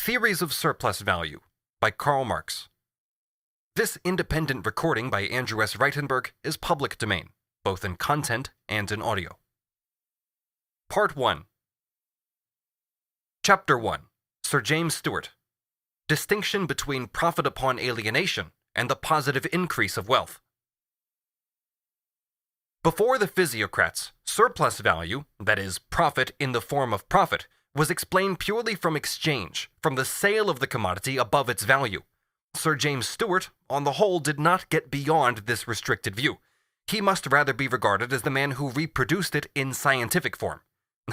Theories of Surplus Value by Karl Marx. This independent recording by Andrew S. Reitenberg is public domain, both in content and in audio. Part 1. Chapter 1. Sir James Steuart. Distinction between profit upon alienation and the positive increase of wealth. Before the Physiocrats, surplus value, that is, profit in the form of profit, was explained purely from exchange, from the sale of the commodity above its value. Sir James Steuart, on the whole, did not get beyond this restricted view. He must rather be regarded as the man who reproduced it in scientific form.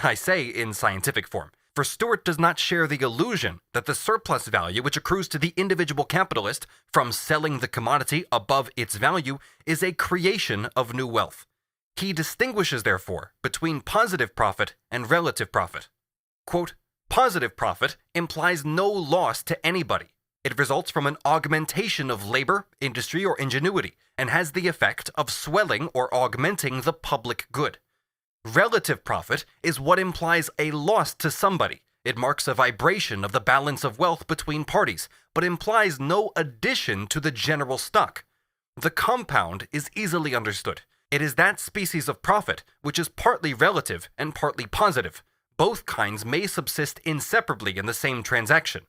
I say in scientific form, for Steuart does not share the illusion that the surplus value which accrues to the individual capitalist from selling the commodity above its value is a creation of new wealth. He distinguishes, therefore, between positive profit and relative profit. Quote, positive profit implies no loss to anybody. It results from an augmentation of labor, industry, or ingenuity, and has the effect of swelling or augmenting the public good. Relative profit is what implies a loss to somebody. It marks a vibration of the balance of wealth between parties, but implies no addition to the general stock. The compound is easily understood. It is that species of profit which is partly relative and partly positive. Both kinds may subsist inseparably in the same transaction.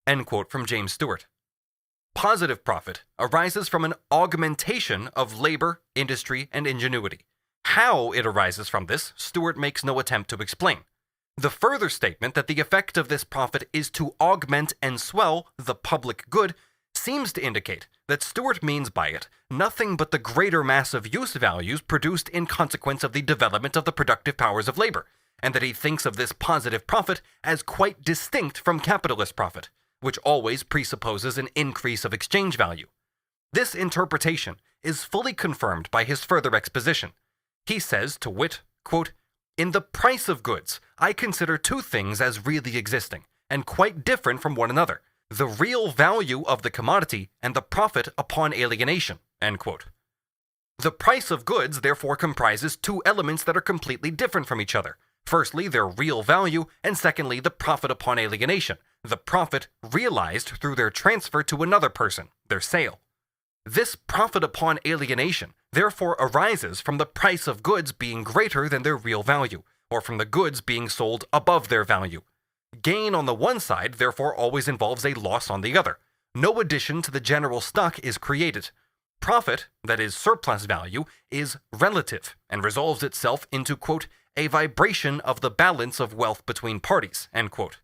End quote from James Steuart. Positive profit arises from an augmentation of labor, industry, and ingenuity. How it arises from this, Steuart makes no attempt to explain. The further statement that the effect of this profit is to augment and swell the public good seems to indicate that Steuart means by it nothing but the greater mass of use values produced in consequence of the development of the productive powers of labor, and that he thinks of this positive profit as quite distinct from capitalist profit, which always presupposes an increase of exchange value. This interpretation is fully confirmed by his further exposition. He says, to wit, quote, in the price of goods, I consider two things as really existing, and quite different from one another, the real value of the commodity and the profit upon alienation, end quote. The price of goods therefore comprises two elements that are completely different from each other. Firstly, their real value, and secondly, the profit upon alienation, the profit realized through their transfer to another person, their sale. This profit upon alienation therefore arises from the price of goods being greater than their real value, or from the goods being sold above their value. Gain on the one side therefore always involves a loss on the other. No addition to the general stock is created. Profit, that is surplus value, is relative and resolves itself into, quote, a vibration of the balance of wealth between parties, end quote.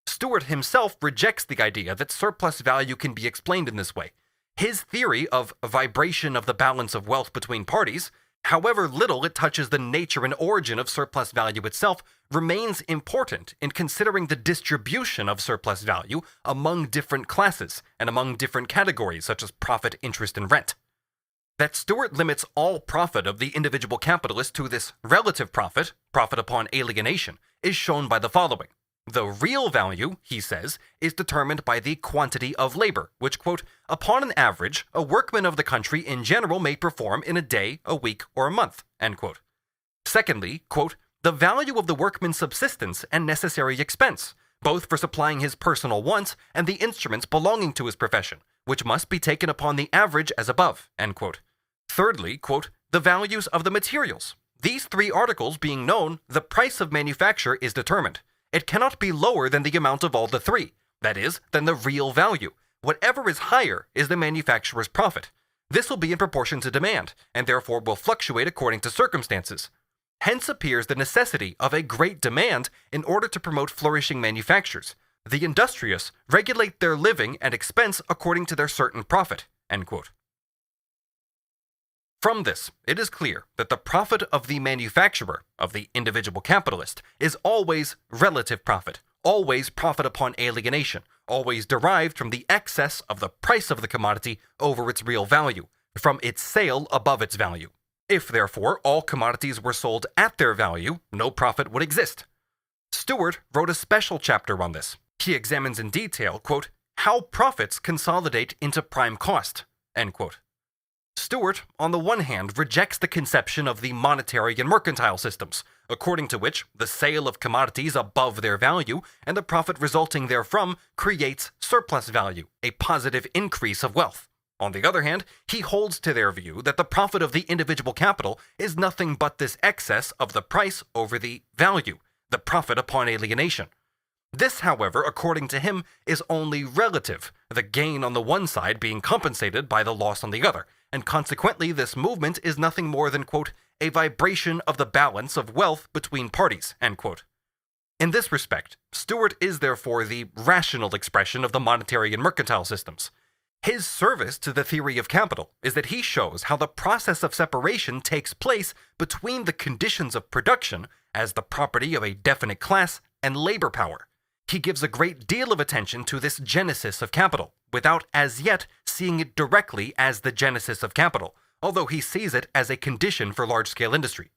Steuart himself rejects the idea that surplus value can be explained in this way. His theory of vibration of the balance of wealth between parties, however little it touches the nature and origin of surplus value itself, remains important in considering the distribution of surplus value among different classes and among different categories such as profit, interest, and rent. That Steuart limits all profit of the individual capitalist to this relative profit, profit upon alienation, is shown by the following. The real value, he says, is determined by the quantity of labor, which, quote, upon an average, a workman of the country in general may perform in a day, a week, or a month, end quote. Secondly, quote, the value of the workman's subsistence and necessary expense, both for supplying his personal wants and the instruments belonging to his profession, which must be taken upon the average as above, end quote. Thirdly, quote, the values of the materials. These three articles being known, the price of manufacture is determined. It cannot be lower than the amount of all the three, that is, than the real value. Whatever is higher is the manufacturer's profit. This will be in proportion to demand, and therefore will fluctuate according to circumstances. Hence appears the necessity of a great demand in order to promote flourishing manufactures. The industrious regulate their living and expense according to their certain profit, end quote. From this, it is clear that the profit of the manufacturer, of the individual capitalist, is always relative profit, always profit upon alienation, always derived from the excess of the price of the commodity over its real value, from its sale above its value. If, therefore, all commodities were sold at their value, no profit would exist. Steuart wrote a special chapter on this. He examines in detail, quote, how profits consolidate into prime cost, end quote. Steuart, on the one hand, rejects the conception of the monetary and mercantile systems, according to which the sale of commodities above their value and the profit resulting therefrom creates surplus value, a positive increase of wealth. On the other hand, he holds to their view that the profit of the individual capital is nothing but this excess of the price over the value, the profit upon alienation. This, however, according to him, is only relative, the gain on the one side being compensated by the loss on the other, and consequently this movement is nothing more than, quote, a vibration of the balance of wealth between parties, end quote. In this respect, Steuart is therefore the rational expression of the monetary and mercantile systems. His service to the theory of capital is that he shows how the process of separation takes place between the conditions of production as the property of a definite class and labor power. He gives a great deal of attention to this genesis of capital, without as yet seeing it directly as the genesis of capital, although he sees it as a condition for large-scale industry.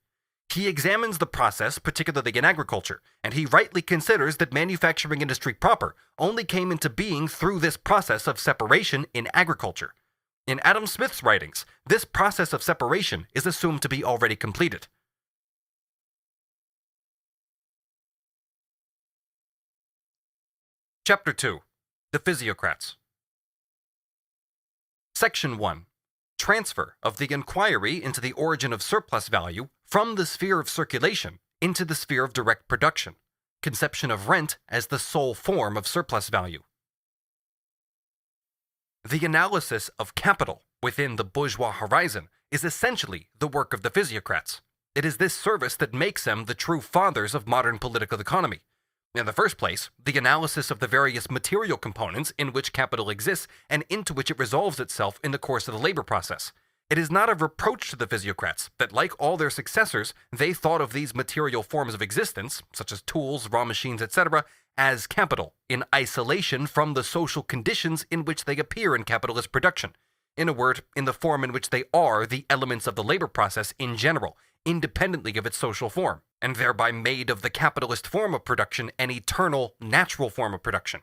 He examines the process, particularly in agriculture, and he rightly considers that manufacturing industry proper only came into being through this process of separation in agriculture. In Adam Smith's writings, this process of separation is assumed to be already completed. Chapter 2. The Physiocrats. Section 1. Transfer of the inquiry into the origin of surplus value from the sphere of circulation into the sphere of direct production. Conception of rent as the sole form of surplus value. The analysis of capital within the bourgeois horizon is essentially the work of the Physiocrats. It is this service that makes them the true fathers of modern political economy. In the first place, the analysis of the various material components in which capital exists and into which it resolves itself in the course of the labor process. It is not a reproach to the Physiocrats that, like all their successors, they thought of these material forms of existence, such as tools, raw machines, etc., as capital, in isolation from the social conditions in which they appear in capitalist production. In a word, in the form in which they are the elements of the labor process in general, independently of its social form, and thereby made of the capitalist form of production an eternal, natural form of production.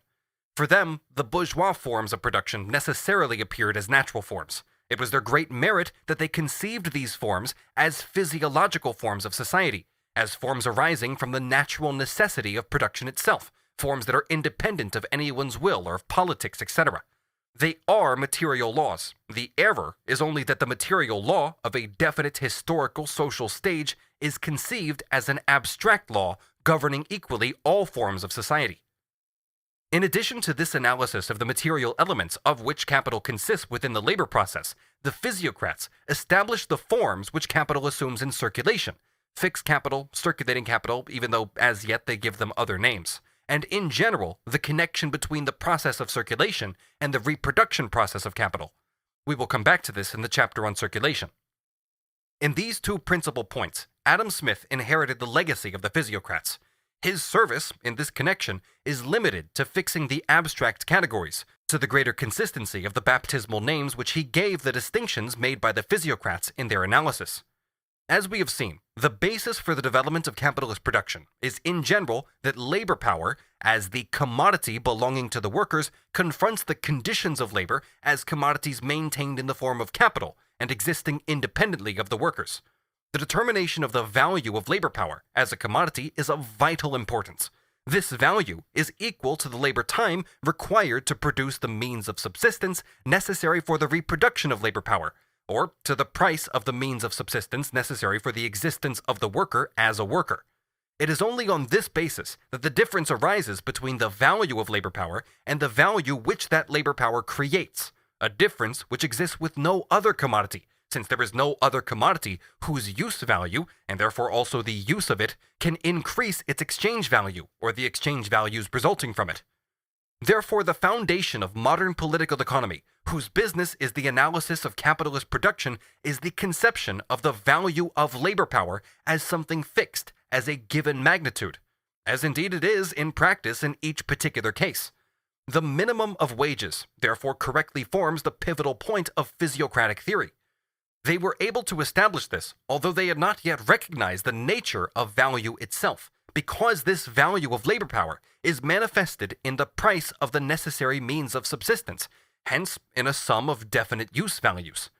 For them, the bourgeois forms of production necessarily appeared as natural forms. It was their great merit that they conceived these forms as physiological forms of society, as forms arising from the natural necessity of production itself, forms that are independent of anyone's will or of politics, etc. They are material laws. The error is only that the material law of a definite historical social stage is conceived as an abstract law governing equally all forms of society. In addition to this analysis of the material elements of which capital consists within the labor process, the Physiocrats establish the forms which capital assumes in circulation, fixed capital, circulating capital, even though as yet they give them other names, and in general, the connection between the process of circulation and the reproduction process of capital. We will come back to this in the chapter on circulation. In these two principal points, Adam Smith inherited the legacy of the Physiocrats. His service, in this connection, is limited to fixing the abstract categories, to the greater consistency of the baptismal names which he gave the distinctions made by the Physiocrats in their analysis. As we have seen, the basis for the development of capitalist production is in general that labor power, as the commodity belonging to the workers, confronts the conditions of labor as commodities maintained in the form of capital and existing independently of the workers. The determination of the value of labor power as a commodity is of vital importance. This value is equal to the labor time required to produce the means of subsistence necessary for the reproduction of labor power, or to the price of the means of subsistence necessary for the existence of the worker as a worker. It is only on this basis that the difference arises between the value of labor power and the value which that labor power creates, a difference which exists with no other commodity, since there is no other commodity whose use value, and therefore also the use of it, can increase its exchange value, or the exchange values resulting from it. Therefore, the foundation of modern political economy, whose business is the analysis of capitalist production, is the conception of the value of labor power as something fixed, as a given magnitude, as indeed it is in practice in each particular case. The minimum of wages, therefore, correctly forms the pivotal point of physiocratic theory. They were able to establish this, although they had not yet recognized the nature of value itself, because this value of labor power is manifested in the price of the necessary means of subsistence, hence in a sum of definite use values.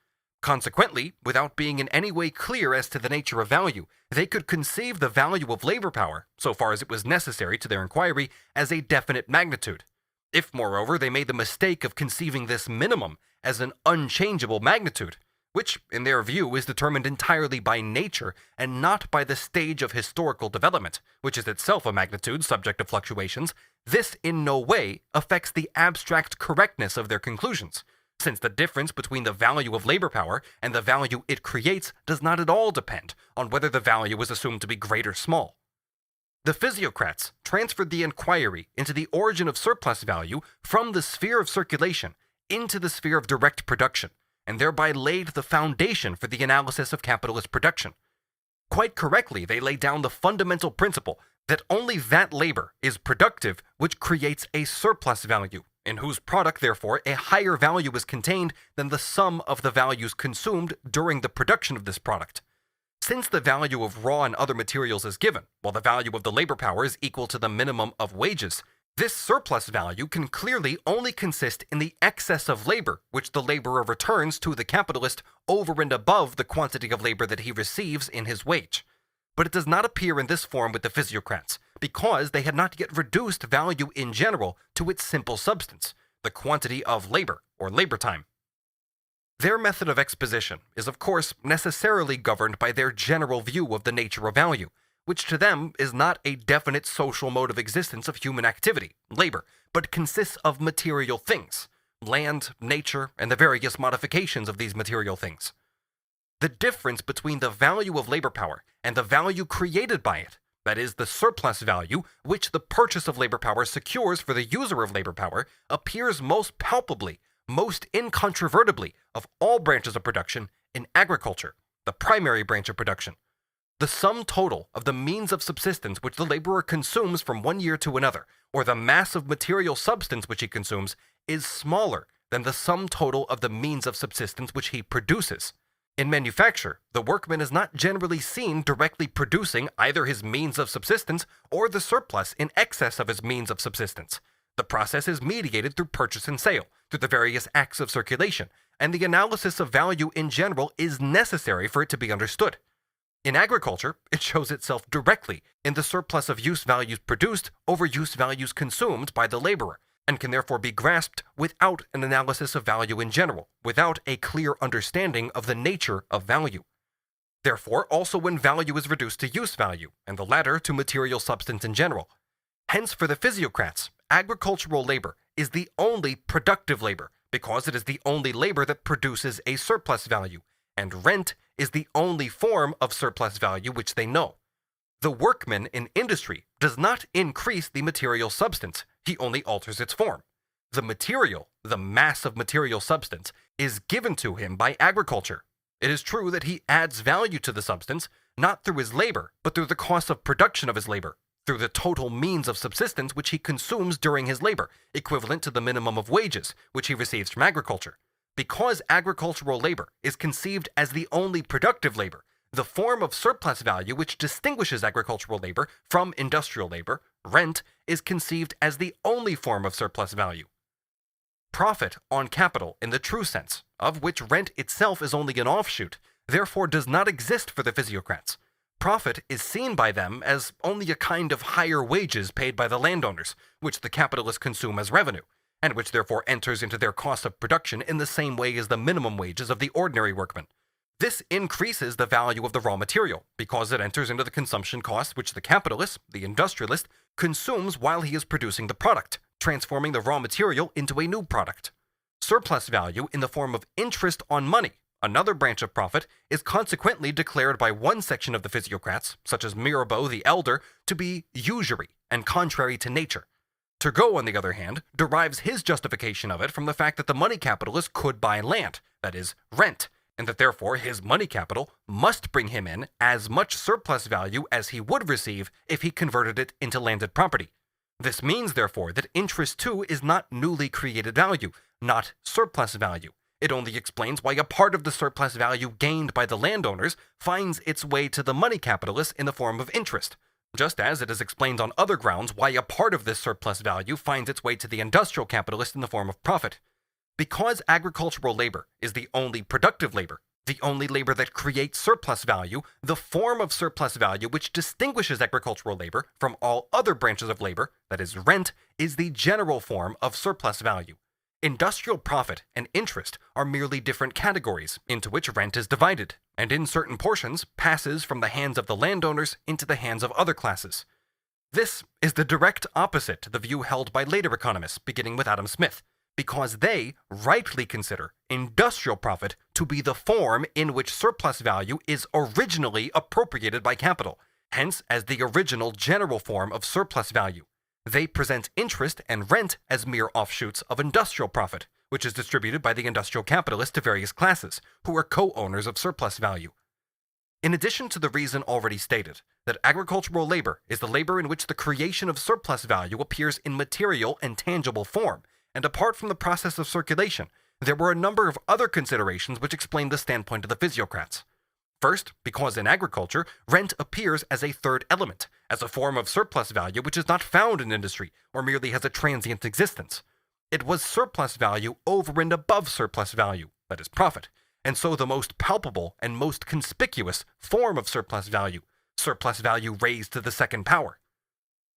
Consequently, without being in any way clear as to the nature of value, they could conceive the value of labor power, so far as it was necessary to their inquiry, as a definite magnitude. If, moreover, they made the mistake of conceiving this minimum as an unchangeable magnitude, which, in their view, is determined entirely by nature and not by the stage of historical development, which is itself a magnitude subject to fluctuations, this in no way affects the abstract correctness of their conclusions, since the difference between the value of labor power and the value it creates does not at all depend on whether the value is assumed to be great or small. The Physiocrats transferred the inquiry into the origin of surplus value from the sphere of circulation into the sphere of direct production, and thereby laid the foundation for the analysis of capitalist production. Quite correctly, they laid down the fundamental principle that only that labor is productive which creates a surplus value, in whose product, therefore, a higher value is contained than the sum of the values consumed during the production of this product. Since the value of raw and other materials is given, while the value of the labor power is equal to the minimum of wages, this surplus value can clearly only consist in the excess of labor which the laborer returns to the capitalist over and above the quantity of labor that he receives in his wage. But it does not appear in this form with the Physiocrats, because they had not yet reduced value in general to its simple substance, the quantity of labor, or labor time. Their method of exposition is, of course, necessarily governed by their general view of the nature of value, which to them is not a definite social mode of existence of human activity, labor, but consists of material things, land, nature, and the various modifications of these material things. The difference between the value of labor power and the value created by it, that is, the surplus value which the purchase of labor power secures for the user of labor power, appears most palpably, most incontrovertibly of all branches of production in agriculture, the primary branch of production. The sum total of the means of subsistence which the laborer consumes from one year to another, or the mass of material substance which he consumes, is smaller than the sum total of the means of subsistence which he produces. In manufacture, the workman is not generally seen directly producing either his means of subsistence or the surplus in excess of his means of subsistence. The process is mediated through purchase and sale, through the various acts of circulation, and the analysis of value in general is necessary for it to be understood. In agriculture, it shows itself directly in the surplus of use values produced over use values consumed by the laborer, and can therefore be grasped without an analysis of value in general, without a clear understanding of the nature of value. Therefore, also when value is reduced to use value, and the latter to material substance in general. Hence, for the Physiocrats, agricultural labor is the only productive labor, because it is the only labor that produces a surplus value, and rent is the only form of surplus value which they know. The workman in industry does not increase the material substance, he only alters its form. The material, the mass of material substance, is given to him by agriculture. It is true that he adds value to the substance, not through his labor, but through the cost of production of his labor, through the total means of subsistence which he consumes during his labor, equivalent to the minimum of wages which he receives from agriculture. Because agricultural labor is conceived as the only productive labor, the form of surplus value which distinguishes agricultural labor from industrial labor, rent, is conceived as the only form of surplus value. Profit on capital in the true sense, of which rent itself is only an offshoot, therefore does not exist for the Physiocrats. Profit is seen by them as only a kind of higher wages paid by the landowners, which the capitalists consume as revenue, and which therefore enters into their cost of production in the same way as the minimum wages of the ordinary workman. This increases the value of the raw material, because it enters into the consumption cost which the capitalist, the industrialist, consumes while he is producing the product, transforming the raw material into a new product. Surplus value in the form of interest on money, another branch of profit, is consequently declared by one section of the Physiocrats, such as Mirabeau the Elder, to be usury and contrary to nature. Turgot, on the other hand, derives his justification of it from the fact that the money capitalist could buy land, that is, rent, and that therefore his money capital must bring him in as much surplus value as he would receive if he converted it into landed property. This means, therefore, that interest too is not newly created value, not surplus value. It only explains why a part of the surplus value gained by the landowners finds its way to the money capitalists in the form of interest, just as it is explained on other grounds why a part of this surplus value finds its way to the industrial capitalist in the form of profit. Because agricultural labor is the only productive labor, the only labor that creates surplus value, the form of surplus value which distinguishes agricultural labor from all other branches of labor, that is, rent, is the general form of surplus value. Industrial profit and interest are merely different categories into which rent is divided, and in certain portions passes from the hands of the landowners into the hands of other classes. This is the direct opposite to the view held by later economists, beginning with Adam Smith, because they rightly consider industrial profit to be the form in which surplus value is originally appropriated by capital, hence as the original general form of surplus value. They present interest and rent as mere offshoots of industrial profit, which is distributed by the industrial capitalist to various classes, who are co-owners of surplus value. In addition to the reason already stated, that agricultural labor is the labor in which the creation of surplus value appears in material and tangible form, and apart from the process of circulation, there were a number of other considerations which explain the standpoint of the Physiocrats. First, because in agriculture, rent appears as a third element, as a form of surplus value which is not found in industry, or merely has a transient existence. It was surplus value over and above surplus value, that is profit, and so the most palpable and most conspicuous form of surplus value raised to the second power.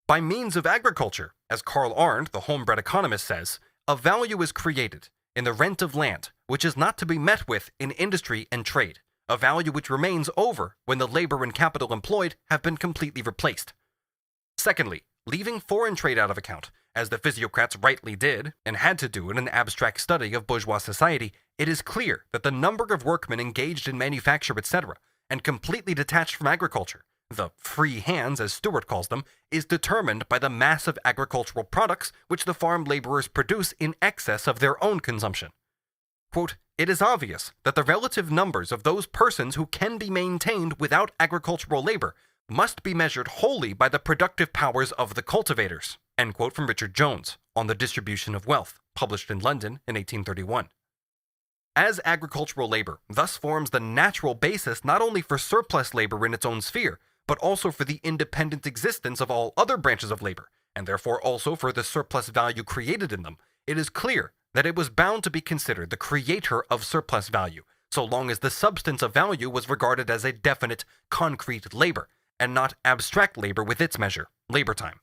By means of agriculture, as Karl, the homebred economist, says, a value is created in the rent of land, which is not to be met with in industry and trade, a value which remains over when the labor and capital employed have been completely replaced. Secondly, leaving foreign trade out of account, as the Physiocrats rightly did, and had to do in an abstract study of bourgeois society, it is clear that the number of workmen engaged in manufacture, etc., and completely detached from agriculture, the free hands, as Steuart calls them, is determined by the mass of agricultural products which the farm laborers produce in excess of their own consumption. Quote, it is obvious that the relative numbers of those persons who can be maintained without agricultural labor must be measured wholly by the productive powers of the cultivators. End quote from Richard Jones on the Distribution of Wealth, published in London in 1831. As agricultural labor thus forms the natural basis not only for surplus labor in its own sphere, but also for the independent existence of all other branches of labor, and therefore also for the surplus value created in them, it is clear that it was bound to be considered the creator of surplus value, so long as the substance of value was regarded as a definite, concrete labor, and not abstract labor with its measure, labor time.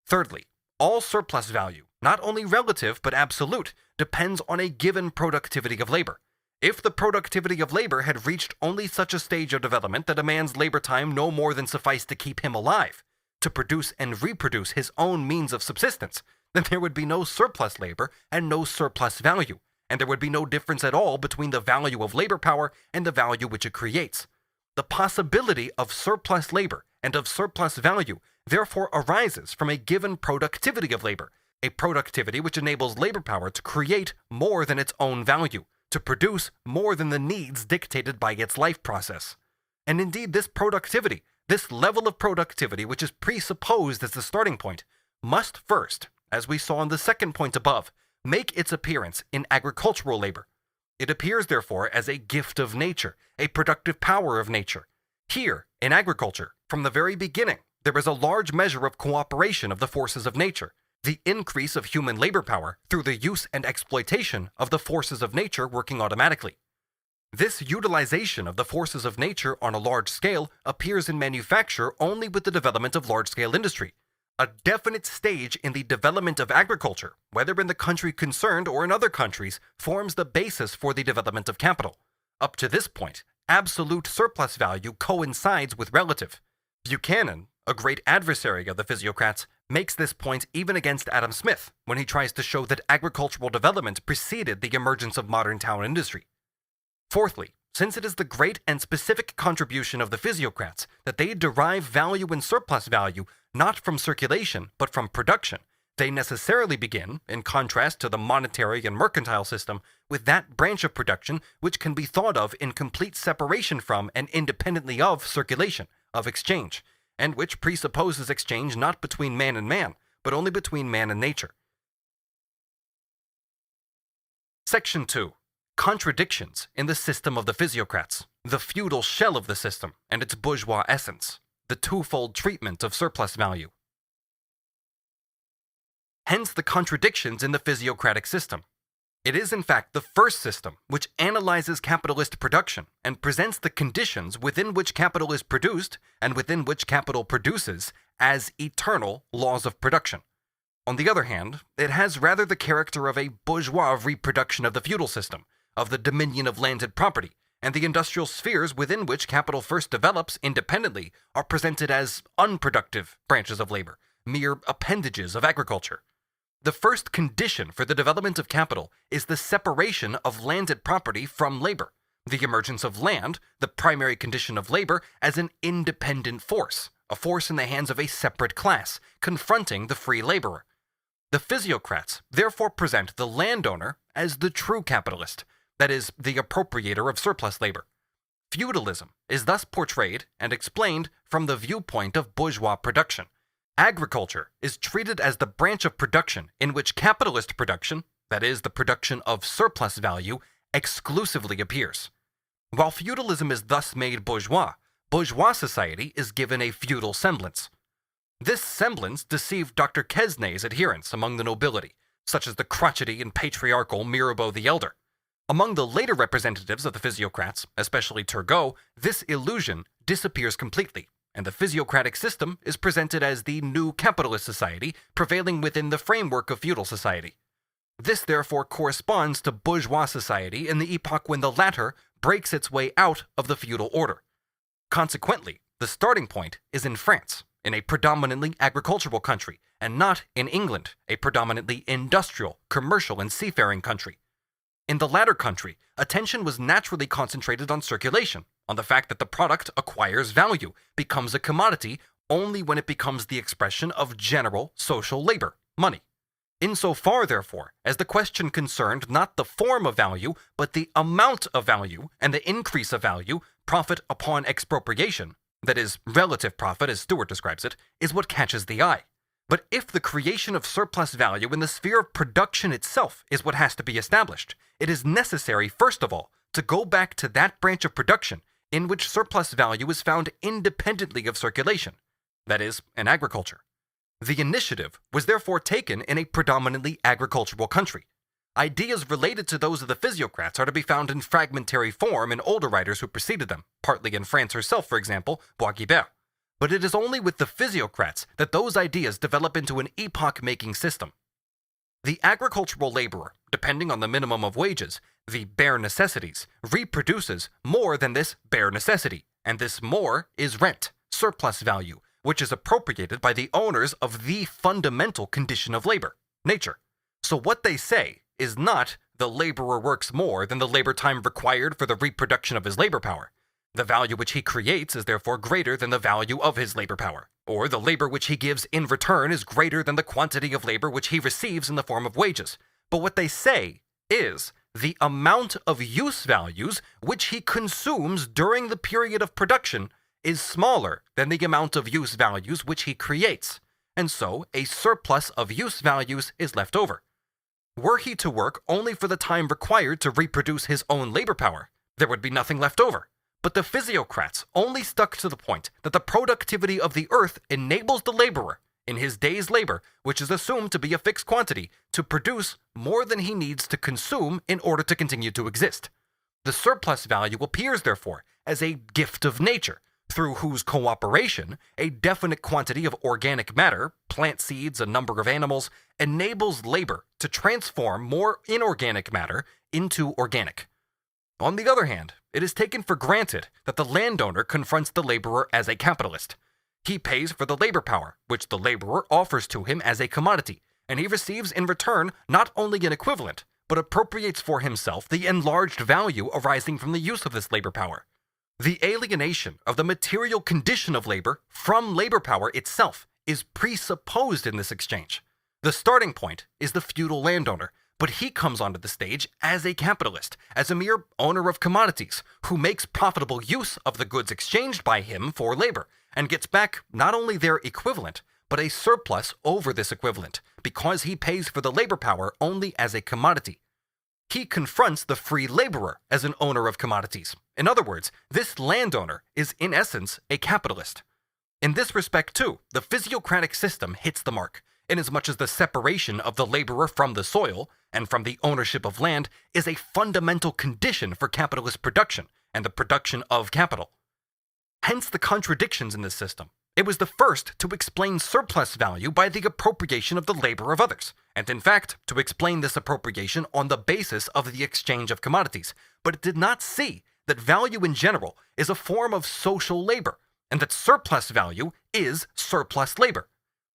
Thirdly, all surplus value, not only relative but absolute, depends on a given productivity of labor. If the productivity of labor had reached only such a stage of development that a man's labor time no more than sufficed to keep him alive, to produce and reproduce his own means of subsistence, then there would be no surplus labor and no surplus value, and there would be no difference at all between the value of labor power and the value which it creates. The possibility of surplus labor and of surplus value therefore arises from a given productivity of labor, a productivity which enables labor power to create more than its own value, to produce more than the needs dictated by its life process. And indeed, this productivity, this level of productivity which is presupposed as the starting point, must first, as we saw in the second point above, make its appearance in agricultural labor. It appears, therefore, as a gift of nature, a productive power of nature. Here, in agriculture, from the very beginning, there is a large measure of cooperation of the forces of nature, the increase of human labor power through the use and exploitation of the forces of nature working automatically. This utilization of the forces of nature on a large scale appears in manufacture only with the development of large-scale industry. A definite stage in the development of agriculture, whether in the country concerned or in other countries, forms the basis for the development of capital. Up to this point, absolute surplus value coincides with relative. Buchanan, a great adversary of the Physiocrats, makes this point even against Adam Smith when he tries to show that agricultural development preceded the emergence of modern town industry. Fourthly, since it is the great and specific contribution of the Physiocrats that they derive value and surplus value not from circulation but from production, they necessarily begin, in contrast to the monetary and mercantile system, with that branch of production which can be thought of in complete separation from and independently of circulation, of exchange, and which presupposes exchange not between man and man, but only between man and nature. Section 2. Contradictions in the system of the Physiocrats, the feudal shell of the system and its bourgeois essence, the twofold treatment of surplus value. Hence the contradictions in the physiocratic system. It is in fact the first system which analyzes capitalist production and presents the conditions within which capital is produced and within which capital produces as eternal laws of production. On the other hand, it has rather the character of a bourgeois reproduction of the feudal system, of the dominion of landed property, and the industrial spheres within which capital first develops independently are presented as unproductive branches of labor, mere appendages of agriculture. The first condition for the development of capital is the separation of landed property from labor, the emergence of land, the primary condition of labor, as an independent force, a force in the hands of a separate class, confronting the free laborer. The Physiocrats therefore present the landowner as the true capitalist, that is, the appropriator of surplus labor. Feudalism is thus portrayed and explained from the viewpoint of bourgeois production. Agriculture is treated as the branch of production in which capitalist production, that is, the production of surplus value, exclusively appears. While feudalism is thus made bourgeois, bourgeois society is given a feudal semblance. This semblance deceived Dr. Quesnay's adherents among the nobility, such as the crotchety and patriarchal Mirabeau the Elder. Among the later representatives of the Physiocrats, especially Turgot, this illusion disappears completely, and the physiocratic system is presented as the new capitalist society prevailing within the framework of feudal society. This therefore corresponds to bourgeois society in the epoch when the latter breaks its way out of the feudal order. Consequently, the starting point is in France, in a predominantly agricultural country, and not in England, a predominantly industrial, commercial, and seafaring country. In the latter country, attention was naturally concentrated on circulation, on the fact that the product acquires value, becomes a commodity only when it becomes the expression of general social labor, money. Insofar, therefore, as the question concerned not the form of value, but the amount of value and the increase of value, profit upon expropriation, that is, relative profit as Steuart describes it, is what catches the eye. But if the creation of surplus value in the sphere of production itself is what has to be established, it is necessary, first of all, to go back to that branch of production in which surplus value is found independently of circulation, that is, in agriculture. The initiative was therefore taken in a predominantly agricultural country. Ideas related to those of the Physiocrats are to be found in fragmentary form in older writers who preceded them, partly in France herself, for example, Bourgeois-Liberal. But it is only with the Physiocrats that those ideas develop into an epoch-making system. The agricultural laborer, depending on the minimum of wages, the bare necessities, reproduces more than this bare necessity, and this more is rent, surplus value, which is appropriated by the owners of the fundamental condition of labor, nature. So what they say is not the laborer works more than the labor time required for the reproduction of his labor power. The value which he creates is therefore greater than the value of his labor power, or the labor which he gives in return is greater than the quantity of labor which he receives in the form of wages. But what they say is the amount of use values which he consumes during the period of production is smaller than the amount of use values which he creates, and so a surplus of use values is left over. Were he to work only for the time required to reproduce his own labor power, there would be nothing left over. But the Physiocrats only stuck to the point that the productivity of the earth enables the laborer, in his day's labor, which is assumed to be a fixed quantity, to produce more than he needs to consume in order to continue to exist. The surplus value appears, therefore, as a gift of nature, through whose cooperation a definite quantity of organic matter, plant seeds, a number of animals, enables labor to transform more inorganic matter into organic. On the other hand, it is taken for granted that the landowner confronts the laborer as a capitalist. He pays for the labor power, which the laborer offers to him as a commodity, and he receives in return not only an equivalent, but appropriates for himself the enlarged value arising from the use of this labor power. The alienation of the material condition of labor from labor power itself is presupposed in this exchange. The starting point is the feudal landowner, but he comes onto the stage as a capitalist, as a mere owner of commodities, who makes profitable use of the goods exchanged by him for labor, and gets back not only their equivalent, but a surplus over this equivalent, because he pays for the labor power only as a commodity. He confronts the free laborer as an owner of commodities. In other words, this landowner is in essence a capitalist. In this respect too, the physiocratic system hits the mark. inasmuch as the separation of the laborer from the soil and from the ownership of land is a fundamental condition for capitalist production and the production of capital. Hence the contradictions in this system. It was the first to explain surplus value by the appropriation of the labor of others, and in fact, to explain this appropriation on the basis of the exchange of commodities, but it did not see that value in general is a form of social labor, and that surplus value is surplus labor.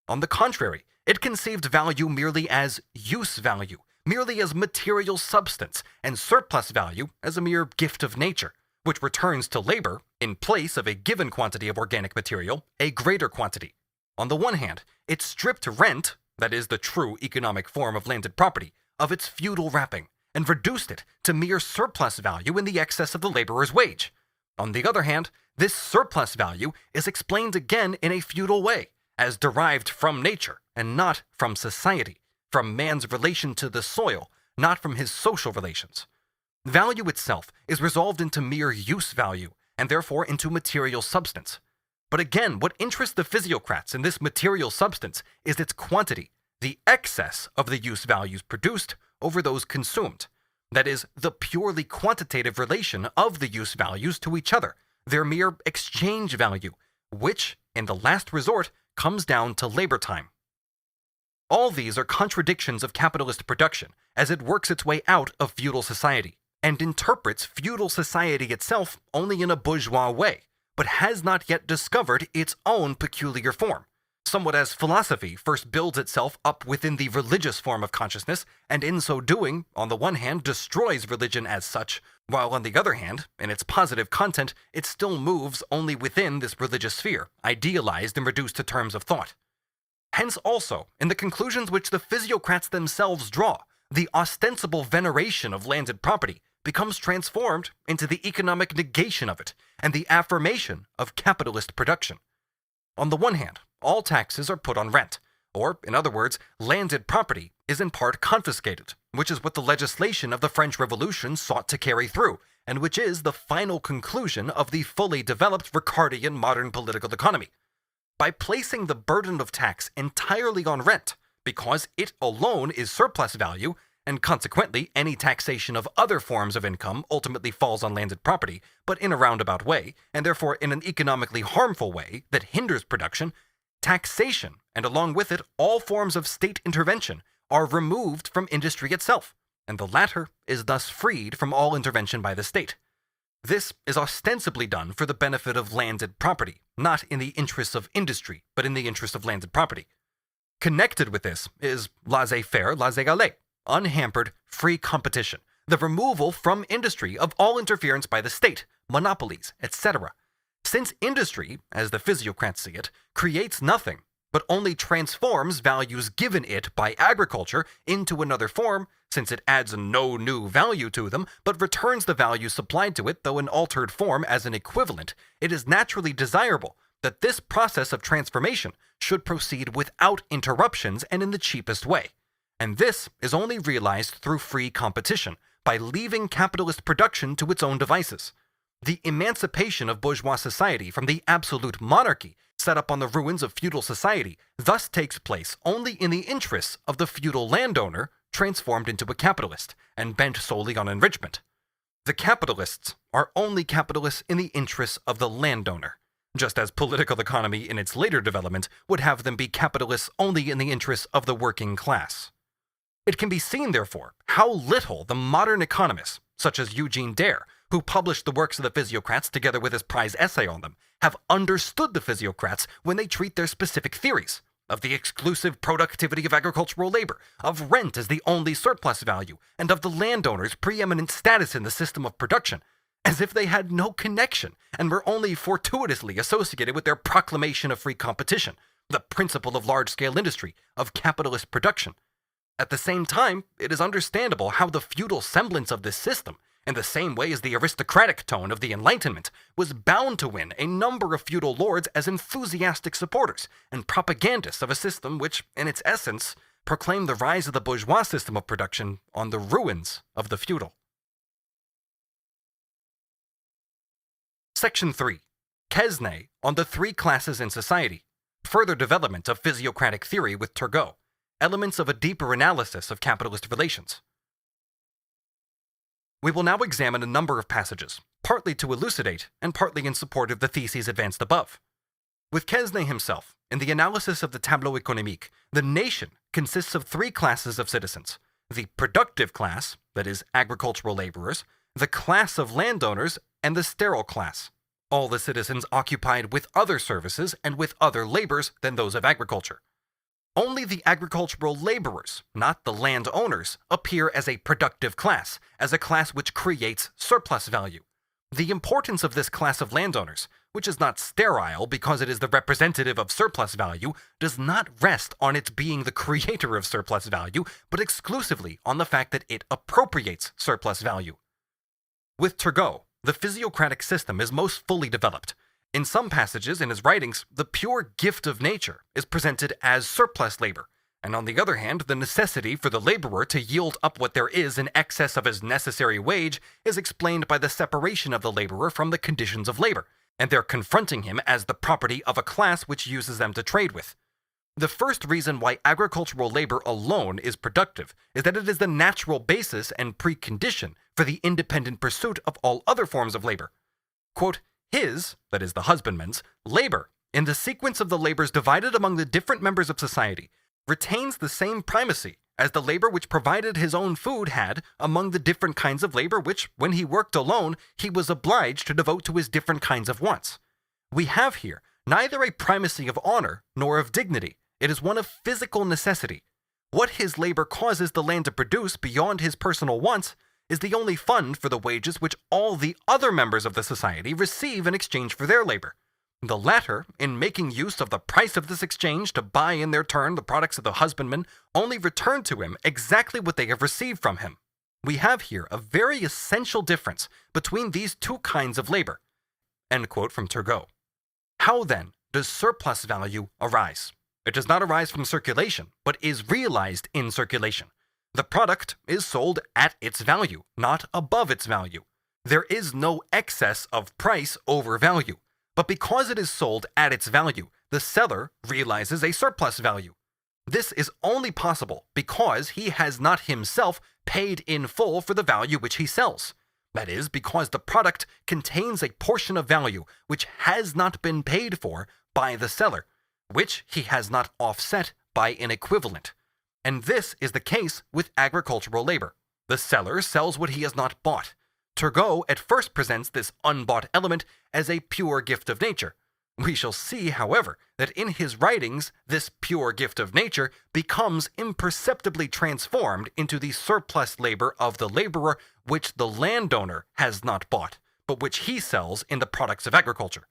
On the contrary, it conceived value merely as use value, merely as material substance, and surplus value as a mere gift of nature, which returns to labor, in place of a given quantity of organic material, a greater quantity. On the one hand, it stripped rent, that is the true economic form of landed property, of its feudal wrapping, and reduced it to mere surplus value in the excess of the laborer's wage. On the other hand, this surplus value is explained again in a feudal way, as derived from nature and not from society, from man's relation to the soil, not from his social relations. Value itself is resolved into mere use value, and therefore into material substance. But again, what interests the Physiocrats in this material substance is its quantity, the excess of the use values produced over those consumed. That is, the purely quantitative relation of the use values to each other, their mere exchange value, which, in the last resort, comes down to labor time. All these are contradictions of capitalist production as it works its way out of feudal society, and interprets feudal society itself only in a bourgeois way, but has not yet discovered its own peculiar form, somewhat as philosophy first builds itself up within the religious form of consciousness, and in so doing, on the one hand, destroys religion as such, while on the other hand, in its positive content, it still moves only within this religious sphere, idealized and reduced to terms of thought. Hence also, in the conclusions which the Physiocrats themselves draw, the ostensible veneration of landed property becomes transformed into the economic negation of it and the affirmation of capitalist production. On the one hand, all taxes are put on rent, or, in other words, landed property is in part confiscated, which is what the legislation of the French Revolution sought to carry through, and which is the final conclusion of the fully developed Ricardian modern political economy. By placing the burden of tax entirely on rent, because it alone is surplus value, and consequently any taxation of other forms of income ultimately falls on landed property, but in a roundabout way, and therefore in an economically harmful way that hinders production, taxation, and along with it all forms of state intervention, are removed from industry itself, and the latter is thus freed from all intervention by the state. This is ostensibly done for the benefit of landed property, not in the interests of industry, but in the interest of landed property. Connected with this is laissez-faire, laissez-aller, unhampered, free competition, the removal from industry of all interference by the state, monopolies, etc. Since industry, as the Physiocrats see it, creates nothing, but only transforms values given it by agriculture into another form, since it adds no new value to them, but returns the value supplied to it, though in altered form, as an equivalent, it is naturally desirable that this process of transformation should proceed without interruptions and in the cheapest way. And this is only realized through free competition, by leaving capitalist production to its own devices. The emancipation of bourgeois society from the absolute monarchy set up on the ruins of feudal society thus takes place only in the interests of the feudal landowner transformed into a capitalist and bent solely on enrichment. The capitalists are only capitalists in the interests of the landowner, just as political economy in its later development would have them be capitalists only in the interests of the working class. It can be seen, therefore, how little the modern economists, such as Eugene Dare, who published the works of the Physiocrats together with his prize essay on them, have understood the Physiocrats when they treat their specific theories of the exclusive productivity of agricultural labor, of rent as the only surplus value, and of the landowner's preeminent status in the system of production, as if they had no connection and were only fortuitously associated with their proclamation of free competition, the principle of large-scale industry, of capitalist production. At the same time, it is understandable how the feudal semblance of this system, in the same way as the aristocratic tone of the Enlightenment, was bound to win a number of feudal lords as enthusiastic supporters and propagandists of a system which, in its essence, proclaimed the rise of the bourgeois system of production on the ruins of the feudal. Section 3. Quesnay on the three classes in society. further development of physiocratic theory with Turgot, elements of a deeper analysis of capitalist relations. We will now examine a number of passages, partly to elucidate and partly in support of the theses advanced above. With Quesnay himself, in the analysis of the Tableu Economique, the nation consists of three classes of citizens: the productive class, that is, agricultural laborers, the class of landowners, and the sterile class, all the citizens occupied with other services and with other labors than those of agriculture. Only the agricultural laborers, not the landowners, appear as a productive class, as a class which creates surplus value. The importance of this class of landowners, which is not sterile because it is the representative of surplus value, does not rest on its being the creator of surplus value, but exclusively on the fact that it appropriates surplus value. With Turgot, the physiocratic system is most fully developed. In some passages in his writings, the pure gift of nature is presented as surplus labor, and on the other hand, the necessity for the laborer to yield up what there is in excess of his necessary wage is explained by the separation of the laborer from the conditions of labor, and their confronting him as the property of a class which uses them to trade with. The first reason why agricultural labor alone is productive is that it is the natural basis and precondition for the independent pursuit of all other forms of labor. Quote, his, that is the husbandman's, labor, in the sequence of the labors divided among the different members of society, retains the same primacy as the labor which provided his own food had among the different kinds of labor which, when he worked alone, he was obliged to devote to his different kinds of wants. We have here neither a primacy of honor nor of dignity. It is one of physical necessity. What his labor causes the land to produce beyond his personal wants is the only fund for the wages which all the other members of the society receive in exchange for their labor. The latter, in making use of the price of this exchange to buy in their turn the products of the husbandman, only return to him exactly what they have received from him. We have here a very essential difference between these two kinds of labor. End quote from Turgot. How then does surplus value arise? It does not arise from circulation, but is realized in circulation. The product is sold at its value, not above its value. There is no excess of price over value, but because it is sold at its value, the seller realizes a surplus value. This is only possible because he has not himself paid in full for the value which he sells. That is, because the product contains a portion of value which has not been paid for by the seller, which he has not offset by an equivalent. And this is the case with agricultural labor. The seller sells what he has not bought. Turgot at first presents this unbought element as a pure gift of nature. We shall see, however, that in his writings, this pure gift of nature becomes imperceptibly transformed into the surplus labor of the laborer, which the landowner has not bought, but which he sells in the products of agriculture.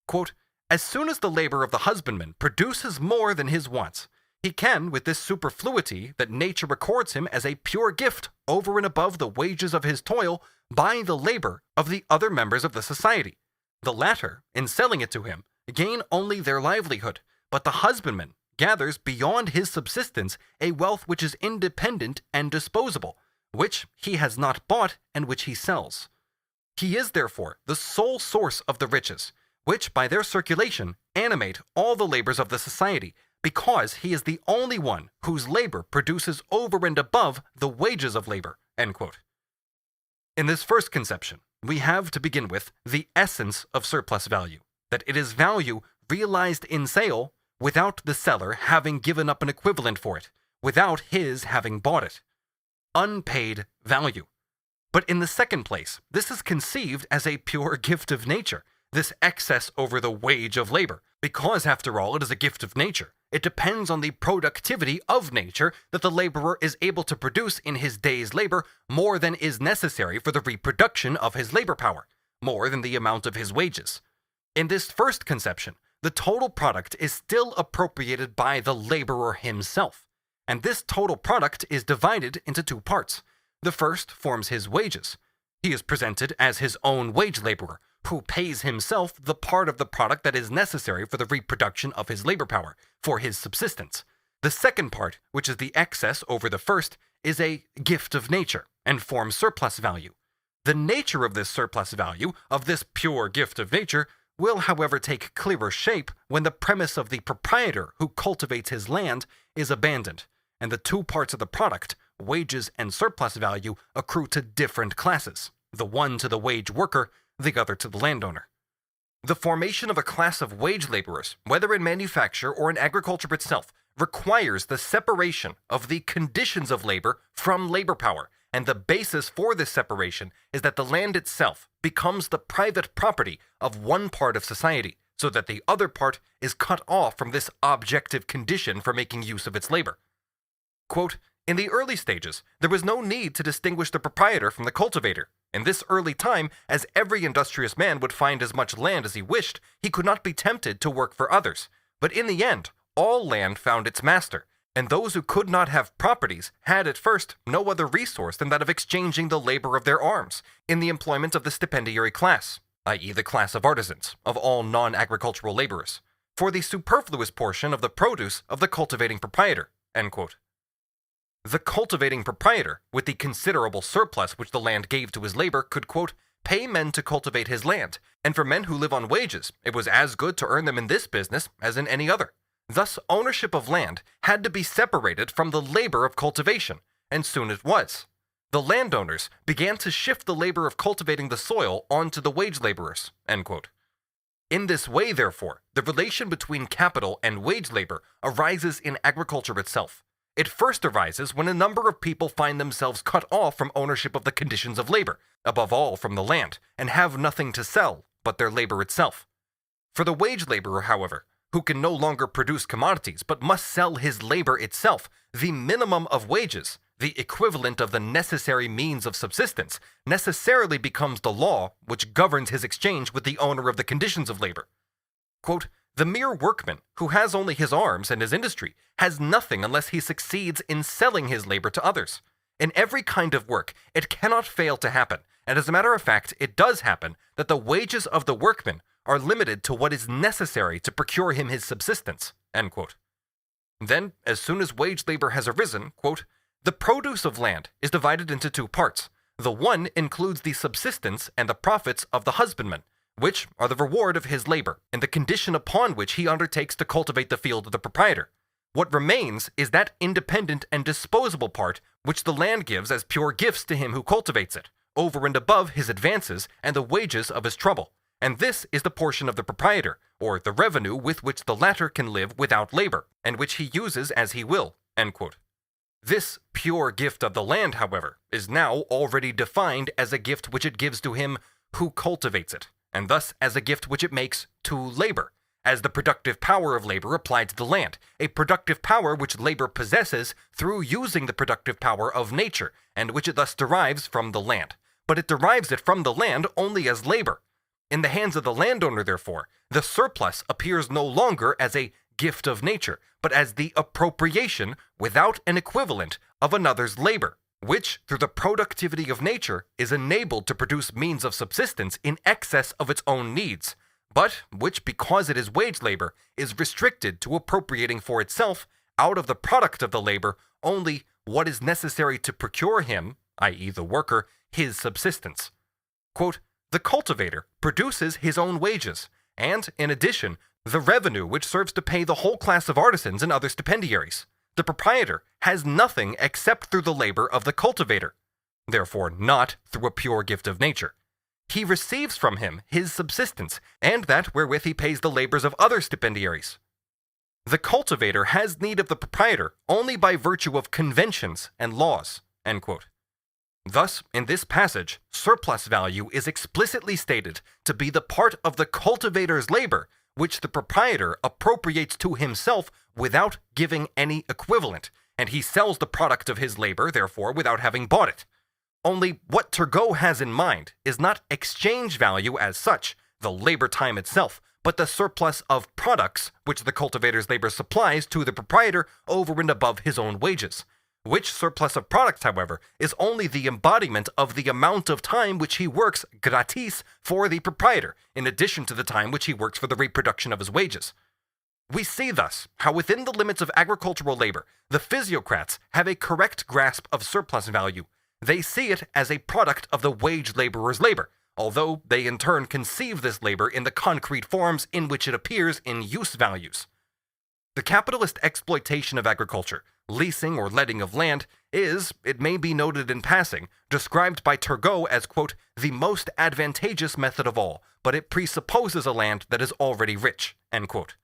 Quote, as soon as the labor of the husbandman produces more than his wants, he can, with this superfluity that nature records him as a pure gift over and above the wages of his toil, buy the labor of the other members of the society. The latter, in selling it to him, gain only their livelihood, but the husbandman gathers beyond his subsistence a wealth which is independent and disposable, which he has not bought and which he sells. He is, therefore, the sole source of the riches, which by their circulation animate all the labors of the society, because he is the only one whose labor produces over and above the wages of labor. End quote. In this first conception, we have, to begin with, the essence of surplus value, that it is value realized in sale without the seller having given up an equivalent for it, without his having bought it. Unpaid value. But in the second place, this is conceived as a pure gift of nature, this excess over the wage of labor, because, after all, it is a gift of nature. It depends on the productivity of nature that the laborer is able to produce in his day's labor more than is necessary for the reproduction of his labor power, more than the amount of his wages. In this first conception, the total product is still appropriated by the laborer himself, and this total product is divided into two parts. The first forms his wages. He is presented as his own wage laborer, who pays himself the part of the product that is necessary for the reproduction of his labor power, for his subsistence. The second part, which is the excess over the first, is a gift of nature, and forms surplus value. The nature of this surplus value, of this pure gift of nature, will, however, take clearer shape when the premise of the proprietor who cultivates his land is abandoned, and the two parts of the product, wages and surplus value, accrue to different classes, the one to the wage worker, the other to the landowner. The formation of a class of wage laborers, whether in manufacture or in agriculture itself, requires the separation of the conditions of labor from labor power, and the basis for this separation is that the land itself becomes the private property of one part of society, so that the other part is cut off from this objective condition for making use of its labor. Quote, in the early stages, there was no need to distinguish the proprietor from the cultivator. In this early time, as every industrious man would find as much land as he wished, he could not be tempted to work for others. But in the end, all land found its master, and those who could not have properties had at first no other resource than that of exchanging the labor of their arms in the employment of the stipendiary class, i.e. the class of artisans, of all non-agricultural laborers, for the superfluous portion of the produce of the cultivating proprietor. End quote. The cultivating proprietor, with the considerable surplus which the land gave to his labor, could, quote, pay men to cultivate his land, and for men who live on wages, it was as good to earn them in this business as in any other. Thus, ownership of land had to be separated from the labor of cultivation, and soon it was. The landowners began to shift the labor of cultivating the soil onto the wage laborers. End quote. In this way, therefore, the relation between capital and wage labor arises in agriculture itself. It first arises when a number of people find themselves cut off from ownership of the conditions of labor, above all from the land, and have nothing to sell but their labor itself. For the wage laborer, however, who can no longer produce commodities but must sell his labor itself, the minimum of wages, the equivalent of the necessary means of subsistence, necessarily becomes the law which governs his exchange with the owner of the conditions of labor. Quote, the mere workman, who has only his arms and his industry, has nothing unless he succeeds in selling his labor to others. In every kind of work, it cannot fail to happen, and as a matter of fact, it does happen, that the wages of the workman are limited to what is necessary to procure him his subsistence. End quote. Then, as soon as wage labor has arisen, quote, the produce of land is divided into two parts. The one includes the subsistence and the profits of the husbandman, which are the reward of his labor, and the condition upon which he undertakes to cultivate the field of the proprietor. What remains is that independent and disposable part which the land gives as pure gifts to him who cultivates it, over and above his advances and the wages of his trouble. And this is the portion of the proprietor, or the revenue with which the latter can live without labor, and which he uses as he will. End quote. This pure gift of the land, however, is now already defined as a gift which it gives to him who cultivates it, and thus as a gift which it makes to labor, as the productive power of labor applied to the land, a productive power which labor possesses through using the productive power of nature, and which it thus derives from the land. But it derives it from the land only as labor. In the hands of the landowner, therefore, the surplus appears no longer as a gift of nature, but as the appropriation, without an equivalent, of another's labor, which, through the productivity of nature, is enabled to produce means of subsistence in excess of its own needs, but which, because it is wage labor, is restricted to appropriating for itself, out of the product of the labor, only what is necessary to procure him, i.e. the worker, his subsistence. Quote, the cultivator produces his own wages, and, in addition, the revenue which serves to pay the whole class of artisans and other stipendiaries. The proprietor has nothing except through the labor of the cultivator, therefore not through a pure gift of nature. He receives from him his subsistence, and that wherewith he pays the labors of other stipendiaries. The cultivator has need of the proprietor only by virtue of conventions and laws. End quote. Thus, in this passage, surplus value is explicitly stated to be the part of the cultivator's labor which the proprietor appropriates to himself without giving any equivalent, and he sells the product of his labor, therefore, without having bought it. Only what Turgot has in mind is not exchange value as such, the labor time itself, but the surplus of products which the cultivator's labor supplies to the proprietor over and above his own wages. Which surplus of products, however, is only the embodiment of the amount of time which he works gratis for the proprietor, in addition to the time which he works for the reproduction of his wages. We see thus how within the limits of agricultural labor, the Physiocrats have a correct grasp of surplus value. They see it as a product of the wage laborer's labor, although they in turn conceive this labor in the concrete forms in which it appears in use values. The capitalist exploitation of agriculture, leasing or letting of land, is, it may be noted in passing, described by Turgot as, quote, the most advantageous method of all, but it presupposes a land that is already rich, end quote.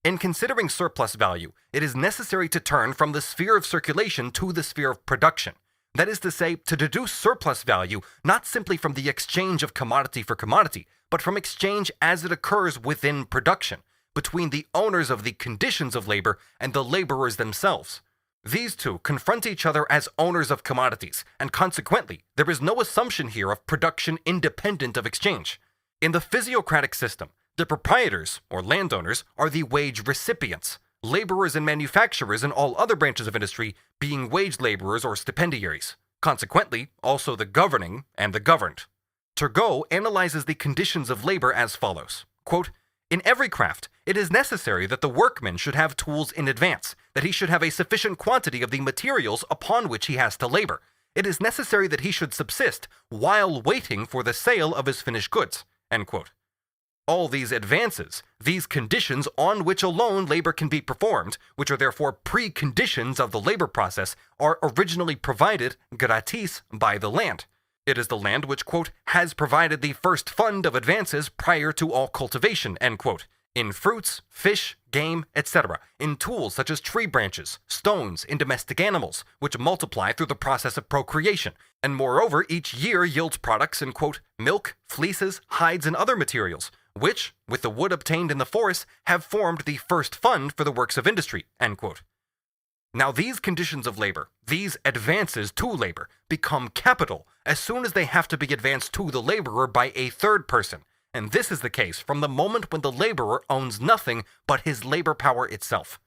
In considering surplus value, it is necessary to turn from the sphere of circulation to the sphere of production. That is to say, to deduce surplus value not simply from the exchange of commodity for commodity, but from exchange as it occurs within production, between the owners of the conditions of labor and the laborers themselves. These two confront each other as owners of commodities, and consequently, there is no assumption here of production independent of exchange. In the physiocratic system, the proprietors, or landowners, are the wage recipients, laborers and manufacturers in all other branches of industry being wage laborers or stipendiaries. Consequently, also the governing and the governed. Turgot analyzes the conditions of labor as follows, quote, in every craft, it is necessary that the workman should have tools in advance, that he should have a sufficient quantity of the materials upon which he has to labor. It is necessary that he should subsist while waiting for the sale of his finished goods, end quote. All these advances, these conditions on which alone labor can be performed, which are therefore preconditions of the labor process, are originally provided gratis by the land. It is the land which, quote, has provided the first fund of advances prior to all cultivation, end quote, in fruits, fish, game, etc., in tools such as tree branches, stones, in domestic animals, which multiply through the process of procreation, and moreover each year yields products in, quote, milk, fleeces, hides, and other materials, which, with the wood obtained in the forest, have formed the first fund for the works of industry, end quote. Now these conditions of labor, these advances to labor, become capital as soon as they have to be advanced to the laborer by a third person, and this is the case from the moment when the laborer owns nothing but his labor power itself.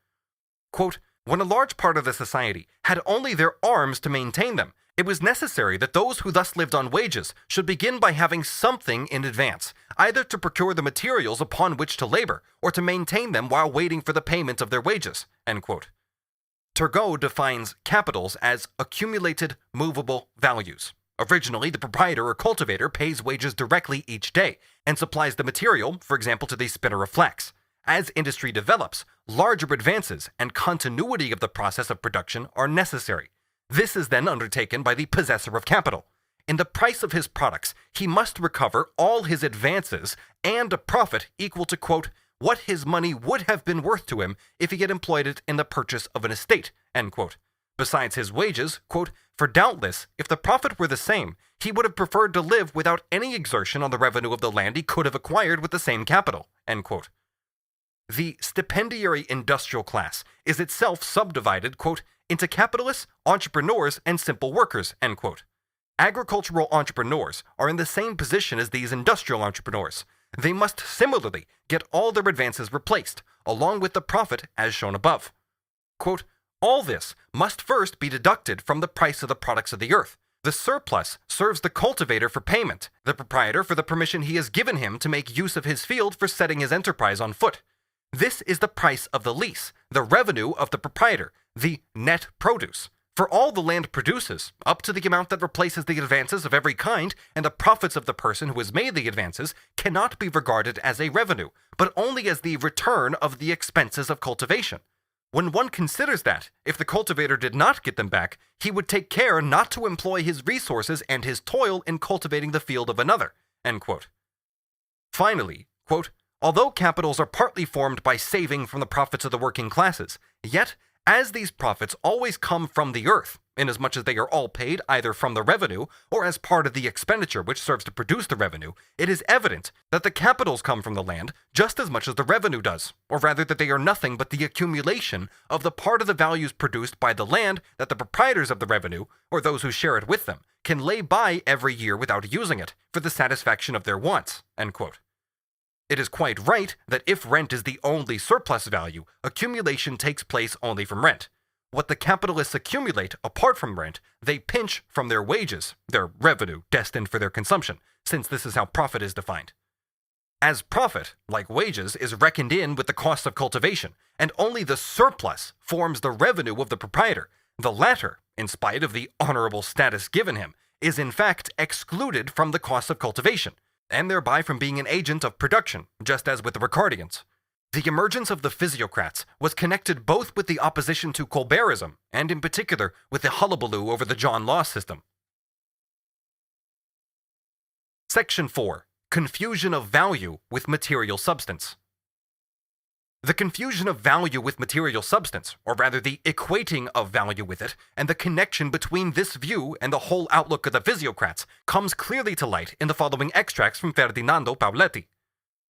Quote, when a large part of the society had only their arms to maintain them, it was necessary that those who thus lived on wages should begin by having something in advance, either to procure the materials upon which to labor, or to maintain them while waiting for the payment of their wages, end quote. Turgot defines capitals as accumulated movable values. Originally, the proprietor or cultivator pays wages directly each day and supplies the material, for example, to the spinner of flax. As industry develops, larger advances and continuity of the process of production are necessary. This is then undertaken by the possessor of capital. In the price of his products, he must recover all his advances and a profit equal to, quote, what his money would have been worth to him if he had employed it in the purchase of an estate, end quote. Besides his wages, quote, for doubtless, if the profit were the same, he would have preferred to live without any exertion on the revenue of the land he could have acquired with the same capital, end quote. The stipendiary industrial class is itself subdivided, quote, into capitalists, entrepreneurs, and simple workers, end quote. Agricultural entrepreneurs are in the same position as these industrial entrepreneurs. They must similarly get all their advances replaced, along with the profit as shown above. Quote, all this must first be deducted from the price of the products of the earth. The surplus serves the cultivator for payment, the proprietor for the permission he has given him to make use of his field for setting his enterprise on foot. This is the price of the lease, the revenue of the proprietor, the net produce. For all the land produces, up to the amount that replaces the advances of every kind, and the profits of the person who has made the advances, cannot be regarded as a revenue, but only as the return of the expenses of cultivation. When one considers that, if the cultivator did not get them back, he would take care not to employ his resources and his toil in cultivating the field of another, end quote. Finally, quote, although capitals are partly formed by saving from the profits of the working classes, yet, as these profits always come from the earth, inasmuch as they are all paid either from the revenue or as part of the expenditure which serves to produce the revenue, it is evident that the capitals come from the land just as much as the revenue does, or rather that they are nothing but the accumulation of the part of the values produced by the land that the proprietors of the revenue, or those who share it with them, can lay by every year without using it for the satisfaction of their wants, end quote. It is quite right that if rent is the only surplus value, accumulation takes place only from rent. What the capitalists accumulate apart from rent, they pinch from their wages, their revenue destined for their consumption, since this is how profit is defined. As profit, like wages, is reckoned in with the cost of cultivation, and only the surplus forms the revenue of the proprietor. The latter, in spite of the honorable status given him, is in fact excluded from the cost of cultivation, and thereby from being an agent of production, just as with the Ricardians. The emergence of the Physiocrats was connected both with the opposition to Colbertism and in particular with the hullabaloo over the John Law system. Section 4. Confusion of value with material substance. The confusion of value with material substance, or rather the equating of value with it, and the connection between this view and the whole outlook of the Physiocrats comes clearly to light in the following extracts from Ferdinando Pauletti.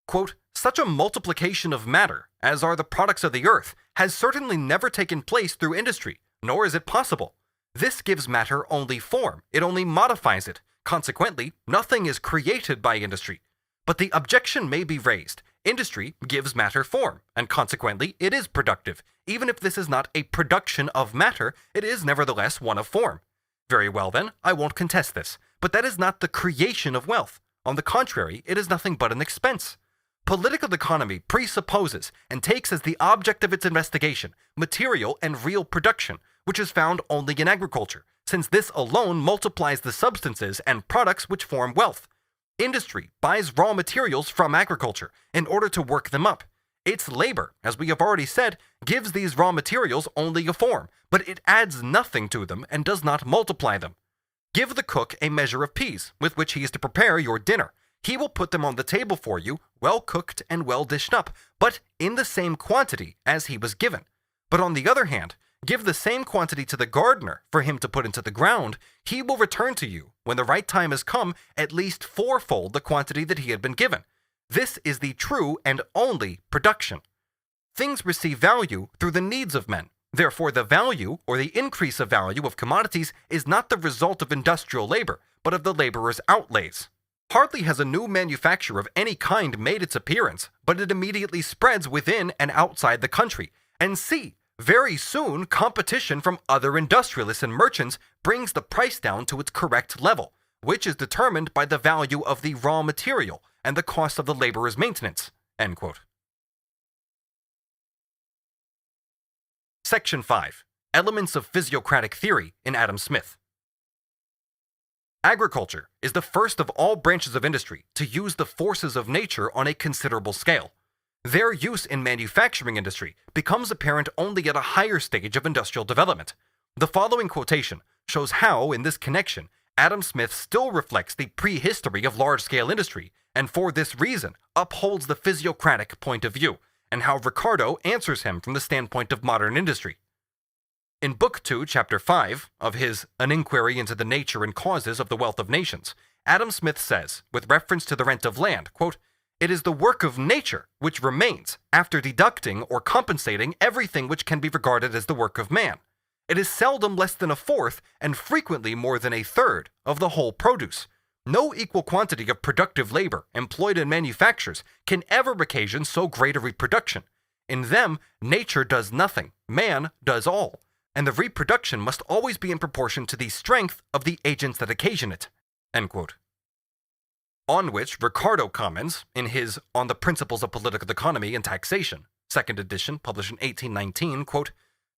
Quote, "Such a multiplication of matter, as are the products of the earth, has certainly never taken place through industry, nor is it possible. This gives matter only form, it only modifies it. Consequently, nothing is created by industry. But the objection may be raised. Industry gives matter form, and consequently it is productive. Even if this is not a production of matter, it is nevertheless one of form. Very well then, I won't contest this, but that is not the creation of wealth. On the contrary, it is nothing but an expense. Political economy presupposes and takes as the object of its investigation material and real production, which is found only in agriculture, since this alone multiplies the substances and products which form wealth. Industry buys raw materials from agriculture in order to work them up. Its labor, as we have already said, gives these raw materials only a form, but it adds nothing to them and does not multiply them. Give the cook a measure of peas with which he is to prepare your dinner. He will put them on the table for you, well cooked and well dished up, but in the same quantity as he was given. But on the other hand, give the same quantity to the gardener for him to put into the ground, he will return to you, when the right time has come, at least fourfold the quantity that he had been given. This is the true and only production. Things receive value through the needs of men. Therefore, the value or the increase of value of commodities is not the result of industrial labor, but of the laborer's outlays. Hardly has a new manufacture of any kind made its appearance, but it immediately spreads within and outside the country. And see, very soon competition from other industrialists and merchants brings the price down to its correct level, which is determined by the value of the raw material and the cost of the laborer's maintenance." End quote. Section 5. Elements of physiocratic theory in Adam Smith. Agriculture is the first of all branches of industry to use the forces of nature on a considerable scale. Their use in manufacturing industry becomes apparent only at a higher stage of industrial development. The following quotation shows how, in this connection, Adam Smith still reflects the prehistory of large-scale industry, and for this reason upholds the physiocratic point of view, and how Ricardo answers him from the standpoint of modern industry. In Book 2, Chapter 5, of his An Inquiry into the Nature and Causes of the Wealth of Nations, Adam Smith says, with reference to the rent of land, quote, "It is the work of nature which remains, after deducting or compensating everything which can be regarded as the work of man. It is seldom less than a fourth, and frequently more than a third, of the whole produce. No equal quantity of productive labor employed in manufactures can ever occasion so great a reproduction. In them, nature does nothing, man does all, and the reproduction must always be in proportion to the strength of the agents that occasion it." End quote. On which Ricardo comments in his On the Principles of Political Economy and Taxation, 2nd edition, published in 1819, quote,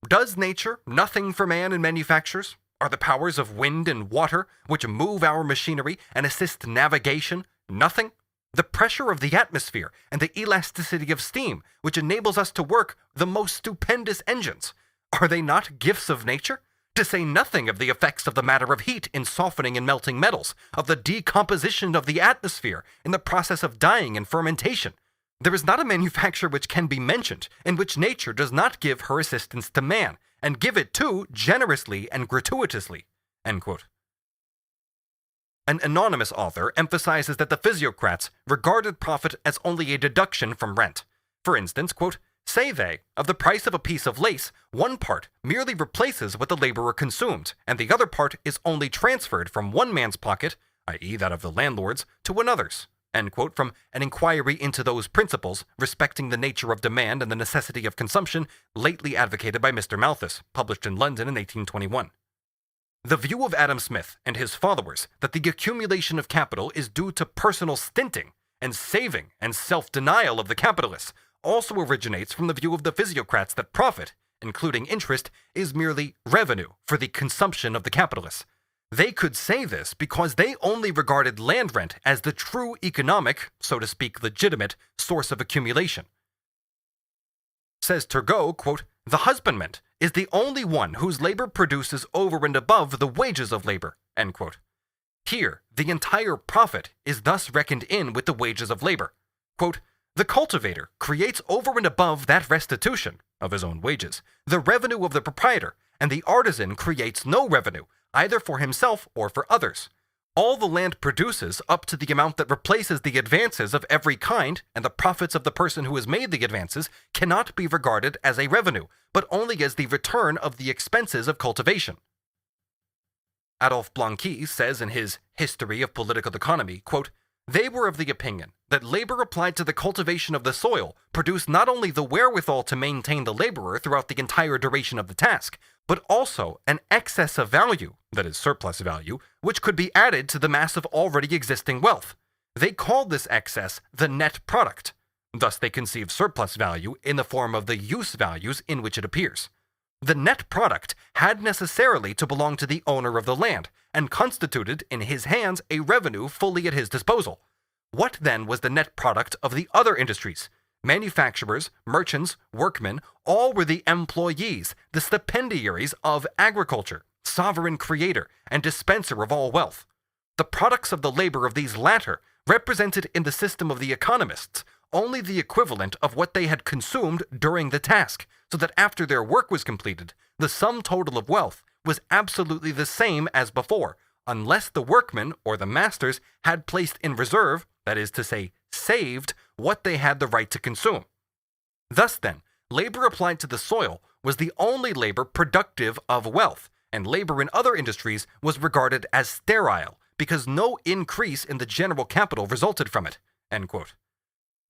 "Does nature nothing for man in manufactures? Are the powers of wind and water, which move our machinery and assist navigation, nothing? The pressure of the atmosphere and the elasticity of steam, which enables us to work the most stupendous engines, are they not gifts of nature? To say nothing of the effects of the matter of heat in softening and melting metals, of the decomposition of the atmosphere in the process of dyeing and fermentation. There is not a manufacture which can be mentioned in which nature does not give her assistance to man, and give it too generously and gratuitously." End quote. An anonymous author emphasizes that the Physiocrats regarded profit as only a deduction from rent. For instance, quote, "Say they, of the price of a piece of lace, one part merely replaces what the laborer consumed, and the other part is only transferred from one man's pocket, i.e. that of the landlord's, to another's." End quote, from An Inquiry into Those Principles Respecting the Nature of Demand and the Necessity of Consumption, lately advocated by Mr. Malthus, published in London in 1821. The view of Adam Smith and his followers that the accumulation of capital is due to personal stinting and saving and self-denial of the capitalists also originates from the view of the Physiocrats that profit, including interest, is merely revenue for the consumption of the capitalists. They could say this because they only regarded land rent as the true economic, so to speak legitimate, source of accumulation. Says Turgot, quote, "The husbandman is the only one whose labor produces over and above the wages of labor," end quote. Here, the entire profit is thus reckoned in with the wages of labor. Quote, "The cultivator creates over and above that restitution of his own wages, the revenue of the proprietor, and the artisan creates no revenue, either for himself or for others. All the land produces up to the amount that replaces the advances of every kind, and the profits of the person who has made the advances cannot be regarded as a revenue, but only as the return of the expenses of cultivation." Adolphe Blanqui says in his History of Political Economy, quote, "They were of the opinion that labor applied to the cultivation of the soil produced not only the wherewithal to maintain the laborer throughout the entire duration of the task, but also an excess of value, that is surplus value, which could be added to the mass of already existing wealth. They called this excess the net product. Thus they conceive surplus value in the form of the use values in which it appears. The net product had necessarily to belong to the owner of the land, and constituted in his hands a revenue fully at his disposal. What then was the net product of the other industries? Manufacturers, merchants, workmen, all were the employees, the stipendiaries of agriculture, sovereign creator and dispenser of all wealth. The products of the labor of these latter represented in the system of the economists only the equivalent of what they had consumed during the task, so that after their work was completed, the sum total of wealth was absolutely the same as before, unless the workmen or the masters had placed in reserve, that is to say, saved, what they had the right to consume. Thus then, labor applied to the soil was the only labor productive of wealth, and labor in other industries was regarded as sterile, because no increase in the general capital resulted from it." End quote.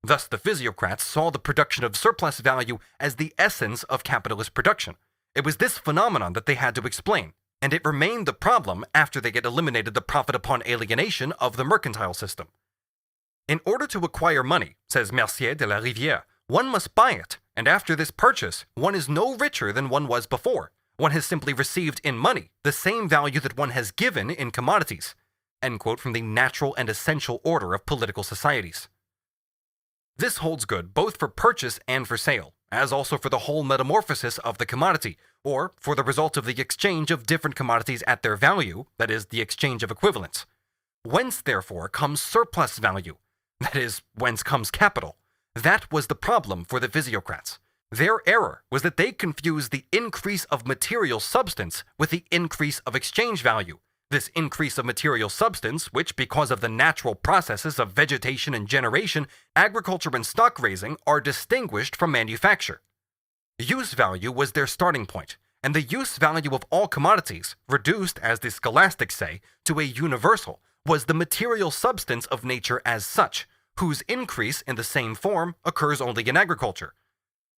Thus the Physiocrats saw the production of surplus value as the essence of capitalist production. It was this phenomenon that they had to explain, and it remained the problem after they had eliminated the profit upon alienation of the mercantile system. "In order to acquire money," says Mercier de la Rivière, "one must buy it, and after this purchase, one is no richer than one was before. One has simply received in money the same value that one has given in commodities." End quote from the Natural and Essential Order of Political Societies. This holds good both for purchase and for sale, as also for the whole metamorphosis of the commodity, or for the result of the exchange of different commodities at their value, that is, the exchange of equivalents. Whence, therefore, comes surplus value, that is, whence comes capital. That was the problem for the Physiocrats. Their error was that they confused the increase of material substance with the increase of exchange value. This increase of material substance, which, because of the natural processes of vegetation and generation, agriculture and stock raising, are distinguished from manufacture. Use value was their starting point, and the use value of all commodities, reduced, as the scholastics say, to a universal, was the material substance of nature as such, whose increase in the same form occurs only in agriculture.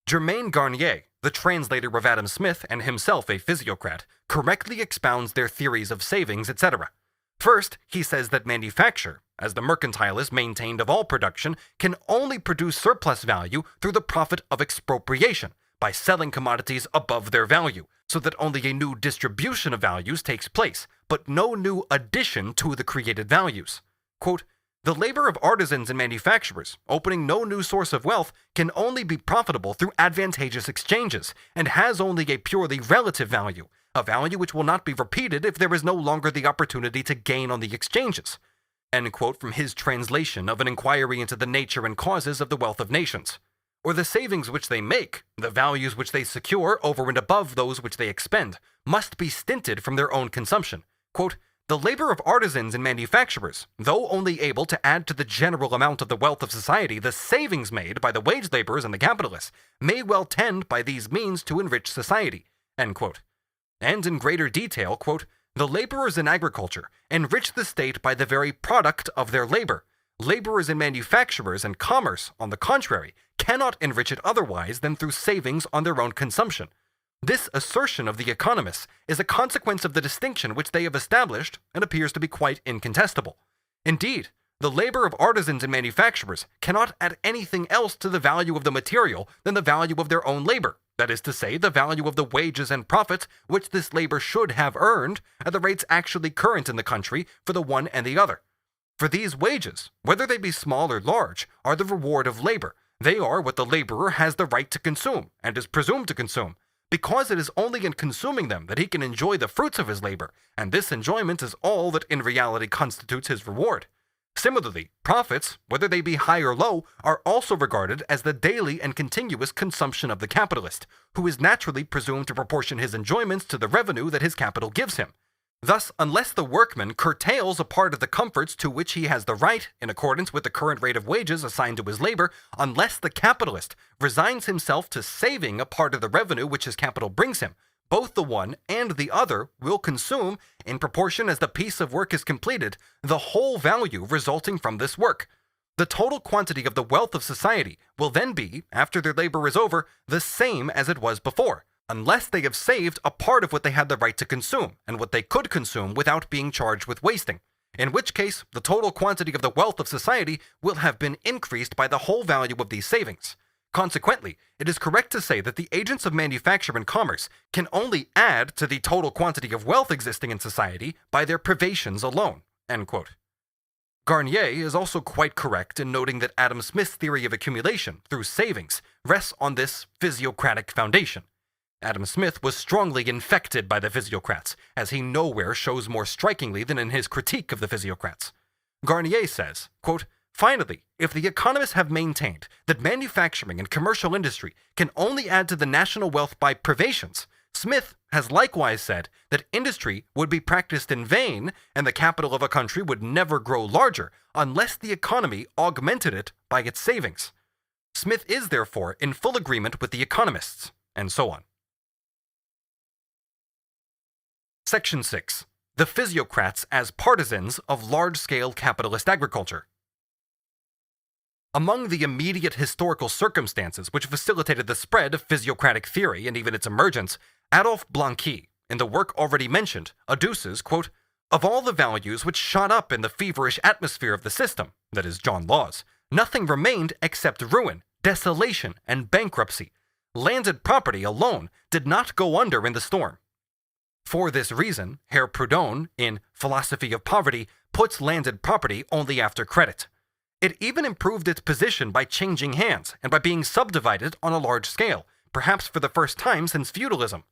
Germain Garnier, the translator of Adam Smith and himself a physiocrat, correctly expounds their theories of savings, etc. First, he says that manufacture, as the mercantilist maintained of all production, can only produce surplus value through the profit of expropriation, by selling commodities above their value, so that only a new distribution of values takes place, but no new addition to the created values. Quote, "The labor of artisans and manufacturers, opening no new source of wealth, can only be profitable through advantageous exchanges, and has only a purely relative value, a value which will not be repeated if there is no longer the opportunity to gain on the exchanges." End quote from his translation of an inquiry into the nature and causes of the wealth of nations. Or the savings which they make, the values which they secure over and above those which they expend, must be stinted from their own consumption. Quote, "The labor of artisans and manufacturers, though only able to add to the general amount of the wealth of society the savings made by the wage laborers and the capitalists, may well tend by these means to enrich society." End quote. And in greater detail, quote, "The laborers in agriculture enrich the state by the very product of their labor. Laborers in manufacturers and commerce, on the contrary, cannot enrich it otherwise than through savings on their own consumption. This assertion of the economists is a consequence of the distinction which they have established and appears to be quite incontestable. Indeed, the labor of artisans and manufacturers cannot add anything else to the value of the material than the value of their own labor, that is to say, the value of the wages and profits which this labor should have earned at the rates actually current in the country for the one and the other. For these wages, whether they be small or large, are the reward of labor. They are what the laborer has the right to consume, and is presumed to consume, because it is only in consuming them that he can enjoy the fruits of his labor, and this enjoyment is all that in reality constitutes his reward. Similarly, profits, whether they be high or low, are also regarded as the daily and continuous consumption of the capitalist, who is naturally presumed to proportion his enjoyments to the revenue that his capital gives him. Thus, unless the workman curtails a part of the comforts to which he has the right, in accordance with the current rate of wages assigned to his labor, unless the capitalist resigns himself to saving a part of the revenue which his capital brings him, both the one and the other will consume, in proportion as the piece of work is completed, the whole value resulting from this work. The total quantity of the wealth of society will then be, after their labor is over, the same as it was before, unless they have saved a part of what they had the right to consume, and what they could consume without being charged with wasting, in which case the total quantity of the wealth of society will have been increased by the whole value of these savings. Consequently, it is correct to say that the agents of manufacture and commerce can only add to the total quantity of wealth existing in society by their privations alone." End quote. Garnier is also quite correct in noting that Adam Smith's theory of accumulation through savings rests on this physiocratic foundation. Adam Smith was strongly infected by the Physiocrats, as he nowhere shows more strikingly than in his critique of the Physiocrats. Garnier says, quote, "Finally, if the economists have maintained that manufacturing and commercial industry can only add to the national wealth by privations, Smith has likewise said that industry would be practiced in vain and the capital of a country would never grow larger unless the economy augmented it by its savings. Smith is therefore in full agreement with the economists," and so on. Section 6. The Physiocrats as partisans of large-scale capitalist agriculture. Among the immediate historical circumstances which facilitated the spread of physiocratic theory and even its emergence, Adolphe Blanqui, in the work already mentioned, adduces, quote, "Of all the values which shot up in the feverish atmosphere of the system, that is, John Law's, nothing remained except ruin, desolation, and bankruptcy. Landed property alone did not go under in the storm. For this reason, Herr Proudhon, in Philosophy of Poverty, puts landed property only after credit. It even improved its position by changing hands and by being subdivided on a large scale, perhaps for the first time since feudalism.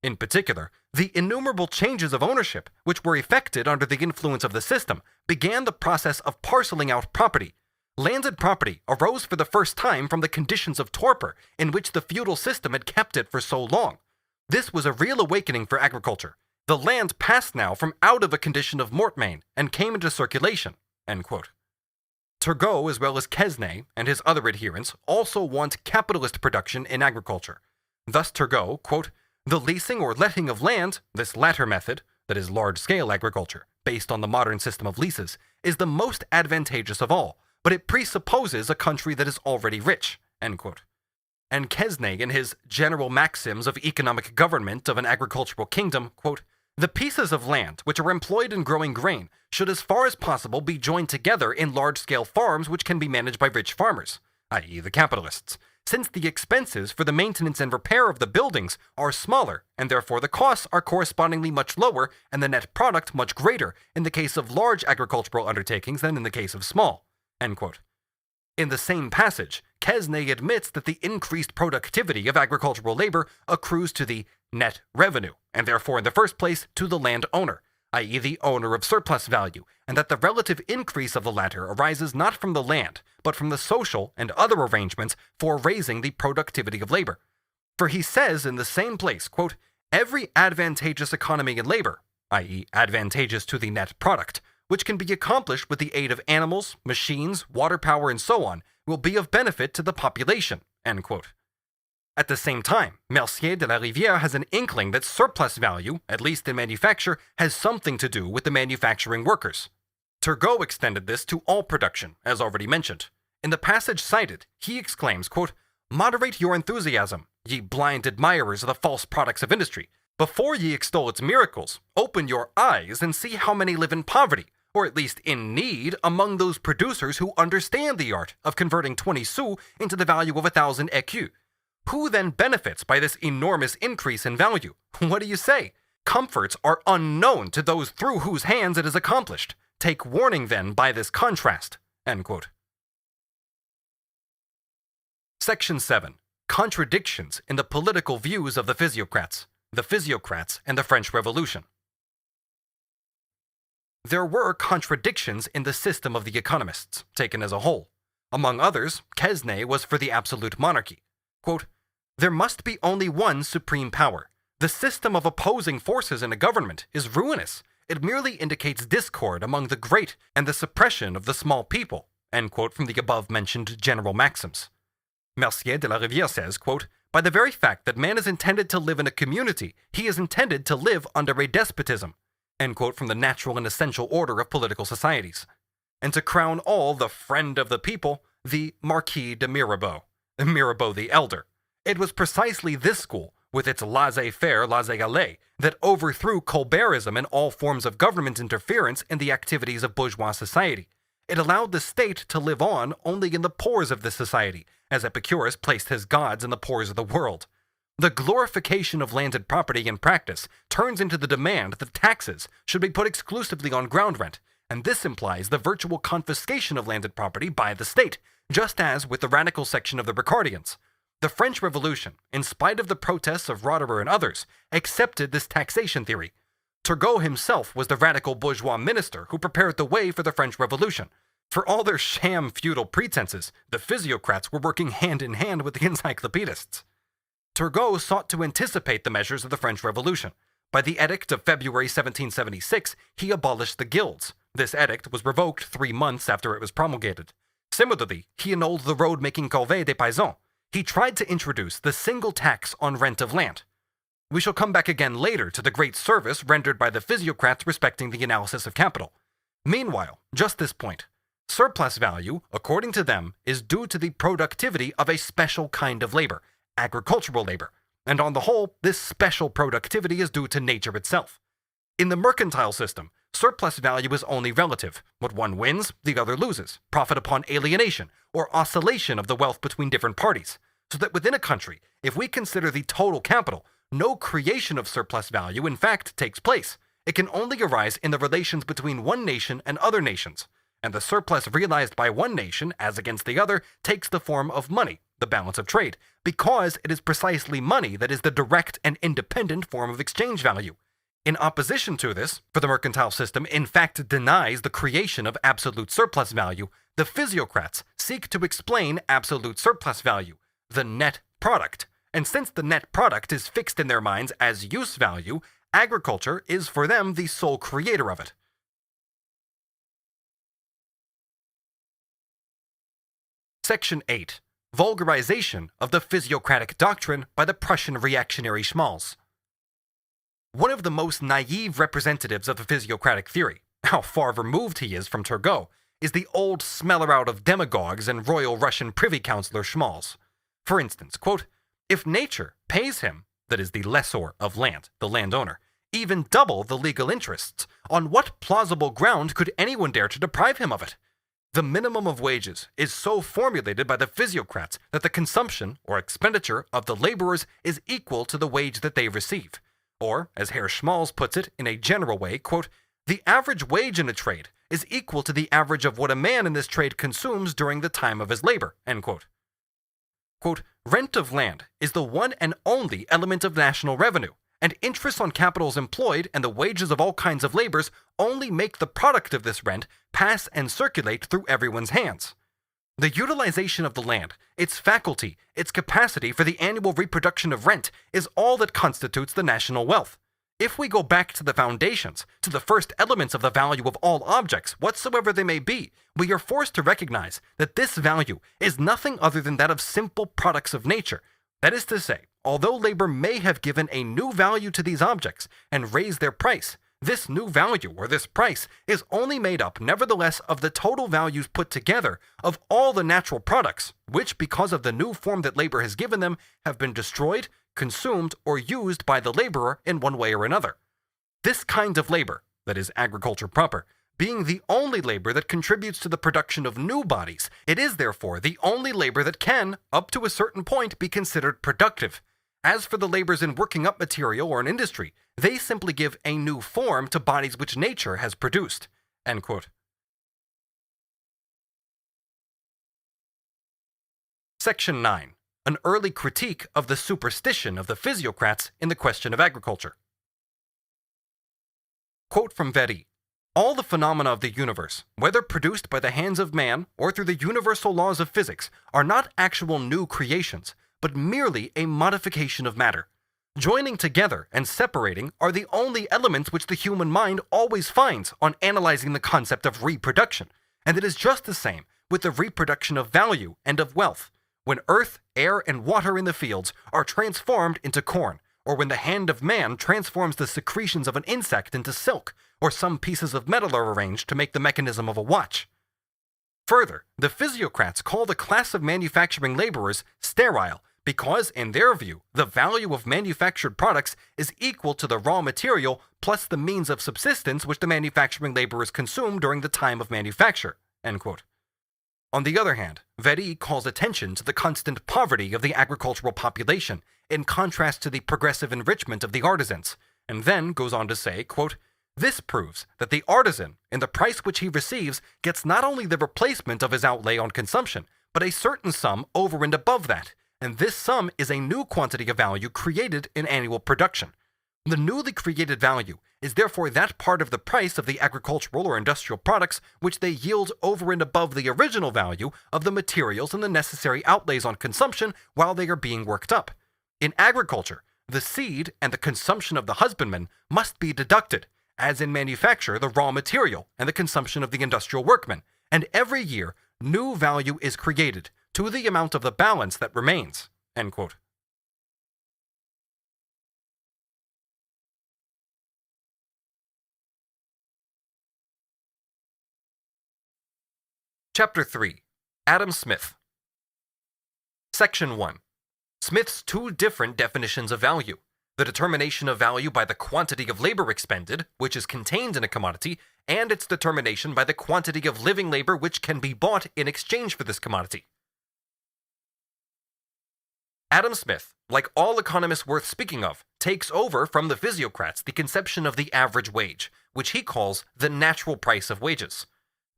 In particular, the innumerable changes of ownership which were effected under the influence of the system began the process of parceling out property. Landed property arose for the first time from the conditions of torpor in which the feudal system had kept it for so long. This was a real awakening for agriculture. The land passed now from out of a condition of mortmain and came into circulation." End quote. Turgot, as well as Quesnay and his other adherents, also want capitalist production in agriculture. Thus Turgot, quote, "The leasing or letting of land, this latter method, that is large-scale agriculture, based on the modern system of leases, is the most advantageous of all, but it presupposes a country that is already rich." End quote. And Quesnay, in his General Maxims of Economic Government of an Agricultural Kingdom, quote, "The pieces of land which are employed in growing grain should as far as possible be joined together in large-scale farms which can be managed by rich farmers, i.e. the capitalists, since the expenses for the maintenance and repair of the buildings are smaller, and therefore the costs are correspondingly much lower and the net product much greater in the case of large agricultural undertakings than in the case of small." End quote. In the same passage, Quesnay admits that the increased productivity of agricultural labor accrues to the net revenue, and therefore in the first place to the landowner, i.e. the owner of surplus value, and that the relative increase of the latter arises not from the land, but from the social and other arrangements for raising the productivity of labor. For he says in the same place, quote, "Every advantageous economy in labor, i.e. advantageous to the net product, which can be accomplished with the aid of animals, machines, water power, and so on, will be of benefit to the population." End quote. At the same time, Mercier de la Rivière has an inkling that surplus value, at least in manufacture, has something to do with the manufacturing workers. Turgot extended this to all production, as already mentioned. In the passage cited, he exclaims, quote, "Moderate your enthusiasm, ye blind admirers of the false products of industry. Before ye extol its miracles, open your eyes and see how many live in poverty, or at least in need, among those producers who understand the art of converting 20 sous into the value of 1,000 écus. Who then benefits by this enormous increase in value? What do you say? Comforts are unknown to those through whose hands it is accomplished. Take warning then by this contrast." End quote. Section 7. Contradictions in the political views of the Physiocrats and the French Revolution. There were contradictions in the system of the economists, taken as a whole. Among others, Quesnay was for the absolute monarchy. Quote, "There must be only one supreme power. The system of opposing forces in a government is ruinous. It merely indicates discord among the great and the suppression of the small people." End quote from the above-mentioned general maxims. Mercier de la Rivière says, quote, "By the very fact that man is intended to live in a community, he is intended to live under a despotism." End quote from the natural and essential order of political societies. And to crown all, the friend of the people, the Marquis de Mirabeau the Elder. It was precisely this school, with its laissez-faire, laissez-aller, that overthrew Colbertism and all forms of government interference in the activities of bourgeois society. It allowed the state to live on only in the pores of this society, as Epicurus placed his gods in the pores of the world. The glorification of landed property in practice turns into the demand that taxes should be put exclusively on ground rent, and this implies the virtual confiscation of landed property by the state, just as with the radical section of the Ricardians. The French Revolution, in spite of the protests of Roederer and others, accepted this taxation theory. Turgot himself was the radical bourgeois minister who prepared the way for the French Revolution. For all their sham feudal pretenses, the Physiocrats were working hand in hand with the encyclopedists. Turgot sought to anticipate the measures of the French Revolution. By the Edict of February 1776, he abolished the guilds. This edict was revoked 3 months after it was promulgated. Similarly, he annulled the road-making corvée des paysans. He tried to introduce the single tax on rent of land. We shall come back again later to the great service rendered by the Physiocrats respecting the analysis of capital. Meanwhile, just this point. Surplus value, according to them, is due to the productivity of a special kind of labor, agricultural labor, and on the whole, this special productivity is due to nature itself. In the mercantile system, surplus value is only relative. What one wins, the other loses, profit upon alienation, or oscillation of the wealth between different parties. So that within a country, if we consider the total capital, no creation of surplus value in fact takes place. It can only arise in the relations between one nation and other nations, and the surplus realized by one nation, as against the other, takes the form of money, the balance of trade, because it is precisely money that is the direct and independent form of exchange value. In opposition to this, for the mercantile system in fact denies the creation of absolute surplus value, the Physiocrats seek to explain absolute surplus value, the net product. And since the net product is fixed in their minds as use value, agriculture is for them the sole creator of it. Section 8. Vulgarization of the physiocratic doctrine by the Prussian reactionary Schmalz. One of the most naive representatives of the physiocratic theory, how far removed he is from Turgot, is the old smeller-out of demagogues and Royal Russian Privy Councillor Schmalz. For instance, quote, "If nature pays him," that is the lessor of land, the landowner, "even double the legal interests, on what plausible ground could anyone dare to deprive him of it? The minimum of wages is so formulated by the Physiocrats that the consumption or expenditure of the laborers is equal to the wage that they receive. Or, as Herr Schmalz puts it in a general way, quote, "The average wage in a trade is equal to the average of what a man in this trade consumes during the time of his labor." End quote. Quote, "Rent of land is the one and only element of national revenue, and interest on capitals employed and the wages of all kinds of labors only make the product of this rent pass and circulate through everyone's hands. The utilization of the land, its faculty, its capacity for the annual reproduction of rent is all that constitutes the national wealth. If we go back to the foundations, to the first elements of the value of all objects, whatsoever they may be, we are forced to recognize that this value is nothing other than that of simple products of nature. That is to say, although labor may have given a new value to these objects and raised their price, this new value, or this price, is only made up, nevertheless, of the total values put together of all the natural products, which, because of the new form that labor has given them, have been destroyed, consumed, or used by the laborer in one way or another. This kind of labor, that is agriculture proper, Being the only labor that contributes to the production of new bodies, it is therefore the only labor that can, up to a certain point, be considered productive. As for the labors in working up material or in industry, they simply give a new form to bodies which nature has produced." End quote. Section 9. An early critique of the superstition of the Physiocrats in the question of agriculture. Quote from Verdi: "All the phenomena of the universe, whether produced by the hands of man or through the universal laws of physics, are not actual new creations, but merely a modification of matter. Joining together and separating are the only elements which the human mind always finds on analyzing the concept of reproduction, and it is just the same with the reproduction of value and of wealth. When earth, air, and water in the fields are transformed into corn, or when the hand of man transforms the secretions of an insect into silk, or some pieces of metal are arranged to make the mechanism of a watch." Further, the Physiocrats call the class of manufacturing laborers sterile because, in their view, the value of manufactured products is equal to the raw material plus the means of subsistence which the manufacturing laborers consume during the time of manufacture. End quote. On the other hand, Verdi calls attention to the constant poverty of the agricultural population in contrast to the progressive enrichment of the artisans, and then goes on to say, quote, "This proves that the artisan, in the price which he receives, gets not only the replacement of his outlay on consumption, but a certain sum over and above that, and this sum is a new quantity of value created in annual production. The newly created value is therefore that part of the price of the agricultural or industrial products which they yield over and above the original value of the materials and the necessary outlays on consumption while they are being worked up. In agriculture, the seed and the consumption of the husbandman must be deducted, as in manufacture the raw material and the consumption of the industrial workman, and every year new value is created to the amount of the balance that remains." End quote. Chapter 3. Adam Smith. Section 1. Smith's two different definitions of value: the determination of value by the quantity of labor expended, which is contained in a commodity, and its determination by the quantity of living labor which can be bought in exchange for this commodity. Adam Smith, like all economists worth speaking of, takes over from the Physiocrats the conception of the average wage, which he calls the natural price of wages.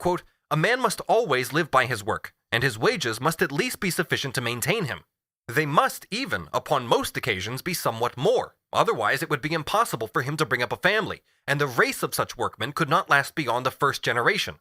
Quote, "A man must always live by his work, and his wages must at least be sufficient to maintain him. They must even, upon most occasions, be somewhat more, otherwise it would be impossible for him to bring up a family, and the race of such workmen could not last beyond the first generation."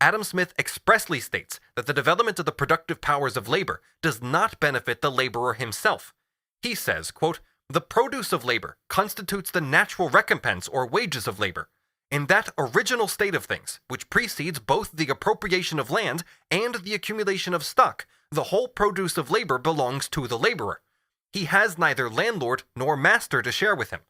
Adam Smith expressly states that the development of the productive powers of labor does not benefit the laborer himself. He says, quote, "The produce of labor constitutes the natural recompense or wages of labor. In that original state of things, which precedes both the appropriation of land and the accumulation of stock, the whole produce of labor belongs to the laborer. He has neither landlord nor master to share with him.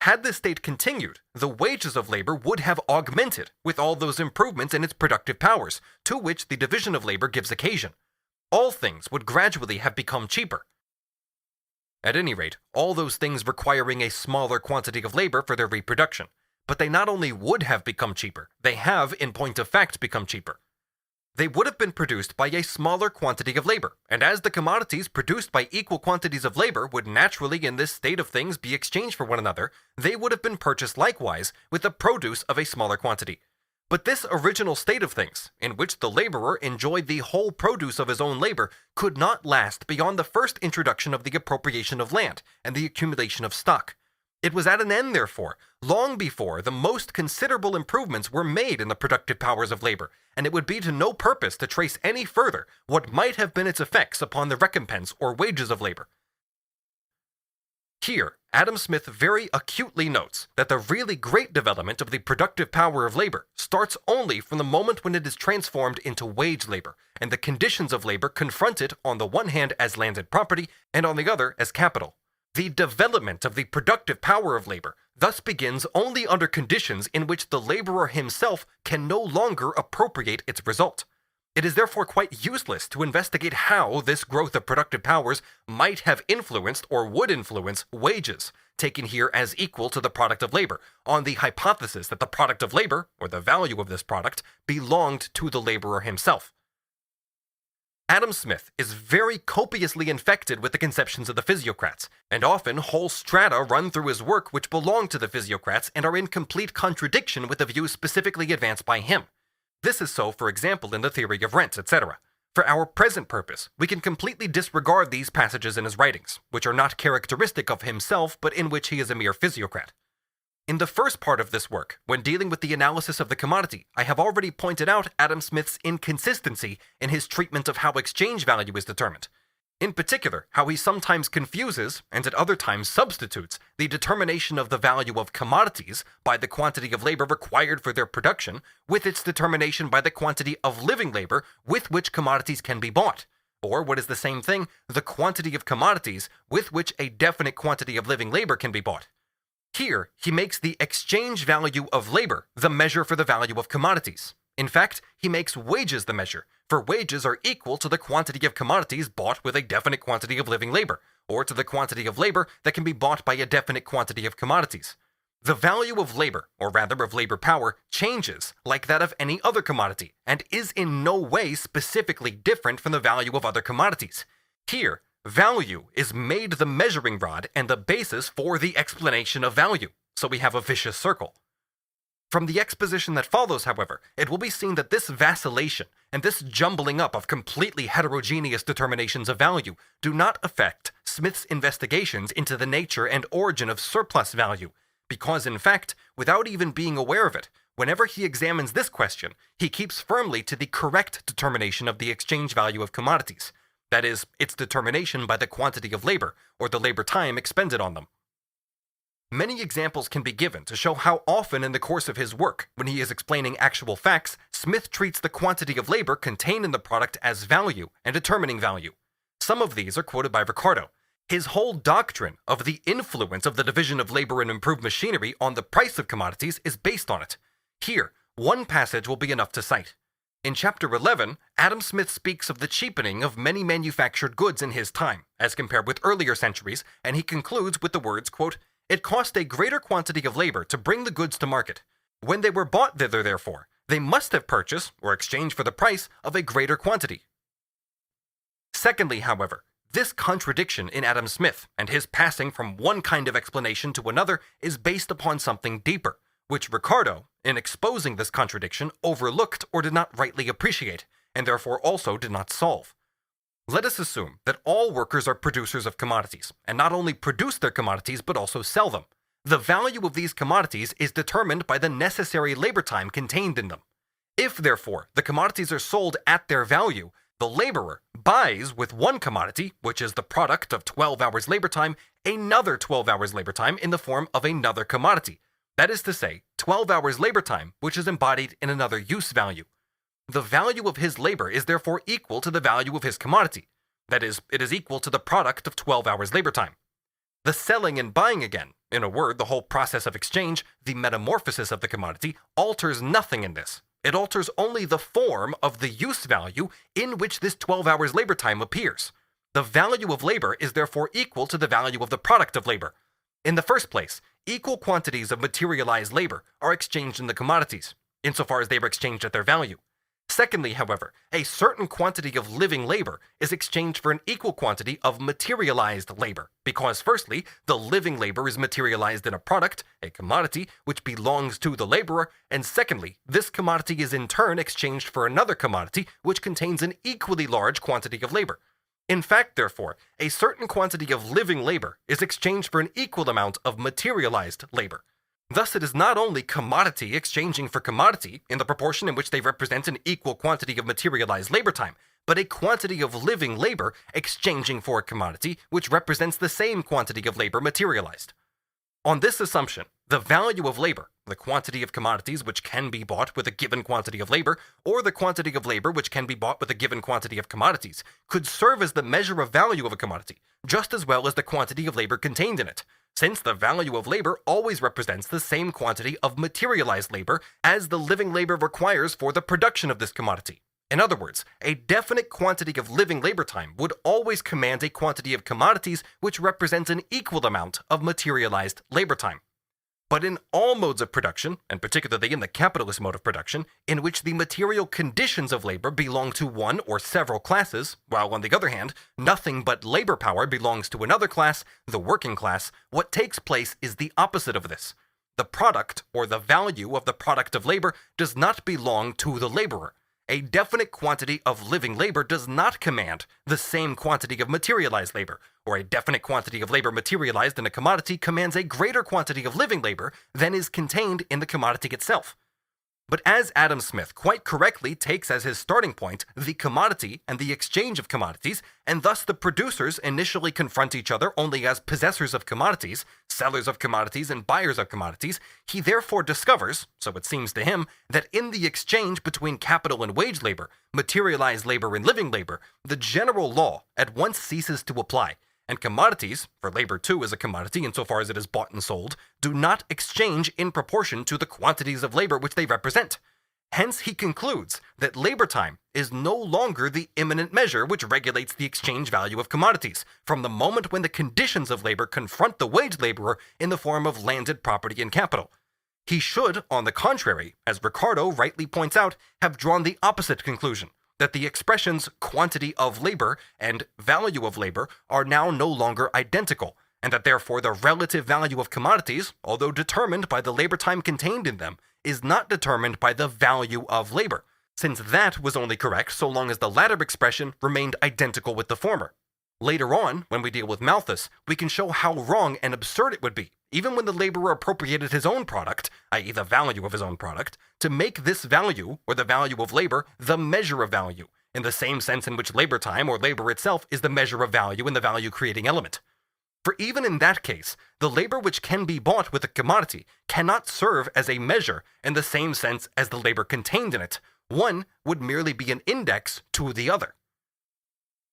Had this state continued, the wages of labor would have augmented with all those improvements in its productive powers, to which the division of labor gives occasion. All things would gradually have become cheaper. At any rate, all those things requiring a smaller quantity of labor for their reproduction. But they not only would have become cheaper, they have, in point of fact, become cheaper. They would have been produced by a smaller quantity of labor, and as the commodities produced by equal quantities of labor would naturally in this state of things be exchanged for one another, they would have been purchased likewise with the produce of a smaller quantity. But this original state of things, in which the laborer enjoyed the whole produce of his own labor, could not last beyond the first introduction of the appropriation of land and the accumulation of stock. It was at an end, therefore, long before the most considerable improvements were made in the productive powers of labor, and it would be to no purpose to trace any further what might have been its effects upon the recompense or wages of labor. Here, Adam Smith very acutely notes that the really great development of the productive power of labor starts only from the moment when it is transformed into wage labor, and the conditions of labor confront it on the one hand as landed property, and on the other as capital. The development of the productive power of labor thus begins only under conditions in which the laborer himself can no longer appropriate its result. It is therefore quite useless to investigate how this growth of productive powers might have influenced or would influence wages, taken here as equal to the product of labor, on the hypothesis that the product of labor, or the value of this product, belonged to the laborer himself. Adam Smith is very copiously infected with the conceptions of the Physiocrats, and often whole strata run through his work which belong to the Physiocrats and are in complete contradiction with the views specifically advanced by him. This is so, for example, in the theory of rents, etc. For our present purpose, we can completely disregard these passages in his writings, which are not characteristic of himself, but in which he is a mere physiocrat. In the first part of this work, when dealing with the analysis of the commodity, I have already pointed out Adam Smith's inconsistency in his treatment of how exchange value is determined. In particular, how he sometimes confuses, and at other times substitutes, the determination of the value of commodities by the quantity of labor required for their production with its determination by the quantity of living labor with which commodities can be bought, or what is the same thing, the quantity of commodities with which a definite quantity of living labor can be bought. Here, he makes the exchange value of labor the measure for the value of commodities. In fact, he makes wages the measure, for wages are equal to the quantity of commodities bought with a definite quantity of living labor, or to the quantity of labor that can be bought by a definite quantity of commodities. The value of labor, or rather of labor power, changes like that of any other commodity, and is in no way specifically different from the value of other commodities. Here, value is made the measuring rod and the basis for the explanation of value, so we have a vicious circle. From the exposition that follows, however, it will be seen that this vacillation and this jumbling up of completely heterogeneous determinations of value do not affect Smith's investigations into the nature and origin of surplus value, because in fact, without even being aware of it, whenever he examines this question, he keeps firmly to the correct determination of the exchange value of commodities, that is, its determination by the quantity of labor, or the labor time expended on them. Many examples can be given to show how often in the course of his work, when he is explaining actual facts, Smith treats the quantity of labor contained in the product as value and determining value. Some of these are quoted by Ricardo. His whole doctrine of the influence of the division of labor and improved machinery on the price of commodities is based on it. Here, one passage will be enough to cite. In chapter 11, Adam Smith speaks of the cheapening of many manufactured goods in his time, as compared with earlier centuries, and he concludes with the words, quote, "It cost a greater quantity of labor to bring the goods to market. When they were bought thither, therefore, they must have purchased or exchanged for the price of a greater quantity." Secondly, however, this contradiction in Adam Smith and his passing from one kind of explanation to another is based upon something deeper, which Ricardo, in exposing this contradiction, overlooked or did not rightly appreciate, and therefore also did not solve. Let us assume that all workers are producers of commodities, and not only produce their commodities but also sell them. The value of these commodities is determined by the necessary labor time contained in them. If, therefore, the commodities are sold at their value, the laborer buys with one commodity, which is the product of 12 hours labor time, another 12 hours labor time in the form of another commodity. That is to say, 12 hours labor time, which is embodied in another use value. The value of his labor is therefore equal to the value of his commodity. That is, it is equal to the product of 12 hours labor time. The selling and buying again, in a word, the whole process of exchange, the metamorphosis of the commodity, alters nothing in this. It alters only the form of the use value in which this 12 hours labor time appears. The value of labor is therefore equal to the value of the product of labor. In the first place, equal quantities of materialized labor are exchanged in the commodities, insofar as they are exchanged at their value. Secondly, however, a certain quantity of living labor is exchanged for an equal quantity of materialized labor, because firstly, the living labor is materialized in a product, a commodity, which belongs to the laborer, and secondly, this commodity is in turn exchanged for another commodity, which contains an equally large quantity of labor. In fact, therefore, a certain quantity of living labor is exchanged for an equal amount of materialized labor. Thus, it is not only commodity exchanging for commodity in the proportion in which they represent an equal quantity of materialized labor time, but a quantity of living labor exchanging for a commodity which represents the same quantity of labor materialized. On this assumption, the value of labor, the quantity of commodities which can be bought with a given quantity of labor, or the quantity of labor which can be bought with a given quantity of commodities, could serve as the measure of value of a commodity, just as well as the quantity of labor contained in it, since the value of labor always represents the same quantity of materialized labor as the living labor requires for the production of this commodity. In other words, a definite quantity of living labor time would always command a quantity of commodities which represents an equal amount of materialized labor time. But in all modes of production, and particularly in the capitalist mode of production, in which the material conditions of labor belong to one or several classes, while on the other hand, nothing but labor power belongs to another class, the working class, what takes place is the opposite of this. The product, or the value of the product of labor, does not belong to the laborer. A definite quantity of living labor does not command the same quantity of materialized labor, or a definite quantity of labor materialized in a commodity commands a greater quantity of living labor than is contained in the commodity itself. But as Adam Smith quite correctly takes as his starting point the commodity and the exchange of commodities, and thus the producers initially confront each other only as possessors of commodities, sellers of commodities and buyers of commodities, he therefore discovers, so it seems to him, that in the exchange between capital and wage labor, materialized labor and living labor, the general law at once ceases to apply, and commodities, for labor too is a commodity insofar as it is bought and sold, do not exchange in proportion to the quantities of labor which they represent. Hence he concludes that labor time is no longer the immanent measure which regulates the exchange value of commodities, from the moment when the conditions of labor confront the wage laborer in the form of landed property and capital. He should, on the contrary, as Ricardo rightly points out, have drawn the opposite conclusion, that the expressions quantity of labor and value of labor are now no longer identical, and that therefore the relative value of commodities, although determined by the labor time contained in them, is not determined by the value of labor, since that was only correct so long as the latter expression remained identical with the former. Later on, when we deal with Malthus, we can show how wrong and absurd it would be, even when the laborer appropriated his own product, i.e. the value of his own product, to make this value, or the value of labor, the measure of value, in the same sense in which labor time or labor itself is the measure of value in the value-creating element. For even in that case, the labor which can be bought with a commodity cannot serve as a measure in the same sense as the labor contained in it. One would merely be an index to the other.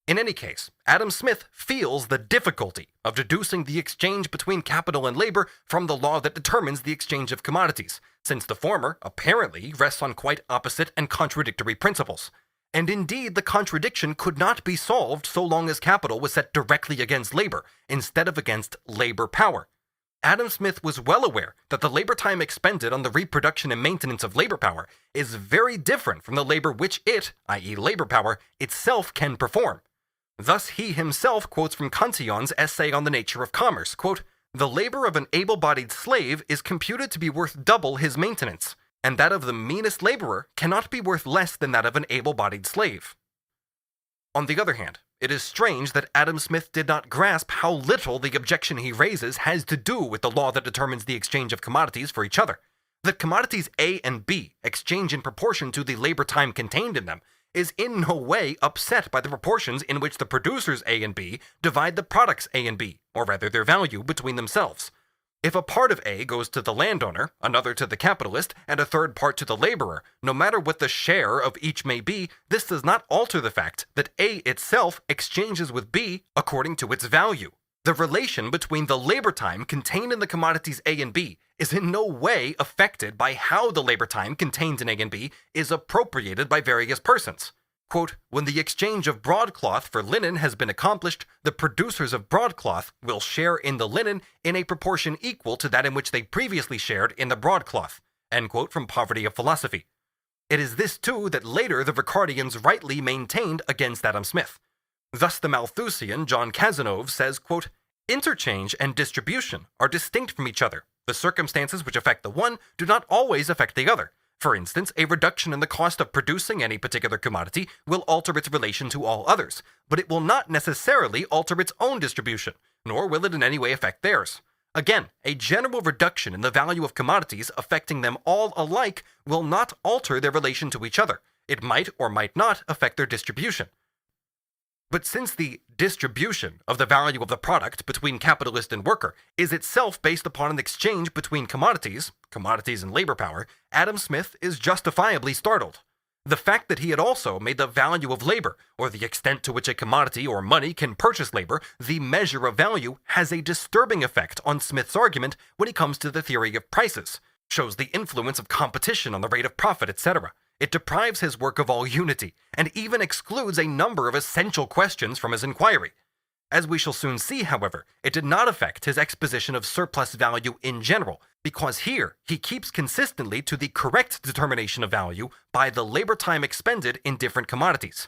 In any case, Adam Smith feels the difficulty of deducing the exchange between capital and labor from the law that determines the exchange of commodities, since the former, apparently, rests on quite opposite and contradictory principles. And indeed, the contradiction could not be solved so long as capital was set directly against labor, instead of against labor power. Adam Smith was well aware that the labor time expended on the reproduction and maintenance of labor power is very different from the labor which it, i.e. labor power, itself can perform. Thus he himself quotes from Cantillon's essay on the nature of commerce, quote, "The labor of an able-bodied slave is computed to be worth double his maintenance, and that of the meanest laborer cannot be worth less than that of an able-bodied slave." On the other hand, it is strange that Adam Smith did not grasp how little the objection he raises has to do with the law that determines the exchange of commodities for each other. That commodities A and B exchange in proportion to the labor time contained in them is in no way upset by the proportions in which the producers A and B divide the products A and B, or rather their value, between themselves. If a part of A goes to the landowner, another to the capitalist, and a third part to the laborer, no matter what the share of each may be, this does not alter the fact that A itself exchanges with B according to its value. The relation between the labor time contained in the commodities A and B is in no way affected by how the labor time contained in A and B is appropriated by various persons. Quote, "When the exchange of broadcloth for linen has been accomplished, the producers of broadcloth will share in the linen in a proportion equal to that in which they previously shared in the broadcloth." End quote from Poverty of Philosophy. It is this too that later the Ricardians rightly maintained against Adam Smith. Thus the Malthusian John Cazenove says, quote, "Interchange and distribution are distinct from each other. The circumstances which affect the one do not always affect the other. For instance, a reduction in the cost of producing any particular commodity will alter its relation to all others, but it will not necessarily alter its own distribution, nor will it in any way affect theirs. Again, a general reduction in the value of commodities affecting them all alike will not alter their relation to each other. It might or might not affect their distribution. But since the distribution of the value of the product between capitalist and worker is itself based upon an exchange between commodities and labor power, Adam Smith is justifiably startled. The fact that he had also made the value of labor, or the extent to which a commodity or money can purchase labor, the measure of value, has a disturbing effect on Smith's argument when he comes to the theory of prices, shows the influence of competition on the rate of profit, etc., It deprives his work of all unity, and even excludes a number of essential questions from his inquiry. As we shall soon see, however, it did not affect his exposition of surplus value in general, because here he keeps consistently to the correct determination of value by the labor time expended in different commodities.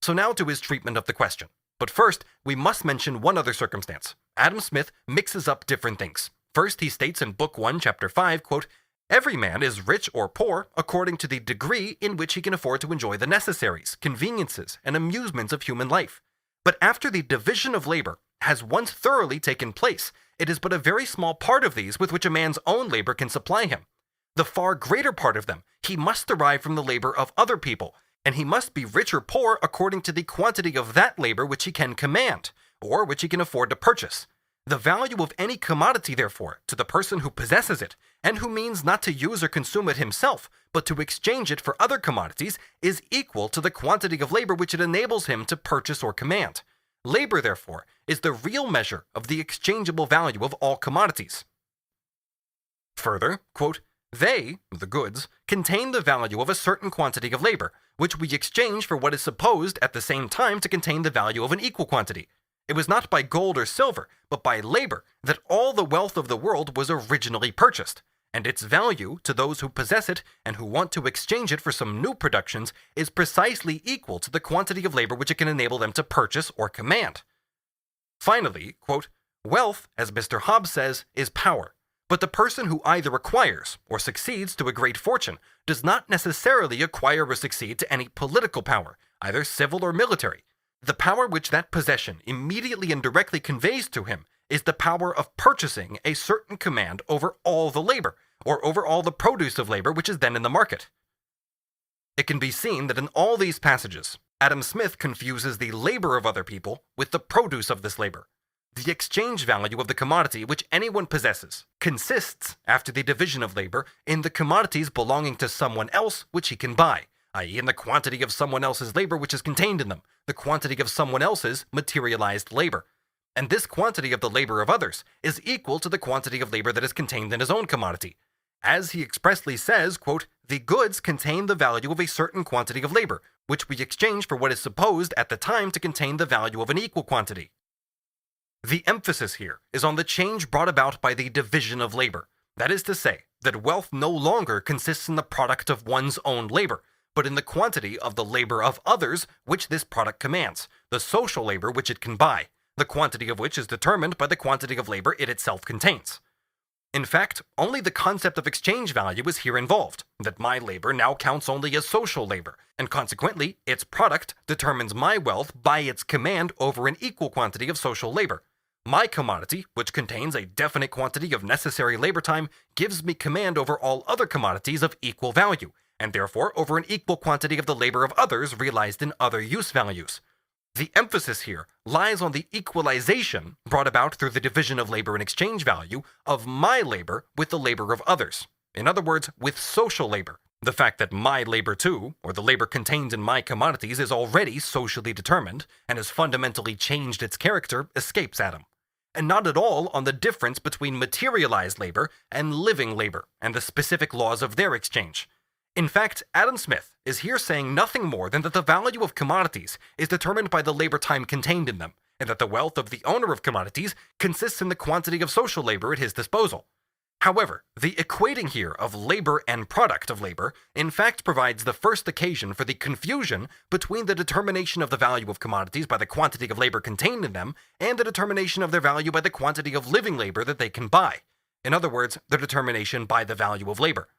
So now to his treatment of the question. But first, we must mention one other circumstance. Adam Smith mixes up different things. First, he states in Book 1, Chapter 5, quote, "Every man is rich or poor according to the degree in which he can afford to enjoy the necessaries, conveniences, and amusements of human life. But after the division of labor has once thoroughly taken place, it is but a very small part of these with which a man's own labor can supply him. The far greater part of them he must derive from the labor of other people, and he must be rich or poor according to the quantity of that labor which he can command, or which he can afford to purchase. The value of any commodity, therefore, to the person who possesses it, and who means not to use or consume it himself, but to exchange it for other commodities, is equal to the quantity of labor which it enables him to purchase or command. Labor, therefore, is the real measure of the exchangeable value of all commodities." Further, quote, "They, the goods, contain the value of a certain quantity of labor, which we exchange for what is supposed at the same time to contain the value of an equal quantity. It was not by gold or silver, but by labor, that all the wealth of the world was originally purchased, and its value to those who possess it and who want to exchange it for some new productions is precisely equal to the quantity of labor which it can enable them to purchase or command." Finally, quote, "Wealth, as Mr. Hobbes says, is power, but the person who either acquires or succeeds to a great fortune does not necessarily acquire or succeed to any political power, either civil or military. The power which that possession immediately and directly conveys to him is the power of purchasing a certain command over all the labor, or over all the produce of labor which is then in the market." It can be seen that in all these passages, Adam Smith confuses the labor of other people with the produce of this labor. The exchange value of the commodity which anyone possesses consists, after the division of labor, in the commodities belonging to someone else which he can buy, i.e. in the quantity of someone else's labor which is contained in them, the quantity of someone else's materialized labor. And this quantity of the labor of others is equal to the quantity of labor that is contained in his own commodity. As he expressly says, quote, "The goods contain the value of a certain quantity of labor, which we exchange for what is supposed at the time to contain the value of an equal quantity." The emphasis here is on the change brought about by the division of labor. That is to say, that wealth no longer consists in the product of one's own labor, but in the quantity of the labor of others which this product commands, the social labor which it can buy, the quantity of which is determined by the quantity of labor it itself contains. In fact, only the concept of exchange value is here involved, that my labor now counts only as social labor, and consequently, its product determines my wealth by its command over an equal quantity of social labor. My commodity, which contains a definite quantity of necessary labor time, gives me command over all other commodities of equal value, and therefore over an equal quantity of the labor of others realized in other use values. The emphasis here lies on the equalization brought about through the division of labor and exchange value of my labor with the labor of others. In other words, with social labor. The fact that my labor too, or the labor contained in my commodities, is already socially determined and has fundamentally changed its character escapes Adam. And not at all on the difference between materialized labor and living labor and the specific laws of their exchange. In fact, Adam Smith is here saying nothing more than that the value of commodities is determined by the labor time contained in them, and that the wealth of the owner of commodities consists in the quantity of social labor at his disposal. However, the equating here of labor and product of labor in fact provides the first occasion for the confusion between the determination of the value of commodities by the quantity of labor contained in them and the determination of their value by the quantity of living labor that they can buy. In other words, the determination by the value of labor.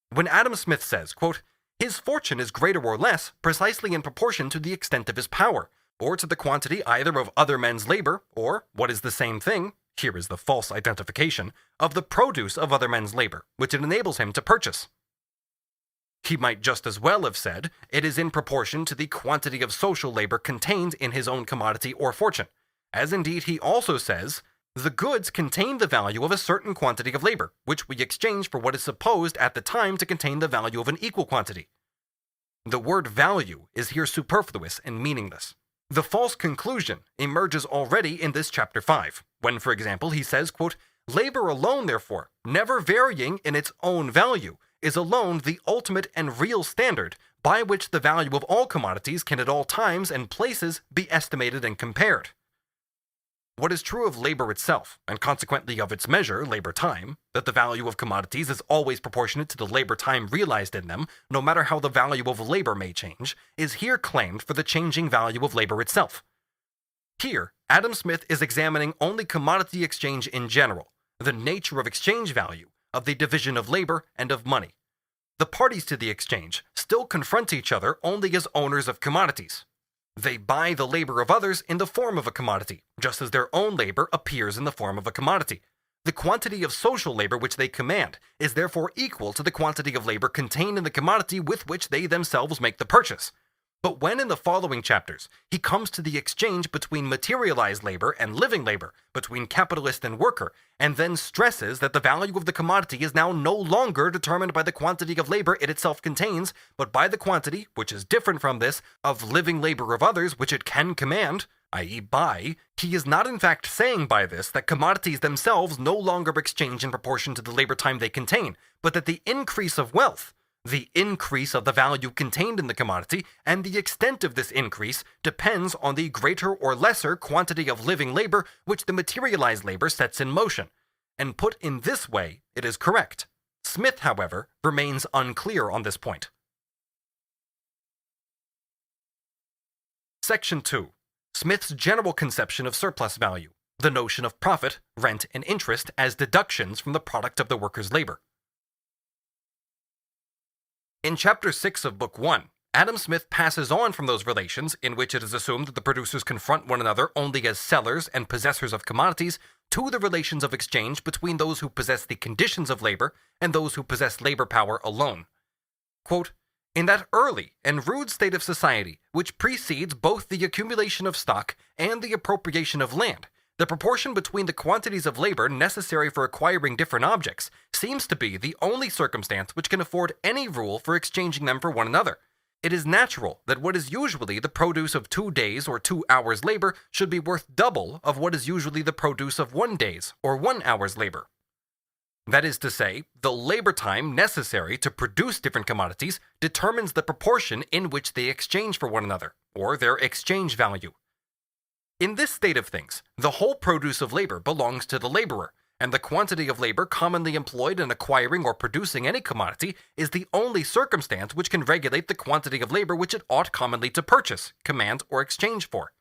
When Adam Smith says, quote, "His fortune is greater or less precisely in proportion to the extent of his power, or to the quantity either of other men's labor, or, what is the same thing, here is the false identification, of the produce of other men's labor, which it enables him to purchase." He might just as well have said, it is in proportion to the quantity of social labor contained in his own commodity or fortune, as indeed he also says, "The goods contain the value of a certain quantity of labor, which we exchange for what is supposed at the time to contain the value of an equal quantity." The word value is here superfluous and meaningless. The false conclusion emerges already in this chapter 5, when, for example, he says, quote, "Labor alone, therefore, never varying in its own value, is alone the ultimate and real standard by which the value of all commodities can at all times and places be estimated and compared. What is true of labor itself, and consequently of its measure, labor time, that the value of commodities is always proportionate to the labor time realized in them, no matter how the value of labor may change, is here claimed for the changing value of labor itself. Here, Adam Smith is examining only commodity exchange in general, the nature of exchange value, of the division of labor and of money. The parties to the exchange still confront each other only as owners of commodities. They buy the labor of others in the form of a commodity, just as their own labor appears in the form of a commodity. The quantity of social labor which they command is therefore equal to the quantity of labor contained in the commodity with which they themselves make the purchase. But when in the following chapters he comes to the exchange between materialized labor and living labor, between capitalist and worker, and then stresses that the value of the commodity is now no longer determined by the quantity of labor it itself contains, but by the quantity, which is different from this, of living labor of others which it can command, i.e. buy, he is not in fact saying by this that commodities themselves no longer exchange in proportion to the labor time they contain, but that the increase of wealth, the increase of the value contained in the commodity, and the extent of this increase depends on the greater or lesser quantity of living labor which the materialized labor sets in motion. And put in this way, it is correct. Smith, however, remains unclear on this point. Section 2. Smith's general conception of surplus value, the notion of profit, rent, and interest as deductions from the product of the worker's labor. In Chapter 6 of Book 1, Adam Smith passes on from those relations in which it is assumed that the producers confront one another only as sellers and possessors of commodities to the relations of exchange between those who possess the conditions of labor and those who possess labor power alone. Quote, "In that early and rude state of society which precedes both the accumulation of stock and the appropriation of land, the proportion between the quantities of labor necessary for acquiring different objects seems to be the only circumstance which can afford any rule for exchanging them for one another. It is natural that what is usually the produce of 2 days or 2 hours' labor should be worth double of what is usually the produce of 1 day's or 1 hour's labor. That is to say, the labor time necessary to produce different commodities determines the proportion in which they exchange for one another, or their exchange value. In this state of things, the whole produce of labor belongs to the laborer, and the quantity of labor commonly employed in acquiring or producing any commodity is the only circumstance which can regulate the quantity of labor which it ought commonly to purchase, command, or exchange for.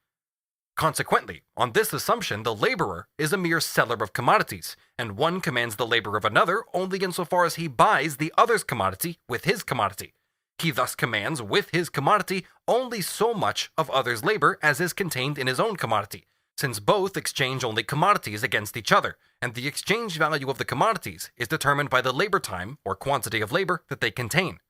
Consequently, on this assumption, the laborer is a mere seller of commodities, and one commands the labor of another only insofar as he buys the other's commodity with his commodity. He thus commands with his commodity only so much of others' labor as is contained in his own commodity, since both exchange only commodities against each other, and the exchange value of the commodities is determined by the labor time or quantity of labor that they contain.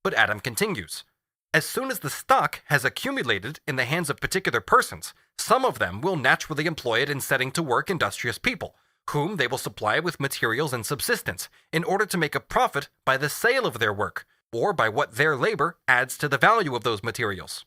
But Adam continues, "As soon as the stock has accumulated in the hands of particular persons, some of them will naturally employ it in setting to work industrious people, whom they will supply with materials and subsistence, in order to make a profit by the sale of their work, or by what their labor adds to the value of those materials."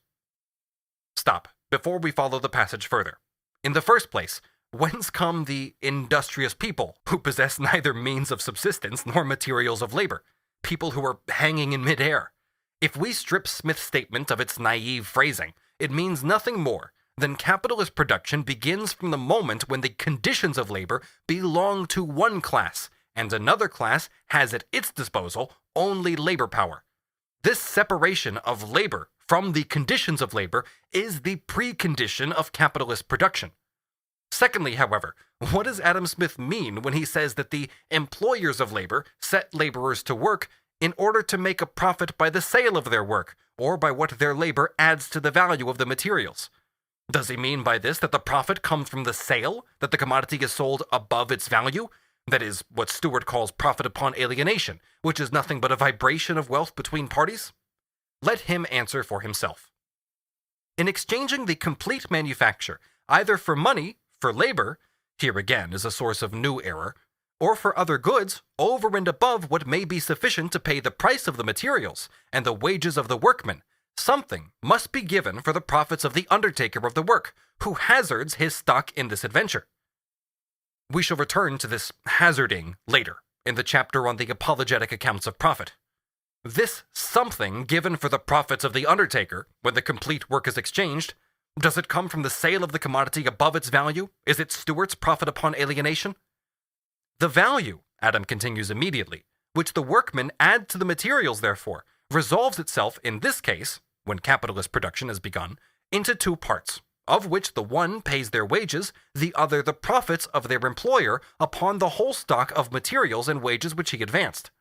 Stop, before we follow the passage further. In the first place, whence come the industrious people who possess neither means of subsistence nor materials of labor, people who are hanging in midair? If we strip Smith's statement of its naive phrasing, it means nothing more than capitalist production begins from the moment when the conditions of labor belong to one class, and another class has at its disposal only labor power. This separation of labor from the conditions of labor is the precondition of capitalist production. Secondly, however, what does Adam Smith mean when he says that the employers of labor set laborers to work in order to make a profit by the sale of their work, or by what their labor adds to the value of the materials? Does he mean by this that the profit comes from the sale, that the commodity is sold above its value? That is what Steuart calls profit upon alienation, which is nothing but a vibration of wealth between parties? Let him answer for himself. In exchanging the complete manufacture, either for money, for labor, here again is a source of new error, or for other goods, over and above what may be sufficient to pay the price of the materials and the wages of the workmen, something must be given for the profits of the undertaker of the work, who hazards his stock in this adventure. We shall return to this hazarding later, in the chapter on the apologetic accounts of profit. This something given for the profits of the undertaker when the complete work is exchanged, does it come from the sale of the commodity above its value? Is it Steuart's profit upon alienation? The value, Adam continues immediately, which the workmen add to the materials, therefore, resolves itself in this case, when capitalist production has begun, into two parts, of which the one pays their wages, the other the profits of their employer upon the whole stock of materials and wages which he advanced.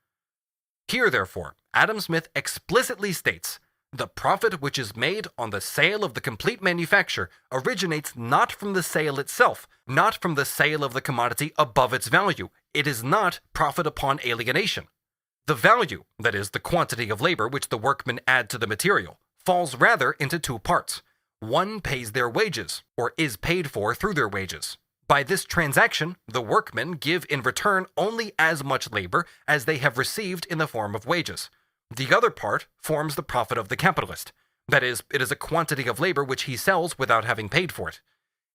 Here, therefore, Adam Smith explicitly states, the profit which is made on the sale of the complete manufacture originates not from the sale itself, not from the sale of the commodity above its value. It is not profit upon alienation. The value, that is, the quantity of labor which the workmen add to the material, falls rather into two parts. One pays their wages, or is paid for through their wages. By this transaction, the workmen give in return only as much labor as they have received in the form of wages. The other part forms the profit of the capitalist. That is, it is a quantity of labor which he sells without having paid for it.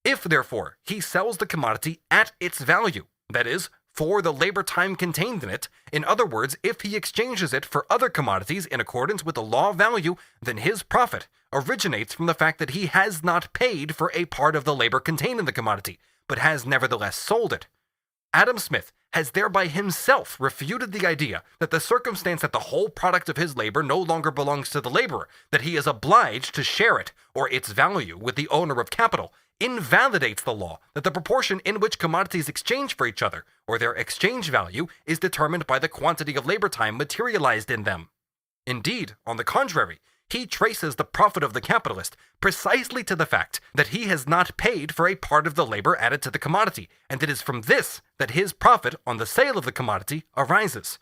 If, therefore, he sells the commodity at its value, that is, for the labor time contained in it, in other words, if he exchanges it for other commodities in accordance with the law of value, then his profit originates from the fact that he has not paid for a part of the labor contained in the commodity, but has nevertheless sold it. Adam Smith has thereby himself refuted the idea that the circumstance that the whole product of his labor no longer belongs to the laborer, that he is obliged to share it, or its value, with the owner of capital, invalidates the law that the proportion in which commodities exchange for each other, or their exchange value, is determined by the quantity of labor time materialized in them. Indeed, on the contrary, he traces the profit of the capitalist precisely to the fact that he has not paid for a part of the labor added to the commodity, and it is from this that his profit on the sale of the commodity arises.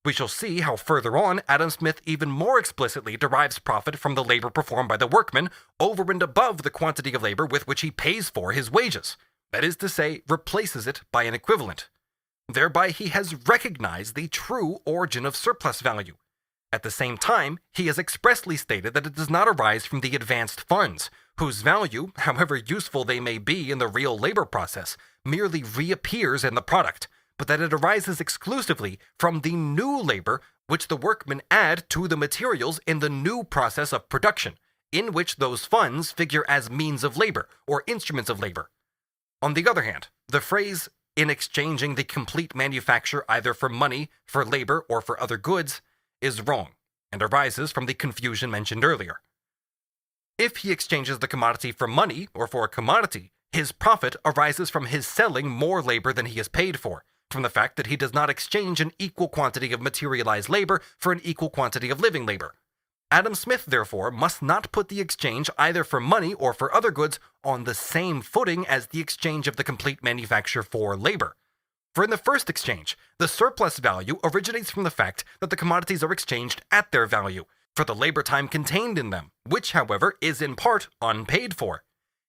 We shall see how further on Adam Smith even more explicitly derives profit from the labor performed by the workman over and above the quantity of labor with which he pays for his wages, that is to say, replaces it by an equivalent. Thereby he has recognized the true origin of surplus value. At the same time, he has expressly stated that it does not arise from the advanced funds, whose value, however useful they may be in the real labor process, merely reappears in the product, but that it arises exclusively from the new labor which the workmen add to the materials in the new process of production, in which those funds figure as means of labor, or instruments of labor. On the other hand, the phrase, in exchanging the complete manufacture either for money, for labor, or for other goods, is wrong, and arises from the confusion mentioned earlier. If he exchanges the commodity for money or for a commodity, his profit arises from his selling more labor than he has paid for, from the fact that he does not exchange an equal quantity of materialized labor for an equal quantity of living labor. Adam Smith, therefore, must not put the exchange either for money or for other goods on the same footing as the exchange of the complete manufacture for labor. For in the first exchange, the surplus value originates from the fact that the commodities are exchanged at their value, for the labor time contained in them, which, however, is in part unpaid for.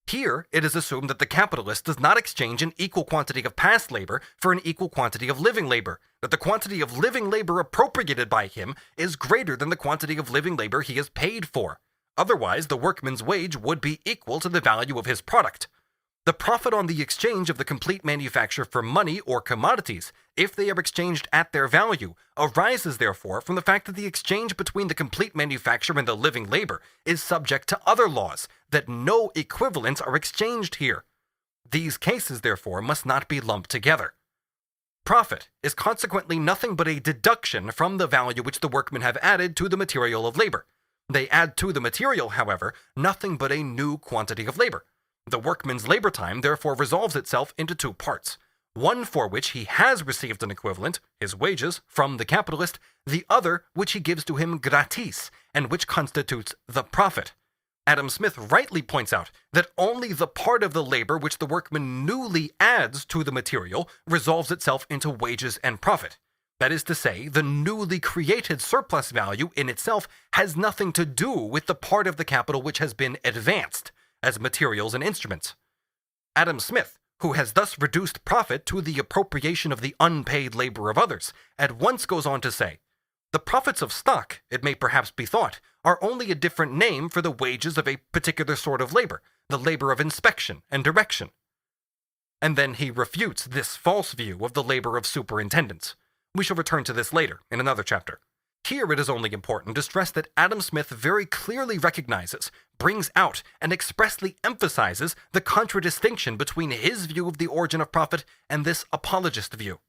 Here, it is assumed that the capitalist does not exchange an equal quantity of past labor for an equal quantity of living labor, that the quantity of living labor appropriated by him is greater than the quantity of living labor he has paid for. Otherwise, the workman's wage would be equal to the value of his product. The profit on the exchange of the complete manufacture for money or commodities, if they are exchanged at their value, arises therefore from the fact that the exchange between the complete manufacture and the living labor is subject to other laws, that no equivalents are exchanged here. These cases, therefore, must not be lumped together. Profit is consequently nothing but a deduction from the value which the workmen have added to the material of labor. They add to the material, however, nothing but a new quantity of labor. The workman's labor time therefore resolves itself into two parts, one for which he has received an equivalent, his wages, from the capitalist, the other which he gives to him gratis, and which constitutes the profit. Adam Smith rightly points out that only the part of the labor which the workman newly adds to the material resolves itself into wages and profit. That is to say, the newly created surplus value in itself has nothing to do with the part of the capital which has been advanced as materials and instruments. Adam Smith, who has thus reduced profit to the appropriation of the unpaid labor of others, at once goes on to say, the profits of stock, it may perhaps be thought, are only a different name for the wages of a particular sort of labor, the labor of inspection and direction. And then he refutes this false view of the labor of superintendence. We shall return to this later, in another chapter. Here it is only important to stress that Adam Smith very clearly recognizes, brings out, and expressly emphasizes the contradistinction between his view of the origin of profit and this apologist view.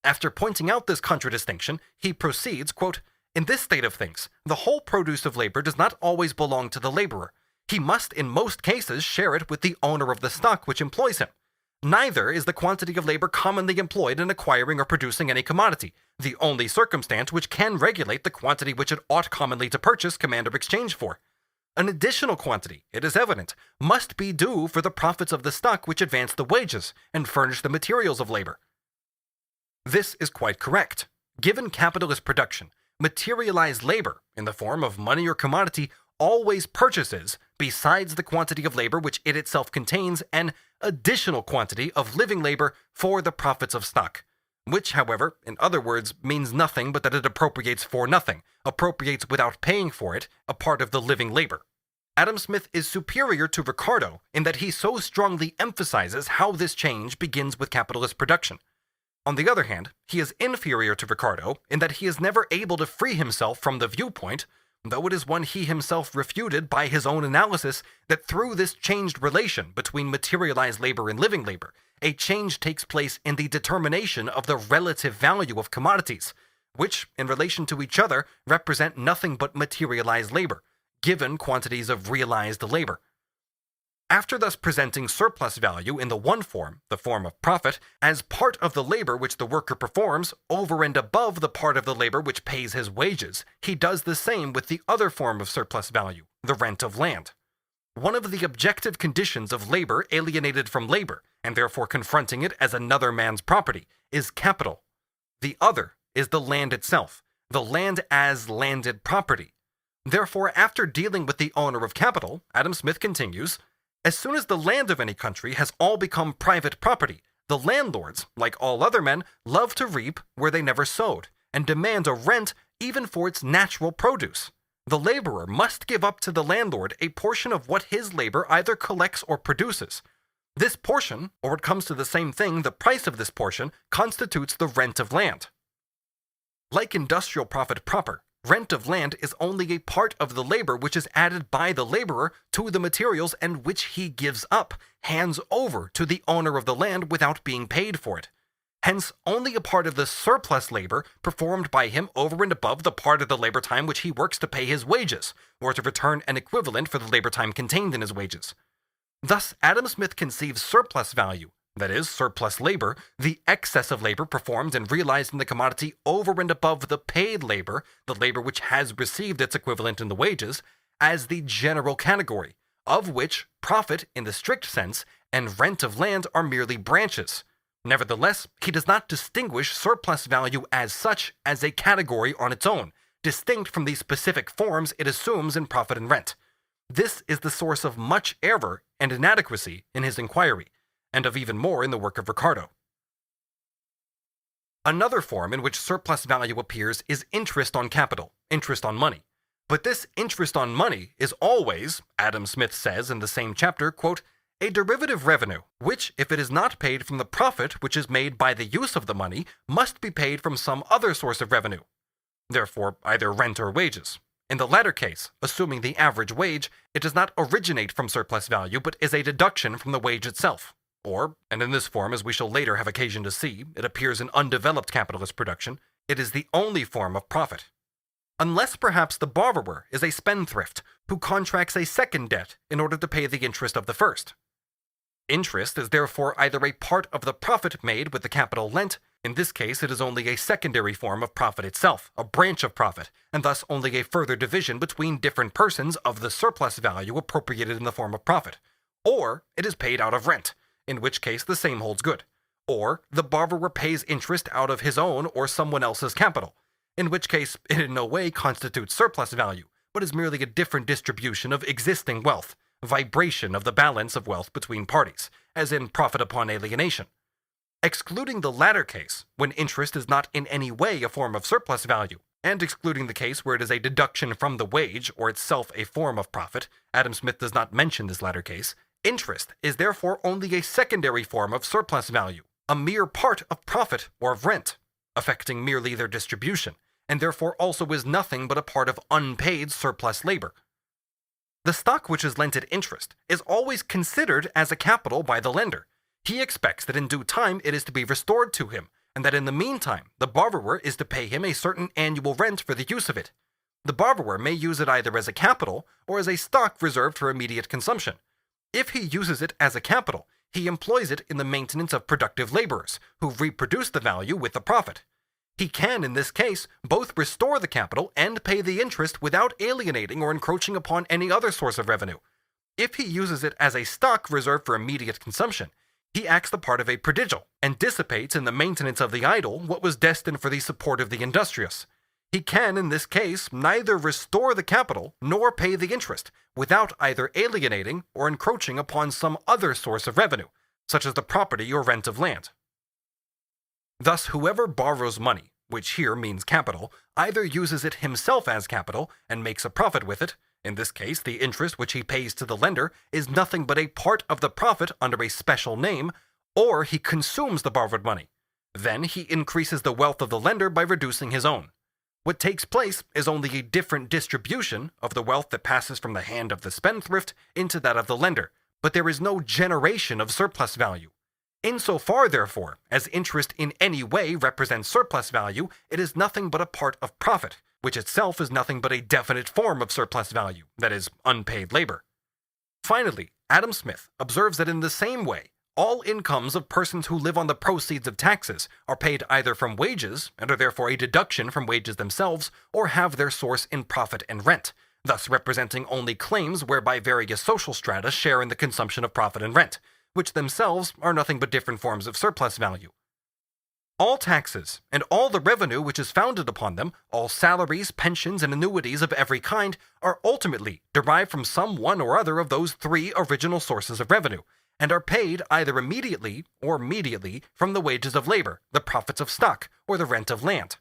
After pointing out this contradistinction, he proceeds, quote, "In this state of things, the whole produce of labor does not always belong to the laborer. He must in most cases share it with the owner of the stock which employs him. Neither is the quantity of labor commonly employed in acquiring or producing any commodity, the only circumstance which can regulate the quantity which it ought commonly to purchase, command, or exchange for. An additional quantity, it is evident, must be due for the profits of the stock which advance the wages and furnish the materials of labor." This is quite correct. Given capitalist production, materialized labor, in the form of money or commodity, always purchases, besides the quantity of labor which it itself contains, an additional quantity of living labor for the profits of stock, which, however, in other words, means nothing but that it appropriates for nothing, appropriates without paying for it, a part of the living labor. Adam Smith is superior to Ricardo in that he so strongly emphasizes how this change begins with capitalist production. On the other hand, he is inferior to Ricardo in that he is never able to free himself from the viewpoint, though it is one he himself refuted by his own analysis, that through this changed relation between materialized labor and living labor, a change takes place in the determination of the relative value of commodities, which, in relation to each other, represent nothing but materialized labor, given quantities of realized labor. After thus presenting surplus value in the one form, the form of profit, as part of the labor which the worker performs over and above the part of the labor which pays his wages, he does the same with the other form of surplus value, the rent of land. One of the objective conditions of labor alienated from labor, and therefore confronting it as another man's property, is capital. The other is the land itself, the land as landed property. Therefore, after dealing with the owner of capital, Adam Smith continues, "As soon as the land of any country has all become private property, the landlords, like all other men, love to reap where they never sowed, and demand a rent even for its natural produce. The laborer must give up to the landlord a portion of what his labor either collects or produces. This portion, or it comes to the same thing, the price of this portion, constitutes the rent of land." Like industrial profit proper, rent of land is only a part of the labor which is added by the laborer to the materials and which he gives up, hands over to the owner of the land without being paid for it. Hence, only a part of the surplus labor performed by him over and above the part of the labor time which he works to pay his wages, or to return an equivalent for the labor time contained in his wages. Thus, Adam Smith conceives surplus value, that is, surplus labor, the excess of labor performed and realized in the commodity over and above the paid labor, the labor which has received its equivalent in the wages, as the general category, of which profit, in the strict sense, and rent of land are merely branches. Nevertheless, he does not distinguish surplus value as such as a category on its own, distinct from the specific forms it assumes in profit and rent. This is the source of much error and inadequacy in his inquiry, and of even more in the work of Ricardo. Another form in which surplus value appears is interest on capital, interest on money. But this interest on money is always, Adam Smith says in the same chapter, quote, "a derivative revenue, which, if it is not paid from the profit which is made by the use of the money, must be paid from some other source of revenue. Therefore, either rent or wages. In the latter case, assuming the average wage, it does not originate from surplus value, but is a deduction from the wage itself. Or, and in this form, as we shall later have occasion to see, it appears in undeveloped capitalist production, it is the only form of profit. Unless perhaps the borrower is a spendthrift who contracts a second debt in order to pay the interest of the first. Interest is therefore either a part of the profit made with the capital lent. In this case, it is only a secondary form of profit itself, a branch of profit, and thus only a further division between different persons of the surplus value appropriated in the form of profit. Or it is paid out of rent, in which case the same holds good. Or the borrower pays interest out of his own or someone else's capital, in which case it in no way constitutes surplus value, but is merely a different distribution of existing wealth, vibration of the balance of wealth between parties, as in profit upon alienation. Excluding the latter case, when interest is not in any way a form of surplus value, and excluding the case where it is a deduction from the wage or itself a form of profit, Adam Smith does not mention this latter case, interest is therefore only a secondary form of surplus value, a mere part of profit or of rent, affecting merely their distribution, and therefore also is nothing but a part of unpaid surplus labor. The stock which is lent at interest is always considered as a capital by the lender. He expects that in due time it is to be restored to him, and that in the meantime the borrower is to pay him a certain annual rent for the use of it. The borrower may use it either as a capital or as a stock reserved for immediate consumption. If he uses it as a capital, he employs it in the maintenance of productive laborers, who reproduce the value with the profit. He can, in this case, both restore the capital and pay the interest without alienating or encroaching upon any other source of revenue. If he uses it as a stock reserved for immediate consumption, he acts the part of a prodigal and dissipates in the maintenance of the idle what was destined for the support of the industrious. He can, in this case, neither restore the capital nor pay the interest without either alienating or encroaching upon some other source of revenue, such as the property or rent of land. Thus, whoever borrows money, which here means capital, either uses it himself as capital and makes a profit with it. In this case, the interest which he pays to the lender is nothing but a part of the profit under a special name, or he consumes the borrowed money. Then he increases the wealth of the lender by reducing his own. What takes place is only a different distribution of the wealth that passes from the hand of the spendthrift into that of the lender, but there is no generation of surplus value. Insofar, therefore, as interest in any way represents surplus value, it is nothing but a part of profit, which itself is nothing but a definite form of surplus value, that is, unpaid labor. Finally, Adam Smith observes that in the same way, all incomes of persons who live on the proceeds of taxes are paid either from wages, and are therefore a deduction from wages themselves, or have their source in profit and rent, thus representing only claims whereby various social strata share in the consumption of profit and rent, which themselves are nothing but different forms of surplus value. All taxes, and all the revenue which is founded upon them, all salaries, pensions, and annuities of every kind, are ultimately derived from some one or other of those three original sources of revenue, and are paid either immediately or mediately from the wages of labor, the profits of stock, or the rent of land.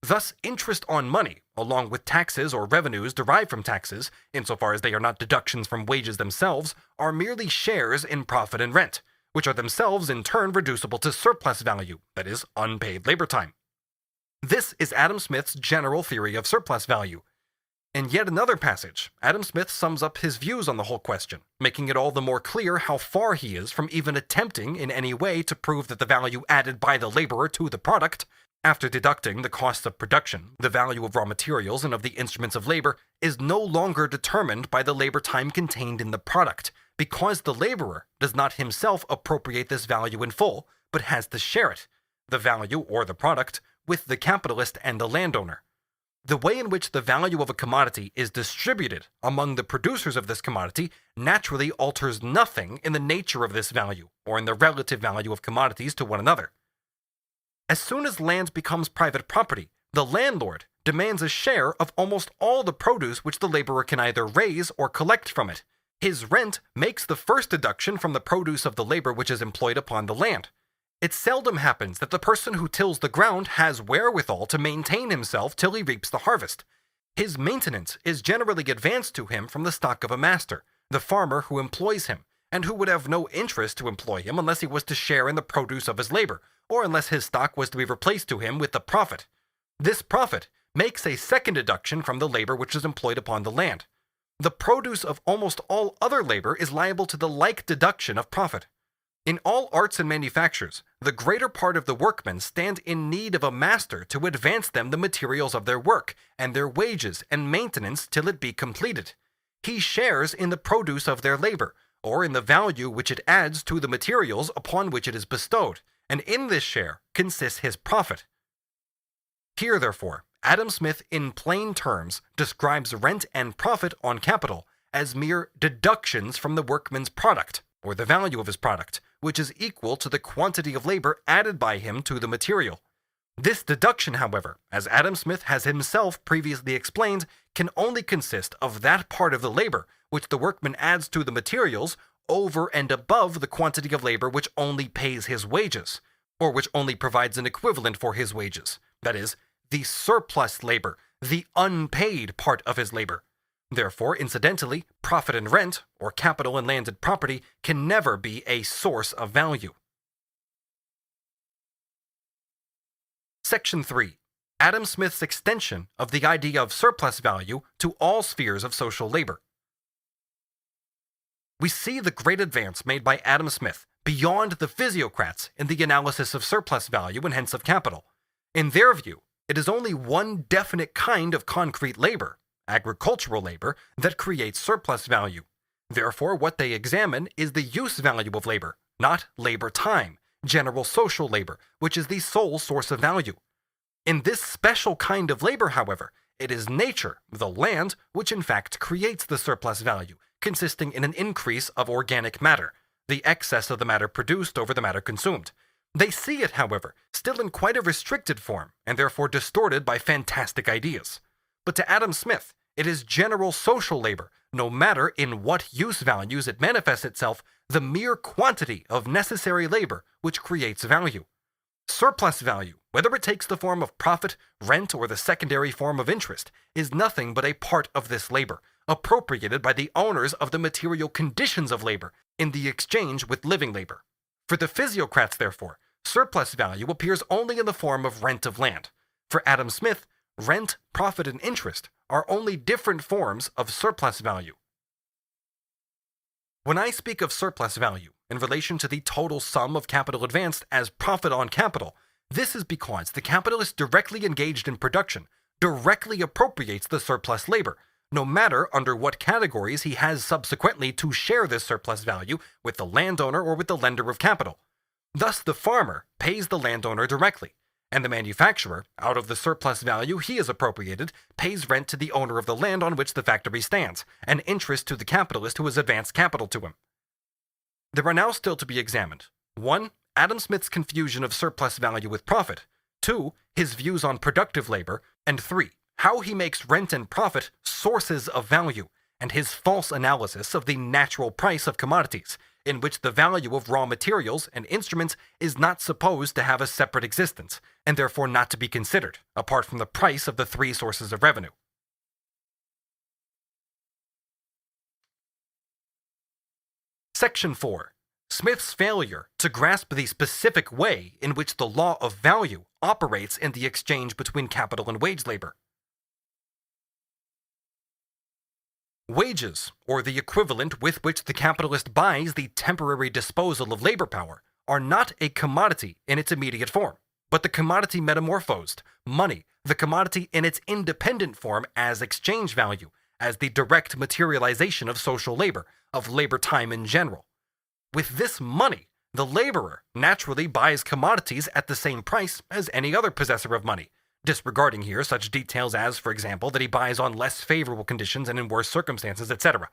Thus, interest on money, along with taxes or revenues derived from taxes, insofar as they are not deductions from wages themselves, are merely shares in profit and rent, which are themselves in turn reducible to surplus value, that is, unpaid labor time. This is Adam Smith's general theory of surplus value. In yet another passage, Adam Smith sums up his views on the whole question, making it all the more clear how far he is from even attempting in any way to prove that the value added by the laborer to the product, after deducting the costs of production, the value of raw materials and of the instruments of labor, is no longer determined by the labor time contained in the product, because the laborer does not himself appropriate this value in full, but has to share it, the value or the product, with the capitalist and the landowner. The way in which the value of a commodity is distributed among the producers of this commodity naturally alters nothing in the nature of this value, or in the relative value of commodities to one another. As soon as land becomes private property, the landlord demands a share of almost all the produce which the laborer can either raise or collect from it. His rent makes the first deduction from the produce of the labor which is employed upon the land. It seldom happens that the person who tills the ground has wherewithal to maintain himself till he reaps the harvest. His maintenance is generally advanced to him from the stock of a master, the farmer who employs him, and who would have no interest to employ him unless he was to share in the produce of his labor, or unless his stock was to be replaced to him with the profit. This profit makes a second deduction from the labor which is employed upon the land. The produce of almost all other labor is liable to the like deduction of profit. In all arts and manufactures, the greater part of the workmen stand in need of a master to advance them the materials of their work, and their wages and maintenance till it be completed. He shares in the produce of their labor, or in the value which it adds to the materials upon which it is bestowed, and in this share consists his profit. Here, therefore, Adam Smith in plain terms describes rent and profit on capital as mere deductions from the workman's product, or the value of his product, which is equal to the quantity of labor added by him to the material. This deduction, however, as Adam Smith has himself previously explained, can only consist of that part of the labor which the workman adds to the materials over and above the quantity of labor which only pays his wages, or which only provides an equivalent for his wages, that is, the surplus labor, the unpaid part of his labor. Therefore, incidentally, profit and rent, or capital and landed property, can never be a source of value. Section 3. Adam Smith's extension of the idea of surplus value to all spheres of social labor. We see the great advance made by Adam Smith beyond the Physiocrats in the analysis of surplus value and hence of capital. In their view, it is only one definite kind of concrete labor, agricultural labor, that creates surplus value. Therefore, what they examine is the use value of labor, not labor time, general social labor, which is the sole source of value. In this special kind of labor, however, it is nature, the land, which in fact creates the surplus value, consisting in an increase of organic matter, the excess of the matter produced over the matter consumed. They see it, however, still in quite a restricted form, and therefore distorted by fantastic ideas. But to Adam Smith, it is general social labor, no matter in what use values it manifests itself, the mere quantity of necessary labor which creates value. Surplus value, whether it takes the form of profit, rent, or the secondary form of interest, is nothing but a part of this labor, appropriated by the owners of the material conditions of labor in the exchange with living labor. For the Physiocrats, therefore, surplus value appears only in the form of rent of land. For Adam Smith, rent, profit, and interest are only different forms of surplus value. When I speak of surplus value in relation to the total sum of capital advanced as profit on capital, this is because the capitalist directly engaged in production directly appropriates the surplus labor, no matter under what categories he has subsequently to share this surplus value with the landowner or with the lender of capital. Thus, the farmer pays the landowner directly, and the manufacturer, out of the surplus value he has appropriated, pays rent to the owner of the land on which the factory stands, and interest to the capitalist who has advanced capital to him. There are now still to be examined: 1. Adam Smith's confusion of surplus value with profit; 2. His views on productive labor; and 3. How he makes rent and profit sources of value, and his false analysis of the natural price of commodities, in which the value of raw materials and instruments is not supposed to have a separate existence, and therefore not to be considered, apart from the price of the three sources of revenue. Section 4. Smith's failure to grasp the specific way in which the law of value operates in the exchange between capital and wage labor. Wages, or the equivalent with which the capitalist buys the temporary disposal of labor power, are not a commodity in its immediate form, but the commodity metamorphosed, money, the commodity in its independent form as exchange value, as the direct materialization of social labor, of labor time in general. With this money, the laborer naturally buys commodities at the same price as any other possessor of money, disregarding here such details as, for example, that he buys on less favorable conditions and in worse circumstances, etc.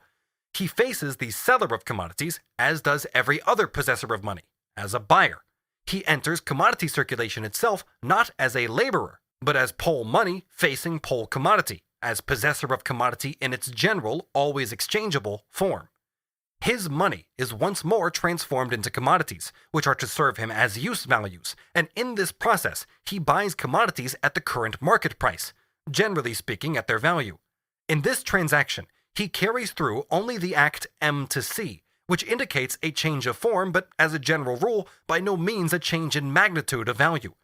He faces the seller of commodities, as does every other possessor of money, as a buyer. He enters commodity circulation itself not as a laborer, but as pole money facing pole commodity, as possessor of commodity in its general, always exchangeable form. His money is once more transformed into commodities, which are to serve him as use values, and in this process he buys commodities at the current market price, generally speaking at their value. In this transaction, he carries through only the act M to C, which indicates a change of form, but as a general rule, by no means a change in magnitude of value.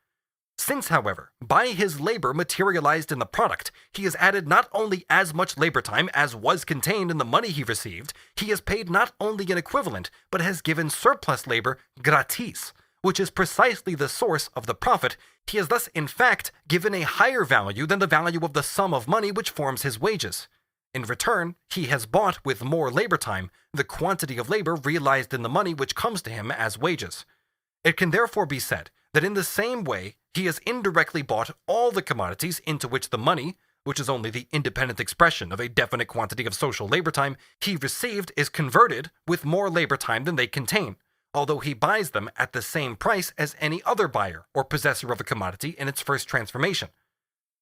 Since, however, by his labor materialized in the product, he has added not only as much labor time as was contained in the money he received, he has paid not only an equivalent, but has given surplus labor gratis, which is precisely the source of the profit. He has thus, in fact, given a higher value than the value of the sum of money which forms his wages. In return, he has bought with more labor time the quantity of labor realized in the money which comes to him as wages. It can therefore be said that in the same way he has indirectly bought all the commodities into which the money, which is only the independent expression of a definite quantity of social labor time, he received is converted with more labor time than they contain, although he buys them at the same price as any other buyer or possessor of a commodity in its first transformation.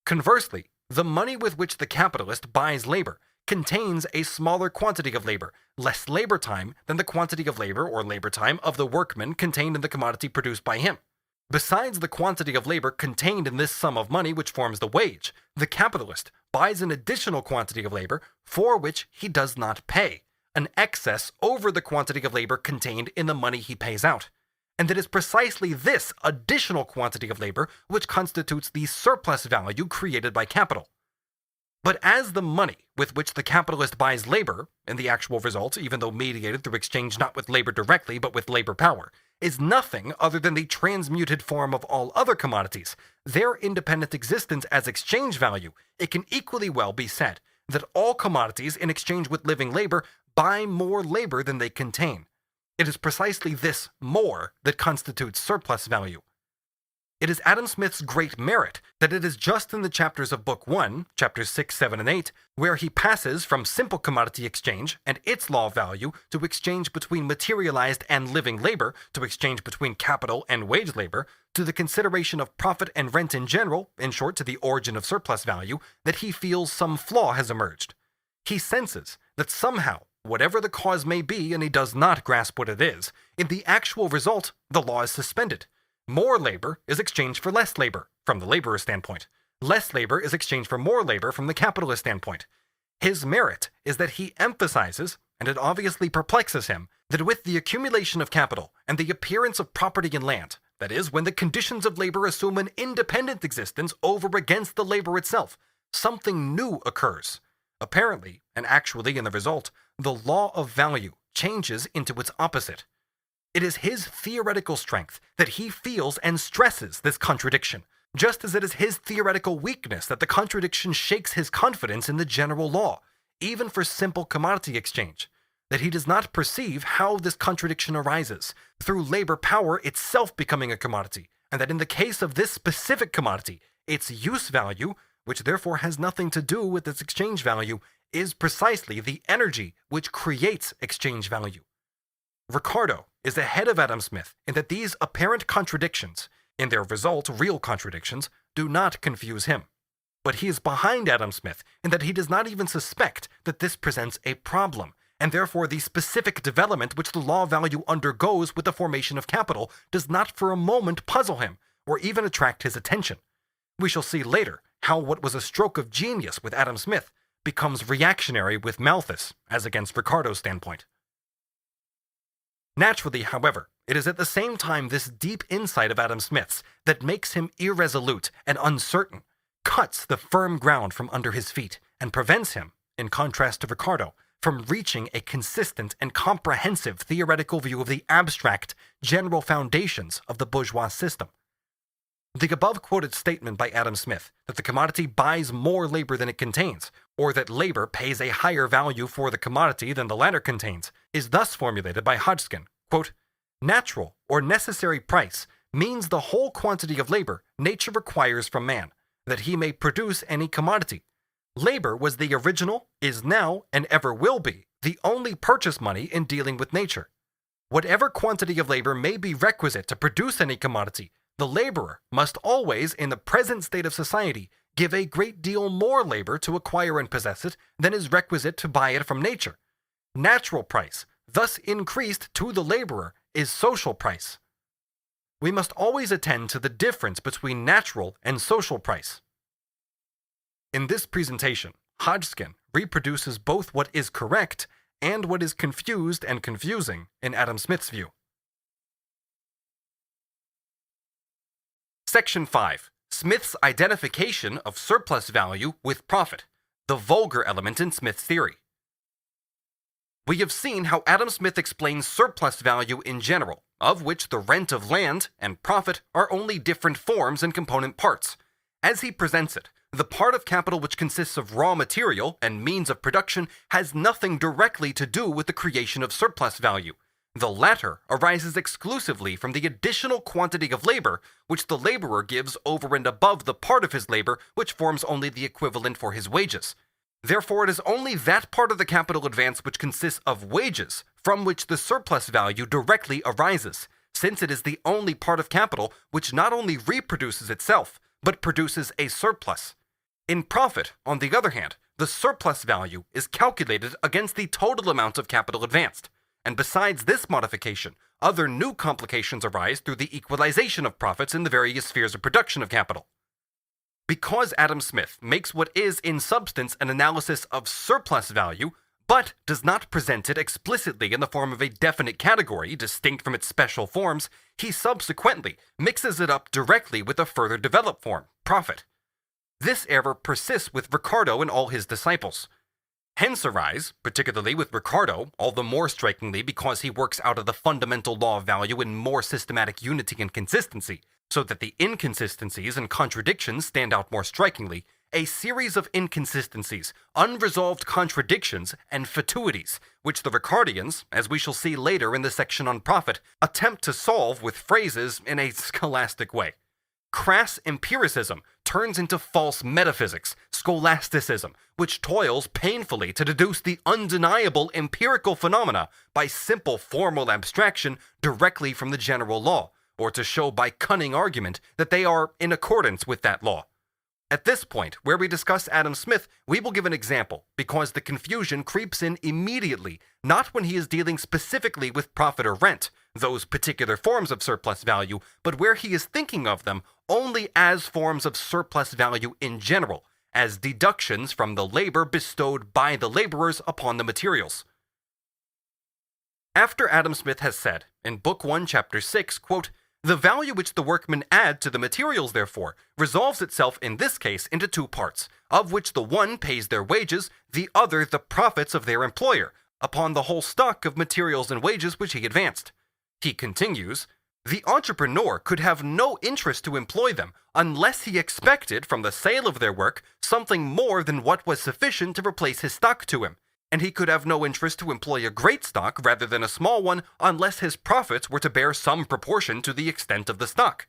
Conversely, the money with which the capitalist buys labor contains a smaller quantity of labor, less labor time than the quantity of labor or labor time of the workman contained in the commodity produced by him. Besides the quantity of labor contained in this sum of money which forms the wage, the capitalist buys an additional quantity of labor for which he does not pay, an excess over the quantity of labor contained in the money he pays out. and it is precisely this additional quantity of labor which constitutes the surplus value created by capital. But as the money with which the capitalist buys labor, in the actual result, even though mediated through exchange not with labor directly but with labor power, is nothing other than the transmuted form of all other commodities, their independent existence as exchange value, it can equally well be said that all commodities in exchange with living labor buy more labor than they contain. It is precisely this more that constitutes surplus value. It is Adam Smith's great merit that it is just in the chapters of Book 1, chapters 6, 7, and 8, where he passes from simple commodity exchange and its law of value to exchange between materialized and living labor, to exchange between capital and wage labor, to the consideration of profit and rent in general, in short, to the origin of surplus value, that he feels some flaw has emerged. He senses that somehow, whatever the cause may be, and he does not grasp what it is, in the actual result, the law is suspended. More labor is exchanged for less labor, from the laborer's standpoint. Less labor is exchanged for more labor from the capitalist standpoint. His merit is that he emphasizes, and it obviously perplexes him, that with the accumulation of capital and the appearance of property in land, that is, when the conditions of labor assume an independent existence over against the labor itself, something new occurs. Apparently, and actually in the result, the law of value changes into its opposite. It is his theoretical strength that he feels and stresses this contradiction, just as it is his theoretical weakness that the contradiction shakes his confidence in the general law, even for simple commodity exchange, that he does not perceive how this contradiction arises, through labor power itself becoming a commodity, and that in the case of this specific commodity, its use value, which therefore has nothing to do with its exchange value, is precisely the energy which creates exchange value. Ricardo is ahead of Adam Smith in that these apparent contradictions, in their result real contradictions, do not confuse him. But he is behind Adam Smith in that he does not even suspect that this presents a problem, and therefore the specific development which the law of value undergoes with the formation of capital does not for a moment puzzle him, or even attract his attention. We shall see later how what was a stroke of genius with Adam Smith becomes reactionary with Malthus, as against Ricardo's standpoint. Naturally, however, it is at the same time this deep insight of Adam Smith's that makes him irresolute and uncertain, cuts the firm ground from under his feet, and prevents him, in contrast to Ricardo, from reaching a consistent and comprehensive theoretical view of the abstract, general foundations of the bourgeois system. The above-quoted statement by Adam Smith that the commodity buys more labor than it contains, or that labor pays a higher value for the commodity than the latter contains, is thus formulated by Hodgkin, quote, "Natural or necessary price means the whole quantity of labor nature requires from man, that he may produce any commodity. Labor was the original, is now, and ever will be, the only purchase money in dealing with nature. Whatever quantity of labor may be requisite to produce any commodity, the laborer must always, in the present state of society, give a great deal more labor to acquire and possess it than is requisite to buy it from nature. Natural price, thus increased to the laborer, is social price. We must always attend to the difference between natural and social price." In this presentation, Hodgkin reproduces both what is correct and what is confused and confusing in Adam Smith's view. Section 5. Smith's identification of surplus value with profit, the vulgar element in Smith's theory. We have seen how Adam Smith explains surplus value in general, of which the rent of land and profit are only different forms and component parts. As he presents it, the part of capital which consists of raw material and means of production has nothing directly to do with the creation of surplus value. The latter arises exclusively from the additional quantity of labor which the laborer gives over and above the part of his labor which forms only the equivalent for his wages. Therefore, it is only that part of the capital advance which consists of wages from which the surplus value directly arises, since it is the only part of capital which not only reproduces itself, but produces a surplus. In profit, on the other hand, the surplus value is calculated against the total amount of capital advanced. And besides this modification, other new complications arise through the equalization of profits in the various spheres of production of capital. Because Adam Smith makes what is in substance an analysis of surplus value, but does not present it explicitly in the form of a definite category distinct from its special forms. He subsequently mixes it up directly with a further developed form, profit. This error persists with Ricardo and all his disciples. Hence arise, particularly with Ricardo, all the more strikingly because he works out of the fundamental law of value in more systematic unity and consistency, so that the inconsistencies and contradictions stand out more strikingly, a series of inconsistencies, unresolved contradictions, and fatuities, which the Ricardians, as we shall see later in the section on profit, attempt to solve with phrases in a scholastic way. Crass empiricism turns into false metaphysics, scholasticism, which toils painfully to deduce the undeniable empirical phenomena by simple formal abstraction directly from the general law, or to show by cunning argument that they are in accordance with that law. At this point, where we discuss Adam Smith, we will give an example, because the confusion creeps in immediately, not when he is dealing specifically with profit or rent, those particular forms of surplus value, but where he is thinking of them only as forms of surplus value in general, as deductions from the labor bestowed by the laborers upon the materials. After Adam Smith has said, in Book 1, Chapter 6, quote, "The value which the workmen add to the materials, therefore, resolves itself in this case into two parts, of which the one pays their wages, the other the profits of their employer, upon the whole stock of materials and wages which he advanced." He continues, "The entrepreneur could have no interest to employ them unless he expected from the sale of their work something more than what was sufficient to replace his stock to him, and he could have no interest to employ a great stock rather than a small one unless his profits were to bear some proportion to the extent of the stock."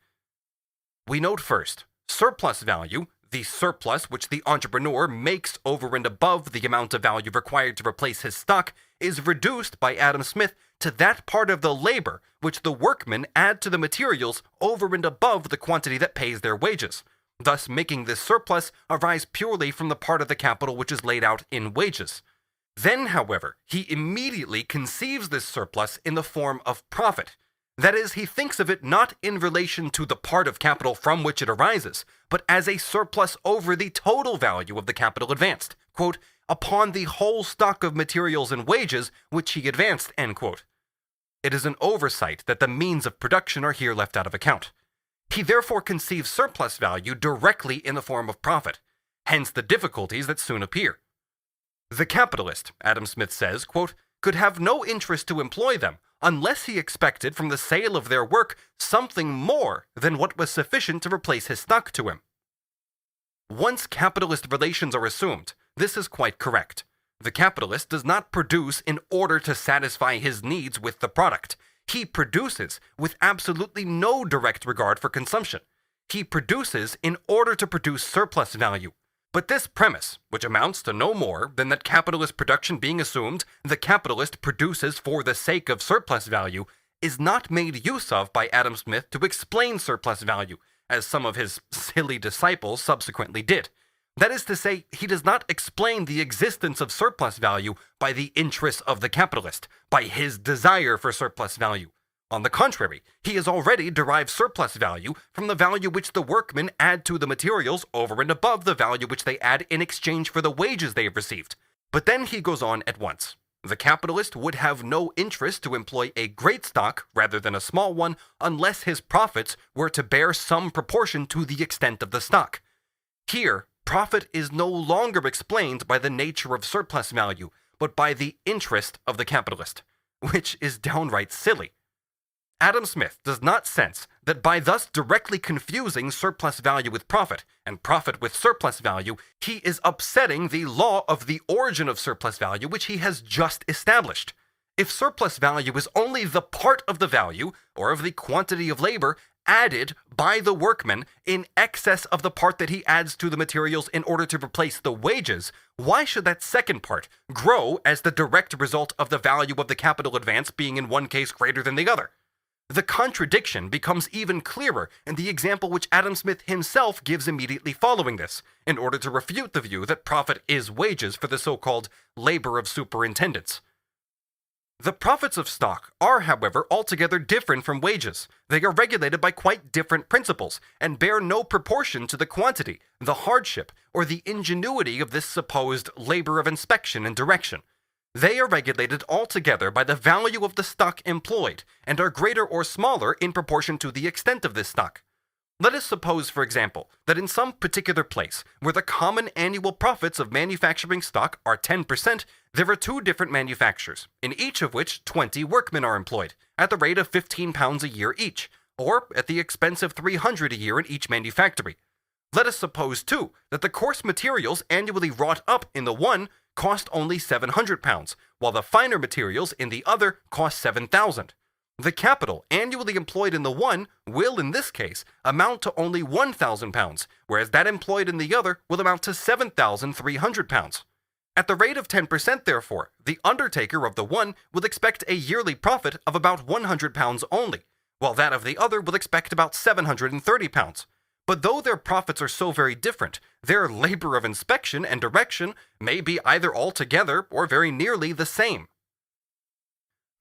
We note first, surplus value, the surplus which the entrepreneur makes over and above the amount of value required to replace his stock, is reduced by Adam Smith to that part of the labor which the workmen add to the materials over and above the quantity that pays their wages, thus making this surplus arise purely from the part of the capital which is laid out in wages. Then, however, he immediately conceives this surplus in the form of profit. That is, he thinks of it not in relation to the part of capital from which it arises, but as a surplus over the total value of the capital advanced, quote, "upon the whole stock of materials and wages which he advanced," end quote. It is an oversight that the means of production are here left out of account. He therefore conceives surplus value directly in the form of profit, hence the difficulties that soon appear. The capitalist, Adam Smith says, quote, "could have no interest to employ them unless he expected from the sale of their work something more than what was sufficient to replace his stock to him." Once capitalist relations are assumed, this is quite correct. The capitalist does not produce in order to satisfy his needs with the product. He produces with absolutely no direct regard for consumption. He produces in order to produce surplus value. But this premise, which amounts to no more than that capitalist production being assumed, the capitalist produces for the sake of surplus value, is not made use of by Adam Smith to explain surplus value, as some of his silly disciples subsequently did. That is to say, he does not explain the existence of surplus value by the interests of the capitalist, by his desire for surplus value. On the contrary, he has already derived surplus value from the value which the workmen add to the materials over and above the value which they add in exchange for the wages they have received. But then he goes on at once. The capitalist would have no interest to employ a great stock rather than a small one unless his profits were to bear some proportion to the extent of the stock. Here, profit is no longer explained by the nature of surplus value, but by the interest of the capitalist, which is downright silly. Adam Smith does not sense that by thus directly confusing surplus value with profit, and profit with surplus value, he is upsetting the law of the origin of surplus value which he has just established. If surplus value is only the part of the value, or of the quantity of labor, added by the workman in excess of the part that he adds to the materials in order to replace the wages, why should that second part grow as the direct result of the value of the capital advance being in one case greater than the other? The contradiction becomes even clearer in the example which Adam Smith himself gives immediately following this, in order to refute the view that profit is wages for the so-called labor of superintendents. The profits of stock are, however, altogether different from wages. They are regulated by quite different principles, and bear no proportion to the quantity, the hardship, or the ingenuity of this supposed labor of inspection and direction. They are regulated altogether by the value of the stock employed, and are greater or smaller in proportion to the extent of this stock. Let us suppose, for example, that in some particular place, where the common annual profits of manufacturing stock are 10%, there are two different manufacturers, in each of which 20 workmen are employed, at the rate of £15 a year each, or at the expense of £300 a year in each manufactory. Let us suppose, too, that the coarse materials annually wrought up in the one cost only £700, while the finer materials in the other cost £7,000. The capital annually employed in the one will, in this case, amount to only £1,000, whereas that employed in the other will amount to £7,300. At the rate of 10%, therefore, the undertaker of the one will expect a yearly profit of about £100 only, while that of the other will expect about £730. But though their profits are so very different, their labor of inspection and direction may be either altogether or very nearly the same.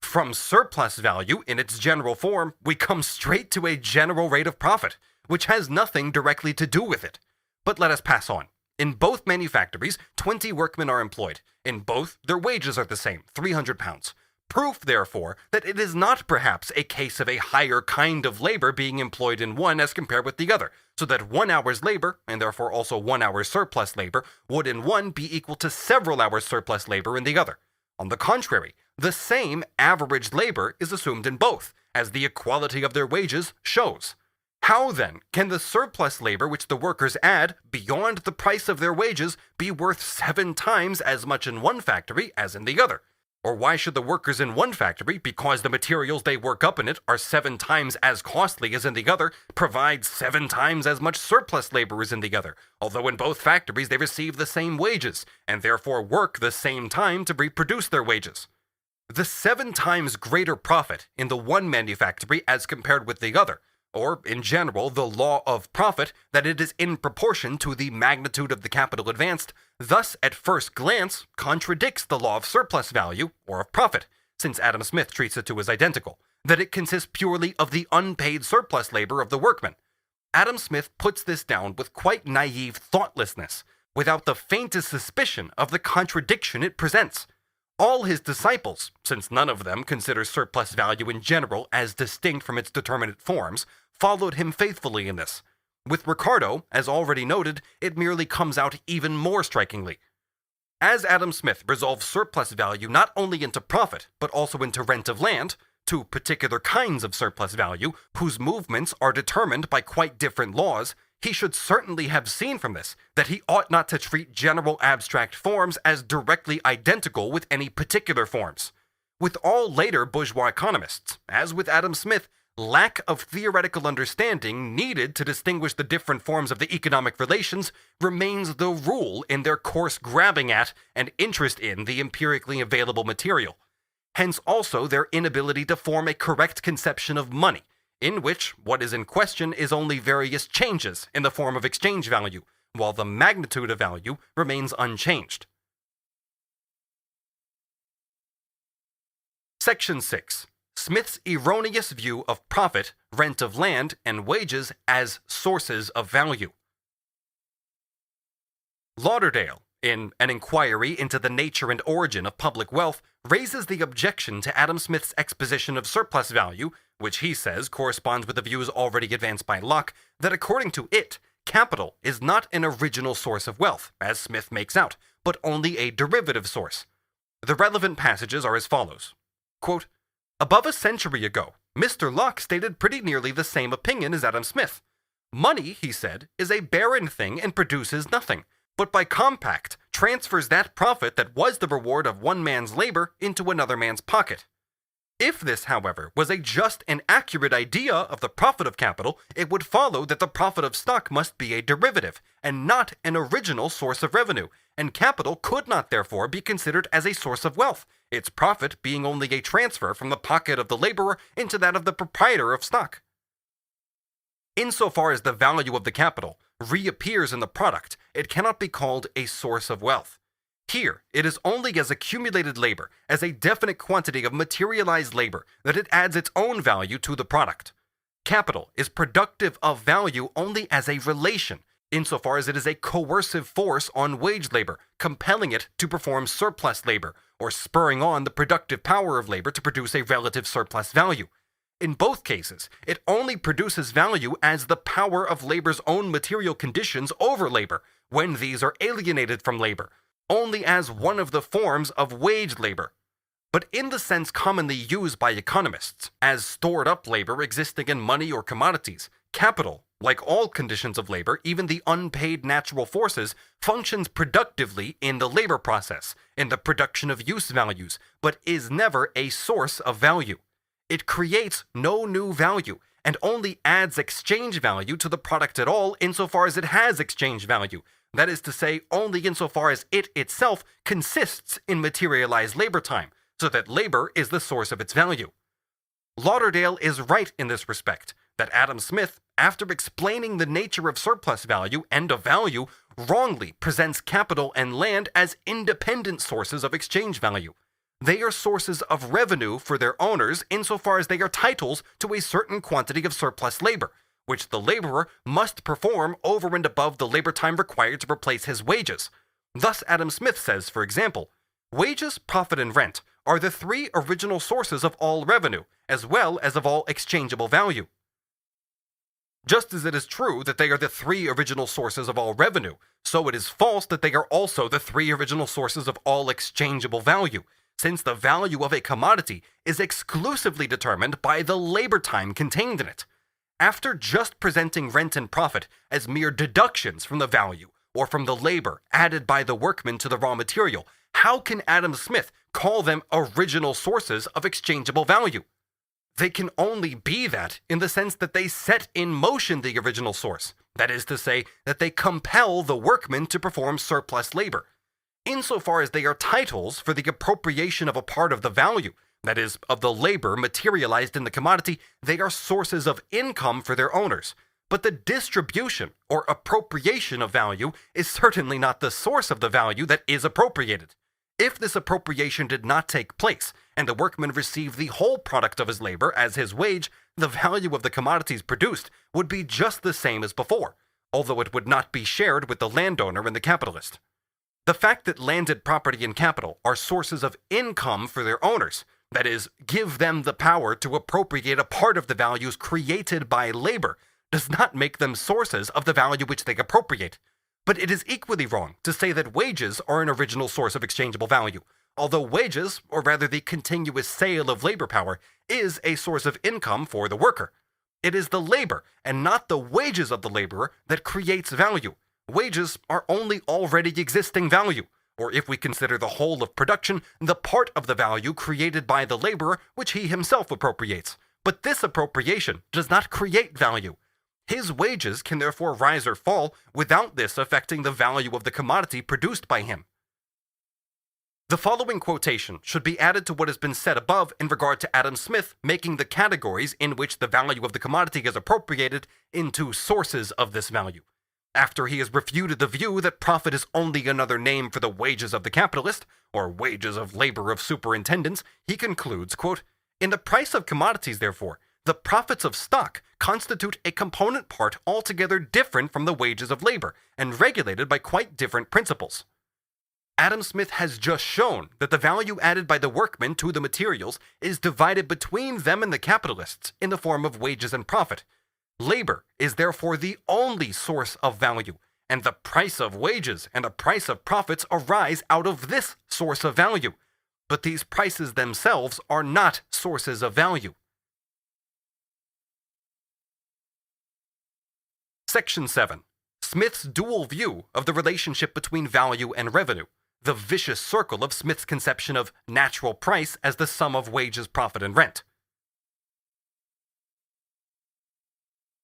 From surplus value in its general form, we come straight to a general rate of profit, which has nothing directly to do with it. But let us pass on. In both manufactories, 20 workmen are employed. In both, their wages are the same, £300. Proof, therefore, that it is not perhaps a case of a higher kind of labor being employed in one as compared with the other, so that 1 hour's labor, and therefore also 1 hour's surplus labor, would in one be equal to several hours' surplus labor in the other. On the contrary, the same average labor is assumed in both, as the equality of their wages shows. How then can the surplus labor which the workers add beyond the price of their wages be worth 7 times as much in one factory as in the other? Or why should the workers in one factory, because the materials they work up in it are 7 times as costly as in the other, provide 7 times as much surplus labor as in the other, although in both factories they receive the same wages, and therefore work the same time to reproduce their wages? The 7 times greater profit in the one manufactory as compared with the other, or, in general, the law of profit, that it is in proportion to the magnitude of the capital advanced, thus, at first glance, contradicts the law of surplus value, or of profit, since Adam Smith treats the two as identical, that it consists purely of the unpaid surplus labor of the workmen. Adam Smith puts this down with quite naive thoughtlessness, without the faintest suspicion of the contradiction it presents. All his disciples, since none of them consider surplus value in general as distinct from its determinate forms, followed him faithfully in this. With Ricardo, as already noted, it merely comes out even more strikingly. As Adam Smith resolves surplus value not only into profit, but also into rent of land, two particular kinds of surplus value, whose movements are determined by quite different laws, he should certainly have seen from this that he ought not to treat general abstract forms as directly identical with any particular forms. With all later bourgeois economists, as with Adam Smith, lack of theoretical understanding needed to distinguish the different forms of the economic relations remains the rule in their coarse grabbing at and interest in the empirically available material. Hence also their inability to form a correct conception of money, in which what is in question is only various changes in the form of exchange value, while the magnitude of value remains unchanged. Section 6. Smith's erroneous view of profit, rent of land, and wages as sources of value. Lauderdale, in An Inquiry into the Nature and Origin of Public Wealth, raises the objection to Adam Smith's exposition of surplus value, which he says corresponds with the views already advanced by Locke, that according to it, capital is not an original source of wealth, as Smith makes out, but only a derivative source. The relevant passages are as follows. Quote, "Above a century ago, Mr. Locke stated pretty nearly the same opinion as Adam Smith. Money, he said, is a barren thing and produces nothing, but by compact transfers that profit that was the reward of one man's labor into another man's pocket. If this, however, was a just and accurate idea of the profit of capital, it would follow that the profit of stock must be a derivative, and not an original source of revenue, and capital could not therefore be considered as a source of wealth, its profit being only a transfer from the pocket of the laborer into that of the proprietor of stock. Insofar as the value of the capital reappears in the product, it cannot be called a source of wealth. Here, it is only as accumulated labor, as a definite quantity of materialized labor, that it adds its own value to the product. Capital is productive of value only as a relation, insofar as it is a coercive force on wage labor, compelling it to perform surplus labor, or spurring on the productive power of labor to produce a relative surplus value. In both cases, it only produces value as the power of labor's own material conditions over labor, when these are alienated from labor, only as one of the forms of wage labor. But in the sense commonly used by economists, as stored up labor existing in money or commodities, capital, like all conditions of labor, even the unpaid natural forces, functions productively in the labor process, in the production of use values, but is never a source of value. It creates no new value, and only adds exchange value to the product at all insofar as it has exchange value. That is to say, only insofar as it itself consists in materialized labor time, so that labor is the source of its value. Lauderdale is right in this respect, that Adam Smith, after explaining the nature of surplus value and of value, wrongly presents capital and land as independent sources of exchange value. They are sources of revenue for their owners insofar as they are titles to a certain quantity of surplus labor, which the laborer must perform over and above the labor time required to replace his wages. Thus Adam Smith says, for example, wages, profit, and rent are the three original sources of all revenue, as well as of all exchangeable value. Just as it is true that they are the three original sources of all revenue, so it is false that they are also the three original sources of all exchangeable value, since the value of a commodity is exclusively determined by the labor time contained in it. After just presenting rent and profit as mere deductions from the value or from the labor added by the workman to the raw material, how can Adam Smith call them original sources of exchangeable value? They can only be that in the sense that they set in motion the original source, that is to say, that they compel the workman to perform surplus labor. Insofar as they are titles for the appropriation of a part of the value, that is, of the labor materialized in the commodity, they are sources of income for their owners. But the distribution or appropriation of value is certainly not the source of the value that is appropriated. If this appropriation did not take place, and the workman received the whole product of his labor as his wage, the value of the commodities produced would be just the same as before, although it would not be shared with the landowner and the capitalist. The fact that landed property and capital are sources of income for their owners, that is, give them the power to appropriate a part of the values created by labor, does not make them sources of the value which they appropriate. But it is equally wrong to say that wages are an original source of exchangeable value, although wages, or rather the continuous sale of labor power, is a source of income for the worker. It is the labor, and not the wages of the laborer, that creates value. Wages are only already existing value, or if we consider the whole of production, the part of the value created by the laborer which he himself appropriates. But this appropriation does not create value. His wages can therefore rise or fall without this affecting the value of the commodity produced by him. The following quotation should be added to what has been said above in regard to Adam Smith making the categories in which the value of the commodity is appropriated into sources of this value. After he has refuted the view that profit is only another name for the wages of the capitalist, or wages of labor of superintendents, he concludes, quote, "In the price of commodities, therefore, the profits of stock constitute a component part altogether different from the wages of labor, and regulated by quite different principles." Adam Smith has just shown that the value added by the workmen to the materials is divided between them and the capitalists in the form of wages and profit. Labor is therefore the only source of value, and the price of wages and the price of profits arise out of this source of value. But these prices themselves are not sources of value. Section 7. Smith's dual view of the relationship between value and revenue, the vicious circle of Smith's conception of natural price as the sum of wages, profit, and rent.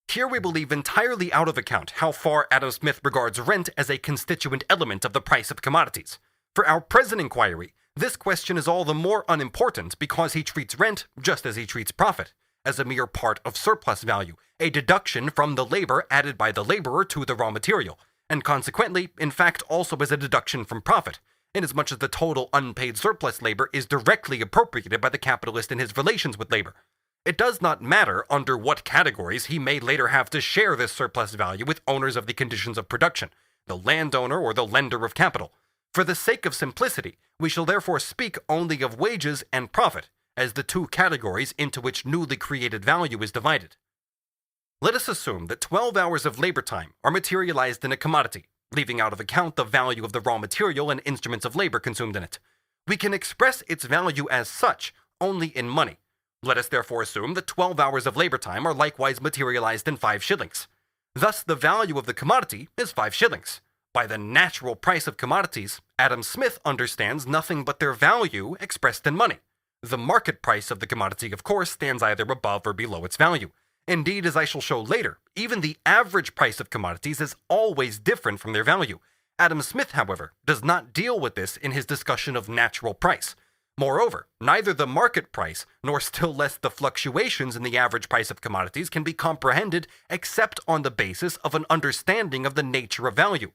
Here we believe entirely out of account how far Adam Smith regards rent as a constituent element of the price of commodities. For our present inquiry, this question is all the more unimportant because he treats rent just as he treats profit, as a mere part of surplus value, a deduction from the labor added by the laborer to the raw material, and consequently, in fact, also as a deduction from profit, inasmuch as the total unpaid surplus labor is directly appropriated by the capitalist in his relations with labor. It does not matter under what categories he may later have to share this surplus value with owners of the conditions of production, the landowner or the lender of capital. For the sake of simplicity, we shall therefore speak only of wages and profit as the two categories into which newly created value is divided. Let us assume that 12 hours of labor time are materialized in a commodity, leaving out of account the value of the raw material and instruments of labor consumed in it. We can express its value as such only in money. Let us therefore assume that 12 hours of labor time are likewise materialized in 5 shillings. Thus, the value of the commodity is 5 shillings. By the natural price of commodities, Adam Smith understands nothing but their value expressed in money. The market price of the commodity, of course, stands either above or below its value. Indeed, as I shall show later, even the average price of commodities is always different from their value. Adam Smith, however, does not deal with this in his discussion of natural price. Moreover, neither the market price nor still less the fluctuations in the average price of commodities can be comprehended except on the basis of an understanding of the nature of value.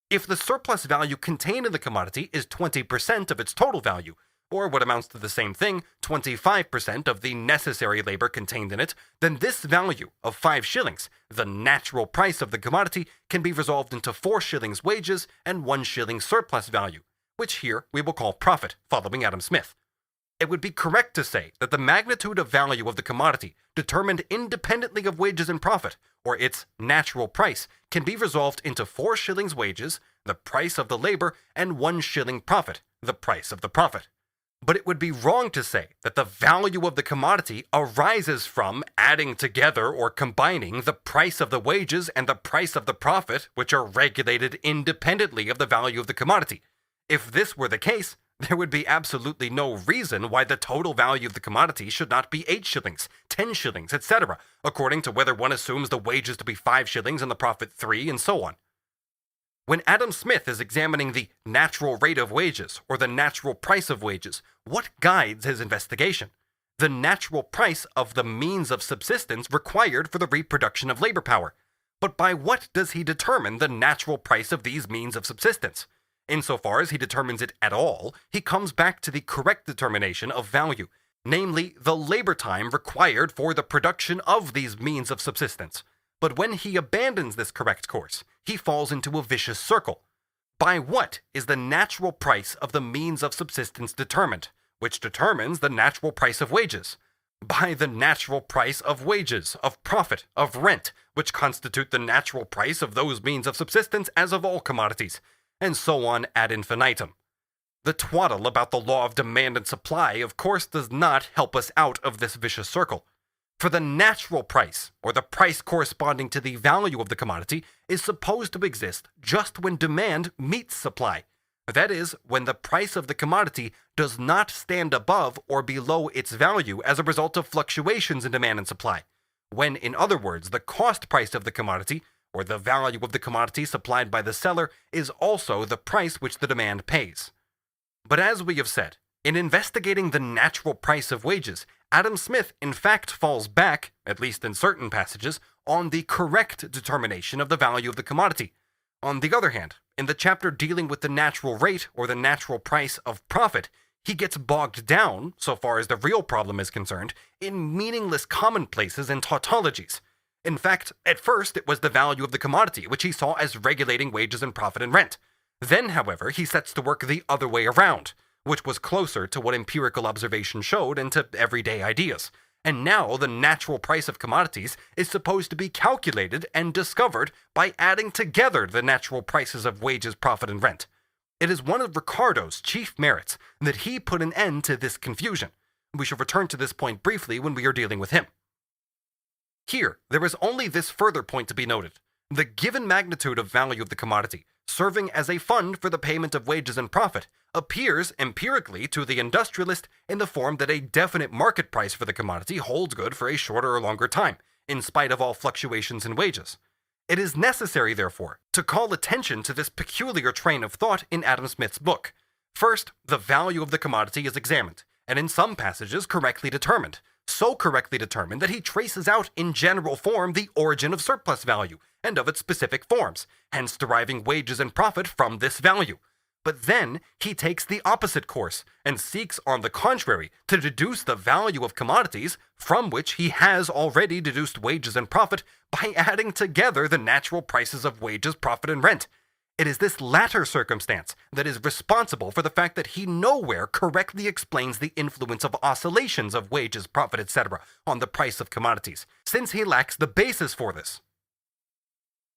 If the surplus value contained in the commodity is 20% of its total value, or what amounts to the same thing, 25% of the necessary labor contained in it, then this value of 5 shillings, the natural price of the commodity, can be resolved into 4 shillings wages and 1 shilling surplus value, which here we will call profit, following Adam Smith. It would be correct to say that the magnitude of value of the commodity, determined independently of wages and profit, or its natural price, can be resolved into 4 shillings wages, the price of the labor, and 1 shilling profit, the price of the profit. But it would be wrong to say that the value of the commodity arises from adding together or combining the price of the wages and the price of the profit, which are regulated independently of the value of the commodity. If this were the case, there would be absolutely no reason why the total value of the commodity should not be 8 shillings, 10 shillings, etc., according to whether one assumes the wages to be 5 shillings and the profit 3, and so on. When Adam Smith is examining the natural rate of wages, or the natural price of wages, what guides his investigation? The natural price of the means of subsistence required for the reproduction of labor power. But by what does he determine the natural price of these means of subsistence? Insofar as he determines it at all, he comes back to the correct determination of value, namely the labor time required for the production of these means of subsistence. But when he abandons this correct course, he falls into a vicious circle. By what is the natural price of the means of subsistence determined, which determines the natural price of wages? By the natural price of wages, of profit, of rent, which constitute the natural price of those means of subsistence as of all commodities, and so on ad infinitum. The twaddle about the law of demand and supply, of course, does not help us out of this vicious circle. For the natural price, or the price corresponding to the value of the commodity, is supposed to exist just when demand meets supply. That is, when the price of the commodity does not stand above or below its value as a result of fluctuations in demand and supply. When, in other words, the cost price of the commodity, or the value of the commodity supplied by the seller, is also the price which the demand pays. But as we have said, in investigating the natural price of wages, Adam Smith in fact falls back, at least in certain passages, on the correct determination of the value of the commodity. On the other hand, in the chapter dealing with the natural rate or the natural price of profit, he gets bogged down, so far as the real problem is concerned, in meaningless commonplaces and tautologies. In fact, at first it was the value of the commodity, which he saw as regulating wages and profit and rent. Then, however, he sets to work the other way around, which was closer to what empirical observation showed and to everyday ideas. And now the natural price of commodities is supposed to be calculated and discovered by adding together the natural prices of wages, profit, and rent. It is one of Ricardo's chief merits that he put an end to this confusion. We shall return to this point briefly when we are dealing with him. Here, there is only this further point to be noted. The given magnitude of value of the commodity, serving as a fund for the payment of wages and profit, appears empirically to the industrialist in the form that a definite market price for the commodity holds good for a shorter or longer time, in spite of all fluctuations in wages. It is necessary, therefore, to call attention to this peculiar train of thought in Adam Smith's book. First, the value of the commodity is examined, and in some passages correctly determined, so correctly determined that he traces out in general form the origin of surplus value and of its specific forms, hence deriving wages and profit from this value. But then he takes the opposite course and seeks, on the contrary, to deduce the value of commodities from which he has already deduced wages and profit by adding together the natural prices of wages, profit, and rent. It is this latter circumstance that is responsible for the fact that he nowhere correctly explains the influence of oscillations of wages, profit, etc. on the price of commodities, since he lacks the basis for this.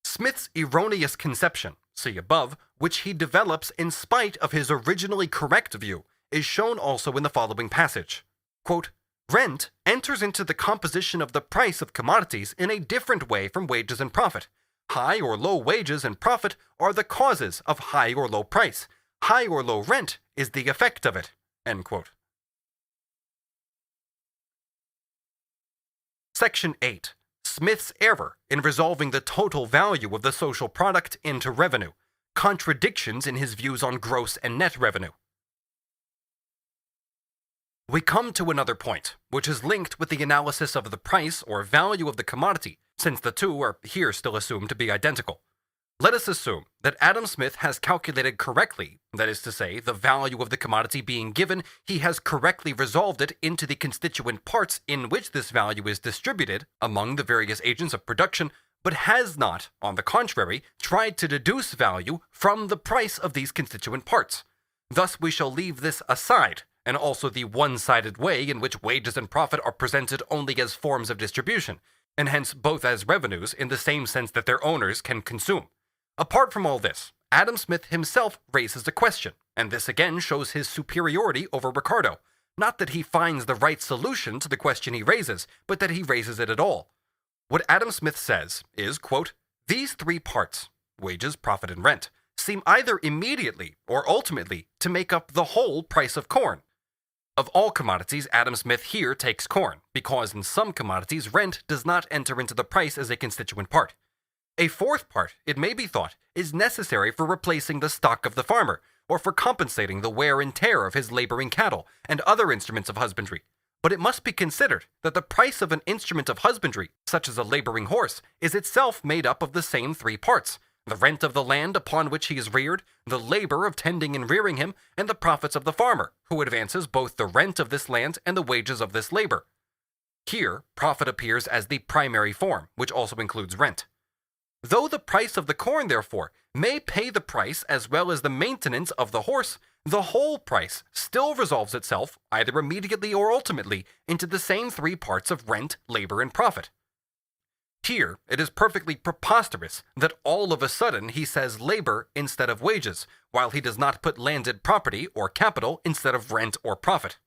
Smith's erroneous conception, see above, which he develops in spite of his originally correct view, is shown also in the following passage. Quote, "Rent enters into the composition of the price of commodities in a different way from wages and profit. High or low wages and profit are the causes of high or low price. High or low rent is the effect of it." End quote. Section 8. Smith's error in resolving the total value of the social product into revenue. Contradictions in his views on gross and net revenue. We come to another point, which is linked with the analysis of the price or value of the commodity, since the two are here still assumed to be identical. Let us assume that Adam Smith has calculated correctly, that is to say, the value of the commodity being given, he has correctly resolved it into the constituent parts in which this value is distributed among the various agents of production, but has not, on the contrary, tried to deduce value from the price of these constituent parts. Thus we shall leave this aside, and also the one-sided way in which wages and profit are presented only as forms of distribution, and hence both as revenues in the same sense that their owners can consume. Apart from all this, Adam Smith himself raises a question, and this again shows his superiority over Ricardo. Not that he finds the right solution to the question he raises, but that he raises it at all. What Adam Smith says is, quote, "These three parts, wages, profit, and rent, seem either immediately or ultimately to make up the whole price of corn." Of all commodities, Adam Smith here takes corn, because in some commodities rent does not enter into the price as a constituent part. A fourth part, it may be thought, is necessary for replacing the stock of the farmer, or for compensating the wear and tear of his laboring cattle and other instruments of husbandry. But it must be considered that the price of an instrument of husbandry, such as a laboring horse, is itself made up of the same three parts: the rent of the land upon which he is reared, the labor of tending and rearing him, and the profits of the farmer, who advances both the rent of this land and the wages of this labor. Here, profit appears as the primary form, which also includes rent. Though the price of the corn, therefore, may pay the price as well as the maintenance of the horse, the whole price still resolves itself, either immediately or ultimately, into the same three parts of rent, labor, and profit. Here, it is perfectly preposterous that all of a sudden he says labor instead of wages, while he does not put landed property or capital instead of rent or profit.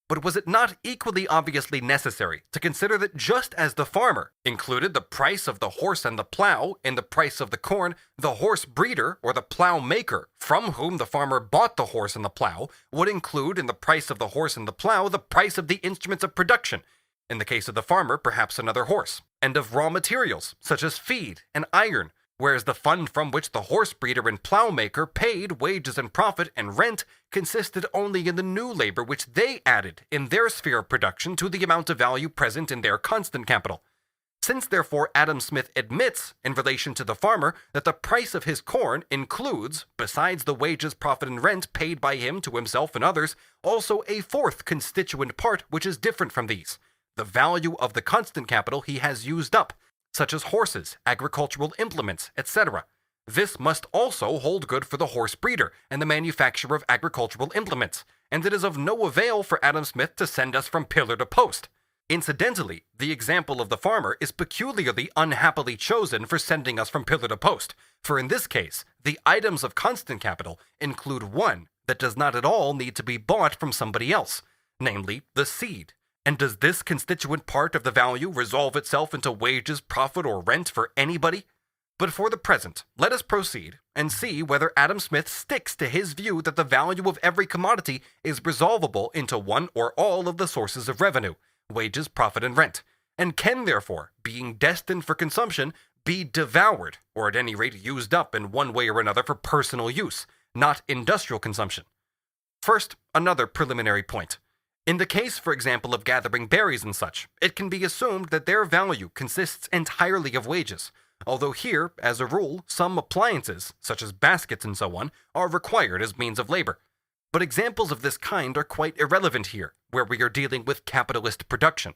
But was it not equally obviously necessary to consider that just as the farmer included the price of the horse and the plow in the price of the corn, the horse breeder or the plow maker, from whom the farmer bought the horse and the plow, would include in the price of the horse and the plow the price of the instruments of production, in the case of the farmer perhaps another horse, and of raw materials such as feed and iron, whereas the fund from which the horse breeder and plow maker paid wages and profit and rent consisted only in the new labor which they added in their sphere of production to the amount of value present in their constant capital. Since therefore Adam Smith admits, in relation to the farmer, that the price of his corn includes, besides the wages, profit, and rent paid by him to himself and others, also a fourth constituent part which is different from these, the value of the constant capital he has used up, such as horses, agricultural implements, etc. This must also hold good for the horse breeder and the manufacturer of agricultural implements, and it is of no avail for Adam Smith to send us from pillar to post. Incidentally, the example of the farmer is peculiarly unhappily chosen for sending us from pillar to post, for in this case, the items of constant capital include one that does not at all need to be bought from somebody else, namely the seed. And does this constituent part of the value resolve itself into wages, profit, or rent for anybody? But for the present, let us proceed and see whether Adam Smith sticks to his view that the value of every commodity is resolvable into one or all of the sources of revenue, wages, profit, and rent, and can therefore, being destined for consumption, be devoured, or at any rate used up in one way or another for personal use, not industrial consumption. First, another preliminary point. In the case, for example, of gathering berries and such, it can be assumed that their value consists entirely of wages, although here, as a rule, some appliances, such as baskets and so on, are required as means of labor. But examples of this kind are quite irrelevant here, where we are dealing with capitalist production.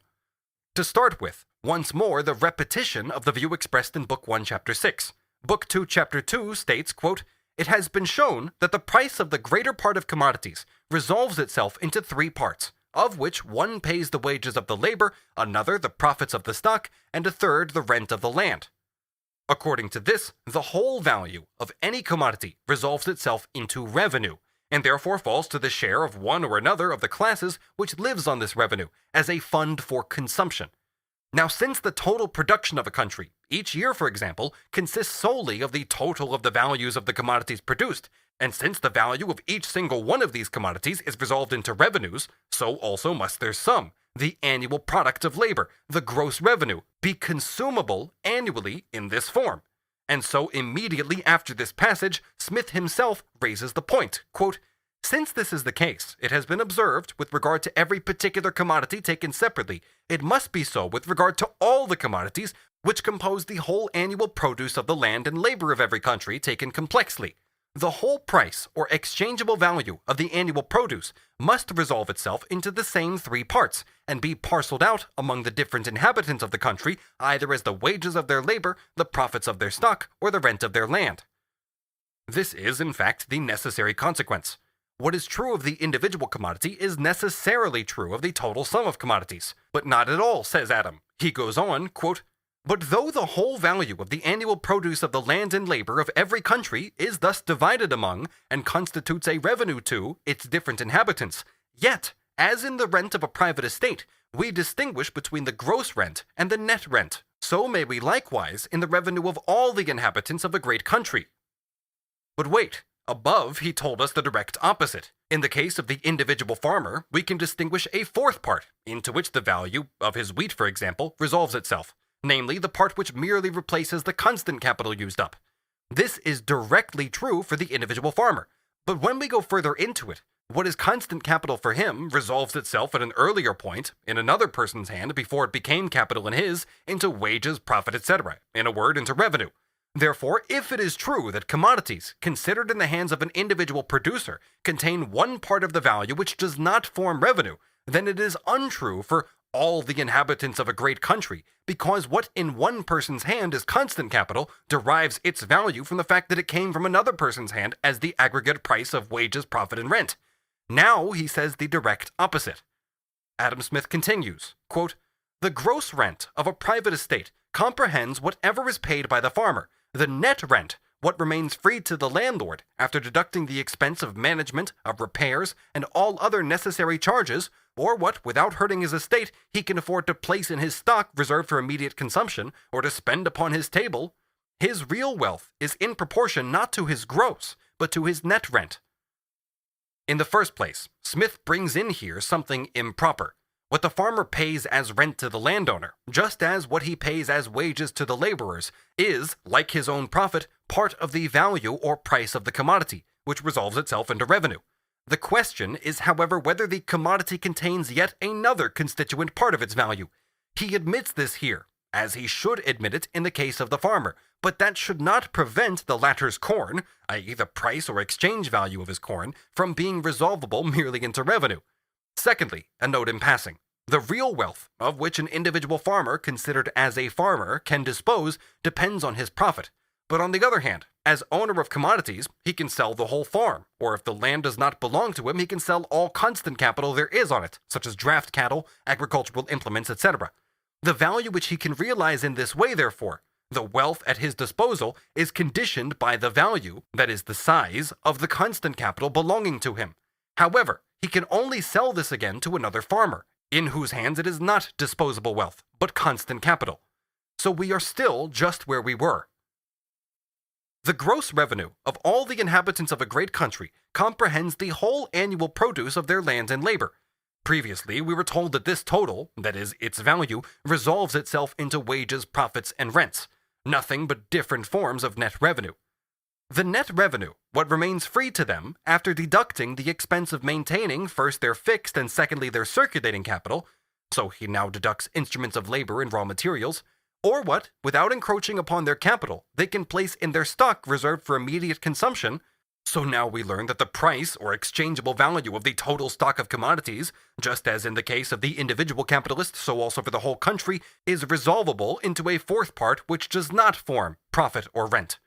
To start with, once more the repetition of the view expressed in Book 1, Chapter 6. Book 2, Chapter 2 states, quote, "It has been shown that the price of the greater part of commodities resolves itself into three parts, of which one pays the wages of the labor, another the profits of the stock, and a third the rent of the land. According to this, the whole value of any commodity resolves itself into revenue, and therefore falls to the share of one or another of the classes which lives on this revenue as a fund for consumption. Now, since the total production of a country, each year, for example, consists solely of the total of the values of the commodities produced, and since the value of each single one of these commodities is resolved into revenues, so also must their sum, the annual product of labor, the gross revenue, be consumable annually in this form. And so immediately after this passage, Smith himself raises the point, quote, "Since this is the case, it has been observed, with regard to every particular commodity taken separately, it must be so with regard to all the commodities which compose the whole annual produce of the land and labor of every country taken complexly. The whole price or exchangeable value of the annual produce must resolve itself into the same three parts, and be parceled out among the different inhabitants of the country, either as the wages of their labor, the profits of their stock, or the rent of their land." This is, in fact, the necessary consequence. What is true of the individual commodity is necessarily true of the total sum of commodities. But not at all, says Adam. He goes on, quote, "But though the whole value of the annual produce of the land and labor of every country is thus divided among, and constitutes a revenue to, its different inhabitants, yet, as in the rent of a private estate, we distinguish between the gross rent and the net rent, so may we likewise in the revenue of all the inhabitants of a great country." But wait. Above, he told us the direct opposite. In the case of the individual farmer, we can distinguish a fourth part, into which the value of his wheat, for example, resolves itself, namely the part which merely replaces the constant capital used up. This is directly true for the individual farmer, but when we go further into it, what is constant capital for him resolves itself at an earlier point, in another person's hand before it became capital in his, into wages, profit, etc., in a word, into revenue. Therefore, if it is true that commodities, considered in the hands of an individual producer, contain one part of the value which does not form revenue, then it is untrue for all the inhabitants of a great country, because what in one person's hand is constant capital derives its value from the fact that it came from another person's hand as the aggregate price of wages, profit, and rent. Now he says the direct opposite. Adam Smith continues, quote, "The gross rent of a private estate comprehends whatever is paid by the farmer. The net rent, what remains free to the landlord, after deducting the expense of management, of repairs, and all other necessary charges, or what, without hurting his estate, he can afford to place in his stock reserved for immediate consumption, or to spend upon his table. His real wealth is in proportion not to his gross, but to his net rent." In the first place, Smith brings in here something improper. What the farmer pays as rent to the landowner, just as what he pays as wages to the laborers, is, like his own profit, part of the value or price of the commodity, which resolves itself into revenue. The question is, however, whether the commodity contains yet another constituent part of its value. He admits this here, as he should admit it in the case of the farmer, but that should not prevent the latter's corn, i.e. the price or exchange value of his corn, from being resolvable merely into revenue. Secondly, a note in passing. The real wealth of which an individual farmer, considered as a farmer, can dispose depends on his profit. But on the other hand, as owner of commodities, he can sell the whole farm, or if the land does not belong to him, he can sell all constant capital there is on it, such as draft cattle, agricultural implements, etc. The value which he can realize in this way, therefore, the wealth at his disposal, is conditioned by the value, that is the size, of the constant capital belonging to him. However, he can only sell this again to another farmer, in whose hands it is not disposable wealth, but constant capital. So we are still just where we were. The gross revenue of all the inhabitants of a great country comprehends the whole annual produce of their land and labor. Previously, we were told that this total, that is, its value, resolves itself into wages, profits, and rents, nothing but different forms of net revenue. The net revenue, what remains free to them, after deducting the expense of maintaining first their fixed and secondly their circulating capital, so he now deducts instruments of labor and raw materials, or what, without encroaching upon their capital, they can place in their stock reserved for immediate consumption. So now we learn that the price or exchangeable value of the total stock of commodities, just as in the case of the individual capitalist, so also for the whole country, is resolvable into a fourth part which does not form profit or rent.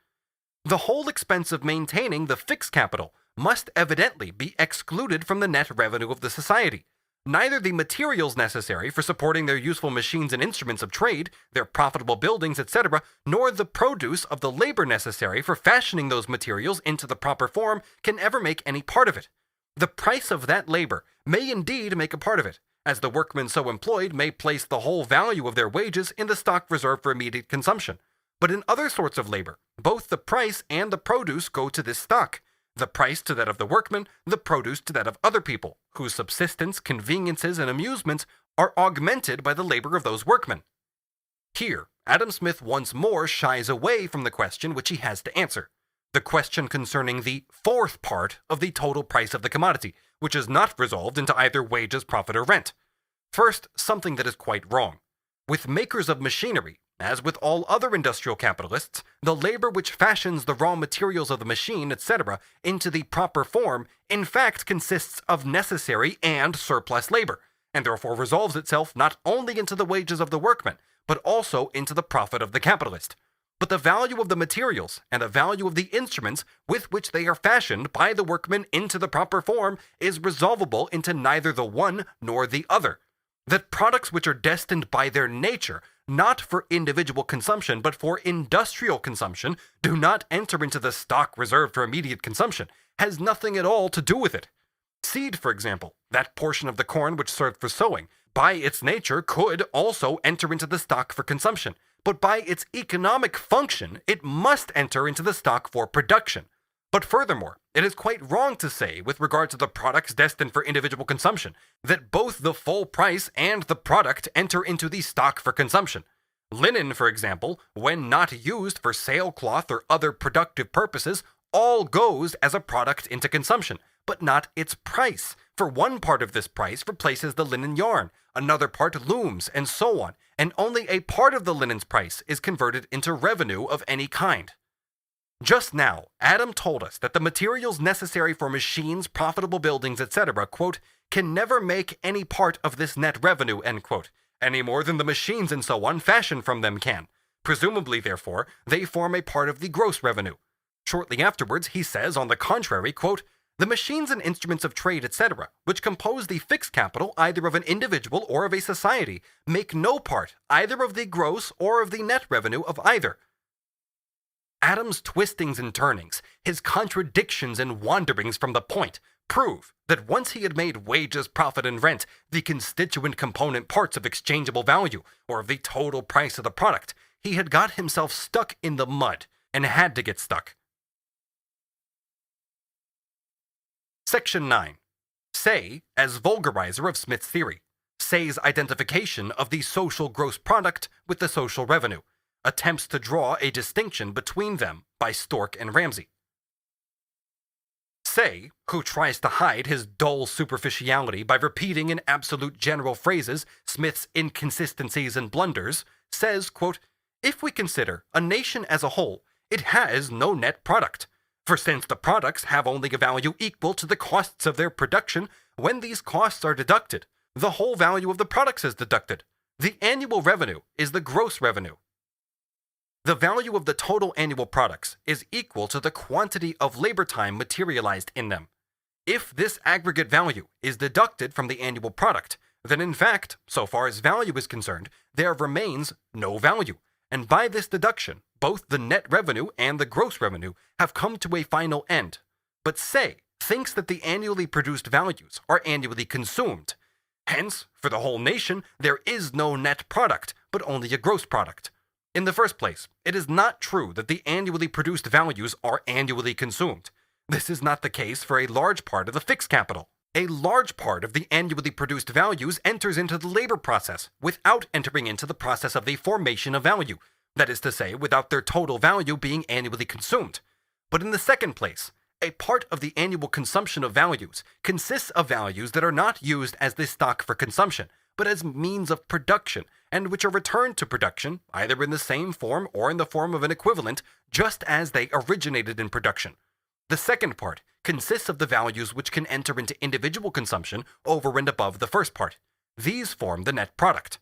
The whole expense of maintaining the fixed capital must evidently be excluded from the net revenue of the society. Neither the materials necessary for supporting their useful machines and instruments of trade, their profitable buildings, etc., nor the produce of the labor necessary for fashioning those materials into the proper form can ever make any part of it. The price of that labor may indeed make a part of it, as the workmen so employed may place the whole value of their wages in the stock reserved for immediate consumption. But in other sorts of labor, both the price and the produce go to this stock, the price to that of the workmen, the produce to that of other people, whose subsistence, conveniences, and amusements are augmented by the labor of those workmen. Here, Adam Smith once more shies away from the question which he has to answer, the question concerning the fourth part of the total price of the commodity, which is not resolved into either wages, profit, or rent. First, something that is quite wrong. With makers of machinery, as with all other industrial capitalists, the labor which fashions the raw materials of the machine, etc., into the proper form, in fact consists of necessary and surplus labor, and therefore resolves itself not only into the wages of the workman, but also into the profit of the capitalist. But the value of the materials and the value of the instruments with which they are fashioned by the workman into the proper form is resolvable into neither the one nor the other. That products which are destined by their nature not for individual consumption but for industrial consumption do not enter into the stock reserved for immediate consumption has nothing at all to do with it. Seed, for example, that portion of the corn which served for sowing, by its nature could also enter into the stock for consumption, but by its economic function it must enter into the stock for production. But furthermore, it is quite wrong to say, with regard to the products destined for individual consumption, that both the full price and the product enter into the stock for consumption. Linen, for example, when not used for sailcloth or other productive purposes, all goes as a product into consumption, but not its price, for one part of this price replaces the linen yarn, another part looms, and so on, and only a part of the linen's price is converted into revenue of any kind. Just now, Adam told us that the materials necessary for machines, profitable buildings, etc., quote, can never make any part of this net revenue, end quote, any more than the machines and so on fashioned from them can. Presumably, therefore, they form a part of the gross revenue. Shortly afterwards, he says, on the contrary, quote, the machines and instruments of trade, etc., which compose the fixed capital either of an individual or of a society, make no part either of the gross or of the net revenue of either. Adam's twistings and turnings, his contradictions and wanderings from the point, prove that once he had made wages, profit, and rent the constituent component parts of exchangeable value, or of the total price of the product, he had got himself stuck in the mud, and had to get stuck. Section 9. Say as vulgarizer of Smith's theory. Say's identification of the social gross product with the social revenue. Attempts to draw a distinction between them by Stork and Ramsay. Say, who tries to hide his dull superficiality by repeating in absolute general phrases Smith's inconsistencies and blunders, says, quote, if we consider a nation as a whole, it has no net product. For since the products have only a value equal to the costs of their production, when these costs are deducted, the whole value of the products is deducted. The annual revenue is the gross revenue. The value of the total annual products is equal to the quantity of labor time materialized in them. If this aggregate value is deducted from the annual product, then in fact, so far as value is concerned, there remains no value, and by this deduction, both the net revenue and the gross revenue have come to a final end. But Say thinks that the annually produced values are annually consumed. Hence, for the whole nation, there is no net product, but only a gross product. In the first place, it is not true that the annually produced values are annually consumed. This is not the case for a large part of the fixed capital. A large part of the annually produced values enters into the labor process without entering into the process of the formation of value, that is to say, without their total value being annually consumed. But in the second place, a part of the annual consumption of values consists of values that are not used as the stock for consumption, but as means of production, and which are returned to production, either in the same form or in the form of an equivalent, just as they originated in production. The second part consists of the values which can enter into individual consumption over and above the first part. These form the net product.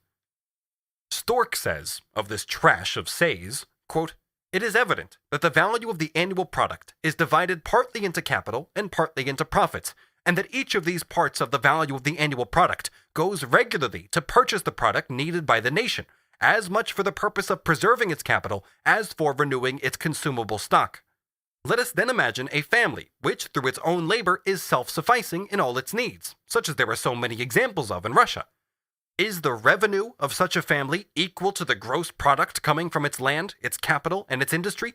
Stork says of this trash of Say's, quote, It is evident that the value of the annual product is divided partly into capital and partly into profits, and that each of these parts of the value of the annual product goes regularly to purchase the product needed by the nation, as much for the purpose of preserving its capital as for renewing its consumable stock. Let us then imagine a family which, through its own labor, is self-sufficing in all its needs, such as there are so many examples of in Russia. Is the revenue of such a family equal to the gross product coming from its land, its capital, and its industry?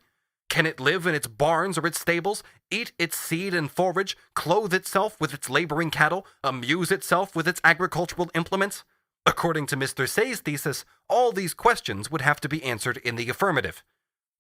Can it live in its barns or its stables, eat its seed and forage, clothe itself with its laboring cattle, amuse itself with its agricultural implements? According to Mr. Say's thesis, all these questions would have to be answered in the affirmative.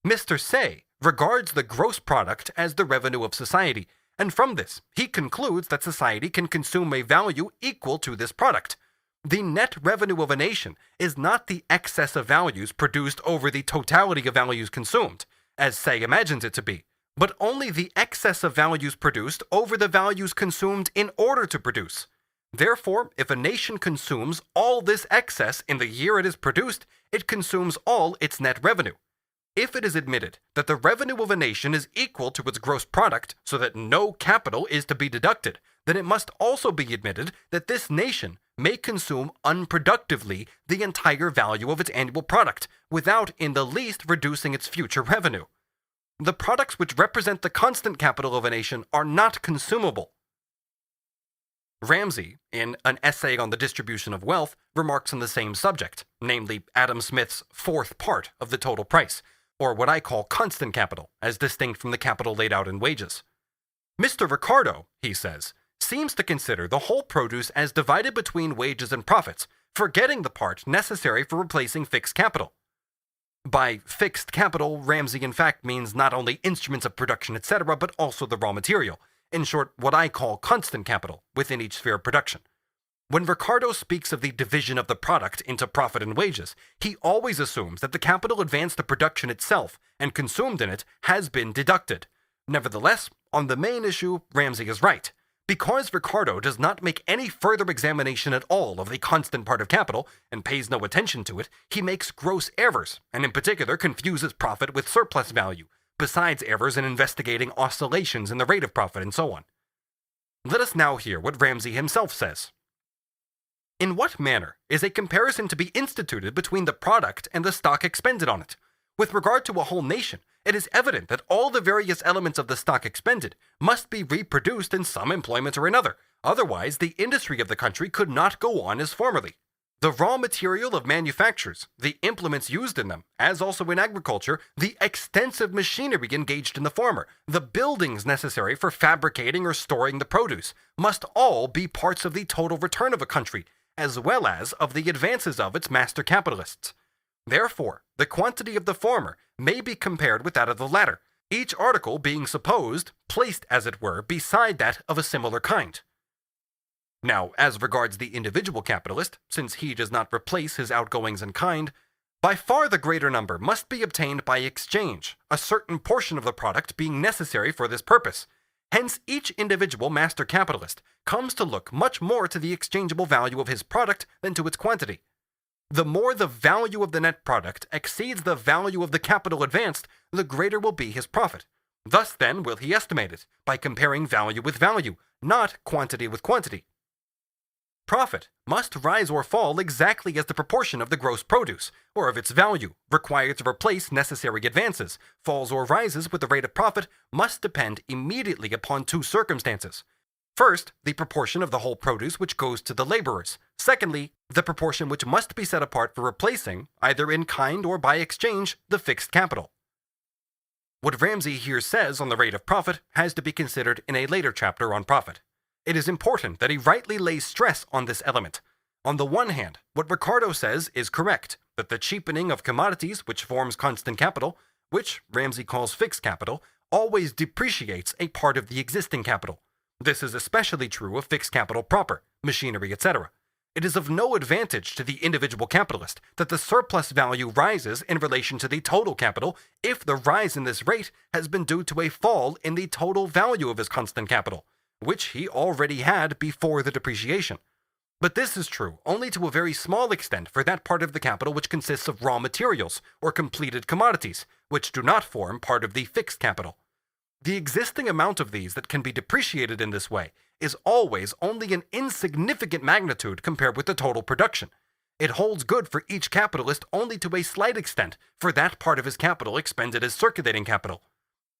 Mr. Say regards the gross product as the revenue of society, and from this he concludes that society can consume a value equal to this product. The net revenue of a nation is not the excess of values produced over the totality of values consumed, as Say imagines it to be, but only the excess of values produced over the values consumed in order to produce. Therefore, if a nation consumes all this excess in the year it is produced, it consumes all its net revenue. If it is admitted that the revenue of a nation is equal to its gross product, so that no capital is to be deducted, then it must also be admitted that this nation may consume unproductively the entire value of its annual product, without in the least reducing its future revenue. The products which represent the constant capital of a nation are not consumable. Ramsay, in An Essay on the Distribution of Wealth, remarks on the same subject, namely Adam Smith's fourth part of the total price, or what I call constant capital, as distinct from the capital laid out in wages. Mr. Ricardo, he says, seems to consider the whole produce as divided between wages and profits, forgetting the part necessary for replacing fixed capital. By fixed capital, Ramsay in fact means not only instruments of production, etc., but also the raw material. In short, what I call constant capital within each sphere of production. When Ricardo speaks of the division of the product into profit and wages, he always assumes that the capital advanced to production itself and consumed in it has been deducted. Nevertheless, on the main issue, Ramsay is right. Because Ricardo does not make any further examination at all of the constant part of capital and pays no attention to it, he makes gross errors, and in particular confuses profit with surplus value, besides errors in investigating oscillations in the rate of profit and so on. Let us now hear what Ramsay himself says. In what manner is a comparison to be instituted between the product and the stock expended on it? With regard to a whole nation, it is evident that all the various elements of the stock expended must be reproduced in some employment or another, otherwise the industry of the country could not go on as formerly. The raw material of manufactures, the implements used in them, as also in agriculture, the extensive machinery engaged in the former, the buildings necessary for fabricating or storing the produce, must all be parts of the total return of a country, as well as of the advances of its master capitalists. Therefore, the quantity of the former may be compared with that of the latter, each article being supposed, placed as it were, beside that of a similar kind. Now, as regards the individual capitalist, since he does not replace his outgoings in kind, by far the greater number must be obtained by exchange, a certain portion of the product being necessary for this purpose. Hence, each individual master capitalist comes to look much more to the exchangeable value of his product than to its quantity. The more the value of the net product exceeds the value of the capital advanced, the greater will be his profit. Thus, then, will he estimate it, by comparing value with value, not quantity with quantity. Profit must rise or fall exactly as the proportion of the gross produce, or of its value, required to replace necessary advances, falls or rises with the rate of profit, must depend immediately upon two circumstances. First, the proportion of the whole produce which goes to the laborers. Secondly, the proportion which must be set apart for replacing, either in kind or by exchange, the fixed capital. What Ramsay here says on the rate of profit has to be considered in a later chapter on profit. It is important that he rightly lays stress on this element. On the one hand, what Ricardo says is correct, that the cheapening of commodities which forms constant capital, which Ramsay calls fixed capital, always depreciates a part of the existing capital. This is especially true of fixed capital proper, machinery, etc. It is of no advantage to the individual capitalist that the surplus value rises in relation to the total capital if the rise in this rate has been due to a fall in the total value of his constant capital, which he already had before the depreciation. But this is true only to a very small extent for that part of the capital which consists of raw materials or completed commodities, which do not form part of the fixed capital. The existing amount of these that can be depreciated in this way is always only an insignificant magnitude compared with the total production. It holds good for each capitalist only to a slight extent for that part of his capital expended as circulating capital.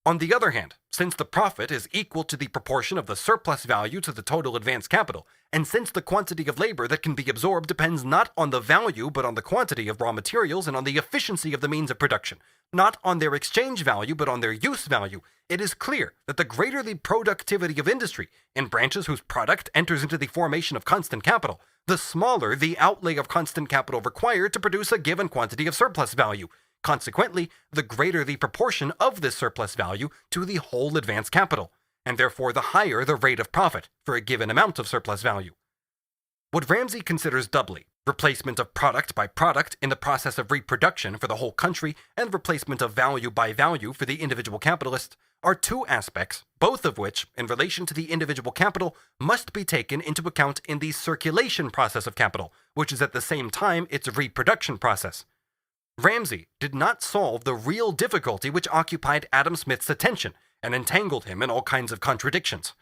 On the other hand, since the profit is equal to the proportion of the surplus value to the total advanced capital, and since the quantity of labor that can be absorbed depends not on the value but on the quantity of raw materials and on the efficiency of the means of production, not on their exchange value but on their use value, it is clear that the greater the productivity of industry in branches whose product enters into the formation of constant capital, the smaller the outlay of constant capital required to produce a given quantity of surplus value. Consequently, the greater the proportion of this surplus value to the whole advanced capital, and therefore the higher the rate of profit for a given amount of surplus value. What Ramsay considers doubly, replacement of product by product in the process of reproduction for the whole country and replacement of value by value for the individual capitalist, are two aspects, both of which, in relation to the individual capital, must be taken into account in the circulation process of capital, which is at the same time its reproduction process. Ramsay did not solve the real difficulty which occupied Adam Smith's attention and entangled him in all kinds of contradictions.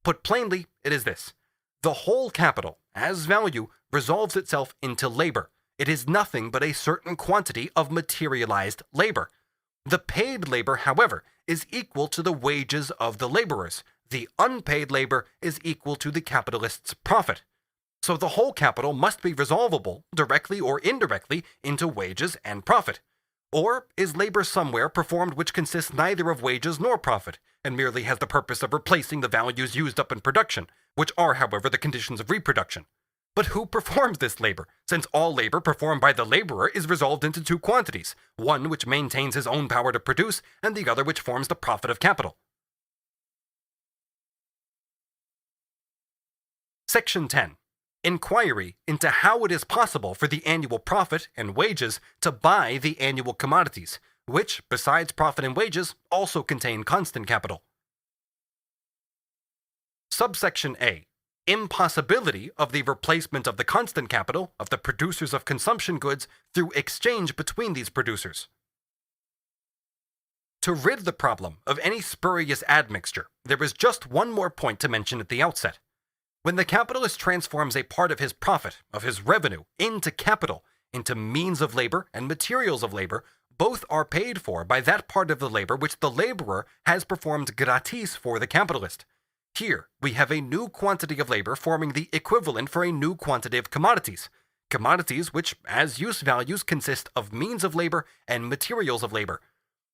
Put plainly, it is this. The whole capital, as value, resolves itself into labor. It is nothing but a certain quantity of materialized labor. The paid labor, however, is equal to the wages of the laborers. The unpaid labor is equal to the capitalist's profit. So the whole capital must be resolvable, directly or indirectly, into wages and profit. Or is labor somewhere performed which consists neither of wages nor profit, and merely has the purpose of replacing the values used up in production, which are, however, the conditions of reproduction? But who performs this labor, since all labor performed by the laborer is resolved into two quantities, one which maintains his own power to produce, and the other which forms the profit of capital? Section 10. Inquiry into how it is possible for the annual profit and wages to buy the annual commodities, which, besides profit and wages, also contain constant capital. Subsection A. Impossibility of the replacement of the constant capital of the producers of consumption goods through exchange between these producers. To rid the problem of any spurious admixture, there is just one more point to mention at the outset. When the capitalist transforms a part of his profit, of his revenue, into capital, into means of labor and materials of labor, both are paid for by that part of the labor which the laborer has performed gratis for the capitalist. Here, we have a new quantity of labor forming the equivalent for a new quantity of commodities. Commodities which, as use values, consist of means of labor and materials of labor.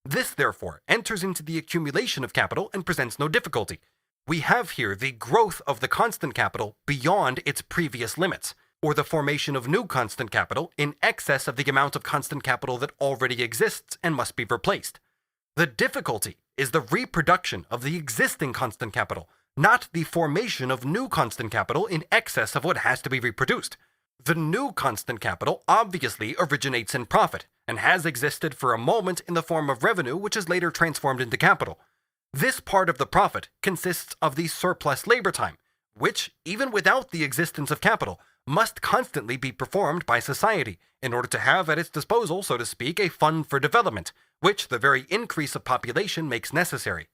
This, therefore, enters into the accumulation of capital and presents no difficulty. We have here the growth of the constant capital beyond its previous limits, or the formation of new constant capital in excess of the amount of constant capital that already exists and must be replaced. The difficulty is the reproduction of the existing constant capital, not the formation of new constant capital in excess of what has to be reproduced. The new constant capital obviously originates in profit, and has existed for a moment in the form of revenue which is later transformed into capital. This part of the profit consists of the surplus labor time, which, even without the existence of capital, must constantly be performed by society in order to have at its disposal, so to speak, a fund for development, which the very increase of population makes necessary.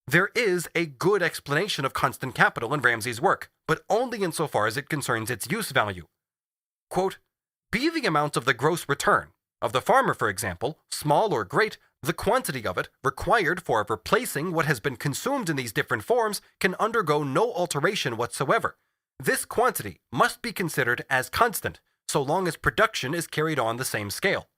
There is a good explanation of constant capital in Ramsay's work, but only insofar as it concerns its use value. Quote, "Be the amount of the gross return of the farmer, for example, small or great, the quantity of it required for replacing what has been consumed in these different forms can undergo no alteration whatsoever. This quantity must be considered as constant, so long as production is carried on the same scale."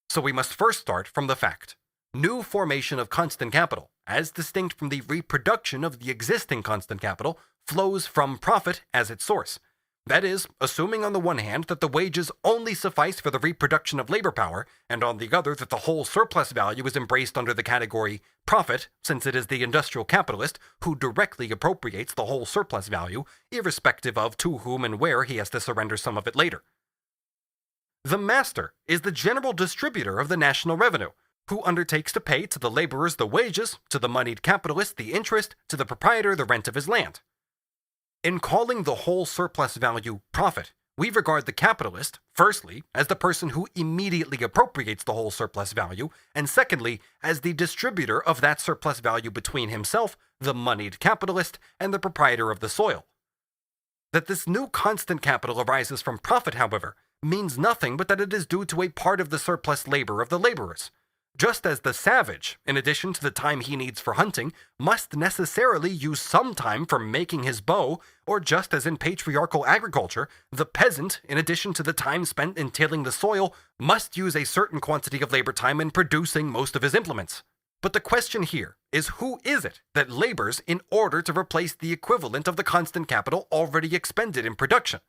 So we must first start from the fact. New formation of constant capital, as distinct from the reproduction of the existing constant capital, flows from profit as its source. That is, assuming on the one hand that the wages only suffice for the reproduction of labor power, and on the other that the whole surplus value is embraced under the category profit, since it is the industrial capitalist who directly appropriates the whole surplus value, irrespective of to whom and where he has to surrender some of it later. The master is the general distributor of the national revenue, who undertakes to pay to the laborers the wages, to the moneyed capitalist the interest, to the proprietor the rent of his land. In calling the whole surplus value profit, we regard the capitalist, firstly, as the person who immediately appropriates the whole surplus value, and secondly, as the distributor of that surplus value between himself, the moneyed capitalist, and the proprietor of the soil. That this new constant capital arises from profit, however, means nothing but that it is due to a part of the surplus labor of the laborers. Just as the savage, in addition to the time he needs for hunting, must necessarily use some time for making his bow, or just as in patriarchal agriculture, the peasant, in addition to the time spent in tilling the soil, must use a certain quantity of labor time in producing most of his implements. But the question here is, who is it that labors in order to replace the equivalent of the constant capital already expended in production?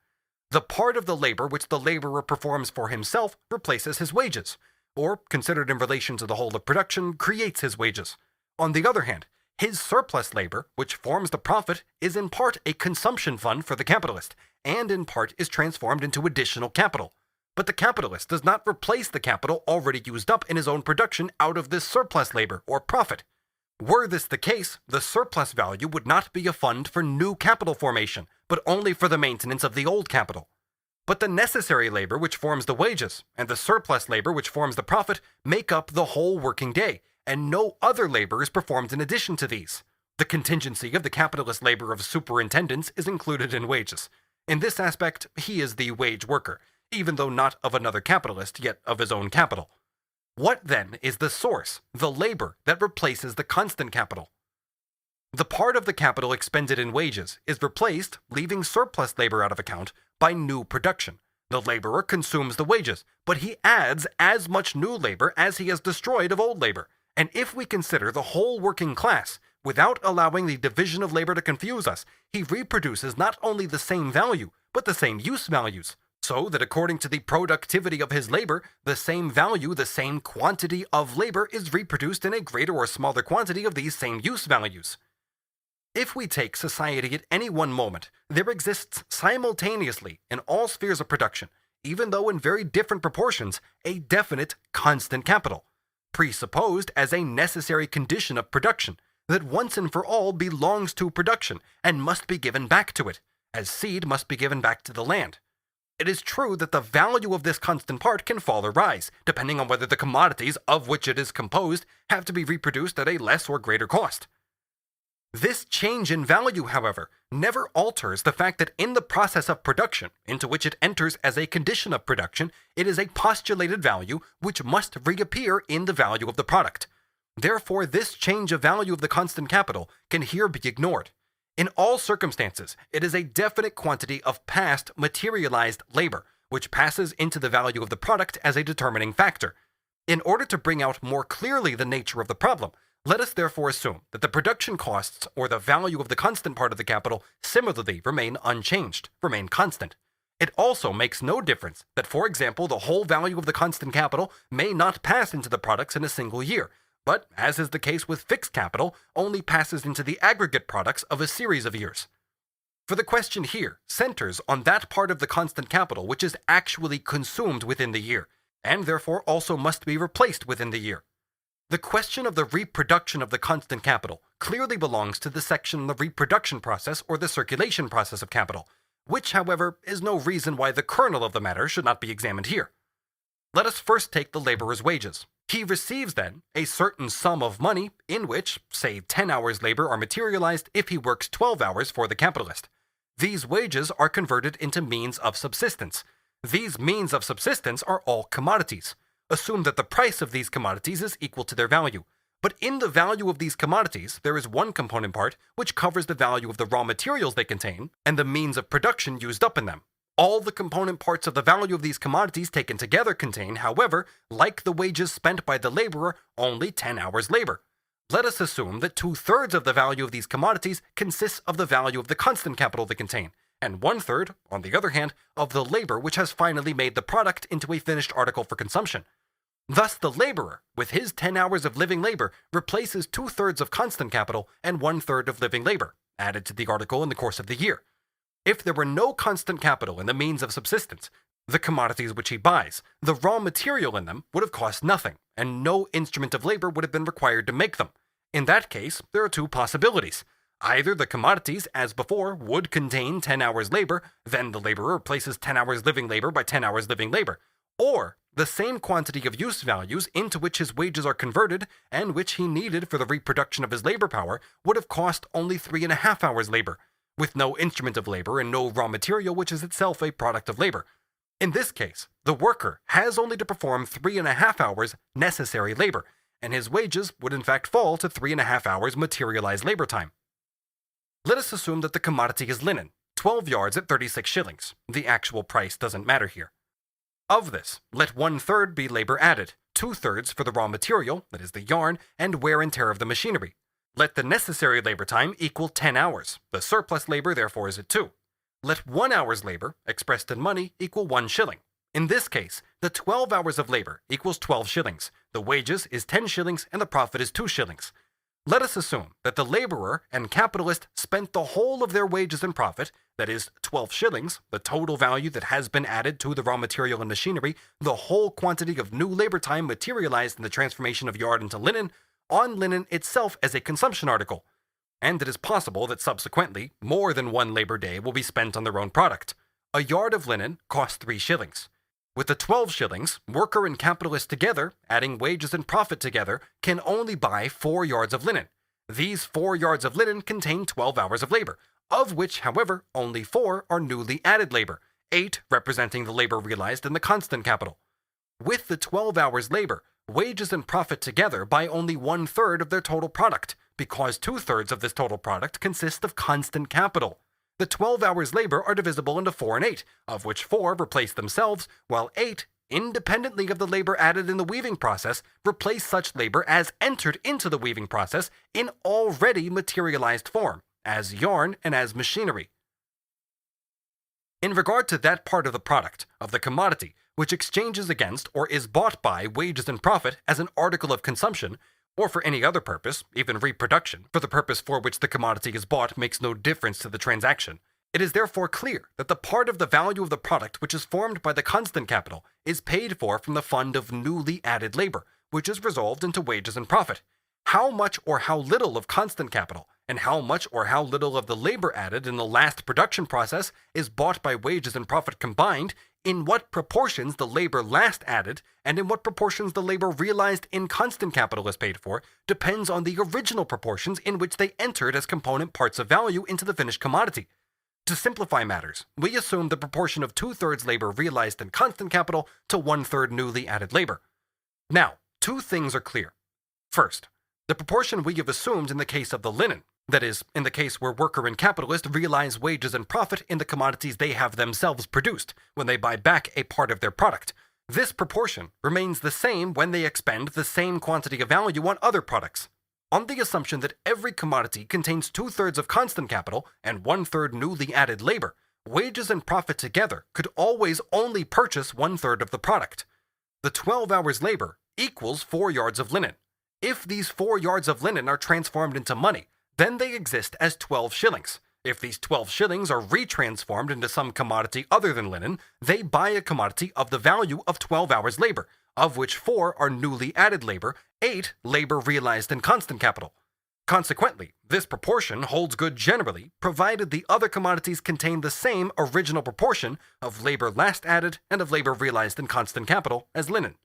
The part of the labor which the laborer performs for himself replaces his wages, or, considered in relation to the whole of production, creates his wages. On the other hand, his surplus labor, which forms the profit, is in part a consumption fund for the capitalist, and in part is transformed into additional capital. But the capitalist does not replace the capital already used up in his own production out of this surplus labor, or profit. Were this the case, the surplus value would not be a fund for new capital formation, but only for the maintenance of the old capital. But the necessary labor which forms the wages, and the surplus labor which forms the profit, make up the whole working day, and no other labor is performed in addition to these. The contingency of the capitalist labor of superintendence is included in wages. In this aspect, he is the wage worker, even though not of another capitalist, yet of his own capital. What then is the source, the labor, that replaces the constant capital? The part of the capital expended in wages is replaced, leaving surplus labor out of account, by new production. The laborer consumes the wages, but he adds as much new labor as he has destroyed of old labor. And if we consider the whole working class, without allowing the division of labor to confuse us, he reproduces not only the same value, but the same use values. So that according to the productivity of his labor, the same value, the same quantity of labor is reproduced in a greater or smaller quantity of these same use values. If we take society at any one moment, there exists simultaneously in all spheres of production, even though in very different proportions, a definite constant capital, presupposed as a necessary condition of production, that once and for all belongs to production and must be given back to it, as seed must be given back to the land. It is true that the value of this constant part can fall or rise, depending on whether the commodities of which it is composed have to be reproduced at a less or greater cost. This change in value, however, never alters the fact that in the process of production, into which it enters as a condition of production, it is a postulated value which must reappear in the value of the product. Therefore, this change of value of the constant capital can here be ignored. In all circumstances, it is a definite quantity of past materialized labor, which passes into the value of the product as a determining factor. In order to bring out more clearly the nature of the problem, let us therefore assume that the production costs, or the value of the constant part of the capital, similarly remain unchanged, remain constant. It also makes no difference that, for example, the whole value of the constant capital may not pass into the products in a single year, but, as is the case with fixed capital, only passes into the aggregate products of a series of years. For the question here centers on that part of the constant capital which is actually consumed within the year, and therefore also must be replaced within the year. The question of the reproduction of the constant capital clearly belongs to the section on the reproduction process or the circulation process of capital, which, however, is no reason why the kernel of the matter should not be examined here. Let us first take the laborer's wages. He receives, then, a certain sum of money in which, say, 10 hours' labor are materialized if he works 12 hours for the capitalist. These wages are converted into means of subsistence. These means of subsistence are all commodities. Assume that the price of these commodities is equal to their value. But in the value of these commodities, there is one component part which covers the value of the raw materials they contain and the means of production used up in them. All the component parts of the value of these commodities taken together contain, however, like the wages spent by the laborer, only 10 hours' labor. Let us assume that 2/3 of the value of these commodities consists of the value of the constant capital they contain, and 1/3, on the other hand, of the labor which has finally made the product into a finished article for consumption. Thus the laborer, with his 10 hours of living labor, replaces 2/3 of constant capital and 1/3 of living labor, added to the article in the course of the year. If there were no constant capital in the means of subsistence, the commodities which he buys, the raw material in them, would have cost nothing, and no instrument of labor would have been required to make them. In that case, there are two possibilities. Either the commodities, as before, would contain 10 hours labor, then the laborer replaces 10 hours living labor by 10 hours living labor, or the same quantity of use values into which his wages are converted and which he needed for the reproduction of his labor power would have cost only 3.5 hours labor, with no instrument of labor and no raw material which is itself a product of labor. In this case, the worker has only to perform 3.5 hours necessary labor, and his wages would in fact fall to 3.5 hours materialized labor time. Let us assume that the commodity is linen, 12 yards at 36 shillings. The actual price doesn't matter here. Of this, let 1/3 be labor added, 2/3 for the raw material, that is the yarn, and wear and tear of the machinery. Let the necessary labor time equal 10 hours. The surplus labor therefore is at 2. Let 1 hour's labor, expressed in money, equal 1 shilling. In this case, the 12 hours of labor equals 12 shillings. The wages is 10 shillings and the profit is 2 shillings. Let us assume that the laborer and capitalist spent the whole of their wages and profit, that is 12 shillings, the total value that has been added to the raw material and machinery, the whole quantity of new labor time materialized in the transformation of yarn into linen, on linen itself as a consumption article. And it is possible that subsequently, more than one labor day will be spent on their own product. A yard of linen costs 3 shillings. With the 12 shillings, worker and capitalist together, adding wages and profit together, can only buy 4 yards of linen. These 4 yards of linen contain 12 hours of labor, of which, however, only 4 are newly added labor, 8 representing the labor realized in the constant capital. With the 12 hours labor, wages and profit together buy only 1/3 of their total product, because 2/3 of this total product consist of constant capital. The 12 hours labor are divisible into 4 and 8, of which 4 replace themselves, while 8, independently of the labor added in the weaving process, replace such labor as entered into the weaving process in already materialized form, as yarn and as machinery. In regard to that part of the product, of the commodity, which exchanges against or is bought by wages and profit as an article of consumption, or for any other purpose, even reproduction, for the purpose for which the commodity is bought makes no difference to the transaction. It is therefore clear that the part of the value of the product which is formed by the constant capital is paid for from the fund of newly added labor, which is resolved into wages and profit. How much or how little of constant capital, and how much or how little of the labor added in the last production process is bought by wages and profit combined, in what proportions the labor last added, and in what proportions the labor realized in constant capital is paid for, depends on the original proportions in which they entered as component parts of value into the finished commodity. To simplify matters, we assume the proportion of 2/3 labor realized in constant capital to 1/3 newly added labor. Now, 2 things are clear. First, the proportion we have assumed in the case of the linen, that is, in the case where worker and capitalist realize wages and profit in the commodities they have themselves produced, when they buy back a part of their product. This proportion remains the same when they expend the same quantity of value on other products. On the assumption that every commodity contains 2/3 of constant capital and 1/3 newly added labor, wages and profit together could always only purchase 1/3 of the product. The 12 hours labor equals 4 yards of linen. If these 4 yards of linen are transformed into money, then they exist as 12 shillings. If these 12 shillings are retransformed into some commodity other than linen, they buy a commodity of the value of 12 hours labor, of which 4 are newly added labor, 8 labor realized in constant capital. Consequently, this proportion holds good generally, provided the other commodities contain the same original proportion of labor last added and of labor realized in constant capital as linen.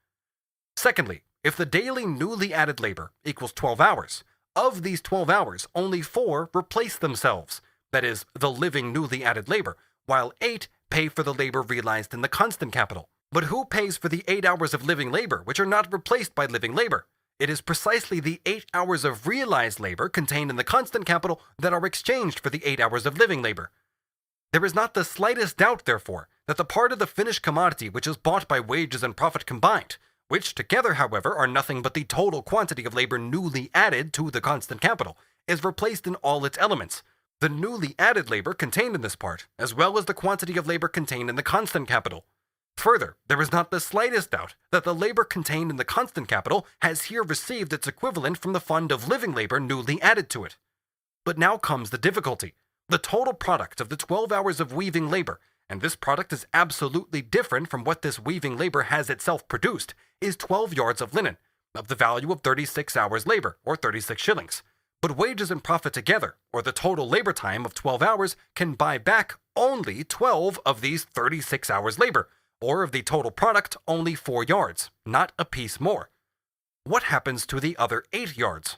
Secondly, if the daily newly added labor equals 12 hours, of these 12 hours, only 4 replace themselves, that is, the living newly added labor, while 8 pay for the labor realized in the constant capital. But who pays for the 8 hours of living labor, which are not replaced by living labor? It is precisely the 8 hours of realized labor contained in the constant capital that are exchanged for the 8 hours of living labor. There is not the slightest doubt, therefore, that the part of the finished commodity which is bought by wages and profit combined, which together, however, are nothing but the total quantity of labor newly added to the constant capital, is replaced in all its elements. The newly added labor contained in this part, as well as the quantity of labor contained in the constant capital. Further, there is not the slightest doubt that the labor contained in the constant capital has here received its equivalent from the fund of living labor newly added to it. But now comes the difficulty. The total product of the 12 hours of weaving labor, and this product is absolutely different from what this weaving labor has itself produced, is 12 yards of linen, of the value of 36 hours labor, or 36 shillings. But wages and profit together, or the total labor time of 12 hours, can buy back only 12 of these 36 hours labor, or of the total product only 4 yards, not a piece more. What happens to the other 8 yards?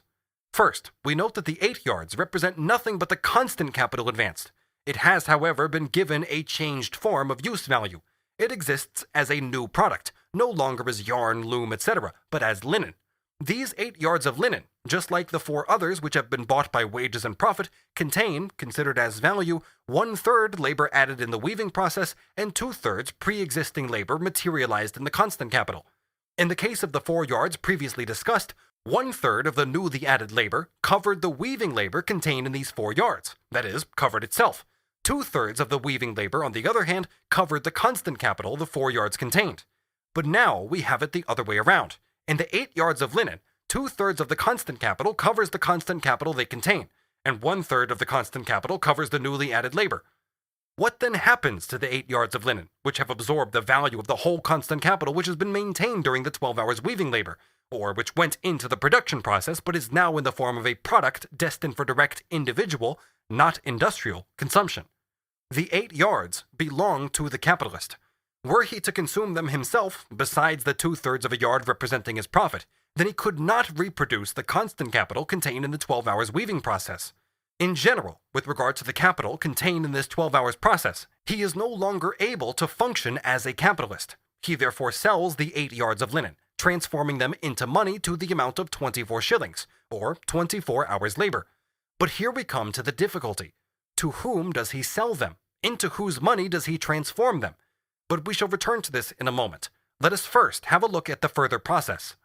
First, we note that the 8 yards represent nothing but the constant capital advanced. It has, however, been given a changed form of use value. It exists as a new product, no longer as yarn, loom, etc., but as linen. These 8 yards of linen, just like the 4 others which have been bought by wages and profit, contain, considered as value, 1/3 labor added in the weaving process and 2/3 pre-existing labor materialized in the constant capital. In the case of the 4 yards previously discussed, 1/3 of the newly added labor covered the weaving labor contained in these 4 yards, that is, covered itself. 2/3 of the weaving labor, on the other hand, covered the constant capital the 4 yards contained. But now we have it the other way around. In the 8 yards of linen, 2/3 of the constant capital covers the constant capital they contain, and 1/3 of the constant capital covers the newly added labor. What then happens to the 8 yards of linen, which have absorbed the value of the whole constant capital which has been maintained during the 12 hours weaving labor, or which went into the production process but is now in the form of a product destined for direct individual, not industrial, consumption? The 8 yards belong to the capitalist. Were he to consume them himself, besides the 2/3 of a yard representing his profit, then he could not reproduce the constant capital contained in the 12 hours weaving process. In general, with regard to the capital contained in this 12 hours process, he is no longer able to function as a capitalist. He therefore sells the 8 yards of linen, transforming them into money to the amount of 24 shillings, or 24 hours labor. But here we come to the difficulty. To whom does he sell them? Into whose money does he transform them? But we shall return to this in a moment. Let us first have a look at the further process.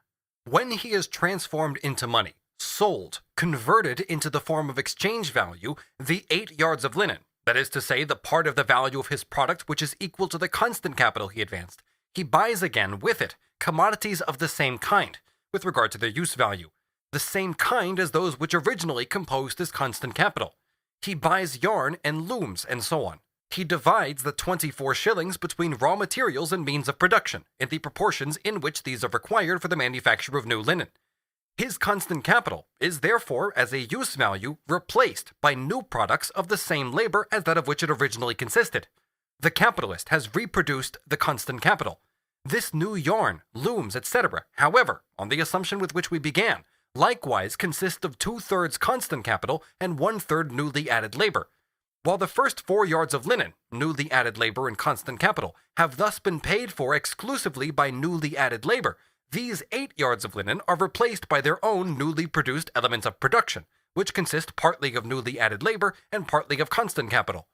When he is transformed into money, sold, converted into the form of exchange value, the 8 yards of linen, that is to say, the part of the value of his product which is equal to the constant capital he advanced, he buys again with it commodities of the same kind, with regard to their use value, the same kind as those which originally composed his constant capital. He buys yarn and looms and so on. He divides the 24 shillings between raw materials and means of production, in the proportions in which these are required for the manufacture of new linen. His constant capital is therefore, as a use value, replaced by new products of the same labor as that of which it originally consisted. The capitalist has reproduced the constant capital. This new yarn, looms, etc., however, on the assumption with which we began, likewise consist of 2/3 constant capital and 1/3 newly added labor. While the first 4 yards of linen, newly added labor and constant capital, have thus been paid for exclusively by newly added labor, these 8 yards of linen are replaced by their own newly produced elements of production, which consist partly of newly added labor and partly of constant capital.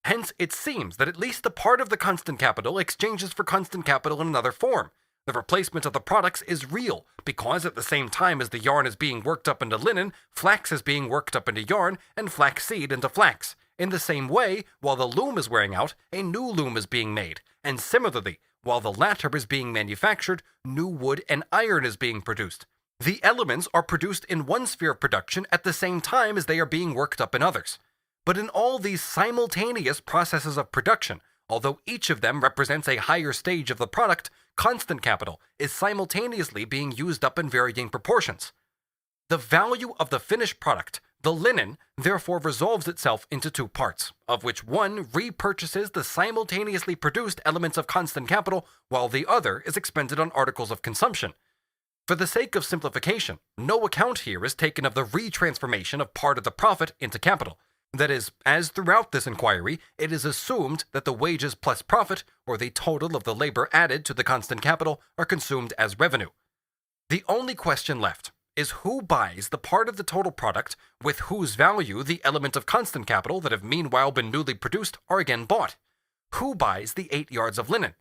Hence, it seems that at least a part of the constant capital exchanges for constant capital in another form. The replacement of the products is real, because at the same time as the yarn is being worked up into linen, flax is being worked up into yarn, and flaxseed into flax. In the same way, while the loom is wearing out, a new loom is being made, and similarly, while the latter is being manufactured, new wood and iron is being produced. The elements are produced in one sphere of production at the same time as they are being worked up in others. But in all these simultaneous processes of production, although each of them represents a higher stage of the product, constant capital is simultaneously being used up in varying proportions. The value of the finished product, the linen, therefore resolves itself into 2 parts, of which one repurchases the simultaneously produced elements of constant capital, while the other is expended on articles of consumption. For the sake of simplification, no account here is taken of the retransformation of part of the profit into capital. That is, as throughout this inquiry, it is assumed that the wages plus profit, or the total of the labor added to the constant capital, are consumed as revenue. The only question left is who buys the part of the total product with whose value the element of constant capital that have meanwhile been newly produced are again bought. Who buys the 8 yards of linen?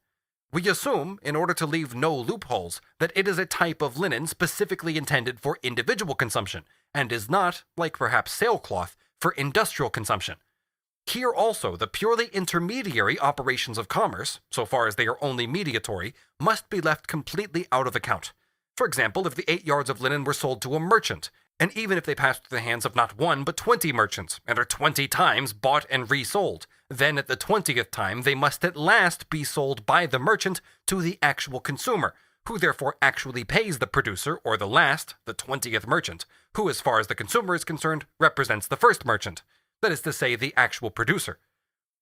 We assume, in order to leave no loopholes, that it is a type of linen specifically intended for individual consumption, and is not, like perhaps sailcloth, for industrial consumption. Here also the purely intermediary operations of commerce, so far as they are only mediatory, must be left completely out of account. For example, if the 8 yards of linen were sold to a merchant, and even if they passed through the hands of not 1 but 20 merchants, and are 20 times bought and resold, then at the 20th time they must at last be sold by the merchant to the actual consumer, who therefore actually pays the producer or the 20th merchant, who, as far as the consumer is concerned, represents the first merchant, that is to say, the actual producer.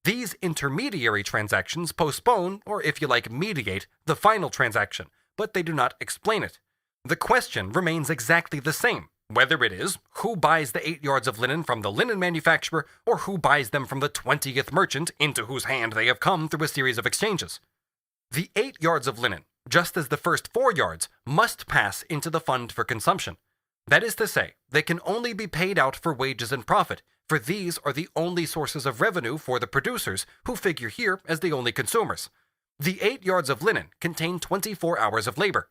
These intermediary transactions postpone, or if you like, mediate, the final transaction, but they do not explain it. The question remains exactly the same, whether it is who buys the 8 yards of linen from the linen manufacturer or who buys them from the 20th merchant into whose hand they have come through a series of exchanges. The 8 yards of linen, just as the first 4 yards, must pass into the fund for consumption. That is to say, they can only be paid out for wages and profit, for these are the only sources of revenue for the producers, who figure here as the only consumers. The 8 yards of linen contain 24 hours of labor.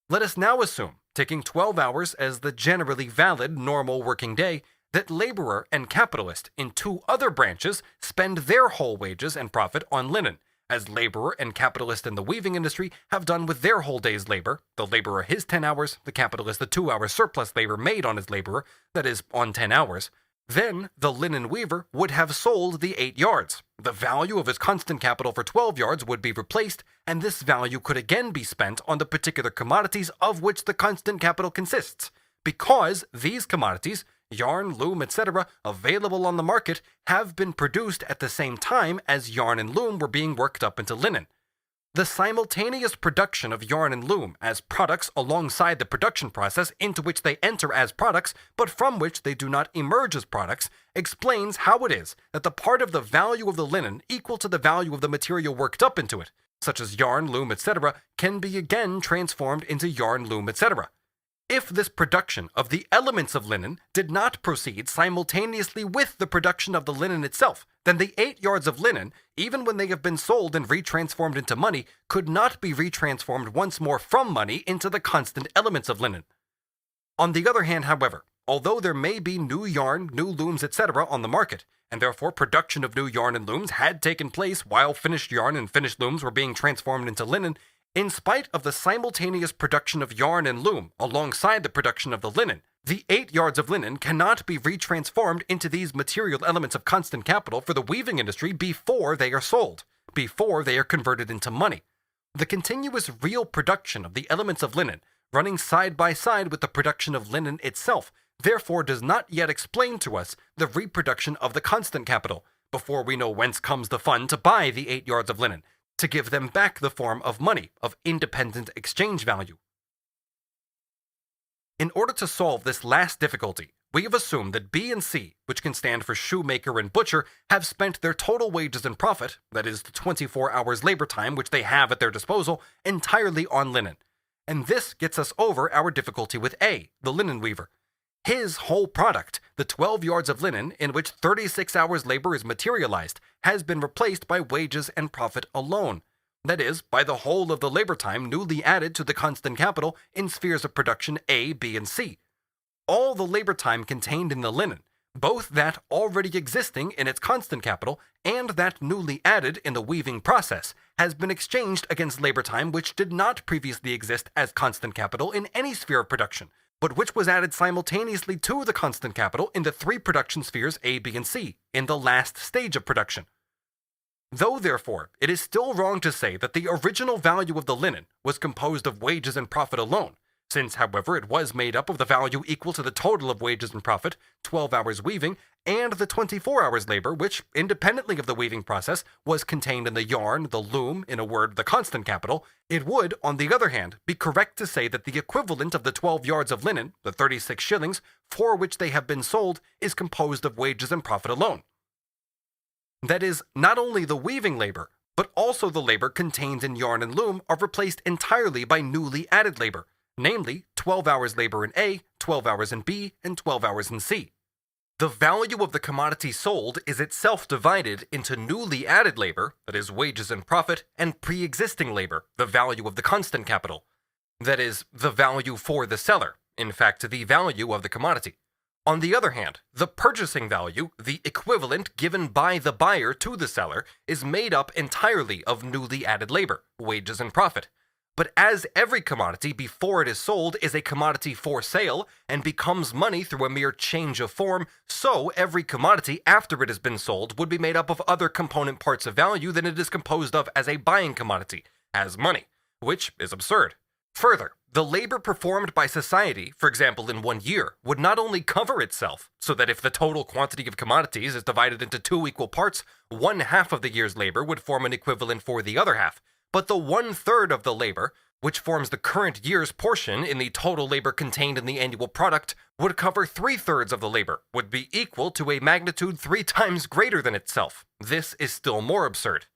Let us now assume, taking 12 hours as the generally valid normal working day, that laborer and capitalist in 2 other branches spend their whole wages and profit on linen, as laborer and capitalist in the weaving industry have done with their whole day's labor, the laborer his 10 hours, the capitalist the 2-hour surplus labor made on his laborer, that is, on 10 hours. Then the linen weaver would have sold the 8 yards. The value of his constant capital for 12 yards would be replaced, and this value could again be spent on the particular commodities of which the constant capital consists, because these commodities, yarn, loom, etc., available on the market, have been produced at the same time as yarn and loom were being worked up into linen. The simultaneous production of yarn and loom as products alongside the production process into which they enter as products, but from which they do not emerge as products, explains how it is that the part of the value of the linen equal to the value of the material worked up into it, such as yarn, loom, etc., can be again transformed into yarn, loom, etc. If this production of the elements of linen did not proceed simultaneously with the production of the linen itself, then the 8 yards of linen, even when they have been sold and retransformed into money, could not be retransformed once more from money into the constant elements of linen. On the other hand, however, although there may be new yarn, new looms, etc. on the market, and therefore production of new yarn and looms had taken place while finished yarn and finished looms were being transformed into linen, in spite of the simultaneous production of yarn and loom alongside the production of the linen, the 8 yards of linen cannot be retransformed into these material elements of constant capital for the weaving industry before they are sold, before they are converted into money. The continuous real production of the elements of linen, running side by side with the production of linen itself, therefore does not yet explain to us the reproduction of the constant capital, before we know whence comes the fund to buy the 8 yards of linen, to give them back the form of money, of independent exchange value. In order to solve this last difficulty, we have assumed that B and C, which can stand for shoemaker and butcher, have spent their total wages and profit, that is, the 24 hours labor time which they have at their disposal, entirely on linen. And this gets us over our difficulty with A, the linen weaver. His whole product, the 12 yards of linen in which 36 hours labor is materialized, has been replaced by wages and profit alone. That is, by the whole of the labor time newly added to the constant capital in spheres of production A, B, and C. All the labor time contained in the linen, both that already existing in its constant capital and that newly added in the weaving process, has been exchanged against labor time which did not previously exist as constant capital in any sphere of production, but which was added simultaneously to the constant capital in the 3 production spheres A, B, and C, in the last stage of production. Though, therefore, it is still wrong to say that the original value of the linen was composed of wages and profit alone, since, however, it was made up of the value equal to the total of wages and profit, 12 hours weaving, and the 24 hours labor, which, independently of the weaving process, was contained in the yarn, the loom, in a word, the constant capital, it would, on the other hand, be correct to say that the equivalent of the 12 yards of linen, the 36 shillings, for which they have been sold, is composed of wages and profit alone. That is, not only the weaving labor, but also the labor contained in yarn and loom are replaced entirely by newly added labor, namely 12 hours labor in A, 12 hours in B, and 12 hours in C. The value of the commodity sold is itself divided into newly added labor, that is, wages and profit, and pre-existing labor, the value of the constant capital, that is, the value for the seller, in fact, the value of the commodity. On the other hand, the purchasing value, the equivalent given by the buyer to the seller, is made up entirely of newly added labor, wages and profit. But as every commodity before it is sold is a commodity for sale and becomes money through a mere change of form, so every commodity after it has been sold would be made up of other component parts of value than it is composed of as a buying commodity, as money, which is absurd. Further, The labor performed by society, for example in 1 year, would not only cover itself, so that if the total quantity of commodities is divided into 2 equal parts, 1/2 of the year's labor would form an equivalent for the other half, but the 1/3 of the labor, which forms the current year's portion in the total labor contained in the annual product, would cover 3/3 of the labor, would be equal to a magnitude 3 times greater than itself. This is still more absurd.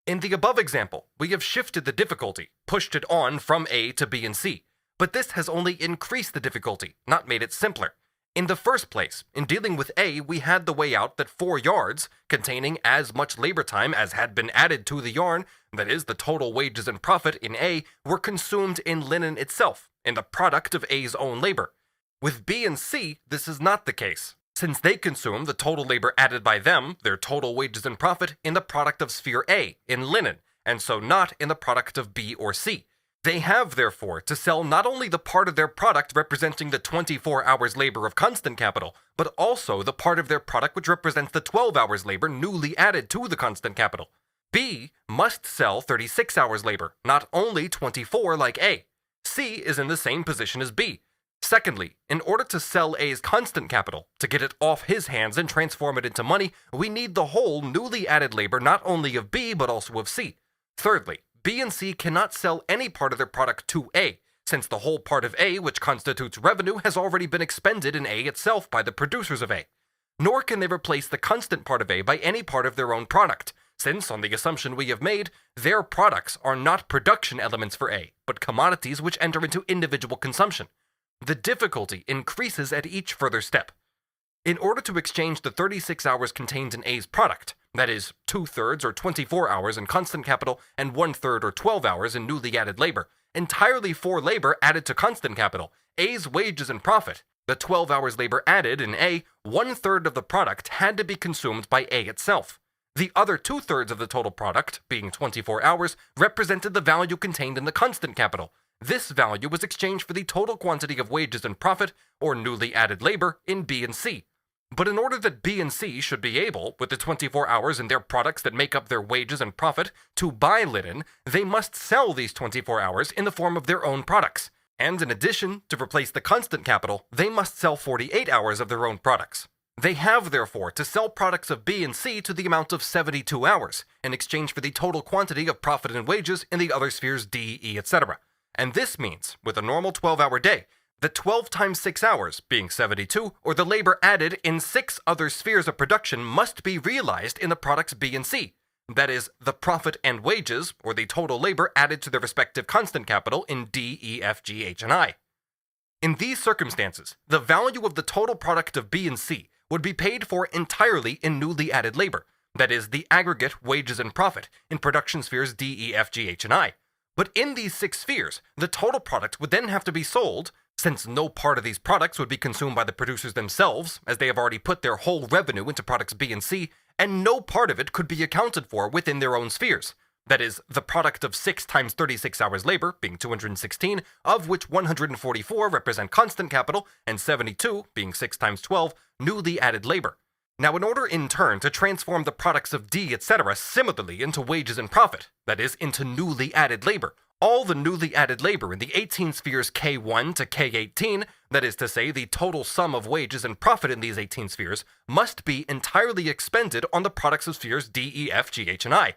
In the above example, we have shifted the difficulty, pushed it on from A to B and C, but this has only increased the difficulty, not made it simpler. In the first place, in dealing with A, we had the way out that 4 yards, containing as much labor time as had been added to the yarn, that is, the total wages and profit in A, were consumed in linen itself, in the product of A's own labor. With B and C, this is not the case, since they consume the total labor added by them, their total wages and profit, in the product of sphere A, in linen, and so not in the product of B or C. They have, therefore, to sell not only the part of their product representing the 24 hours labor of constant capital, but also the part of their product which represents the 12 hours labor newly added to the constant capital. B must sell 36 hours labor, not only 24 like A. C is in the same position as B. Secondly, in order to sell A's constant capital, to get it off his hands and transform it into money, we need the whole newly added labor not only of B but also of C. Thirdly, B and C cannot sell any part of their product to A, since the whole part of A which constitutes revenue has already been expended in A itself by the producers of A. Nor can they replace the constant part of A by any part of their own product, since, on the assumption we have made, their products are not production elements for A, but commodities which enter into individual consumption. The difficulty increases at each further step. In order to exchange the 36 hours contained in A's product, that is, 2/3 or 24 hours in constant capital and 1/3 or 12 hours in newly added labor, entirely for labor added to constant capital, A's wages and profit, the 12 hours labor added in A, 1/3 of the product had to be consumed by A itself. The other 2/3 of the total product, being 24 hours, represented the value contained in the constant capital. This value was exchanged for the total quantity of wages and profit, or newly added labor, in B and C. But in order that B and C should be able, with the 24 hours in their products that make up their wages and profit, to buy linen, they must sell these 24 hours in the form of their own products. And in addition, to replace the constant capital, they must sell 48 hours of their own products. They have, therefore, to sell products of B and C to the amount of 72 hours, in exchange for the total quantity of profit and wages in the other spheres D, E, etc. And this means, with a normal 12-hour day, that 12 times 6 hours, being 72, or the labor added in 6 other spheres of production must be realized in the products B and C. That is, the profit and wages, or the total labor added to their respective constant capital in D, E, F, G, H, and I. In these circumstances, the value of the total product of B and C would be paid for entirely in newly added labor, that is, the aggregate wages and profit in production spheres D, E, F, G, H, and I. But in these 6 spheres, the total product would then have to be sold, since no part of these products would be consumed by the producers themselves, as they have already put their whole revenue into products B and C, and no part of it could be accounted for within their own spheres. That is, the product of 6 times 36 hours labor, being 216, of which 144 represent constant capital, and 72, being 6 times 12, newly added labor. Now, in order in turn to transform the products of D, etc. similarly into wages and profit, that is, into newly added labor, all the newly added labor in the 18 spheres K1 to K18, that is to say, the total sum of wages and profit in these 18 spheres, must be entirely expended on the products of spheres D, E, F, G, H, and I.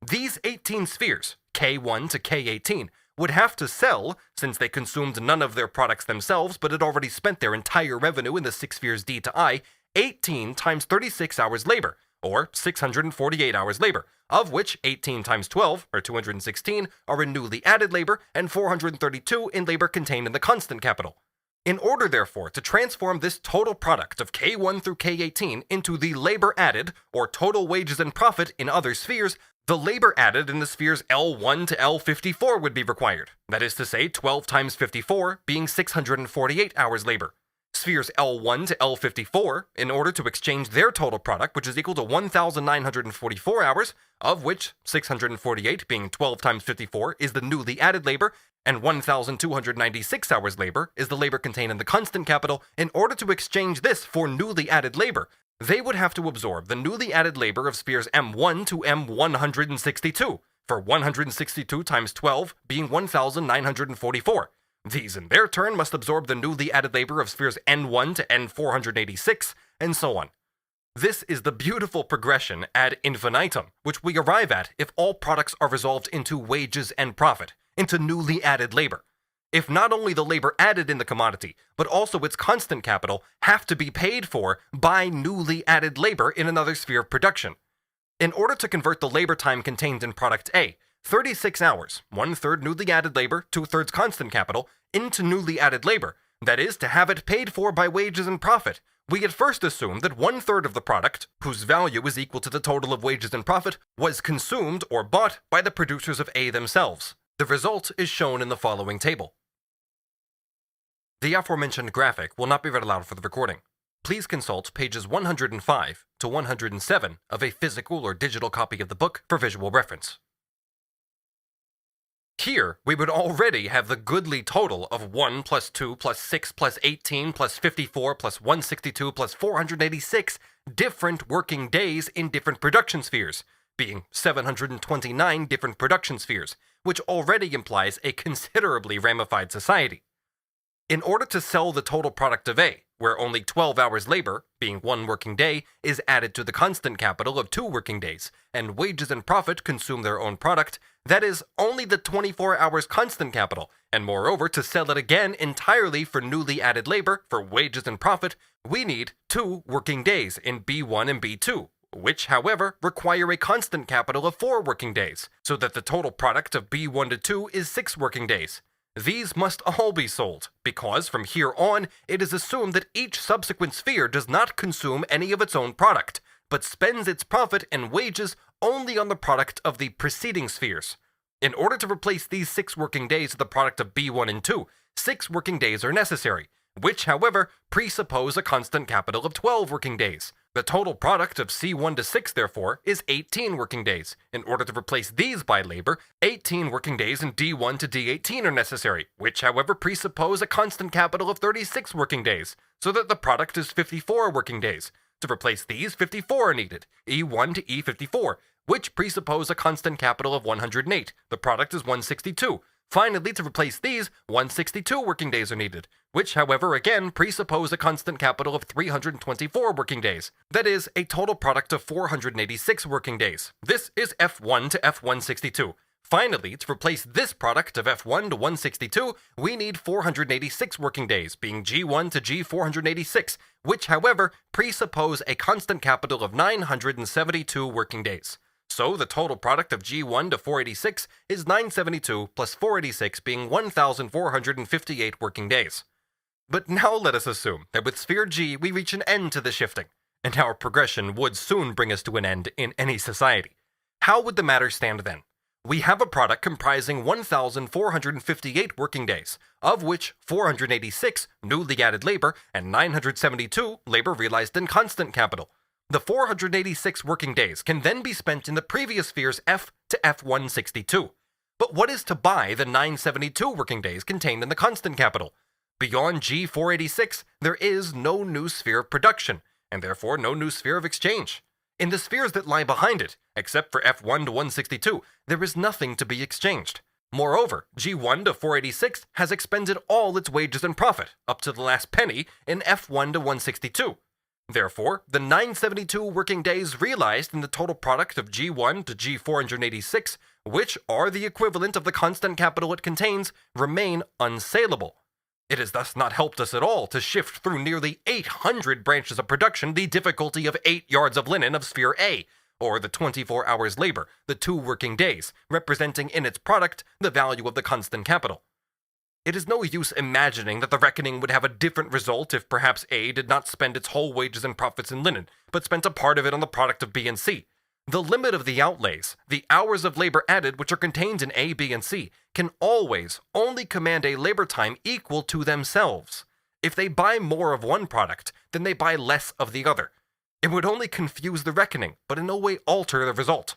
These 18 spheres, K1 to K18, would have to sell, since they consumed none of their products themselves but had already spent their entire revenue in the 6 spheres D to I, 18 times 36 hours labor, or 648 hours labor, of which 18 times 12, or 216, are in newly added labor, and 432 in labor contained in the constant capital. In order, therefore, to transform this total product of K1 through K18 into the labor added, or total wages and profit in other spheres, the labor added in the spheres L1 to L54 would be required, that is to say, 12 times 54, being 648 hours labor. Spheres L1 to L54, in order to exchange their total product, which is equal to 1,944 hours, of which 648, being 12 times 54, is the newly added labor, and 1,296 hours labor is the labor contained in the constant capital. In order to exchange this for newly added labor, they would have to absorb the newly added labor of spheres M1 to M162, for 162 times 12 being 1,944. These in their turn must absorb the newly added labor of spheres N1 to N486, and so on. This is the beautiful progression ad infinitum, which we arrive at if all products are resolved into wages and profit, into newly added labor. If not only the labor added in the commodity, but also its constant capital have to be paid for by newly added labor in another sphere of production. In order to convert the labor time contained in product A, 36 hours, 1/3 newly added labor, 2/3 constant capital, into newly added labor, that is, to have it paid for by wages and profit, we at first assume that 1/3 of the product, whose value is equal to the total of wages and profit, was consumed or bought by the producers of A themselves. The result is shown in the following table. The aforementioned graphic will not be read aloud for the recording. Please consult pages 105 to 107 of a physical or digital copy of the book for visual reference. Here, we would already have the goodly total of 1 plus 2 plus 6 plus 18 plus 54 plus 162 plus 486 different working days in different production spheres, being 729 different production spheres, which already implies a considerably ramified society. In order to sell the total product of A, where only 12 hours labor, being 1 working day, is added to the constant capital of 2 working days, and wages and profit consume their own product, that is, only the 24 hours constant capital, and moreover, to sell it again entirely for newly added labor, for wages and profit, we need 2 working days in B1 and B2, which, however, require a constant capital of 4 working days, so that the total product of B1 to 2 is 6 working days. These must all be sold, because from here on, it is assumed that each subsequent sphere does not consume any of its own product, but spends its profit and wages only on the product of the preceding spheres. In order to replace these 6 working days of the product of B1 and 2, 6 working days are necessary, which, however, presuppose a constant capital of 12 working days. The total product of C1 to 6, therefore, is 18 working days. In order to replace these by labor, 18 working days in D1 to D18 are necessary, which, however, presuppose a constant capital of 36 working days, so that the product is 54 working days. To replace these, 54 are needed, E1 to E54, which presuppose a constant capital of 108. The product is 162. Finally, to replace these, 162 working days are needed, which, however, again presuppose a constant capital of 324 working days. That is, a total product of 486 working days. This is F1 to F162. Finally, to replace this product of F1 to 162, we need 486 working days, being G1 to G486, which, however, presuppose a constant capital of 972 working days. So the total product of G1 to 486 is 972 plus 486 being 1,458 working days. But now let us assume that with sphere G we reach an end to the shifting, and our progression would soon bring us to an end in any society. How would the matter stand then? We have a product comprising 1,458 working days, of which 486 newly added labor and 972 labor realized in constant capital. The 486 working days can then be spent in the previous spheres F to F162. But what is to buy the 972 working days contained in the constant capital? Beyond G486, there is no new sphere of production, and therefore no new sphere of exchange. In the spheres that lie behind it, except for F1 to 162, there is nothing to be exchanged. Moreover, G1 to 486 has expended all its wages and profit, up to the last penny, in F1 to 162. Therefore, the 972 working days realized in the total product of G1 to G486, which are the equivalent of the constant capital it contains, remain unsaleable. It has thus not helped us at all to shift through nearly 800 branches of production the difficulty of 8 yards of linen of sphere A, or the 24 hours labor, the 2 working days, representing in its product the value of the constant capital. It is no use imagining that the reckoning would have a different result if perhaps A did not spend its whole wages and profits in linen, but spent a part of it on the product of B and C. The limit of the outlays, the hours of labor added which are contained in A, B, and C, can always only command a labor time equal to themselves. If they buy more of one product, then they buy less of the other. It would only confuse the reckoning, but in no way alter the result.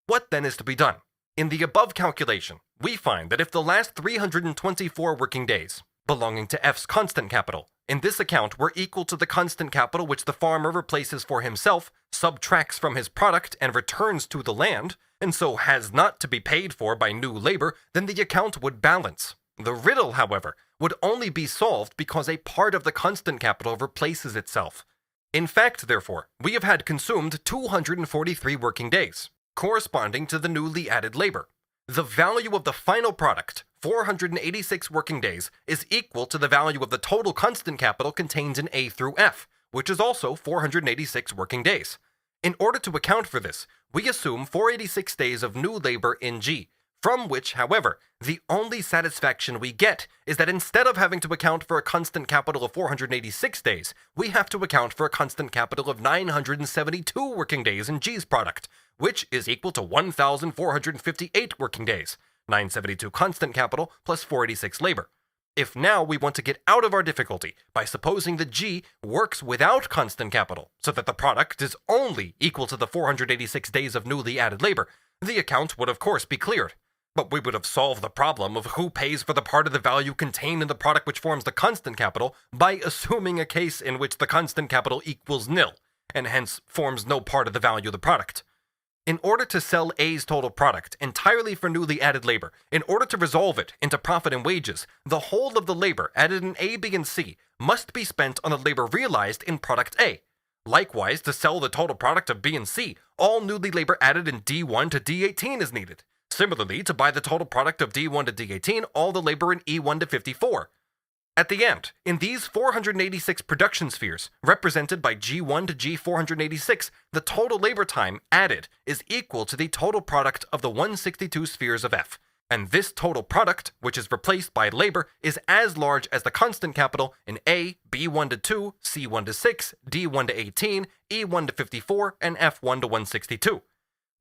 What then is to be done? In the above calculation, we find that if the last 324 working days, belonging to F's constant capital, in this account were equal to the constant capital which the farmer replaces for himself, subtracts from his product, and returns to the land, and so has not to be paid for by new labor, then the account would balance. The riddle, however, would only be solved because a part of the constant capital replaces itself. In fact, therefore, we have had consumed 243 working days, corresponding to the newly added labor. The value of the final product, 486 working days, is equal to the value of the total constant capital contained in A through F, which is also 486 working days. In order to account for this, we assume 486 days of new labor in G, from which, however, the only satisfaction we get is that instead of having to account for a constant capital of 486 days, we have to account for a constant capital of 972 working days in G's product, which is equal to 1,458 working days, 972 constant capital plus 486 labor. If now we want to get out of our difficulty by supposing that G works without constant capital, so that the product is only equal to the 486 days of newly added labor, the account would of course be cleared. But we would have solved the problem of who pays for the part of the value contained in the product which forms the constant capital by assuming a case in which the constant capital equals nil, and hence forms no part of the value of the product. In order to sell A's total product entirely for newly added labor, in order to resolve it into profit and wages, the whole of the labor added in A, B, and C must be spent on the labor realized in product A. Likewise, to sell the total product of B and C, all newly labor added in D1 to D18 is needed. Similarly, to buy the total product of D1 to D18, all the labor in E1 to 54. At the end, in these 486 production spheres, represented by G1 to G486, the total labor time added is equal to the total product of the 162 spheres of F, and this total product, which is replaced by labor, is as large as the constant capital in A, B1 to 2, C1 to 6, D1 to 18, E1 to 54, and F1 to 162.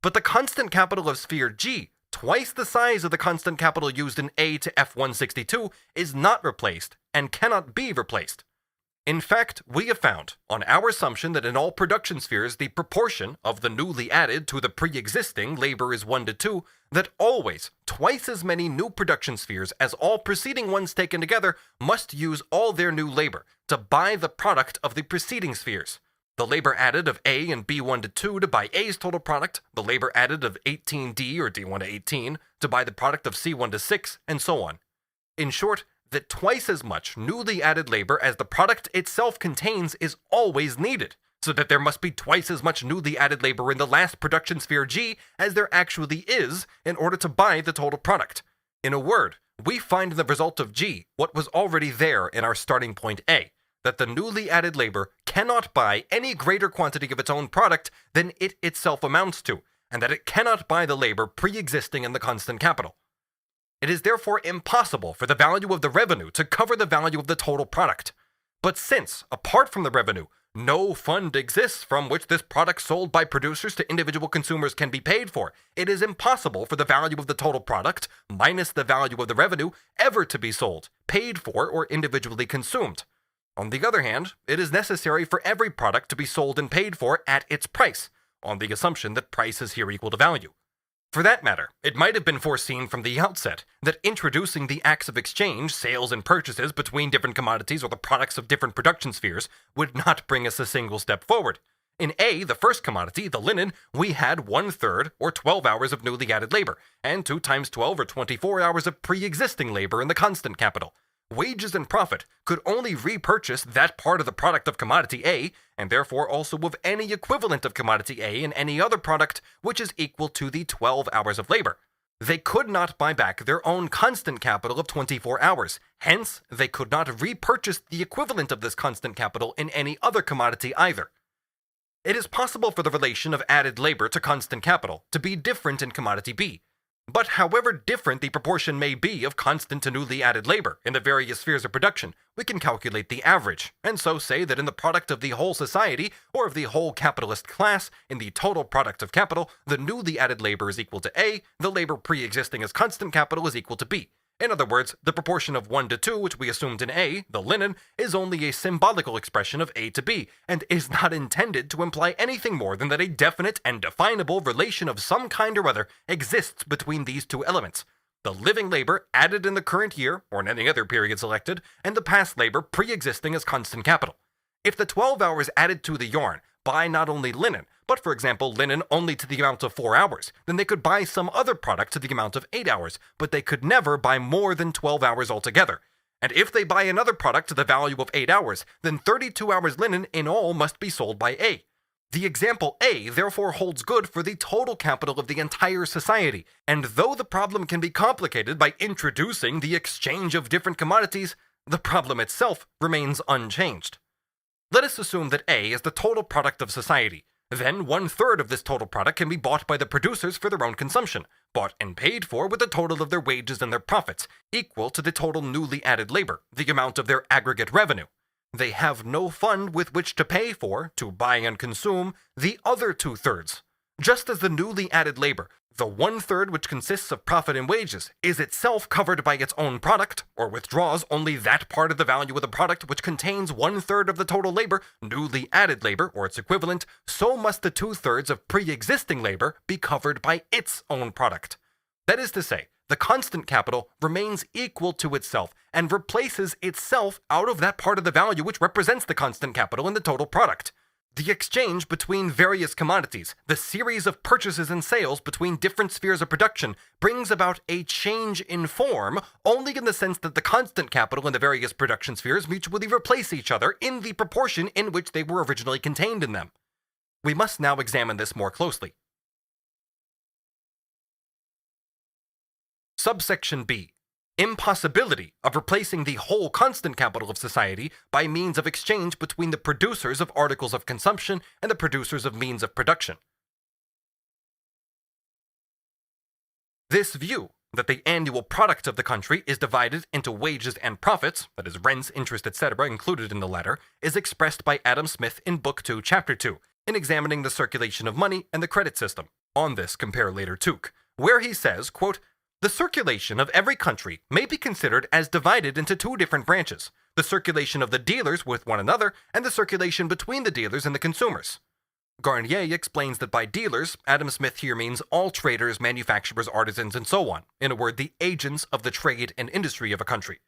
But the constant capital of sphere G, twice the size of the constant capital used in A to F162, is not replaced and cannot be replaced. In fact, we have found, on our assumption that in all production spheres the proportion of the newly added to the pre-existing labor is 1 to 2, that always twice as many new production spheres as all preceding ones taken together must use all their new labor to buy the product of the preceding spheres. The labor added of A and B1 to 2 to buy A's total product, the labor added of 18D or D1 to 18 to buy the product of C1 to 6, and so on. In short, that twice as much newly added labor as the product itself contains is always needed, so that there must be twice as much newly added labor in the last production sphere G as there actually is in order to buy the total product. In a word, we find in the result of G what was already there in our starting point A, that the newly added labor cannot buy any greater quantity of its own product than it itself amounts to, and that it cannot buy the labor pre-existing in the constant capital. It is therefore impossible for the value of the revenue to cover the value of the total product. But since, apart from the revenue, no fund exists from which this product sold by producers to individual consumers can be paid for, it is impossible for the value of the total product, minus the value of the revenue, ever to be sold, paid for, or individually consumed. On the other hand, it is necessary for every product to be sold and paid for at its price, on the assumption that price is here equal to value. For that matter, it might have been foreseen from the outset that introducing the acts of exchange, sales and purchases between different commodities or the products of different production spheres, would not bring us a single step forward. In A, the first commodity, the linen, we had 1/3 or 12 hours of newly added labor, and 2 times 12 or 24 hours of pre-existing labor in the constant capital. Wages and profit could only repurchase that part of the product of commodity A, and therefore also of any equivalent of commodity A in any other product which is equal to the 12 hours of labor. They could not buy back their own constant capital of 24 hours. Hence, they could not repurchase the equivalent of this constant capital in any other commodity either. It is possible for the relation of added labor to constant capital to be different in commodity B. But however different the proportion may be of constant to newly added labor in the various spheres of production, we can calculate the average, and so say that in the product of the whole society, or of the whole capitalist class, in the total product of capital, the newly added labor is equal to A, the labor pre-existing as constant capital is equal to B. In other words, the proportion of 1 to 2, which we assumed in A, the linen, is only a symbolical expression of A to B, and is not intended to imply anything more than that a definite and definable relation of some kind or other exists between these two elements. The living labor added in the current year, or in any other period selected, and the past labor pre-existing as constant capital. If the 12 hours added to the yarn buy not only linen, but for example linen only to the amount of 4 hours, then they could buy some other product to the amount of 8 hours, but they could never buy more than 12 hours altogether. And if they buy another product to the value of 8 hours, then 32 hours linen in all must be sold by A. The example A therefore holds good for the total capital of the entire society, and though the problem can be complicated by introducing the exchange of different commodities, the problem itself remains unchanged. Let us assume that A is the total product of society. Then 1/3 of this total product can be bought by the producers for their own consumption, bought and paid for with the total of their wages and their profits, equal to the total newly added labor, the amount of their aggregate revenue. They have no fund with which to pay for, to buy and consume, the other 2/3. Just as the newly added labor, the 1/3 which consists of profit and wages, is itself covered by its own product, or withdraws only that part of the value of the product which contains 1/3 of the total labor, newly added labor, or its equivalent, so must the 2/3 of pre-existing labor be covered by its own product. That is to say, the constant capital remains equal to itself and replaces itself out of that part of the value which represents the constant capital in the total product. The exchange between various commodities, the series of purchases and sales between different spheres of production, brings about a change in form only in the sense that the constant capital in the various production spheres mutually replace each other in the proportion in which they were originally contained in them. We must now examine this more closely. Subsection B. Impossibility of replacing the whole constant capital of society by means of exchange between the producers of articles of consumption and the producers of means of production. This view, that the annual product of the country is divided into wages and profits, that is rents, interest, etc. included in the latter, is expressed by Adam Smith in Book 2, Chapter 2, in examining the circulation of money and the credit system. On this compare later Tuke, where he says, quote, "The circulation of every country may be considered as divided into two different branches, the circulation of the dealers with one another and the circulation between the dealers and the consumers." Garnier explains that by dealers, Adam Smith here means all traders, manufacturers, artisans, and so on, in a word, the agents of the trade and industry of a country.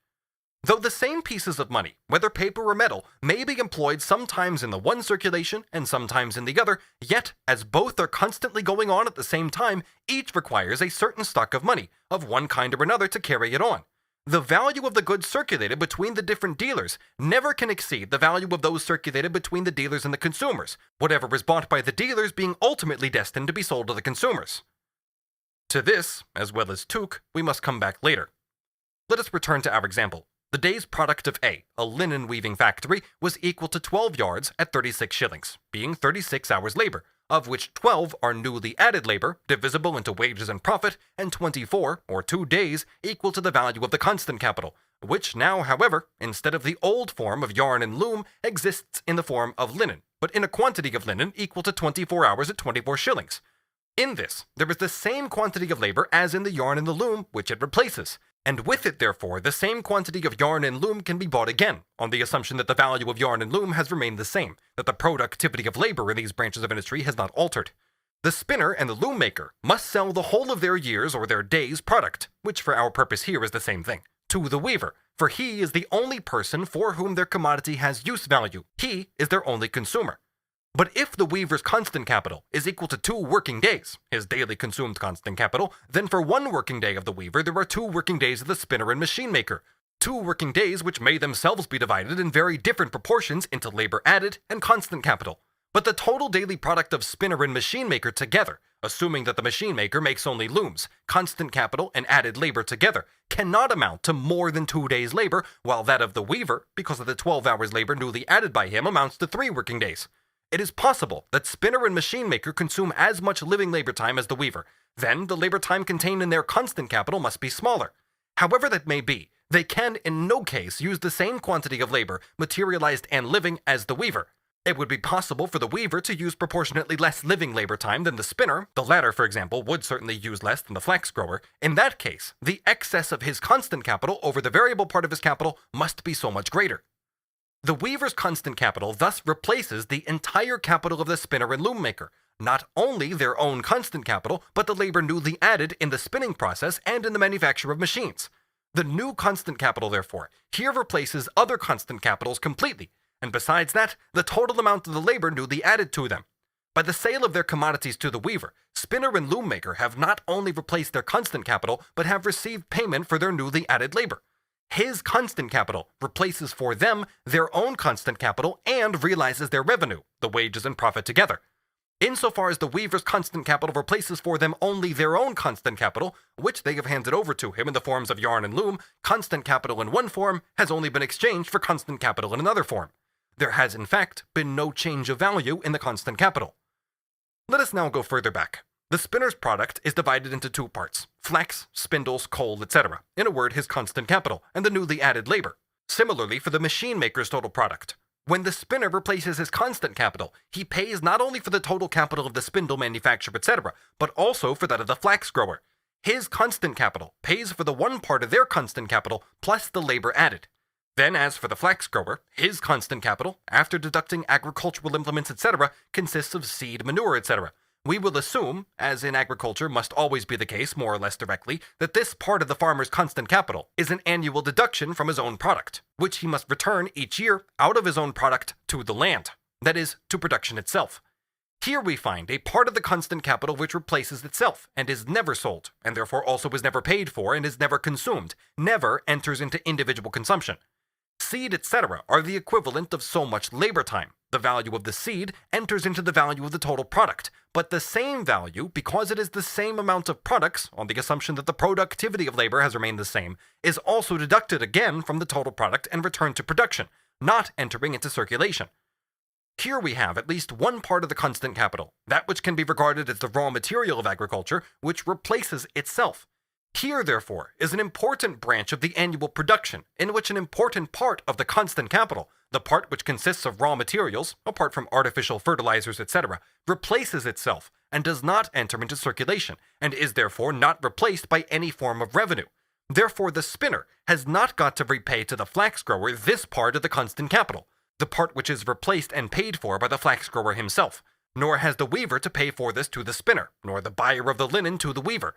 Though the same pieces of money, whether paper or metal, may be employed sometimes in the one circulation and sometimes in the other, yet, as both are constantly going on at the same time, each requires a certain stock of money, of one kind or another, to carry it on. The value of the goods circulated between the different dealers never can exceed the value of those circulated between the dealers and the consumers, whatever is bought by the dealers being ultimately destined to be sold to the consumers. To this, as well as Tuke, we must come back later. Let us return to our example. The day's product of A linen weaving factory, was equal to 12 yards at 36 shillings, being 36 hours labor, of which 12 are newly added labor, divisible into wages and profit, and 24, or 2 days, equal to the value of the constant capital, which now, however, instead of the old form of yarn and loom, exists in the form of linen, but in a quantity of linen equal to 24 hours at 24 shillings. In this, there is the same quantity of labor as in the yarn and the loom, which it replaces. And with it, therefore, the same quantity of yarn and loom can be bought again, on the assumption that the value of yarn and loom has remained the same, that the productivity of labor in these branches of industry has not altered. The spinner and the loom maker must sell the whole of their year's or their day's product, which for our purpose here is the same thing, to the weaver, for he is the only person for whom their commodity has use value. He is their only consumer. But if the weaver's constant capital is equal to 2 working days, his daily consumed constant capital, then for 1 working day of the weaver there are 2 working days of the spinner and machine maker. 2 working days which may themselves be divided in very different proportions into labor added and constant capital. But the total daily product of spinner and machine maker together, assuming that the machine maker makes only looms, constant capital and added labor together, cannot amount to more than 2 days' labor, while that of the weaver, because of the 12 hours labor newly added by him, amounts to 3 working days. It is possible that spinner and machine maker consume as much living labor time as the weaver. Then the labor time contained in their constant capital must be smaller. However that may be, they can in no case use the same quantity of labor, materialized and living, as the weaver. It would be possible for the weaver to use proportionately less living labor time than the spinner. The latter, for example, would certainly use less than the flax grower. In that case, the excess of his constant capital over the variable part of his capital must be so much greater. The weaver's constant capital thus replaces the entire capital of the spinner and loom maker, not only their own constant capital, but the labor newly added in the spinning process and in the manufacture of machines. The new constant capital, therefore, here replaces other constant capitals completely, and besides that, the total amount of the labor newly added to them. By the sale of their commodities to the weaver, spinner and loom maker have not only replaced their constant capital, but have received payment for their newly added labor. His constant capital replaces for them their own constant capital and realizes their revenue, the wages and profit together. Insofar as the weaver's constant capital replaces for them only their own constant capital, which they have handed over to him in the forms of yarn and loom, constant capital in one form has only been exchanged for constant capital in another form. There has, in fact, been no change of value in the constant capital. Let us now go further back. The spinner's product is divided into two parts: flax, spindles, coal, etc. In a word, his constant capital, and the newly added labor. Similarly for the machine maker's total product. When the spinner replaces his constant capital, he pays not only for the total capital of the spindle manufacturer, etc., but also for that of the flax grower. His constant capital pays for the one part of their constant capital plus the labor added. Then, as for the flax grower, his constant capital, after deducting agricultural implements, etc., consists of seed, manure, etc. We will assume, as in agriculture must always be the case more or less directly, that this part of the farmer's constant capital is an annual deduction from his own product, which he must return each year out of his own product to the land, that is, to production itself. Here we find a part of the constant capital which replaces itself, and is never sold, and therefore also is never paid for and is never consumed, never enters into individual consumption. Seed, etc. are the equivalent of so much labor time. The value of the seed enters into the value of the total product, but the same value, because it is the same amount of products, on the assumption that the productivity of labor has remained the same, is also deducted again from the total product and returned to production, not entering into circulation. Here we have at least one part of the constant capital, that which can be regarded as the raw material of agriculture, which replaces itself. Here, therefore, is an important branch of the annual production, in which an important part of the constant capital, the part which consists of raw materials, apart from artificial fertilizers, etc., replaces itself and does not enter into circulation, and is therefore not replaced by any form of revenue. Therefore, the spinner has not got to repay to the flax grower this part of the constant capital, the part which is replaced and paid for by the flax grower himself, nor has the weaver to pay for this to the spinner, nor the buyer of the linen to the weaver.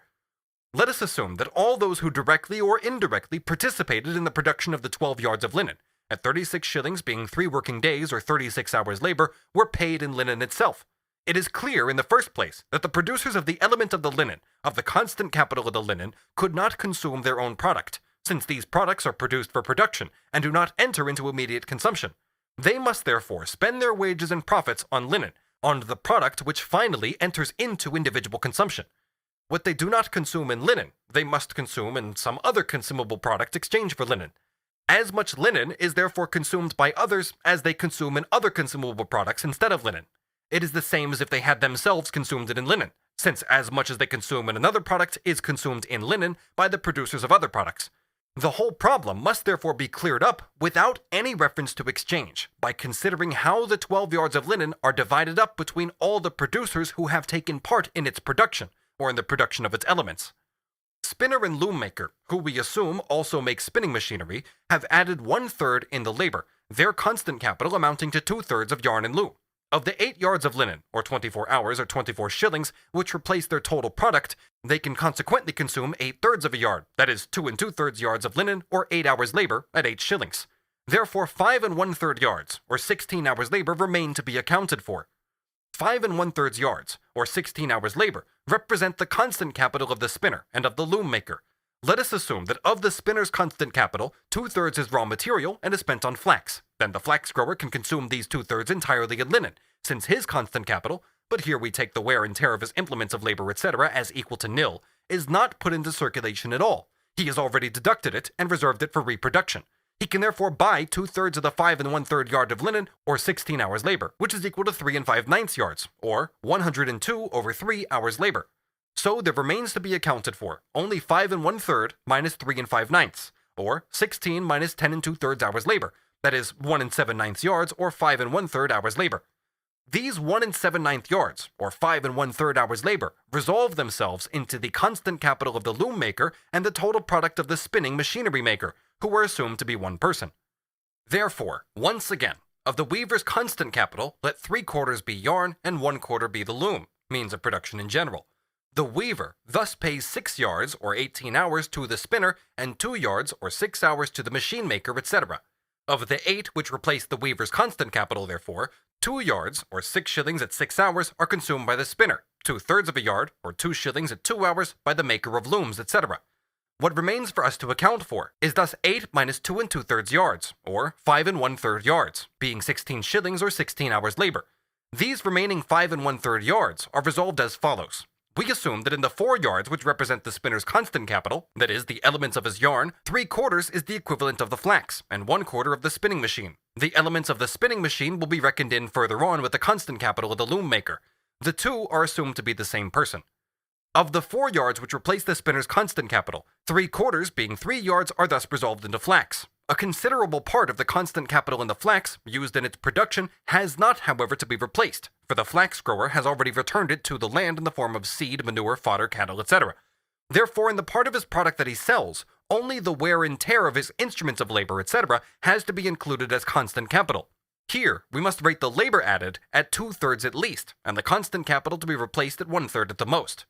Let us assume that all those who directly or indirectly participated in the production of the 12 yards of linen, at 36 shillings being 3 working days or 36 hours labor, were paid in linen itself. It is clear in the first place that the producers of the element of the linen, of the constant capital of the linen, could not consume their own product, since these products are produced for production and do not enter into immediate consumption. They must therefore spend their wages and profits on linen, on the product which finally enters into individual consumption. What they do not consume in linen, they must consume in some other consumable product exchanged for linen. As much linen is therefore consumed by others as they consume in other consumable products instead of linen. It is the same as if they had themselves consumed it in linen, since as much as they consume in another product is consumed in linen by the producers of other products. The whole problem must therefore be cleared up without any reference to exchange, by considering how the 12 yards of linen are divided up between all the producers who have taken part in its production, or in the production of its elements. Spinner and loom maker, who we assume also make spinning machinery, have added 1/3 in the labor, their constant capital amounting to 2/3 of yarn and loom. Of the 8 yards of linen, or 24 hours or 24 shillings, which replace their total product, they can consequently consume 8/3 of a yard, that is 2 2/3 yards of linen, or 8 hours labor at 8 shillings. Therefore 5 1/3 yards, or 16 hours labor, remain to be accounted for. 5 1/3 yards, or 16 hours labor, represent the constant capital of the spinner and of the loom maker. Let us assume that of the spinner's constant capital, 2/3 is raw material and is spent on flax. Then the flax grower can consume these 2/3 entirely in linen, since his constant capital, but here we take the wear and tear of his implements of labor, etc., as equal to nil, is not put into circulation at all. He has already deducted it and reserved it for reproduction. He can therefore buy 2/3 of the 5 1/3 yard of linen, or 16 hours labor, which is equal to 3 5/9 yards, or 102 over 3 hours labor. So there remains to be accounted for only 5 1/3 minus 3 5/9, or 16 minus 10 2/3 hours labor, that is 1 7/9 yards, or 5 1/3 hours labor. These 1 7/9 yards, or 5 1/3 hours labor, resolve themselves into the constant capital of the loom maker and the total product of the spinning machinery maker, who are assumed to be one person. Therefore, once again, of the weaver's constant capital, let 3/4 be yarn and 1/4 be the loom, means of production in general. The weaver thus pays 6 yards, or 18 hours, to the spinner, and 2 yards, or 6 hours, to the machine maker, etc. Of the 8 which replace the weaver's constant capital, therefore, 2 yards, or 6 shillings at 6 hours, are consumed by the spinner, 2/3 of a yard, or 2 shillings at 2 hours, by the maker of looms, etc. What remains for us to account for is thus 8 minus 2 2/3 yards, or 5 1/3 yards, being 16 shillings or 16 hours labor. These remaining 5 1/3 yards are resolved as follows. We assume that in the 4 yards which represent the spinner's constant capital, that is, the elements of his yarn, 3/4 is the equivalent of the flax, and 1/4 of the spinning machine. The elements of the spinning machine will be reckoned in further on with the constant capital of the loom maker. The two are assumed to be the same person. Of the 4 yards which replace the spinner's constant capital, 3/4 being 3 yards are thus resolved into flax. A considerable part of the constant capital in the flax, used in its production, has not, however, to be replaced, for the flax grower has already returned it to the land in the form of seed, manure, fodder, cattle, etc. Therefore, in the part of his product that he sells, only the wear and tear of his instruments of labor, etc., has to be included as constant capital. Here, we must rate the labor added at 2/3 at least, and the constant capital to be replaced at 1/3 at the most.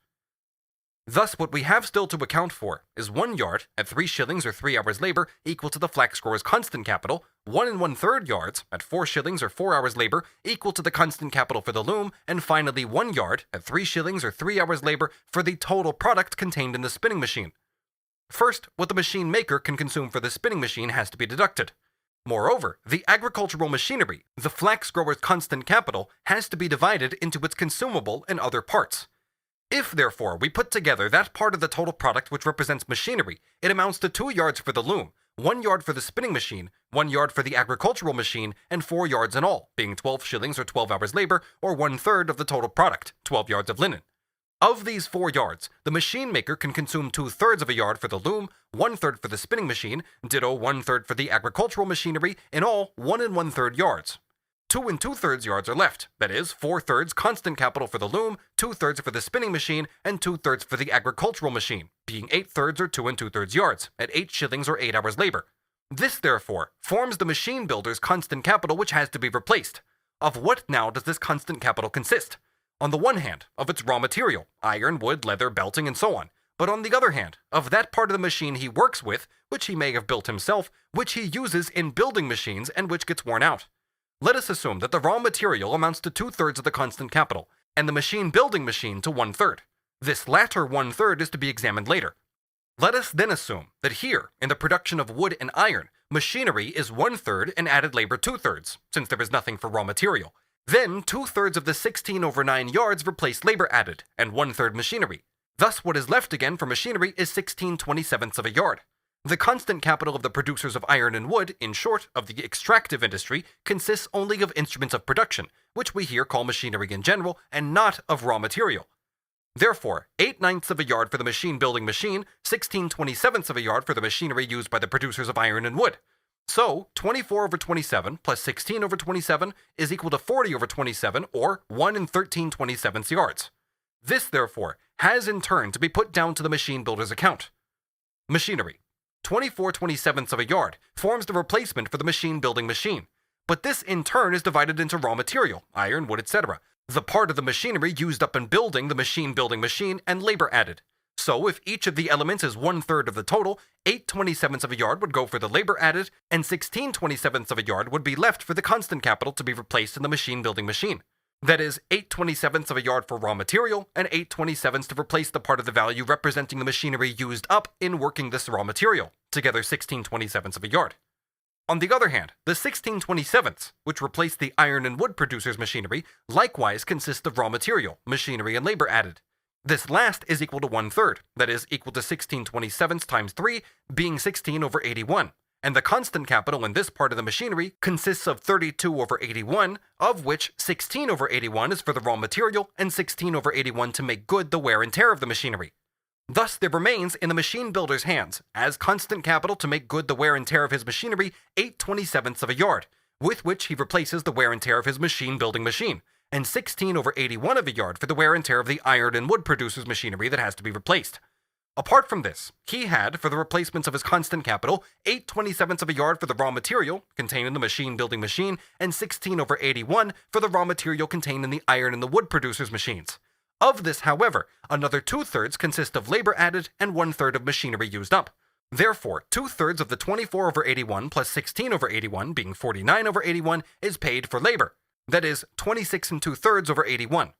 Thus, what we have still to account for is 1 yard at 3 shillings or 3 hours labor equal to the flax grower's constant capital, 1 1/3 yards at 4 shillings or 4 hours labor equal to the constant capital for the loom, and finally 1 yard at 3 shillings or 3 hours labor for the total product contained in the spinning machine. First, what the machine maker can consume for the spinning machine has to be deducted. Moreover, the agricultural machinery, the flax grower's constant capital, has to be divided into its consumable and other parts. If, therefore, we put together that part of the total product which represents machinery, it amounts to 2 yards for the loom, 1 yard for the spinning machine, 1 yard for the agricultural machine, and 4 yards in all, being 12 shillings or 12 hours labor, or 1/3 of the total product, 12 yards of linen. Of these 4 yards, the machine maker can consume 2/3 of a yard for the loom, 1/3 for the spinning machine, ditto 1/3 for the agricultural machinery, in all 1 1/3 yards. 2 2/3 yards are left, that is, 4/3 constant capital for the loom, 2/3 for the spinning machine, and 2/3 for the agricultural machine, being 8/3 or 2 2/3 yards, at 8 shillings or 8 hours labor. This, therefore, forms the machine builder's constant capital which has to be replaced. Of what now does this constant capital consist? On the one hand, of its raw material, iron, wood, leather, belting, and so on, but on the other hand, of that part of the machine he works with, which he may have built himself, which he uses in building machines, and which gets worn out. Let us assume that the raw material amounts to 2/3 of the constant capital, and the machine building machine to 1/3. This latter 1/3 is to be examined later. Let us then assume that here, in the production of wood and iron, machinery is 1/3 and added labor 2/3, since there is nothing for raw material. Then 2/3 of the 16/9 yards replace labor added, and 1/3 machinery. Thus what is left again for machinery is 16/27 of a yard. The constant capital of the producers of iron and wood, in short, of the extractive industry, consists only of instruments of production, which we here call machinery in general, and not of raw material. Therefore, 8/9 of a yard for the machine building machine, 16/27 of a yard for the machinery used by the producers of iron and wood. So, 24/27 plus 16/27 is equal to 40/27, or 1 13/27 yards. This, therefore, has in turn to be put down to the machine builder's account. Machinery. 24/27 of a yard forms the replacement for the machine building machine, but this in turn is divided into raw material, iron, wood, etc., the part of the machinery used up in building the machine building machine, and labor added. So if each of the elements is 1/3 of the total, 8/27 of a yard would go for the labor added, and 16/27 of a yard would be left for the constant capital to be replaced in the machine building machine. That is, 8/27 of a yard for raw material, and 8/27 to replace the part of the value representing the machinery used up in working this raw material, together 16/27 of a yard. On the other hand, the 16/27, which replace the iron and wood producers' machinery, likewise consist of raw material, machinery, and labor added. This last is equal to 1/3, that is, equal to 16/27 times 3, being 16/81. And the constant capital in this part of the machinery consists of 32/81, of which 16/81 is for the raw material, and 16/81 to make good the wear and tear of the machinery. Thus there remains in the machine builder's hands, as constant capital to make good the wear and tear of his machinery, 8/27 of a yard, with which he replaces the wear and tear of his machine building machine, and 16/81 of a yard for the wear and tear of the iron and wood producer's machinery that has to be replaced. Apart from this, he had, for the replacements of his constant capital, 8/27 of a yard for the raw material contained in the machine building machine, and 16/81 for the raw material contained in the iron and the wood producers' machines. Of this, however, another 2/3 consist of labor added, and 1/3 of machinery used up. Therefore, 2/3 of the 24/81 plus 16/81, being 49/81, is paid for labor. That is, 26 2/3/81.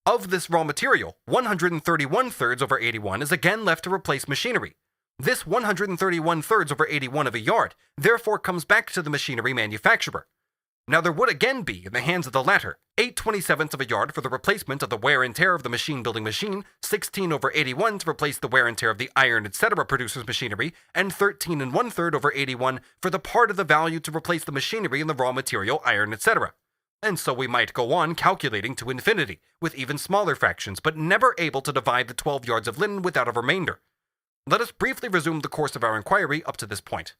Of this raw material, 131/3/81 is again left to replace machinery. This 131/3/81 of a yard therefore comes back to the machinery manufacturer. Now there would again be, in the hands of the latter, 8/27 of a yard for the replacement of the wear and tear of the machine-building machine, 16/81 to replace the wear and tear of the iron, etc. producer's machinery, and 13 1/3/81 for the part of the value to replace the machinery and the raw material, iron, etc. And so we might go on calculating to infinity, with even smaller fractions, but never able to divide the 12 yards of linen without a remainder. Let us briefly resume the course of our inquiry up to this point.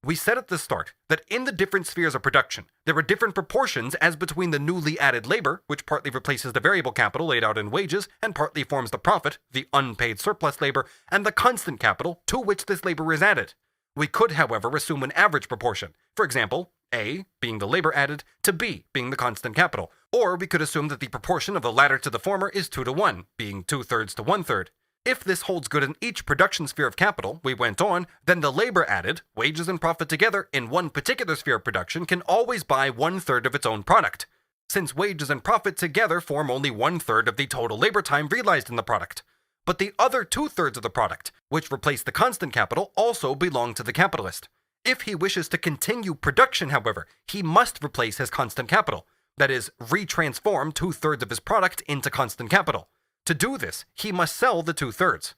We said at the start that in the different spheres of production, there are different proportions as between the newly added labor, which partly replaces the variable capital laid out in wages, and partly forms the profit, the unpaid surplus labor, and the constant capital to which this labor is added. We could, however, assume an average proportion, for example, A being the labor added to B being the constant capital, or we could assume that the proportion of the latter to the former is 2-to-1, being 2/3 to 1/3. If this holds good in each production sphere of capital, we went on, then the labor added, wages and profit together, in one particular sphere of production can always buy 1/3 of its own product, since wages and profit together form only 1/3 of the total labor time realized in the product. But the other 2/3 of the product, which replace the constant capital, also belong to the capitalist. If he wishes to continue production, however, he must replace his constant capital, that is, retransform 2/3 of his product into constant capital. To do this, he must sell the 2/3.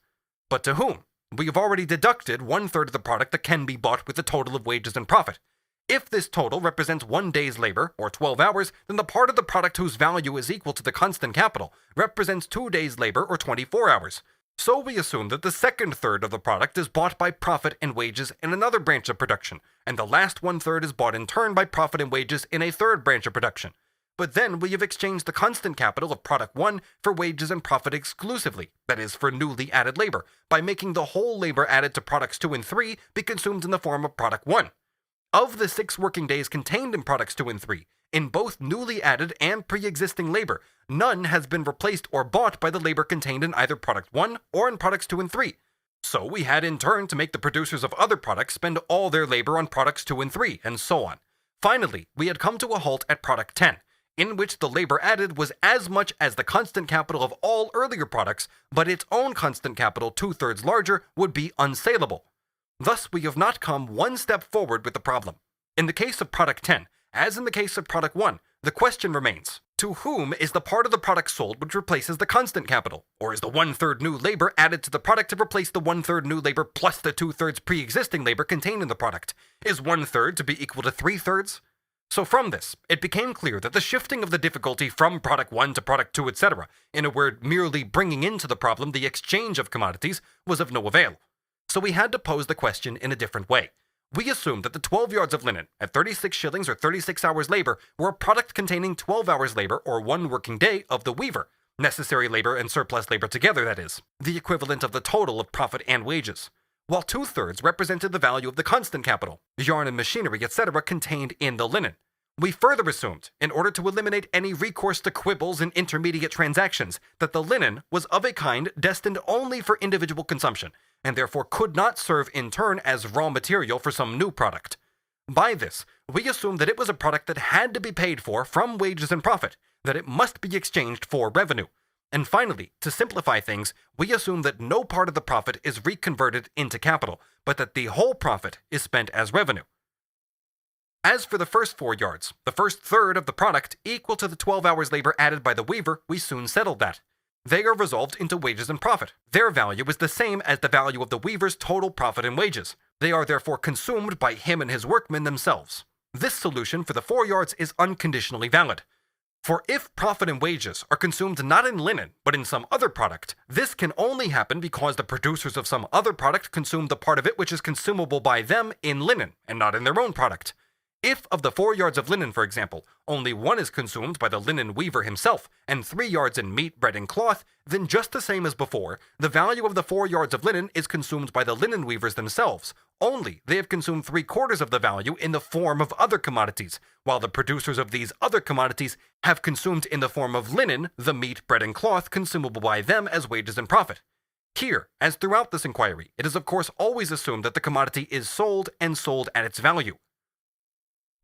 But to whom? We have already deducted 1/3 of the product that can be bought with the total of wages and profit. If this total represents 1 day's labor, or 12 hours, then the part of the product whose value is equal to the constant capital represents 2 days' labor, or 24 hours. So we assume that the second third of the product is bought by profit and wages in another branch of production, and the last 1/3 is bought in turn by profit and wages in a third branch of production. But then we have exchanged the constant capital of product 1 for wages and profit exclusively, that is, for newly added labor, by making the whole labor added to products 2 and 3 be consumed in the form of product 1. Of the 6 working days contained in products 2 and 3, in both newly added and pre-existing labor, none has been replaced or bought by the labor contained in either product 1 or in products 2 and 3. So we had in turn to make the producers of other products spend all their labor on products 2 and 3, and so on. Finally, we had come to a halt at product 10, in which the labor added was as much as the constant capital of all earlier products, but its own constant capital 2/3 larger would be unsaleable. Thus we have not come one step forward with the problem. In the case of product 10, as in the case of product 1, the question remains, to whom is the part of the product sold which replaces the constant capital? Or is the 1/3 new labor added to the product to replace the 1/3 new labor plus the 2/3 pre-existing labor contained in the product? Is 1/3 to be equal to 3/3? So from this, it became clear that the shifting of the difficulty from product 1 to product 2, etc., in a word, merely bringing into the problem the exchange of commodities, was of no avail. So we had to pose the question in a different way. We assumed that the 12 yards of linen, at 36 shillings or 36 hours labor, were a product containing 12 hours labor, or 1 working day, of the weaver, necessary labor and surplus labor together, that is, the equivalent of the total of profit and wages, while 2/3 represented the value of the constant capital, yarn and machinery, etc., contained in the linen. We further assumed, in order to eliminate any recourse to quibbles and intermediate transactions, that the linen was of a kind destined only for individual consumption, and therefore could not serve in turn as raw material for some new product. By this, we assumed that it was a product that had to be paid for from wages and profit, that it must be exchanged for revenue. And finally, to simplify things, we assume that no part of the profit is reconverted into capital, but that the whole profit is spent as revenue. As for the first 4 yards, the first third of the product equal to the 12 hours labor added by the weaver, we soon settled that. They are resolved into wages and profit. Their value is the same as the value of the weaver's total profit and wages. They are therefore consumed by him and his workmen themselves. This solution for the 4 yards is unconditionally valid. For if profit and wages are consumed not in linen, but in some other product, this can only happen because the producers of some other product consume the part of it which is consumable by them in linen, and not in their own product. If of the 4 yards of linen, for example, only 1 is consumed by the linen weaver himself, and 3 yards in meat, bread, and cloth, then just the same as before, the value of the 4 yards of linen is consumed by the linen weavers themselves, only they have consumed 3/4 of the value in the form of other commodities, while the producers of these other commodities have consumed in the form of linen the meat, bread, and cloth consumable by them as wages and profit. Here, as throughout this inquiry, it is of course always assumed that the commodity is sold and sold at its value.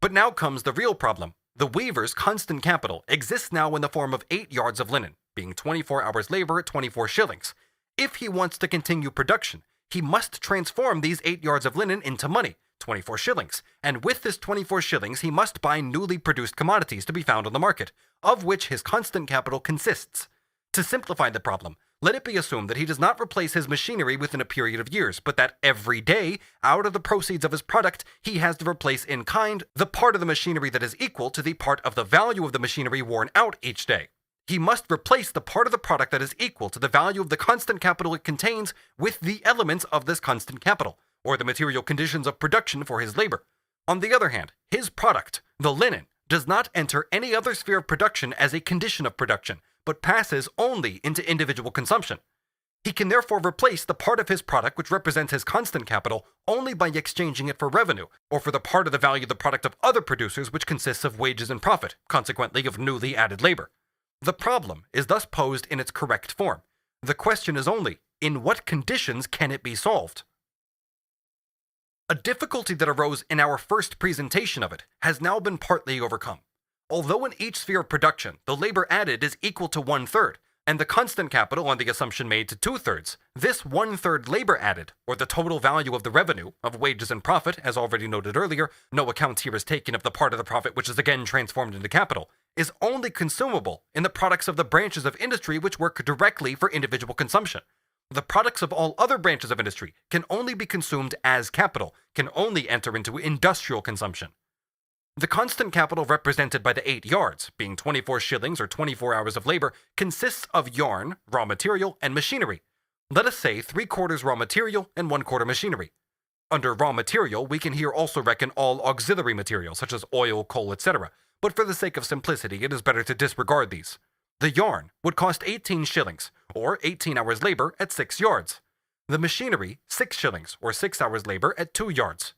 But now comes the real problem. The weaver's constant capital exists now in the form of 8 yards of linen, being 24 hours labor at 24 shillings. If he wants to continue production, he must transform these 8 yards of linen into money, 24 shillings, and with this 24 shillings he must buy newly produced commodities to be found on the market, of which his constant capital consists. To simplify the problem, let it be assumed that he does not replace his machinery within a period of years, but that every day, out of the proceeds of his product, he has to replace in kind the part of the machinery that is equal to the part of the value of the machinery worn out each day. He must replace the part of the product that is equal to the value of the constant capital it contains with the elements of this constant capital, or the material conditions of production for his labor. On the other hand, his product, the linen, does not enter any other sphere of production as a condition of production, but passes only into individual consumption. He can therefore replace the part of his product which represents his constant capital only by exchanging it for revenue, or for the part of the value of the product of other producers which consists of wages and profit, consequently of newly added labor. The problem is thus posed in its correct form. The question is only, in what conditions can it be solved? A difficulty that arose in our first presentation of it has now been partly overcome. Although in each sphere of production, the labor added is equal to 1/3, and the constant capital on the assumption made to 2/3, this 1/3 labor added, or the total value of the revenue, of wages and profit, as already noted earlier, no account here is taken of the part of the profit which is again transformed into capital, is only consumable in the products of the branches of industry which work directly for individual consumption. The products of all other branches of industry can only be consumed as capital, can only enter into industrial consumption. The constant capital represented by the 8 yards, being 24 shillings or 24 hours of labor, consists of yarn, raw material, and machinery. Let us say 3/4 raw material and 1/4 machinery. Under raw material, we can here also reckon all auxiliary materials, such as oil, coal, etc., but for the sake of simplicity, it is better to disregard these. The yarn would cost 18 shillings, or 18 hours labor at 6 yards. The machinery, 6 shillings, or 6 hours labor at 2 yards.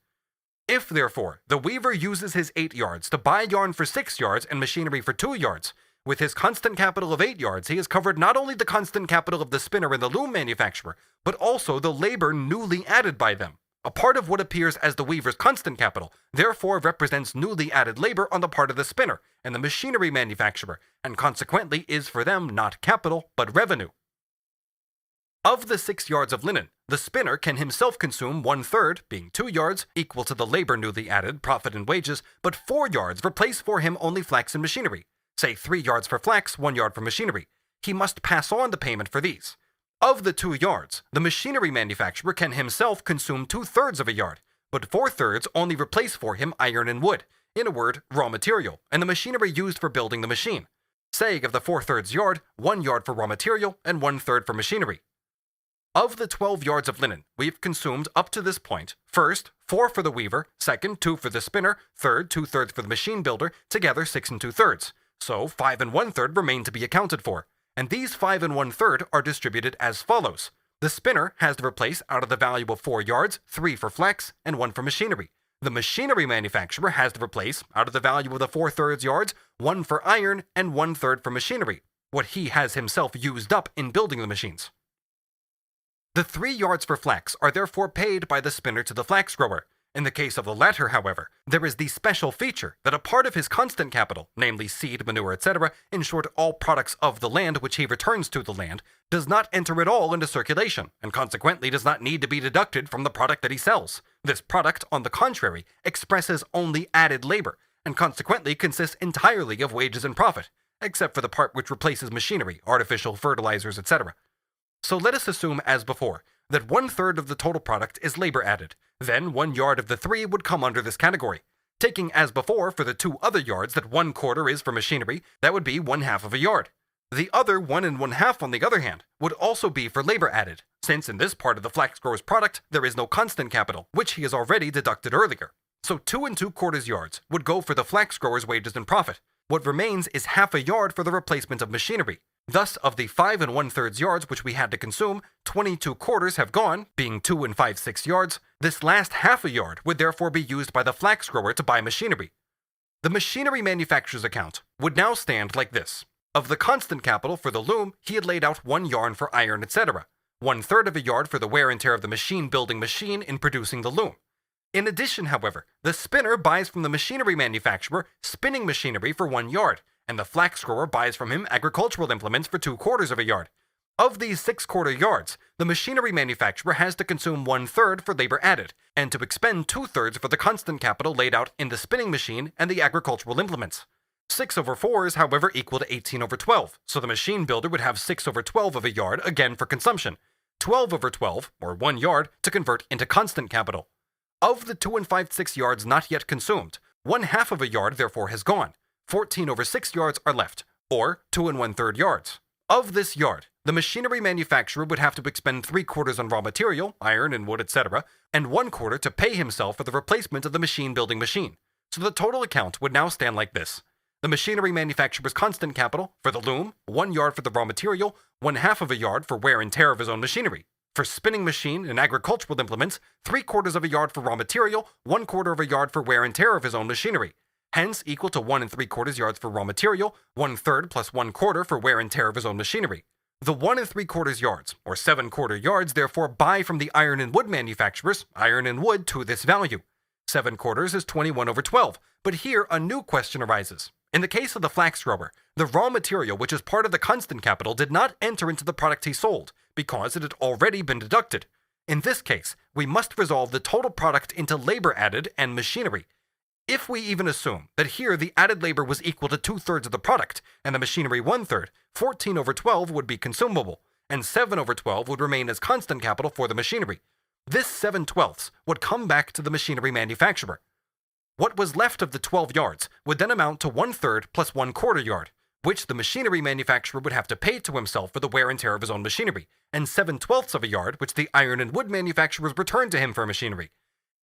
If, therefore, the weaver uses his 8 yards to buy yarn for 6 yards and machinery for 2 yards, with his constant capital of 8 yards, he has covered not only the constant capital of the spinner and the loom manufacturer, but also the labor newly added by them. A part of what appears as the weaver's constant capital, therefore represents newly added labor on the part of the spinner and the machinery manufacturer, and consequently is for them not capital, but revenue. Of the 6 yards of linen, the spinner can himself consume 1/3, being 2 yards, equal to the labor newly added, profit and wages, but 4 yards replace for him only flax and machinery. Say 3 yards for flax, 1 yard for machinery. He must pass on the payment for these. Of the 2 yards, the machinery manufacturer can himself consume 2/3 of a yard, but 4/3 only replace for him iron and wood, in a word, raw material, and the machinery used for building the machine. Say of the 4/3 yard, 1 yard for raw material and 1/3 for machinery. Of the 12 yards of linen, we have consumed up to this point, first, 4 for the weaver, second, 2 for the spinner, third, 2/3 for the machine builder, together 6 2/3. So 5 1/3 remain to be accounted for, and these 5 1/3 are distributed as follows. The spinner has to replace out of the value of 4 yards, 3 for flax, and 1 for machinery. The machinery manufacturer has to replace, out of the value of the 4/3 yards, 1 for iron and 1/3 for machinery, what he has himself used up in building the machines. The 3 yards for flax are therefore paid by the spinner to the flax grower. In the case of the latter, however, there is the special feature that a part of his constant capital, namely seed, manure, etc., in short, all products of the land which he returns to the land, does not enter at all into circulation, and consequently does not need to be deducted from the product that he sells. This product, on the contrary, expresses only added labor, and consequently consists entirely of wages and profit, except for the part which replaces machinery, artificial fertilizers, etc. So let us assume, as before, that 1/3 of the total product is labor added. Then 1 yard of the 3 would come under this category. Taking as before for the 2 other yards that 1/4 is for machinery, that would be 1/2 of a yard. The other 1 1/2, on the other hand, would also be for labor added, since in this part of the flax grower's product there is no constant capital, which he has already deducted earlier. So 2 2/4 yards would go for the flax grower's wages and profit. What remains is 1/2 a yard for the replacement of machinery. Thus, of the 5 1/3 yards which we had to consume, 22/4 have gone, being 2 5/6 yards. This last 1/2 a yard would therefore be used by the flax grower to buy machinery. The machinery manufacturer's account would now stand like this. Of the constant capital for the loom, he had laid out 1 yarn for iron, etc. 1/3 of a yard for the wear and tear of the machine-building machine in producing the loom. In addition, however, the spinner buys from the machinery manufacturer spinning machinery for 1 yard, and the flax grower buys from him agricultural implements for 2/4 of a yard. Of these 6/4 yards, the machinery manufacturer has to consume 1/3 for labor added, and to expend 2/3 for the constant capital laid out in the spinning machine and the agricultural implements. 6/4 is, however, equal to 18/12, so the machine builder would have 6/12 of a yard again for consumption, 12/12, or 1 yard, to convert into constant capital. Of the 2 5/6 yards not yet consumed, 1/2 of a yard therefore has gone. 14/6 yards are left, or 2 1/3 yards. Of this yard, the machinery manufacturer would have to expend 3/4 on raw material, iron and wood, etc., and 1/4 to pay himself for the replacement of the machine-building machine. So the total account would now stand like this. The machinery manufacturer's constant capital, for the loom, 1 yard for the raw material, 1/2 of a yard for wear and tear of his own machinery. For spinning machine and agricultural implements, 3/4 of a yard for raw material, 1/4 of a yard for wear and tear of his own machinery. Hence equal to 1 3/4 yards for raw material, 1/3 plus 1/4 for wear and tear of his own machinery. The 1 3/4 yards, or 7/4 yards, therefore buy from the iron and wood manufacturers iron and wood to this value. 7/4 is 21/12, but here a new question arises. In the case of the flax grower, the raw material which is part of the constant capital did not enter into the product he sold, because it had already been deducted. In this case, we must resolve the total product into labor added and machinery. If we even assume that here the added labor was equal to 2/3 of the product, and the machinery 1/3, 14/12 would be consumable, and 7/12 would remain as constant capital for the machinery. This 7/12 would come back to the machinery manufacturer. What was left of the 12 yards would then amount to 1/3 plus 1/4 yard, which the machinery manufacturer would have to pay to himself for the wear and tear of his own machinery, and 7/12 of a yard which the iron and wood manufacturers returned to him for machinery.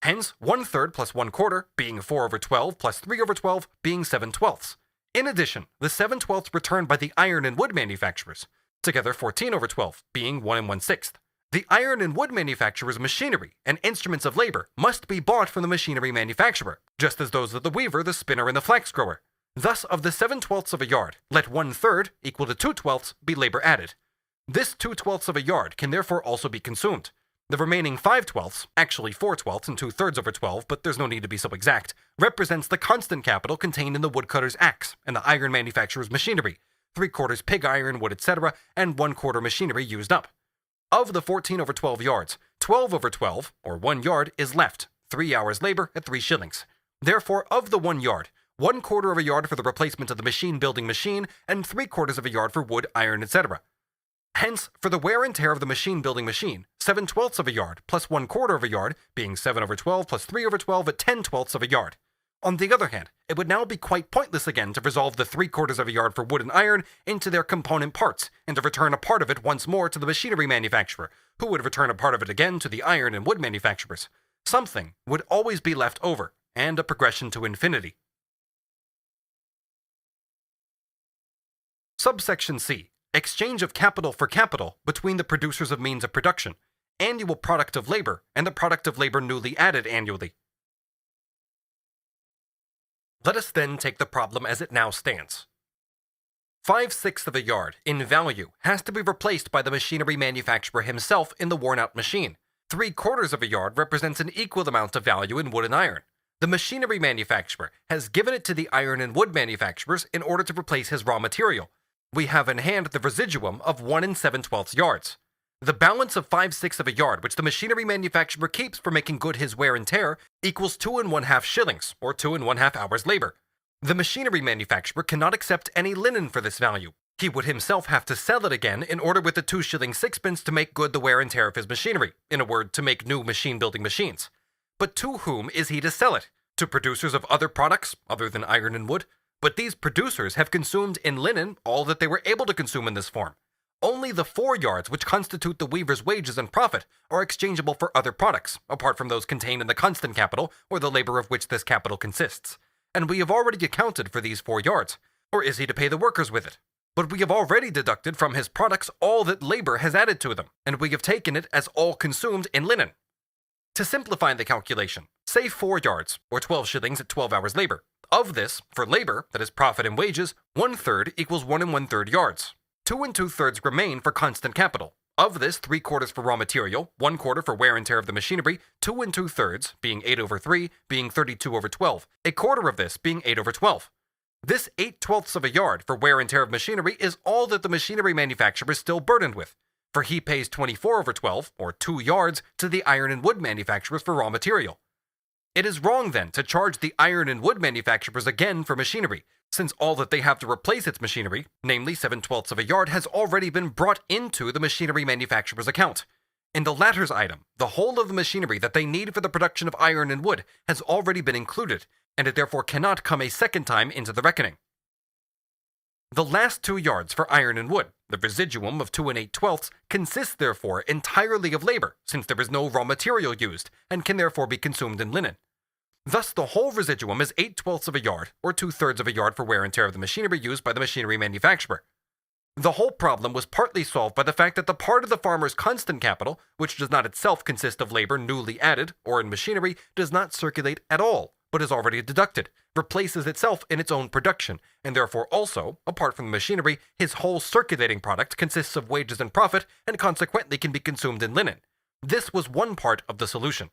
Hence, 1/3 plus 1/4 being 4/12 plus 3/12 being 7/12. In addition, the 7/12 returned by the iron and wood manufacturers, together 14/12 being 1 1/6. The iron and wood manufacturer's machinery and instruments of labor must be bought from the machinery manufacturer, just as those of the weaver, the spinner, and the flax grower. Thus, of the 7/12 of a yard, let 1/3 equal to 2/12 be labor added. This 2/12 of a yard can therefore also be consumed. The remaining 5/12, actually 4/12 and 2/3/12, but there's no need to be so exact, represents the constant capital contained in the woodcutter's axe and the iron manufacturer's machinery, 3/4 pig iron, wood, etc., and 1/4 machinery used up. Of the 14/12 yards, 12/12, or 1 yard, is left, 3 hours labor at 3 shillings. Therefore, of the 1 yard, 1/4 of a yard for the replacement of the machine-building machine, and 3/4 of a yard for wood, iron, etc. Hence, for the wear and tear of the machine-building machine, 7/12 of a yard plus 1/4 of a yard, being 7/12 plus 3/12 at 10/12 of a yard. On the other hand, it would now be quite pointless again to resolve the 3/4 of a yard for wood and iron into their component parts, and to return a part of it once more to the machinery manufacturer, who would return a part of it again to the iron and wood manufacturers. Something would always be left over, and a progression to infinity. Subsection C. Exchange of capital for capital between the producers of means of production, annual product of labor, and the product of labor newly added annually. Let us then take the problem as it now stands. 5/6 of a yard, in value, has to be replaced by the machinery manufacturer himself in the worn-out machine. 3/4 of a yard represents an equal amount of value in wood and iron. The machinery manufacturer has given it to the iron and wood manufacturers in order to replace his raw material. We have in hand the residuum of 1 7/12 yards. The balance of 5/6 of a yard which the machinery manufacturer keeps for making good his wear and tear equals 2 1/2 shillings, or 2 1/2 hours labor. The machinery manufacturer cannot accept any linen for this value. He would himself have to sell it again in order with the 2 shillings 6pence to make good the wear and tear of his machinery, in a word, to make new machine-building machines. But to whom is he to sell it? To producers of other products, other than iron and wood? But these producers have consumed in linen all that they were able to consume in this form. Only the 4 yards which constitute the weaver's wages and profit are exchangeable for other products, apart from those contained in the constant capital, or the labor of which this capital consists. And we have already accounted for these 4 yards. Or is he to pay the workers with it? But we have already deducted from his products all that labor has added to them, and we have taken it as all consumed in linen. To simplify the calculation, say 4 yards, or 12 shillings at 12 hours labor. Of this, for labor, that is profit and wages, 1/3 equals 1 1/3 yards. 2 2/3 remain for constant capital. Of this, 3/4 for raw material, 1/4 for wear and tear of the machinery, 2 2/3, being 8/3, being 32/12, a quarter of this being 8/12. This 8/12 of a yard for wear and tear of machinery is all that the machinery manufacturer is still burdened with, for he pays 24/12, or 2 yards, to the iron and wood manufacturers for raw material. It is wrong, then, to charge the iron and wood manufacturers again for machinery, since all that they have to replace its machinery, namely 7/12 of a yard, has already been brought into the machinery manufacturer's account. In the latter's item, the whole of the machinery that they need for the production of iron and wood has already been included, and it therefore cannot come a second time into the reckoning. The last 2 yards for iron and wood, the residuum of 2 8/12, consists therefore entirely of labor, since there is no raw material used, and can therefore be consumed in linen. Thus the whole residuum is 8/12 of a yard, or 2/3 of a yard for wear and tear of the machinery used by the machinery manufacturer. The whole problem was partly solved by the fact that the part of the farmer's constant capital, which does not itself consist of labor newly added, or in machinery, does not circulate at all, but is already deducted, replaces itself in its own production, and therefore also, apart from the machinery, his whole circulating product consists of wages and profit, and consequently can be consumed in linen. This was one part of the solution.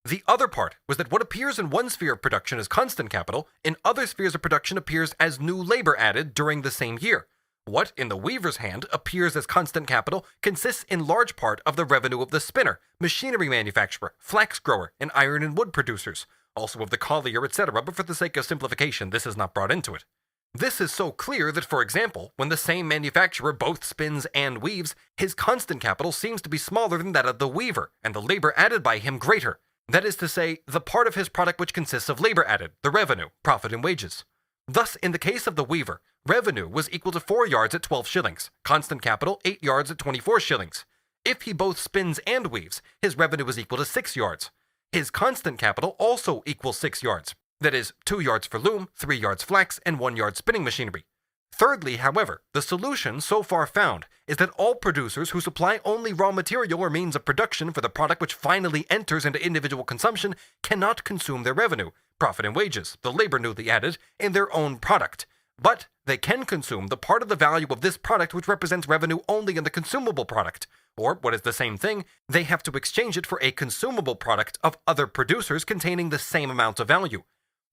The other part was that what appears in one sphere of production as constant capital, in other spheres of production appears as new labor added during the same year. What, in the weaver's hand, appears as constant capital consists in large part of the revenue of the spinner, machinery manufacturer, flax grower, and iron and wood producers, also of the collier, etc., but for the sake of simplification, this is not brought into it. This is so clear that, for example, when the same manufacturer both spins and weaves, his constant capital seems to be smaller than that of the weaver, and the labor added by him greater. That is to say, the part of his product which consists of labor added, the revenue, profit, and wages. Thus, in the case of the weaver, revenue was equal to 4 yards at 12 shillings, constant capital 8 yards at 24 shillings. If he both spins and weaves, his revenue is equal to 6 yards. His constant capital also equals 6 yards, that is, 2 yards for loom, 3 yards flax, and 1 yard spinning machinery. Thirdly, however, the solution so far found is that all producers who supply only raw material or means of production for the product which finally enters into individual consumption cannot consume their revenue, profit and wages, the labor newly added, in their own product. But they can consume the part of the value of this product which represents revenue only in the consumable product, or, what is the same thing, they have to exchange it for a consumable product of other producers containing the same amount of value.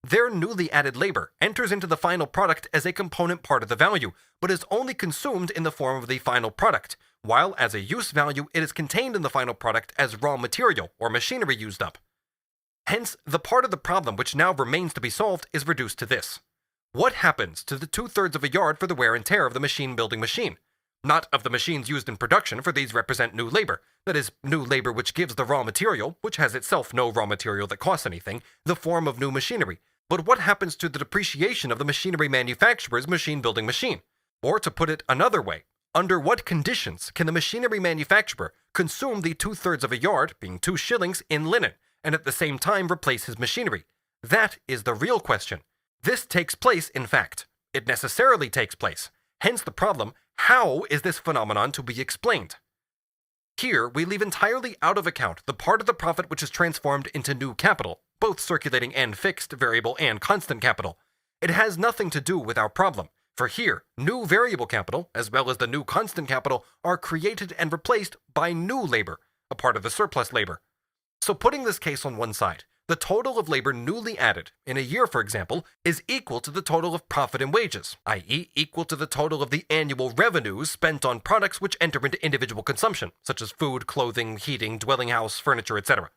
Their newly added labor enters into the final product as a component part of the value, but is only consumed in the form of the final product, while as a use value it is contained in the final product as raw material or machinery used up. Hence, the part of the problem which now remains to be solved is reduced to this. What happens to the 2/3 of a yard for the wear and tear of the machine-building machine? Not of the machines used in production, for these represent new labor, that is, new labor which gives the raw material, which has itself no raw material that costs anything, the form of new machinery. But what happens to the depreciation of the machinery manufacturer's machine-building machine? Or to put it another way, under what conditions can the machinery manufacturer consume the 2/3 of a yard, being 2 shillings, in linen, and at the same time replace his machinery? That is the real question. This takes place, in fact. It necessarily takes place. Hence the problem, how is this phenomenon to be explained? Here, we leave entirely out of account the part of the profit which is transformed into new capital, both circulating and fixed, variable and constant capital. It has nothing to do with our problem, for here, new variable capital, as well as the new constant capital, are created and replaced by new labor, a part of the surplus labor. So putting this case on one side, the total of labor newly added, in a year for example, is equal to the total of profit and wages, i.e. equal to the total of the annual revenues spent on products which enter into individual consumption, such as food, clothing, heating, dwelling house, furniture, etc.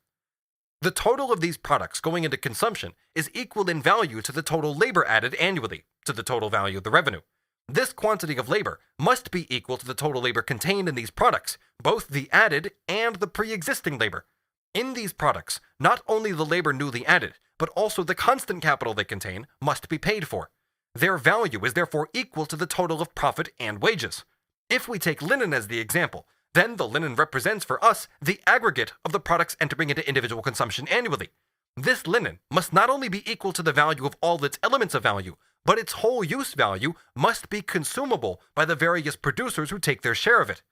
The total of these products going into consumption is equal in value to the total labor added annually, to the total value of the revenue. This quantity of labor must be equal to the total labor contained in these products, both the added and the pre-existing labor. In these products, not only the labor newly added, but also the constant capital they contain must be paid for. Their value is therefore equal to the total of profit and wages. If we take linen as the example, then the linen represents for us the aggregate of the products entering into individual consumption annually. This linen must not only be equal to the value of all its elements of value, but its whole use value must be consumable by the various producers who take their share of it.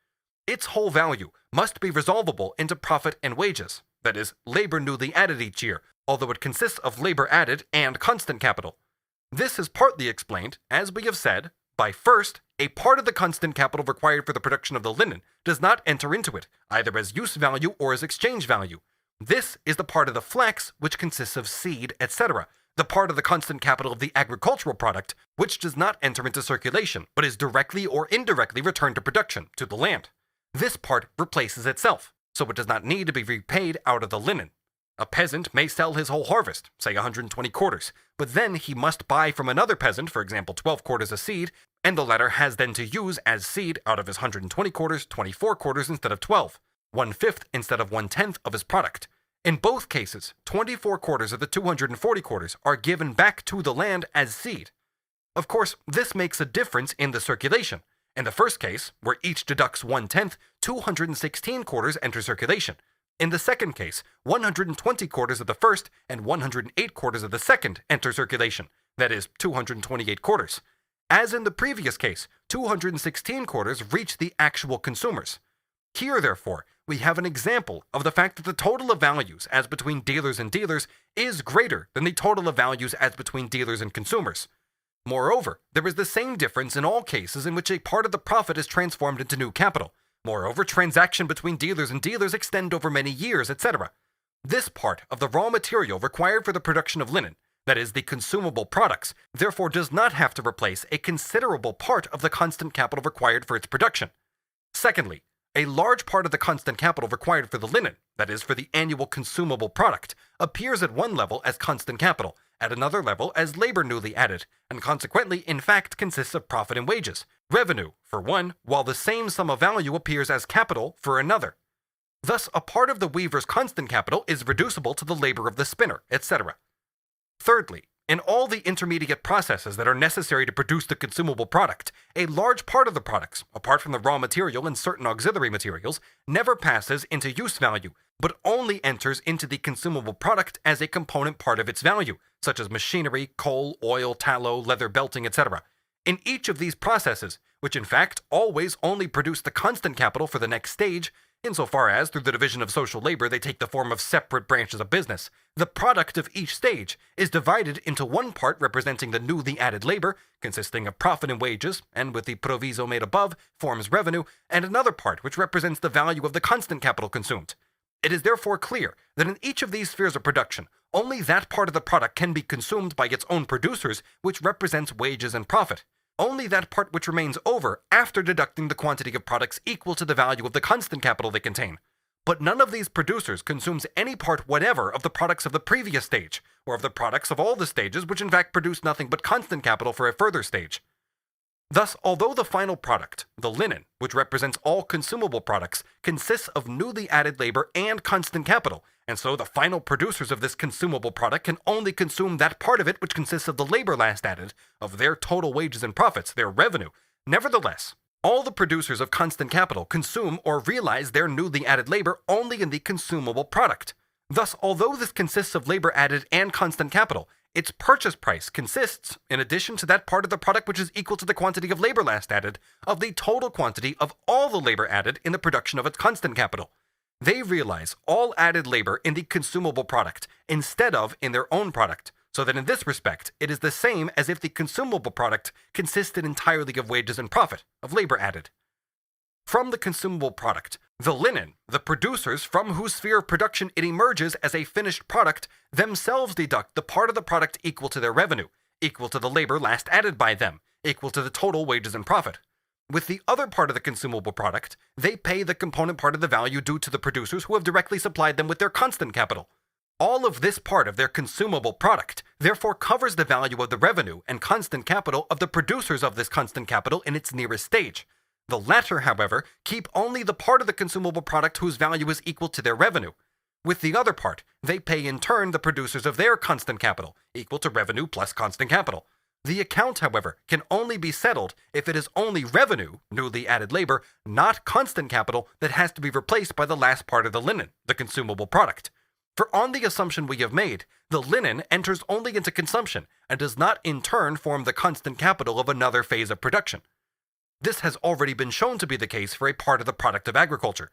Its whole value must be resolvable into profit and wages, that is, labor newly added each year, although it consists of labor added and constant capital. This is partly explained, as we have said, by first, a part of the constant capital required for the production of the linen does not enter into it, either as use value or as exchange value. This is the part of the flax which consists of seed, etc., the part of the constant capital of the agricultural product which does not enter into circulation, but is directly or indirectly returned to production, to the land. This part replaces itself, so it does not need to be repaid out of the linen. A peasant may sell his whole harvest, say 120 quarters, but then he must buy from another peasant, for example 12 quarters of seed, and the latter has then to use as seed out of his 120 quarters 24 quarters instead of 12, 1/5 instead of 1/10 of his product. In both cases, 24 quarters of the 240 quarters are given back to the land as seed. Of course, this makes a difference in the circulation. In the first case, where each deducts 1/10, 216 quarters enter circulation. In the second case, 120 quarters of the first and 108 quarters of the second enter circulation, that is, 228 quarters. As in the previous case, 216 quarters reach the actual consumers. Here, therefore, we have an example of the fact that the total of values as between dealers and dealers is greater than the total of values as between dealers and consumers. Moreover, there is the same difference in all cases in which a part of the profit is transformed into new capital. Moreover, transaction between dealers and dealers extend over many years, etc. This part of the raw material required for the production of linen, that is, the consumable products, therefore does not have to replace a considerable part of the constant capital required for its production. Secondly, a large part of the constant capital required for the linen, that is, for the annual consumable product, appears at one level as constant capital, at another level as labor newly added, and consequently, in fact, consists of profit and wages, revenue, for one, while the same sum of value appears as capital for another. Thus, a part of the weaver's constant capital is reducible to the labor of the spinner, etc. Thirdly, in all the intermediate processes that are necessary to produce the consumable product, a large part of the products, apart from the raw material and certain auxiliary materials, never passes into use value, but only enters into the consumable product as a component part of its value, such as machinery, coal, oil, tallow, leather belting, etc. In each of these processes, which in fact always only produce the constant capital for the next stage, insofar as through the division of social labor they take the form of separate branches of business, the product of each stage is divided into one part representing the newly added labor, consisting of profit and wages, and with the proviso made above, forms revenue, and another part which represents the value of the constant capital consumed. It is therefore clear that in each of these spheres of production, only that part of the product can be consumed by its own producers which represents wages and profit. Only that part which remains over after deducting the quantity of products equal to the value of the constant capital they contain. But none of these producers consumes any part whatever of the products of the previous stage, or of the products of all the stages which in fact produce nothing but constant capital for a further stage. Thus, although the final product, the linen, which represents all consumable products, consists of newly added labor and constant capital, and so the final producers of this consumable product can only consume that part of it which consists of the labor last added, of their total wages and profits, their revenue. Nevertheless, all the producers of constant capital consume or realize their newly added labor only in the consumable product. Thus, although this consists of labor added and constant capital, its purchase price consists, in addition to that part of the product which is equal to the quantity of labor last added, of the total quantity of all the labor added in the production of its constant capital. They realize all added labor in the consumable product, instead of in their own product, so that in this respect it is the same as if the consumable product consisted entirely of wages and profit, of labor added. From the consumable product, the linen, the producers from whose sphere of production it emerges as a finished product, themselves deduct the part of the product equal to their revenue, equal to the labor last added by them, equal to the total wages and profit. With the other part of the consumable product, they pay the component part of the value due to the producers who have directly supplied them with their constant capital. All of this part of their consumable product therefore covers the value of the revenue and constant capital of the producers of this constant capital in its nearest stage. The latter, however, keep only the part of the consumable product whose value is equal to their revenue. With the other part, they pay in turn the producers of their constant capital, equal to revenue plus constant capital. The account, however, can only be settled if it is only revenue, newly added labor, not constant capital, that has to be replaced by the last part of the linen, the consumable product. For on the assumption we have made, the linen enters only into consumption and does not in turn form the constant capital of another phase of production. This has already been shown to be the case for a part of the product of agriculture.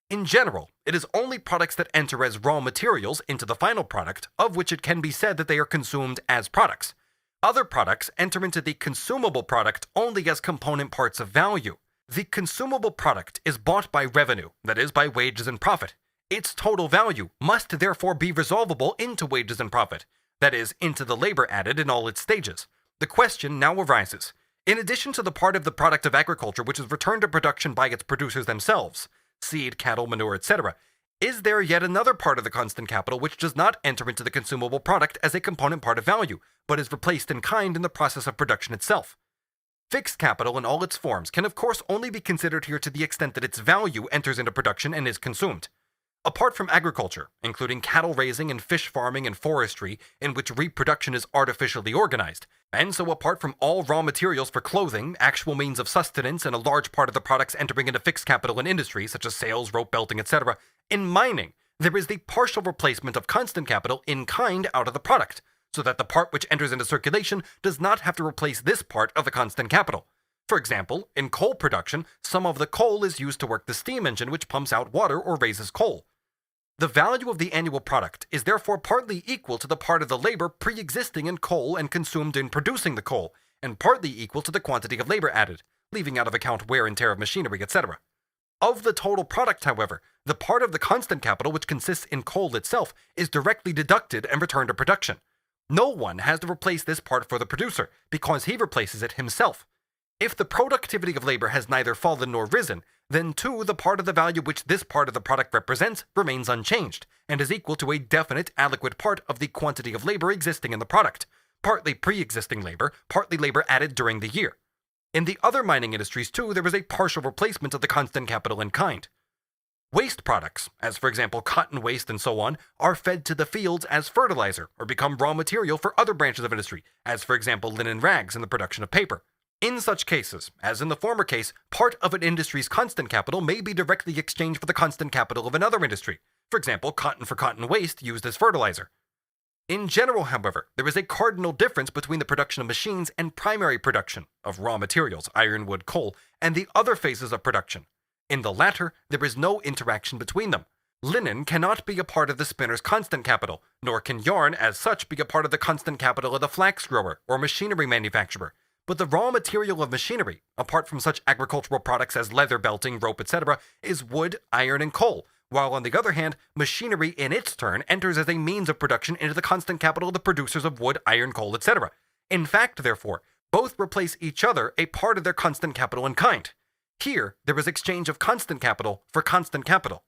In general, it is only products that enter as raw materials into the final product of which it can be said that they are consumed as products. Other products enter into the consumable product only as component parts of value. The consumable product is bought by revenue, that is, by wages and profit. Its total value must therefore be resolvable into wages and profit, that is, into the labor added in all its stages. The question now arises, in addition to the part of the product of agriculture which is returned to production by its producers themselves, seed, cattle, manure, etc., is there yet another part of the constant capital which does not enter into the consumable product as a component part of value, but is replaced in kind in the process of production itself? Fixed capital in all its forms can of course only be considered here to the extent that its value enters into production and is consumed. Apart from agriculture, including cattle raising and fish farming and forestry, in which reproduction is artificially organized, and so apart from all raw materials for clothing, actual means of sustenance, and a large part of the products entering into fixed capital in industry, such as sails, rope belting, etc., in mining, there is the partial replacement of constant capital in kind out of the product, so that the part which enters into circulation does not have to replace this part of the constant capital. For example, in coal production, some of the coal is used to work the steam engine which pumps out water or raises coal. The value of the annual product is therefore partly equal to the part of the labor pre-existing in coal and consumed in producing the coal, and partly equal to the quantity of labor added, leaving out of account wear and tear of machinery, etc. Of the total product, however, the part of the constant capital which consists in coal itself is directly deducted and returned to production. No one has to replace this part for the producer, because he replaces it himself. If the productivity of labor has neither fallen nor risen, then too the part of the value which this part of the product represents remains unchanged, and is equal to a definite adequate part of the quantity of labor existing in the product, partly pre-existing labor, partly labor added during the year. In the other mining industries too, there is a partial replacement of the constant capital in kind. Waste products, as for example cotton waste and so on, are fed to the fields as fertilizer, or become raw material for other branches of industry, as for example linen rags in the production of paper. In such cases, as in the former case, part of an industry's constant capital may be directly exchanged for the constant capital of another industry, for example cotton for cotton waste used as fertilizer. In general, however, there is a cardinal difference between the production of machines and primary production of raw materials, iron, wood, coal, and the other phases of production. In the latter, there is no interaction between them. Linen cannot be a part of the spinner's constant capital, nor can yarn as such be a part of the constant capital of the flax grower or machinery manufacturer. But the raw material of machinery, apart from such agricultural products as leather belting, rope, etc., is wood, iron, and coal, while on the other hand, machinery in its turn enters as a means of production into the constant capital of the producers of wood, iron, coal, etc. In fact, therefore, both replace each other a part of their constant capital in kind. Here, there is exchange of constant capital for constant capital.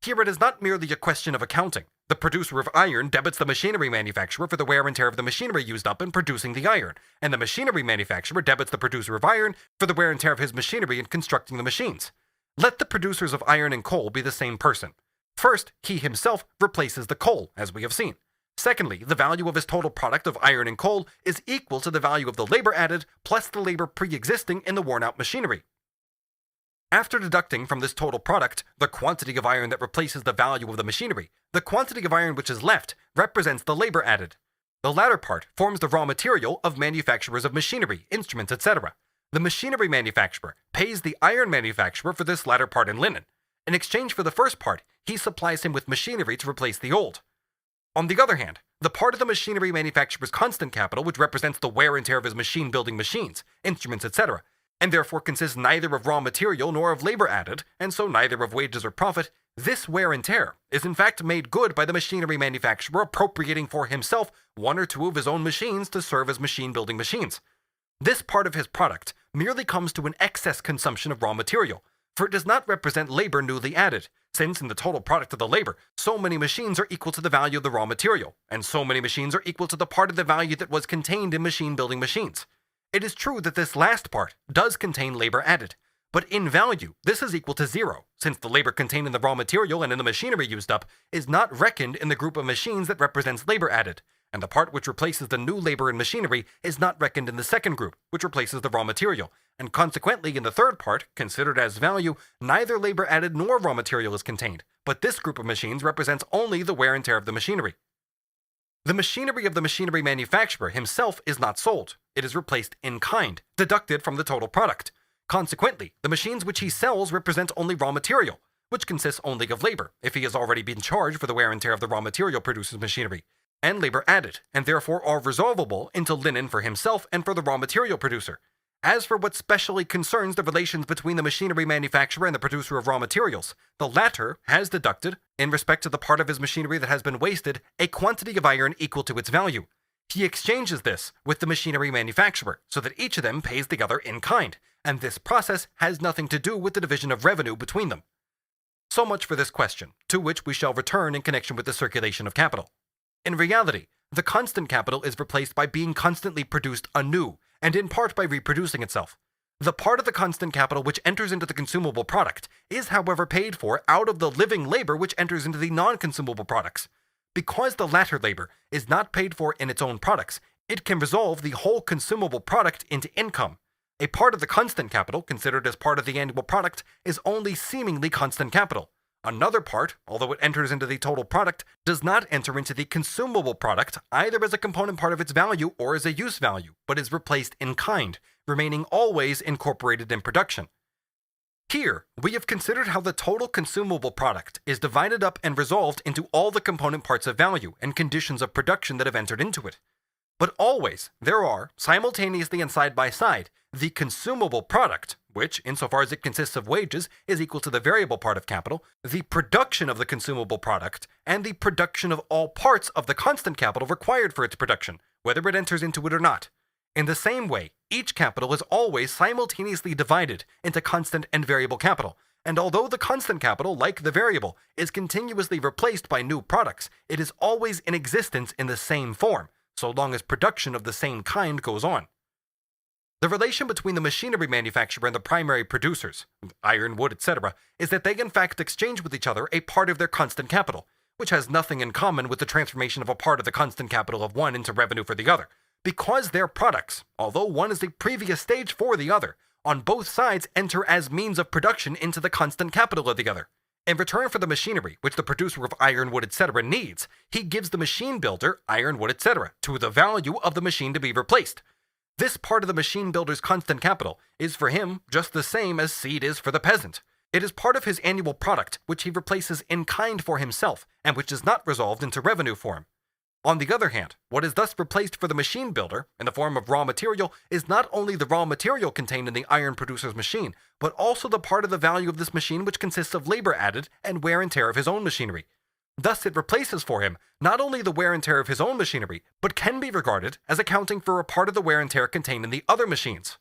Here it is not merely a question of accounting. The producer of iron debits the machinery manufacturer for the wear and tear of the machinery used up in producing the iron, and the machinery manufacturer debits the producer of iron for the wear and tear of his machinery in constructing the machines. Let the producers of iron and coal be the same person. First, he himself replaces the coal, as we have seen. Secondly, the value of his total product of iron and coal is equal to the value of the labor added plus the labor pre-existing in the worn-out machinery. After deducting from this total product the quantity of iron that replaces the value of the machinery, the quantity of iron which is left represents the labor added. The latter part forms the raw material of manufacturers of machinery, instruments, etc. The machinery manufacturer pays the iron manufacturer for this latter part in linen. In exchange for the first part, he supplies him with machinery to replace the old. On the other hand, the part of the machinery manufacturer's constant capital which represents the wear and tear of his machine-building machines, instruments, etc., and therefore consists neither of raw material nor of labor added, and so neither of wages or profit, this wear and tear is in fact made good by the machinery manufacturer appropriating for himself one or two of his own machines to serve as machine-building machines. This part of his product merely comes to an excess consumption of raw material, for it does not represent labor newly added, since in the total product of the labor, so many machines are equal to the value of the raw material, and so many machines are equal to the part of the value that was contained in machine-building machines. It is true that this last part does contain labor added, but in value, this is equal to zero, since the labor contained in the raw material and in the machinery used up is not reckoned in the group of machines that represents labor added, and the part which replaces the new labor in machinery is not reckoned in the second group, which replaces the raw material, and consequently in the third part, considered as value, neither labor added nor raw material is contained, but this group of machines represents only the wear and tear of the machinery. The machinery of the machinery manufacturer himself is not sold. It is replaced in kind, deducted from the total product. Consequently, the machines which he sells represent only raw material, which consists only of labor, if he has already been charged for the wear and tear of the raw material produces machinery, and labor added, and therefore are resolvable into linen for himself and for the raw material producer. As for what specially concerns the relations between the machinery manufacturer and the producer of raw materials, the latter has deducted, in respect to the part of his machinery that has been wasted, a quantity of iron equal to its value. He exchanges this with the machinery manufacturer, so that each of them pays the other in kind, and this process has nothing to do with the division of revenue between them. So much for this question, to which we shall return in connection with the circulation of capital. In reality, the constant capital is replaced by being constantly produced anew, and in part by reproducing itself. The part of the constant capital which enters into the consumable product is, however, paid for out of the living labor which enters into the non-consumable products. Because the latter labor is not paid for in its own products, it can resolve the whole consumable product into income. A part of the constant capital, considered as part of the annual product, is only seemingly constant capital. Another part, although it enters into the total product, does not enter into the consumable product either as a component part of its value or as a use value, but is replaced in kind, remaining always incorporated in production. Here, we have considered how the total consumable product is divided up and resolved into all the component parts of value and conditions of production that have entered into it. But always, there are, simultaneously and side by side, the consumable product, which, insofar as it consists of wages, is equal to the variable part of capital, the production of the consumable product, and the production of all parts of the constant capital required for its production, whether it enters into it or not. In the same way, each capital is always simultaneously divided into constant and variable capital, and although the constant capital, like the variable, is continuously replaced by new products, it is always in existence in the same form, so long as production of the same kind goes on. The relation between the machinery manufacturer and the primary producers, iron, wood, etc., is that they in fact exchange with each other a part of their constant capital, which has nothing in common with the transformation of a part of the constant capital of one into revenue for the other, because their products, although one is a previous stage for the other, on both sides enter as means of production into the constant capital of the other. In return for the machinery, which the producer of iron, wood, etc. needs, he gives the machine builder iron, wood, etc. to the value of the machine to be replaced. This part of the machine builder's constant capital is for him just the same as seed is for the peasant. It is part of his annual product, which he replaces in kind for himself, and which is not resolved into revenue for him. On the other hand, what is thus replaced for the machine builder, in the form of raw material, is not only the raw material contained in the iron producer's machine, but also the part of the value of this machine which consists of labor added and wear and tear of his own machinery. Thus it replaces for him not only the wear and tear of his own machinery, but can be regarded as accounting for a part of the wear and tear contained in the other machines.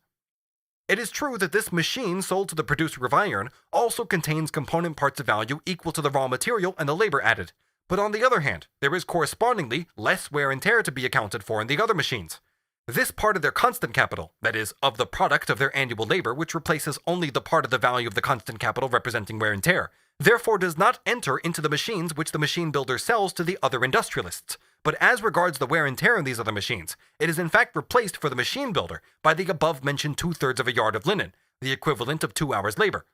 It is true that this machine sold to the producer of iron also contains component parts of value equal to the raw material and the labor added, but on the other hand, there is correspondingly less wear and tear to be accounted for in the other machines. This part of their constant capital, that is, of the product of their annual labor, which replaces only the part of the value of the constant capital representing wear and tear, therefore does not enter into the machines which the machine builder sells to the other industrialists. But as regards the wear and tear in these other machines, it is in fact replaced for the machine builder by the above-mentioned 2/3 of a yard of linen, the equivalent of 2 hours' labor.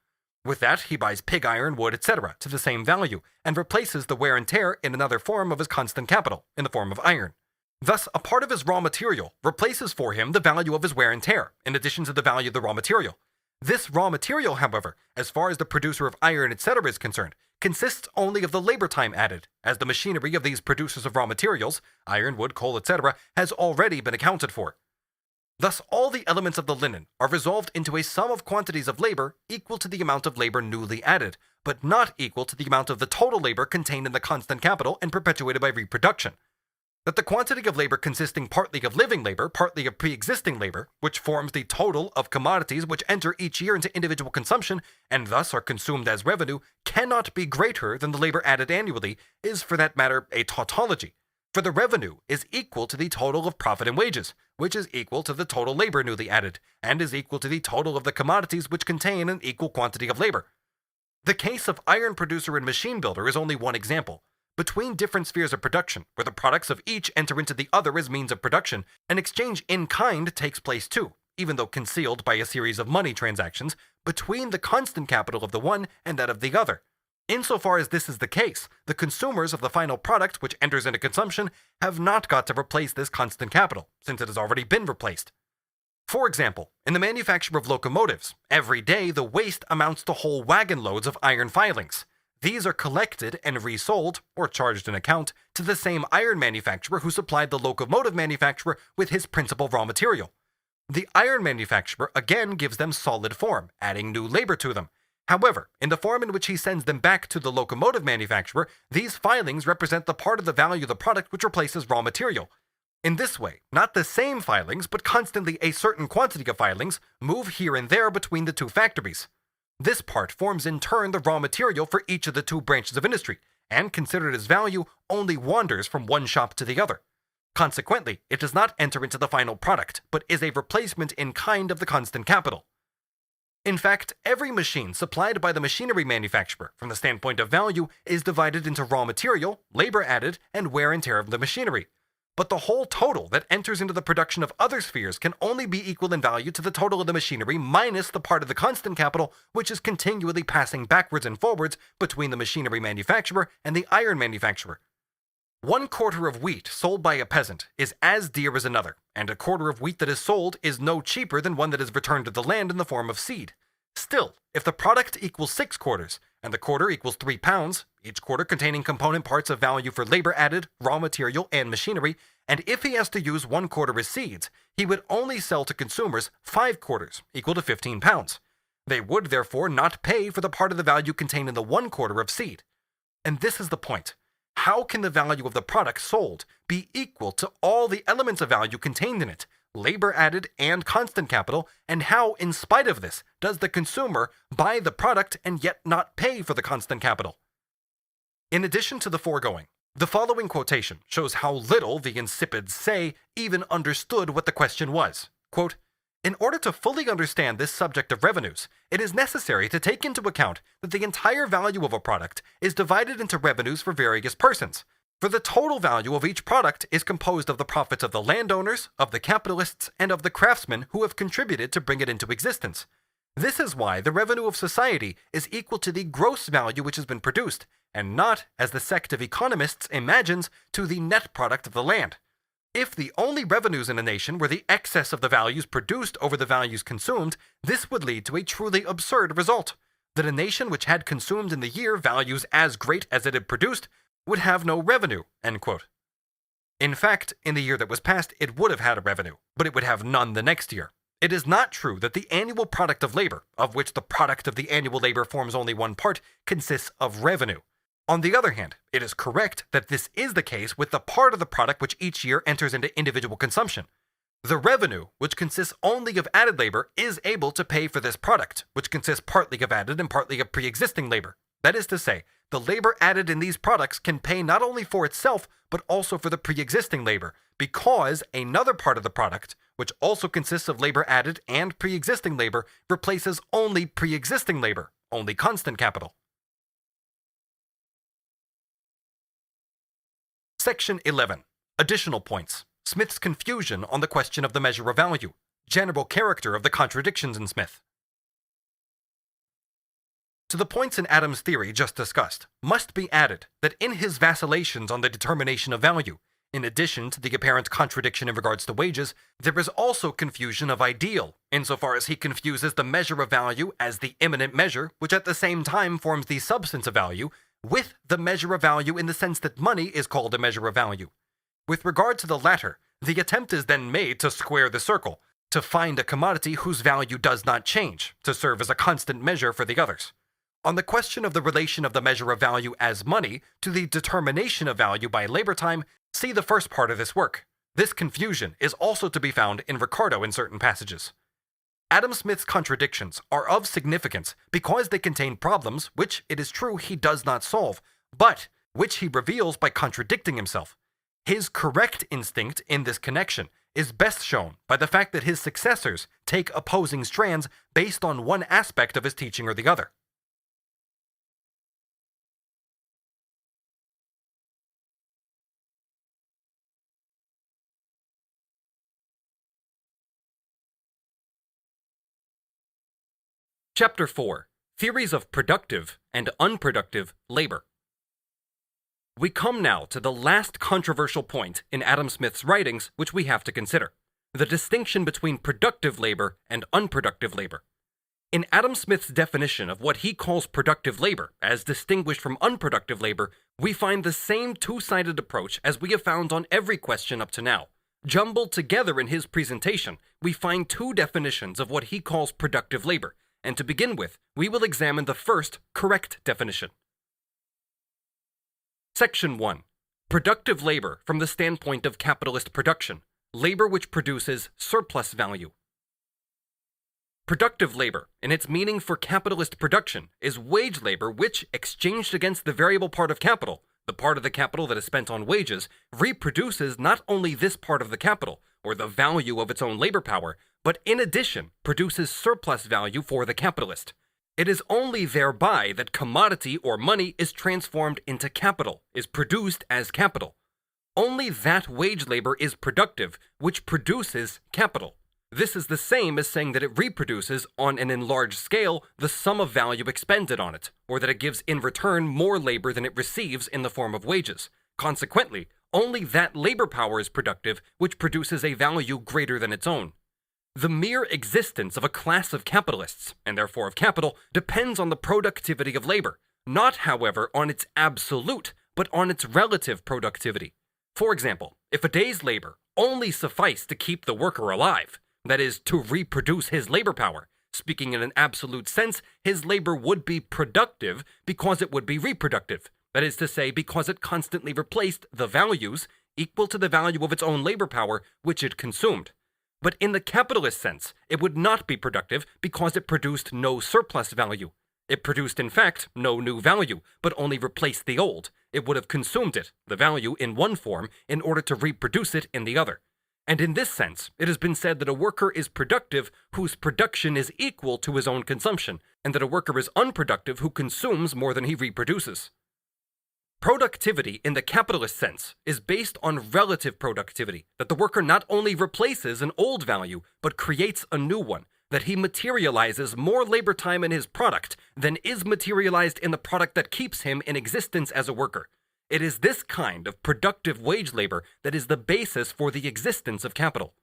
With that, he buys pig iron, wood, etc. to the same value, and replaces the wear and tear in another form of his constant capital, in the form of iron. Thus, a part of his raw material replaces for him the value of his wear and tear, in addition to the value of the raw material. This raw material, however, as far as the producer of iron, etc. is concerned, consists only of the labor time added, as the machinery of these producers of raw materials, iron, wood, coal, etc., has already been accounted for. Thus, all the elements of the linen are resolved into a sum of quantities of labor equal to the amount of labor newly added, but not equal to the amount of the total labor contained in the constant capital and perpetuated by reproduction. That the quantity of labor consisting partly of living labor, partly of pre-existing labor, which forms the total of commodities which enter each year into individual consumption, and thus are consumed as revenue, cannot be greater than the labor added annually, is for that matter a tautology. For the revenue is equal to the total of profit and wages, which is equal to the total labor newly added, and is equal to the total of the commodities which contain an equal quantity of labor. The case of iron producer and machine builder is only one example. Between different spheres of production, where the products of each enter into the other as means of production, an exchange in kind takes place too, even though concealed by a series of money transactions, between the constant capital of the one and that of the other. Insofar as this is the case, the consumers of the final product which enters into consumption have not got to replace this constant capital, since it has already been replaced. For example, in the manufacture of locomotives, every day the waste amounts to whole wagon loads of iron filings. These are collected and resold, or charged an account, to the same iron manufacturer who supplied the locomotive manufacturer with his principal raw material. The iron manufacturer again gives them solid form, adding new labor to them. However, in the form in which he sends them back to the locomotive manufacturer, these filings represent the part of the value of the product which replaces raw material. In this way, not the same filings, but constantly a certain quantity of filings move here and there between the two factories. This part forms in turn the raw material for each of the two branches of industry, and considered as value, only wanders from one shop to the other. Consequently, it does not enter into the final product, but is a replacement in kind of the constant capital. In fact, every machine supplied by the machinery manufacturer, from the standpoint of value, is divided into raw material, labor added, and wear and tear of the machinery. But the whole total that enters into the production of other spheres can only be equal in value to the total of the machinery minus the part of the constant capital which is continually passing backwards and forwards between the machinery manufacturer and the iron manufacturer. 1 quarter of wheat sold by a peasant is as dear as another, and a quarter of wheat that is sold is no cheaper than one that is returned to the land in the form of seed. Still, if the product equals 6 quarters, and the quarter equals 3 pounds, each quarter containing component parts of value for labor added, raw material, and machinery, and if he has to use 1 quarter as seeds, he would only sell to consumers 5 quarters, equal to 15 pounds. They would therefore not pay for the part of the value contained in the 1 quarter of seed. And this is the point. How can the value of the product sold be equal to all the elements of value contained in it, labor added and constant capital, and how, in spite of this, does the consumer buy the product and yet not pay for the constant capital? In addition to the foregoing, the following quotation shows how little the insipid say even understood what the question was. Quote, "In order to fully understand this subject of revenues, it is necessary to take into account that the entire value of a product is divided into revenues for various persons. For the total value of each product is composed of the profits of the landowners, of the capitalists, and of the craftsmen who have contributed to bring it into existence. This is why the revenue of society is equal to the gross value which has been produced, and not, as the sect of economists imagines, to the net product of the land. If the only revenues in a nation were the excess of the values produced over the values consumed, this would lead to a truly absurd result, that a nation which had consumed in the year values as great as it had produced would have no revenue." End quote. In fact, in the year that was past, it would have had a revenue, but it would have none the next year. It is not true that the annual product of labor, of which the product of the annual labor forms only one part, consists of revenue. On the other hand, it is correct that this is the case with the part of the product which each year enters into individual consumption. The revenue, which consists only of added labor, is able to pay for this product, which consists partly of added and partly of pre-existing labor. That is to say, the labor added in these products can pay not only for itself, but also for the pre-existing labor, because another part of the product, which also consists of labor added and pre-existing labor, replaces only pre-existing labor, only constant capital. Section 11. Additional points. Smith's confusion on the question of the measure of value. General character of the contradictions in Smith. To the points in Adam's theory just discussed, must be added that in his vacillations on the determination of value, in addition to the apparent contradiction in regards to wages, there is also confusion of ideal, insofar as he confuses the measure of value as the immanent measure, which at the same time forms the substance of value, with the measure of value in the sense that money is called a measure of value. With regard to the latter, the attempt is then made to square the circle, to find a commodity whose value does not change, to serve as a constant measure for the others. On the question of the relation of the measure of value as money to the determination of value by labor time, see the first part of this work. This confusion is also to be found in Ricardo in certain passages. Adam Smith's contradictions are of significance because they contain problems which, it is true, he does not solve, but which he reveals by contradicting himself. His correct instinct in this connection is best shown by the fact that his successors take opposing strands based on one aspect of his teaching or the other. Chapter 4. Theories of Productive and Unproductive Labor. We come now to the last controversial point in Adam Smith's writings which we have to consider, the distinction between productive labor and unproductive labor. In Adam Smith's definition of what he calls productive labor, as distinguished from unproductive labor, we find the same two-sided approach as we have found on every question up to now. Jumbled together in his presentation, we find two definitions of what he calls productive labor, and to begin with, we will examine the first, correct definition. Section 1. Productive labor from the standpoint of capitalist production, labor which produces surplus value. Productive labor, in its meaning for capitalist production, is wage labor which, exchanged against the variable part of capital, the part of the capital that is spent on wages, reproduces not only this part of the capital, or the value of its own labor power, but in addition produces surplus value for the capitalist. It is only thereby that commodity or money is transformed into capital, is produced as capital. Only that wage labor is productive which produces capital. This is the same as saying that it reproduces, on an enlarged scale, the sum of value expended on it, or that it gives in return more labor than it receives in the form of wages. Consequently, only that labor power is productive which produces a value greater than its own. The mere existence of a class of capitalists, and therefore of capital, depends on the productivity of labor, not, however, on its absolute, but on its relative productivity. For example, if a day's labor only sufficed to keep the worker alive, that is, to reproduce his labor power, speaking in an absolute sense, his labor would be productive because it would be reproductive, that is to say, because it constantly replaced the values equal to the value of its own labor power which it consumed. But in the capitalist sense, it would not be productive because it produced no surplus value. It produced, in fact, no new value, but only replaced the old. It would have consumed it, the value, in one form in order to reproduce it in the other. And in this sense, it has been said that a worker is productive whose production is equal to his own consumption, and that a worker is unproductive who consumes more than he reproduces. Productivity in the capitalist sense is based on relative productivity, that the worker not only replaces an old value, but creates a new one, that he materializes more labor time in his product than is materialized in the product that keeps him in existence as a worker. It is this kind of productive wage labor that is the basis for the existence of capital.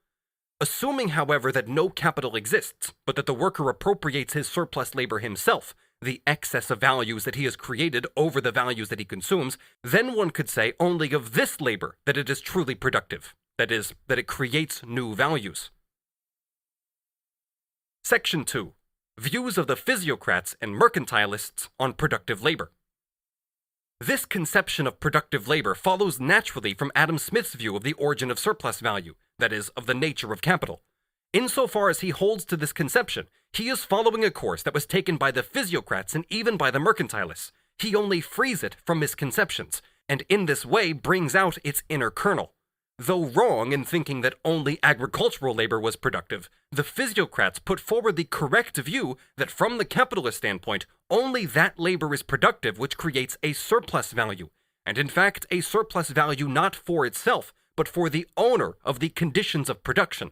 Assuming, however, that no capital exists, but that the worker appropriates his surplus labor himself, the excess of values that he has created over the values that he consumes, then one could say only of this labor that it is truly productive, that is, that it creates new values. Section 2. Views of the Physiocrats and Mercantilists on productive labor. This conception of productive labor follows naturally from Adam Smith's view of the origin of surplus value, that is, of the nature of capital. Insofar as he holds to this conception, he is following a course that was taken by the Physiocrats and even by the Mercantilists. He only frees it from misconceptions, and in this way brings out its inner kernel. Though wrong in thinking that only agricultural labor was productive, the Physiocrats put forward the correct view that from the capitalist standpoint, only that labor is productive which creates a surplus value, and in fact a surplus value not for itself, but for the owner of the conditions of production.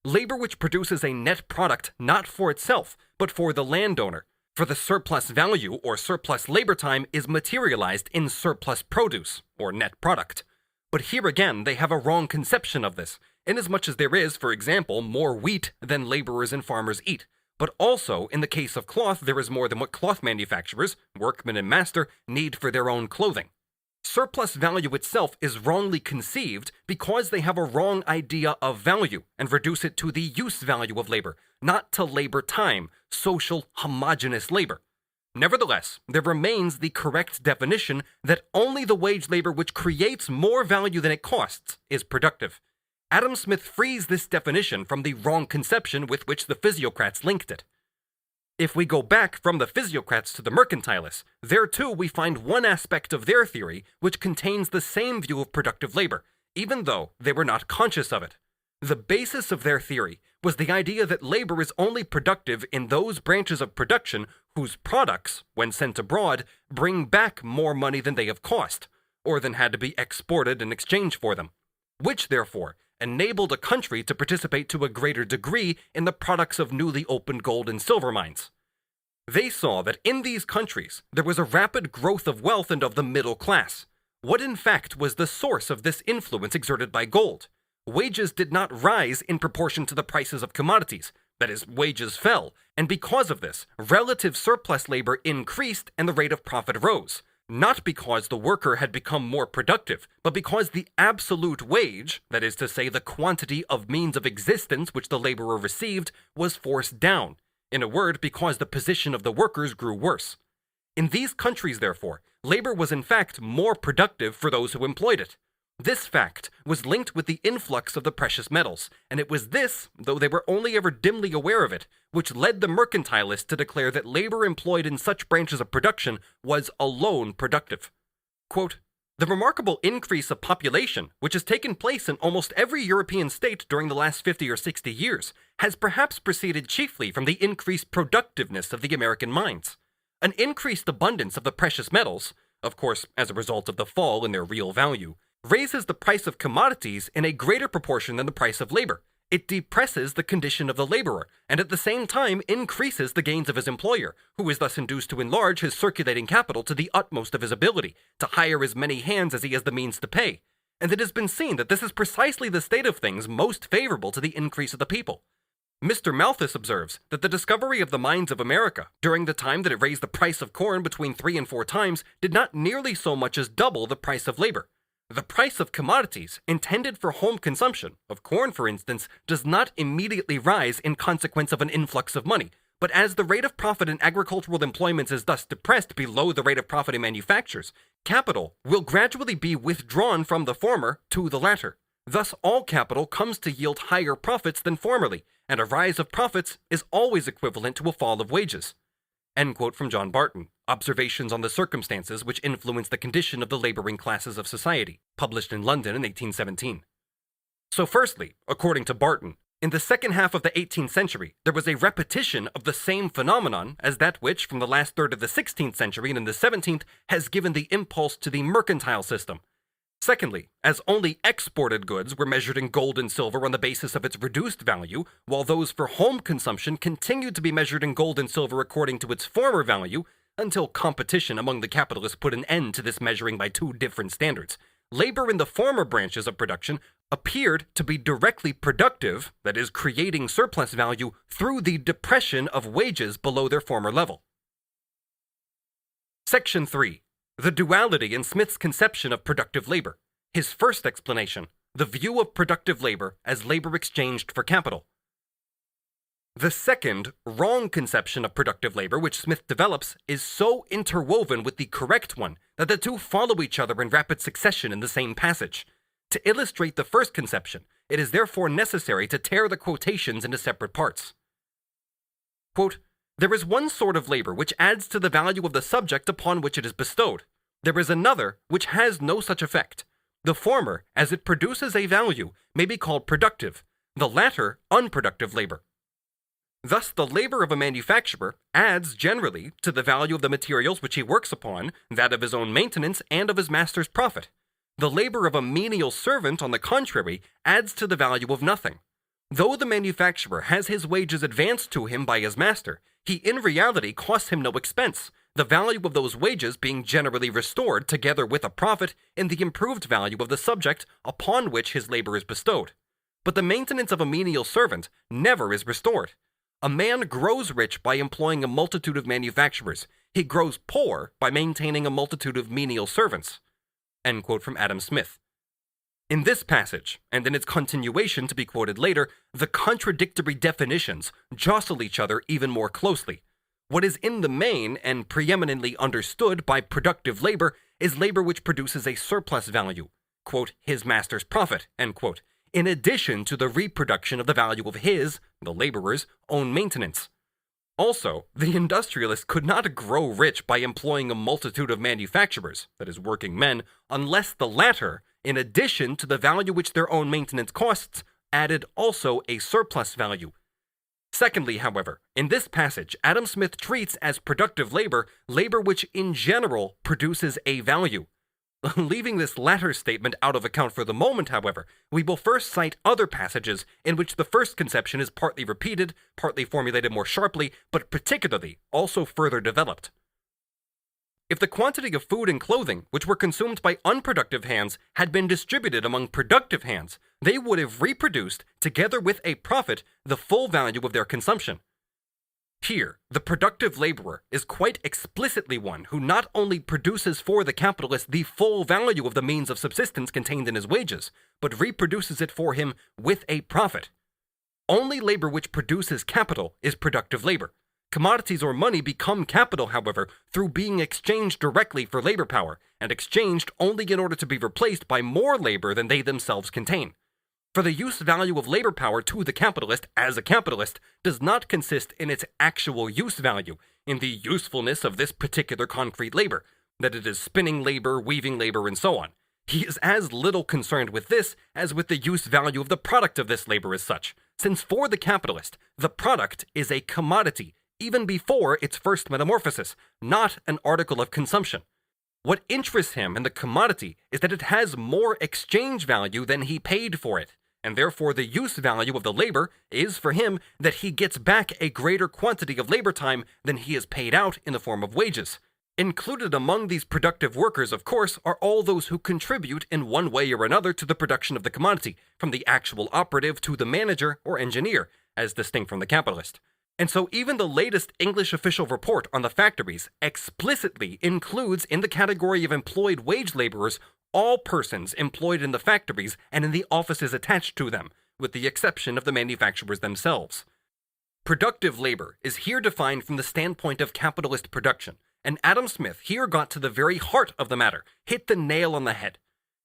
Labor which produces a net product not for itself, but for the landowner. For the surplus value or surplus labor time is materialized in surplus produce, or net product. But here again, they have a wrong conception of this, inasmuch as there is, for example, more wheat than laborers and farmers eat. But also, in the case of cloth, there is more than what cloth manufacturers, workman and master, need for their own clothing. Surplus value itself is wrongly conceived because they have a wrong idea of value and reduce it to the use value of labor, not to labor time, social, homogeneous labor. Nevertheless, there remains the correct definition that only the wage labor which creates more value than it costs is productive. Adam Smith frees this definition from the wrong conception with which the Physiocrats linked it. If we go back from the Physiocrats to the Mercantilists, there too we find one aspect of their theory which contains the same view of productive labor, even though they were not conscious of it. The basis of their theory was the idea that labor is only productive in those branches of production whose products, when sent abroad, bring back more money than they have cost, or than had to be exported in exchange for them, which, therefore, enabled a country to participate to a greater degree in the products of newly opened gold and silver mines. They saw that in these countries there was a rapid growth of wealth and of the middle class. What in fact was the source of this influence exerted by gold? Wages did not rise in proportion to the prices of commodities, that is, wages fell, and because of this, relative surplus labor increased and the rate of profit rose, not because the worker had become more productive, but because the absolute wage, that is to say the quantity of means of existence which the laborer received, was forced down. In a word, because the position of the workers grew worse. In these countries, therefore, labor was in fact more productive for those who employed it. This fact was linked with the influx of the precious metals, and it was this, though they were only ever dimly aware of it, which led the mercantilists to declare that labor employed in such branches of production was alone productive. Quote, "The remarkable increase of population, which has taken place in almost every European state during the last 50 or 60 years, has perhaps proceeded chiefly from the increased productiveness of the American mines. An increased abundance of the precious metals, of course as a result of the fall in their real value, raises the price of commodities in a greater proportion than the price of labor. It depresses the condition of the laborer, and at the same time increases the gains of his employer, who is thus induced to enlarge his circulating capital to the utmost of his ability, to hire as many hands as he has the means to pay. And it has been seen that this is precisely the state of things most favorable to the increase of the people. Mr. Malthus observes that the discovery of the mines of America, during the time that it raised the price of corn between 3 and 4 times, did not nearly so much as double the price of labor. The price of commodities intended for home consumption, of corn for instance, does not immediately rise in consequence of an influx of money, but as the rate of profit in agricultural employments is thus depressed below the rate of profit in manufactures, capital will gradually be withdrawn from the former to the latter. Thus all capital comes to yield higher profits than formerly, and a rise of profits is always equivalent to a fall of wages." End quote from John Barton, Observations on the Circumstances Which Influence the Condition of the Laboring Classes of Society, published in London in 1817. So firstly, according to Barton, in the second half of the 18th century, there was a repetition of the same phenomenon as that which, from the last third of the 16th century and in the 17th, has given the impulse to the mercantile system. Secondly, as only exported goods were measured in gold and silver on the basis of its reduced value, while those for home consumption continued to be measured in gold and silver according to its former value, until competition among the capitalists put an end to this measuring by 2 different standards. Labor in the former branches of production appeared to be directly productive, that is, creating surplus value, through the depression of wages below their former level. Section 3. The duality in Smith's conception of productive labor. His first explanation, the view of productive labor as labor exchanged for capital. The second, wrong conception of productive labor which Smith develops is so interwoven with the correct one that the two follow each other in rapid succession in the same passage. To illustrate the first conception, it is therefore necessary to tear the quotations into separate parts. Quote, "There is one sort of labor which adds to the value of the subject upon which it is bestowed. There is another which has no such effect. The former, as it produces a value, may be called productive, the latter unproductive labor. Thus the labor of a manufacturer adds generally to the value of the materials which he works upon, that of his own maintenance and of his master's profit. The labor of a menial servant, on the contrary, adds to the value of nothing. Though the manufacturer has his wages advanced to him by his master, he in reality costs him no expense, the value of those wages being generally restored together with a profit in the improved value of the subject upon which his labor is bestowed. But the maintenance of a menial servant never is restored. A man grows rich by employing a multitude of manufacturers. He grows poor by maintaining a multitude of menial servants." End quote from Adam Smith. In this passage, and in its continuation to be quoted later, the contradictory definitions jostle each other even more closely. What is in the main and preeminently understood by productive labor is labor which produces a surplus value, quote, his master's profit, end quote, in addition to the reproduction of the value of his, the laborer's, own maintenance. Also, the industrialist could not grow rich by employing a multitude of manufacturers, that is, working men, unless the latter, in addition to the value which their own maintenance costs, added also a surplus value. Secondly, however, in this passage, Adam Smith treats as productive labor, labor which in general produces a value. Leaving this latter statement out of account for the moment, however, we will first cite other passages in which the first conception is partly repeated, partly formulated more sharply, but particularly also further developed. if the quantity of food and clothing which were consumed by unproductive hands had been distributed among productive hands, they would have reproduced, together with a profit, the full value of their consumption. Here, the productive laborer is quite explicitly one who not only produces for the capitalist the full value of the means of subsistence contained in his wages, but reproduces it for him with a profit. Only labor which produces capital is productive labor. Commodities or money become capital, however, through being exchanged directly for labor power, and exchanged only in order to be replaced by more labor than they themselves contain. For the use value of labor power to the capitalist as a capitalist does not consist in its actual use value, in the usefulness of this particular concrete labor, that it is spinning labor, weaving labor, and so on. He is as little concerned with this as with the use value of the product of this labor as such, since for the capitalist, the product is a commodity, even before its first metamorphosis, not an article of consumption. What interests him in the commodity is that it has more exchange value than he paid for it, and therefore the use value of the labor is for him that he gets back a greater quantity of labor time than he has paid out in the form of wages. Included among these productive workers, of course, are all those who contribute in one way or another to the production of the commodity, from the actual operative to the manager or engineer, as distinct from the capitalist. And so even the latest English official report on the factories explicitly includes in the category of employed wage laborers all persons employed in the factories and in the offices attached to them, with the exception of the manufacturers themselves. Productive labor is here defined from the standpoint of capitalist production, and Adam Smith here got to the very heart of the matter, hit the nail on the head.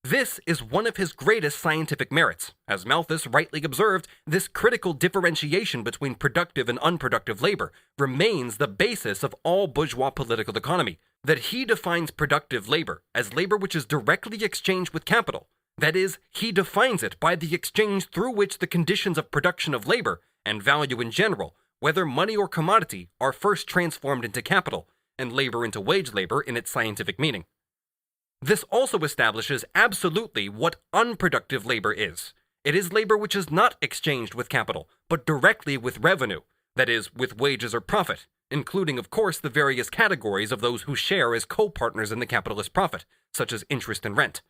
This is one of his greatest scientific merits. As Malthus rightly observed, this critical differentiation between productive and unproductive labor remains the basis of all bourgeois political economy, that he defines productive labor as labor which is directly exchanged with capital. That is, he defines it by the exchange through which the conditions of production of labor, and value in general, whether money or commodity, are first transformed into capital, and labor into wage labor in its scientific meaning. This also establishes absolutely what unproductive labor is. It is labor which is not exchanged with capital, but directly with revenue, that is, with wages or profit, including, of course, the various categories of those who share as co-partners in the capitalist profit, such as interest and rent.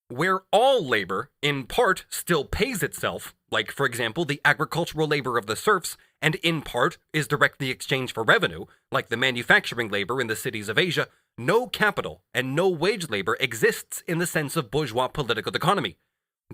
Where all labor, in part, still pays itself, like, for example, the agricultural labor of the serfs, and in part is directly exchanged for revenue, like the manufacturing labor in the cities of Asia, no capital and no wage labor exists in the sense of bourgeois political economy.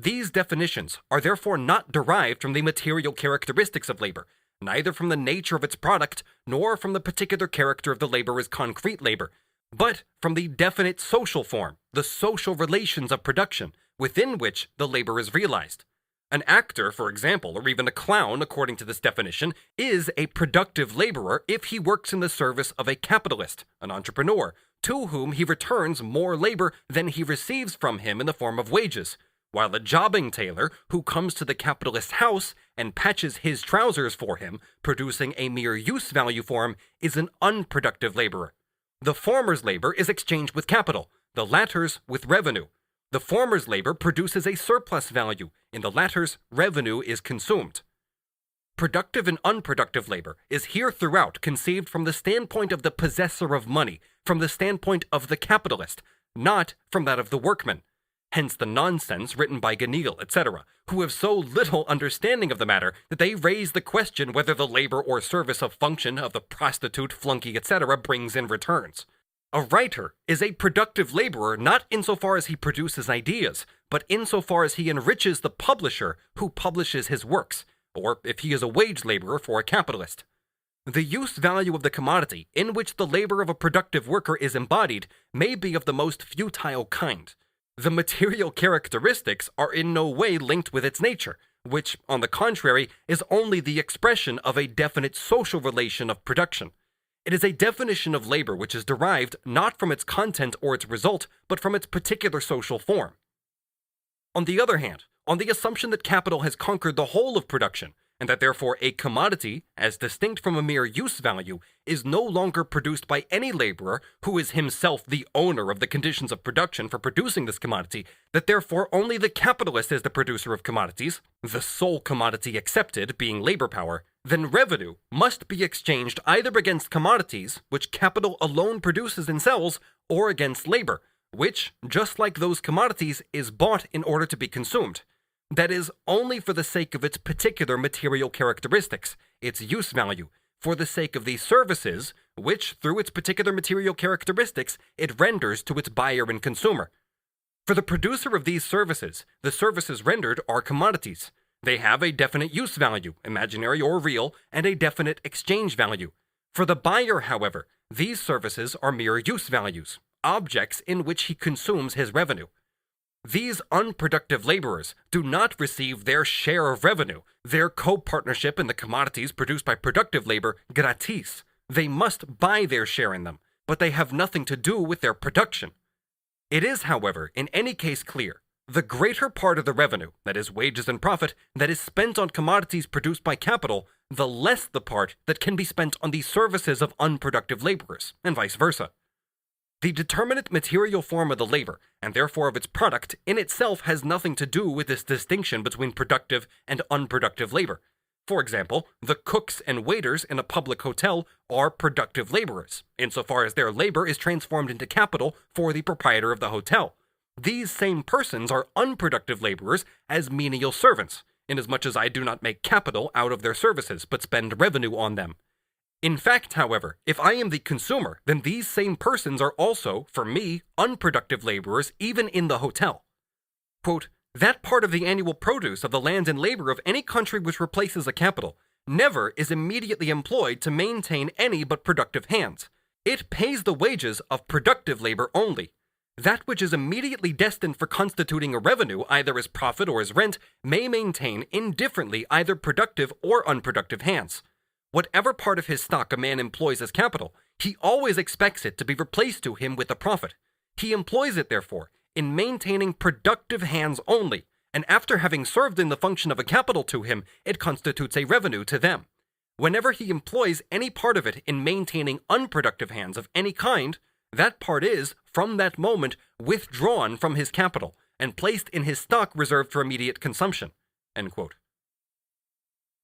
These definitions are therefore not derived from the material characteristics of labor, neither from the nature of its product, nor from the particular character of the labor as concrete labor, but from the definite social form, the social relations of production, within which the labor is realized. An actor, for example, or even a clown, according to this definition, is a productive laborer if he works in the service of a capitalist, an entrepreneur, to whom he returns more labor than he receives from him in the form of wages, while a jobbing tailor who comes to the capitalist's house and patches his trousers for him, producing a mere use value for him, is an unproductive laborer. The former's labor is exchanged with capital, the latter's with revenue. The former's labor produces a surplus value, in the latter's, revenue is consumed. Productive and unproductive labor is here throughout conceived from the standpoint of the possessor of money, from the standpoint of the capitalist, not from that of the workman. Hence the nonsense written by Ganil, etc., who have so little understanding of the matter that they raise the question whether the labor or service of function of the prostitute, flunky, etc. brings in returns. A writer is a productive laborer not insofar as he produces ideas, but insofar as he enriches the publisher who publishes his works, or if he is a wage laborer for a capitalist. The use value of the commodity in which the labor of a productive worker is embodied may be of the most futile kind. The material characteristics are in no way linked with its nature, which, on the contrary, is only the expression of a definite social relation of production. It is a definition of labor which is derived not from its content or its result, but from its particular social form. On the other hand, on the assumption that capital has conquered the whole of production, and that therefore a commodity, as distinct from a mere use value, is no longer produced by any laborer who is himself the owner of the conditions of production for producing this commodity, that therefore only the capitalist is the producer of commodities, the sole commodity accepted being labor power, then revenue must be exchanged either against commodities, which capital alone produces and sells, or against labor, which, just like those commodities, is bought in order to be consumed. That is, only for the sake of its particular material characteristics, its use value, for the sake of these services, which, through its particular material characteristics, it renders to its buyer and consumer. For the producer of these services, the services rendered are commodities. They have a definite use value, imaginary or real, and a definite exchange value. For the buyer, however, these services are mere use values, objects in which he consumes his revenue. These unproductive laborers do not receive their share of revenue, their co-partnership in the commodities produced by productive labor, gratis. They must buy their share in them, but they have nothing to do with their production. It is, however, in any case clear, the greater part of the revenue, that is wages and profit, that is spent on commodities produced by capital, the less the part that can be spent on the services of unproductive laborers, and vice versa. The determinate material form of the labor, and therefore of its product, in itself has nothing to do with this distinction between productive and unproductive labor. For example, the cooks and waiters in a public hotel are productive laborers, insofar as their labor is transformed into capital for the proprietor of the hotel. These same persons are unproductive laborers as menial servants, inasmuch as I do not make capital out of their services, but spend revenue on them. In fact, however, if I am the consumer, then these same persons are also, for me, unproductive laborers even in the hotel. Quote, that part of the annual produce of the land and labor of any country which replaces a capital never is immediately employed to maintain any but productive hands. It pays the wages of productive labor only. That which is immediately destined for constituting a revenue, either as profit or as rent, may maintain indifferently either productive or unproductive hands. Whatever part of his stock a man employs as capital, he always expects it to be replaced to him with a profit. He employs it, therefore, in maintaining productive hands only, and after having served in the function of a capital to him, it constitutes a revenue to them. Whenever he employs any part of it in maintaining unproductive hands of any kind, that part is, from that moment, withdrawn from his capital, and placed in his stock reserved for immediate consumption. End quote.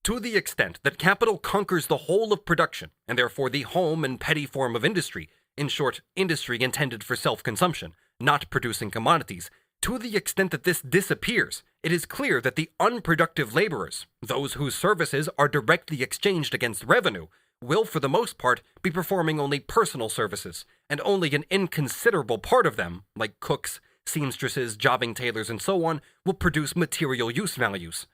To the extent that capital conquers the whole of production, and therefore the home and petty form of industry, in short, industry intended for self-consumption, not producing commodities, to the extent that this disappears, it is clear that the unproductive laborers, those whose services are directly exchanged against revenue, will for the most part be performing only personal services, and only an inconsiderable part of them, like cooks, seamstresses, jobbing tailors, and so on, will produce material use values.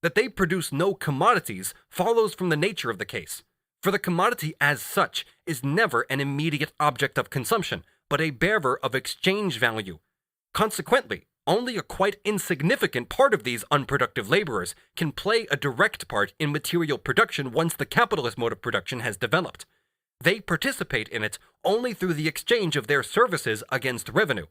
That they produce no commodities follows from the nature of the case, for the commodity as such is never an immediate object of consumption, but a bearer of exchange value. Consequently, only a quite insignificant part of these unproductive laborers can play a direct part in material production once the capitalist mode of production has developed. They participate in it only through the exchange of their services against revenue.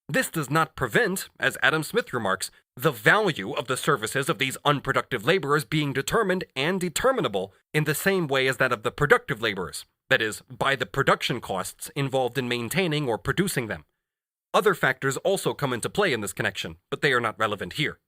This does not prevent, as Adam Smith remarks, the value of the services of these unproductive laborers being determined and determinable in the same way as that of the productive laborers, that is, by the production costs involved in maintaining or producing them. Other factors also come into play in this connection, but they are not relevant here.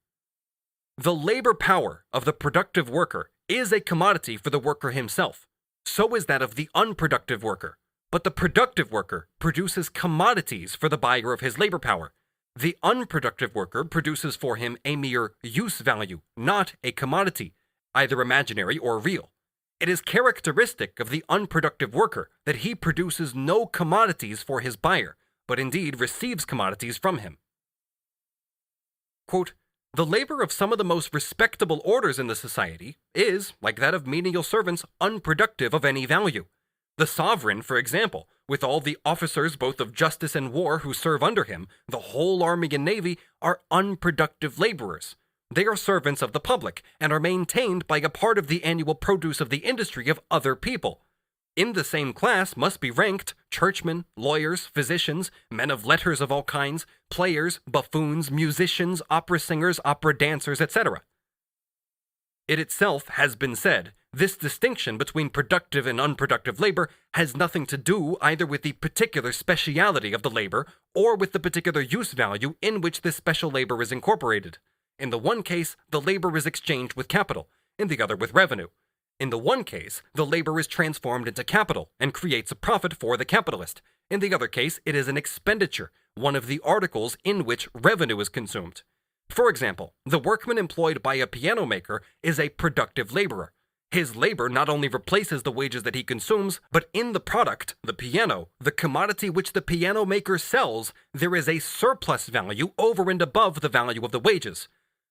The labor power of the productive worker is a commodity for the worker himself. So is that of the unproductive worker. But the productive worker produces commodities for the buyer of his labor power. The unproductive worker produces for him a mere use value, not a commodity, either imaginary or real. It is characteristic of the unproductive worker that he produces no commodities for his buyer, but indeed receives commodities from him. Quote, the labor of some of the most respectable orders in the society is, like that of menial servants, unproductive of any value. The sovereign, for example, with all the officers both of justice and war who serve under him, the whole army and navy, are unproductive laborers. They are servants of the public, and are maintained by a part of the annual produce of the industry of other people. In the same class must be ranked churchmen, lawyers, physicians, men of letters of all kinds, players, buffoons, musicians, opera singers, opera dancers, etc. It itself has been said, this distinction between productive and unproductive labor has nothing to do either with the particular speciality of the labor or with the particular use value in which this special labor is incorporated. In the one case, the labor is exchanged with capital, in the other with revenue. In the one case, the labor is transformed into capital and creates a profit for the capitalist. In the other case, it is an expenditure, one of the articles in which revenue is consumed. For example, the workman employed by a piano maker is a productive laborer. His labor not only replaces the wages that he consumes, but in the product, the piano, the commodity which the piano maker sells, there is a surplus value over and above the value of the wages.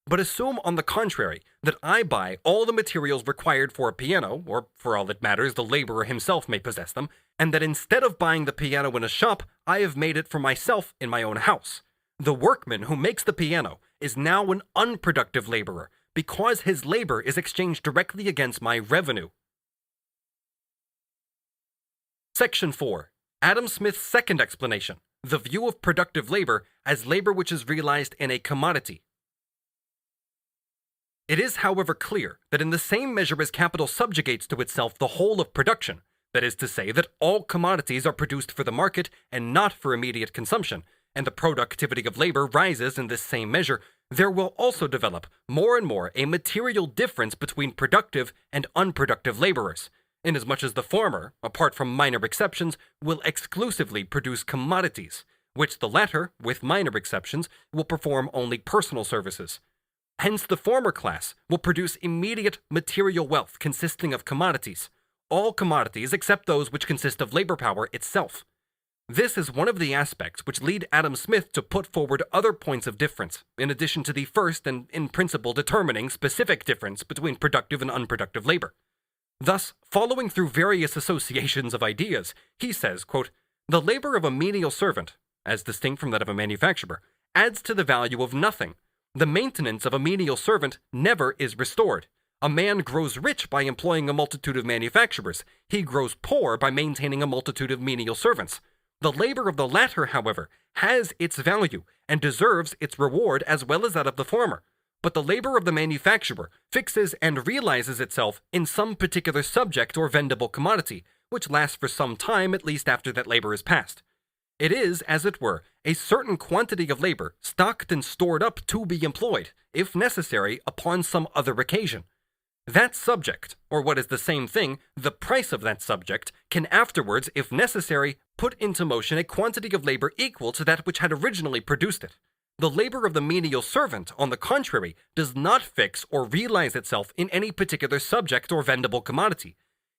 But assume, on the contrary, that I buy all the materials required for a piano, or for all that matters, the laborer himself may possess them, and that instead of buying the piano in a shop, I have made it for myself in my own house. The workman who makes the piano is now an unproductive laborer, because his labor is exchanged directly against my revenue. Section 4. Adam Smith's second explanation, the view of productive labor as labor which is realized in a commodity. It is, however, clear that in the same measure as capital subjugates to itself the whole of production, that is to say that all commodities are produced for the market and not for immediate consumption, and the productivity of labor rises in this same measure, there will also develop more and more a material difference between productive and unproductive laborers, inasmuch as the former, apart from minor exceptions, will exclusively produce commodities, which the latter, with minor exceptions, will perform only personal services. Hence the former class will produce immediate material wealth consisting of commodities, all commodities except those which consist of labor power itself. This is one of the aspects which lead Adam Smith to put forward other points of difference, in addition to the first and in principle determining specific difference between productive and unproductive labor. Thus, following through various associations of ideas, he says, quote, "The labor of a menial servant, as distinct from that of a manufacturer, adds to the value of nothing. The maintenance of a menial servant never is restored. A man grows rich by employing a multitude of manufacturers. He grows poor by maintaining a multitude of menial servants. The labor of the latter, however, has its value and deserves its reward as well as that of the former. But the labor of the manufacturer fixes and realizes itself in some particular subject or vendible commodity, which lasts for some time at least after that labor is past. It is, as it were, a certain quantity of labor stocked and stored up to be employed, if necessary, upon some other occasion. That subject, or what is the same thing, the price of that subject, can afterwards, if necessary, put into motion a quantity of labor equal to that which had originally produced it. The labor of the menial servant, on the contrary, does not fix or realize itself in any particular subject or vendible commodity.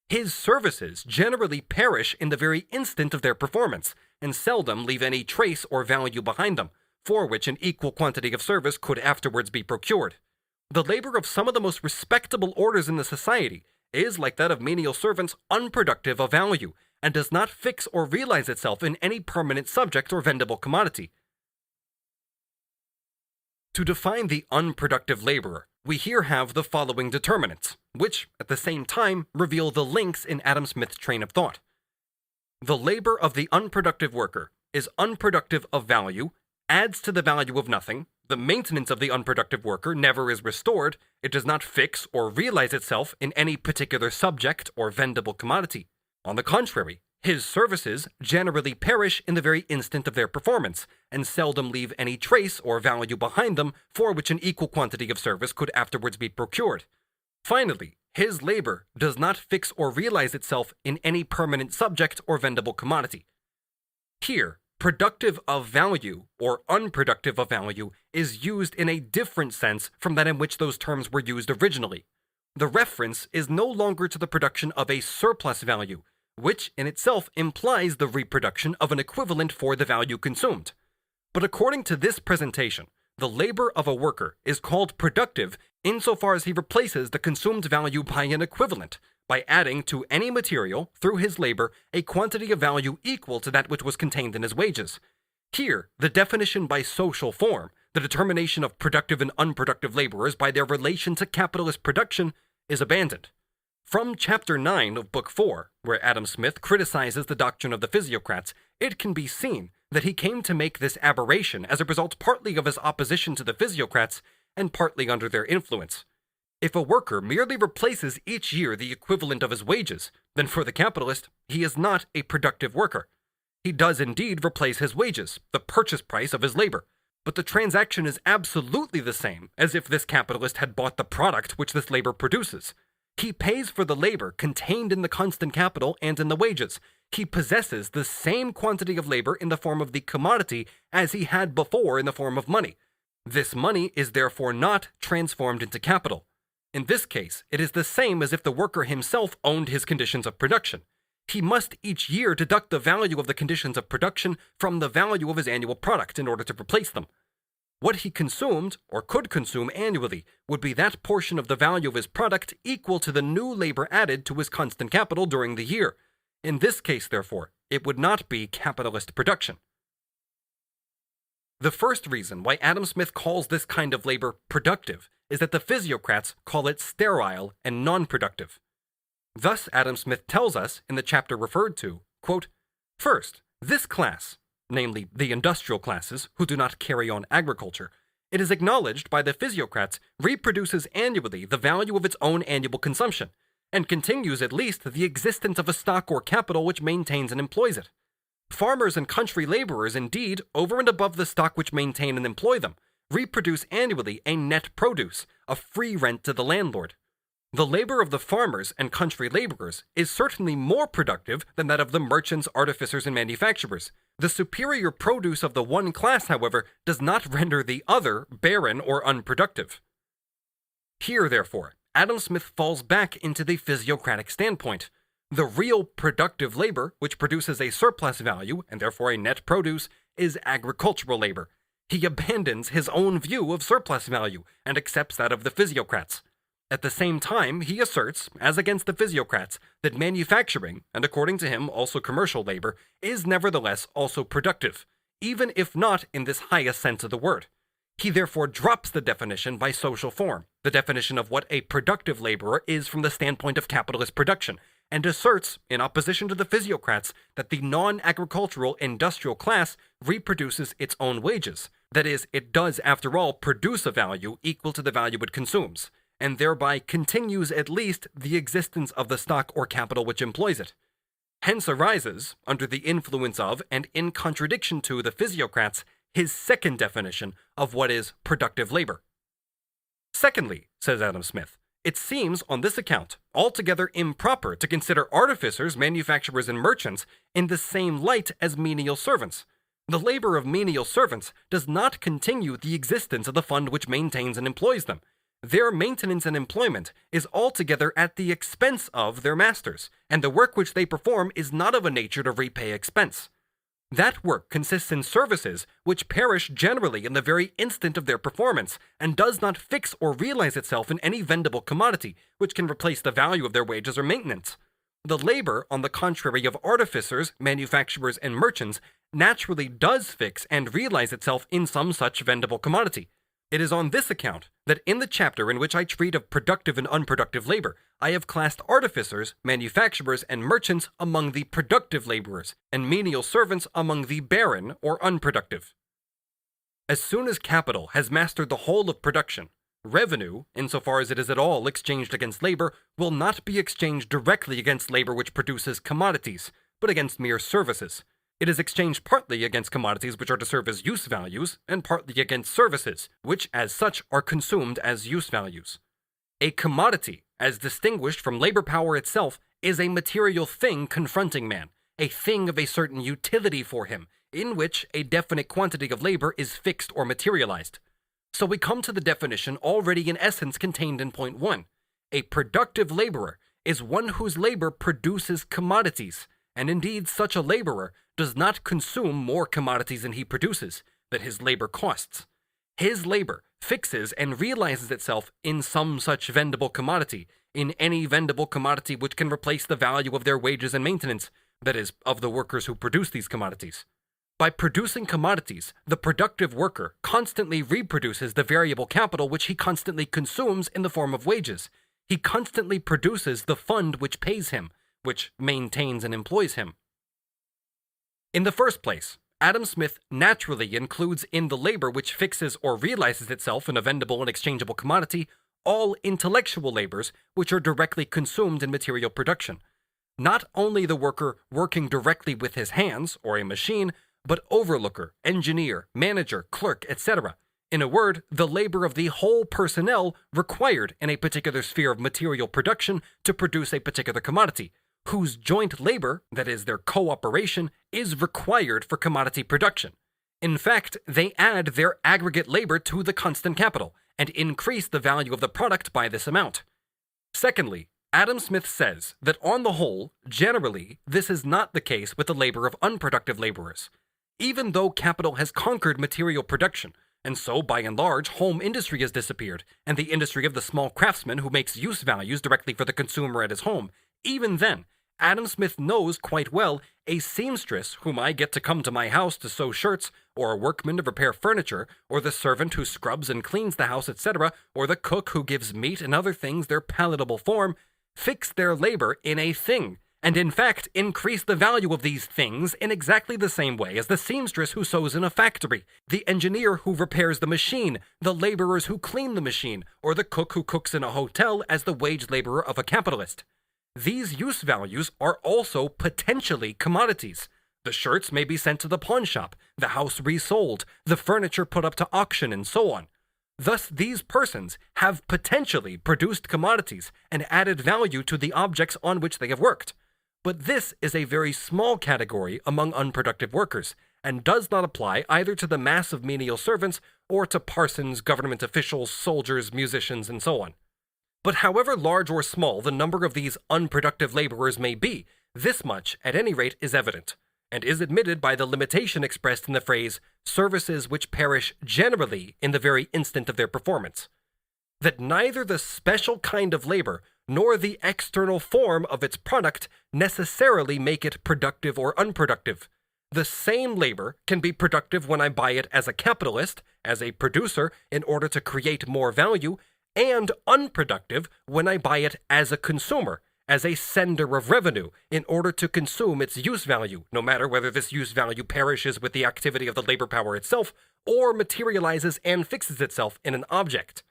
His services generally perish in the very instant of their performance, and seldom leave any trace or value behind them, for which an equal quantity of service could afterwards be procured. The labor of some of the most respectable orders in the society is, like that of menial servants, unproductive of value, and does not fix or realize itself in any permanent subject or vendible commodity. To define the unproductive laborer, we here have the following determinants, which, at the same time, reveal the links in Adam Smith's train of thought. The labor of the unproductive worker is unproductive of value, adds to the value of nothing, the maintenance of the unproductive worker never is restored, it does not fix or realize itself in any particular subject or vendible commodity. On the contrary, his services generally perish in the very instant of their performance, and seldom leave any trace or value behind them for which an equal quantity of service could afterwards be procured. Finally, his labor does not fix or realize itself in any permanent subject or vendible commodity. Here, productive of value or unproductive of value is used in a different sense from that in which those terms were used originally. The reference is no longer to the production of a surplus value, which in itself implies the reproduction of an equivalent for the value consumed. But according to this presentation, the labor of a worker is called productive insofar as he replaces the consumed value by an equivalent, by adding to any material, through his labor, a quantity of value equal to that which was contained in his wages. Here, the definition by social form, the determination of productive and unproductive laborers by their relation to capitalist production, is abandoned. From Chapter 9 of Book 4, where Adam Smith criticizes the doctrine of the Physiocrats, it can be seen that he came to make this aberration as a result partly of his opposition to the Physiocrats and partly under their influence. If a worker merely replaces each year the equivalent of his wages, then for the capitalist, he is not a productive worker. He does indeed replace his wages, the purchase price of his labor, but the transaction is absolutely the same as if this capitalist had bought the product which this labor produces. He pays for the labor contained in the constant capital and in the wages. He possesses the same quantity of labor in the form of the commodity as he had before in the form of money. This money is therefore not transformed into capital. In this case, it is the same as if the worker himself owned his conditions of production. He must each year deduct the value of the conditions of production from the value of his annual product in order to replace them. What he consumed, or could consume annually, would be that portion of the value of his product equal to the new labor added to his constant capital during the year. In this case, therefore, it would not be capitalist production. The first reason why Adam Smith calls this kind of labor productive is that the Physiocrats call it sterile and non-productive. Thus, Adam Smith tells us in the chapter referred to, quote, "First, this class, namely the industrial classes who do not carry on agriculture, it is acknowledged by the Physiocrats, reproduces annually the value of its own annual consumption, and continues at least the existence of a stock or capital which maintains and employs it. Farmers and country laborers, indeed, over and above the stock which maintain and employ them, reproduce annually a net produce, a free rent to the landlord. The labor of the farmers and country laborers is certainly more productive than that of the merchants, artificers, and manufacturers. The superior produce of the one class, however, does not render the other barren or unproductive." Here, therefore, Adam Smith falls back into the physiocratic standpoint. The real productive labor, which produces a surplus value, and therefore a net produce, is agricultural labor. He abandons his own view of surplus value and accepts that of the Physiocrats. At the same time, he asserts, as against the Physiocrats, that manufacturing, and according to him also commercial labor, is nevertheless also productive, even if not in this highest sense of the word. He therefore drops the definition by social form, the definition of what a productive laborer is from the standpoint of capitalist production, and asserts, in opposition to the Physiocrats, that the non-agricultural industrial class reproduces its own wages. That is, it does, after all, produce a value equal to the value it consumes, and thereby continues at least the existence of the stock or capital which employs it. Hence arises, under the influence of and in contradiction to the Physiocrats, his second definition of what is productive labor. Secondly, says Adam Smith, it seems, on this account, altogether improper to consider artificers, manufacturers, and merchants in the same light as menial servants. The labor of menial servants does not continue the existence of the fund which maintains and employs them. Their maintenance and employment is altogether at the expense of their masters, and the work which they perform is not of a nature to repay expense. That work consists in services which perish generally in the very instant of their performance, and does not fix or realize itself in any vendible commodity which can replace the value of their wages or maintenance. The labor, on the contrary, of artificers, manufacturers, and merchants naturally does fix and realize itself in some such vendible commodity. It is on this account that in the chapter in which I treat of productive and unproductive labor, I have classed artificers, manufacturers, and merchants among the productive laborers, and menial servants among the barren or unproductive. As soon as capital has mastered the whole of production, revenue, insofar as it is at all exchanged against labor, will not be exchanged directly against labor which produces commodities, but against mere services. It is exchanged partly against commodities which are to serve as use values, and partly against services, which as such are consumed as use values. A commodity, as distinguished from labor power itself, is a material thing confronting man, a thing of a certain utility for him, in which a definite quantity of labor is fixed or materialized. So we come to the definition already in essence contained in point 1. A productive laborer is one whose labor produces commodities, and indeed such a laborer does not consume more commodities than he produces, that his labor costs. His labor fixes and realizes itself in some such vendible commodity, in any vendible commodity which can replace the value of their wages and maintenance, that is, of the workers who produce these commodities. By producing commodities, the productive worker constantly reproduces the variable capital which he constantly consumes in the form of wages. He constantly produces the fund which pays him, which maintains and employs him. In the first place, Adam Smith naturally includes in the labor which fixes or realizes itself in a vendible and exchangeable commodity all intellectual labors which are directly consumed in material production. Not only the worker working directly with his hands or a machine, but overlooker, engineer, manager, clerk, etc., In a word, the labor of the whole personnel required in a particular sphere of material production to produce a particular commodity, whose joint labor, that is, their cooperation, is required for commodity production. In fact, they add their aggregate labor to the constant capital, and increase the value of the product by this amount. Secondly, Adam Smith says that on the whole, generally, this is not the case with the labor of unproductive laborers. Even though capital has conquered material production, and so by and large, home industry has disappeared, and the industry of the small craftsman who makes use values directly for the consumer at his home, even then, Adam Smith knows quite well a seamstress whom I get to come to my house to sew shirts, or a workman to repair furniture, or the servant who scrubs and cleans the house, etc., or the cook who gives meat and other things their palatable form, fix their labor in a thing, and in fact increase the value of these things in exactly the same way as the seamstress who sews in a factory, the engineer who repairs the machine, the laborers who clean the machine, or the cook who cooks in a hotel as the wage laborer of a capitalist. These use values are also potentially commodities. The shirts may be sent to the pawn shop, the house resold, the furniture put up to auction, and so on. Thus, these persons have potentially produced commodities and added value to the objects on which they have worked. But this is a very small category among unproductive workers, and does not apply either to the mass of menial servants or to parsons, government officials, soldiers, musicians, and so on. But however large or small the number of these unproductive laborers may be, this much, at any rate, is evident, and is admitted by the limitation expressed in the phrase, services which perish generally in the very instant of their performance. That neither the special kind of labor nor the external form of its product necessarily make it productive or unproductive. The same labor can be productive when I buy it as a capitalist, as a producer, in order to create more value, and unproductive when I buy it as a consumer, as a sender of revenue, in order to consume its use value, no matter whether this use value perishes with the activity of the labor power itself, or materializes and fixes itself in an object.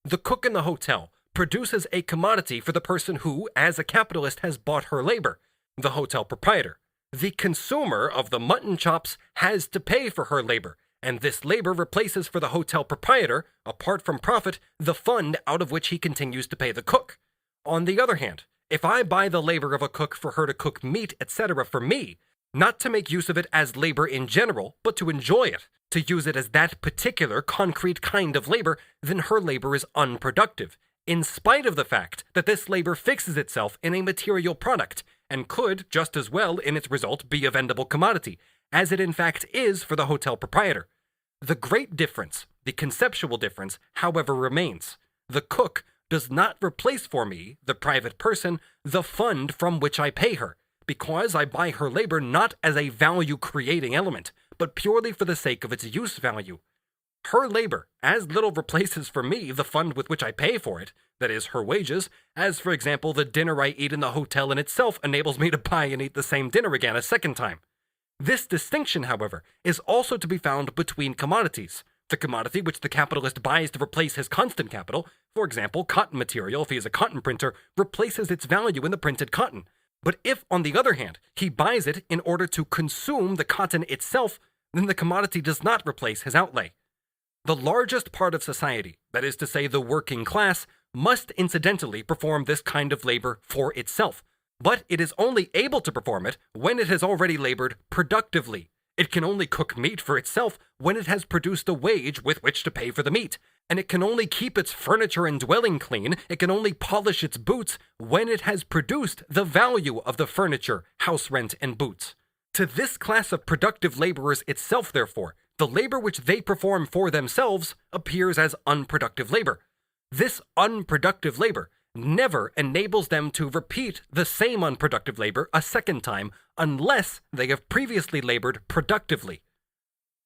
The cook in the hotel produces a commodity for the person who, as a capitalist, has bought her labor, the hotel proprietor. The consumer of the mutton chops has to pay for her labor, and this labor replaces for the hotel proprietor, apart from profit, the fund out of which he continues to pay the cook. On the other hand, if I buy the labor of a cook for her to cook meat, etc. for me, not to make use of it as labor in general, but to enjoy it, to use it as that particular concrete kind of labor, then her labor is unproductive, in spite of the fact that this labor fixes itself in a material product, and could, just as well in its result, be a vendable commodity, as it in fact is for the hotel proprietor. The great difference, the conceptual difference, however, remains. The cook does not replace for me, the private person, the fund from which I pay her, because I buy her labor not as a value-creating element, but purely for the sake of its use value. Her labor as little replaces for me the fund with which I pay for it, that is, her wages, as for example the dinner I eat in the hotel in itself enables me to buy and eat the same dinner again a second time. This distinction, however, is also to be found between commodities. The commodity which the capitalist buys to replace his constant capital, for example, cotton material, if he is a cotton printer, replaces its value in the printed cotton. But if, on the other hand, he buys it in order to consume the cotton itself, then the commodity does not replace his outlay. The largest part of society, that is to say the working class, must incidentally perform this kind of labor for itself, but it is only able to perform it when it has already labored productively. It can only cook meat for itself when it has produced a wage with which to pay for the meat, and it can only keep its furniture and dwelling clean, it can only polish its boots when it has produced the value of the furniture, house rent, and boots. To this class of productive laborers itself, therefore, the labor which they perform for themselves appears as unproductive labor. This unproductive labor never enables them to repeat the same unproductive labor a second time unless they have previously labored productively.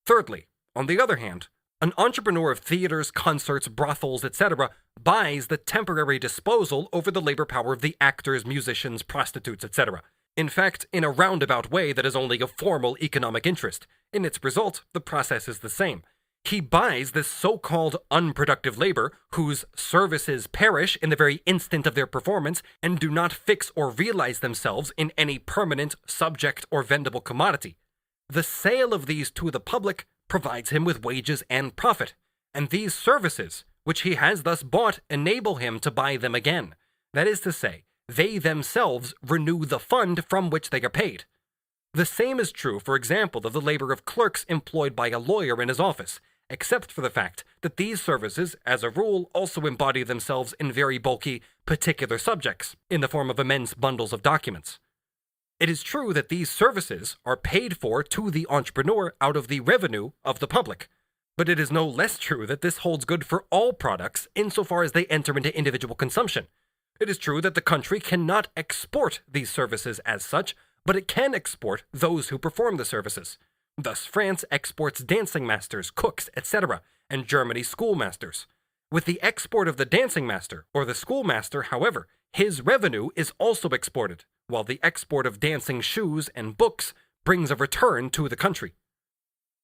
Thirdly, on the other hand, an entrepreneur of theaters, concerts, brothels, etc. buys the temporary disposal over the labor power of the actors, musicians, prostitutes, etc. In fact, in a roundabout way that is only a formal economic interest. In its result, the process is the same. He buys this so-called unproductive labor, whose services perish in the very instant of their performance and do not fix or realize themselves in any permanent, subject, or vendable commodity. The sale of these to the public provides him with wages and profit, and these services, which he has thus bought, enable him to buy them again. That is to say, they themselves renew the fund from which they are paid. The same is true, for example, of the labor of clerks employed by a lawyer in his office, except for the fact that these services, as a rule, also embody themselves in very bulky, particular subjects, in the form of immense bundles of documents. It is true that these services are paid for to the entrepreneur out of the revenue of the public, but it is no less true that this holds good for all products insofar as they enter into individual consumption. It is true that the country cannot export these services as such, but it can export those who perform the services. Thus, France exports dancing masters, cooks, etc., and Germany schoolmasters. With the export of the dancing master or the schoolmaster, however, his revenue is also exported, while the export of dancing shoes and books brings a return to the country.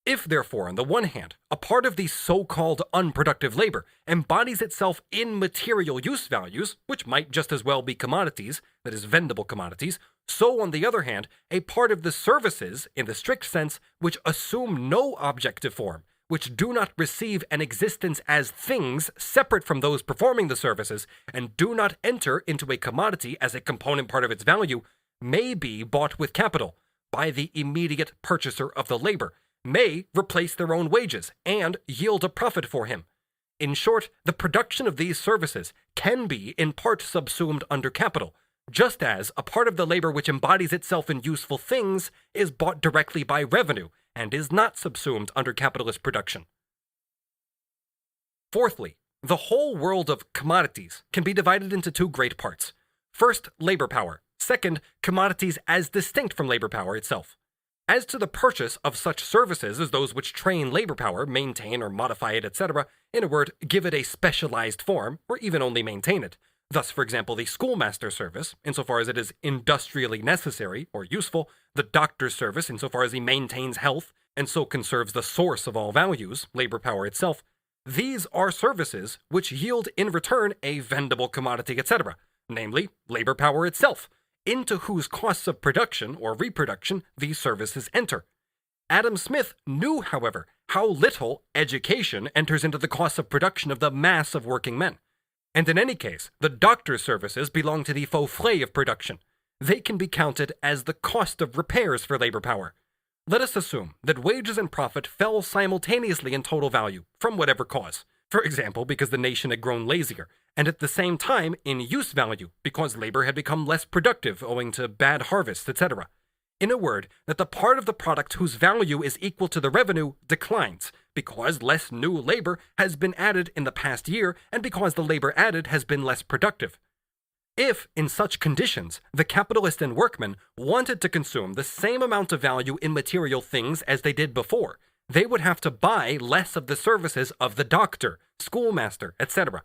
If, therefore, on the one hand, a part of the so-called unproductive labor embodies itself in material use values, which might just as well be commodities, that is, vendable commodities, so, on the other hand, a part of the services, in the strict sense, which assume no objective form, which do not receive an existence as things separate from those performing the services, and do not enter into a commodity as a component part of its value, may be bought with capital by the immediate purchaser of the labor, may replace their own wages, and yield a profit for him. In short, the production of these services can be in part subsumed under capital, just as a part of the labor which embodies itself in useful things is bought directly by revenue, and is not subsumed under capitalist production. Fourthly, the whole world of commodities can be divided into two great parts. First, labor power. Second, commodities as distinct from labor power itself. As to the purchase of such services as those which train labor power, maintain or modify it, etc., in a word, give it a specialized form, or even only maintain it. Thus, for example, the schoolmaster service, insofar as it is industrially necessary or useful, the doctor's service, insofar as he maintains health, and so conserves the source of all values, labor power itself. These are services which yield in return a vendable commodity, etc., namely, labor power itself, into whose costs of production or reproduction these services enter. Adam Smith knew, however, how little education enters into the costs of production of the mass of working men. And in any case, the doctor's services belong to the faux frais of production. They can be counted as the cost of repairs for labor power. Let us assume that wages and profit fell simultaneously in total value, from whatever cause. For example, because the nation had grown lazier, and at the same time in use value, because labor had become less productive owing to bad harvests, etc. In a word, that the part of the product whose value is equal to the revenue declines, because less new labor has been added in the past year, and because the labor added has been less productive. If, in such conditions, the capitalist and workman wanted to consume the same amount of value in material things as they did before, they would have to buy less of the services of the doctor, schoolmaster, etc.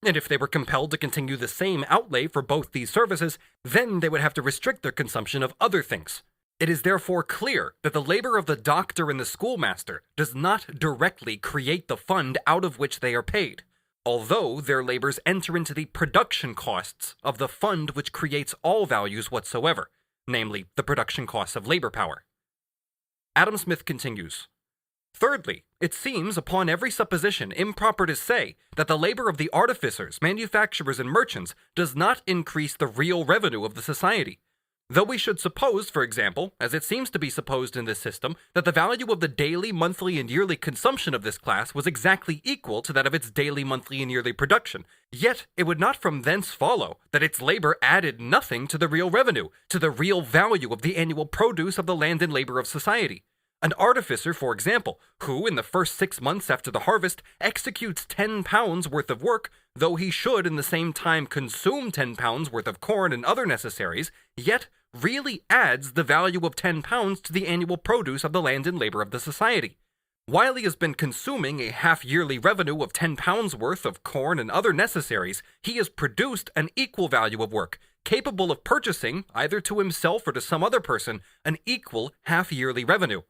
And if they were compelled to continue the same outlay for both these services, then they would have to restrict their consumption of other things. It is therefore clear that the labor of the doctor and the schoolmaster does not directly create the fund out of which they are paid, although their labors enter into the production costs of the fund which creates all values whatsoever, namely the production costs of labor power. Adam Smith continues, thirdly, it seems upon every supposition improper to say that the labor of the artificers, manufacturers, and merchants does not increase the real revenue of the society. Though we should suppose, for example, as it seems to be supposed in this system, that the value of the daily, monthly, and yearly consumption of this class was exactly equal to that of its daily, monthly, and yearly production, yet it would not from thence follow that its labor added nothing to the real revenue, to the real value of the annual produce of the land and labor of society. An artificer, for example, who in the first 6 months after the harvest executes 10 pounds worth of work, though he should in the same time consume 10 pounds worth of corn and other necessaries, yet really adds the value of 10 pounds to the annual produce of the land and labor of the society. While he has been consuming a half-yearly revenue of 10 pounds worth of corn and other necessaries, he has produced an equal value of work, capable of purchasing, either to himself or to some other person, an equal half-yearly revenue.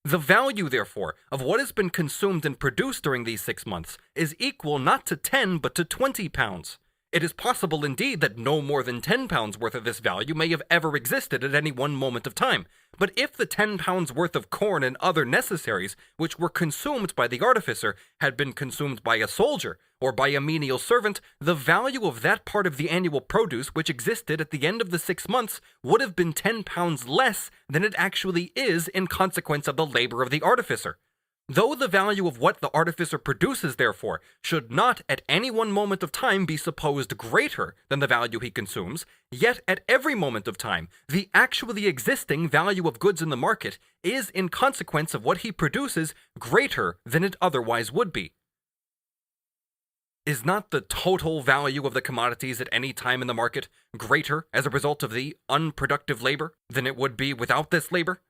The value, therefore, of what has been consumed and produced during these 6 months is equal not to 10 but to 20 pounds. It is possible indeed that no more than £10 worth of this value may have ever existed at any one moment of time, but if the £10 worth of corn and other necessaries which were consumed by the artificer had been consumed by a soldier or by a menial servant, the value of that part of the annual produce which existed at the end of the 6 months would have been £10 less than it actually is in consequence of the labor of the artificer. Though the value of what the artificer produces, therefore, should not at any one moment of time be supposed greater than the value he consumes, yet at every moment of time, the actually existing value of goods in the market is, in consequence of what he produces, greater than it otherwise would be. Is not the total value of the commodities at any time in the market greater as a result of the unproductive labor than it would be without this labor?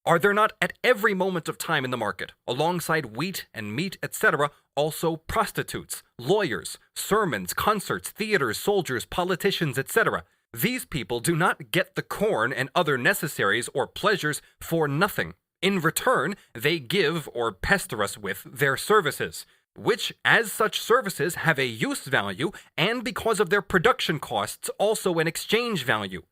Are there not at every moment of time in the market, alongside wheat and meat, etc., also prostitutes, lawyers, sermons, concerts, theaters, soldiers, politicians, etc.? These people do not get the corn and other necessaries or pleasures for nothing. In return, they give or pester us with their services, which, as such services, have a use value and, because of their production costs, also an exchange value.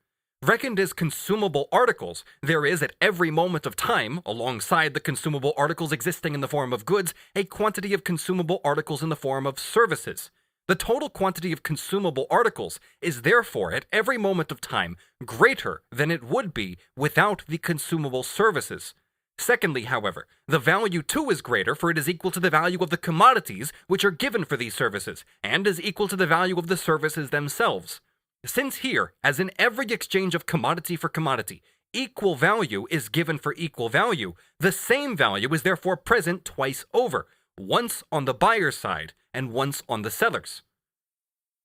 Reckoned as consumable articles, there is at every moment of time, alongside the consumable articles existing in the form of goods, a quantity of consumable articles in the form of services. The total quantity of consumable articles is therefore at every moment of time greater than it would be without the consumable services. Secondly, however, the value too is greater, for it is equal to the value of the commodities which are given for these services, and is equal to the value of the services themselves. Since here, as in every exchange of commodity for commodity, equal value is given for equal value, the same value is therefore present twice over, once on the buyer's side and once on the seller's.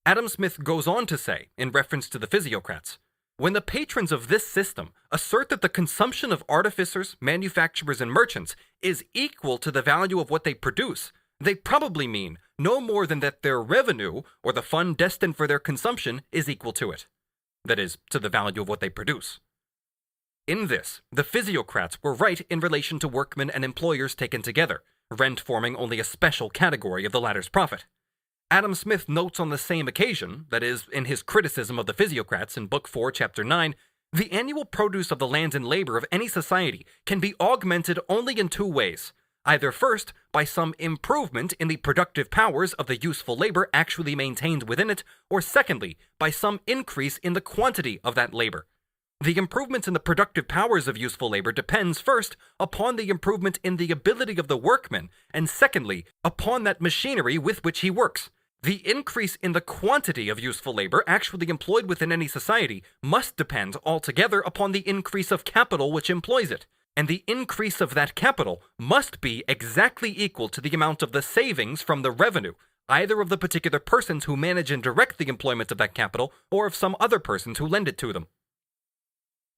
Adam Smith goes on to say, in reference to the Physiocrats, when the patrons of this system assert that the consumption of artificers, manufacturers, and merchants is equal to the value of what they produce, they probably mean no more than that their revenue, or the fund destined for their consumption, is equal to it. That is, to the value of what they produce. In this, the Physiocrats were right in relation to workmen and employers taken together, rent forming only a special category of the latter's profit. Adam Smith notes on the same occasion, that is, in his criticism of the Physiocrats in Book 4, Chapter 9, the annual produce of the land and labor of any society can be augmented only in two ways. Either first, by some improvement in the productive powers of the useful labor actually maintained within it, or secondly, by some increase in the quantity of that labor. The improvement in the productive powers of useful labor depends first upon the improvement in the ability of the workman, and secondly, upon that machinery with which he works. The increase in the quantity of useful labor actually employed within any society must depend altogether upon the increase of capital which employs it. And the increase of that capital must be exactly equal to the amount of the savings from the revenue, either of the particular persons who manage and direct the employment of that capital, or of some other persons who lend it to them.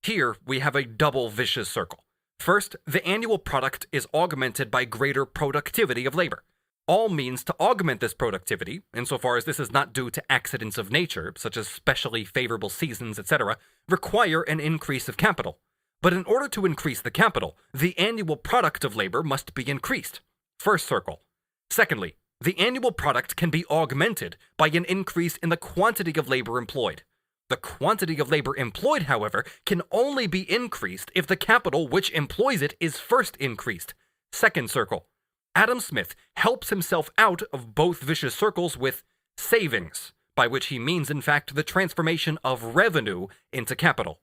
Here we have a double vicious circle. First, the annual product is augmented by greater productivity of labor. All means to augment this productivity, insofar as this is not due to accidents of nature, such as specially favorable seasons, etc., require an increase of capital. But in order to increase the capital, the annual product of labor must be increased. First circle. Secondly, the annual product can be augmented by an increase in the quantity of labor employed. The quantity of labor employed, however, can only be increased if the capital which employs it is first increased. Second circle. Adam Smith helps himself out of both vicious circles with savings, by which he means, in fact, the transformation of revenue into capital.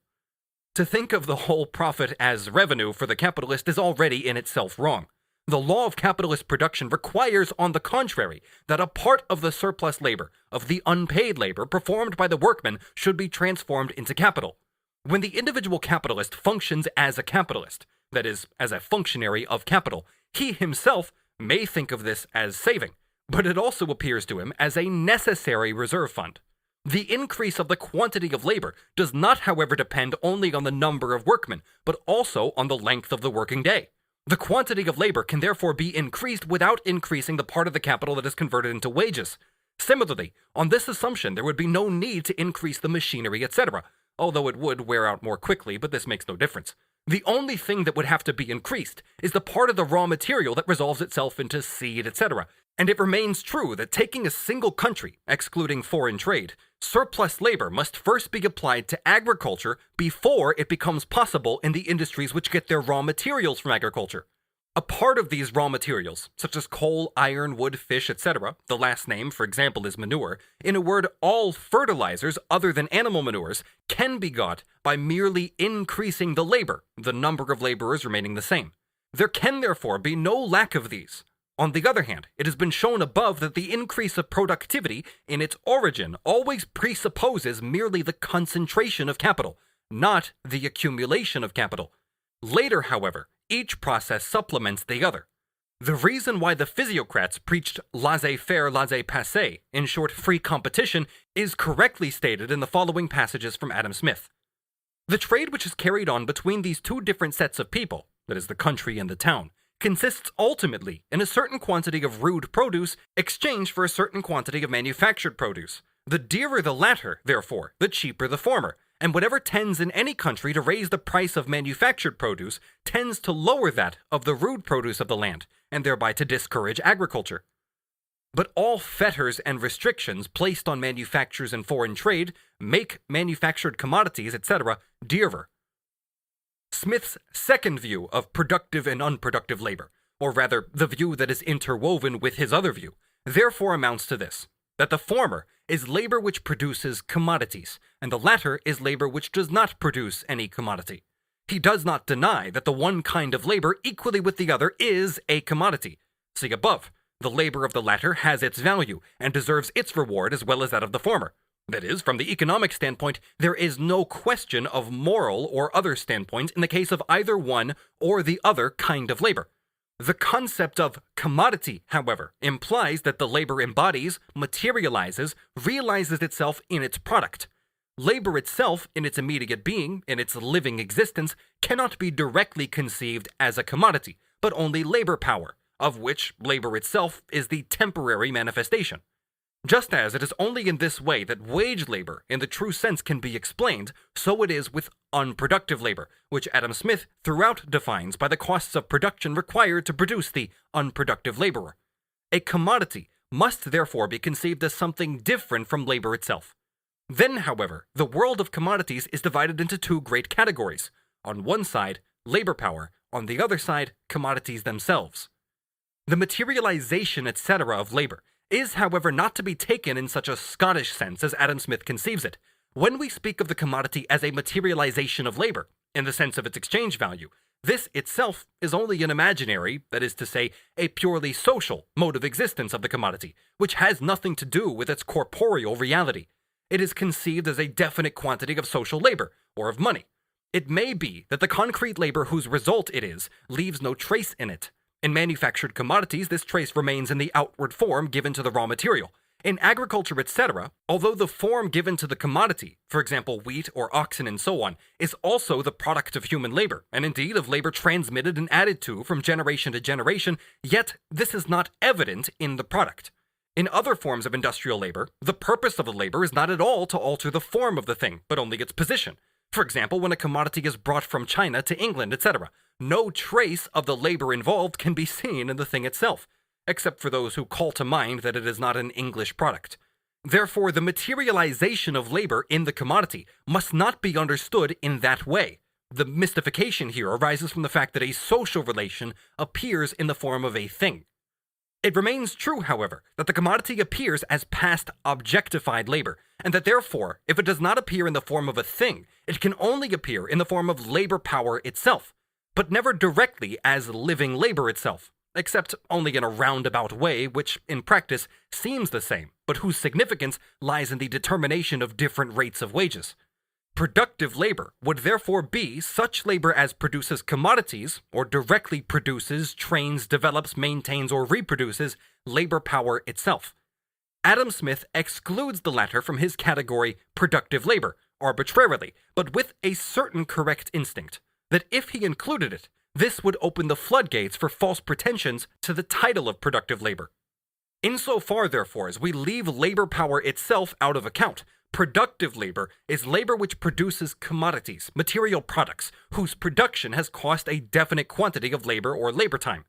To think of the whole profit as revenue for the capitalist is already in itself wrong. The law of capitalist production requires, on the contrary, that a part of the surplus labor, of the unpaid labor performed by the workman, should be transformed into capital. When the individual capitalist functions as a capitalist, that is, as a functionary of capital, he himself may think of this as saving, but it also appears to him as a necessary reserve fund. The increase of the quantity of labor does not, however, depend only on the number of workmen, but also on the length of the working day. The quantity of labor can therefore be increased without increasing the part of the capital that is converted into wages. Similarly, on this assumption, there would be no need to increase the machinery, etc., although it would wear out more quickly, but this makes no difference. The only thing that would have to be increased is the part of the raw material that resolves itself into seed, etc., And it remains true that taking a single country, excluding foreign trade, surplus labor must first be applied to agriculture before it becomes possible in the industries which get their raw materials from agriculture. A part of these raw materials, such as coal, iron, wood, fish, etc., the last name, for example, is manure, in a word, all fertilizers other than animal manures, can be got by merely increasing the labor, the number of laborers remaining the same. There can therefore be no lack of these. On the other hand, it has been shown above that the increase of productivity in its origin always presupposes merely the concentration of capital, not the accumulation of capital. Later, however, each process supplements the other. The reason why the Physiocrats preached laissez-faire, laissez-passer, in short, free competition, is correctly stated in the following passages from Adam Smith. The trade which is carried on between these two different sets of people, that is the country and the town, consists ultimately in a certain quantity of rude produce exchanged for a certain quantity of manufactured produce. The dearer the latter, therefore, the cheaper the former, and whatever tends in any country to raise the price of manufactured produce tends to lower that of the rude produce of the land, and thereby to discourage agriculture. But all fetters and restrictions placed on manufactures and foreign trade make manufactured commodities, etc., dearer. Smith's second view of productive and unproductive labor, or rather the view that is interwoven with his other view, therefore amounts to this, that the former is labor which produces commodities, and the latter is labor which does not produce any commodity. He does not deny that the one kind of labor equally with the other is a commodity. See above, the labor of the latter has its value and deserves its reward as well as that of the former. That is, from the economic standpoint, there is no question of moral or other standpoints in the case of either one or the other kind of labor. The concept of commodity, however, implies that the labor embodies, materializes, realizes itself in its product. Labor itself, in its immediate being, in its living existence, cannot be directly conceived as a commodity, but only labor power, of which labor itself is the temporary manifestation. Just as it is only in this way that wage labor, in the true sense, can be explained, so it is with unproductive labor, which Adam Smith throughout defines by the costs of production required to produce the unproductive laborer. A commodity must therefore be conceived as something different from labor itself. Then, however, the world of commodities is divided into two great categories. On one side, labor power, on the other side, commodities themselves. The materialization, etc., of labor is, however, not to be taken in such a Scottish sense as Adam Smith conceives it. When we speak of the commodity as a materialization of labor, in the sense of its exchange value, this itself is only an imaginary, that is to say, a purely social mode of existence of the commodity, which has nothing to do with its corporeal reality. It is conceived as a definite quantity of social labor, or of money. It may be that the concrete labor whose result it is leaves no trace in it. In manufactured commodities, this trace remains in the outward form given to the raw material. In agriculture, etc., although the form given to the commodity, for example wheat or oxen and so on, is also the product of human labor, and indeed of labor transmitted and added to from generation to generation, yet this is not evident in the product. In other forms of industrial labor, the purpose of the labor is not at all to alter the form of the thing, but only its position. For example, when a commodity is brought from China to England, etc., no trace of the labor involved can be seen in the thing itself, except for those who call to mind that it is not an English product. Therefore, the materialization of labor in the commodity must not be understood in that way. The mystification here arises from the fact that a social relation appears in the form of a thing. It remains true, however, that the commodity appears as past objectified labor, and that therefore, if it does not appear in the form of a thing, it can only appear in the form of labor power itself, but never directly as living labor itself, except only in a roundabout way which, in practice, seems the same, but whose significance lies in the determination of different rates of wages. Productive labor would therefore be such labor as produces commodities, or directly produces, trains, develops, maintains, or reproduces labor power itself. Adam Smith excludes the latter from his category productive labor, arbitrarily, but with a certain correct instinct, that if he included it, this would open the floodgates for false pretensions to the title of productive labor. Insofar, therefore, as we leave labor power itself out of account, productive labor is labor which produces commodities, material products, whose production has cost a definite quantity of labor or labor time.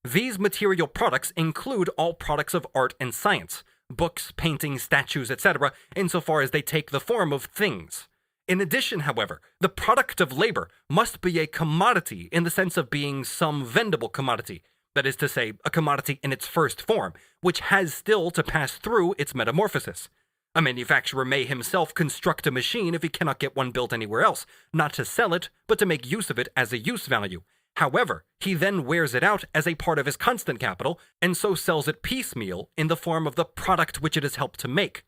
These material products include all products of art and science, books, paintings, statues, etc., insofar as they take the form of things. In addition, however, the product of labor must be a commodity in the sense of being some vendible commodity, that is to say, a commodity in its first form, which has still to pass through its metamorphosis. A manufacturer may himself construct a machine if he cannot get one built anywhere else, not to sell it, but to make use of it as a use value. However, he then wears it out as a part of his constant capital, and so sells it piecemeal in the form of the product which it has helped to make.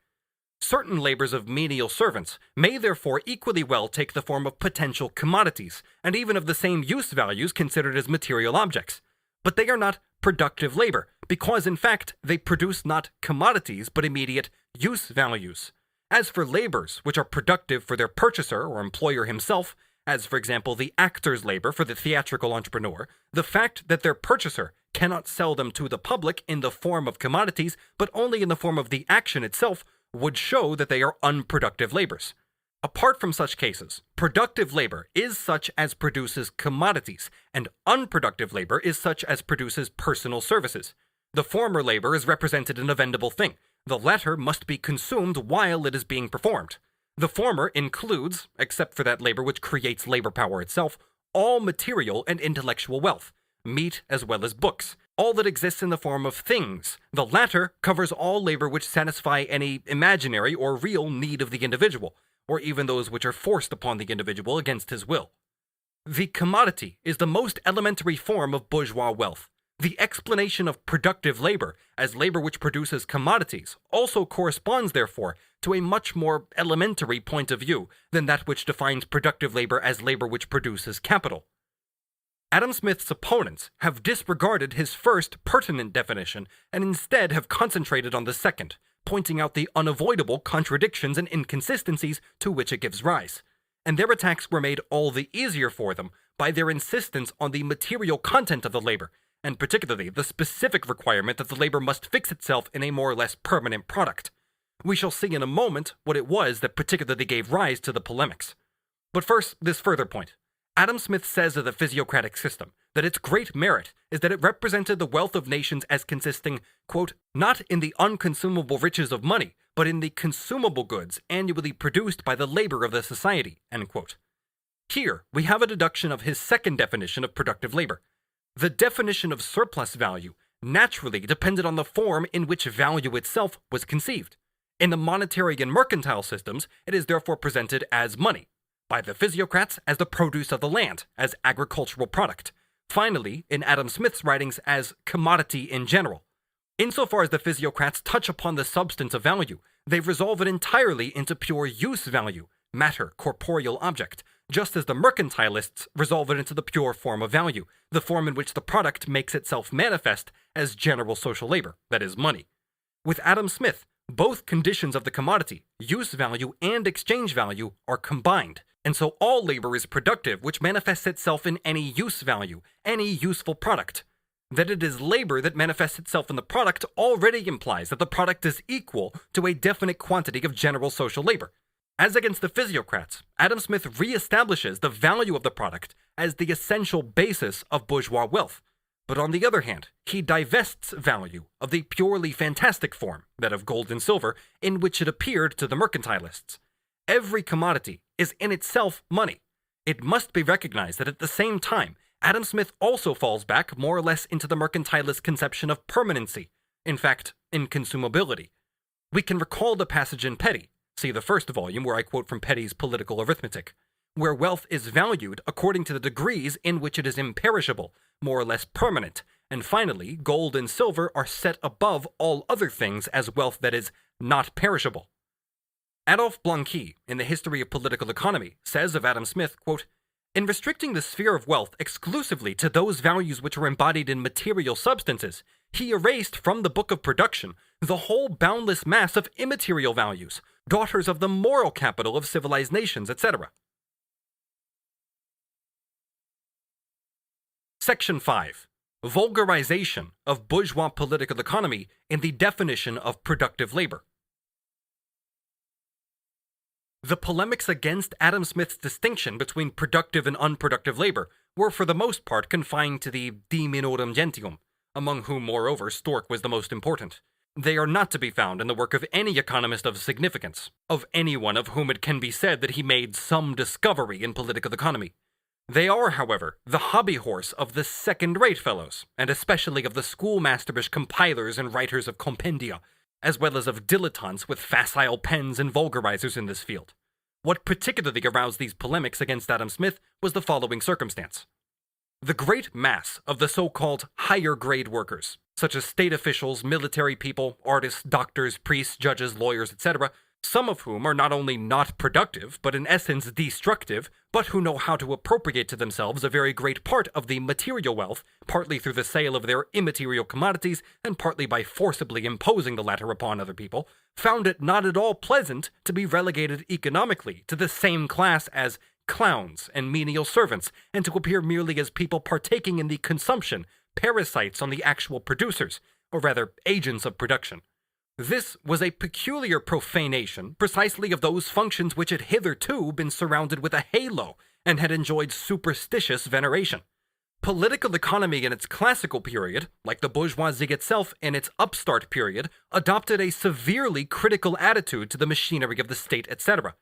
Certain labors of menial servants may therefore equally well take the form of potential commodities, and even of the same use values considered as material objects. But they are not productive labor, because in fact they produce not commodities but immediate use values. As for labors which are productive for their purchaser or employer himself, as for example the actor's labor for the theatrical entrepreneur, the fact that their purchaser cannot sell them to the public in the form of commodities, but only in the form of the action itself, would show that they are unproductive labors. Apart from such cases, productive labor is such as produces commodities, and unproductive labor is such as produces personal services. The former labor is represented in a vendible thing. The latter must be consumed while it is being performed. The former includes, except for that labor which creates labor power itself, all material and intellectual wealth, meat as well as books, all that exists in the form of things. The latter covers all labor which satisfy any imaginary or real need of the individual, or even those which are forced upon the individual against his will. The commodity is the most elementary form of bourgeois wealth. The explanation of productive labor as labor which produces commodities also corresponds, therefore, to a much more elementary point of view than that which defines productive labor as labor which produces capital. Adam Smith's opponents have disregarded his first pertinent definition and instead have concentrated on the second, pointing out the unavoidable contradictions and inconsistencies to which it gives rise. And their attacks were made all the easier for them by their insistence on the material content of the labor, and particularly the specific requirement that the labor must fix itself in a more or less permanent product. We shall see in a moment what it was that particularly gave rise to the polemics. But first, this further point. Adam Smith says of the physiocratic system that its great merit is that it represented the wealth of nations as consisting, quote, not in the unconsumable riches of money, but in the consumable goods annually produced by the labor of the society, end quote. Here, we have a deduction of his second definition of productive labor. The definition of surplus value naturally depended on the form in which value itself was conceived. In the monetary and mercantile systems, it is therefore presented as money, by the Physiocrats as the produce of the land, as agricultural product. Finally, in Adam Smith's writings as commodity in general. Insofar as the Physiocrats touch upon the substance of value, they resolve it entirely into pure use value, matter, corporeal object, just as the mercantilists resolve it into the pure form of value, the form in which the product makes itself manifest as general social labor, that is, money. With Adam Smith, both conditions of the commodity, use value and exchange value, are combined, and so all labor is productive, which manifests itself in any use value, any useful product. That it is labor that manifests itself in the product already implies that the product is equal to a definite quantity of general social labor. As against the Physiocrats, Adam Smith reestablishes the value of the product as the essential basis of bourgeois wealth. But on the other hand, he divests value of the purely fantastic form, that of gold and silver, in which it appeared to the mercantilists. Every commodity is in itself money. It must be recognized that at the same time, Adam Smith also falls back more or less into the mercantilist conception of permanency, in fact, inconsumability. We can recall the passage in Petty, see the first volume where I quote from Petty's Political Arithmetic, where wealth is valued according to the degrees in which it is imperishable, more or less permanent, and finally, gold and silver are set above all other things as wealth that is not perishable. Adolphe Blanqui, in the History of Political Economy, says of Adam Smith, quote, in restricting the sphere of wealth exclusively to those values which are embodied in material substances, he erased from the book of production the whole boundless mass of immaterial values, daughters of the moral capital of civilized nations, etc. Section 5. Vulgarization of bourgeois political economy in the definition of productive labor. The polemics against Adam Smith's distinction between productive and unproductive labor were for the most part confined to the de minorum gentium, among whom, moreover, Steuart was the most important. They are not to be found in the work of any economist of significance, of anyone of whom it can be said that he made some discovery in political economy. They are, however, the hobby horse of the second-rate fellows, and especially of the schoolmasterish compilers and writers of compendia, as well as of dilettantes with facile pens and vulgarizers in this field. What particularly aroused these polemics against Adam Smith was the following circumstance. The great mass of the so-called higher-grade workers, such as state officials, military people, artists, doctors, priests, judges, lawyers, etc., some of whom are not only not productive, but in essence destructive, but who know how to appropriate to themselves a very great part of the material wealth, partly through the sale of their immaterial commodities, and partly by forcibly imposing the latter upon other people, found it not at all pleasant to be relegated economically to the same class as clowns and menial servants, and to appear merely as people partaking in the consumption, parasites on the actual producers, or rather agents of production. This was a peculiar profanation precisely of those functions which had hitherto been surrounded with a halo and had enjoyed superstitious veneration. Political economy in its classical period, like the bourgeoisie itself in its upstart period, adopted a severely critical attitude to the machinery of the state, etc.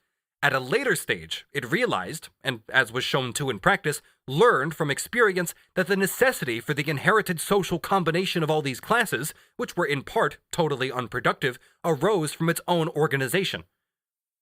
At a later stage, it realized, and as was shown too in practice, learned from experience that the necessity for the inherited social combination of all these classes, which were in part totally unproductive, arose from its own organization.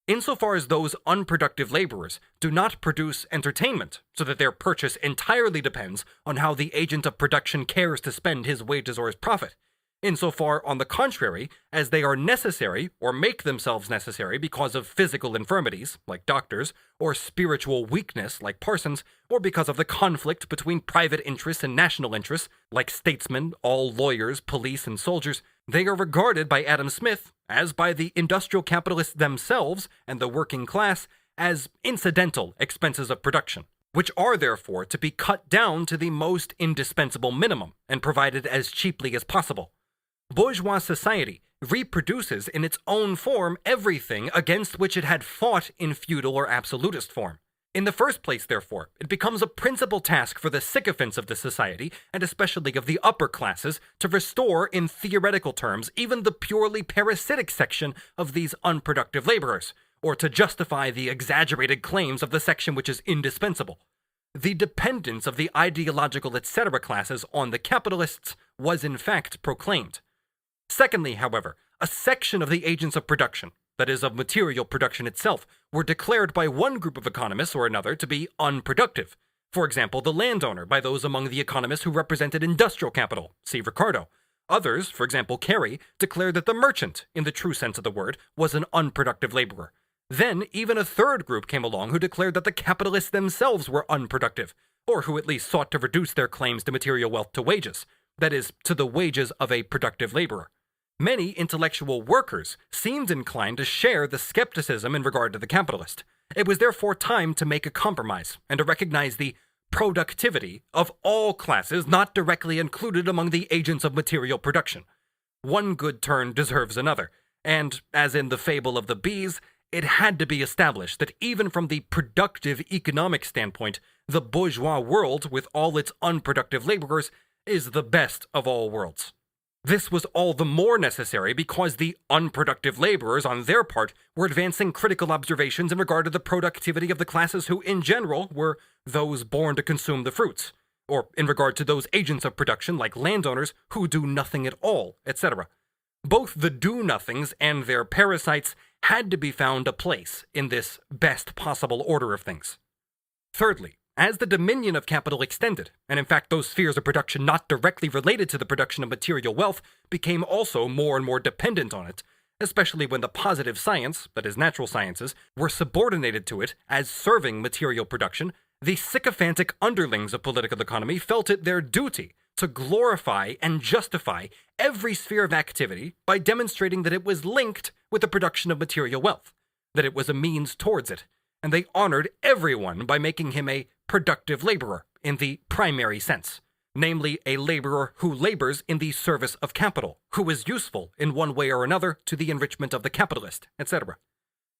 Insofar as those unproductive laborers do not produce entertainment, so that their purchase entirely depends on how the agent of production cares to spend his wages or his profit, insofar, on the contrary, as they are necessary or make themselves necessary because of physical infirmities, like doctors, or spiritual weakness, like parsons, or because of the conflict between private interests and national interests, like statesmen, all lawyers, police, and soldiers, they are regarded by Adam Smith, as by the industrial capitalists themselves and the working class, as incidental expenses of production, which are therefore to be cut down to the most indispensable minimum and provided as cheaply as possible. Bourgeois society reproduces in its own form everything against which it had fought in feudal or absolutist form. In the first place, therefore, it becomes a principal task for the sycophants of the society, and especially of the upper classes, to restore, in theoretical terms, even the purely parasitic section of these unproductive laborers, or to justify the exaggerated claims of the section which is indispensable. The dependence of the ideological etc. classes on the capitalists was in fact proclaimed. Secondly, however, a section of the agents of production, that is, of material production itself, were declared by one group of economists or another to be unproductive. For example, the landowner by those among the economists who represented industrial capital, see Ricardo. Others, for example Carey, declared that the merchant, in the true sense of the word, was an unproductive laborer. Then even a third group came along who declared that the capitalists themselves were unproductive, or who at least sought to reduce their claims to material wealth to wages, that is, to the wages of a productive laborer. Many intellectual workers seemed inclined to share the skepticism in regard to the capitalist. It was therefore time to make a compromise and to recognize the productivity of all classes not directly included among the agents of material production. One good turn deserves another, and, as in the fable of the bees, it had to be established that even from the productive economic standpoint, the bourgeois world, with all its unproductive laborers, is the best of all worlds. This was all the more necessary because the unproductive laborers, on their part, were advancing critical observations in regard to the productivity of the classes who, in general, were those born to consume the fruits, or in regard to those agents of production, like landowners, who do nothing at all, etc. Both the do-nothings and their parasites had to be found a place in this best possible order of things. Thirdly, as the dominion of capital extended, and in fact those spheres of production not directly related to the production of material wealth became also more and more dependent on it, especially when the positive science, that is natural sciences, were subordinated to it as serving material production, the sycophantic underlings of political economy felt it their duty to glorify and justify every sphere of activity by demonstrating that it was linked with the production of material wealth, that it was a means towards it, and they honored everyone by making him a productive laborer in the primary sense, namely a laborer who labors in the service of capital, who is useful in one way or another to the enrichment of the capitalist, etc.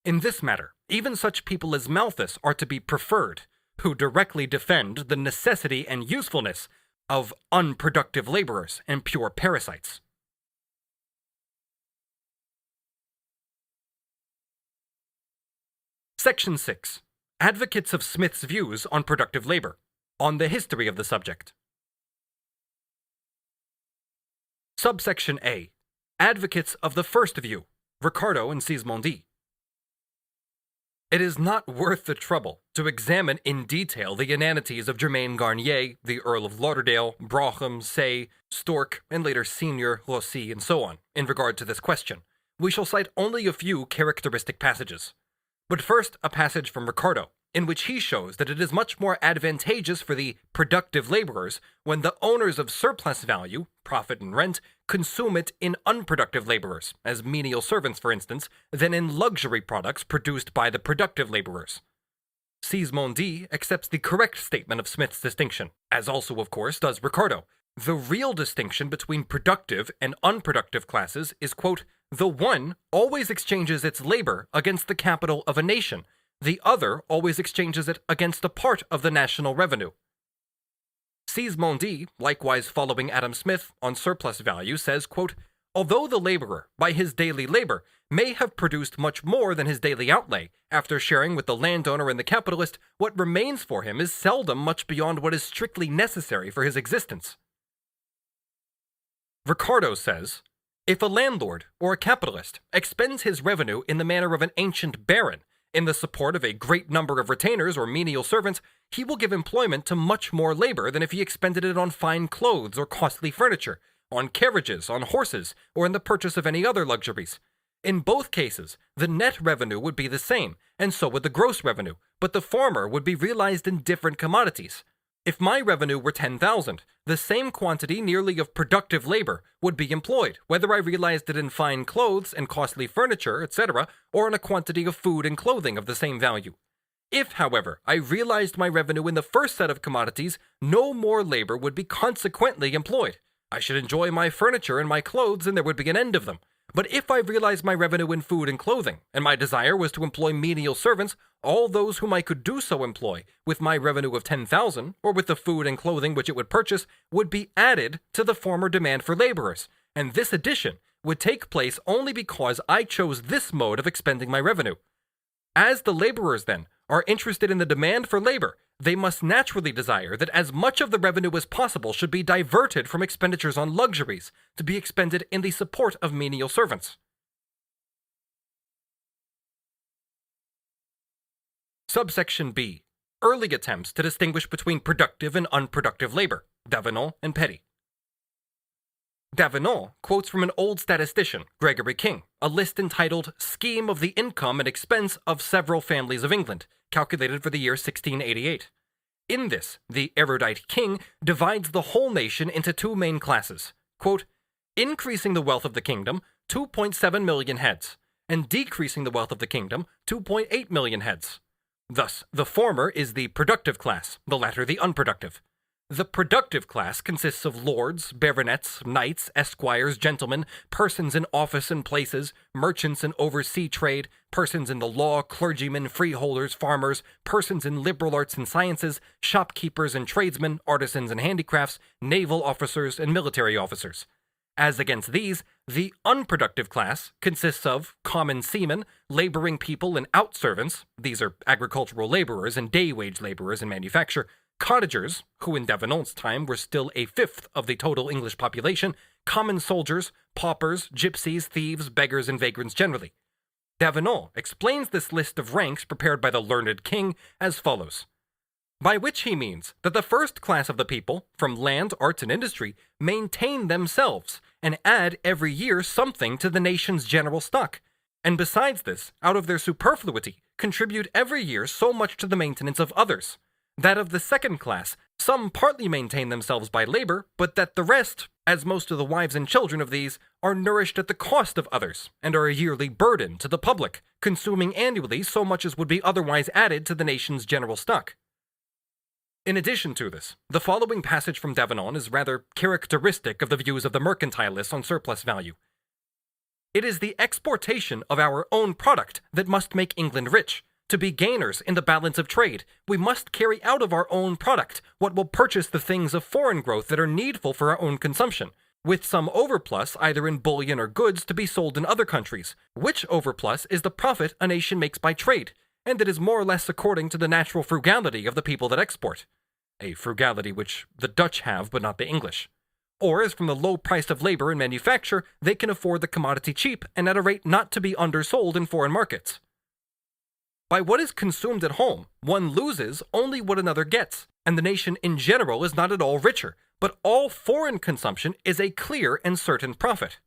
In this matter, even such people as Malthus are to be preferred, who directly defend the necessity and usefulness of unproductive laborers and pure parasites. Section 6. Advocates of Smith's views on productive labor. On the history of the subject. Subsection A. Advocates of the first view. Ricardo and Sismondi. It is not worth the trouble to examine in detail the inanities of Germain Garnier, the Earl of Lauderdale, Brougham, Say, Stork, and later Senior, Rossi, and so on, in regard to this question. We shall cite only a few characteristic passages. But first, a passage from Ricardo, in which he shows that it is much more advantageous for the productive laborers when the owners of surplus value, profit and rent, consume it in unproductive laborers, as menial servants for instance, than in luxury products produced by the productive laborers. Sismondi accepts the correct statement of Smith's distinction, as also of course does Ricardo. The real distinction between productive and unproductive classes is, quote, the one always exchanges its labor against the capital of a nation, the other always exchanges it against a part of the national revenue. Sismondi, likewise following Adam Smith on surplus value, says, quote, although the laborer, by his daily labor, may have produced much more than his daily outlay, after sharing with the landowner and the capitalist, what remains for him is seldom much beyond what is strictly necessary for his existence. Ricardo says, if a landlord or a capitalist expends his revenue in the manner of an ancient baron, in the support of a great number of retainers or menial servants, he will give employment to much more labor than if he expended it on fine clothes or costly furniture, on carriages, on horses, or in the purchase of any other luxuries. In both cases, the net revenue would be the same, and so would the gross revenue, but the former would be realized in different commodities. If my revenue were 10,000, the same quantity nearly of productive labor would be employed, whether I realized it in fine clothes and costly furniture, etc., or in a quantity of food and clothing of the same value. If, however, I realized my revenue in the first set of commodities, no more labor would be consequently employed. I should enjoy my furniture and my clothes, and there would be an end of them. But if I realized my revenue in food and clothing, and my desire was to employ menial servants, all those whom I could do so employ, with my revenue of 10,000, or with the food and clothing which it would purchase, would be added to the former demand for laborers, and this addition would take place only because I chose this mode of expending my revenue. As the laborers, then, are interested in the demand for labor, they must naturally desire that as much of the revenue as possible should be diverted from expenditures on luxuries to be expended in the support of menial servants. Subsection B. Early attempts to distinguish between productive and unproductive labor, Davenant and Petty. Davenant quotes from an old statistician, Gregory King, a list entitled Scheme of the Income and Expense of Several Families of England, calculated for the year 1688. In this, the erudite King divides the whole nation into two main classes, quote, increasing the wealth of the kingdom, 2.7 million heads, and decreasing the wealth of the kingdom, 2.8 million heads. Thus, the former is the productive class, the latter the unproductive. The productive class consists of lords, baronets, knights, esquires, gentlemen, persons in office and places, merchants in oversea trade, persons in the law, clergymen, freeholders, farmers, persons in liberal arts and sciences, shopkeepers and tradesmen, artisans and handicrafts, naval officers and military officers. As against these, the unproductive class consists of common seamen, laboring people and out-servants, these are agricultural laborers and day-wage laborers in manufacture, cottagers, who in Davenant's time were still a fifth of the total English population, common soldiers, paupers, gypsies, thieves, beggars, and vagrants generally. Davenant explains this list of ranks prepared by the learned King as follows. By which he means that the first class of the people, from land, arts, and industry, maintain themselves, and add every year something to the nation's general stock, and besides this, out of their superfluity, contribute every year so much to the maintenance of others. That of the second class, some partly maintain themselves by labor, but that the rest, as most of the wives and children of these, are nourished at the cost of others, and are a yearly burden to the public, consuming annually so much as would be otherwise added to the nation's general stock. In addition to this, the following passage from Davenant is rather characteristic of the views of the mercantilists on surplus value. It is the exportation of our own product that must make England rich, To be gainers in the balance of trade, we must carry out of our own product what will purchase the things of foreign growth that are needful for our own consumption, with some overplus either in bullion or goods to be sold in other countries, which overplus is the profit a nation makes by trade, and it is more or less according to the natural frugality of the people that export, a frugality which the Dutch have but not the English. Or as from the low price of labor in manufacture, they can afford the commodity cheap and at a rate not to be undersold in foreign markets. By what is consumed at home, one loses only what another gets, and the nation in general is not at all richer, but all foreign consumption is a clear and certain profit.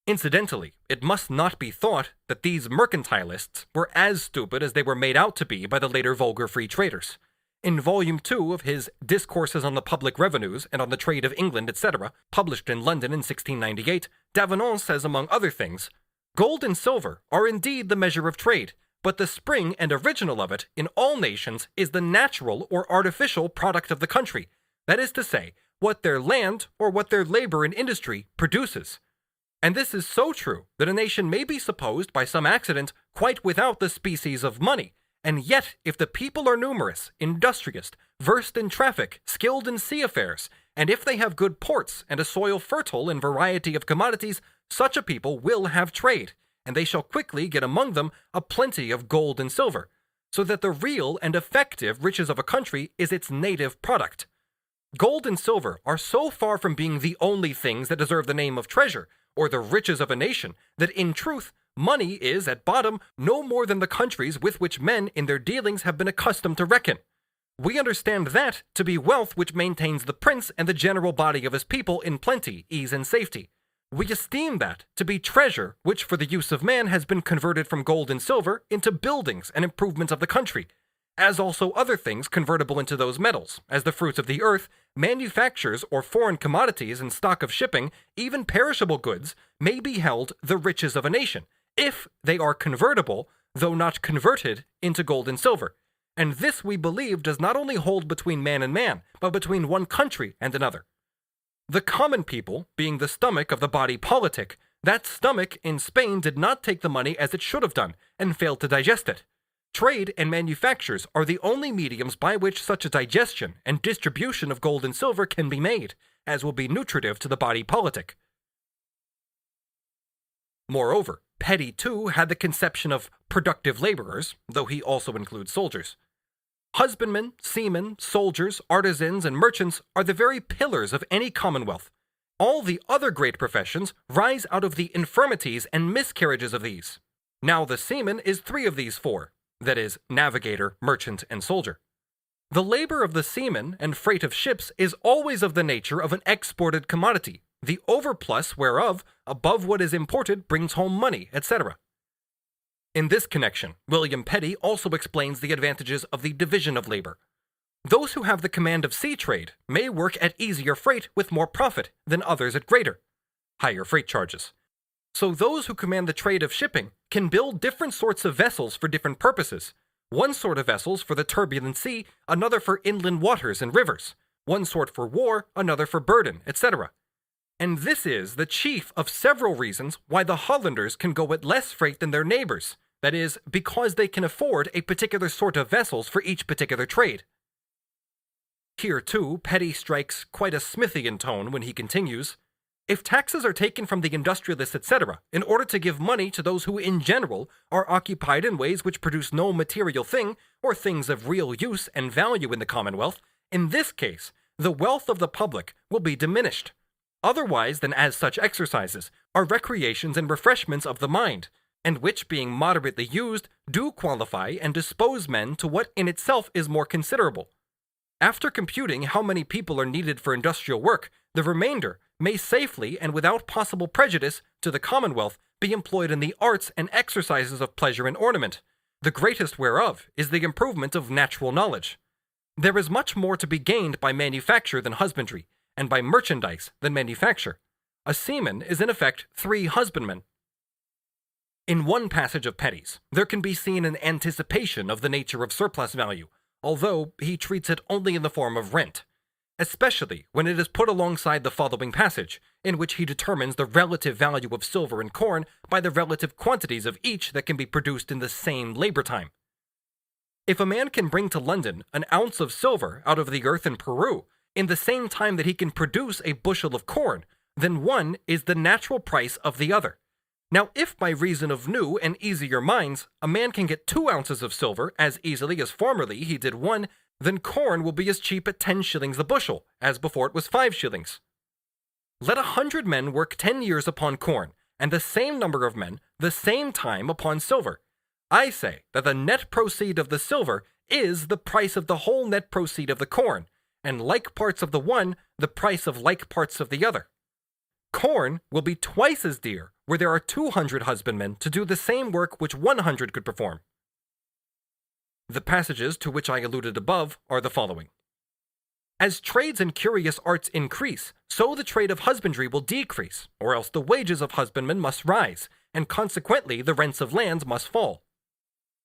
Incidentally, it must not be thought that these mercantilists were as stupid as they were made out to be by the later vulgar free traders. In Volume 2 of his Discourses on the Public Revenues and on the Trade of England, etc., published in London in 1698, Davenant says, among other things, "Gold and silver are indeed the measure of trade, but the spring and original of it in all nations is the natural or artificial product of the country, that is to say, what their land or what their labor and industry produces. And this is so true that a nation may be supposed by some accident quite without the species of money, and yet if the people are numerous, industrious, versed in traffic, skilled in sea affairs, and if they have good ports and a soil fertile in variety of commodities, such a people will have trade, and they shall quickly get among them a plenty of gold and silver, so that the real and effective riches of a country is its native product. Gold and silver are so far from being the only things that deserve the name of treasure, or the riches of a nation, that in truth money is, at bottom, no more than the countries with which men in their dealings have been accustomed to reckon. We understand that to be wealth which maintains the prince and the general body of his people in plenty, ease, and safety. We esteem that to be treasure which for the use of man has been converted from gold and silver into buildings and improvements of the country, as also other things convertible into those metals, as the fruits of the earth, manufactures or foreign commodities and stock of shipping, even perishable goods, may be held the riches of a nation, if they are convertible, though not converted, into gold and silver. And this, we believe, does not only hold between man and man, but between one country and another. The common people, being the stomach of the body politic, that stomach in Spain did not take the money as it should have done, and failed to digest it. Trade and manufactures are the only mediums by which such a digestion and distribution of gold and silver can be made, as will be nutritive to the body politic. Moreover, Petty too had the conception of productive laborers, though he also includes soldiers. Husbandmen, seamen, soldiers, artisans, and merchants are the very pillars of any commonwealth. All the other great professions rise out of the infirmities and miscarriages of these. Now the seaman is three of these four, that is, navigator, merchant, and soldier. The labor of the seaman and freight of ships is always of the nature of an exported commodity, the overplus whereof, above what is imported, brings home money, etc. In this connection, William Petty also explains the advantages of the division of labor. Those who have the command of sea trade may work at easier freight with more profit than others at greater, higher freight charges. So those who command the trade of shipping can build different sorts of vessels for different purposes. One sort of vessels for the turbulent sea, another for inland waters and rivers, one sort for war, another for burden, etc. And this is the chief of several reasons why the Hollanders can go at less freight than their neighbors, that is, because they can afford a particular sort of vessels for each particular trade. Here, too, Petty strikes quite a Smithian tone when he continues, "If taxes are taken from the industrialists, etc., in order to give money to those who in general are occupied in ways which produce no material thing, or things of real use and value in the commonwealth, in this case, the wealth of the public will be diminished. Otherwise than as such exercises are recreations and refreshments of the mind, and which, being moderately used, do qualify and dispose men to what in itself is more considerable. After computing how many people are needed for industrial work, the remainder may safely and without possible prejudice to the commonwealth be employed in the arts and exercises of pleasure and ornament, the greatest whereof is the improvement of natural knowledge. There is much more to be gained by manufacture than husbandry, and by merchandise than manufacture. A seaman is in effect 3 husbandmen." In one passage of Petty's, there can be seen an anticipation of the nature of surplus value, although he treats it only in the form of rent, especially when it is put alongside the following passage, in which he determines the relative value of silver and corn by the relative quantities of each that can be produced in the same labor time. If a man can bring to London an ounce of silver out of the earth in Peru in the same time that he can produce a bushel of corn, then one is the natural price of the other. Now, if by reason of new and easier mines a man can get 2 ounces of silver as easily as formerly he did 1, then corn will be as cheap at 10 shillings the bushel as before it was 5 shillings. Let 100 men work 10 years upon corn, and the same number of men the same time upon silver. I say that the net proceed of the silver is the price of the whole net proceed of the corn, and like parts of the one, the price of like parts of the other. Corn will be twice as dear where there are 200 husbandmen to do the same work which 100 could perform. The passages to which I alluded above are the following. As trades and curious arts increase, so the trade of husbandry will decrease, or else the wages of husbandmen must rise, and consequently the rents of lands must fall.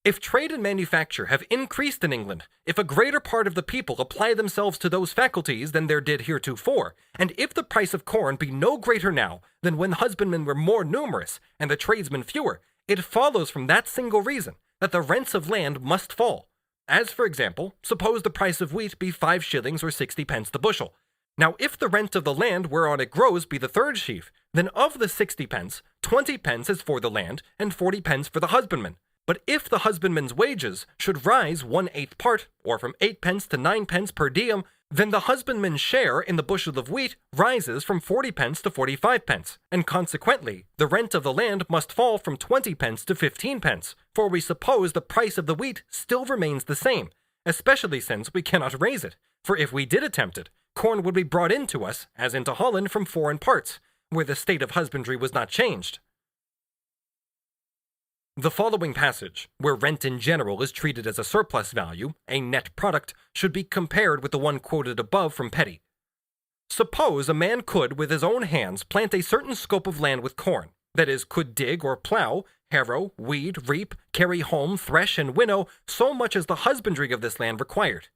If trade and manufacture have increased in England, if a greater part of the people apply themselves to those faculties than there did heretofore, and if the price of corn be no greater now than when husbandmen were more numerous and the tradesmen fewer, it follows from that single reason that the rents of land must fall. As, for example, suppose the price of wheat be 5 shillings or 60 pence the bushel. Now, if the rent of the land whereon it grows be the third sheaf, then of the 60 pence, 20 pence is for the land, and 40 pence for the husbandman. But if the husbandman's wages should rise 1/8 part, or from 8 pence to 9 pence per diem, then the husbandman's share in the bushel of wheat rises from 40 pence to 45 pence, and consequently the rent of the land must fall from 20 pence to 15 pence, for we suppose the price of the wheat still remains the same, especially since we cannot raise it, for if we did attempt it, corn would be brought into us, as into Holland, from foreign parts, where the state of husbandry was not changed. The following passage, where rent in general is treated as a surplus value, a net product, should be compared with the one quoted above from Petty. Suppose a man could, with his own hands, plant a certain scope of land with corn, that is, could dig or plow, harrow, weed, reap, carry home, thresh, and winnow so much as the husbandry of this land required.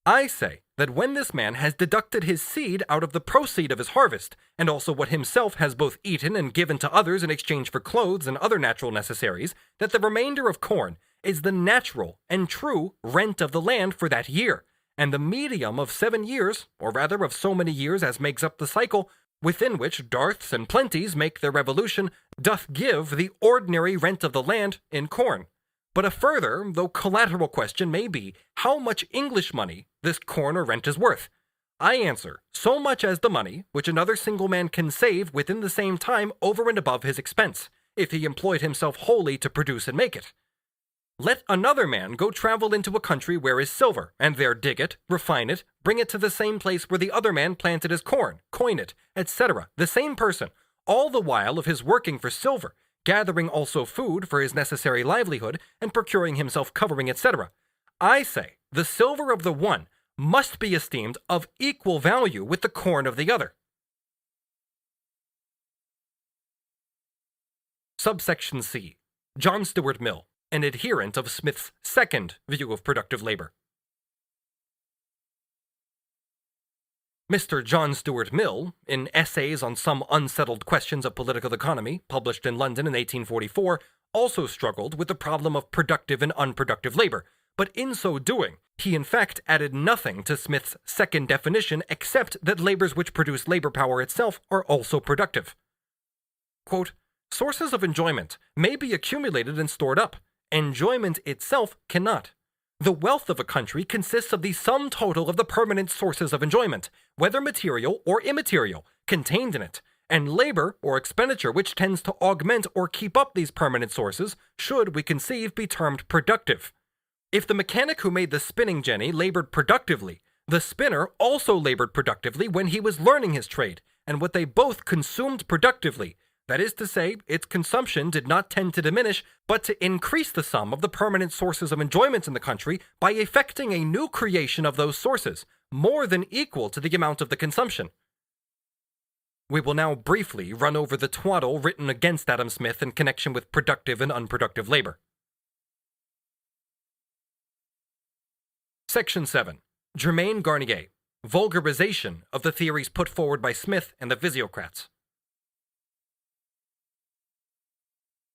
I say that when this man has deducted his seed out of the proceed of his harvest, and also what himself has both eaten and given to others in exchange for clothes and other natural necessaries, that the remainder of corn is the natural and true rent of the land for that year, and the medium of 7 years, or rather of so many years as makes up the cycle, within which dearths and plenties make their revolution, doth give the ordinary rent of the land in corn. But a further, though collateral question may be, how much English money this corn or rent is worth. I answer, so much as the money which another single man can save within the same time over and above his expense, if he employed himself wholly to produce and make it. Let another man go travel into a country where is silver, and there dig it, refine it, bring it to the same place where the other man planted his corn, coin it, etc., the same person, all the while of his working for silver, gathering also food for his necessary livelihood, and procuring himself covering, etc. I say, the silver of the one must be esteemed of equal value with the corn of the other. Subsection C. John Stuart Mill, an adherent of Smith's second view of productive labor. Mr. John Stuart Mill, in Essays on Some Unsettled Questions of Political Economy, published in London in 1844, also struggled with the problem of productive and unproductive labor, but in so doing, he in fact added nothing to Smith's second definition except that labors which produce labor power itself are also productive. Quote, sources of enjoyment may be accumulated and stored up. Enjoyment itself cannot. The wealth of a country consists of the sum total of the permanent sources of enjoyment, whether material or immaterial, contained in it, and labor or expenditure which tends to augment or keep up these permanent sources should, we conceive, be termed productive. If the mechanic who made the spinning jenny labored productively, the spinner also labored productively when he was learning his trade, and what they both consumed productively, that is to say, its consumption did not tend to diminish, but to increase the sum of the permanent sources of enjoyment in the country by effecting a new creation of those sources, more than equal to the amount of the consumption. We will now briefly run over the twaddle written against Adam Smith in connection with productive and unproductive labor. Section 7. Germain Garnier. Vulgarization of the theories put forward by Smith and the Physiocrats.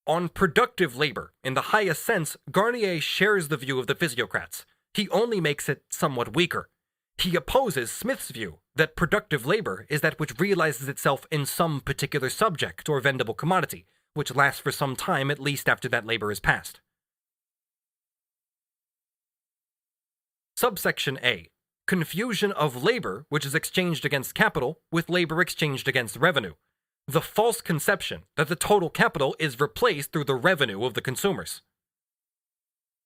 On productive labor, in the highest sense, Garnier shares the view of the Physiocrats. He only makes it somewhat weaker. He opposes Smith's view that productive labor is that which realizes itself in some particular subject or vendible commodity, which lasts for some time at least after that labor is past. Subsection A. Confusion of labor, which is exchanged against capital, with labor exchanged against revenue. The false conception that the total capital is replaced through the revenue of the consumers.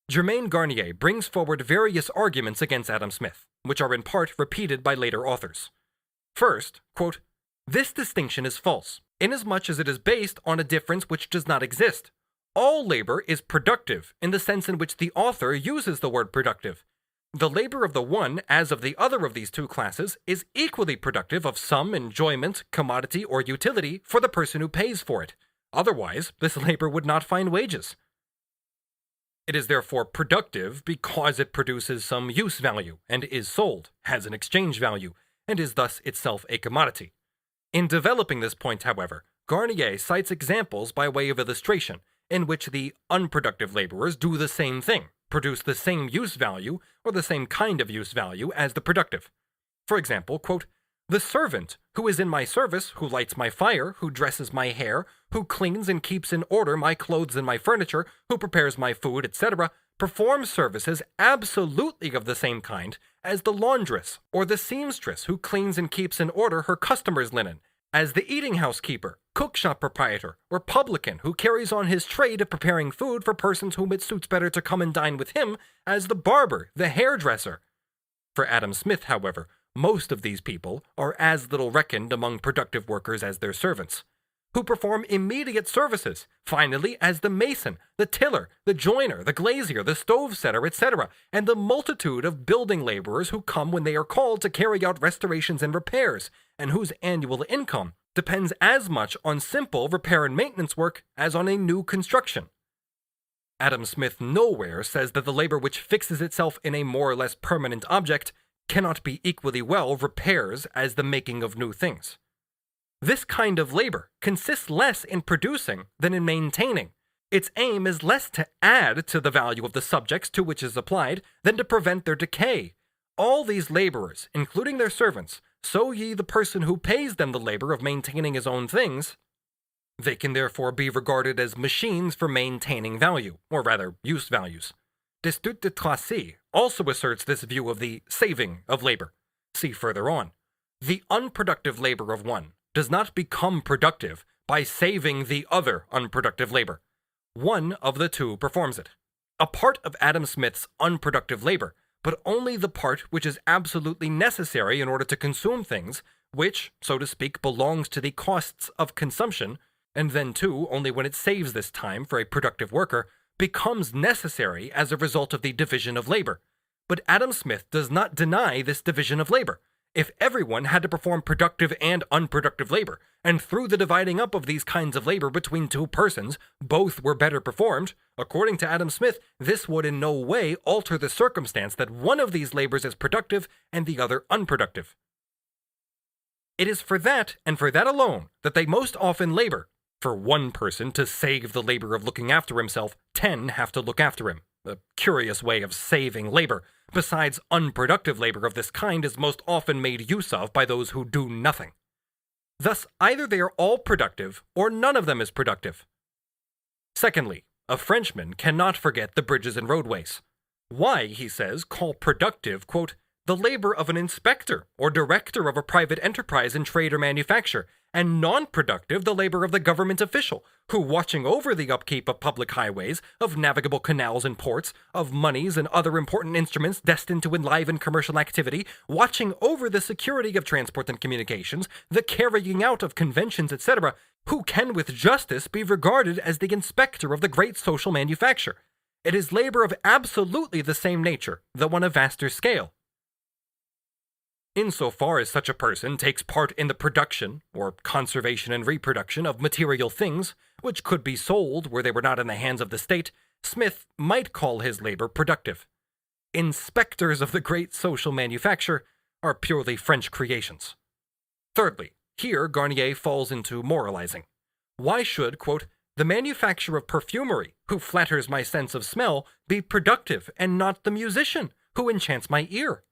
Germain Garnier brings forward various arguments against Adam Smith, which are in part repeated by later authors. First, quote, "This distinction is false, inasmuch as it is based on a difference which does not exist. All labor is productive in the sense in which the author uses the word productive. The labor of the one, as of the other of these two classes, is equally productive of some enjoyment, commodity, or utility for the person who pays for it. Otherwise, this labor would not find wages. It is therefore productive because it produces some use value, and is sold, has an exchange value, and is thus itself a commodity. In developing this point, however, Garnier cites examples by way of illustration, in which the unproductive laborers do the same thing, produce the same use value, or the same kind of use value as the productive. For example, quote, "The servant who is in my service, who lights my fire, who dresses my hair, who cleans and keeps in order my clothes and my furniture, who prepares my food, etc., performs services absolutely of the same kind as the laundress or the seamstress who cleans and keeps in order her customers' linen, as the eating-house keeper, cook-shop proprietor, or publican who carries on his trade of preparing food for persons whom it suits better to come and dine with him, as the barber, the hairdresser." For Adam Smith, however, most of these people are as little reckoned among productive workers as their servants, who perform immediate services, finally as the mason, the tiller, the joiner, the glazier, the stove setter, etc., and the multitude of building laborers who come when they are called to carry out restorations and repairs, and whose annual income depends as much on simple repair and maintenance work as on a new construction. Adam Smith nowhere says that the labor which fixes itself in a more or less permanent object cannot be equally well repairs as the making of new things. This kind of labor consists less in producing than in maintaining. Its aim is less to add to the value of the subjects to which it is applied than to prevent their decay. All these laborers, including their servants, so ye the person who pays them the labor of maintaining his own things. They can therefore be regarded as machines for maintaining value, or rather, use values. Steuart de Tracy also asserts this view of the saving of labor. See further on. The unproductive labor of one does not become productive by saving the other unproductive labor. One of the two performs it. A part of Adam Smith's unproductive labor, but only the part which is absolutely necessary in order to consume things, which, so to speak, belongs to the costs of consumption, and then too only when it saves this time for a productive worker, becomes necessary as a result of the division of labor. But Adam Smith does not deny this division of labor. If everyone had to perform productive and unproductive labor, and through the dividing up of these kinds of labor between two persons, both were better performed, according to Adam Smith, this would in no way alter the circumstance that one of these labors is productive and the other unproductive. It is for that, and for that alone, that they most often labor. For one person to save the labor of looking after himself, 10 have to look after him. A curious way of saving labor. Besides, unproductive labor of this kind is most often made use of by those who do nothing. Thus, either they are all productive, or none of them is productive. Secondly, a Frenchman cannot forget the bridges and roadways. Why, he says, call productive, quote, the labor of an inspector or director of a private enterprise in trade or manufacture, and non-productive the labor of the government official, who, watching over the upkeep of public highways, of navigable canals and ports, of moneys and other important instruments destined to enliven commercial activity, watching over the security of transport and communications, the carrying out of conventions, etc., who can with justice be regarded as the inspector of the great social manufacture. It is labor of absolutely the same nature, though on a vaster scale. Insofar as such a person takes part in the production, or conservation and reproduction of material things, which could be sold where they were not in the hands of the state, Smith might call his labor productive. Inspectors of the great social manufacture are purely French creations. Thirdly, here Garnier falls into moralizing. Why should, quote, the manufacture of perfumery, who flatters my sense of smell, be productive, and not the musician, who enchants my ear?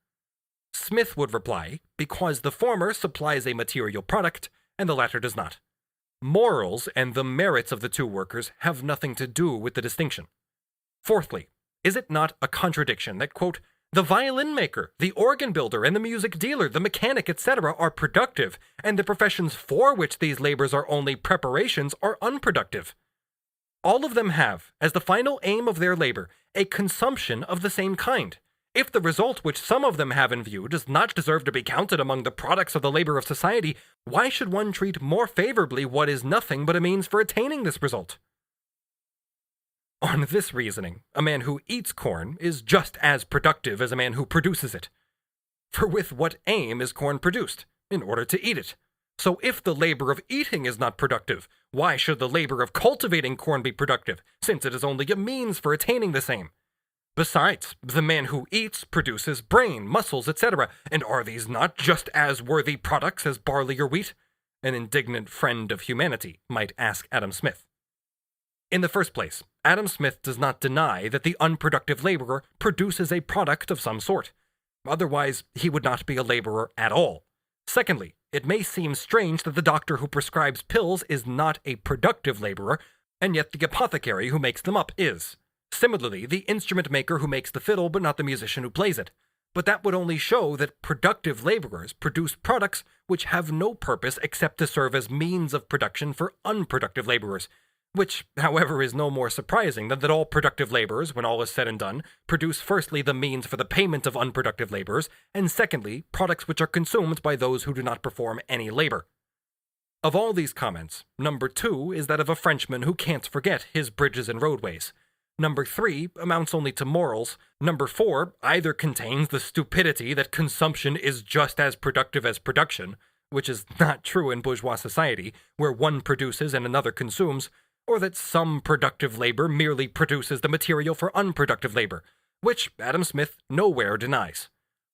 Smith would reply, because the former supplies a material product, and the latter does not. Morals and the merits of the two workers have nothing to do with the distinction. Fourthly, is it not a contradiction that, quote, the violin maker, the organ builder, and the music dealer, the mechanic, etc. are productive, and the professions for which these labors are only preparations are unproductive? All of them have, as the final aim of their labor, a consumption of the same kind. If the result which some of them have in view does not deserve to be counted among the products of the labor of society, why should one treat more favorably what is nothing but a means for attaining this result? On this reasoning, a man who eats corn is just as productive as a man who produces it. For with what aim is corn produced? In order to eat it. So if the labor of eating is not productive, why should the labor of cultivating corn be productive, since it is only a means for attaining the same? Besides, the man who eats produces brain, muscles, etc., and are these not just as worthy products as barley or wheat? An indignant friend of humanity might ask Adam Smith. In the first place, Adam Smith does not deny that the unproductive laborer produces a product of some sort. Otherwise, he would not be a laborer at all. Secondly, it may seem strange that the doctor who prescribes pills is not a productive laborer, and yet the apothecary who makes them up is. Similarly, the instrument maker who makes the fiddle but not the musician who plays it. But that would only show that productive laborers produce products which have no purpose except to serve as means of production for unproductive laborers, which, however, is no more surprising than that all productive laborers, when all is said and done, produce firstly the means for the payment of unproductive laborers, and secondly, products which are consumed by those who do not perform any labor. Of all these comments, number 2 is that of a Frenchman who can't forget his bridges and roadways. Number 3 amounts only to morals. Number 4 either contains the stupidity that consumption is just as productive as production, which is not true in bourgeois society, where one produces and another consumes, or that some productive labor merely produces the material for unproductive labor, which Adam Smith nowhere denies.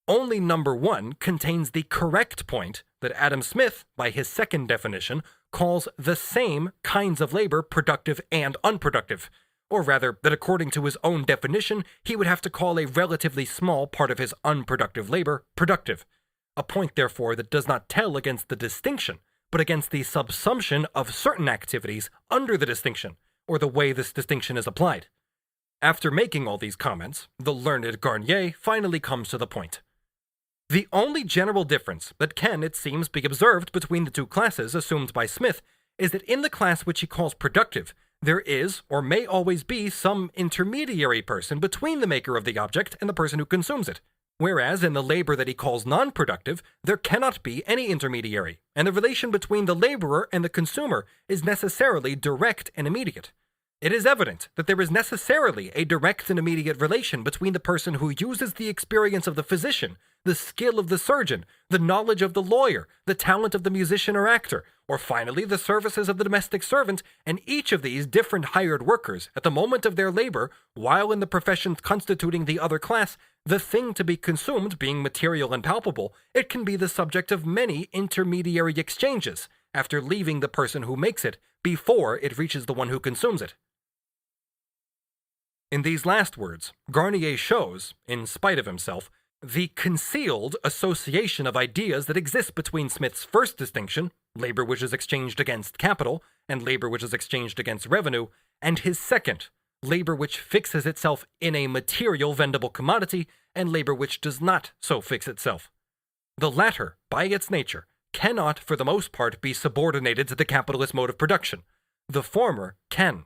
Only number 1 contains the correct point that Adam Smith, by his second definition, calls the same kinds of labor productive and unproductive, or rather that according to his own definition, he would have to call a relatively small part of his unproductive labor productive, a point therefore that does not tell against the distinction, but against the subsumption of certain activities under the distinction, or the way this distinction is applied. After making all these comments, the learned Garnier finally comes to the point. The only general difference that can, it seems, be observed between the two classes assumed by Smith is that in the class which he calls productive, there is, or may always be, some intermediary person between the maker of the object and the person who consumes it. Whereas in the labor that he calls non-productive, there cannot be any intermediary, and the relation between the laborer and the consumer is necessarily direct and immediate. It is evident that there is necessarily a direct and immediate relation between the person who uses the experience of the physician, the skill of the surgeon, the knowledge of the lawyer, the talent of the musician or actor, or finally the services of the domestic servant, and each of these different hired workers at the moment of their labor, while in the profession constituting the other class, the thing to be consumed being material and palpable, it can be the subject of many intermediary exchanges, after leaving the person who makes it, before it reaches the one who consumes it. In these last words, Garnier shows, in spite of himself, the concealed association of ideas that exists between Smith's first distinction, labor which is exchanged against capital, and labor which is exchanged against revenue, and his second, labor which fixes itself in a material vendible commodity, and labor which does not so fix itself. The latter, by its nature, cannot for the most part be subordinated to the capitalist mode of production. The former can.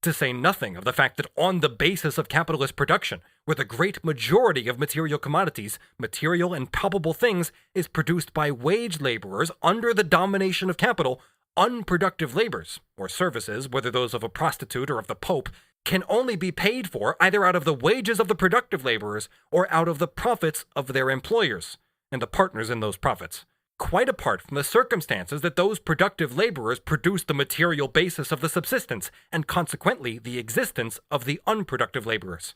To say nothing of the fact that on the basis of capitalist production, where the great majority of material commodities, material and palpable things, is produced by wage laborers under the domination of capital, unproductive labors, or services, whether those of a prostitute or of the Pope, can only be paid for either out of the wages of the productive laborers or out of the profits of their employers, and the partners in those profits, quite apart from the circumstances that those productive laborers produce the material basis of the subsistence, and consequently the existence of the unproductive laborers.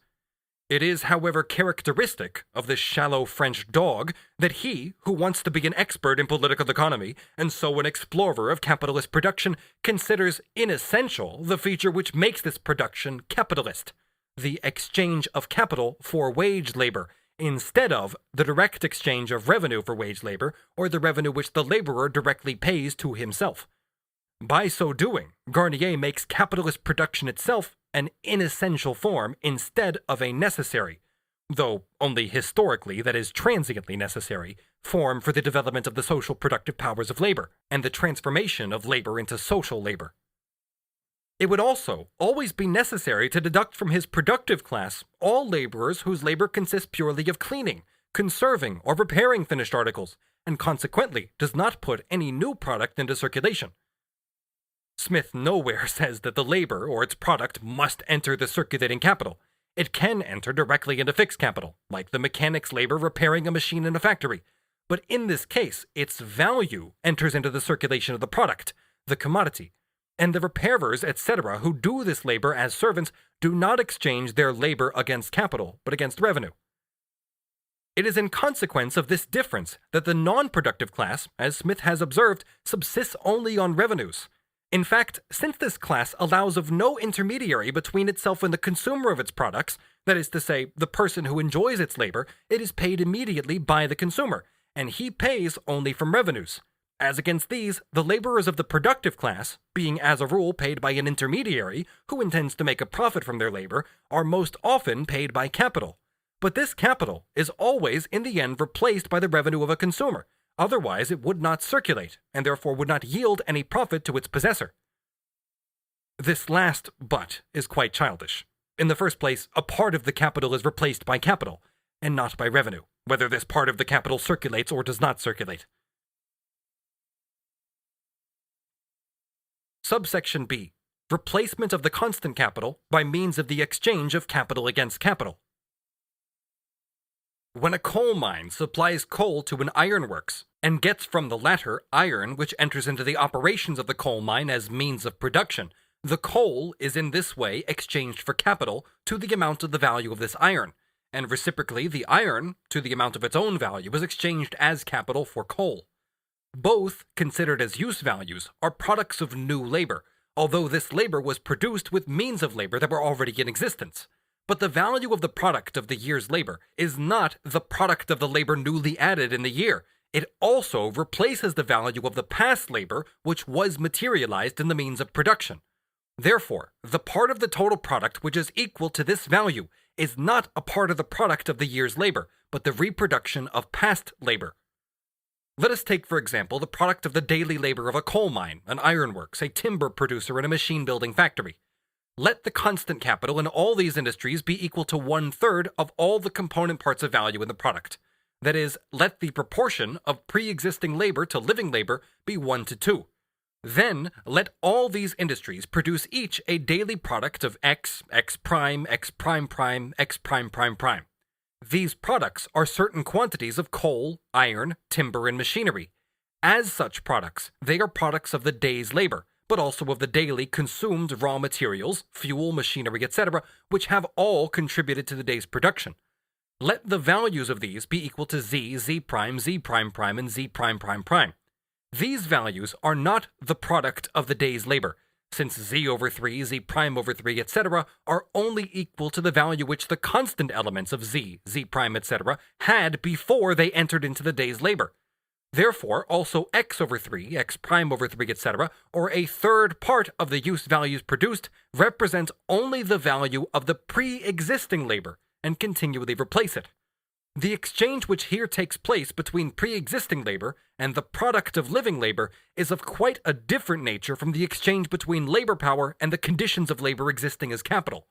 It is, however, characteristic of this shallow French dog that he, who wants to be an expert in political economy, and so an explorer of capitalist production, considers inessential the feature which makes this production capitalist, the exchange of capital for wage labor, instead of the direct exchange of revenue for wage labor, or the revenue which the laborer directly pays to himself. By so doing, Garnier makes capitalist production itself an inessential form instead of a necessary, though only historically, that is transiently necessary, form for the development of the social productive powers of labor, and the transformation of labor into social labor. It would also always be necessary to deduct from his productive class all laborers whose labor consists purely of cleaning, conserving, or repairing finished articles, and consequently does not put any new product into circulation. Smith nowhere says that the labor or its product must enter the circulating capital. It can enter directly into fixed capital, like the mechanic's labor repairing a machine in a factory. But in this case, its value enters into the circulation of the product, the commodity, and the repairers, etc., who do this labor as servants do not exchange their labor against capital, but against revenue. It is in consequence of this difference that the non-productive class, as Smith has observed, subsists only on revenues. In fact, since this class allows of no intermediary between itself and the consumer of its products, that is to say, the person who enjoys its labor, it is paid immediately by the consumer, and he pays only from revenues. As against these, the laborers of the productive class, being as a rule paid by an intermediary who intends to make a profit from their labor, are most often paid by capital. But this capital is always in the end replaced by the revenue of a consumer. Otherwise, it would not circulate, and therefore would not yield any profit to its possessor. This last but is quite childish. In the first place, a part of the capital is replaced by capital, and not by revenue, whether this part of the capital circulates or does not circulate. Subsection B. Replacement of the constant capital by means of the exchange of capital against capital. When a coal mine supplies coal to an ironworks, and gets from the latter iron which enters into the operations of the coal mine as means of production, the coal is in this way exchanged for capital to the amount of the value of this iron, and reciprocally the iron, to the amount of its own value, is exchanged as capital for coal. Both, considered as use values, are products of new labor, although this labor was produced with means of labor that were already in existence. But the value of the product of the year's labor is not the product of the labor newly added in the year. It also replaces the value of the past labor which was materialized in the means of production. Therefore, the part of the total product which is equal to this value is not a part of the product of the year's labor, but the reproduction of past labor. Let us take, for example, the product of the daily labor of a coal mine, an ironworks, a timber producer, and a machine-building factory. Let the constant capital in all these industries be equal to 1/3 of all the component parts of value in the product. That is, let the proportion of pre-existing labor to living labor be 1:2. Then, let all these industries produce each a daily product of X, X prime, X prime prime, X prime prime prime. These products are certain quantities of coal, iron, timber, and machinery. As such products, they are products of the day's labor, but also of the daily consumed raw materials, fuel, machinery, etc., which have all contributed to the day's production. Let the values of these be equal to z, z prime, z prime prime, and z prime prime prime. These values are not the product of the day's labor, since z over 3, z prime over 3, etc. are only equal to the value which the constant elements of z, z prime, etc. had before they entered into the day's labor. Therefore, also x over 3, x prime over 3, etc., or a third part of the use values produced, represents only the value of the pre-existing labor, and continually replace it. The exchange which here takes place between pre-existing labor and the product of living labor is of quite a different nature from the exchange between labor power and the conditions of labor existing as capital.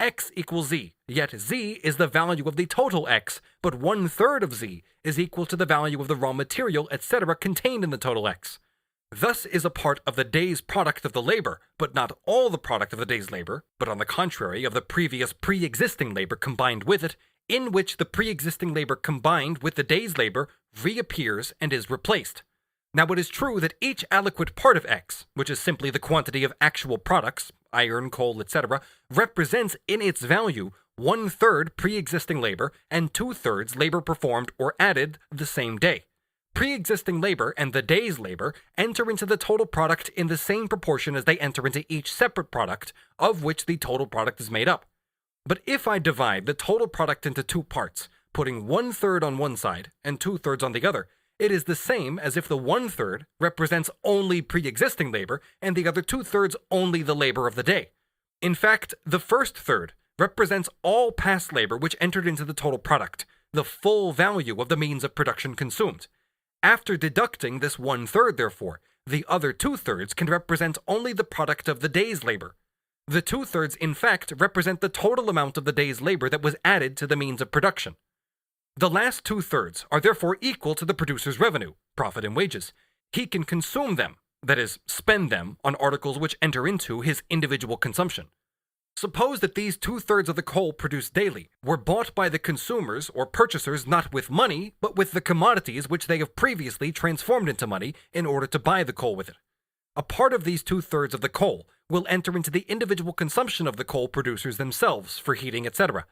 X equals z, yet z is the value of the total x, but 1/3 of z is equal to the value of the raw material, etc. contained in the total x. Thus is a part of the day's product of the labor, but not all the product of the day's labor, but on the contrary of the previous pre-existing labor combined with it, in which the pre-existing labor combined with the day's labor reappears and is replaced. Now it is true that each aliquot part of X, which is simply the quantity of actual products, iron, coal, etc., represents in its value 1/3 pre-existing labor and 2/3 labor performed or added the same day. Pre-existing labor and the day's labor enter into the total product in the same proportion as they enter into each separate product of which the total product is made up. But if I divide the total product into two parts, putting 1/3 on one side and 2/3 on the other, it is the same as if the 1/3 represents only pre-existing labor and the other 2/3 only the labor of the day. In fact, the first third represents all past labor which entered into the total product, the full value of the means of production consumed. After deducting this 1/3, therefore, the other 2/3 can represent only the product of the day's labor. The 2/3, in fact, represent the total amount of the day's labor that was added to the means of production. The last 2/3 are therefore equal to the producer's revenue, profit and wages. He can consume them, that is, spend them on articles which enter into his individual consumption. Suppose that these 2/3 of the coal produced daily were bought by the consumers or purchasers not with money, but with the commodities which they have previously transformed into money in order to buy the coal with it. A part of these 2/3 of the coal will enter into the individual consumption of the coal producers themselves for heating, etc.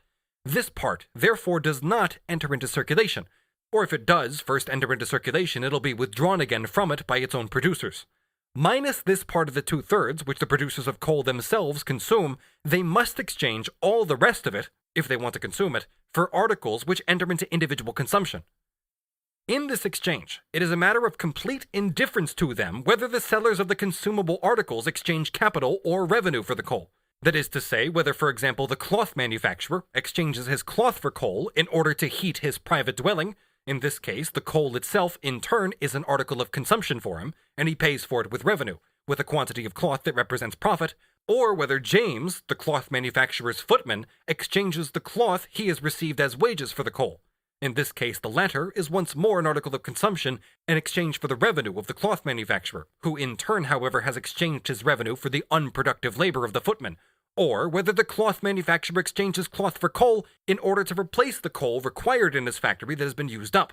This part, therefore, does not enter into circulation, or if it does first enter into circulation, it'll be withdrawn again from it by its own producers. Minus this part of the 2/3, which the producers of coal themselves consume, they must exchange all the rest of it, if they want to consume it, for articles which enter into individual consumption. In this exchange, it is a matter of complete indifference to them whether the sellers of the consumable articles exchange capital or revenue for the coal. That is to say, whether, for example, the cloth manufacturer exchanges his cloth for coal in order to heat his private dwelling. In this case, the coal itself, in turn, is an article of consumption for him, and he pays for it with revenue, with a quantity of cloth that represents profit, or whether James, the cloth manufacturer's footman, exchanges the cloth he has received as wages for the coal. In this case, the latter is once more an article of consumption in exchange for the revenue of the cloth manufacturer, who in turn, however, has exchanged his revenue for the unproductive labor of the footman, or whether the cloth manufacturer exchanges cloth for coal in order to replace the coal required in his factory that has been used up.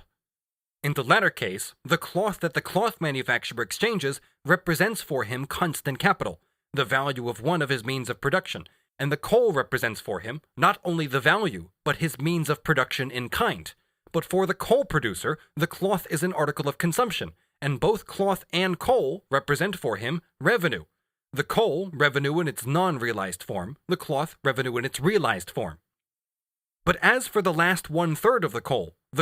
In the latter case, the cloth that the cloth manufacturer exchanges represents for him constant capital, the value of one of his means of production, and the coal represents for him not only the value, but his means of production in kind. But for the coal producer, the cloth is an article of consumption, and both cloth and coal represent for him revenue. The coal, revenue in its non-realized form, the cloth, revenue in its realized form. But as for the last 1/3 of the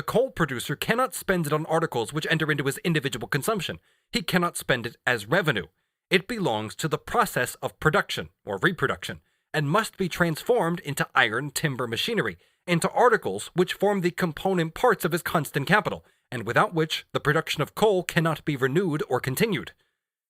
coal producer cannot spend it on articles which enter into his individual consumption. He cannot spend it as revenue. It belongs to the process of production, or reproduction, and must be transformed into iron, timber, machinery, into articles which form the component parts of his constant capital, and without which the production of coal cannot be renewed or continued.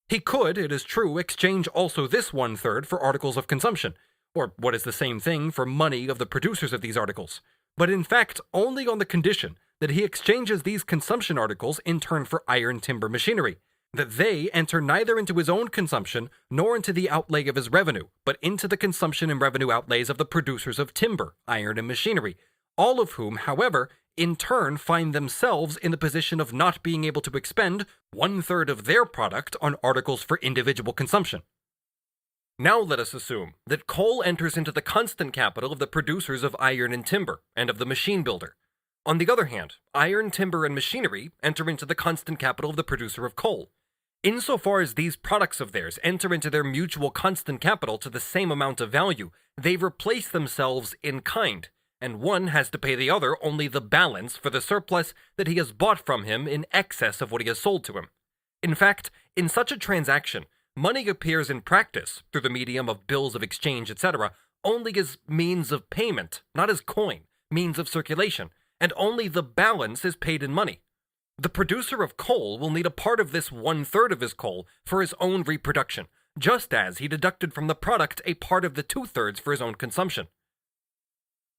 He could, it is true, exchange also this 1/3 for articles of consumption, or what is the same thing, for money of the producers of these articles, but in fact only on the condition that he exchanges these consumption articles in turn for iron, timber, machinery, that they enter neither into his own consumption nor into the outlay of his revenue, but into the consumption and revenue outlays of the producers of timber, iron, and machinery, all of whom, however, in turn find themselves in the position of not being able to expend 1/3 of their product on articles for individual consumption. Now let us assume that coal enters into the constant capital of the producers of iron and timber, and of the machine builder. On the other hand, iron, timber, and machinery enter into the constant capital of the producer of coal. Insofar as these products of theirs enter into their mutual constant capital to the same amount of value, they replace themselves in kind, and one has to pay the other only the balance for the surplus that he has bought from him in excess of what he has sold to him. In fact, in such a transaction, money appears in practice, through the medium of bills of exchange, etc., only as means of payment, not as coin, means of circulation, and only the balance is paid in money. The producer of coal will need a part of this 1/3 of his coal for his own reproduction, just as he deducted from the product a part of the 2/3 for his own consumption.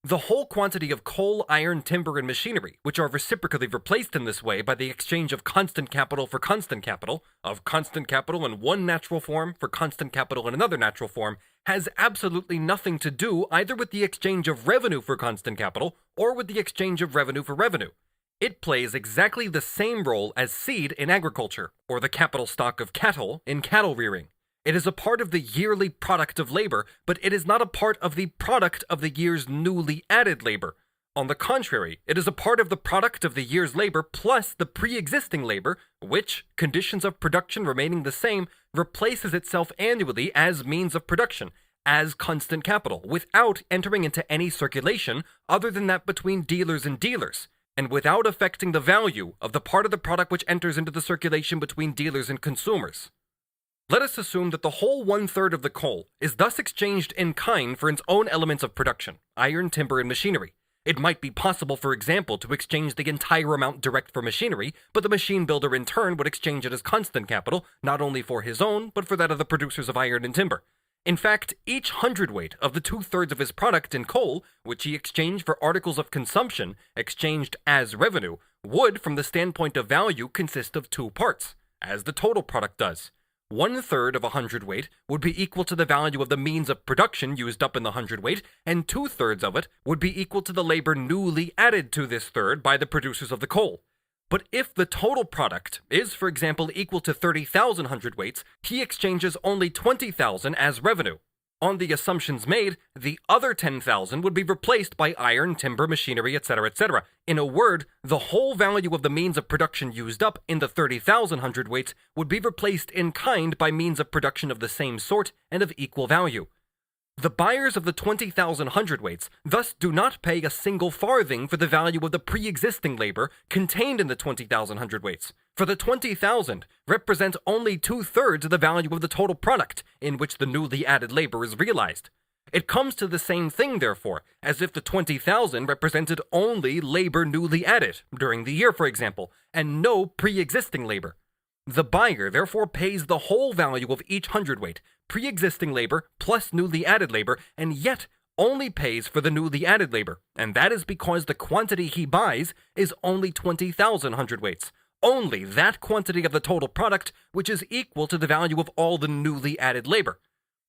The whole quantity of coal, iron, timber, and machinery, which are reciprocally replaced in this way by the exchange of constant capital for constant capital, of constant capital in one natural form for constant capital in another natural form, has absolutely nothing to do either with the exchange of revenue for constant capital or with the exchange of revenue for revenue. It plays exactly the same role as seed in agriculture, or the capital stock of cattle in cattle rearing. It is a part of the yearly product of labor, but it is not a part of the product of the year's newly added labor. On the contrary, it is a part of the product of the year's labor plus the pre-existing labor, which, conditions of production remaining the same, replaces itself annually as means of production, as constant capital, without entering into any circulation other than that between dealers and dealers, and without affecting the value of the part of the product which enters into the circulation between dealers and consumers. Let us assume that the whole 1/3 of the coal is thus exchanged in kind for its own elements of production, iron, timber, and machinery. It might be possible, for example, to exchange the entire amount direct for machinery, but the machine builder in turn would exchange it as constant capital, not only for his own, but for that of the producers of iron and timber. In fact, each hundredweight of the 2/3 of his product in coal, which he exchanged for articles of consumption, exchanged as revenue, would, from the standpoint of value, consist of two parts, as the total product does. 1/3 of a hundredweight would be equal to the value of the means of production used up in the hundredweight, and 2/3 of it would be equal to the labor newly added to this third by the producers of the coal. But if the total product is, for example, equal to 30,000 hundredweights, he exchanges only 20,000 as revenue. On the assumptions made, the other 10,000 would be replaced by iron, timber, machinery, etc., etc. In a word, the whole value of the means of production used up in the 30,000 hundredweights would be replaced in kind by means of production of the same sort and of equal value. The buyers of the 20,000 hundredweights thus do not pay a single farthing for the value of the pre-existing labor contained in the 20,000 hundredweights, for the 20,000 represent only 2/3 of the value of the total product in which the newly added labor is realized. It comes to the same thing, therefore, as if the 20,000 represented only labor newly added, during the year, for example, and no pre-existing labor. The buyer therefore pays the whole value of each hundredweight, pre-existing labor plus newly added labor, and yet only pays for the newly added labor, and that is because the quantity he buys is only 20,000 hundredweights, only that quantity of the total product which is equal to the value of all the newly added labor.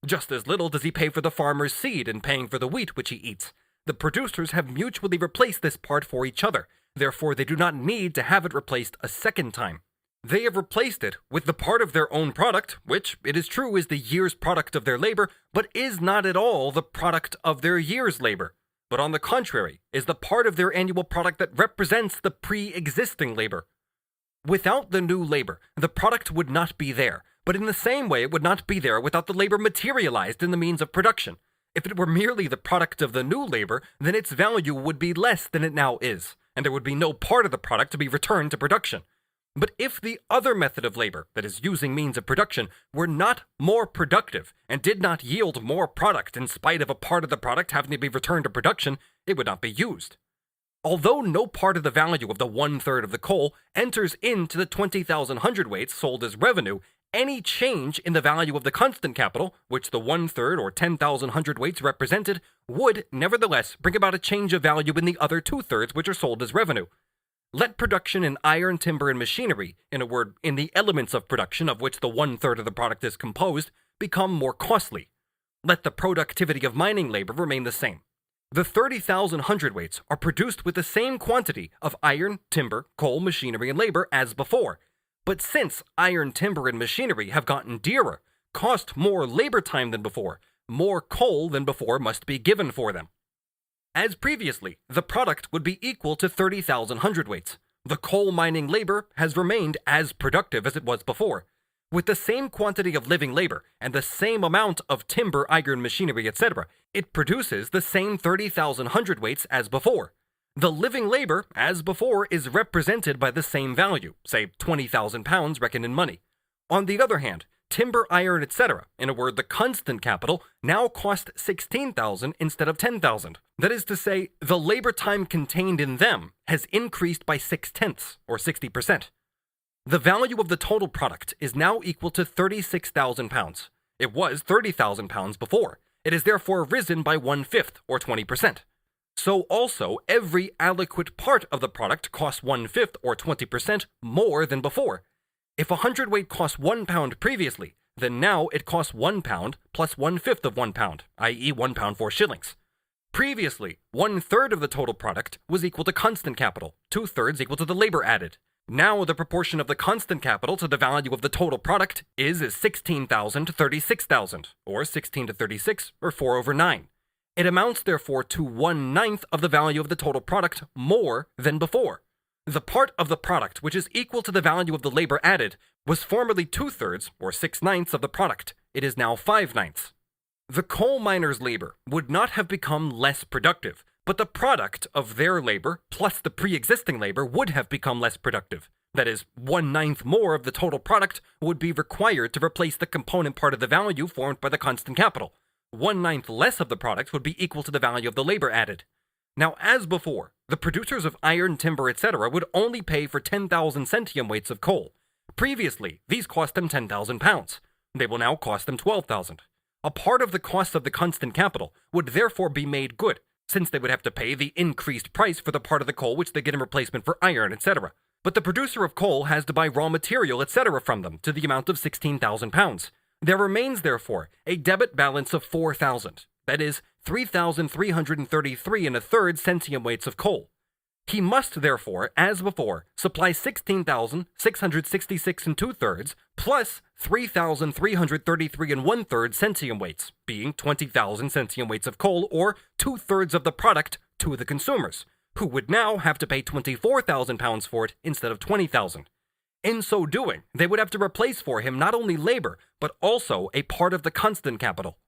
Just as little does he pay for the farmer's seed in paying for the wheat which he eats. The producers have mutually replaced this part for each other, therefore they do not need to have it replaced a second time. They have replaced it with the part of their own product, which, it is true, is the year's product of their labor, but is not at all the product of their year's labor, but on the contrary, is the part of their annual product that represents the pre-existing labor. Without the new labor, the product would not be there, but in the same way it would not be there without the labor materialized in the means of production. If it were merely the product of the new labor, then its value would be less than it now is, and there would be no part of the product to be returned to production. But if the other method of labor, that is using means of production, were not more productive and did not yield more product in spite of a part of the product having to be returned to production, it would not be used. Although no part of the value of the 1/3 of the coal enters into the 20,000 hundredweights sold as revenue, any change in the value of the constant capital, which the 1/3 or 10,000 hundredweights represented, would nevertheless bring about a change of value in the other 2/3 which are sold as revenue. Let production in iron, timber, and machinery, in a word, in the elements of production of which the 1/3 of the product is composed, become more costly. Let the productivity of mining labor remain the same. The 30,000 hundredweights are produced with the same quantity of iron, timber, coal, machinery, and labor as before. But since iron, timber, and machinery have gotten dearer, cost more labor time than before, more coal than before must be given for them. As previously, the product would be equal to 30,000 hundredweights. The coal mining labor has remained as productive as it was before. With the same quantity of living labor and the same amount of timber, iron, machinery, etc., it produces the same 30,000 hundredweights as before. The living labor, as before, is represented by the same value, say 20,000 pounds reckoned in money. On the other hand, timber, iron, etc., in a word, the constant capital, now cost 16,000 instead of 10,000. That is to say, the labor time contained in them has increased by 6/10, or 60%. The value of the total product is now equal to 36,000 pounds. It was 30,000 pounds before. It has therefore risen by 1/5, or 20%. So also, every aliquot part of the product costs 1/5, or 20%, more than before. If a hundredweight cost 1 pound previously, then now it costs 1 pound plus 1/5 of 1 pound, i.e. 1 pound 4 shillings. Previously, 1/3 of the total product was equal to constant capital, 2/3 equal to the labor added. Now the proportion of the constant capital to the value of the total product is 16,000 to 36,000, or 16 to 36, or 4/9. It amounts therefore to 1/9 of the value of the total product more than before. The part of the product which is equal to the value of the labor added was formerly 2/3, or 6/9 of the product. It is now 5/9. The coal miners' labor would not have become less productive, but the product of their labor plus the pre-existing labor would have become less productive. That is, 1/9 more of the total product would be required to replace the component part of the value formed by the constant capital. 1/9 less of the product would be equal to the value of the labor added. Now, as before, the producers of iron, timber, etc. would only pay for 10,000 centium weights of coal. Previously, these cost them 10,000 pounds. They will now cost them 12,000. A part of the cost of the constant capital would therefore be made good, since they would have to pay the increased price for the part of the coal which they get in replacement for iron, etc. But the producer of coal has to buy raw material, etc. from them to the amount of 16,000 pounds. There remains, therefore, a debit balance of 4,000, that is, 3,333 1/3 centium weights of coal. He must, therefore, as before, supply 16,666 2/3 plus 3,333 1/3 centium weights, being 20,000 centium weights of coal, or 2/3 of the product, to the consumers, who would now have to pay 24,000 pounds for it instead of 20,000. In so doing, they would have to replace for him not only labor, but also a part of the constant capital.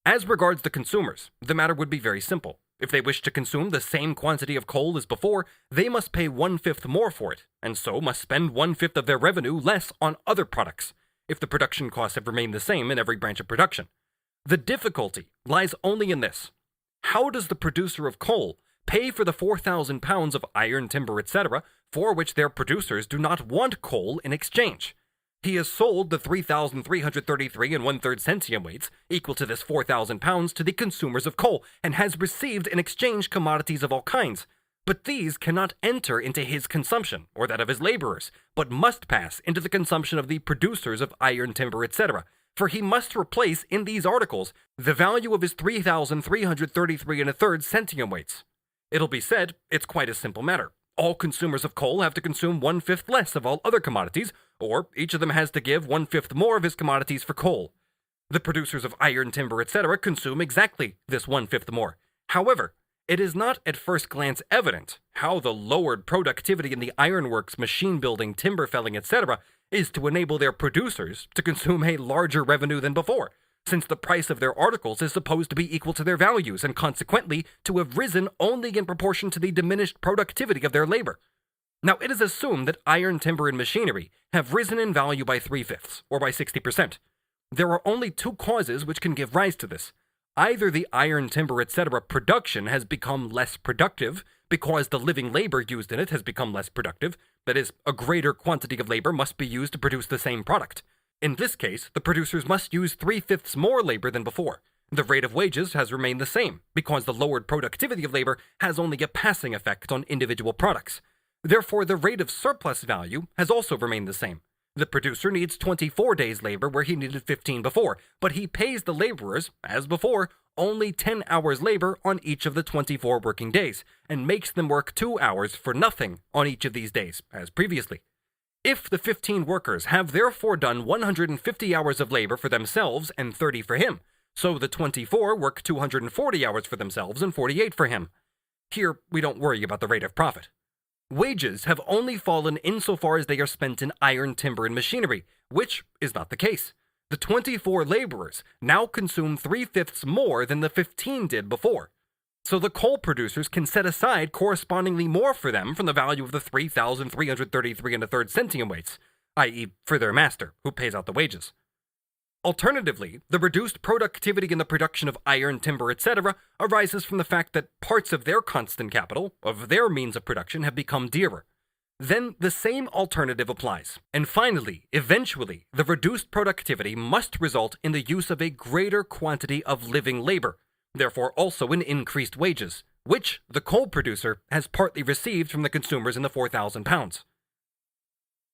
As regards the consumers, the matter would be very simple. If they wish to consume the same quantity of coal as before, they must pay 1/5 more for it, and so must spend 1/5 of their revenue less on other products, if the production costs have remained the same in every branch of production. The difficulty lies only in this. How does the producer of coal pay for the 4,000 pounds of iron, timber, etc., for which their producers do not want coal in exchange? He has sold the 3,333 1/3 centium weights, equal to this 4,000 pounds, to the consumers of coal, and has received in exchange commodities of all kinds. But these cannot enter into his consumption, or that of his laborers, but must pass into the consumption of the producers of iron, timber, etc., for he must replace in these articles the value of his 3,333 1/3 centium weights. It'll be said, it's quite a simple matter. All consumers of coal have to consume 1/5 less of all other commodities, or each of them has to give 1/5 more of his commodities for coal. The producers of iron, timber, etc. consume exactly this 1/5 more. However, it is not at first glance evident how the lowered productivity in the ironworks, machine building, timber felling, etc. is to enable their producers to consume a larger revenue than before, since the price of their articles is supposed to be equal to their values and consequently to have risen only in proportion to the diminished productivity of their labor. Now, it is assumed that iron, timber, and machinery have risen in value by 3/5, or by 60%. There are only two causes which can give rise to this. Either the iron, timber, etc. production has become less productive because the living labor used in it has become less productive, that is, a greater quantity of labor must be used to produce the same product. In this case, the producers must use 3/5 more labor than before. The rate of wages has remained the same, because the lowered productivity of labor has only a passing effect on individual products. Therefore, the rate of surplus value has also remained the same. The producer needs 24 days labor where he needed 15 before, but he pays the laborers, as before, only 10 hours labor on each of the 24 working days, and makes them work 2 hours for nothing on each of these days, as previously. If the 15 workers have therefore done 150 hours of labor for themselves and 30 for him, so the 24 work 240 hours for themselves and 48 for him. Here, we don't worry about the rate of profit. Wages have only fallen insofar as they are spent in iron, timber, and machinery, which is not the case. The 24 laborers now consume 3/5 more than the 15 did before. So the coal producers can set aside correspondingly more for them from the value of the 3,333 1/3 centium weights, i.e. for their master, who pays out the wages. Alternatively, the reduced productivity in the production of iron, timber, etc. arises from the fact that parts of their constant capital, of their means of production, have become dearer. Then the same alternative applies. And finally, eventually, the reduced productivity must result in the use of a greater quantity of living labor, therefore also in increased wages, which the coal producer has partly received from the consumers in the 4,000 pounds.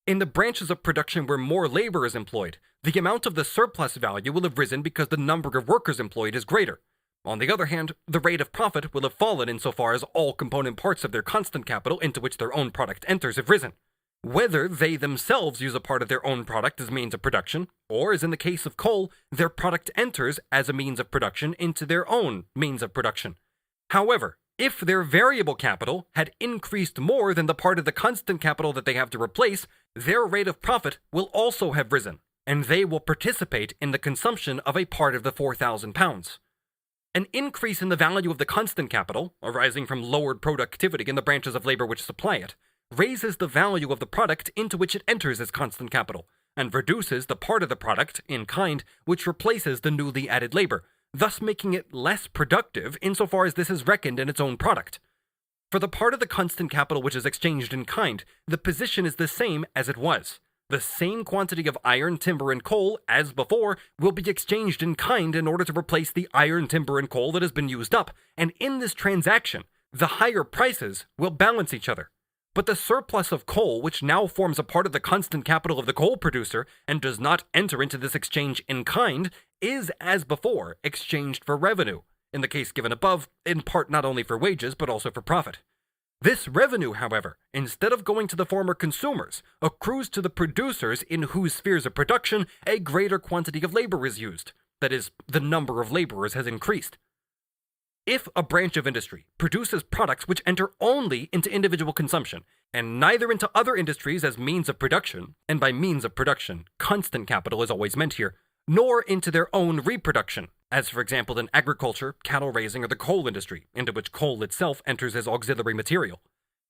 In the branches of production where more labor is employed, the amount of the surplus value will have risen because the number of workers employed is greater. On the other hand, the rate of profit will have fallen insofar as all component parts of their constant capital into which their own product enters have risen. whether they themselves use a part of their own product as means of production, or as in the case of coal, their product enters as a means of production into their own means of production. However, if their variable capital had increased more than the part of the constant capital that they have to replace, their rate of profit will also have risen, and they will participate in the consumption of a part of the £4,000. An increase in the value of the constant capital, arising from lowered productivity in the branches of labor which supply it, raises the value of the product into which it enters as constant capital, and reduces the part of the product, in kind, which replaces the newly added labor, thus making it less productive insofar as this is reckoned in its own product. For the part of the constant capital which is exchanged in kind, the position is the same as it was. The same quantity of iron, timber, and coal as before will be exchanged in kind in order to replace the iron, timber, and coal that has been used up, and in this transaction, the higher prices will balance each other. But the surplus of coal, which now forms a part of the constant capital of the coal producer and does not enter into this exchange in kind, is, as before, exchanged for revenue, in the case given above, in part not only for wages but also for profit. This revenue, however, instead of going to the former consumers, accrues to the producers in whose spheres of production a greater quantity of labor is used. That is, the number of laborers has increased. If a branch of industry produces products which enter only into individual consumption, and neither into other industries as means of production, and by means of production, constant capital is always meant here, nor into their own reproduction, as for example in agriculture, cattle raising, or the coal industry, into which coal itself enters as auxiliary material,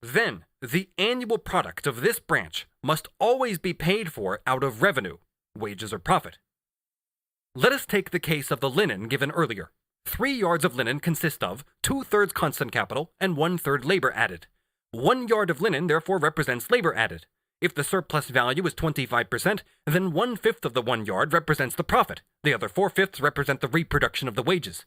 then the annual product of this branch must always be paid for out of revenue, wages or profit. Let us take the case of the linen given earlier. 3 yards of linen consist of 2/3 constant capital and 1/3 labor added. 1 yard of linen therefore represents labor added. If the surplus value is 25%, then 1/5 of the 1 yard represents the profit. The other 4/5 represent the reproduction of the wages.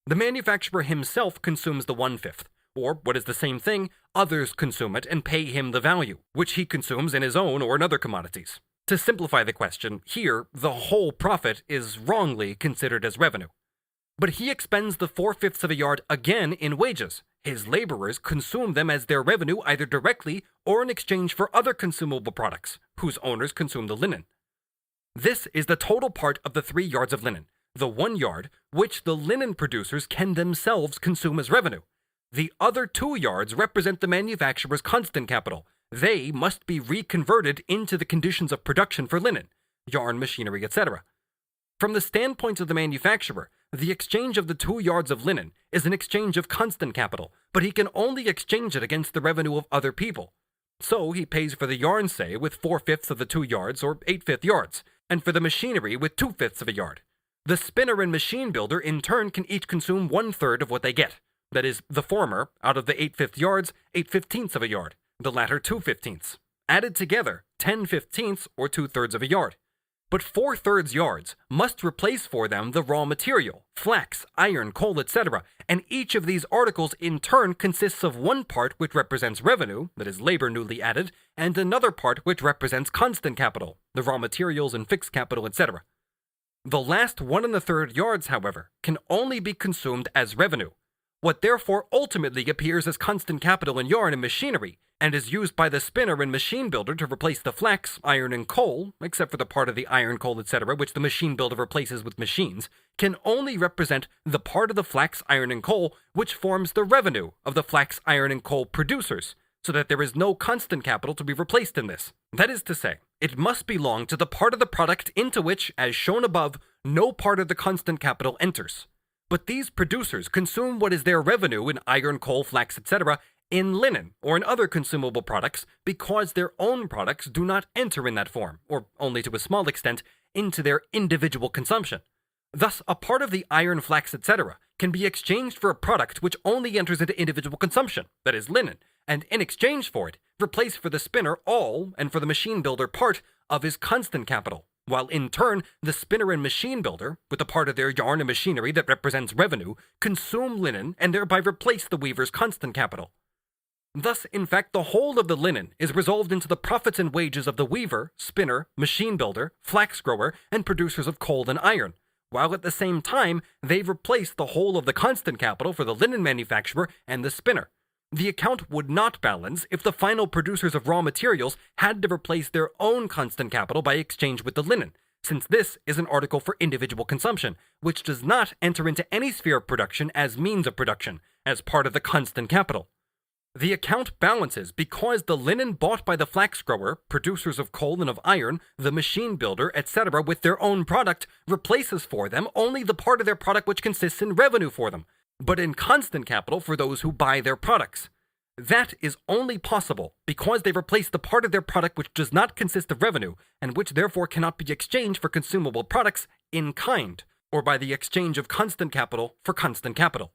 The manufacturer himself consumes the 1/5, or what is the same thing, others consume it and pay him the value, which he consumes in his own or in other commodities. To simplify the question, here the whole profit is wrongly considered as revenue. But he expends the 4/5 of a yard again in wages. His laborers consume them as their revenue either directly or in exchange for other consumable products, whose owners consume the linen. This is the total part of the 3 yards of linen, the 1 yard, which the linen producers can themselves consume as revenue. The other 2 yards represent the manufacturer's constant capital. They must be reconverted into the conditions of production for linen, yarn, machinery, etc. From the standpoint of the manufacturer, the exchange of the 2 yards of linen is an exchange of constant capital, but he can only exchange it against the revenue of other people. So he pays for the yarn, say, with 4/5 of the 2 yards, or 8/5 yards, and for the machinery with 2/5 of a yard. The spinner and machine builder in turn can each consume 1/3 of what they get. That is, the former, out of the 8/5 yards, 8/15 of a yard, the latter 2/15. Added together, 10/15 or 2/3 of a yard. But 4/3 yards must replace for them the raw material, flax, iron, coal, etc., and each of these articles in turn consists of one part which represents revenue, that is labor newly added, and another part which represents constant capital, the raw materials and fixed capital, etc. The last 1 1/3 yards, however, can only be consumed as revenue. What therefore ultimately appears as constant capital in yarn and machinery, and is used by the spinner and machine builder to replace the flax, iron, and coal, except for the part of the iron, coal, etc., which the machine builder replaces with machines, can only represent the part of the flax, iron, and coal which forms the revenue of the flax, iron, and coal producers, so that there is no constant capital to be replaced in this. That is to say, it must belong to the part of the product into which, as shown above, no part of the constant capital enters. But these producers consume what is their revenue in iron, coal, flax, etc., in linen or in other consumable products because their own products do not enter in that form, or only to a small extent, into their individual consumption. Thus, a part of the iron, flax, etc. can be exchanged for a product which only enters into individual consumption, that is linen, and in exchange for it, replace for the spinner all, and for the machine builder part, of his constant capital, while in turn, the spinner and machine builder, with the part of their yarn and machinery that represents revenue, consume linen and thereby replace the weaver's constant capital. Thus, in fact, the whole of the linen is resolved into the profits and wages of the weaver, spinner, machine builder, flax grower, and producers of coal and iron, while at the same time, they replace the whole of the constant capital for the linen manufacturer and the spinner. The account would not balance if the final producers of raw materials had to replace their own constant capital by exchange with the linen, since this is an article for individual consumption, which does not enter into any sphere of production as means of production, as part of the constant capital. The account balances because the linen bought by the flax grower, producers of coal and of iron, the machine builder, etc. with their own product replaces for them only the part of their product which consists in revenue for them, but in constant capital for those who buy their products. That is only possible because they replace the part of their product which does not consist of revenue, and which therefore cannot be exchanged for consumable products in kind, or by the exchange of constant capital for constant capital.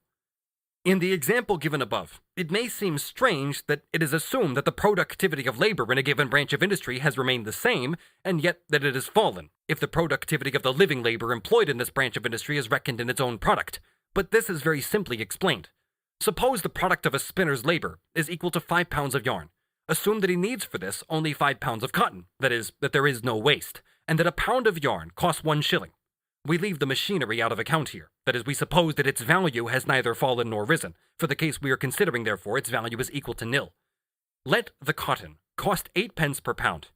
In the example given above, it may seem strange that it is assumed that the productivity of labor in a given branch of industry has remained the same, and yet that it has fallen, if the productivity of the living labor employed in this branch of industry is reckoned in its own product. But this is very simply explained. Suppose the product of a spinner's labor is equal to 5 pounds of yarn. Assume that he needs for this only 5 pounds of cotton, that is, that there is no waste, and that a pound of yarn costs 1 shilling. We leave the machinery out of account here. That is, we suppose that its value has neither fallen nor risen. For the case we are considering, therefore, its value is equal to nil. Let the cotton cost 8 pence per pound.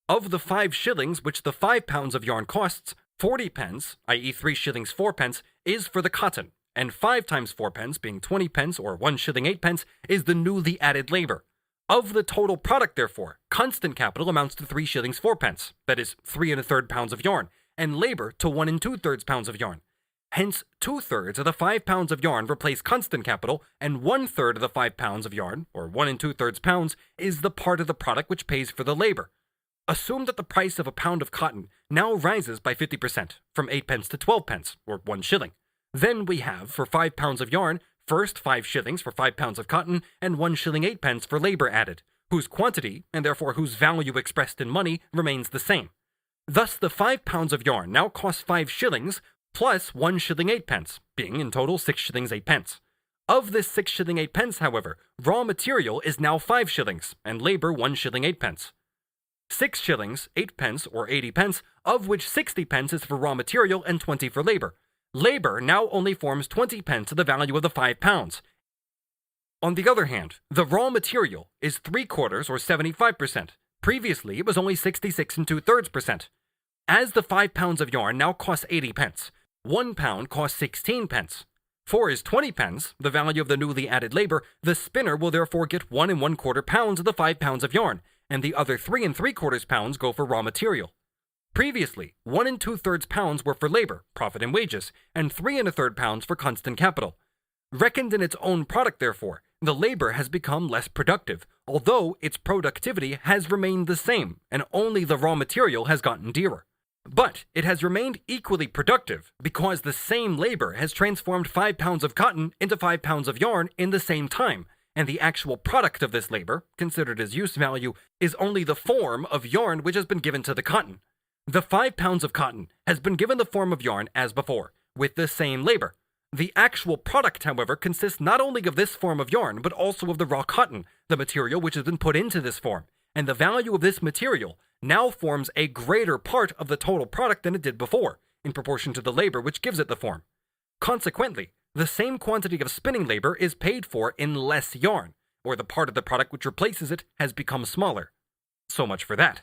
Of the 5 shillings which the 5 pounds of yarn costs, 40 pence, i.e. 3 shillings 4 pence, is for the cotton, and 5 times 4 pence, being 20 pence, or 1 shilling 8 pence, is the newly added labor. Of the total product, therefore, constant capital amounts to 3 shillings 4 pence, that is, 3 1/3 pounds of yarn, and labor to 1 2/3 pounds of yarn. Hence, 2/3 of the 5 pounds of yarn replace constant capital, and 1/3 of the 5 pounds of yarn, or 1 2/3 pounds, is the part of the product which pays for the labor. Assume that the price of a pound of cotton now rises by 50%, from 8 pence to 12 pence, or 1 shilling. Then we have, for 5 pounds of yarn, first 5 shillings for 5 pounds of cotton, and 1 shilling 8 pence for labor added, whose quantity, and therefore whose value expressed in money, remains the same. Thus, the 5 pounds of yarn now cost 5 shillings plus 1 shilling 8 pence, being in total 6 shillings 8 pence. Of this 6 shilling 8 pence, however, raw material is now 5 shillings, and labor 1 shilling 8 pence. 6 shillings 8 pence, or 80 pence, of which 60 pence is for raw material and 20 for labor. Labor now only forms 20 pence of the value of the 5 pounds. On the other hand, the raw material is 3/4 or 75%. Previously, it was only 66 2/3%. As the 5 pounds of yarn now costs 80 pence, 1 pound costs 16 pence. 4 is 20 pence, the value of the newly added labor. The spinner will therefore get 1 1/4 pounds of the 5 pounds of yarn, and the other 3 3/4 pounds go for raw material. Previously, 1 2/3 pounds were for labor, profit and wages, and 3 1/3 pounds for constant capital. Reckoned in its own product, therefore, the labor has become less productive, although its productivity has remained the same, and only the raw material has gotten dearer. But it has remained equally productive because the same labor has transformed 5 pounds of cotton into 5 pounds of yarn in the same time, and the actual product of this labor, considered as use value, is only the form of yarn which has been given to the cotton. The 5 pounds of cotton has been given the form of yarn as before, with the same labor. The actual product, however, consists not only of this form of yarn, but also of the raw cotton, the material which has been put into this form, and the value of this material now forms a greater part of the total product than it did before, in proportion to the labor which gives it the form. Consequently, the same quantity of spinning labor is paid for in less yarn, or the part of the product which replaces it has become smaller. So much for that.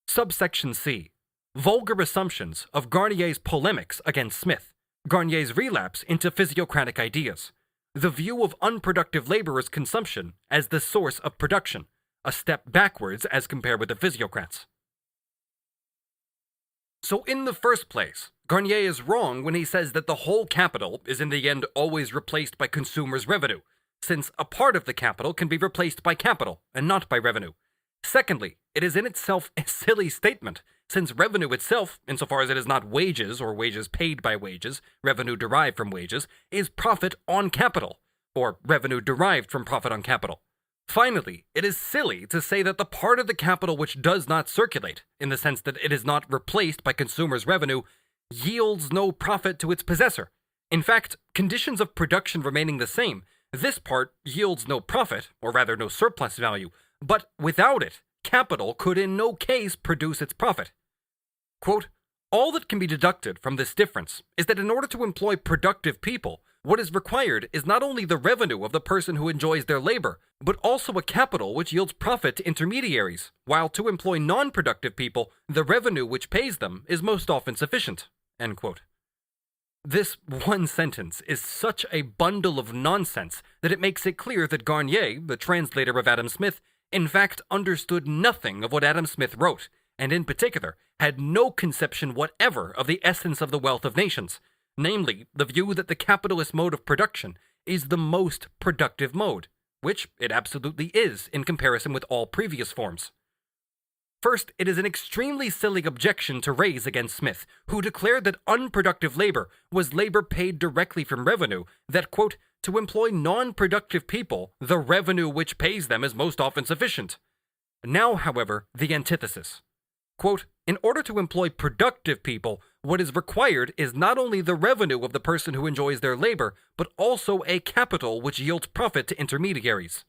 Subsection C. Vulgar assumptions of Garnier's polemics against Smith, Garnier's relapse into physiocratic ideas, the view of unproductive laborers' consumption as the source of production, a step backwards as compared with the Physiocrats. So in the first place, Garnier is wrong when he says that the whole capital is in the end always replaced by consumers' revenue, since a part of the capital can be replaced by capital and not by revenue. Secondly, it is in itself a silly statement, since revenue itself, insofar as it is not wages or wages paid by wages, revenue derived from wages, is profit on capital, or revenue derived from profit on capital. Finally, it is silly to say that the part of the capital which does not circulate, in the sense that it is not replaced by consumers' revenue, yields no profit to its possessor. In fact, conditions of production remaining the same, this part yields no profit, or rather no surplus value, but without it, capital could in no case produce its profit. Quote, all that can be deducted from this difference is that in order to employ productive people, what is required is not only the revenue of the person who enjoys their labor, but also a capital which yields profit to intermediaries, while to employ non-productive people, the revenue which pays them is most often sufficient." End quote. This one sentence is such a bundle of nonsense that it makes it clear that Garnier, the translator of Adam Smith, in fact understood nothing of what Adam Smith wrote, and in particular had no conception whatever of the essence of the wealth of nations, namely the view that the capitalist mode of production is the most productive mode, which it absolutely is in comparison with all previous forms. First, it is an extremely silly objection to raise against Smith, who declared that unproductive labor was labor paid directly from revenue, that, quote, "to employ non-productive people, the revenue which pays them is most often sufficient." Now, however, the antithesis. Quote, "In order to employ productive people, what is required is not only the revenue of the person who enjoys their labor, but also a capital which yields profit to intermediaries."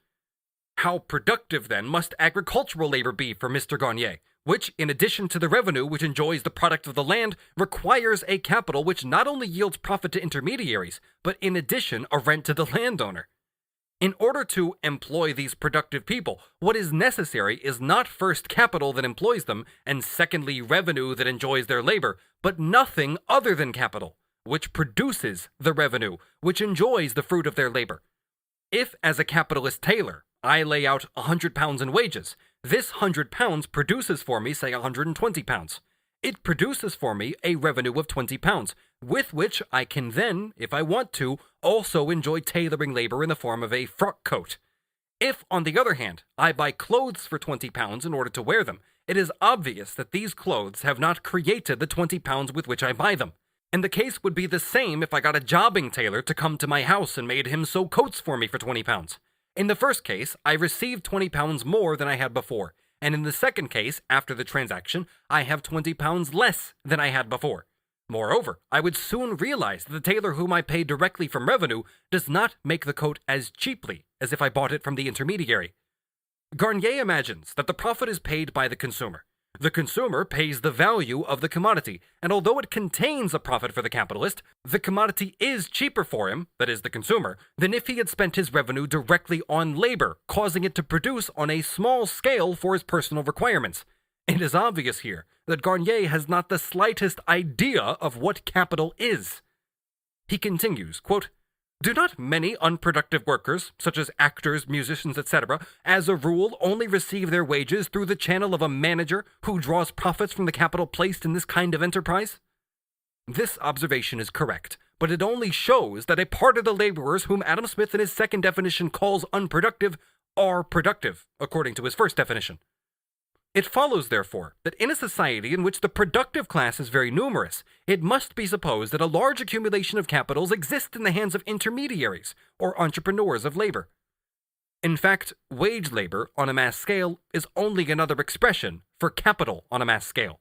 How productive, then, must agricultural labor be for Mr. Garnier, which, in addition to the revenue which enjoys the product of the land, requires a capital which not only yields profit to intermediaries, but in addition a rent to the landowner? In order to employ these productive people, what is necessary is not first capital that employs them, and secondly revenue that enjoys their labor, but nothing other than capital, which produces the revenue, which enjoys the fruit of their labor. If, as a capitalist tailor, I lay out £100 in wages, this £100 produces for me, say, £120. It produces for me a revenue of £20, with which I can then, if I want to, also enjoy tailoring labor in the form of a frock coat. If, on the other hand, I buy clothes for £20 in order to wear them, it is obvious that these clothes have not created the £20 with which I buy them. And the case would be the same if I got a jobbing tailor to come to my house and made him sew coats for me for £20. In the first case, I received £20 more than I had before, and in the second case, after the transaction, I have £20 less than I had before. Moreover, I would soon realize that the tailor whom I pay directly from revenue does not make the coat as cheaply as if I bought it from the intermediary. Garnier imagines that the profit is paid by the consumer. The consumer pays the value of the commodity, and although it contains a profit for the capitalist, the commodity is cheaper for him, that is the consumer, than if he had spent his revenue directly on labor, causing it to produce on a small scale for his personal requirements. It is obvious here that Garnier has not the slightest idea of what capital is. He continues, quote, "Do not many unproductive workers, such as actors, musicians, etc., as a rule only receive their wages through the channel of a manager who draws profits from the capital placed in this kind of enterprise?" This observation is correct, but it only shows that a part of the laborers whom Adam Smith in his second definition calls unproductive are productive, according to his first definition. It follows, therefore, that in a society in which the productive class is very numerous, it must be supposed that a large accumulation of capitals exists in the hands of intermediaries, or entrepreneurs of labor. In fact, wage labor on a mass scale is only another expression for capital on a mass scale.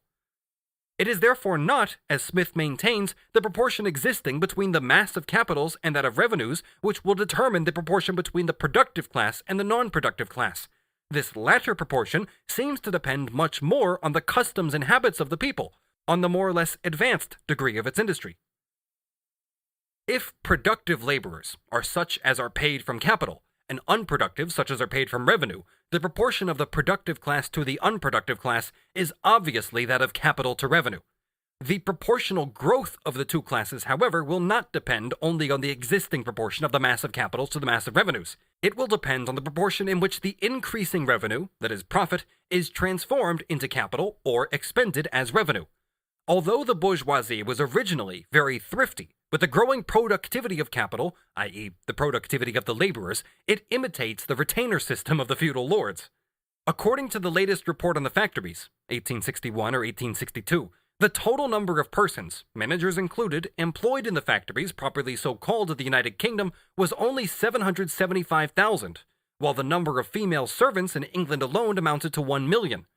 It is therefore not, as Smith maintains, the proportion existing between the mass of capitals and that of revenues which will determine the proportion between the productive class and the non-productive class. This latter proportion seems to depend much more on the customs and habits of the people, on the more or less advanced degree of its industry. If productive laborers are such as are paid from capital, and unproductive such as are paid from revenue, the proportion of the productive class to the unproductive class is obviously that of capital to revenue. The proportional growth of the two classes, however, will not depend only on the existing proportion of the mass of capitals to the mass of revenues. It will depend on the proportion in which the increasing revenue, that is profit, is transformed into capital or expended as revenue. Although the bourgeoisie was originally very thrifty, with the growing productivity of capital, i.e., the productivity of the laborers, it imitates the retainer system of the feudal lords. According to the latest report on the factories, 1861 or 1862, the total number of persons, managers included, employed in the factories, properly so called of the United Kingdom, was only 775,000, while the number of female servants in England alone amounted to 1 million.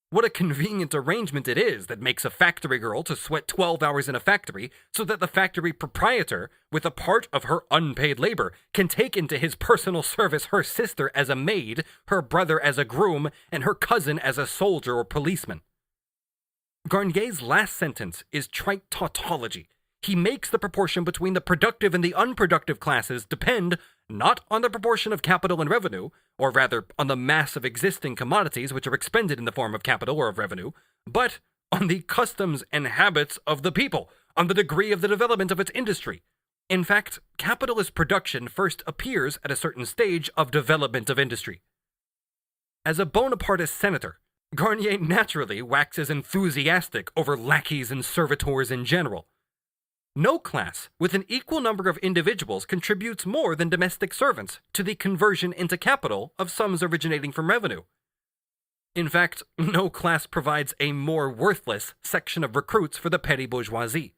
What a convenient arrangement it is that makes a factory girl to sweat 12 hours in a factory so that the factory proprietor, with a part of her unpaid labor, can take into his personal service her sister as a maid, her brother as a groom, and her cousin as a soldier or policeman. Garnier's last sentence is trite tautology. he makes the proportion between the productive and the unproductive classes depend not on the proportion of capital and revenue, or rather on the mass of existing commodities which are expended in the form of capital or of revenue, but on the customs and habits of the people, on the degree of the development of its industry. In fact, capitalist production first appears at a certain stage of development of industry. As a Bonapartist senator, Garnier naturally waxes enthusiastic over lackeys and servitors in general. No class with an equal number of individuals contributes more than domestic servants to the conversion into capital of sums originating from revenue. In fact, no class provides a more worthless section of recruits for the petty bourgeoisie.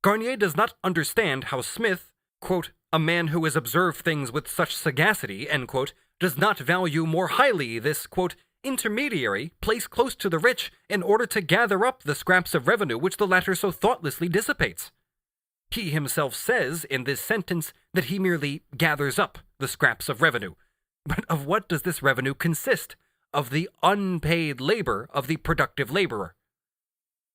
Garnier does not understand how Smith, quote, a man who has observed things with such sagacity, end quote, does not value more highly this, quote, intermediary placed close to the rich in order to gather up the scraps of revenue which the latter so thoughtlessly dissipates. He himself says in this sentence that he merely gathers up the scraps of revenue. But of what does this revenue consist? Of the unpaid labor of the productive laborer.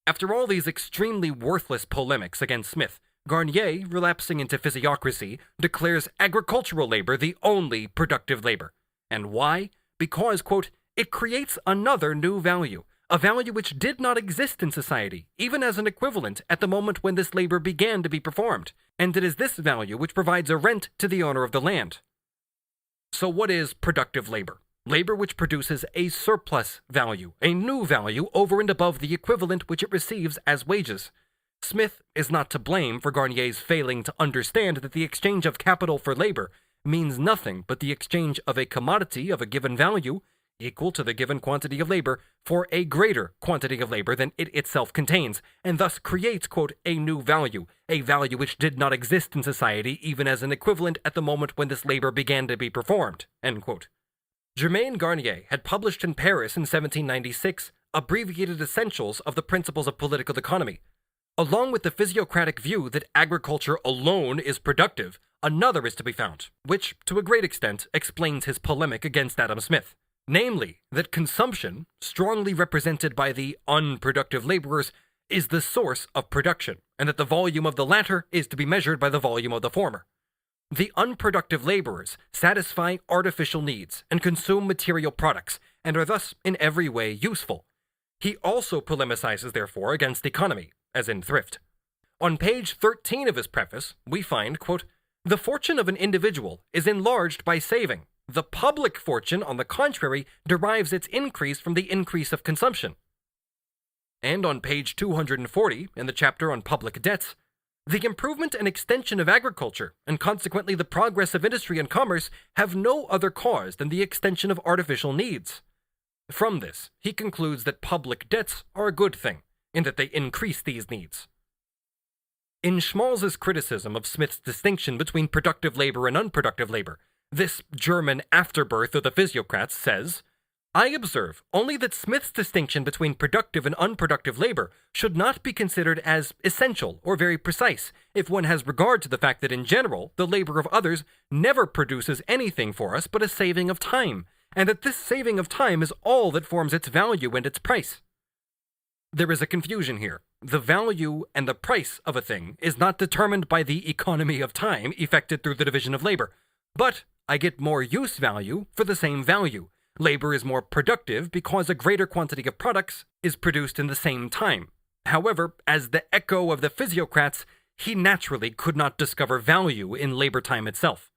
After all these extremely worthless polemics against Smith, Garnier, relapsing into physiocracy, declares agricultural labor the only productive labor. And why? Because, quote, it creates another new value, a value which did not exist in society, even as an equivalent at the moment when this labor began to be performed, and it is this value which provides a rent to the owner of the land. So what is productive labor? Labor which produces a surplus value, a new value over and above the equivalent which it receives as wages. Smith is not to blame for Garnier's failing to understand that the exchange of capital for labor means nothing but the exchange of a commodity of a given value, equal to the given quantity of labor, for a greater quantity of labor than it itself contains, and thus creates, quote, a new value, a value which did not exist in society even as an equivalent at the moment when this labor began to be performed, end quote. Germain Garnier had published in Paris in 1796 abbreviated essentials of the principles of political economy. Along with the physiocratic view that agriculture alone is productive, another is to be found, which, to a great extent, explains his polemic against Adam Smith. Namely, that consumption, strongly represented by the unproductive laborers, is the source of production, and that the volume of the latter is to be measured by the volume of the former. The unproductive laborers satisfy artificial needs and consume material products, and are thus in every way useful. He also polemicizes, therefore, against economy, as in thrift. On page 13 of his preface, we find, quote, the fortune of an individual is enlarged by saving. The public fortune, on the contrary, derives its increase from the increase of consumption. And on page 240, in the chapter on public debts, the improvement and extension of agriculture, and consequently the progress of industry and commerce, have no other cause than the extension of artificial needs. From this, he concludes that public debts are a good thing, in that they increase these needs. In Schmalz's criticism of Smith's distinction between productive labor and unproductive labor, this German afterbirth of the Physiocrats says, I observe only that Smith's distinction between productive and unproductive labor should not be considered as essential or very precise if one has regard to the fact that in general the labor of others never produces anything for us but a saving of time, and that this saving of time is all that forms its value and its price. There is a confusion here. The value and the price of a thing is not determined by the economy of time effected through the division of labor, but I get more use value for the same value. Labor is more productive because a greater quantity of products is produced in the same time. However, as the echo of the Physiocrats, he naturally could not discover value in labor time itself.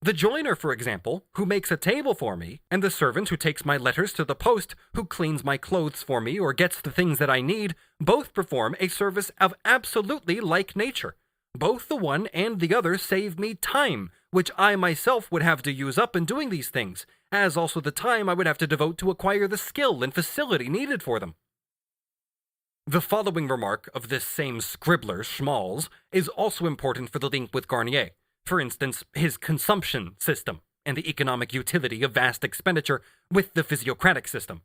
The joiner, for example, who makes a table for me, and the servant who takes my letters to the post, who cleans my clothes for me or gets the things that I need, both perform a service of absolutely like nature. Both the one and the other save me time, which I myself would have to use up in doing these things, as also the time I would have to devote to acquire the skill and facility needed for them. The following remark of this same scribbler, Schmalz, is also important for the link with Garnier. For instance, his consumption system and the economic utility of vast expenditure with the physiocratic system.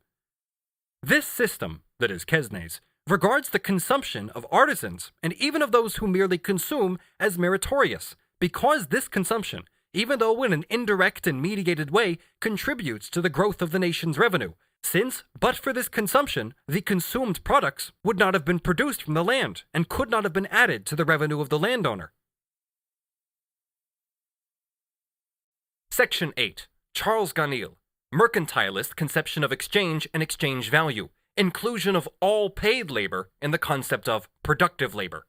This system, that is Quesnay's, regards the consumption of artisans and even of those who merely consume as meritorious, because this consumption, even though in an indirect and mediated way, contributes to the growth of the nation's revenue, since, but for this consumption, the consumed products would not have been produced from the land and could not have been added to the revenue of the landowner. Section 8. Charles Ganil, Mercantilist Conception of Exchange and Exchange Value, Inclusion of all paid labor in the concept of productive labor.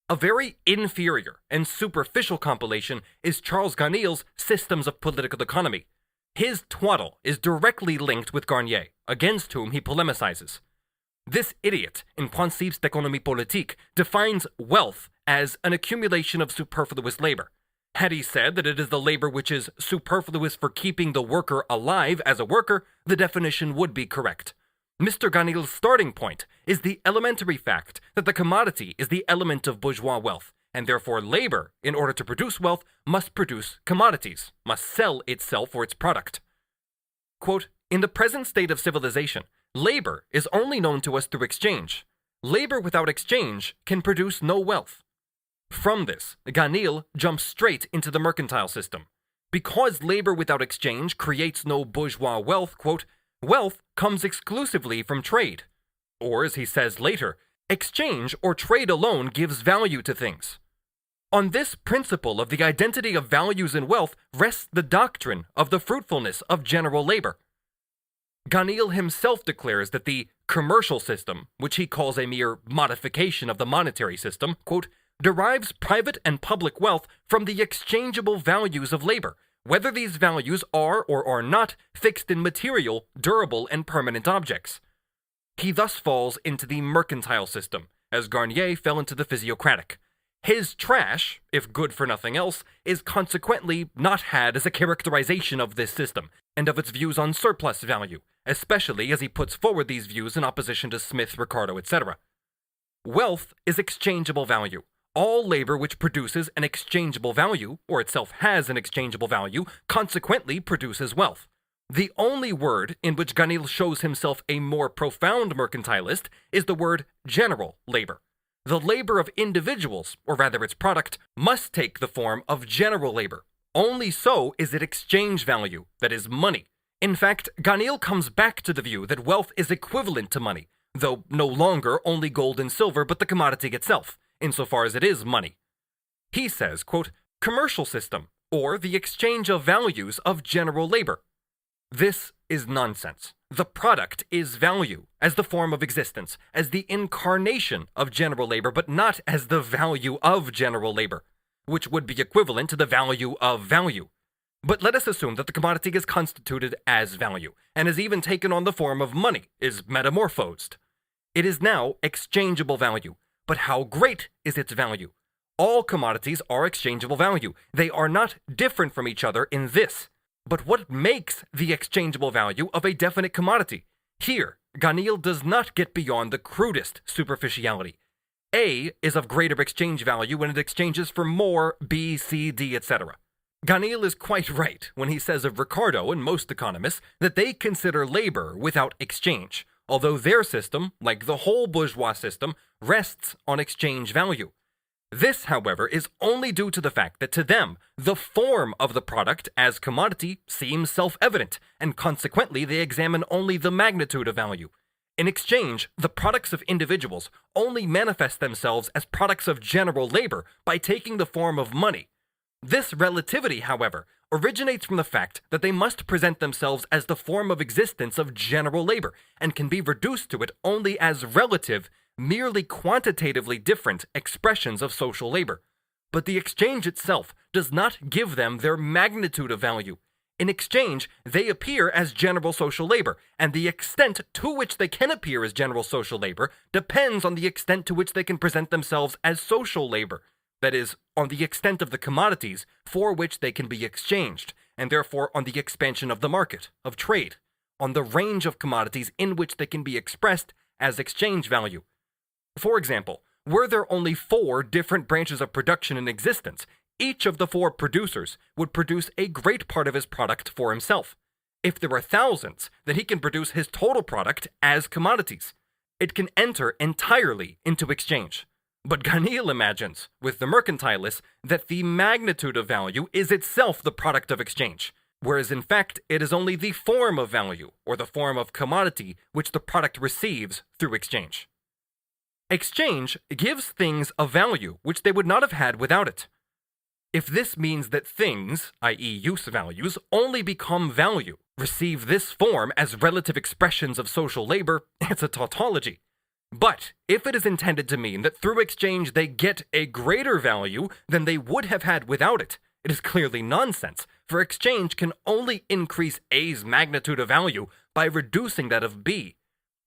A very inferior and superficial compilation is Charles Ganil's Systems of Political Economy. His twaddle is directly linked with Garnier, against whom he polemicizes. This idiot, in Principes d'économie politique, defines wealth as an accumulation of superfluous labor. Had he said that it is the labor which is superfluous for keeping the worker alive as a worker, the definition would be correct. Mr. Ganil's starting point is the elementary fact that the commodity is the element of bourgeois wealth, and therefore labor, in order to produce wealth, must produce commodities, must sell itself or its product. Quote, in the present state of civilization, labor is only known to us through exchange. Labor without exchange can produce no wealth. From this, Ganil jumps straight into the mercantile system. Because labor without exchange creates no bourgeois wealth, quote, wealth comes exclusively from trade. Or, as he says later, exchange or trade alone gives value to things. On this principle of the identity of values and wealth rests the doctrine of the fruitfulness of general labor. Ganil himself declares that the commercial system, which he calls a mere modification of the monetary system, quote, derives private and public wealth from the exchangeable values of labor, whether these values are or are not fixed in material, durable, and permanent objects. He thus falls into the mercantile system, as Garnier fell into the physiocratic. His trash, if good for nothing else, is consequently not had as a characterization of this system, and of its views on surplus value, especially as he puts forward these views in opposition to Smith, Ricardo, etc. Wealth is exchangeable value. All labor which produces an exchangeable value, or itself has an exchangeable value, consequently produces wealth. The only word in which Ganil shows himself a more profound mercantilist is the word general labor. The labor of individuals, or rather its product, must take the form of general labor. Only so is it exchange value, that is, money. In fact, Ganil comes back to the view that wealth is equivalent to money, though no longer only gold and silver, but the commodity itself, insofar as it is money. He says, quote, commercial system, or the exchange of values of general labor. This is nonsense. The product is value, as the form of existence, as the incarnation of general labor, but not as the value of general labor, which would be equivalent to the value of value. But let us assume that the commodity is constituted as value, and has even taken on the form of money, is metamorphosed. It is now exchangeable value. But how great is its value? All commodities are exchangeable value. They are not different from each other in this. But what makes the exchangeable value of a definite commodity? Here, Ganil does not get beyond the crudest superficiality. A is of greater exchange value when it exchanges for more B, C, D, etc. Ganil is quite right when he says of Ricardo and most economists that they consider labor without exchange, although their system, like the whole bourgeois system, rests on exchange value. This, however, is only due to the fact that to them, the form of the product as commodity seems self-evident, and consequently they examine only the magnitude of value. In exchange, the products of individuals only manifest themselves as products of general labor by taking the form of money. This relativity, however, originates from the fact that they must present themselves as the form of existence of general labor, and can be reduced to it only as relative, merely quantitatively different expressions of social labor. But the exchange itself does not give them their magnitude of value. In exchange, they appear as general social labor, and the extent to which they can appear as general social labor depends on the extent to which they can present themselves as social labor. That is, on the extent of the commodities for which they can be exchanged, and therefore on the expansion of the market, of trade, on the range of commodities in which they can be expressed as exchange value. For example, were there only 4 different branches of production in existence, each of the 4 producers would produce a great part of his product for himself. If there are thousands, then he can produce his total product as commodities. It can enter entirely into exchange. But Ganil imagines, with the mercantilists, that the magnitude of value is itself the product of exchange. whereas in fact it is only the form of value, or the form of commodity, which the product receives through exchange. Exchange gives things a value which they would not have had without it. If this means that things, i.e. use values, only become value, receive this form as relative expressions of social labor, it's a tautology. But if it is intended to mean that through exchange they get a greater value than they would have had without it, it is clearly nonsense, for exchange can only increase A's magnitude of value by reducing that of B.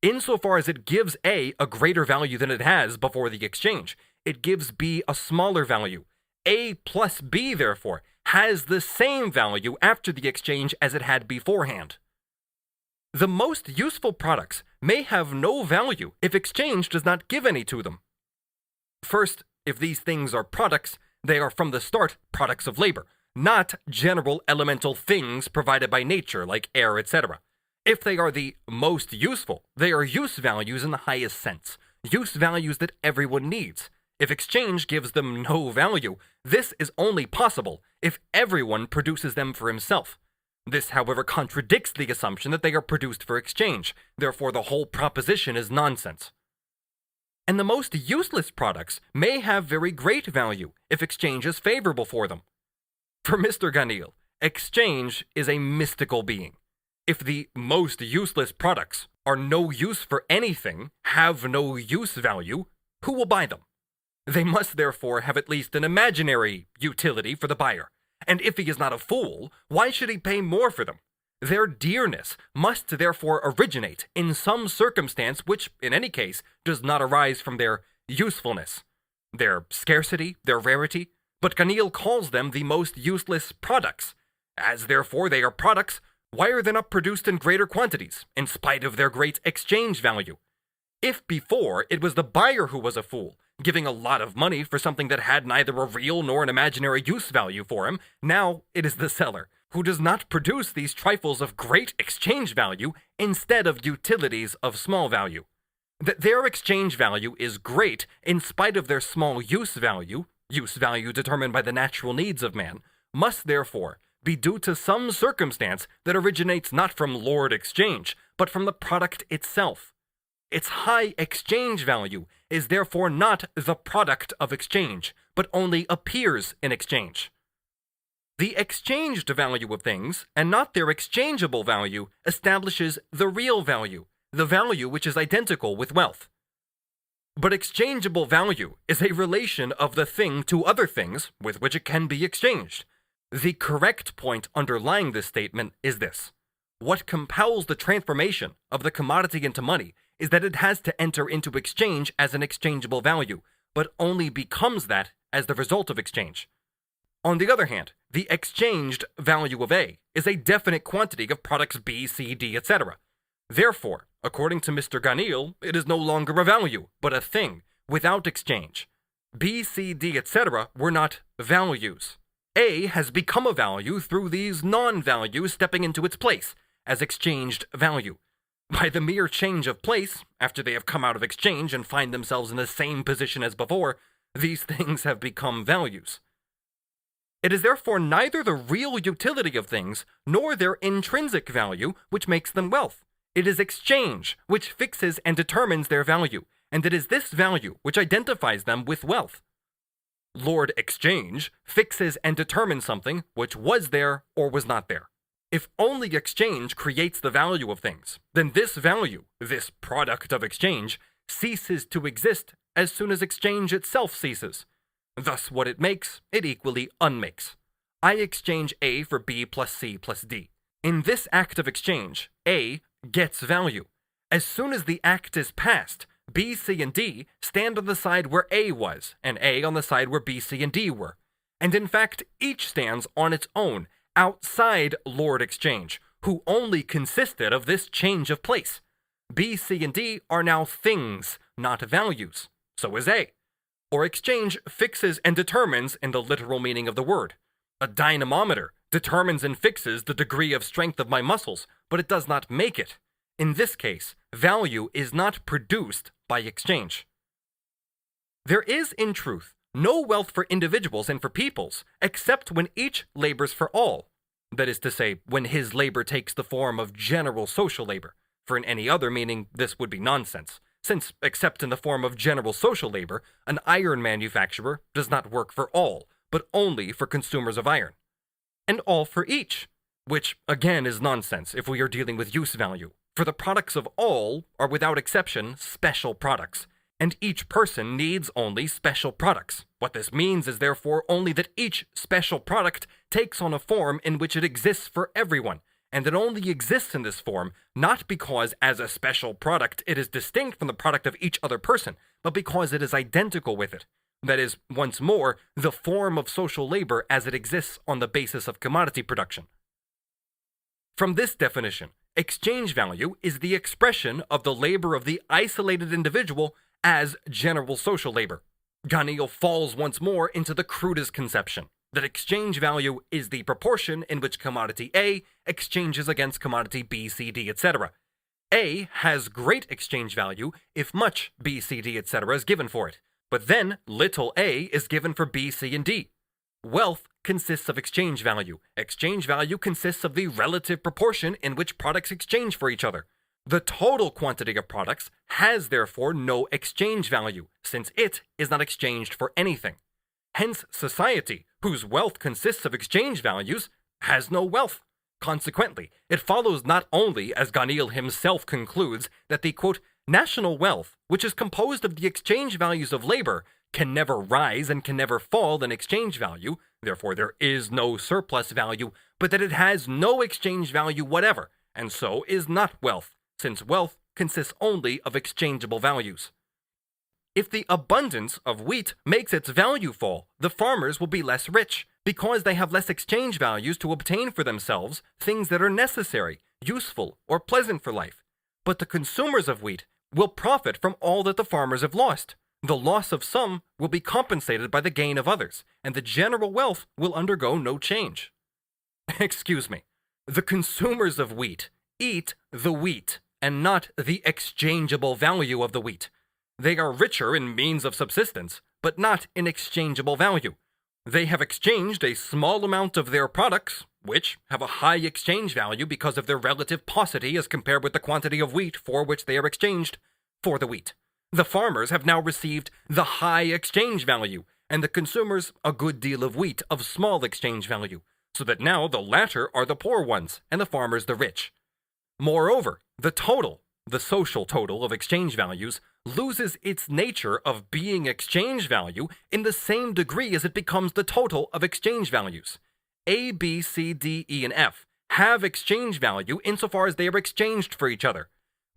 Insofar as it gives A a greater value than it has before the exchange, it gives B a smaller value. A plus B, therefore, has the same value after the exchange as it had beforehand. The most useful products may have no value if exchange does not give any to them. First, if these things are products, they are from the start products of labor, not general elemental things provided by nature like air, etc. If they are the most useful, they are use values in the highest sense, use values that everyone needs. If exchange gives them no value, this is only possible if everyone produces them for himself. This, however, contradicts the assumption that they are produced for exchange, therefore the whole proposition is nonsense. And the most useless products may have very great value if exchange is favorable for them. For Mr. Ganil, exchange is a mystical being. If the most useless products are no use for anything, have no use value, who will buy them? They must therefore have at least an imaginary utility for the buyer. And if he is not a fool, why should he pay more for them? Their dearness must therefore originate in some circumstance which, in any case, does not arise from their usefulness, their scarcity, their rarity. But Ganil calls them the most useless products. As therefore they are products, why are they not produced in greater quantities, in spite of their great exchange value? If before it was the buyer who was a fool, giving a lot of money for something that had neither a real nor an imaginary use value for him, now it is the seller, who does not produce these trifles of great exchange value instead of utilities of small value. That their exchange value is great in spite of their small use value determined by the natural needs of man, must therefore be due to some circumstance that originates not from Lord Exchange, but from the product itself. Its high exchange value is therefore not the product of exchange, but only appears in exchange. The exchanged value of things, and not their exchangeable value, establishes the real value, the value which is identical with wealth. But exchangeable value is a relation of the thing to other things with which it can be exchanged. The correct point underlying this statement is this: what compels the transformation of the commodity into money is that it has to enter into exchange as an exchangeable value, but only becomes that as the result of exchange. On the other hand, the exchanged value of A is a definite quantity of products B, C, D, etc. Therefore, according to Mr. Ganil, it is no longer a value, but a thing, without exchange. B, C, D, etc. were not values. A has become a value through these non-values stepping into its place as exchanged value. By the mere change of place, after they have come out of exchange and find themselves in the same position as before, these things have become values. It is therefore neither the real utility of things nor their intrinsic value which makes them wealth. It is exchange which fixes and determines their value, and it is this value which identifies them with wealth. Lord Exchange fixes and determines something which was there or was not there. If only exchange creates the value of things, then this value, this product of exchange, ceases to exist as soon as exchange itself ceases. Thus what it makes, it equally unmakes. I exchange A for B plus C plus D. In this act of exchange, A gets value. As soon as the act is passed, B, C, and D stand on the side where A was, and A on the side where B, C, and D were. And in fact, each stands on its own, outside Lord Exchange, who only consisted of this change of place. B, C, and D are now things, not values. So is A. Or exchange fixes and determines in the literal meaning of the word. A dynamometer determines and fixes the degree of strength of my muscles, but it does not make it. In this case, value is not produced by exchange. There is, in truth, no wealth for individuals and for peoples, except when each labors for all. That is to say, when his labor takes the form of general social labor. For in any other meaning, this would be nonsense, since, except in the form of general social labor, an iron manufacturer does not work for all, but only for consumers of iron. And all for each, which again is nonsense if we are dealing with use value, for the products of all are without exception special products, and each person needs only special products. What this means is therefore only that each special product takes on a form in which it exists for everyone, and it only exists in this form not because as a special product it is distinct from the product of each other person, but because it is identical with it. That is, once more, the form of social labor as it exists on the basis of commodity production. From this definition, exchange value is the expression of the labor of the isolated individual as general social labor. Karl falls once more into the crudest conception, that exchange value is the proportion in which commodity A exchanges against commodity B, C, D, etc. A has great exchange value if much B, C, D, etc. is given for it, but then little a is given for B, C, and D. Wealth consists of exchange value. Exchange value consists of the relative proportion in which products exchange for each other. The total quantity of products has therefore no exchange value, since it is not exchanged for anything. Hence, society, whose wealth consists of exchange values, has no wealth. Consequently, it follows not only, as Karl himself concludes, that the, quote, national wealth, which is composed of the exchange values of labor, can never rise and can never fall in exchange value, therefore there is no surplus value, but that it has no exchange value whatever, and so is not wealth, since wealth consists only of exchangeable values. If the abundance of wheat makes its value fall, the farmers will be less rich, because they have less exchange values to obtain for themselves things that are necessary, useful, or pleasant for life. But the consumers of wheat will profit from all that the farmers have lost. The loss of some will be compensated by the gain of others, and the general wealth will undergo no change. Excuse me. The consumers of wheat eat the wheat, and not the exchangeable value of the wheat. They are richer in means of subsistence, but not in exchangeable value. They have exchanged a small amount of their products, which have a high exchange value because of their relative paucity as compared with the quantity of wheat for which they are exchanged, for the wheat. The farmers have now received the high exchange value, and the consumers a good deal of wheat of small exchange value, so that now the latter are the poor ones, and the farmers the rich. Moreover, the social total of exchange values, loses its nature of being exchange value in the same degree as it becomes the total of exchange values. A, B, C, D, E, and F have exchange value insofar as they are exchanged for each other.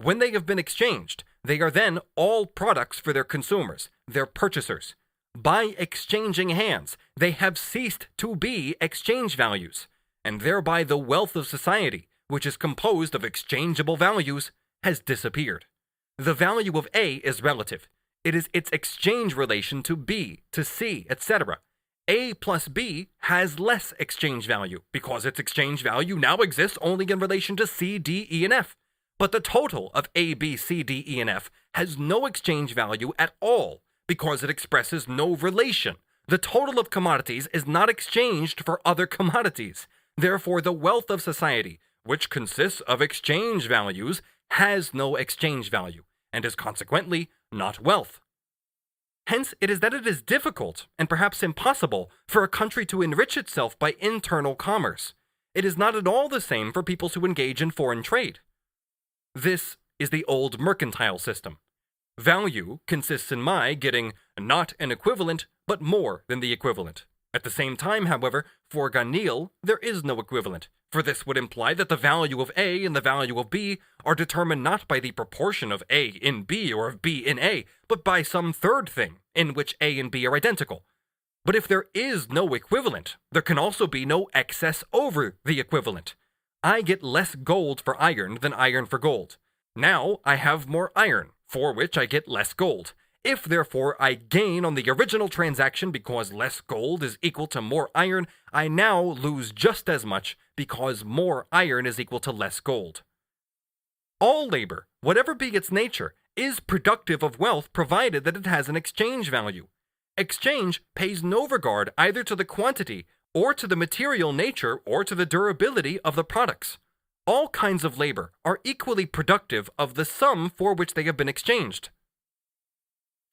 When they have been exchanged, they are then all products for their consumers, their purchasers. By exchanging hands, they have ceased to be exchange values, and thereby the wealth of society, which is composed of exchangeable values, has disappeared. The value of A is relative. It is its exchange relation to B, to C, etc. A plus B has less exchange value, because its exchange value now exists only in relation to C, D, E, and F. But the total of A, B, C, D, E, and F has no exchange value at all, because it expresses no relation. The total of commodities is not exchanged for other commodities. Therefore, the wealth of society, which consists of exchange values, has no exchange value, and is consequently not wealth. Hence, it is that it is difficult, and perhaps impossible, for a country to enrich itself by internal commerce. It is not at all the same for peoples who engage in foreign trade. This is the old mercantile system. Value consists in my getting not an equivalent, but more than the equivalent. At the same time, however, for Karl, there is no equivalent, for this would imply that the value of A and the value of B are determined not by the proportion of A in B or of B in A, but by some third thing in which A and B are identical. But if there is no equivalent, there can also be no excess over the equivalent. I get less gold for iron than iron for gold. Now I have more iron, for which I get less gold. If, therefore, I gain on the original transaction because less gold is equal to more iron, I now lose just as much because more iron is equal to less gold. All labor, whatever be its nature, is productive of wealth provided that it has an exchange value. Exchange pays no regard either to the quantity or to the material nature or to the durability of the products. All kinds of labor are equally productive of the sum for which they have been exchanged.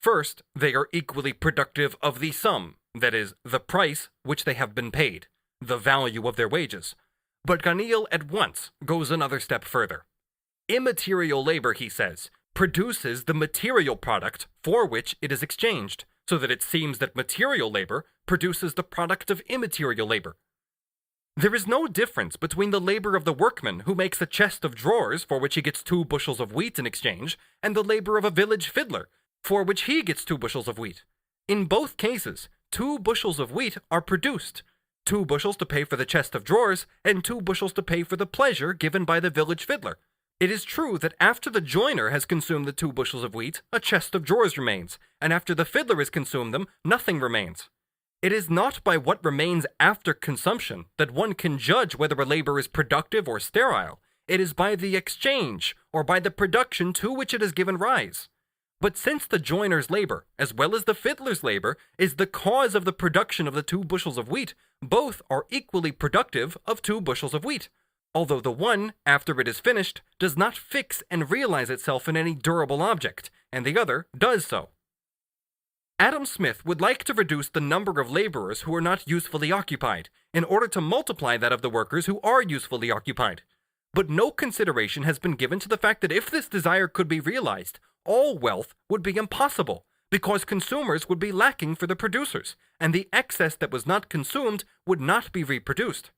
First, they are equally productive of the sum, that is, the price which they have been paid, the value of their wages. But Karl at once goes another step further. Immaterial labor, he says, produces the material product for which it is exchanged, so that it seems that material labor produces the product of immaterial labor. There is no difference between the labor of the workman who makes a chest of drawers for which he gets 2 bushels of wheat in exchange, and the labor of a village fiddler for which he gets 2 bushels of wheat. In both cases, 2 bushels of wheat are produced, 2 bushels to pay for the chest of drawers, and 2 bushels to pay for the pleasure given by the village fiddler. It is true that after the joiner has consumed the 2 bushels of wheat, a chest of drawers remains, and after the fiddler has consumed them, nothing remains. It is not by what remains after consumption that one can judge whether a labor is productive or sterile. It is by the exchange, or by the production to which it has given rise. But since the joiner's labor, as well as the fiddler's labor, is the cause of the production of the 2 bushels of wheat, both are equally productive of 2 bushels of wheat, although the one, after it is finished, does not fix and realize itself in any durable object, and the other does so. Adam Smith would like to reduce the number of laborers who are not usefully occupied, in order to multiply that of the workers who are usefully occupied. But no consideration has been given to the fact that if this desire could be realized, all wealth would be impossible, because consumers would be lacking for the producers, and the excess that was not consumed would not be reproduced.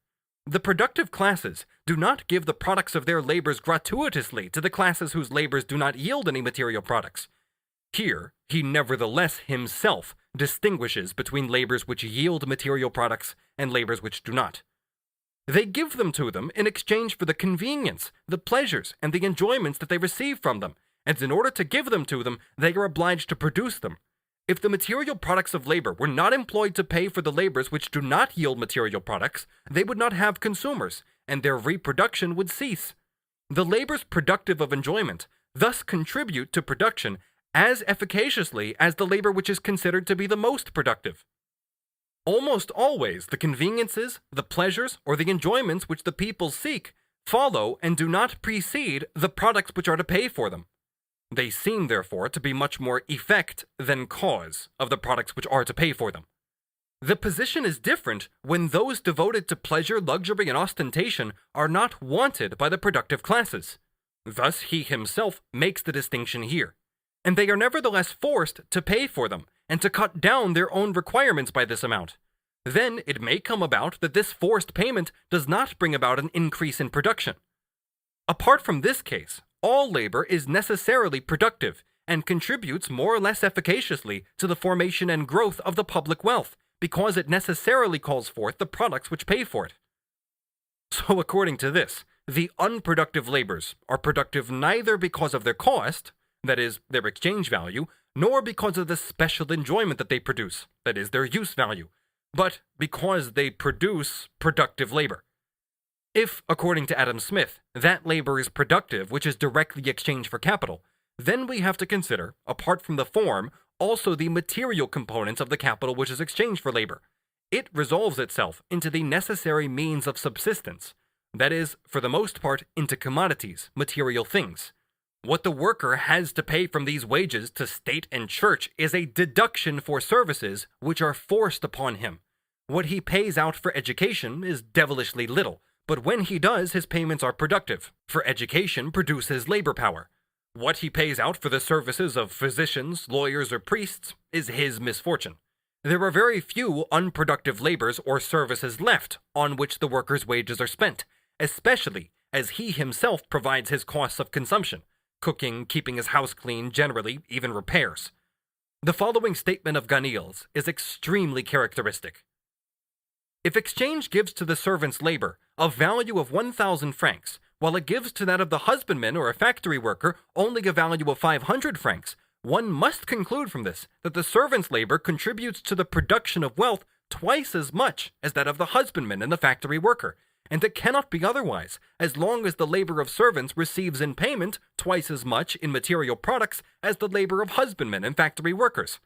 The productive classes do not give the products of their labors gratuitously to the classes whose labors do not yield any material products. Here, he nevertheless himself distinguishes between labors which yield material products and labors which do not. They give them to them in exchange for the convenience, the pleasures, and the enjoyments that they receive from them, and in order to give them to them, they are obliged to produce them. If the material products of labor were not employed to pay for the labors which do not yield material products, they would not have consumers, and their reproduction would cease. The labors productive of enjoyment thus contribute to production as efficaciously as the labor which is considered to be the most productive. Almost always the conveniences, the pleasures, or the enjoyments which the people seek follow and do not precede the products which are to pay for them. They seem, therefore, to be much more effect than cause of the products which are to pay for them. The position is different when those devoted to pleasure, luxury, and ostentation are not wanted by the productive classes. Thus he himself makes the distinction here, and they are nevertheless forced to pay for them, and to cut down their own requirements by this amount. Then it may come about that this forced payment does not bring about an increase in production. Apart from this case, all labor is necessarily productive, and contributes more or less efficaciously to the formation and growth of the public wealth, because it necessarily calls forth the products which pay for it. So according to this, the unproductive labors are productive neither because of their cost, that is, their exchange value, nor because of the special enjoyment that they produce, that is, their use value, but because they produce productive labor. If, according to Adam Smith, that labor is productive which is directly exchanged for capital, then we have to consider, apart from the form, also the material components of the capital which is exchanged for labor. It resolves itself into the necessary means of subsistence, that is, for the most part, into commodities, material things. What the worker has to pay from these wages to state and church is a deduction for services which are forced upon him. What he pays out for education is devilishly little, but when he does, his payments are productive, for education produces labor power. What he pays out for the services of physicians, lawyers, or priests is his misfortune. There are very few unproductive labors or services left on which the worker's wages are spent, especially as he himself provides his costs of consumption, cooking, keeping his house clean, generally, even repairs. The following statement of Karl's is extremely characteristic. If exchange gives to the servant's labor a value of 1,000 francs, while it gives to that of the husbandman or a factory worker only a value of 500 francs, one must conclude from this that the servant's labor contributes to the production of wealth twice as much as that of the husbandman and the factory worker, and it cannot be otherwise, as long as the labor of servants receives in payment twice as much in material products as the labor of husbandmen and factory workers.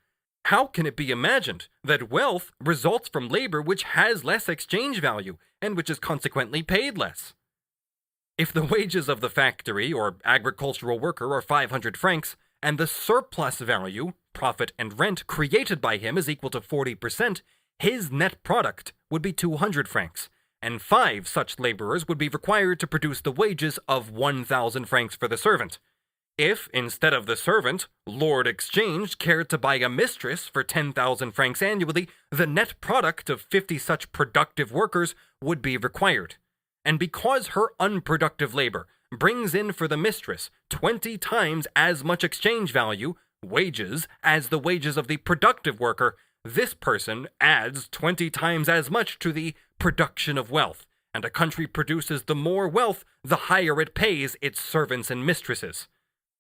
how can it be imagined that wealth results from labor which has less exchange value and which is consequently paid less? If the wages of the factory or agricultural worker are 500 francs, and the surplus value, profit and rent, created by him is equal to 40%, his net product would be 200 francs, and 5 such laborers would be required to produce the wages of 1,000 francs for the servant. If, instead of the servant, Lord Exchange cared to buy a mistress for 10,000 francs annually, the net product of 50 such productive workers would be required. And because her unproductive labor brings in for the mistress 20 times as much exchange value, wages, as the wages of the productive worker, this person adds 20 times as much to the production of wealth, and a country produces the more wealth, the higher it pays its servants and mistresses.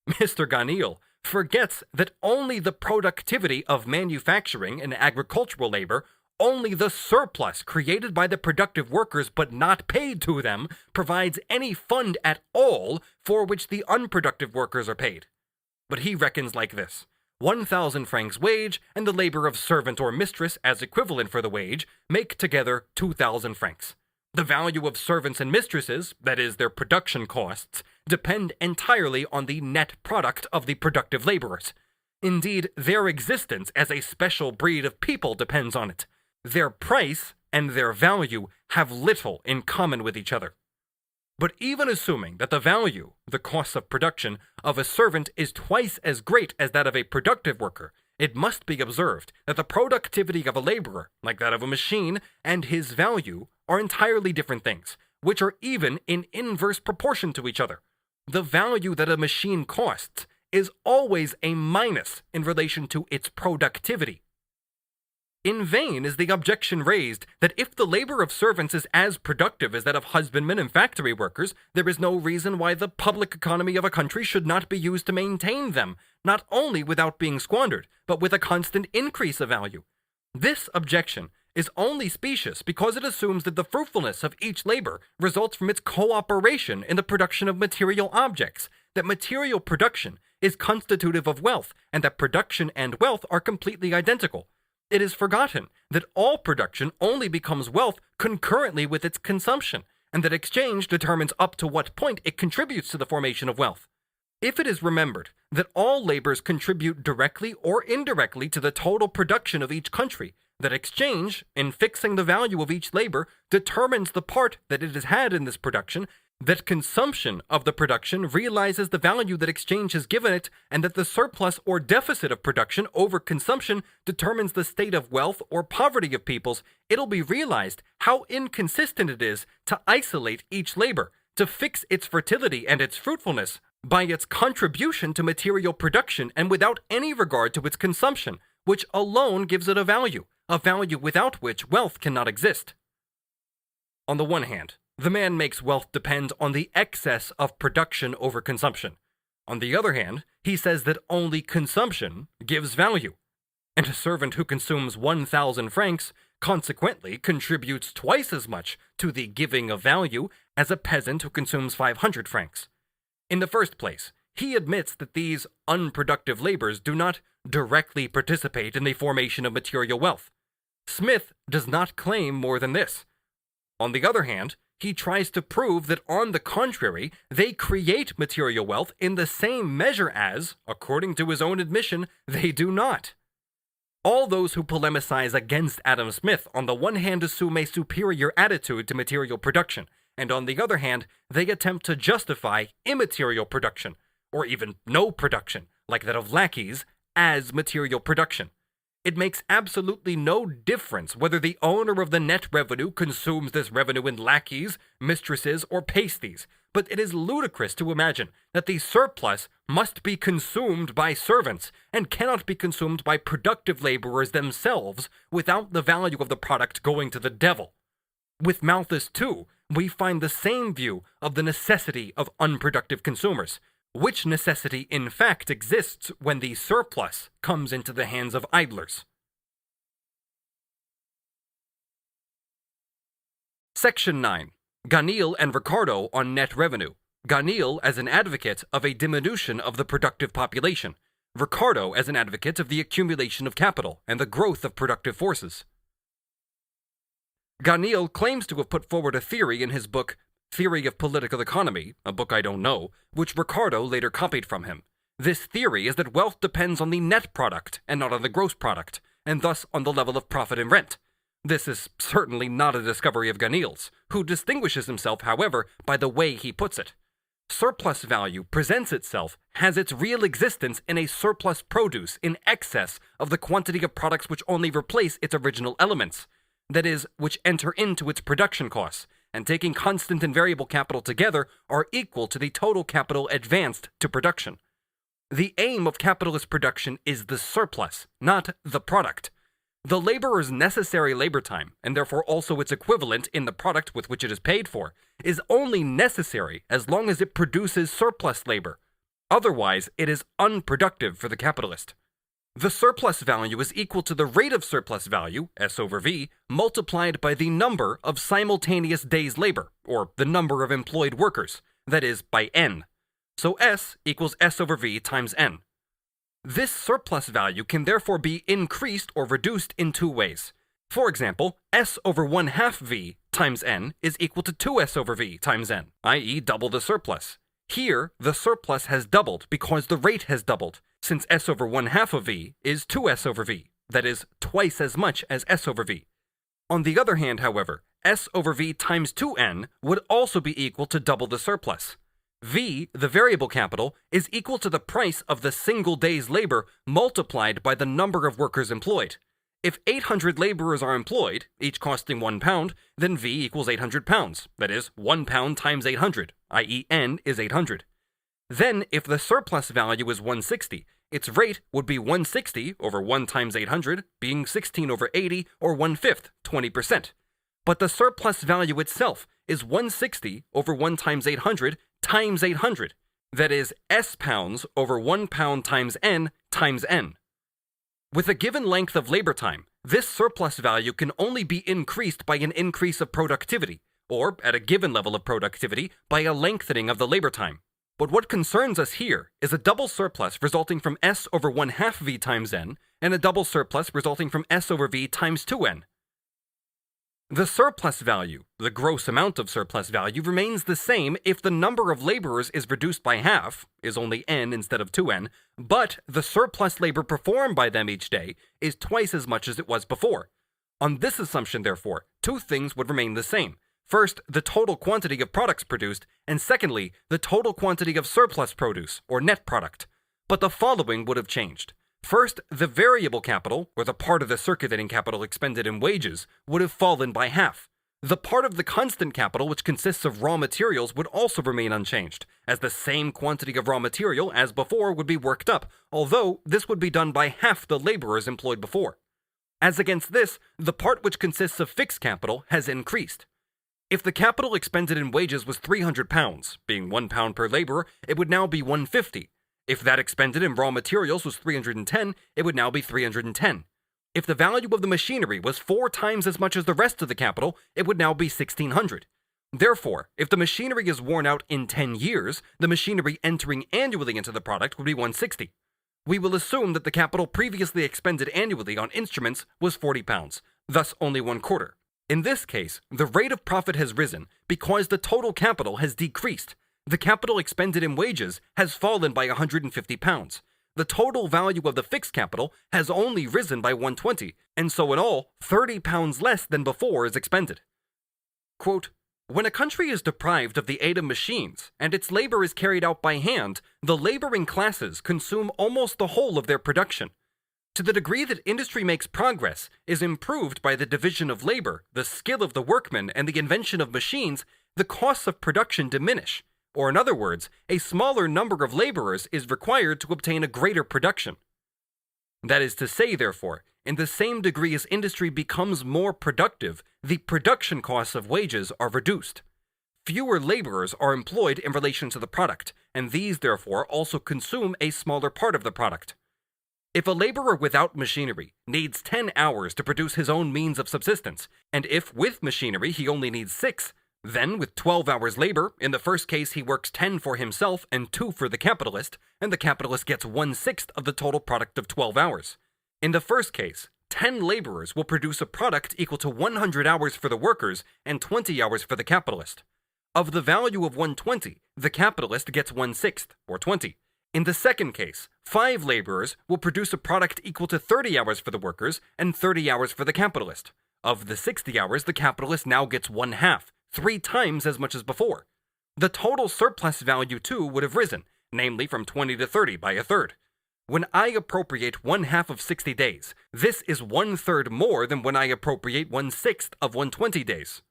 Mr. Ganil forgets that only the productivity of manufacturing and agricultural labor, only the surplus created by the productive workers but not paid to them, provides any fund at all for which the unproductive workers are paid. But he reckons like this: 1,000 francs wage and the labor of servant or mistress as equivalent for the wage make together 2,000 francs. The value of servants and mistresses, that is, their production costs, depend entirely on the net product of the productive laborers. Indeed, their existence as a special breed of people depends on it. Their price and their value have little in common with each other. But even assuming that the value, the cost of production, of a servant is twice as great as that of a productive worker, it must be observed that the productivity of a laborer, like that of a machine, and his value are entirely different things, which are even in inverse proportion to each other. The value that a machine costs is always a minus in relation to its productivity. In vain is the objection raised that if the labor of servants is as productive as that of husbandmen and factory workers, there is no reason why the public economy of a country should not be used to maintain them, not only without being squandered, but with a constant increase of value. This objection is only specious because it assumes that the fruitfulness of each labor results from its cooperation in the production of material objects, that material production is constitutive of wealth, and that production and wealth are completely identical. It is forgotten that all production only becomes wealth concurrently with its consumption, and that exchange determines up to what point it contributes to the formation of wealth. If it is remembered that all labors contribute directly or indirectly to the total production of each country, that exchange, in fixing the value of each labor, determines the part that it has had in this production, that consumption of the production realizes the value that exchange has given it, and that the surplus or deficit of production over consumption determines the state of wealth or poverty of peoples, it'll be realized how inconsistent it is to isolate each labor, to fix its fertility and its fruitfulness by its contribution to material production and without any regard to its consumption, which alone gives it a value without which wealth cannot exist. On the one hand, the man makes wealth depend on the excess of production over consumption. On the other hand, he says that only consumption gives value, and a servant who consumes 1,000 francs consequently contributes twice as much to the giving of value as a peasant who consumes 500 francs. In the first place, he admits that these unproductive labors do not directly participate in the formation of material wealth. Smith does not claim more than this. On the other hand, he tries to prove that on the contrary, they create material wealth in the same measure as, according to his own admission, they do not. All those who polemicize against Adam Smith on the one hand assume a superior attitude to material production, and on the other hand, they attempt to justify immaterial production, or even no production, like that of lackeys, as material production. It makes absolutely no difference whether the owner of the net revenue consumes this revenue in lackeys, mistresses, or pasties, but it is ludicrous to imagine that the surplus must be consumed by servants and cannot be consumed by productive laborers themselves without the value of the product going to the devil. With Malthus, too, we find the same view of the necessity of unproductive consumers, which necessity in fact exists when the surplus comes into the hands of idlers. Section 9. Ganil and Ricardo on net revenue. Ganil as an advocate of a diminution of the productive population. Ricardo as an advocate of the accumulation of capital and the growth of productive forces. Ganil claims to have put forward a theory in his book Theory of Political Economy, a book I don't know, which Ricardo later copied from him. This theory is that wealth depends on the net product and not on the gross product, and thus on the level of profit and rent. This is certainly not a discovery of Ganil's, who distinguishes himself, however, by the way he puts it. Surplus value presents itself, has its real existence in a surplus produce in excess of the quantity of products which only replace its original elements, that is, which enter into its production costs, and taking constant and variable capital together are equal to the total capital advanced to production. The aim of capitalist production is the surplus, not the product. The laborer's necessary labor time, and therefore also its equivalent in the product with which it is paid for, is only necessary as long as it produces surplus labor. Otherwise, it is unproductive for the capitalist. The surplus value is equal to the rate of surplus value, S over V, multiplied by the number of simultaneous days' labor, or the number of employed workers, that is, by N. So S equals S over V times N. This surplus value can therefore be increased or reduced in two ways. For example, S over 1/2 V times N is equal to 2S over V times N, i.e. double the surplus. Here, the surplus has doubled because the rate has doubled, since S over 1/2 of V is 2S over V, that is, twice as much as S over V. On the other hand, however, S over V times 2N would also be equal to double the surplus. V, the variable capital, is equal to the price of the single day's labor multiplied by the number of workers employed. If 800 laborers are employed, each costing £1, then V equals 800 pounds, that is, £1 times 800, i.e. N is 800. Then, if the surplus value is 160, its rate would be 160 over 1 times 800, being 16 over 80, or 1/5, 20%. But the surplus value itself is 160 over 1 times 800 times 800, that is, S pounds over £1 times N times N. With a given length of labor time, this surplus value can only be increased by an increase of productivity, or, at a given level of productivity, by a lengthening of the labor time. But what concerns us here is a double surplus resulting from S over 1/2 V times N, and a double surplus resulting from S over V times 2N. The surplus value, the gross amount of surplus value, remains the same if the number of laborers is reduced by half, is only N instead of 2N, but the surplus labor performed by them each day is twice as much as it was before. On this assumption, therefore, two things would remain the same. First, the total quantity of products produced, and secondly, the total quantity of surplus produce, or net product. But the following would have changed. First, the variable capital, or the part of the circulating capital expended in wages, would have fallen by half. The part of the constant capital, which consists of raw materials, would also remain unchanged, as the same quantity of raw material as before would be worked up, although this would be done by half the laborers employed before. As against this, the part which consists of fixed capital has increased. If the capital expended in wages was £300, being £1 per laborer, it would now be £150. If that expended in raw materials was $310, it would now be $310. If the value of the machinery was 4 times as much as the rest of the capital, it would now be $1,600. Therefore, if the machinery is worn out in 10 years, the machinery entering annually into the product would be $160. We will assume that the capital previously expended annually on instruments was £40, thus only 1/4. In this case, the rate of profit has risen because the total capital has decreased. The capital expended in wages has fallen by £150. The total value of the fixed capital has only risen by £120, and so in all, £30 less than before is expended. Quote, when a country is deprived of the aid of machines, and its labor is carried out by hand, the laboring classes consume almost the whole of their production. To the degree that industry makes progress, is improved by the division of labor, the skill of the workmen, and the invention of machines, the costs of production diminish. Or in other words, a smaller number of laborers is required to obtain a greater production. That is to say, therefore, in the same degree as industry becomes more productive, the production costs of wages are reduced. Fewer laborers are employed in relation to the product, and these, therefore, also consume a smaller part of the product. If a laborer without machinery needs 10 hours to produce his own means of subsistence, and if with machinery he only needs 6, Then, with 12 hours labor, in the first case he works 10 for himself and 2 for the capitalist, and the capitalist gets 1/6 of the total product of 12 hours. In the first case, 10 laborers will produce a product equal to 100 hours for the workers and 20 hours for the capitalist. Of the value of 120, the capitalist gets 1/6, or 20. In the second case, 5 laborers will produce a product equal to 30 hours for the workers and 30 hours for the capitalist. Of the 60 hours, the capitalist now gets 1/2, 3 times as much as before. The total surplus value too would have risen, namely from 20 to 30 by a third. When I appropriate 1/2 of 60 days, this is 1/3 more than when I appropriate 1/6 of 120 days.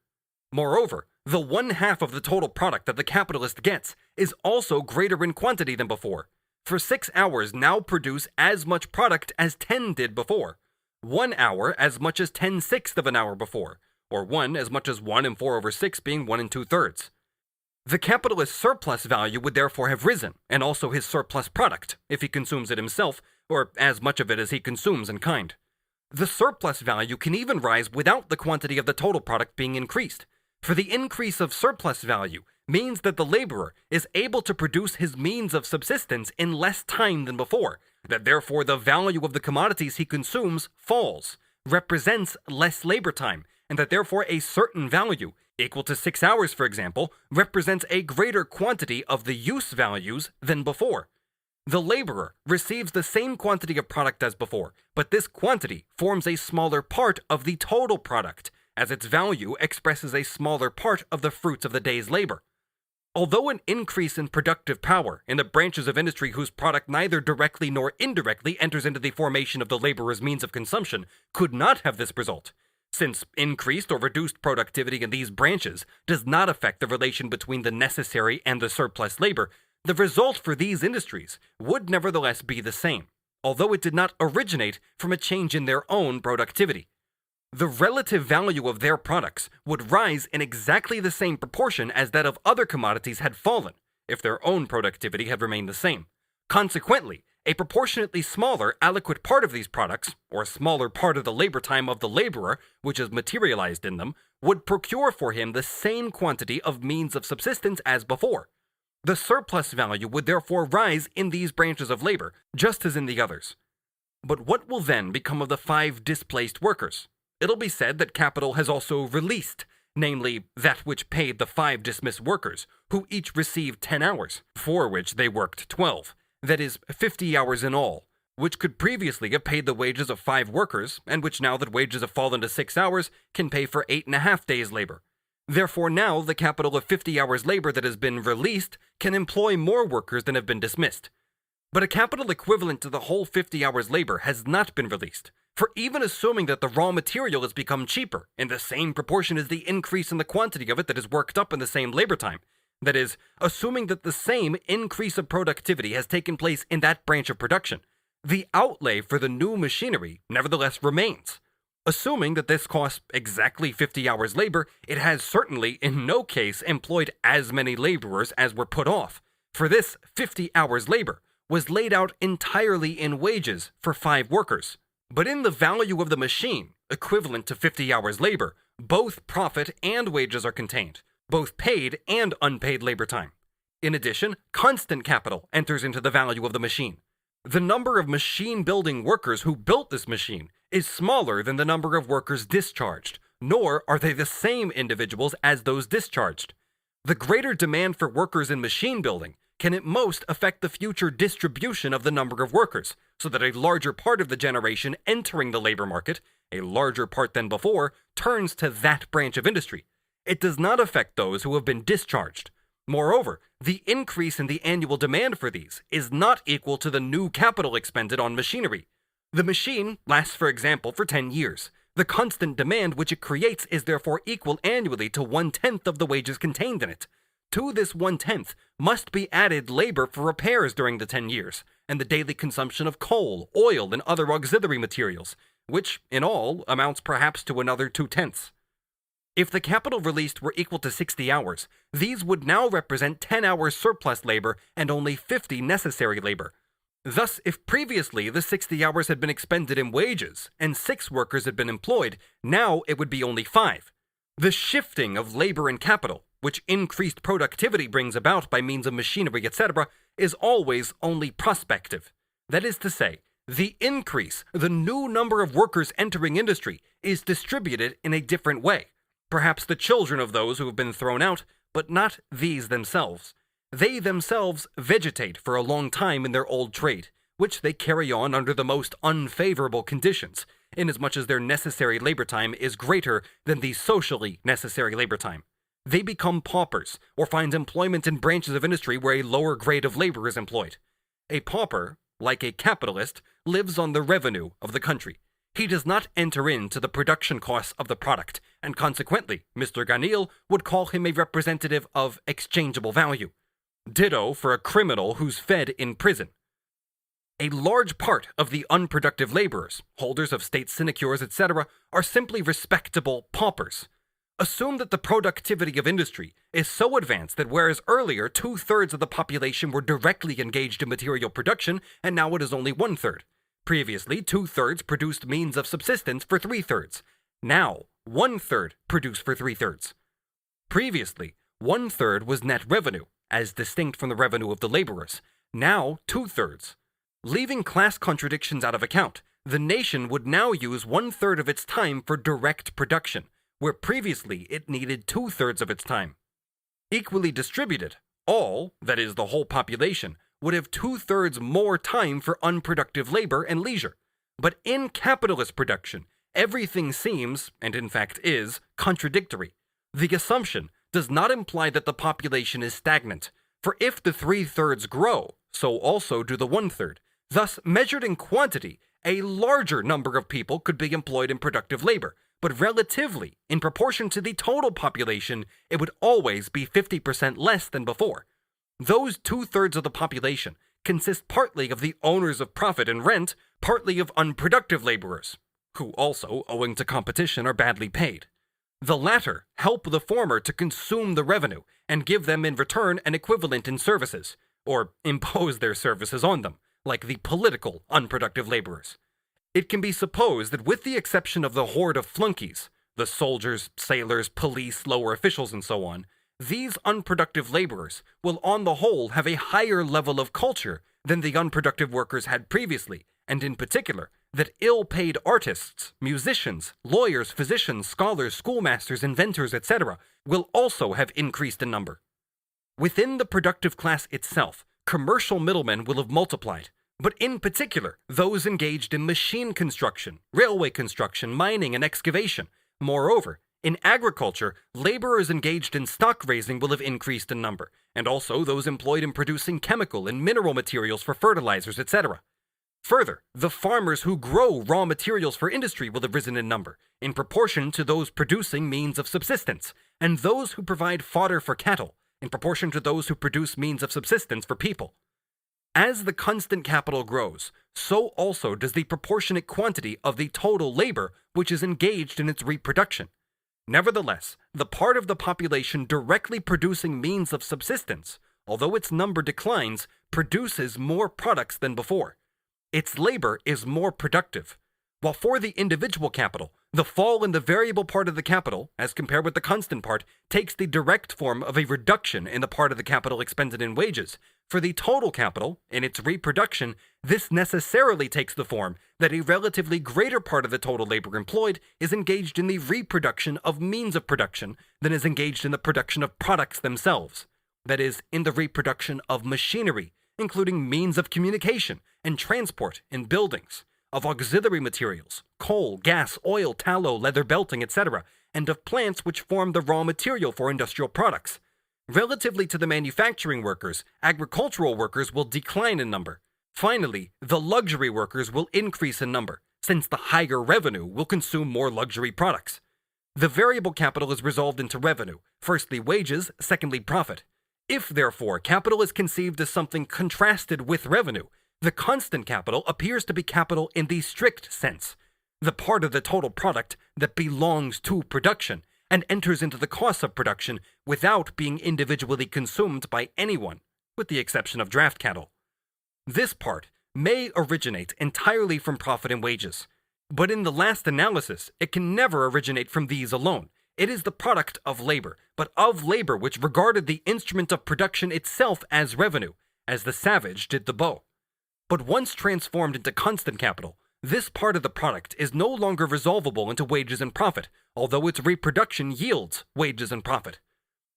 Moreover, the 1/2 of the total product that the capitalist gets is also greater in quantity than before. For 6 hours now produce as much product as 10 did before. 1 hour as much as 10/6 of an hour before, or 1 as much as 1 and 4/6 being 1 2/3. The capitalist's surplus value would therefore have risen, and also his surplus product, if he consumes it himself, or as much of it as he consumes in kind. The surplus value can even rise without the quantity of the total product being increased, for the increase of surplus value means that the laborer is able to produce his means of subsistence in less time than before, that therefore the value of the commodities he consumes falls, represents less labor time, and that therefore a certain value, equal to 6 hours for example, represents a greater quantity of the use values than before. The laborer receives the same quantity of product as before, but this quantity forms a smaller part of the total product, as its value expresses a smaller part of the fruits of the day's labor. Although an increase in productive power in the branches of industry whose product neither directly nor indirectly enters into the formation of the laborer's means of consumption could not have this result, since increased or reduced productivity in these branches does not affect the relation between the necessary and the surplus labor, the result for these industries would nevertheless be the same, although it did not originate from a change in their own productivity. The relative value of their products would rise in exactly the same proportion as that of other commodities had fallen, if their own productivity had remained the same. Consequently, a proportionately smaller aliquot part of these products, or a smaller part of the labor time of the laborer, which is materialized in them, would procure for him the same quantity of means of subsistence as before. The surplus value would therefore rise in these branches of labor, just as in the others. But what will then become of the 5 displaced workers? It'll be said that capital has also released, namely that which paid the 5 dismissed workers, who each received 10 hours, for which they worked 12, that is, 50 hours in all, which could previously have paid the wages of 5 workers, and which now that wages have fallen to 6 hours, can pay for 8.5 days' labor. Therefore now the capital of 50 hours labor that has been released can employ more workers than have been dismissed. But a capital equivalent to the whole 50 hours labor has not been released. For even assuming that the raw material has become cheaper in the same proportion as the increase in the quantity of it that is worked up in the same labor time, that is, assuming that the same increase of productivity has taken place in that branch of production, the outlay for the new machinery nevertheless remains. Assuming that this costs exactly 50 hours labor, it has certainly in no case employed as many laborers as were put off, for this 50 hours labor was laid out entirely in wages for 5 workers. But in the value of the machine, equivalent to 50 hours labor, both profit and wages are contained, both paid and unpaid labor time. In addition, constant capital enters into the value of the machine. The number of machine-building workers who built this machine is smaller than the number of workers discharged, nor are they the same individuals as those discharged. The greater demand for workers in machine building can at most affect the future distribution of the number of workers, so that a larger part of the generation entering the labor market, a larger part than before, turns to that branch of industry. It does not affect those who have been discharged. Moreover, the increase in the annual demand for these is not equal to the new capital expended on machinery. The machine lasts, for example, for 10 years. The constant demand which it creates is therefore equal annually to 1/10 of the wages contained in it. To this 1/10 must be added labor for repairs during the 10 years, and the daily consumption of coal, oil, and other auxiliary materials, which, in all, amounts perhaps to another 2/10. If the capital released were equal to 60 hours, these would now represent 10 hours surplus labor and only 50 necessary labor. Thus, if previously the 60 hours had been expended in wages, and 6 workers had been employed, now it would be only 5. The shifting of labor and capital, which increased productivity brings about by means of machinery, etc., is always only prospective. That is to say, the increase, the new number of workers entering industry, is distributed in a different way. Perhaps the children of those who have been thrown out, but not these themselves. They themselves vegetate for a long time in their old trade, which they carry on under the most unfavorable conditions, inasmuch as their necessary labor time is greater than the socially necessary labor time. They become paupers, or find employment in branches of industry where a lower grade of labor is employed. A pauper, like a capitalist, lives on the revenue of the country. He does not enter into the production costs of the product, and consequently, Mr. Ganil would call him a representative of exchangeable value. Ditto for a criminal who's fed in prison. A large part of the unproductive laborers, holders of state sinecures, etc., are simply respectable paupers. Assume that the productivity of industry is so advanced that whereas earlier 2/3 of the population were directly engaged in material production, and now it is only 1/3. Previously, 2/3 produced means of subsistence for 3/3. Now, 1/3 produced for 3/3. Previously, 1/3 was net revenue, as distinct from the revenue of the laborers. Now, 2/3. Leaving class contradictions out of account, the nation would now use 1/3 of its time for direct production, where previously it needed 2/3 of its time. Equally distributed, all, that is the whole population, would have 2/3 more time for unproductive labor and leisure. But in capitalist production, everything seems, and in fact is, contradictory. The assumption does not imply that the population is stagnant, for if the 3/3 grow, so also do the 1/3. Thus, measured in quantity, a larger number of people could be employed in productive labor, but relatively, in proportion to the total population, it would always be 50% less than before. Those 2/3 of the population consist partly of the owners of profit and rent, partly of unproductive laborers, who also, owing to competition, are badly paid. The latter help the former to consume the revenue and give them in return an equivalent in services, or impose their services on them, like the political unproductive laborers. It can be supposed that with the exception of the horde of flunkies, the soldiers, sailors, police, lower officials, and so on, these unproductive laborers will on the whole have a higher level of culture than the unproductive workers had previously, and in particular, that ill-paid artists, musicians, lawyers, physicians, scholars, schoolmasters, inventors, etc. will also have increased in number. Within the productive class itself, commercial middlemen will have multiplied, but in particular, those engaged in machine construction, railway construction, mining, and excavation. Moreover, in agriculture, laborers engaged in stock raising will have increased in number, and also those employed in producing chemical and mineral materials for fertilizers, etc. Further, the farmers who grow raw materials for industry will have risen in number, in proportion to those producing means of subsistence, and those who provide fodder for cattle, in proportion to those who produce means of subsistence for people. As the constant capital grows, so also does the proportionate quantity of the total labor which is engaged in its reproduction. Nevertheless, the part of the population directly producing means of subsistence, although its number declines, produces more products than before. Its labor is more productive, while for the individual capital, the fall in the variable part of the capital, as compared with the constant part, takes the direct form of a reduction in the part of the capital expended in wages. For the total capital, in its reproduction, this necessarily takes the form that a relatively greater part of the total labor employed is engaged in the reproduction of means of production than is engaged in the production of products themselves. That is, in the reproduction of machinery, including means of communication and transport in buildings, of auxiliary materials, coal, gas, oil, tallow, leather belting, etc., and of plants which form the raw material for industrial products. Relatively to the manufacturing workers, agricultural workers will decline in number. Finally, the luxury workers will increase in number, since the higher revenue will consume more luxury products. The variable capital is resolved into revenue, firstly wages, secondly profit. If, therefore, capital is conceived as something contrasted with revenue, the constant capital appears to be capital in the strict sense, the part of the total product that belongs to production and enters into the costs of production without being individually consumed by anyone, with the exception of draft cattle. This part may originate entirely from profit and wages, but in the last analysis, it can never originate from these alone. It is the product of labor, but of labor which regarded the instrument of production itself as revenue, as the savage did the bow. But once transformed into constant capital, this part of the product is no longer resolvable into wages and profit, although its reproduction yields wages and profit.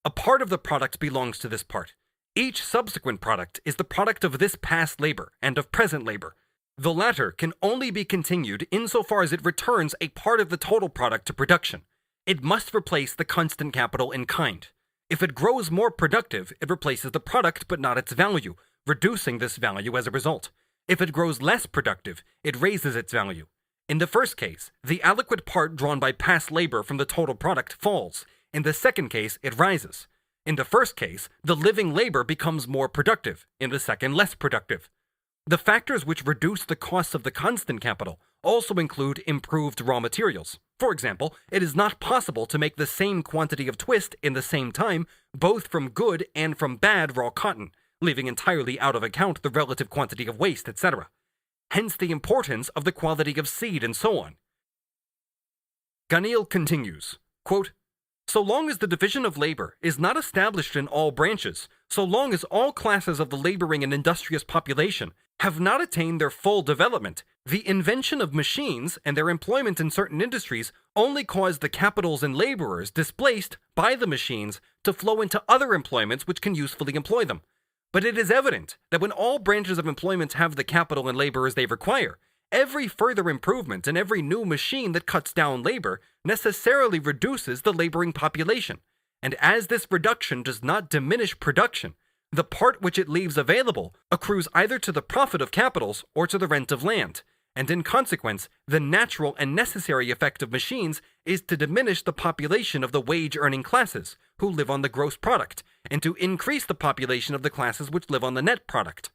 A part of the product belongs to this part. Each subsequent product is the product of this past labor and of present labor. The latter can only be continued insofar as it returns a part of the total product to production. It must replace the constant capital in kind. If it grows more productive, it replaces the product but not its value, reducing this value as a result. If it grows less productive, it raises its value. In the first case, the aliquot part drawn by past labor from the total product falls. In the second case, it rises. In the first case, the living labor becomes more productive. In the second, less productive. The factors which reduce the costs of the constant capital also include improved raw materials. For example, it is not possible to make the same quantity of twist in the same time, both from good and from bad raw cotton, leaving entirely out of account the relative quantity of waste, etc. Hence the importance of the quality of seed and so on. Ganil continues, quote, "So long as the division of labor is not established in all branches, so long as all classes of the laboring and industrious population have not attained their full development, the invention of machines and their employment in certain industries only cause the capitals and laborers displaced by the machines to flow into other employments which can usefully employ them. But it is evident that when all branches of employment have the capital and laborers they require, every further improvement and every new machine that cuts down labor necessarily reduces the laboring population. And as this reduction does not diminish production, the part which it leaves available accrues either to the profit of capitals or to the rent of land. And in consequence, the natural and necessary effect of machines is to diminish the population of the wage-earning classes, who live on the gross product, and to increase the population of the classes which live on the net product.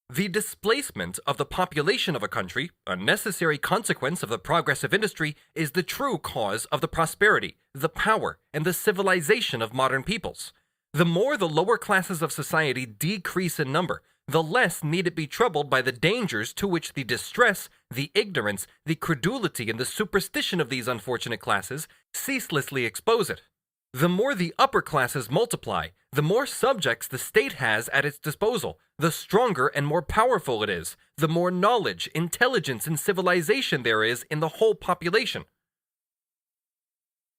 The displacement of the population of a country, a necessary consequence of the progress of industry, is the true cause of the prosperity, the power, and the civilization of modern peoples. The more the lower classes of society decrease in number, the less need it be troubled by the dangers to which the distress, the ignorance, the credulity, and the superstition of these unfortunate classes ceaselessly expose it. The more the upper classes multiply, the more subjects the state has at its disposal, the stronger and more powerful it is, the more knowledge, intelligence, and civilization there is in the whole population.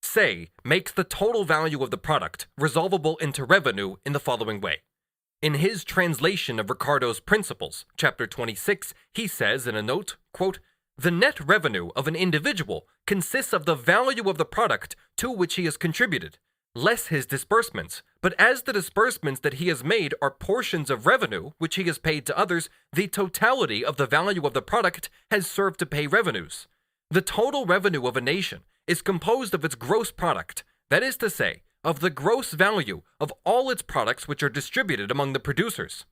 Say makes the total value of the product resolvable into revenue in the following way. In his translation of Ricardo's Principles, chapter 26, he says in a note, quote, "The net revenue of an individual consists of the value of the product to which he has contributed, less his disbursements, but as the disbursements that he has made are portions of revenue which he has paid to others, the totality of the value of the product has served to pay revenues. The total revenue of a nation is composed of its gross product, that is to say, of the gross value of all its products which are distributed among the producers."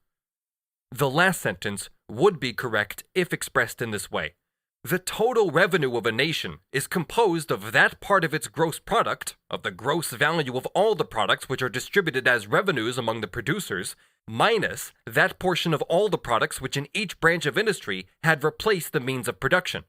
The last sentence would be correct if expressed in this way. The total revenue of a nation is composed of that part of its gross product, of the gross value of all the products which are distributed as revenues among the producers, minus that portion of all the products which in each branch of industry had replaced the means of production.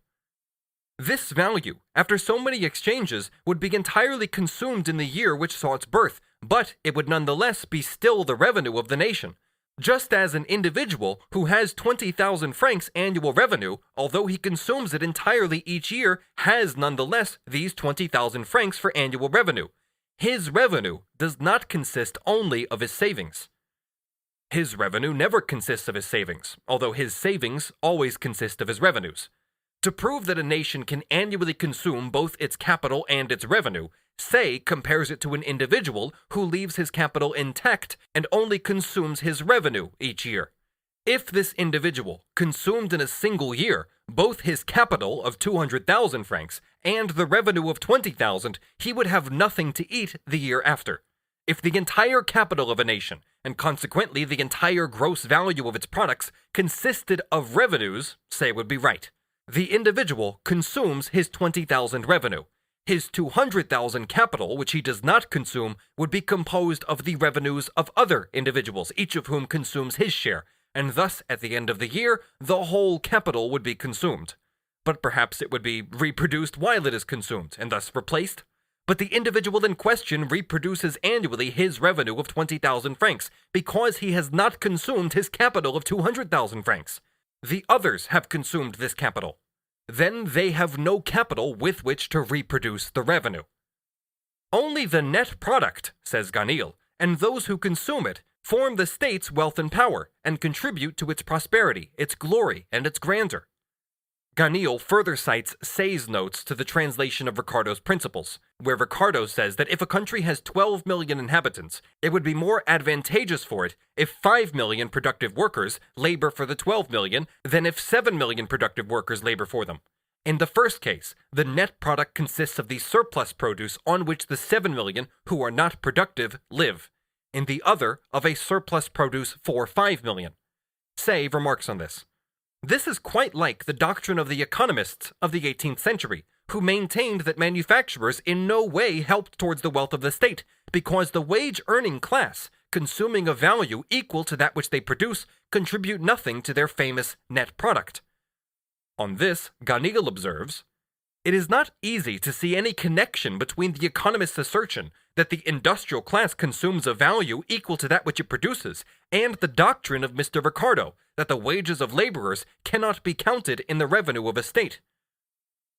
This value, after so many exchanges, would be entirely consumed in the year which saw its birth, but it would nonetheless be still the revenue of the nation. Just as an individual who has 20,000 francs annual revenue, although he consumes it entirely each year, has nonetheless these 20,000 francs for annual revenue. His revenue does not consist only of his savings. His revenue never consists of his savings, although his savings always consist of his revenues. To prove that a nation can annually consume both its capital and its revenue, Say compares it to an individual who leaves his capital intact and only consumes his revenue each year. If this individual consumed in a single year both his capital of 200,000 francs and the revenue of 20,000, he would have nothing to eat the year after. If the entire capital of a nation, and consequently the entire gross value of its products, consisted of revenues, Say would be right. The individual consumes his 20,000 revenue. His 200,000 capital, which he does not consume, would be composed of the revenues of other individuals, each of whom consumes his share, and thus, at the end of the year, the whole capital would be consumed. But perhaps it would be reproduced while it is consumed, and thus replaced. but the individual in question reproduces annually his revenue of 20,000 francs because he has not consumed his capital of 200,000 francs. The others have consumed this capital. Then they have no capital with which to reproduce the revenue. Only the net product, says Ganil, and those who consume it form the state's wealth and power and contribute to its prosperity, its glory, and its grandeur. Ganil further cites Say's notes to the translation of Ricardo's principles, where Ricardo says that if a country has 12 million inhabitants, it would be more advantageous for it if 5 million productive workers labor for the 12 million than if 7 million productive workers labor for them. In the first case, the net product consists of the surplus produce on which the 7 million who are not productive live. In the other, of a surplus produce for 5 million. Say remarks on this. This is quite like the doctrine of the economists of the 18th century, who maintained that manufacturers in no way helped towards the wealth of the state, because the wage-earning class, consuming a value equal to that which they produce, contribute nothing to their famous net product. On this, Ganil observes, "It is not easy to see any connection between the economist's assertion that the industrial class consumes a value equal to that which it produces, and the doctrine of Mr. Ricardo that the wages of laborers cannot be counted in the revenue of a state."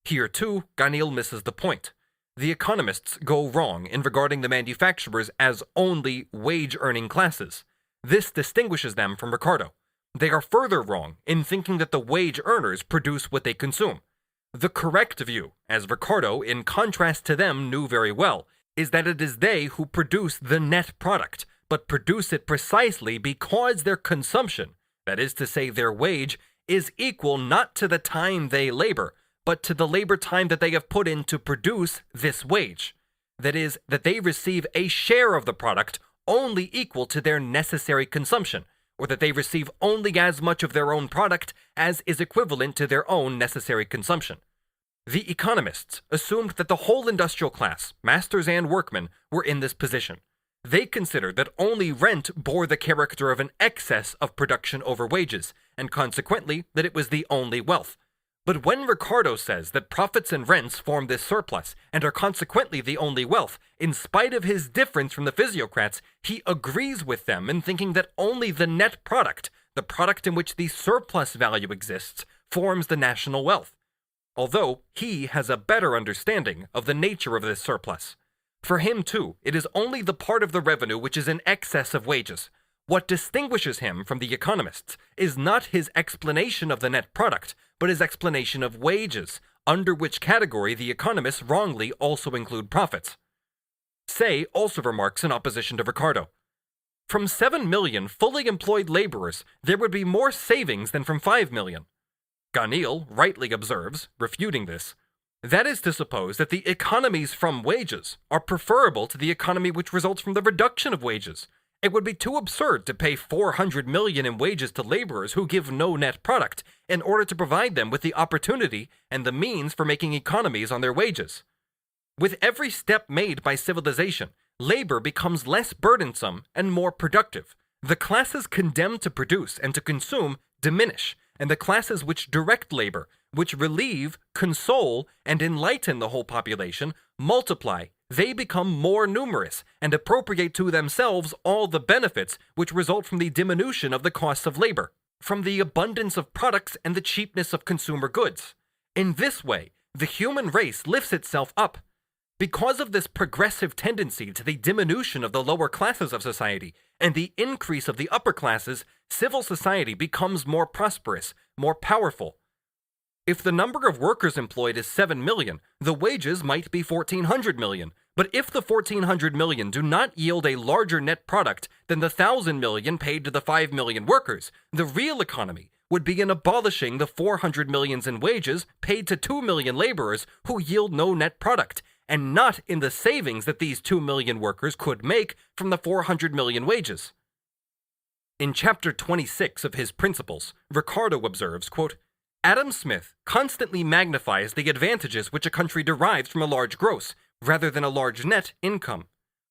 Here, too, Ganil misses the point. The economists go wrong in regarding the manufacturers as only wage-earning classes. This distinguishes them from Ricardo. They are further wrong in thinking that the wage earners produce what they consume. The correct view, as Ricardo, in contrast to them, knew very well, is that it is they who produce the net product, but produce it precisely because their consumption, that is to say their wage, is equal not to the time they labor, but to the labor time that they have put in to produce this wage. That is, that they receive a share of the product only equal to their necessary consumption, or that they receive only as much of their own product as is equivalent to their own necessary consumption. The economists assumed that the whole industrial class, masters and workmen, were in this position. They considered that only rent bore the character of an excess of production over wages, and consequently that it was the only wealth. But when Ricardo says that profits and rents form this surplus and are consequently the only wealth, in spite of his difference from the Physiocrats, he agrees with them in thinking that only the net product, the product in which the surplus value exists, forms the national wealth. Although he has a better understanding of the nature of this surplus. For him, too, it is only the part of the revenue which is in excess of wages. What distinguishes him from the economists is not his explanation of the net product, but his explanation of wages, under which category the economists wrongly also include profits. Say also remarks in opposition to Ricardo. From 7 million fully employed laborers, there would be more savings than from 5 million. Ganil rightly observes, refuting this, that is to suppose that the economies from wages are preferable to the economy which results from the reduction of wages. It would be too absurd to pay 400 million in wages to laborers who give no net product in order to provide them with the opportunity and the means for making economies on their wages. With every step made by civilization, labor becomes less burdensome and more productive. The classes condemned to produce and to consume diminish, and the classes which direct labor, which relieve, console, and enlighten the whole population, multiply. They become more numerous and appropriate to themselves all the benefits which result from the diminution of the costs of labor, from the abundance of products and the cheapness of consumer goods. In this way, the human race lifts itself up. Because of this progressive tendency to the diminution of the lower classes of society and the increase of the upper classes, civil society becomes more prosperous, more powerful. If the number of workers employed is 7 million, the wages might be 1,400 million. But if the 1,400 million do not yield a larger net product than the 1,000 million paid to the 5 million workers, the real economy would be in abolishing the 400 millions in wages paid to 2 million laborers who yield no net product, and not in the savings that these 2 million workers could make from the 400 million wages. In chapter 26 of his Principles, Ricardo observes, quote, Adam Smith constantly magnifies the advantages which a country derives from a large gross, rather than a large net, income.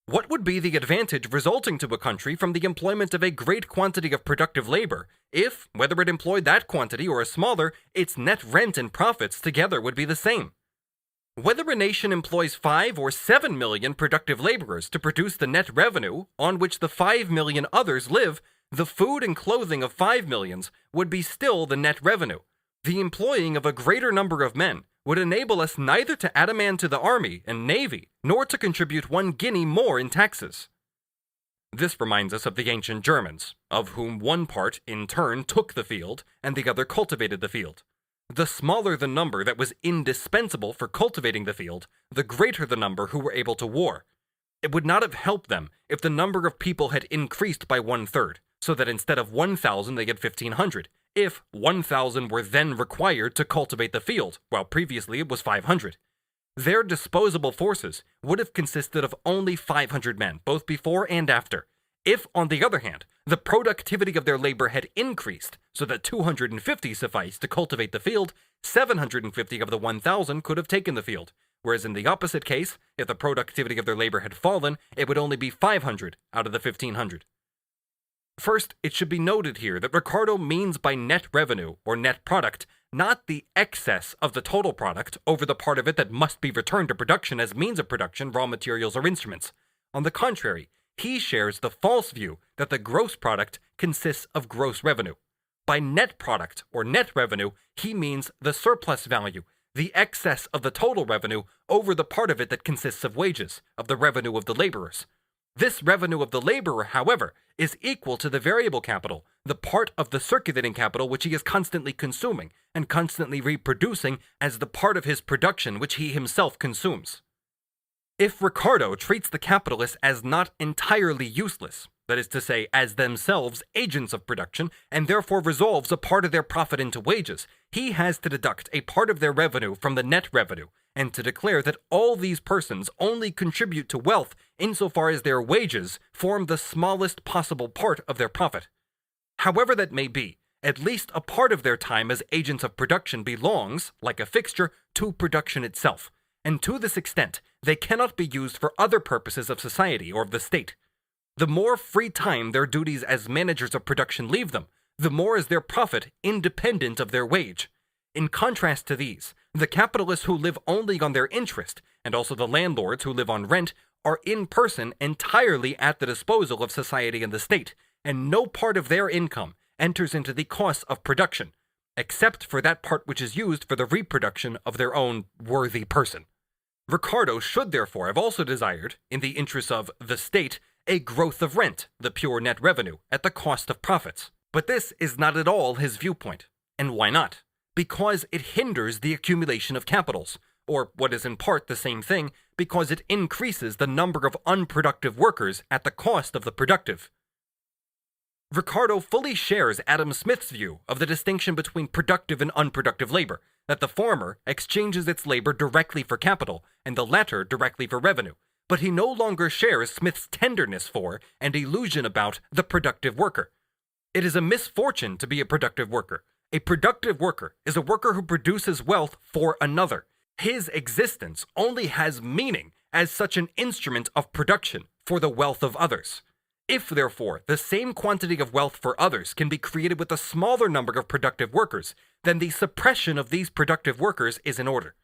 What would be the advantage resulting to a country from the employment of a great quantity of productive labor, if, whether it employed that quantity or a smaller, its net rent and profits together would be the same? Whether a nation employs 5 or 7 million productive laborers to produce the net revenue on which the 5 million others live, the food and clothing of 5 millions would be still the net revenue. The employing of a greater number of men would enable us neither to add a man to the army and navy, nor to contribute 1 guinea more in taxes. This reminds us of the ancient Germans, of whom one part in turn took the field, and the other cultivated the field. The smaller the number that was indispensable for cultivating the field, the greater the number who were able to war. It would not have helped them if the number of people had increased by 1/3, so that instead of 1,000 they had 1,500, if 1,000 were then required to cultivate the field, while previously it was 500. Their disposable forces would have consisted of only 500 men, both before and after. If, on the other hand, the productivity of their labor had increased so that 250 sufficed to cultivate the field, 750 of the 1,000 could have taken the field, whereas in the opposite case, if the productivity of their labor had fallen, it would only be 500 out of the 1,500. First, it should be noted here that Ricardo means by net revenue, or net product, not the excess of the total product over the part of it that must be returned to production as means of production, raw materials, or instruments. On the contrary, he shares the false view that the gross product consists of gross revenue. By net product, or net revenue, he means the surplus value, the excess of the total revenue over the part of it that consists of wages, of the revenue of the laborers. This revenue of the laborer, however, is equal to the variable capital, the part of the circulating capital which he is constantly consuming and constantly reproducing as the part of his production which he himself consumes. If Ricardo treats the capitalists as not entirely useless, that is to say, as themselves agents of production, and therefore resolves a part of their profit into wages, he has to deduct a part of their revenue from the net revenue, and to declare that all these persons only contribute to wealth insofar as their wages form the smallest possible part of their profit. However that may be, at least a part of their time as agents of production belongs, like a fixture, to production itself, and to this extent, they cannot be used for other purposes of society or of the state. The more free time their duties as managers of production leave them, the more is their profit independent of their wage. In contrast to these, the capitalists who live only on their interest, and also the landlords who live on rent, are in person entirely at the disposal of society and the state, and no part of their income enters into the costs of production, except for that part which is used for the reproduction of their own worthy person. Ricardo should therefore have also desired, in the interests of the state, a growth of rent, the pure net revenue, at the cost of profits. But this is not at all his viewpoint. And why not? Because it hinders the accumulation of capitals, or what is in part the same thing, because it increases the number of unproductive workers at the cost of the productive. Ricardo fully shares Adam Smith's view of the distinction between productive and unproductive labor, that the former exchanges its labor directly for capital, and the latter directly for revenue. But he no longer shares Smith's tenderness for and illusion about the productive worker. It is a misfortune to be a productive worker. A productive worker is a worker who produces wealth for another. His existence only has meaning as such an instrument of production for the wealth of others. If, therefore, the same quantity of wealth for others can be created with a smaller number of productive workers, then the suppression of these productive workers is in order.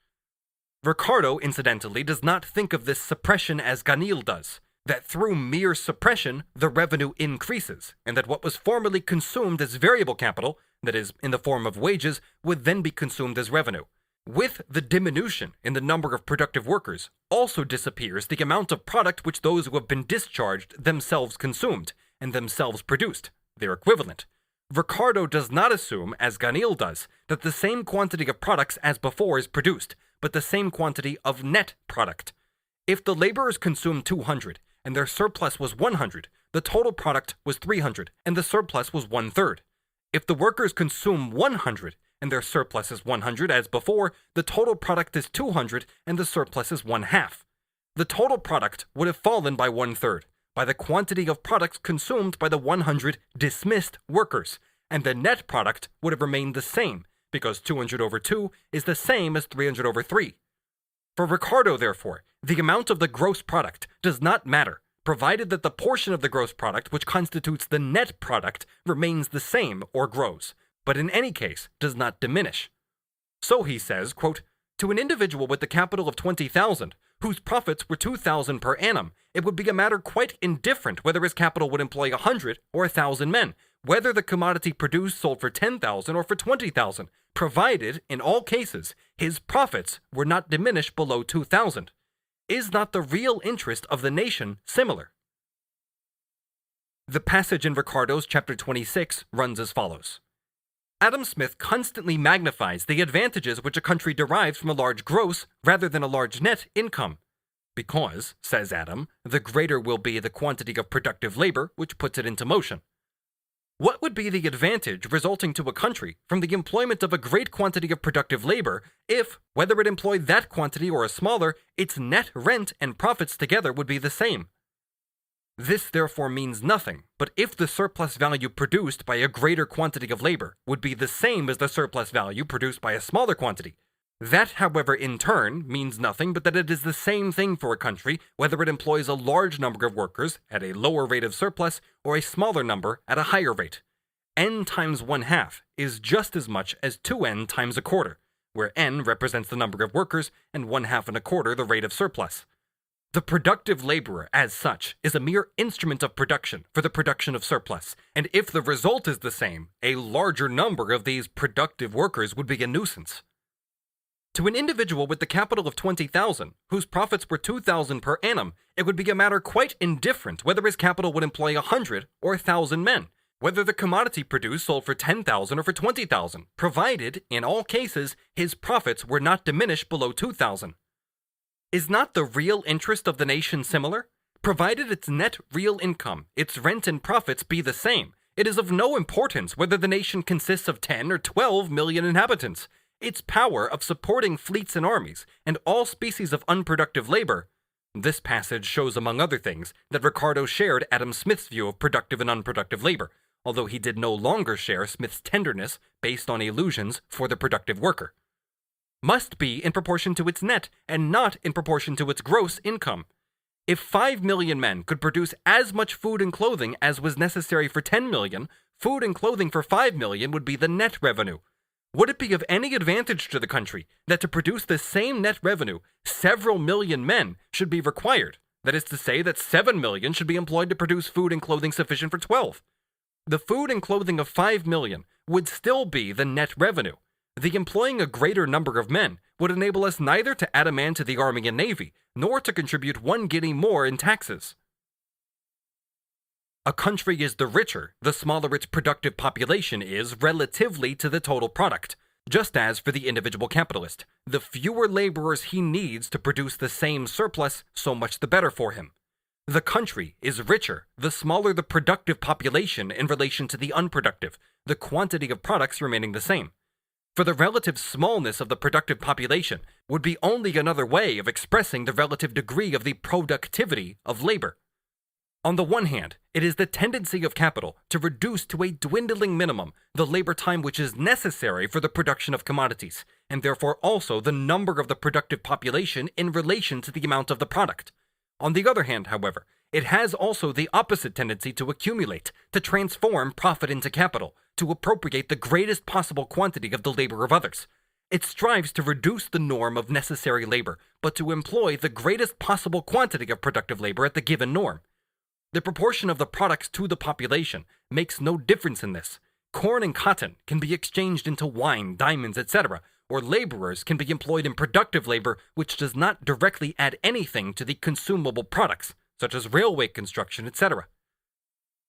Ricardo, incidentally, does not think of this suppression as Karl does, that through mere suppression the revenue increases, and that what was formerly consumed as variable capital, that is, in the form of wages, would then be consumed as revenue. With the diminution in the number of productive workers, also disappears the amount of product which those who have been discharged themselves consumed, and themselves produced, their equivalent. Ricardo does not assume, as Karl does, that the same quantity of products as before is produced, but the same quantity of net product. If the laborers consumed 200, and their surplus was 100, the total product was 300, and the surplus was 1/3. If the workers consume 100, and their surplus is 100 as before, the total product is 200, and the surplus is 1/2. The total product would have fallen by 1/3, by the quantity of products consumed by the 100 dismissed workers, and the net product would have remained the same, because 200 over 2 is the same as 300 over 3. For Ricardo, therefore, the amount of the gross product does not matter, provided that the portion of the gross product which constitutes the net product remains the same or grows, but in any case does not diminish. So he says, quote, To an individual with the capital of 20,000, whose profits were 2,000 per annum, it would be a matter quite indifferent whether his capital would employ 100 or 1,000 men, whether the commodity produced sold for 10,000 or for 20,000, provided, in all cases, his profits were not diminished below 2,000. Is not the real interest of the nation similar? The passage in Ricardo's chapter 26 runs as follows. Adam Smith constantly magnifies the advantages which a country derives from a large gross rather than a large net income. Because, says Adam, the greater will be the quantity of productive labor which puts it into motion. What would be the advantage resulting to a country from the employment of a great quantity of productive labor if, whether it employed that quantity or a smaller, its net rent and profits together would be the same? This therefore means nothing, but if the surplus value produced by a greater quantity of labor would be the same as the surplus value produced by a smaller quantity. That, however, in turn means nothing but that it is the same thing for a country whether it employs a large number of workers at a lower rate of surplus or a smaller number at a higher rate. N times 1/2 is just as much as 2n times a quarter, where n represents the number of workers and 1/2 and a quarter the rate of surplus. The productive laborer, as such, is a mere instrument of production for the production of surplus, and if the result is the same, a larger number of these productive workers would be a nuisance. To an individual with the capital of 20,000, whose profits were 2,000 per annum, it would be a matter quite indifferent whether his capital would employ 100 or 1,000 men, whether the commodity produced sold for 10,000 or for 20,000, provided, in all cases, his profits were not diminished below 2,000. Is not the real interest of the nation similar? Provided its net real income, its rent and profits be the same, it is of no importance whether the nation consists of 10 or 12 million inhabitants. Its power of supporting fleets and armies, and all species of unproductive labor. This passage shows, among other things, that Ricardo shared Adam Smith's view of productive and unproductive labor, although he did no longer share Smith's tenderness based on illusions for the productive worker. Must be in proportion to its net, and not in proportion to its gross income. If 5 million men could produce as much food and clothing as was necessary for 10 million, food and clothing for 5 million would be the net revenue. Would it be of any advantage to the country that to produce the same net revenue, several million men should be required? That is to say that 7 million should be employed to produce food and clothing sufficient for 12. The food and clothing of 5 million would still be the net revenue. The employing a greater number of men would enable us neither to add a man to the army and navy, nor to contribute 1 guinea more in taxes. A country is the richer, the smaller its productive population is relatively to the total product. Just as for the individual capitalist, the fewer laborers he needs to produce the same surplus, so much the better for him. The country is richer, the smaller the productive population in relation to the unproductive, the quantity of products remaining the same. For the relative smallness of the productive population would be only another way of expressing the relative degree of the productivity of labor. On the one hand, it is the tendency of capital to reduce to a dwindling minimum the labor time which is necessary for the production of commodities, and therefore also the number of the productive population in relation to the amount of the product. On the other hand, however, it has also the opposite tendency to accumulate, to transform profit into capital, to appropriate the greatest possible quantity of the labor of others. It strives to reduce the norm of necessary labor, but to employ the greatest possible quantity of productive labor at the given norm. The proportion of the products to the population makes no difference in this. Corn and cotton can be exchanged into wine, diamonds, etc., or laborers can be employed in productive labor which does not directly add anything to the consumable products, such as railway construction, etc.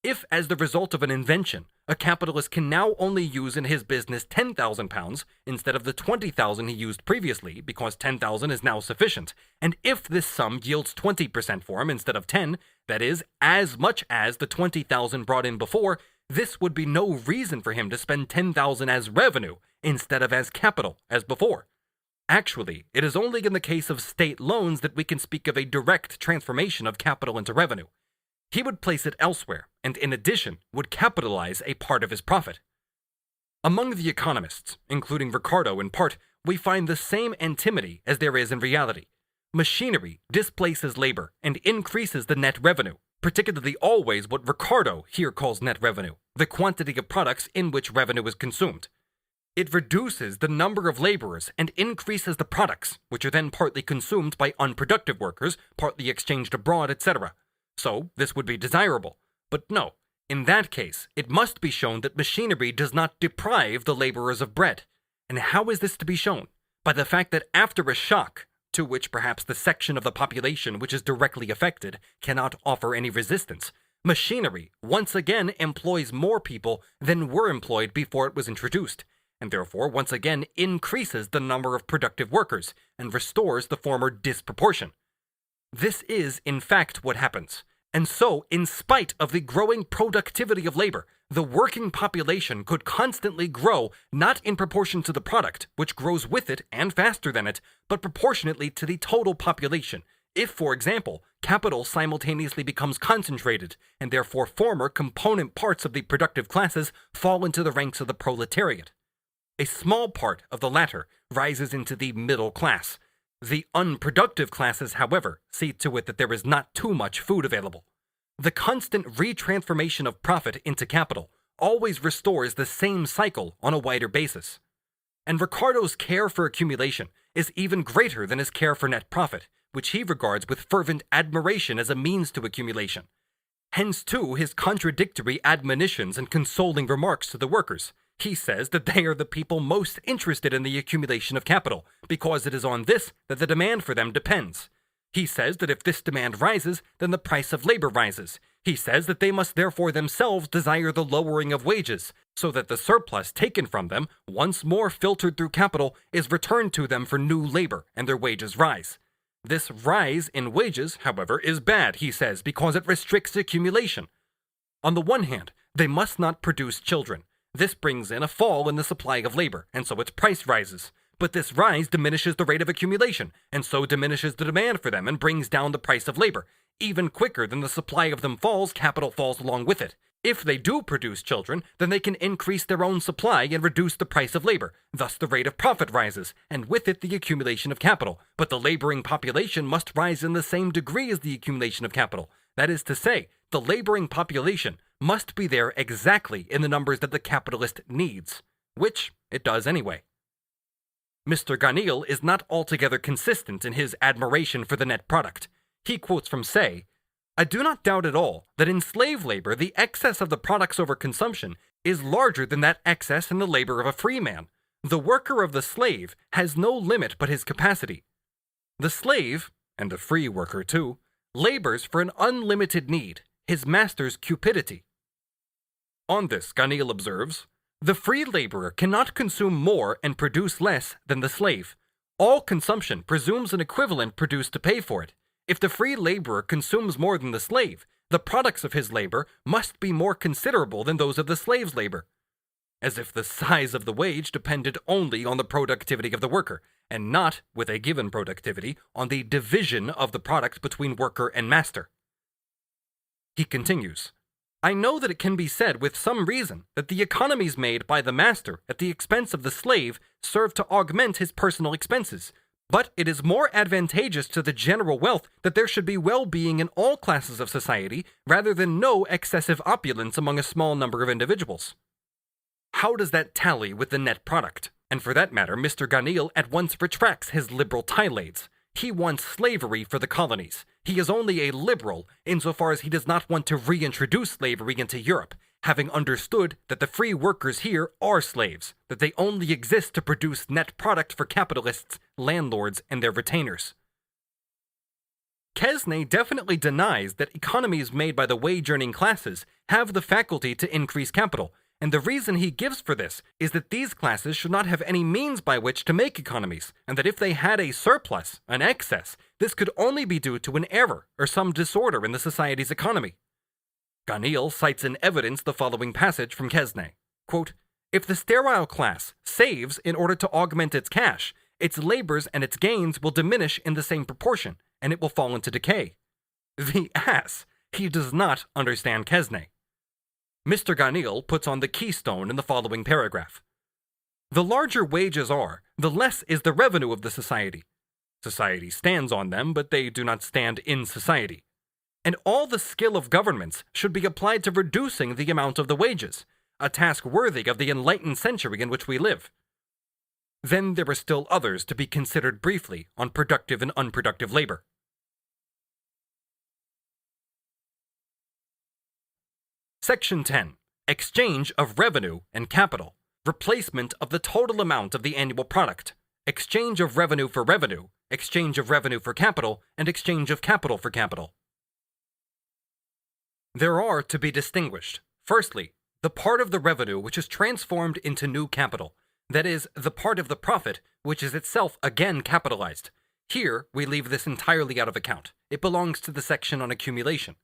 If, as the result of an invention, a capitalist can now only use in his business £10,000 instead of the 20,000 he used previously, because 10,000 is now sufficient, and if this sum yields 20% for him instead of 10, that is, as much as the 20,000 brought in before, this would be no reason for him to spend 10,000 as revenue instead of as capital as before. Actually, it is only in the case of state loans that we can speak of a direct transformation of capital into revenue. He would place it elsewhere, and in addition, would capitalize a part of his profit. Among the economists, including Ricardo in part, we find the same antinomy as there is in reality. Machinery displaces labor and increases the net revenue, particularly always what Ricardo here calls net revenue, the quantity of products in which revenue is consumed. It reduces the number of laborers and increases the products, which are then partly consumed by unproductive workers, partly exchanged abroad, etc. So, this would be desirable. But no, in that case, it must be shown that machinery does not deprive the laborers of bread. And how is this to be shown? By the fact that after a shock, to which perhaps the section of the population which is directly affected cannot offer any resistance, machinery once again employs more people than were employed before it was introduced, and therefore once again increases the number of productive workers and restores the former disproportion. This is, in fact, what happens. And so, in spite of the growing productivity of labor, the working population could constantly grow not in proportion to the product, which grows with it and faster than it, but proportionately to the total population. If, for example, capital simultaneously becomes concentrated, and therefore former component parts of the productive classes fall into the ranks of the proletariat. A small part of the latter rises into the middle class. The unproductive classes, however, see to it that there is not too much food available. The constant retransformation of profit into capital always restores the same cycle on a wider basis. And Ricardo's care for accumulation is even greater than his care for net profit, which he regards with fervent admiration as a means to accumulation. Hence, too, his contradictory admonitions and consoling remarks to the workers. He says that they are the people most interested in the accumulation of capital, because it is on this that the demand for them depends. He says that if this demand rises, then the price of labor rises. He says that they must therefore themselves desire the lowering of wages, so that the surplus taken from them, once more filtered through capital, is returned to them for new labor, and their wages rise. This rise in wages, however, is bad, he says, because it restricts accumulation. On the one hand, they must not produce children. This brings in a fall in the supply of labor, and so its price rises. But this rise diminishes the rate of accumulation, and so diminishes the demand for them and brings down the price of labor. Even quicker than the supply of them falls, capital falls along with it. If they do produce children, then they can increase their own supply and reduce the price of labor. Thus the rate of profit rises, and with it the accumulation of capital. But the laboring population must rise in the same degree as the accumulation of capital. That is to say, the laboring population must be there exactly in the numbers that the capitalist needs, which it does anyway. Mr. Garnil is not altogether consistent in his admiration for the net product. He quotes from Say, "I do not doubt at all that in slave labor the excess of the products over consumption is larger than that excess in the labor of a free man. The worker of the slave has no limit but his capacity. The slave, and the free worker too, labors for an unlimited need, his master's cupidity." On this, Garnil observes, "The free laborer cannot consume more and produce less than the slave. All consumption presumes an equivalent produced to pay for it. If the free laborer consumes more than the slave, the products of his labor must be more considerable than those of the slave's labor. As if the size of the wage depended only on the productivity of the worker, and not, with a given productivity, on the division of the product between worker and master." He continues, "I know that it can be said with some reason that the economies made by the master at the expense of the slave serve to augment his personal expenses, but it is more advantageous to the general wealth that there should be well-being in all classes of society rather than no excessive opulence among a small number of individuals." How does that tally with the net product? And for that matter, Mr. Garnil at once retracts his liberal tirades. He wants slavery for the colonies. He is only a liberal insofar as he does not want to reintroduce slavery into Europe, having understood that the free workers here are slaves, that they only exist to produce net product for capitalists, landlords, and their retainers. Quesnay definitely denies that economies made by the wage-earning classes have the faculty to increase capital, and the reason he gives for this is that these classes should not have any means by which to make economies, and that if they had a surplus, an excess, this could only be due to an error or some disorder in the society's economy. Garnil cites in evidence the following passage from Quesnay, quote, "If the sterile class saves in order to augment its cash, its labors and its gains will diminish in the same proportion, and it will fall into decay." The ass! He does not understand Quesnay. Mr. Garnil puts on the keystone in the following paragraph. "The larger wages are, the less is the revenue of the society. Society stands on them, but they do not stand in society. And all the skill of governments should be applied to reducing the amount of the wages, a task worthy of the enlightened century in which we live. Then there are still others to be considered briefly on productive and unproductive labor. Section 10. Exchange of revenue and capital. Replacement of the total amount of the annual product. Exchange of revenue for revenue, exchange of revenue for capital, and exchange of capital for capital. There are to be distinguished, firstly, the part of the revenue which is transformed into new capital, that is, the part of the profit which is itself again capitalized. Here, we leave this entirely out of account. It belongs to the section on accumulation.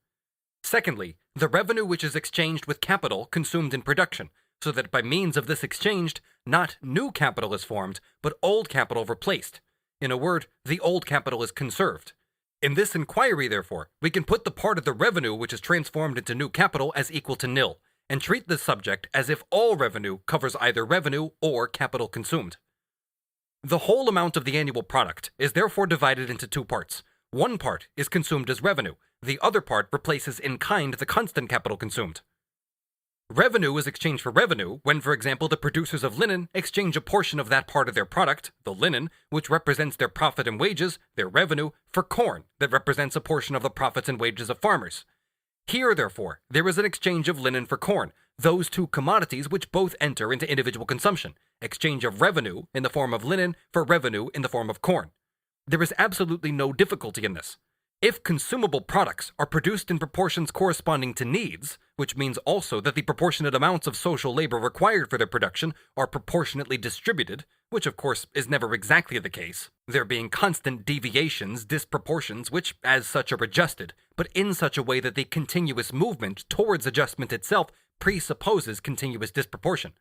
Secondly, the revenue which is exchanged with capital consumed in production, so that by means of this exchanged, not new capital is formed, but old capital replaced. In a word, the old capital is conserved. In this inquiry, therefore, we can put the part of the revenue which is transformed into new capital as equal to nil, and treat this subject as if all revenue covers either revenue or capital consumed. The whole amount of the annual product is therefore divided into two parts. One part is consumed as revenue, the other part replaces in kind the constant capital consumed. Revenue is exchanged for revenue when, for example, the producers of linen exchange a portion of that part of their product, the linen, which represents their profit and wages, their revenue, for corn, that represents a portion of the profits and wages of farmers. Here, therefore, there is an exchange of linen for corn, those two commodities which both enter into individual consumption, exchange of revenue in the form of linen for revenue in the form of corn. There is absolutely no difficulty in this. If consumable products are produced in proportions corresponding to needs, which means also that the proportionate amounts of social labor required for their production are proportionately distributed, which of course is never exactly the case, there being constant deviations, disproportions, which as such are adjusted, but in such a way that the continuous movement towards adjustment itself presupposes continuous disproportion.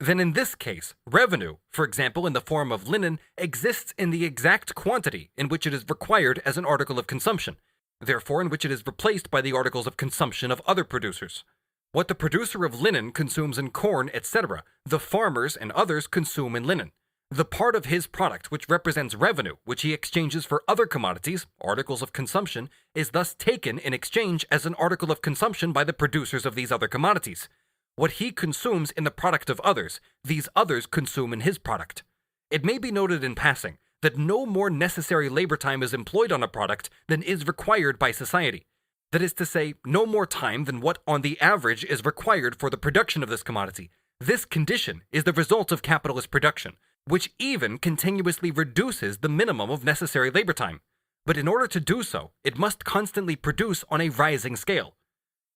Then in this case, revenue, for example in the form of linen, exists in the exact quantity in which it is required as an article of consumption, therefore in which it is replaced by the articles of consumption of other producers. What the producer of linen consumes in corn, etc., the farmers and others consume in linen. The part of his product which represents revenue, which he exchanges for other commodities, articles of consumption, is thus taken in exchange as an article of consumption by the producers of these other commodities. What he consumes in the product of others, these others consume in his product. It may be noted in passing that no more necessary labor time is employed on a product than is required by society. That is to say, no more time than what on the average is required for the production of this commodity. This condition is the result of capitalist production, which even continuously reduces the minimum of necessary labor time. But in order to do so, it must constantly produce on a rising scale.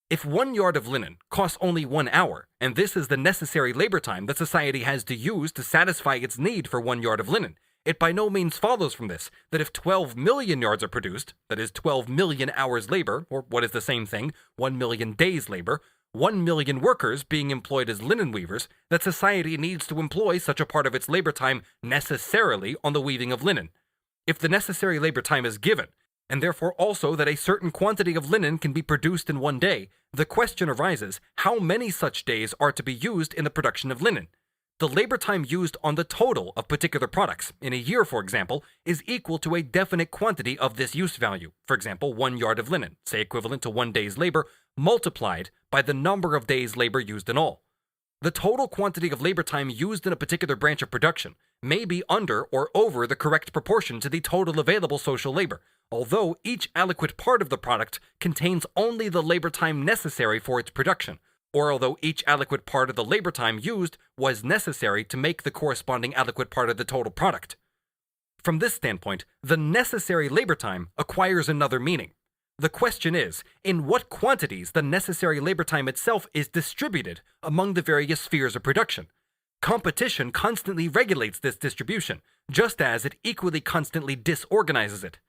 If 1 yard of linen costs only 1 hour, and this is the necessary labor time that society has to use to satisfy its need for 1 yard of linen, it by no means follows from this that if 12 million yards are produced, that is 12 million hours labor, or what is the same thing, 1 million days labor, 1 million workers being employed as linen weavers, that society needs to employ such a part of its labor time necessarily on the weaving of linen. If the necessary labor time is given, and therefore also that a certain quantity of linen can be produced in 1 day, the question arises how many such days are to be used in the production of linen. The labor time used on the total of particular products, in a year for example, is equal to a definite quantity of this use value, for example 1 yard of linen, say equivalent to 1 day's labor, multiplied by the number of days labor used in all. The total quantity of labor time used in a particular branch of production may be under or over the correct proportion to the total available social labor, although each aliquot part of the product contains only the labor time necessary for its production, or although each aliquot part of the labor time used was necessary to make the corresponding aliquot part of the total product. From this standpoint, the necessary labor time acquires another meaning. The question is, in what quantities the necessary labor time itself is distributed among the various spheres of production. Competition constantly regulates this distribution, just as it equally constantly disorganizes it.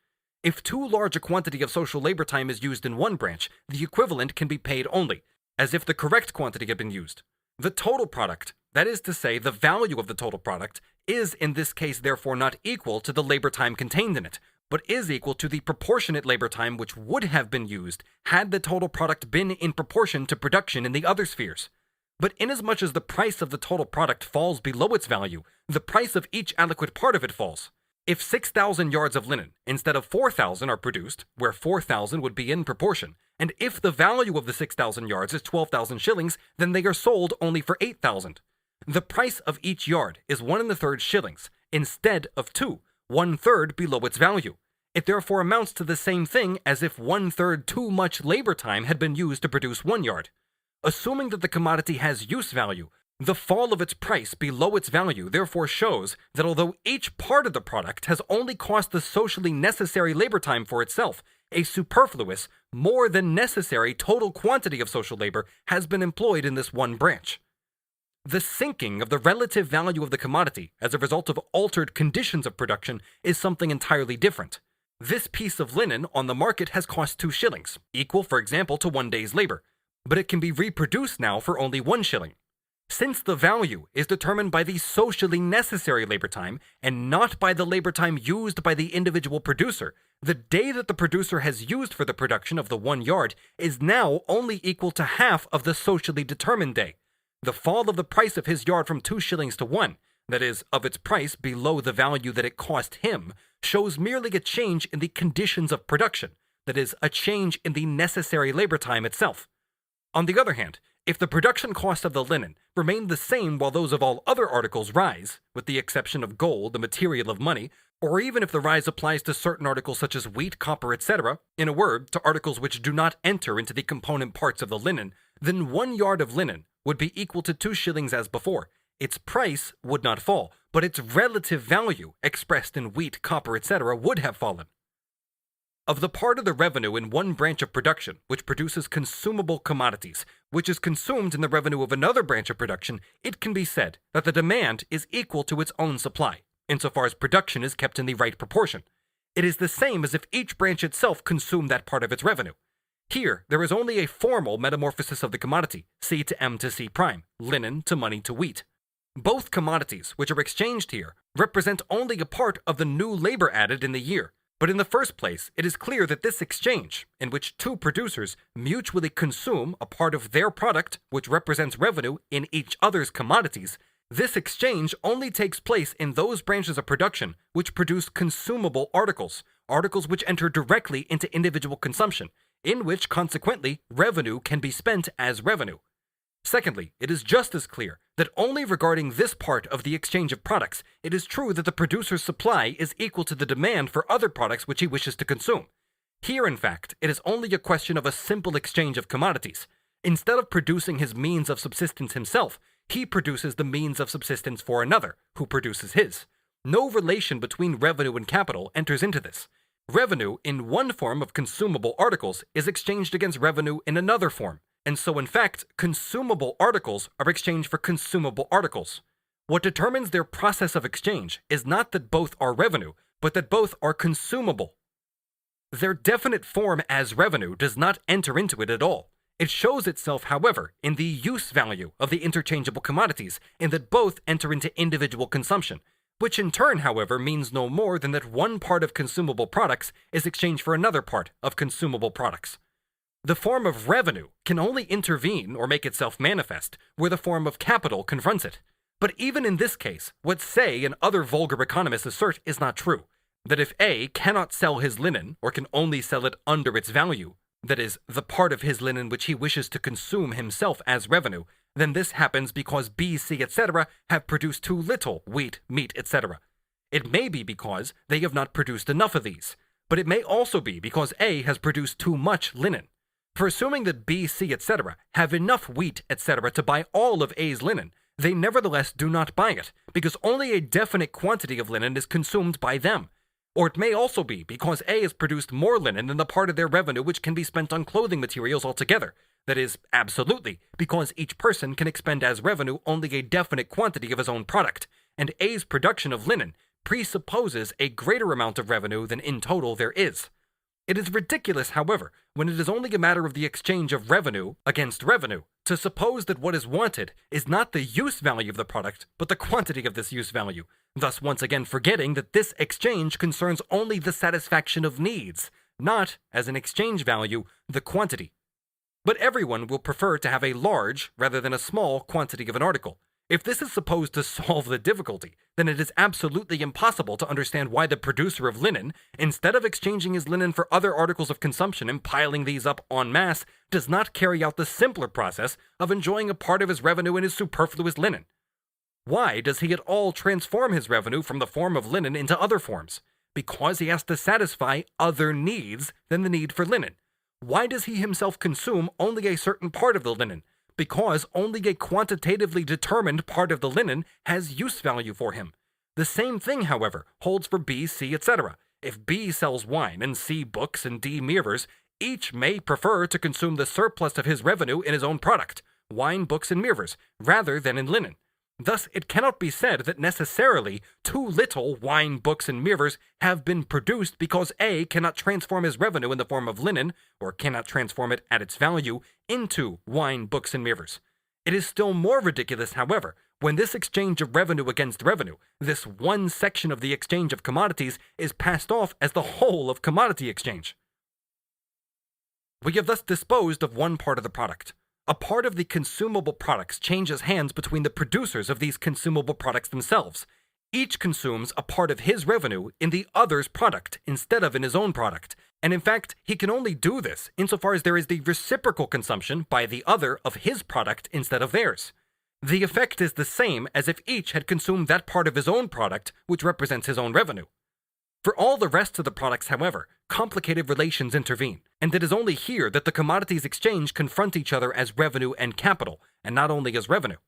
If too large a quantity of social labor time is used in one branch, the equivalent can be paid only, as if the correct quantity had been used. The total product, that is to say, the value of the total product, is in this case therefore not equal to the labor time contained in it, but is equal to the proportionate labor time which would have been used had the total product been in proportion to production in the other spheres. But inasmuch as the price of the total product falls below its value, the price of each aliquot part of it falls. If 6,000 yards of linen instead of 4,000 are produced, where 4,000 would be in proportion, and if the value of the 6,000 yards is 12,000 shillings, then they are sold only for 8,000. The price of each yard is 1 1/3 shillings, instead of 2, 1/3 below its value. It therefore amounts to the same thing as if 1/3 too much labor time had been used to produce 1 yard. Assuming that the commodity has use value, the fall of its price below its value therefore shows that although each part of the product has only cost the socially necessary labor time for itself, a superfluous, more than necessary total quantity of social labor has been employed in this one branch. The sinking of the relative value of the commodity as a result of altered conditions of production is something entirely different. This piece of linen on the market has cost 2 shillings, equal, for example, to 1 day's labor, but it can be reproduced now for only 1 shilling. Since the value is determined by the socially necessary labor time and not by the labor time used by the individual producer, the day that the producer has used for the production of the 1 yard is now only equal to half of the socially determined day. The fall of the price of his yard from 2 shillings to 1, that is, of its price below the value that it cost him, shows merely a change in the conditions of production, that is, a change in the necessary labor time itself. On the other hand, if the production cost of the linen remained the same while those of all other articles rise, with the exception of gold, the material of money, or even if the rise applies to certain articles such as wheat, copper, etc., in a word, to articles which do not enter into the component parts of the linen, then 1 yard of linen would be equal to 2 shillings as before. Its price would not fall, but its relative value, expressed in wheat, copper, etc., would have fallen. Of the part of the revenue in one branch of production which produces consumable commodities, which is consumed in the revenue of another branch of production, it can be said that the demand is equal to its own supply, insofar as production is kept in the right proportion. It is the same as if each branch itself consumed that part of its revenue. Here, there is only a formal metamorphosis of the commodity, C to M to C prime, linen to money to wheat. Both commodities, which are exchanged here, represent only a part of the new labor added in the year. But in the first place, it is clear that this exchange, in which 2 producers mutually consume a part of their product, which represents revenue in each other's commodities, this exchange only takes place in those branches of production which produce consumable articles, articles which enter directly into individual consumption, in which, consequently, revenue can be spent as revenue. Secondly, it is just as clear that only regarding this part of the exchange of products, it is true that the producer's supply is equal to the demand for other products which he wishes to consume. Here, in fact, it is only a question of a simple exchange of commodities. Instead of producing his means of subsistence himself, he produces the means of subsistence for another, who produces his. No relation between revenue and capital enters into this. Revenue in one form of consumable articles is exchanged against revenue in another form. And so, in fact, consumable articles are exchanged for consumable articles. What determines their process of exchange is not that both are revenue, but that both are consumable. Their definite form as revenue does not enter into it at all. It shows itself, however, in the use value of the interchangeable commodities, in that both enter into individual consumption, which in turn, however, means no more than that one part of consumable products is exchanged for another part of consumable products. The form of revenue can only intervene or make itself manifest where the form of capital confronts it. But even in this case, what Say and other vulgar economists assert is not true. That if A cannot sell his linen, or can only sell it under its value, that is, the part of his linen which he wishes to consume himself as revenue, then this happens because B, C, etc. have produced too little wheat, meat, etc. It may be because they have not produced enough of these, but it may also be because A has produced too much linen. For assuming that B, C, etc. have enough wheat, etc. to buy all of A's linen, they nevertheless do not buy it, because only a definite quantity of linen is consumed by them. Or it may also be because A has produced more linen than the part of their revenue which can be spent on clothing materials altogether. That is, absolutely, because each person can expend as revenue only a definite quantity of his own product, and A's production of linen presupposes a greater amount of revenue than in total there is. It is ridiculous, however, when it is only a matter of the exchange of revenue against revenue, to suppose that what is wanted is not the use value of the product, but the quantity of this use value, thus once again forgetting that this exchange concerns only the satisfaction of needs, not, as an exchange value, the quantity. But everyone will prefer to have a large rather than a small quantity of an article. If this is supposed to solve the difficulty, then it is absolutely impossible to understand why the producer of linen, instead of exchanging his linen for other articles of consumption and piling these up en masse, does not carry out the simpler process of enjoying a part of his revenue in his superfluous linen. Why does he at all transform his revenue from the form of linen into other forms? Because he has to satisfy other needs than the need for linen. Why does he himself consume only a certain part of the linen? Because only a quantitatively determined part of the linen has use value for him. The same thing, however, holds for B, C, etc. If B sells wine and C books and D mirrors, each may prefer to consume the surplus of his revenue in his own product, wine, books, and mirrors, rather than in linen. Thus, it cannot be said that necessarily too little wine, books, and mirrors have been produced because A cannot transform his revenue in the form of linen, or cannot transform it at its value, into wine, books, and mirrors. It is still more ridiculous, however, when this exchange of revenue against revenue, this one section of the exchange of commodities, is passed off as the whole of commodity exchange. We have thus disposed of one part of the product. A part of the consumable products changes hands between the producers of these consumable products themselves. Each consumes a part of his revenue in the other's product instead of in his own product, and in fact, he can only do this insofar as there is the reciprocal consumption by the other of his product instead of theirs. The effect is the same as if each had consumed that part of his own product, which represents his own revenue. For all the rest of the products, however, complicated relations intervene, and it is only here that the commodities exchange confront each other as revenue and capital, and not only as revenue.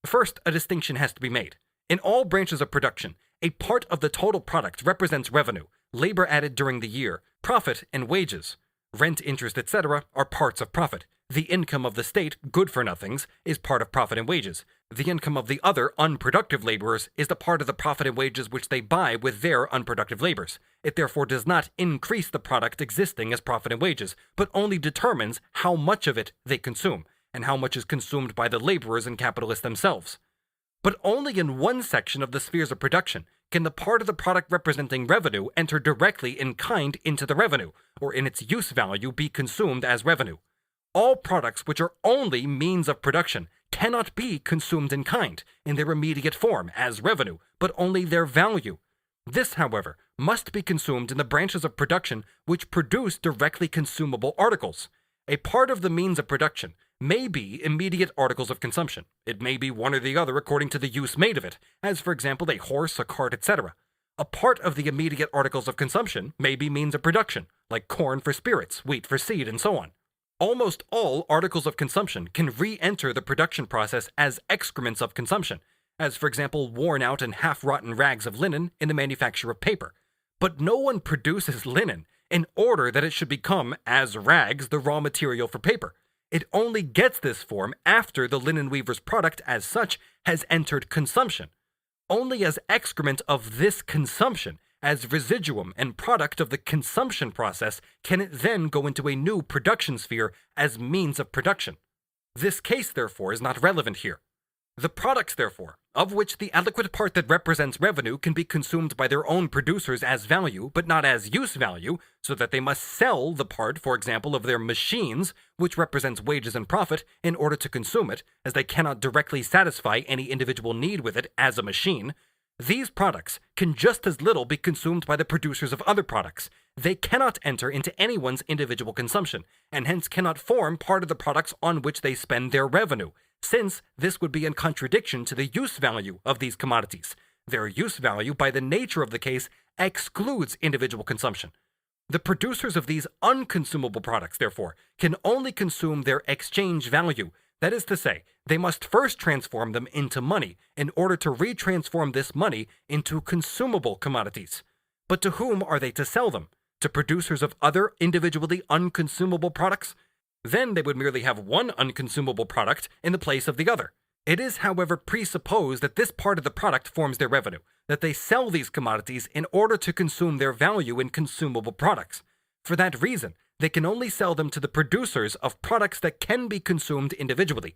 First, a distinction has to be made. In all branches of production, a part of the total product represents revenue, labor added during the year, profit, and wages. Rent, interest, etc. are parts of profit. The income of the state, good-for-nothings, is part of profit and wages. The income of the other unproductive laborers is the part of the profit and wages which they buy with their unproductive labors. It therefore does not increase the product existing as profit and wages, but only determines how much of it they consume, and how much is consumed by the laborers and capitalists themselves. But only in one section of the spheres of production can the part of the product representing revenue enter directly in kind into the revenue, or in its use value be consumed as revenue. All products which are only means of production cannot be consumed in kind, in their immediate form, as revenue, but only their value. This, however, must be consumed in the branches of production which produce directly consumable articles. A part of the means of production may be immediate articles of consumption. It may be one or the other according to the use made of it, as for example a horse, a cart, etc. A part of the immediate articles of consumption may be means of production, like corn for spirits, wheat for seed, and so on. Almost all articles of consumption can re-enter the production process as excrements of consumption, as for example worn-out and half-rotten rags of linen in the manufacture of paper. But no one produces linen in order that it should become, as rags, the raw material for paper. It only gets this form after the linen weaver's product as such has entered consumption. Only as excrement of this consumption, as residuum and product of the consumption process, can it then go into a new production sphere as means of production. This case, therefore, is not relevant here. The products, therefore, of which the adequate part that represents revenue can be consumed by their own producers as value, but not as use value, so that they must sell the part, for example, of their machines, which represents wages and profit, in order to consume it, as they cannot directly satisfy any individual need with it as a machine. These products can just as little be consumed by the producers of other products. They cannot enter into anyone's individual consumption, and hence cannot form part of the products on which they spend their revenue, since this would be in contradiction to the use value of these commodities. Their use value, by the nature of the case, excludes individual consumption. The producers of these unconsumable products, therefore, can only consume their exchange value. That is to say, they must first transform them into money in order to retransform this money into consumable commodities. But to whom are they to sell them? To producers of other individually unconsumable products? Then they would merely have one unconsumable product in the place of the other. It is, however, presupposed that this part of the product forms their revenue, that they sell these commodities in order to consume their value in consumable products. For that reason, they can only sell them to the producers of products that can be consumed individually.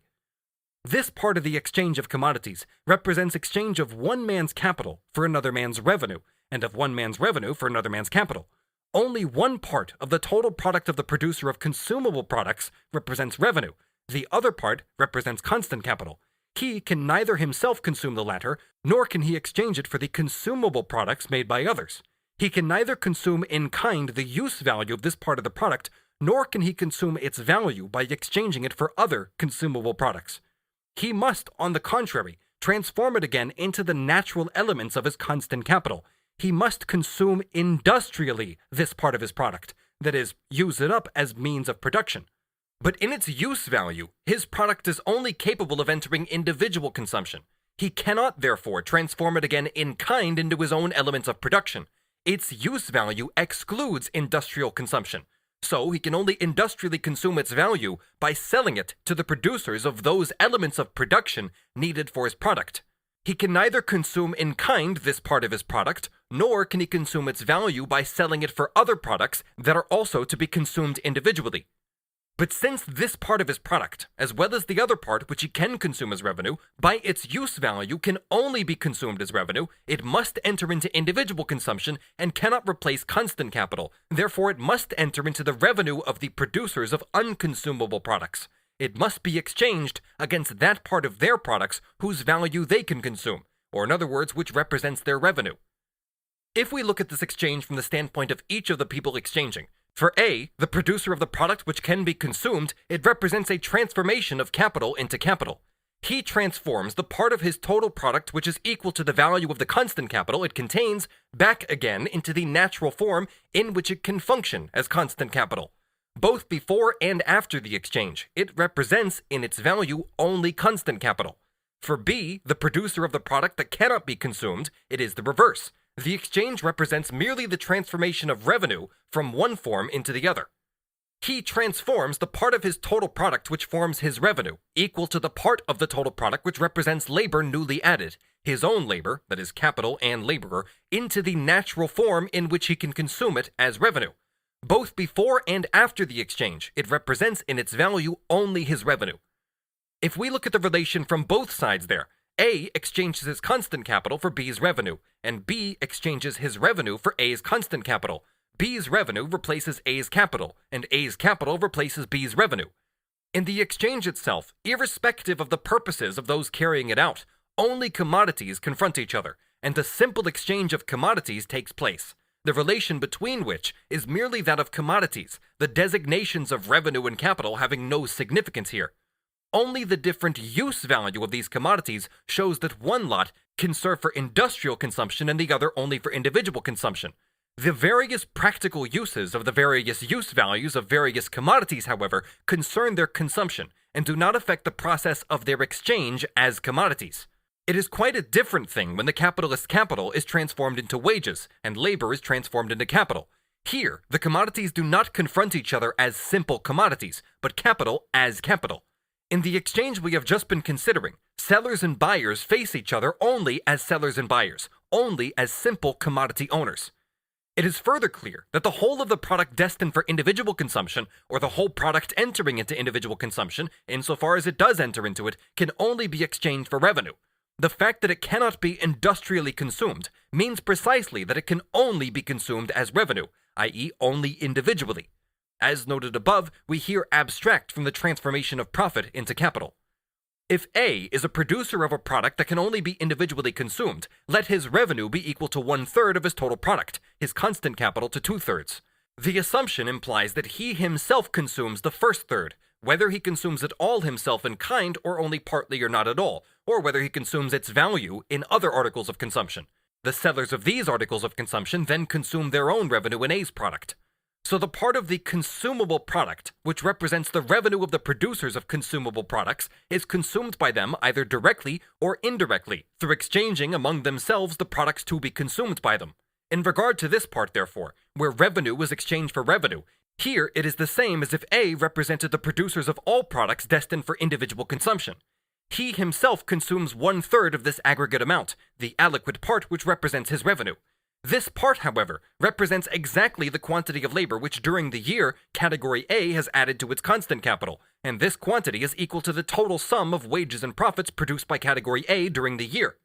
This part of the exchange of commodities represents exchange of one man's capital for another man's revenue, and of one man's revenue for another man's capital. Only one part of the total product of the producer of consumable products represents revenue. The other part represents constant capital. He can neither himself consume the latter, nor can he exchange it for the consumable products made by others. He can neither consume in kind the use value of this part of the product, nor can he consume its value by exchanging it for other consumable products. He must, on the contrary, transform it again into the natural elements of his constant capital. He must consume industrially this part of his product, that is, use it up as means of production. But in its use value, his product is only capable of entering individual consumption. He cannot, therefore, transform it again in kind into his own elements of production. Its use value excludes industrial consumption, so he can only industrially consume its value by selling it to the producers of those elements of production needed for his product. He can neither consume in kind this part of his product, nor can he consume its value by selling it for other products that are also to be consumed individually. But since this part of his product, as well as the other part which he can consume as revenue, by its use value can only be consumed as revenue, it must enter into individual consumption and cannot replace constant capital. Therefore, it must enter into the revenue of the producers of unconsumable products. It must be exchanged against that part of their products whose value they can consume, or in other words, which represents their revenue. If we look at this exchange from the standpoint of each of the people exchanging, for A, the producer of the product which can be consumed, it represents a transformation of capital into capital. He transforms the part of his total product which is equal to the value of the constant capital it contains back again into the natural form in which it can function as constant capital. Both before and after the exchange, it represents in its value only constant capital. For B, the producer of the product that cannot be consumed, it is the reverse. The exchange represents merely the transformation of revenue from one form into the other. He transforms the part of his total product which forms his revenue, equal to the part of the total product which represents labor newly added, his own labor, that is capital and laborer, into the natural form in which he can consume it as revenue. Both before and after the exchange, it represents in its value only his revenue. If we look at the relation from both sides there, A exchanges his constant capital for B's revenue, and B exchanges his revenue for A's constant capital. B's revenue replaces A's capital, and A's capital replaces B's revenue. In the exchange itself, irrespective of the purposes of those carrying it out, only commodities confront each other, and the simple exchange of commodities takes place, the relation between which is merely that of commodities, the designations of revenue and capital having no significance here. Only the different use value of these commodities shows that one lot can serve for industrial consumption and the other only for individual consumption. The various practical uses of the various use values of various commodities, however, concern their consumption and do not affect the process of their exchange as commodities. It is quite a different thing when the capitalist's capital is transformed into wages and labor is transformed into capital. Here, the commodities do not confront each other as simple commodities, but capital as capital. In the exchange we have just been considering, sellers and buyers face each other only as sellers and buyers, only as simple commodity owners. It is further clear that the whole of the product destined for individual consumption, or the whole product entering into individual consumption, insofar as it does enter into it, can only be exchanged for revenue. The fact that it cannot be industrially consumed means precisely that it can only be consumed as revenue, i.e., only individually. As noted above, we here abstract from the transformation of profit into capital. If A is a producer of a product that can only be individually consumed, let his revenue be equal to 1/3 of his total product, his constant capital to 2/3. The assumption implies that he himself consumes the first third, whether he consumes it all himself in kind or only partly or not at all, or whether he consumes its value in other articles of consumption. The sellers of these articles of consumption then consume their own revenue in A's product. So the part of the consumable product, which represents the revenue of the producers of consumable products, is consumed by them either directly or indirectly, through exchanging among themselves the products to be consumed by them. In regard to this part, therefore, where revenue is exchanged for revenue, here it is the same as if A represented the producers of all products destined for individual consumption. He himself consumes 1/3 of this aggregate amount, the aliquid part which represents his revenue. This part, however, represents exactly the quantity of labor which during the year category A has added to its constant capital, and this quantity is equal to the total sum of wages and profits produced by category A during the year.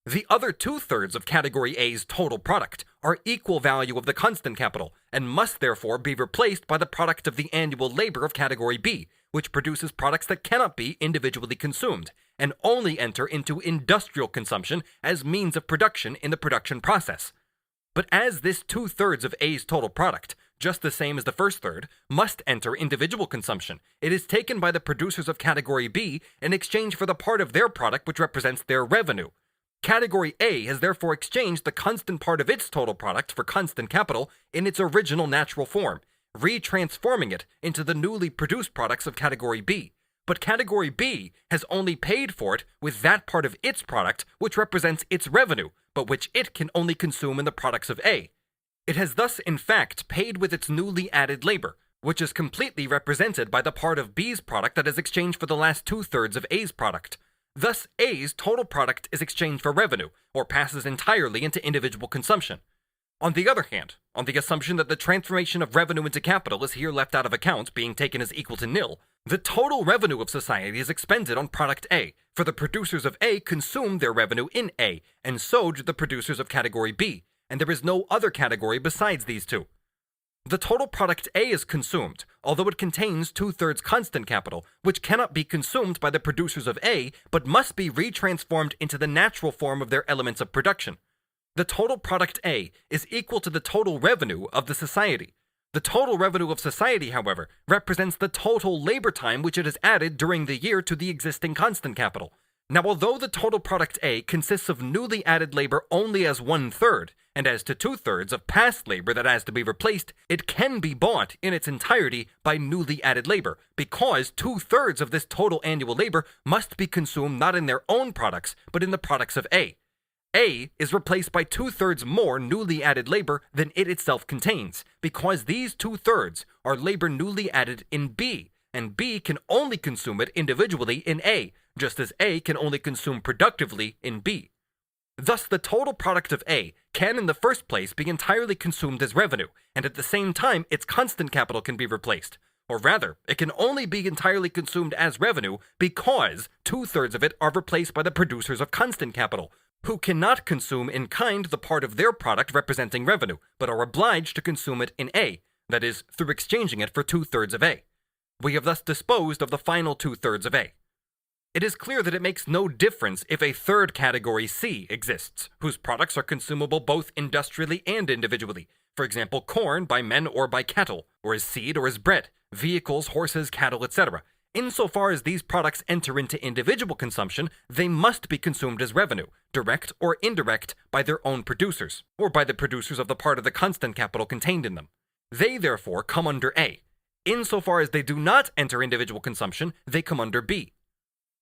The other 2/3 of category A's total product are equal value of the constant capital, and must therefore be replaced by the product of the annual labor of category B, which produces products that cannot be individually consumed, and only enter into industrial consumption as means of production in the production process. But as this 2/3 of A's total product, just the same as the first third, must enter individual consumption. It is taken by the producers of category B in exchange for the part of their product which represents their revenue. Category A has therefore exchanged the constant part of its total product for constant capital in its original natural form, retransforming it into the newly produced products of category B. But category B has only paid for it with that part of its product which represents its revenue, but which it can only consume in the products of A. It has thus in fact paid with its newly added labor, which is completely represented by the part of B's product that is exchanged for the last 2/3 of A's product. Thus, A's total product is exchanged for revenue, or passes entirely into individual consumption. On the other hand, on the assumption that the transformation of revenue into capital is here left out of account, being taken as equal to nil, the total revenue of society is expended on product A, for the producers of A consume their revenue in A, and so do the producers of category B, and there is no other category besides these two. The total product A is consumed, although it contains 2/3 constant capital, which cannot be consumed by the producers of A, but must be retransformed into the natural form of their elements of production. The total product A is equal to the total revenue of the society. The total revenue of society, however, represents the total labor time which it has added during the year to the existing constant capital. Now, although the total product A consists of newly added labor only as 1/3, and as to 2/3 of past labor that has to be replaced, it can be bought in its entirety by newly added labor, because 2/3 of this total annual labor must be consumed not in their own products, but in the products of A. A is replaced by 2/3 more newly added labor than it itself contains, because these 2/3 are labor newly added in B, and B can only consume it individually in A, just as A can only consume productively in B. Thus, the total product of A can in the first place be entirely consumed as revenue, and at the same time its constant capital can be replaced. Or rather, it can only be entirely consumed as revenue because 2/3 of it are replaced by the producers of constant capital, who cannot consume in kind the part of their product representing revenue, but are obliged to consume it in A, that is, through exchanging it for 2/3 of A. We have thus disposed of the final 2/3 of A. It is clear that it makes no difference if a third category C exists, whose products are consumable both industrially and individually. For example, corn by men or by cattle, or as seed or as bread, vehicles, horses, cattle, etc. Insofar as these products enter into individual consumption, they must be consumed as revenue, direct or indirect, by their own producers, or by the producers of the part of the constant capital contained in them. They therefore come under A. Insofar as they do not enter individual consumption, they come under B.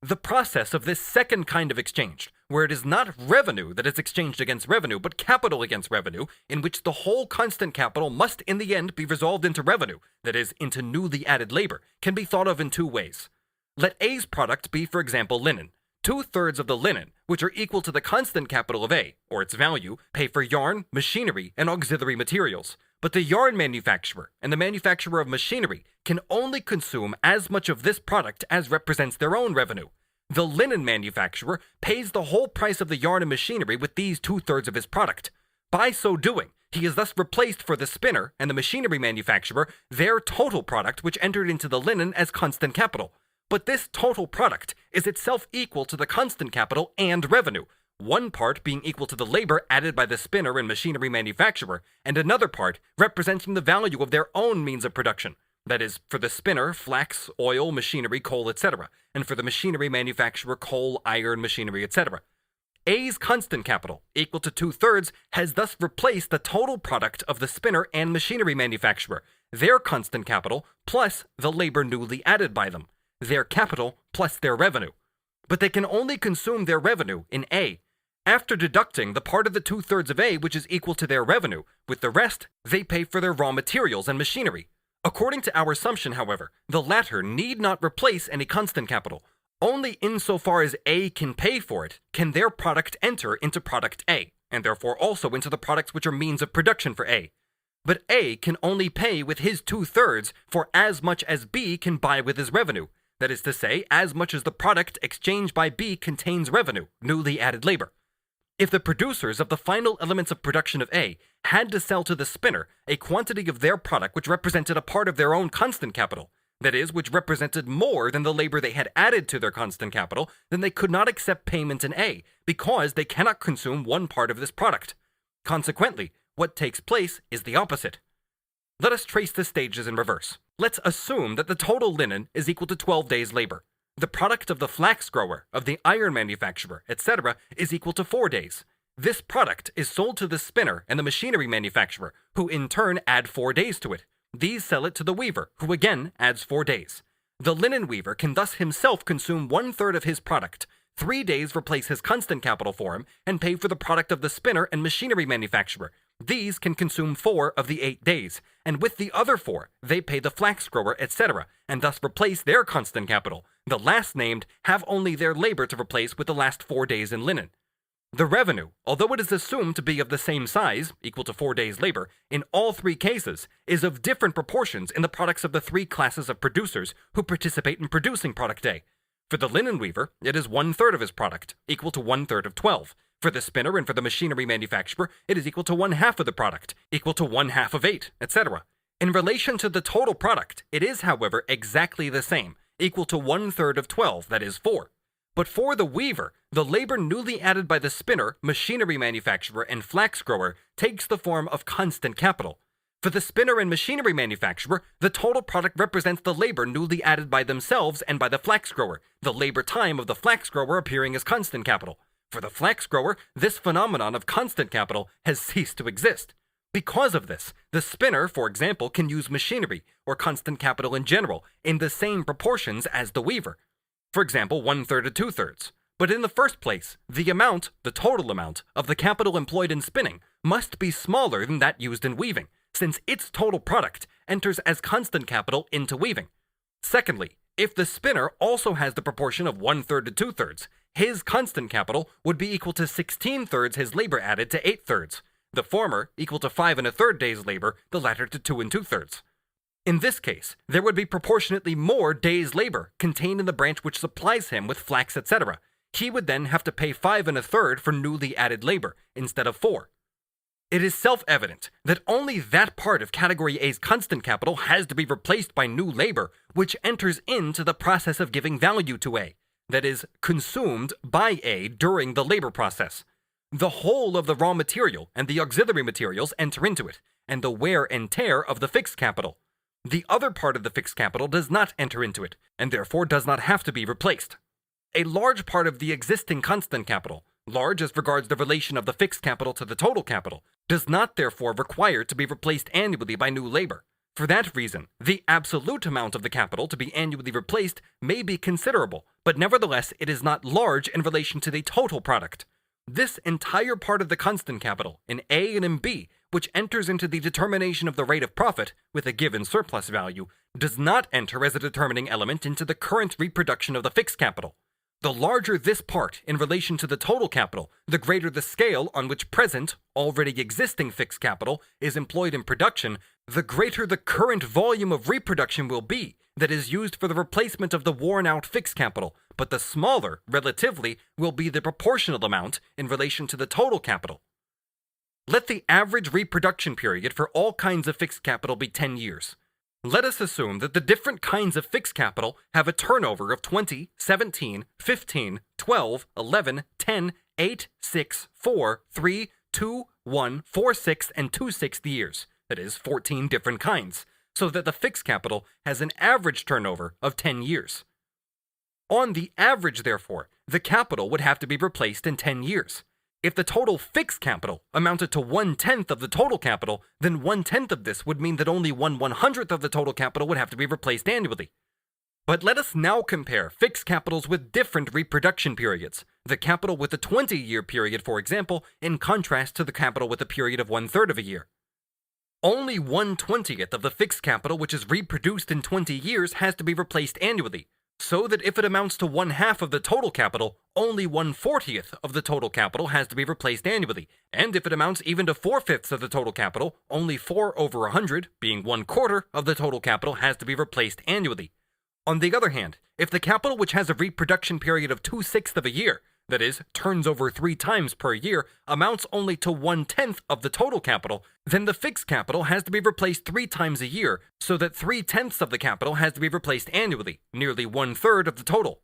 The process of this second kind of exchange, where it is not revenue that is exchanged against revenue, but capital against revenue, in which the whole constant capital must in the end be resolved into revenue, that is, into newly added labor, can be thought of in two ways. Let A's product be, for example, linen. 2/3 of the linen, which are equal to the constant capital of A, or its value, pay for yarn, machinery, and auxiliary materials. But the yarn manufacturer and the manufacturer of machinery can only consume as much of this product as represents their own revenue. The linen manufacturer pays the whole price of the yarn and machinery with these 2/3 of his product. By so doing, he has thus replaced for the spinner and the machinery manufacturer their total product which entered into the linen as constant capital. But this total product is itself equal to the constant capital and revenue, one part being equal to the labor added by the spinner and machinery manufacturer, and another part representing the value of their own means of production. That is, for the spinner, flax, oil, machinery, coal, etc., and for the machinery manufacturer, coal, iron, machinery, etc. A's constant capital, equal to 2/3, has thus replaced the total product of the spinner and machinery manufacturer, their constant capital plus the labor newly added by them, their capital plus their revenue. But they can only consume their revenue in A. After deducting the part of the 2/3 of A which is equal to their revenue, with the rest, they pay for their raw materials and machinery. According to our assumption, however, the latter need not replace any constant capital. Only insofar as A can pay for it can their product enter into product A, and therefore also into the products which are means of production for A. But A can only pay with his 2/3 for as much as B can buy with his revenue. That is to say, as much as the product exchanged by B contains revenue, newly added labor. If the producers of the final elements of production of A had to sell to the spinner a quantity of their product which represented a part of their own constant capital, that is, which represented more than the labor they had added to their constant capital, then they could not accept payment in A, because they cannot consume one part of this product. Consequently, what takes place is the opposite. Let us trace the stages in reverse. Let's assume that the total linen is equal to 12 days' labor. The product of the flax grower, of the iron manufacturer, etc. is equal to 4 days. This product is sold to the spinner and the machinery manufacturer, who in turn add 4 days to it. These sell it to the weaver, who again adds 4 days. The linen weaver can thus himself consume 1/3 of his product. 3 days replace his constant capital for him and pay for the product of the spinner and machinery manufacturer. These can consume 4 of the 8 days, and with the other 4, they pay the flax grower, etc., and thus replace their constant capital. The last named have only their labor to replace with the last 4 days in linen. The revenue, although it is assumed to be of the same size, equal to 4 days' labor, in all 3 cases, is of different proportions in the products of the 3 classes of producers who participate in producing product A. For the linen weaver, it is 1/3 of his product, equal to 1/3 of 12. For the spinner and for the machinery manufacturer, it is equal to 1/2 of the product, equal to 1/2 of 8, etc. In relation to the total product, it is, however, exactly the same, equal to 1/3 of 12, that is 4. But for the weaver, the labor newly added by the spinner, machinery manufacturer, and flax grower takes the form of constant capital. For the spinner and machinery manufacturer, the total product represents the labor newly added by themselves and by the flax grower, the labor time of the flax grower appearing as constant capital. For the flax grower, this phenomenon of constant capital has ceased to exist. Because of this, the spinner, for example, can use machinery, or constant capital in general, in the same proportions as the weaver. For example, 1/3 to 2/3. But in the first place, the total amount, of the capital employed in spinning must be smaller than that used in weaving, since its total product enters as constant capital into weaving. Secondly, if the spinner also has the proportion of 1/3 to 2/3, his constant capital would be equal to 16/3 his labor added to 8/3. The former equal to 5 1/3 days' labor, the latter to 2 2/3. In this case, there would be proportionately more days' labor contained in the branch which supplies him with flax, etc. He would then have to pay 5 1/3 for newly added labor, instead of 4. It is self-evident that only that part of Category A's constant capital has to be replaced by new labor, which enters into the process of giving value to A, that is, consumed by A during the labor process. The whole of the raw material and the auxiliary materials enter into it, and the wear and tear of the fixed capital. The other part of the fixed capital does not enter into it, and therefore does not have to be replaced. A large part of the existing constant capital, large as regards the relation of the fixed capital to the total capital, does not therefore require to be replaced annually by new labor. For that reason, the absolute amount of the capital to be annually replaced may be considerable, but nevertheless it is not large in relation to the total product. This entire part of the constant capital, in A and in B, which enters into the determination of the rate of profit with a given surplus value, does not enter as a determining element into the current reproduction of the fixed capital. The larger this part in relation to the total capital, the greater the scale on which present, already existing fixed capital is employed in production, the greater the current volume of reproduction will be that is used for the replacement of the worn-out fixed capital, but the smaller, relatively, will be the proportional amount in relation to the total capital. Let the average reproduction period for all kinds of fixed capital be 10 years. Let us assume that the different kinds of fixed capital have a turnover of 20, 17, 15, 12, 11, 10, 8, 6, 4, 3, 2, 1, 4 6, and 2 6 years, that is, 14 different kinds, so that the fixed capital has an average turnover of 10 years. On the average, therefore, the capital would have to be replaced in 10 years. If the total fixed capital amounted to 1/10 of the total capital, then 1/10 of this would mean that only 1/100th of the total capital would have to be replaced annually. But let us now compare fixed capitals with different reproduction periods. The capital with a 20-year period, for example, in contrast to the capital with a period of 1/3 of a year. Only 1/20th of the fixed capital which is reproduced in 20 years has to be replaced annually, so that if it amounts to 1/2 of the total capital, only 1/40th of the total capital has to be replaced annually, and if it amounts even to 4/5 of the total capital, only 4/100, being 1/4 of the total capital has to be replaced annually. On the other hand, if the capital which has a reproduction period of 2/6 of a year, that is, turns over 3 times per year, amounts only to 1/10 of the total capital, then the fixed capital has to be replaced 3 times a year, so that 3/10 of the capital has to be replaced annually, nearly 1/3 of the total.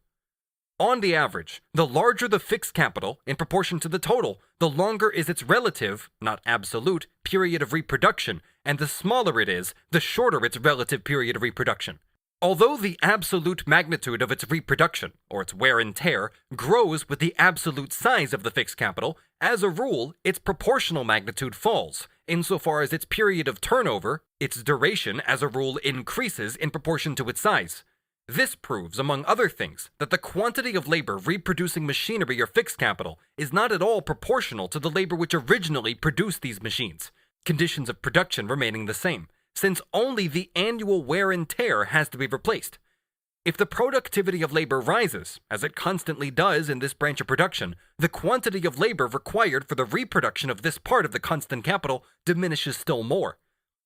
On the average, the larger the fixed capital in proportion to the total, the longer is its relative, not absolute, period of reproduction, and the smaller it is, the shorter its relative period of reproduction. Although the absolute magnitude of its reproduction, or its wear and tear, grows with the absolute size of the fixed capital, as a rule, its proportional magnitude falls, insofar as its period of turnover, its duration, as a rule, increases in proportion to its size. This proves, among other things, that the quantity of labor reproducing machinery or fixed capital is not at all proportional to the labor which originally produced these machines, conditions of production remaining the same, since only the annual wear and tear has to be replaced. If the productivity of labor rises, as it constantly does in this branch of production, the quantity of labor required for the reproduction of this part of the constant capital diminishes still more.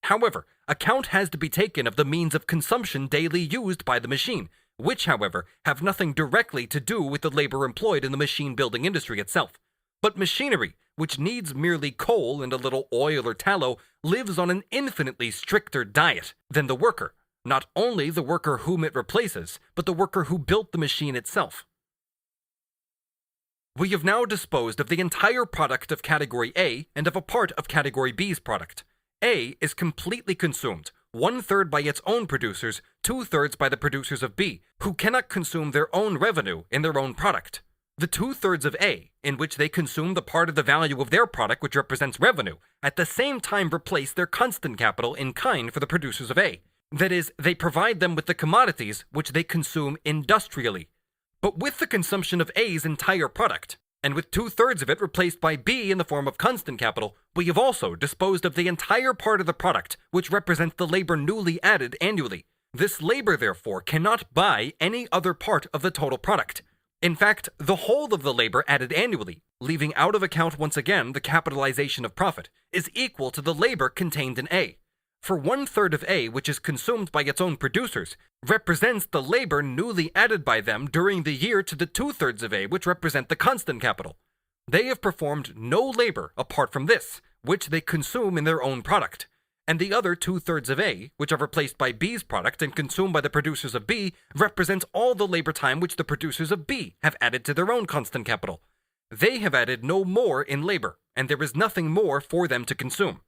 However, account has to be taken of the means of consumption daily used by the machine, which, however, have nothing directly to do with the labor employed in the machine-building industry itself. But machinery, which needs merely coal and a little oil or tallow, lives on an infinitely stricter diet than the worker, not only the worker whom it replaces, but the worker who built the machine itself. We have now disposed of the entire product of Category A and of a part of Category B's product. A is completely consumed, 1/3 by its own producers, 2/3 by the producers of B, who cannot consume their own revenue in their own product. The 2/3 of A, in which they consume the part of the value of their product which represents revenue, at the same time replace their constant capital in kind for the producers of A. That is, they provide them with the commodities which they consume industrially. But with the consumption of A's entire product, and with 2/3 of it replaced by B in the form of constant capital, we have also disposed of the entire part of the product which represents the labor newly added annually. This labor, therefore, cannot buy any other part of the total product. In fact, the whole of the labor added annually, leaving out of account once again the capitalization of profit, is equal to the labor contained in A. For 1/3 of A, which is consumed by its own producers, represents the labor newly added by them during the year to the 2/3 of A, which represent the constant capital. They have performed no labor apart from this, which they consume in their own product. And the other 2/3 of A, which are replaced by B's product and consumed by the producers of B, represents all the labor time which the producers of B have added to their own constant capital. They have added no more in labor, and there is nothing more for them to consume.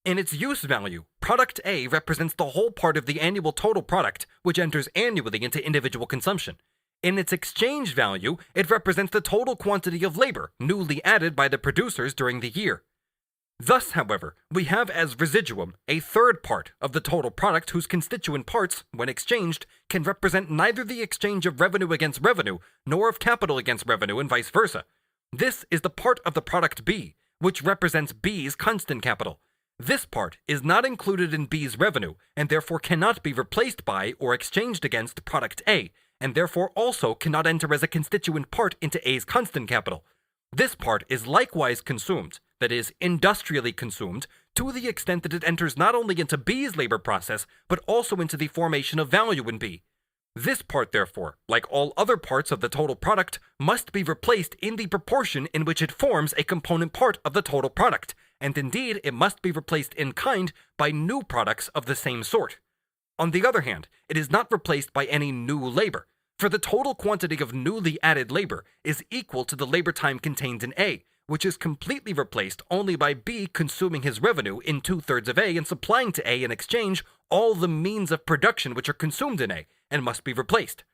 In its use value, product A represents the whole part of the annual total product which enters annually into individual consumption. In its exchange value, it represents the total quantity of labor newly added by the producers during the year. Thus, however, we have as residuum a third part of the total product whose constituent parts, when exchanged, can represent neither the exchange of revenue against revenue, nor of capital against revenue, and vice versa. This is the part of the product B, which represents B's constant capital. This part is not included in B's revenue, and therefore cannot be replaced by or exchanged against product A, and therefore also cannot enter as a constituent part into A's constant capital. This part is likewise consumed, that is, industrially consumed, to the extent that it enters not only into B's labor process, but also into the formation of value in B. This part, therefore, like all other parts of the total product, must be replaced in the proportion in which it forms a component part of the total product, and indeed it must be replaced in kind by new products of the same sort. On the other hand, it is not replaced by any new labor, for the total quantity of newly added labor is equal to the labor time contained in A, which is completely replaced only by B consuming his revenue in 2/3 of A and supplying to A in exchange all the means of production which are consumed in A and must be replaced.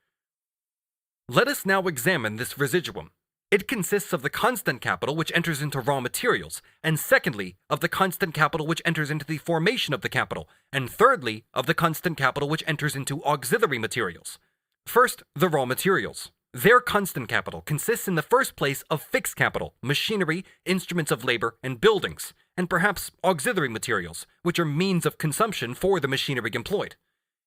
Let us now examine this residuum. It consists of the constant capital which enters into raw materials, and secondly, of the constant capital which enters into the formation of the capital, and thirdly, of the constant capital which enters into auxiliary materials. First, the raw materials. Their constant capital consists in the first place of fixed capital, machinery, instruments of labor, and buildings, and perhaps auxiliary materials, which are means of consumption for the machinery employed.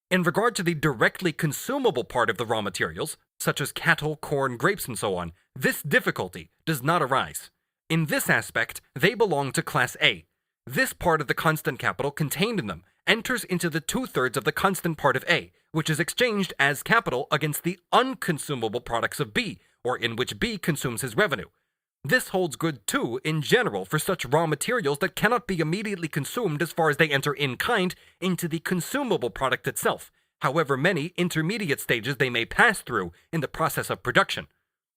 In regard to the directly consumable part of the raw materials, such as cattle, corn, grapes, and so on, this difficulty does not arise. In this aspect, they belong to Class A. This part of the constant capital contained in them enters into the 2/3 of the constant part of A, which is exchanged as capital against the unconsumable products of B, or in which B consumes his revenue. This holds good, too, in general for such raw materials that cannot be immediately consumed as far as they enter in kind into the consumable product itself, however many intermediate stages they may pass through in the process of production.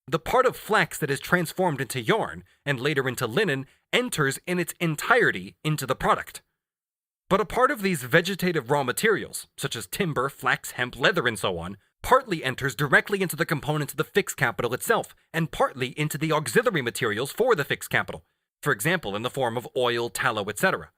The part of flax that is transformed into yarn and later into linen enters in its entirety into the product. But a part of these vegetative raw materials, such as timber, flax, hemp, leather, and so on, partly enters directly into the components of the fixed capital itself, and partly into the auxiliary materials for the fixed capital, for example in the form of oil, tallow, etc.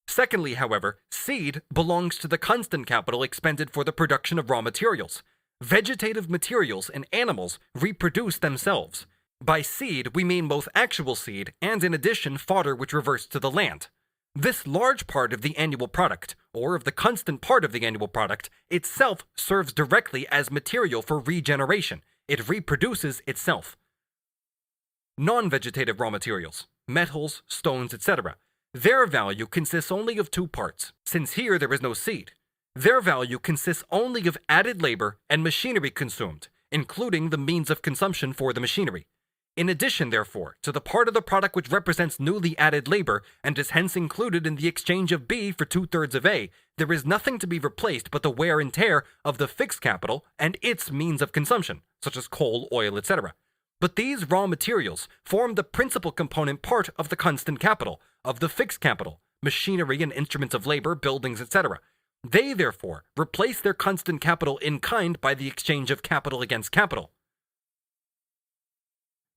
Secondly, however, seed belongs to the constant capital expended for the production of raw materials. Vegetative materials and animals reproduce themselves. By seed, we mean both actual seed and, in addition, fodder which reverts to the land. This large part of the annual product, or of the constant part of the annual product, itself serves directly as material for regeneration. It reproduces itself. Non-vegetative raw materials, metals, stones, etc. Their value consists only of two parts, since here there is no seed. Their value consists only of added labor and machinery consumed, including the means of consumption for the machinery. In addition, therefore, to the part of the product which represents newly added labor and is hence included in the exchange of B for 2/3 of A, there is nothing to be replaced but the wear and tear of the fixed capital and its means of consumption, such as coal, oil, etc. But these raw materials form the principal component part of the constant capital, of the fixed capital, machinery and instruments of labor, buildings, etc. They, therefore, replace their constant capital in kind by the exchange of capital against capital.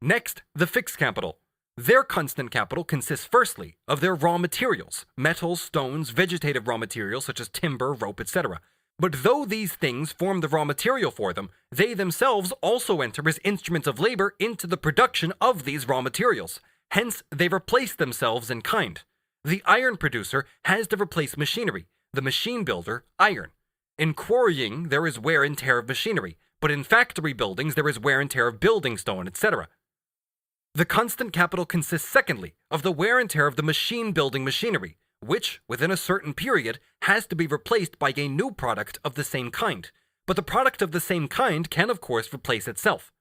Next, the fixed capital. Their constant capital consists firstly of their raw materials, metals, stones, vegetative raw materials such as timber, rope, etc. But though these things form the raw material for them, they themselves also enter as instruments of labor into the production of these raw materials. Hence, they replace themselves in kind. The iron producer has to replace machinery, the machine builder, iron. In quarrying, there is wear and tear of machinery, but in factory buildings, there is wear and tear of building stone, etc. The constant capital consists, secondly, of the wear and tear of the machine-building machinery, which, within a certain period, has to be replaced by a new product of the same kind. But the product of the same kind can, of course, replace itself.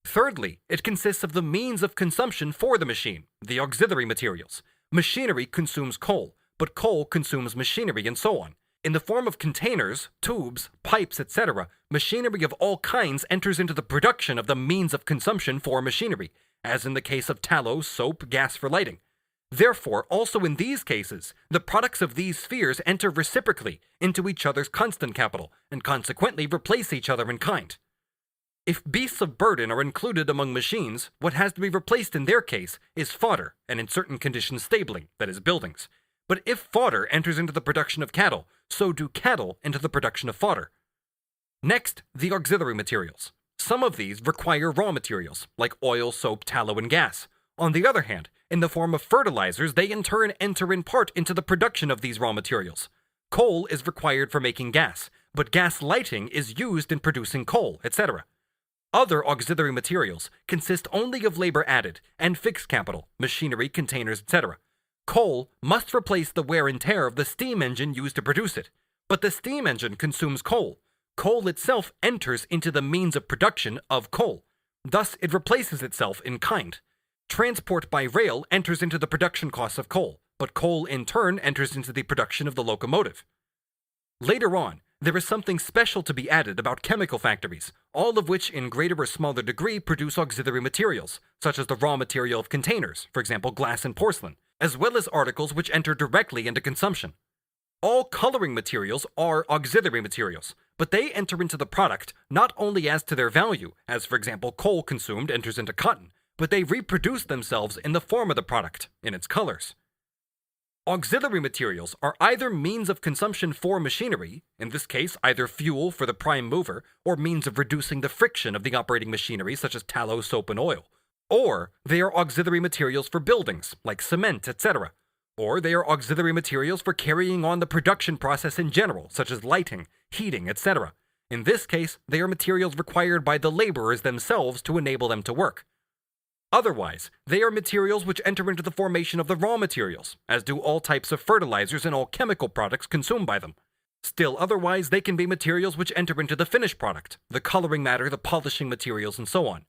Thirdly, it consists of the means of consumption for the machine, the auxiliary materials. Machinery consumes coal, but coal consumes machinery, and so on. In the form of containers, tubes, pipes, etc., machinery of all kinds enters into the production of the means of consumption for machinery, as in the case of tallow, soap, gas for lighting. Therefore, also in these cases, the products of these spheres enter reciprocally into each other's constant capital, and consequently replace each other in kind. If beasts of burden are included among machines, what has to be replaced in their case is fodder, and in certain conditions stabling, that is, buildings. But if fodder enters into the production of cattle, so do cattle into the production of fodder. Next, the auxiliary materials. Some of these require raw materials, like oil, soap, tallow, and gas. On the other hand, in the form of fertilizers, they in turn enter in part into the production of these raw materials. Coal is required for making gas, but gas lighting is used in producing coal, etc. Other auxiliary materials consist only of labor added and fixed capital, machinery, containers, etc. Coal must replace the wear and tear of the steam engine used to produce it, but the steam engine consumes coal. Coal itself enters into the means of production of coal. Thus, it replaces itself in kind. Transport by rail enters into the production costs of coal, but coal in turn enters into the production of the locomotive. Later on, there is something special to be added about chemical factories, all of which in greater or smaller degree produce auxiliary materials, such as the raw material of containers, for example glass and porcelain, as well as articles which enter directly into consumption. All coloring materials are auxiliary materials, but they enter into the product not only as to their value, as for example coal consumed enters into cotton, but they reproduce themselves in the form of the product, in its colors. Auxiliary materials are either means of consumption for machinery, in this case either fuel for the prime mover, or means of reducing the friction of the operating machinery such as tallow, soap, and oil. Or they are auxiliary materials for buildings, like cement, etc. Or they are auxiliary materials for carrying on the production process in general, such as lighting, heating, etc. In this case, they are materials required by the laborers themselves to enable them to work. Otherwise, they are materials which enter into the formation of the raw materials, as do all types of fertilizers and all chemical products consumed by them. Still otherwise, they can be materials which enter into the finished product, the coloring matter, the polishing materials, and so on.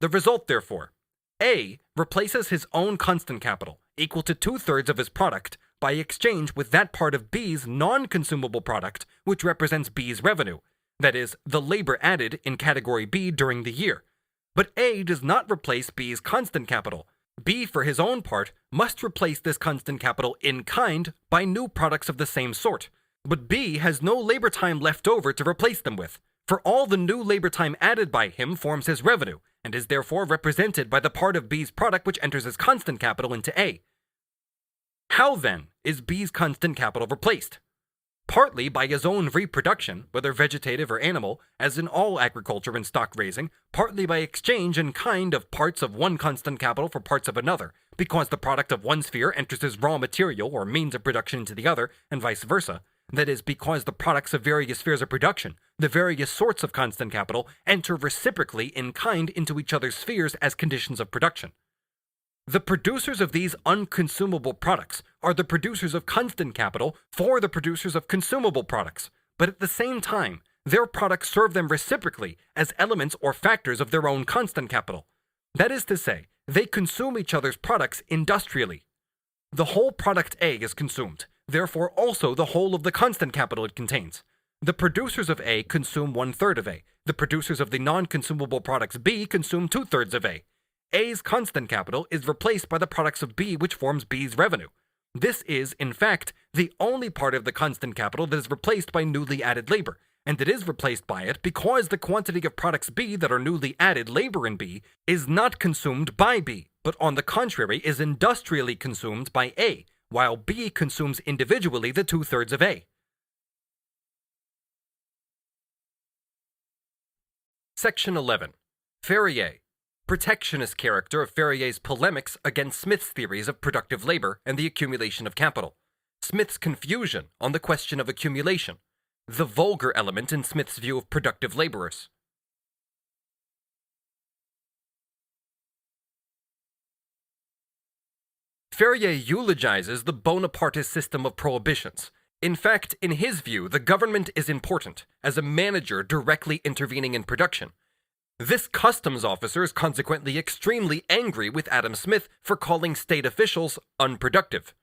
The result, therefore, A replaces his own constant capital, equal to 2/3 of his product, by exchange with that part of B's non-consumable product which represents B's revenue, that is, the labor added in category B during the year. But A does not replace B's constant capital. B, for his own part, must replace this constant capital in kind by new products of the same sort. But B has no labor time left over to replace them with, for all the new labor time added by him forms his revenue, and is therefore represented by the part of B's product which enters as constant capital into A. How, then, is B's constant capital replaced? Partly by his own reproduction, whether vegetative or animal, as in all agriculture and stock raising, partly by exchange in kind of parts of one constant capital for parts of another, because the product of one sphere enters as raw material or means of production into the other, and vice versa. That is, because the products of various spheres of production, the various sorts of constant capital, enter reciprocally in kind into each other's spheres as conditions of production. The producers of these unconsumable products are the producers of constant capital for the producers of consumable products, but at the same time, their products serve them reciprocally as elements or factors of their own constant capital. That is to say, they consume each other's products industrially. The whole product A is consumed, therefore also the whole of the constant capital it contains. The producers of A consume 1/3 of A. The producers of the non-consumable products B consume 2/3 of A. A's constant capital is replaced by the products of B which forms B's revenue. This is, in fact, the only part of the constant capital that is replaced by newly added labor, and it is replaced by it because the quantity of products B that are newly added labor in B is not consumed by B, but on the contrary is industrially consumed by A, while B consumes individually the 2/3 of A. Section 11. Fourier. Protectionist character of Fourier's polemics against Smith's theories of productive labor and the accumulation of capital. Smith's confusion on the question of accumulation. The vulgar element in Smith's view of productive laborers. Fourier eulogizes the Bonapartist system of prohibitions. In fact, in his view, the government is important, as a manager directly intervening in production. This customs officer is consequently extremely angry with Adam Smith for calling state officials unproductive.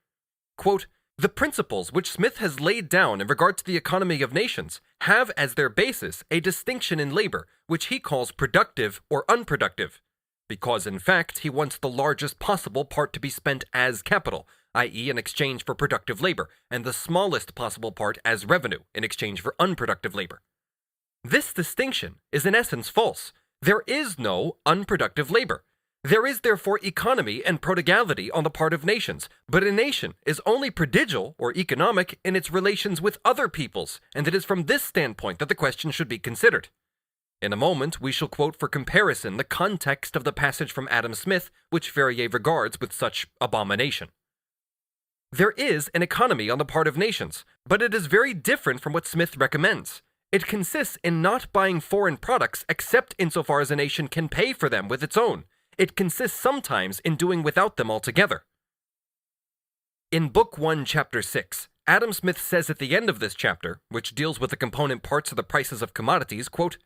Quote, "The principles which Smith has laid down in regard to the economy of nations have as their basis a distinction in labor, which he calls productive or unproductive, because in fact he wants the largest possible part to be spent as capital, i.e. in exchange for productive labor, and the smallest possible part as revenue in exchange for unproductive labor. This distinction is in essence false. There is no unproductive labor. There is therefore economy and prodigality on the part of nations, but a nation is only prodigal or economic in its relations with other peoples, and it is from this standpoint that the question should be considered. In a moment we shall quote for comparison the context of the passage from Adam Smith, which Fourier regards with such abomination. There is an economy on the part of nations, but it is very different from what Smith recommends. It consists in not buying foreign products except insofar as a nation can pay for them with its own. It consists sometimes in doing without them altogether. In Book 1, Chapter 6, Adam Smith says at the end of this chapter, which deals with the component parts of the prices of commodities, quote,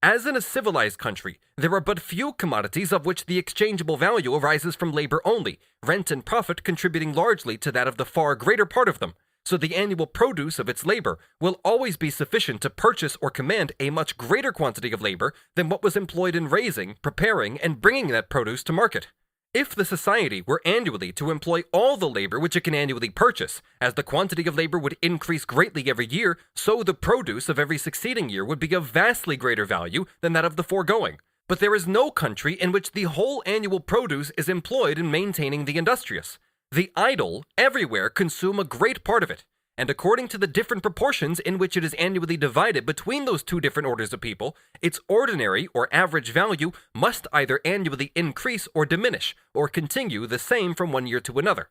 "As in a civilized country, there are but few commodities of which the exchangeable value arises from labor only, rent and profit contributing largely to that of the far greater part of them. So the annual produce of its labor will always be sufficient to purchase or command a much greater quantity of labor than what was employed in raising, preparing, and bringing that produce to market. If the society were annually to employ all the labor which it can annually purchase, as the quantity of labor would increase greatly every year, so the produce of every succeeding year would be of vastly greater value than that of the foregoing. But there is no country in which the whole annual produce is employed in maintaining the industrious. The idle everywhere consume a great part of it, and according to the different proportions in which it is annually divided between those two different orders of people, its ordinary or average value must either annually increase or diminish, or continue the same from one year to another."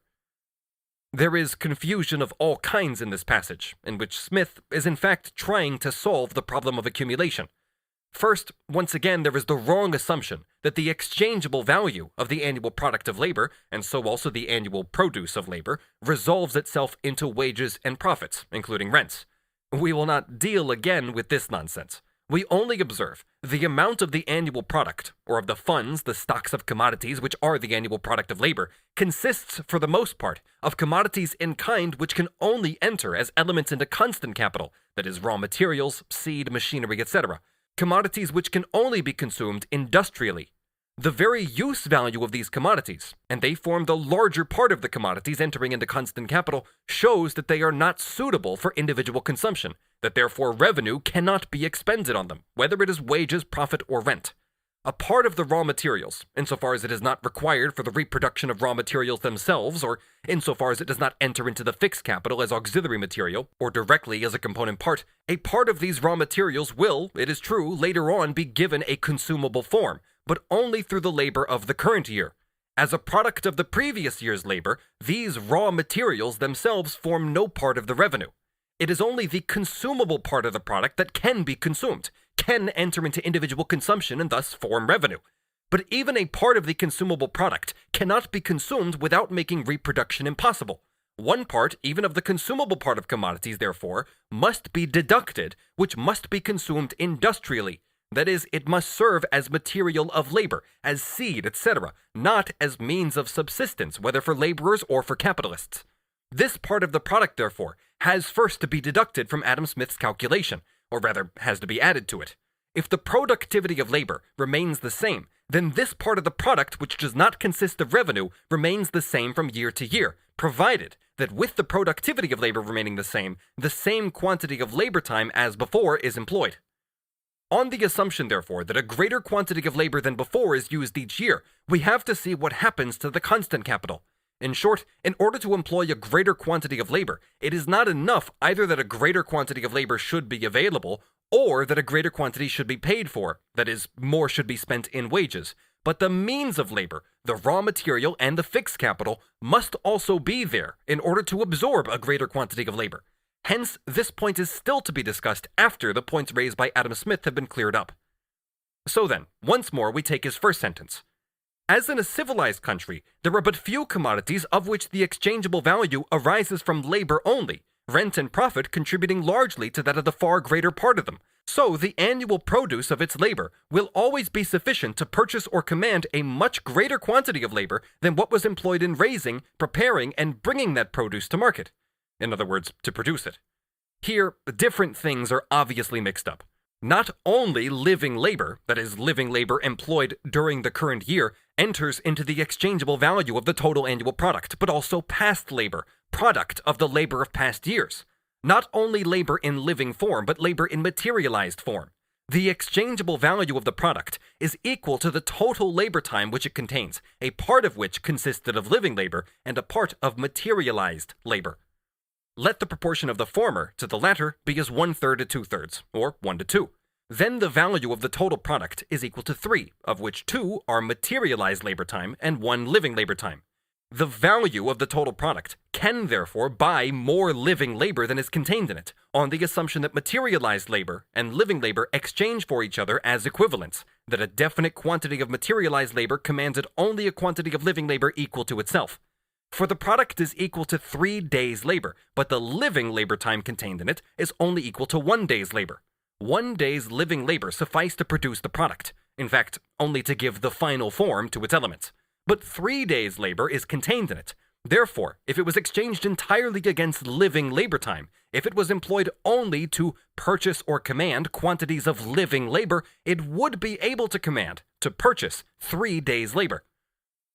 There is confusion of all kinds in this passage, in which Smith is in fact trying to solve the problem of accumulation. First, once again, there is the wrong assumption that the exchangeable value of the annual product of labor, and so also the annual produce of labor, resolves itself into wages and profits, including rents. We will not deal again with this nonsense. we only observe the amount of the annual product, or of the funds, the stocks of commodities which are the annual product of labor, consists for the most part of commodities in kind which can only enter as elements into constant capital, that is, raw materials, seed, machinery, etc., commodities which can only be consumed industrially. The very use value of these commodities, and they form the larger part of the commodities entering into constant capital, shows that they are not suitable for individual consumption, that therefore revenue cannot be expended on them, whether it is wages, profit, or rent. A part of the raw materials, insofar as it is not required for the reproduction of raw materials themselves, or insofar as it does not enter into the fixed capital as auxiliary material, or directly as a component part, a part of these raw materials will, it is true, later on be given a consumable form, but only through the labor of the current year. As a product of the previous year's labor, these raw materials themselves form no part of the revenue. It is only the consumable part of the product that can be consumed, can enter into individual consumption and thus form revenue. But even a part of the consumable product cannot be consumed without making reproduction impossible. One part, even of the consumable part of commodities, therefore, must be deducted, which must be consumed industrially. That is, it must serve as material of labor, as seed, etc., not as means of subsistence, whether for laborers or for capitalists. This part of the product, therefore, has first to be deducted from Adam Smith's calculation, or rather, has to be added to it. If the productivity of labor remains the same, then this part of the product which does not consist of revenue remains the same from year to year, provided that with the productivity of labor remaining the same quantity of labor time as before is employed. On the assumption, therefore, that a greater quantity of labor than before is used each year, we have to see what happens to the constant capital. In short, in order to employ a greater quantity of labor, it is not enough either that a greater quantity of labor should be available, or that a greater quantity should be paid for, that is, more should be spent in wages, but the means of labor, the raw material and the fixed capital, must also be there in order to absorb a greater quantity of labor. Hence, this point is still to be discussed after the points raised by Adam Smith have been cleared up. So then, once more we take his first sentence. As in a civilized country, there are but few commodities of which the exchangeable value arises from labor only, rent and profit contributing largely to that of the far greater part of them. So the annual produce of its labor will always be sufficient to purchase or command a much greater quantity of labor than what was employed in raising, preparing, and bringing that produce to market. In other words, to produce it. Here, different things are obviously mixed up. Not only living labor, that is, living labor employed during the current year, enters into the exchangeable value of the total annual product, but also past labor, product of the labor of past years. Not only labor in living form, but labor in materialized form. The exchangeable value of the product is equal to the total labor time which it contains, a part of which consisted of living labor and a part of materialized labor. Let the proportion of the former to the latter be as 1/3 to 2/3, or 1 to 2. Then the value of the total product is equal to 3, of which 2 are materialized labor time and 1 living labor time. The value of the total product can therefore buy more living labor than is contained in it, on the assumption that materialized labor and living labor exchange for each other as equivalents, that a definite quantity of materialized labor commanded only a quantity of living labor equal to itself. For the product is equal to 3 days' labor, but the living labor time contained in it is only equal to 1 day's labor. 1 day's living labor sufficed to produce the product, in fact, only to give the final form to its elements. But 3 days' labor is contained in it. Therefore, if it was exchanged entirely against living labor time, if it was employed only to purchase or command quantities of living labor, it would be able to command, to purchase 3 days' labor.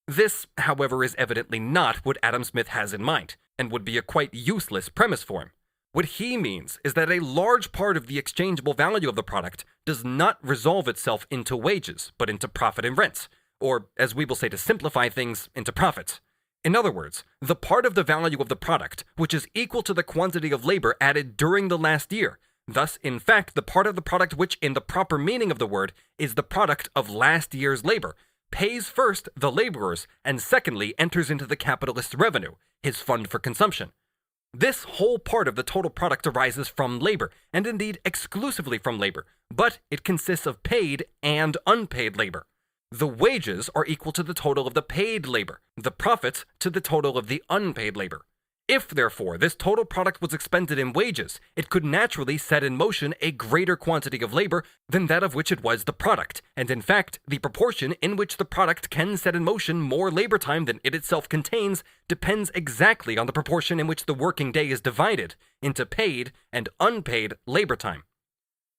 This, however, is evidently not what Adam Smith has in mind, and would be a quite useless premise for him. What he means is that a large part of the exchangeable value of the product does not resolve itself into wages, but into profit and rents, or, as we will say to simplify things, into profits. In other words, the part of the value of the product which is equal to the quantity of labor added during the last year, thus, in fact, the part of the product which, in the proper meaning of the word, is the product of last year's labor, pays first the laborers, and secondly enters into the capitalist's revenue, his fund for consumption. This whole part of the total product arises from labor, and indeed exclusively from labor, but it consists of paid and unpaid labor. The wages are equal to the total of the paid labor, the profits to the total of the unpaid labor. If, therefore, this total product was expended in wages, it could naturally set in motion a greater quantity of labor than that of which it was the product, and in fact, the proportion in which the product can set in motion more labor time than it itself contains depends exactly on the proportion in which the working day is divided into paid and unpaid labor time.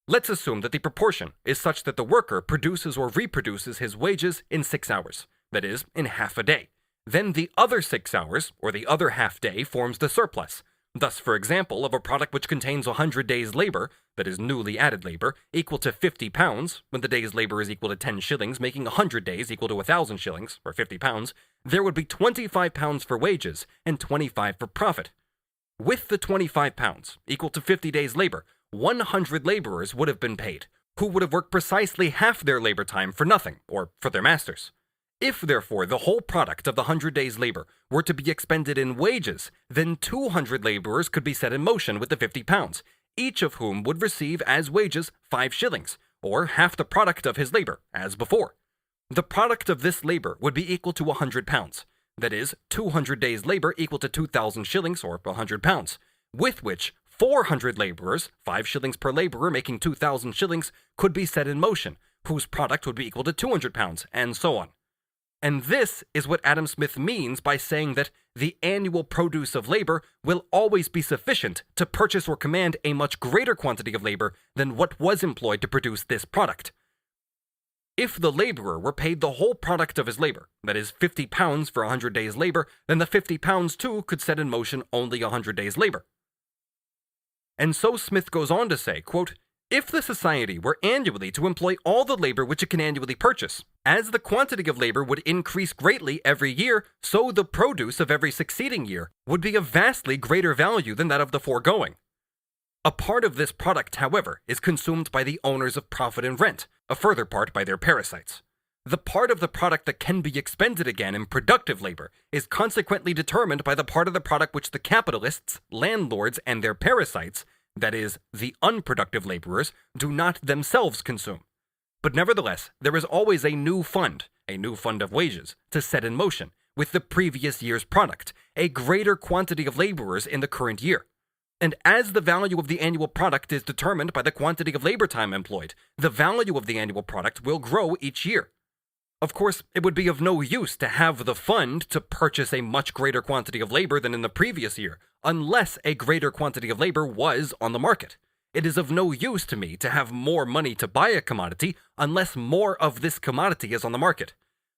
Let's assume that the proportion is such that the worker produces or reproduces his wages in 6 hours, that is, in half a day. Then the other 6 hours, or the other half day, forms the surplus. Thus, for example, of a product which contains 100 days' labor, that is newly added labor, equal to 50 pounds, when the day's labor is equal to 10 shillings, making 100 days equal to 1,000 shillings, or 50 pounds, there would be 25 pounds for wages and 25 for profit. With the 25 pounds, equal to 50 days' labor, 100 laborers would have been paid, who would have worked precisely half their labor time for nothing, or for their masters. If, therefore, the whole product of the 100 days' labor were to be expended in wages, then 200 laborers could be set in motion with the 50 pounds, each of whom would receive as wages 5 shillings, or half the product of his labor, as before. The product of this labor would be equal to 100 pounds, that is, 200 days' labor equal to 2,000 shillings, or 100 pounds, with which 400 laborers, 5 shillings per laborer making 2,000 shillings, could be set in motion, whose product would be equal to 200 pounds, and so on. And this is what Adam Smith means by saying that the annual produce of labor will always be sufficient to purchase or command a much greater quantity of labor than what was employed to produce this product. If the laborer were paid the whole product of his labor, that is 50 pounds for 100 days' labor, then the 50 pounds too could set in motion only 100 days' labor. And so Smith goes on to say, quote, "If the society were annually to employ all the labor which it can annually purchase, as the quantity of labor would increase greatly every year, so the produce of every succeeding year would be of vastly greater value than that of the foregoing. A part of this product, however, is consumed by the owners of profit and rent, a further part by their parasites. The part of the product that can be expended again in productive labor is consequently determined by the part of the product which the capitalists, landlords, and their parasites, that is, the unproductive laborers, do not themselves consume. But nevertheless, there is always a new fund of wages, to set in motion, with the previous year's product, a greater quantity of laborers in the current year. And as the value of the annual product is determined by the quantity of labor time employed, the value of the annual product will grow each year. Of course, it would be of no use to have the fund to purchase a much greater quantity of labor than in the previous year, unless a greater quantity of labor was on the market. It is of no use to me to have more money to buy a commodity unless more of this commodity is on the market.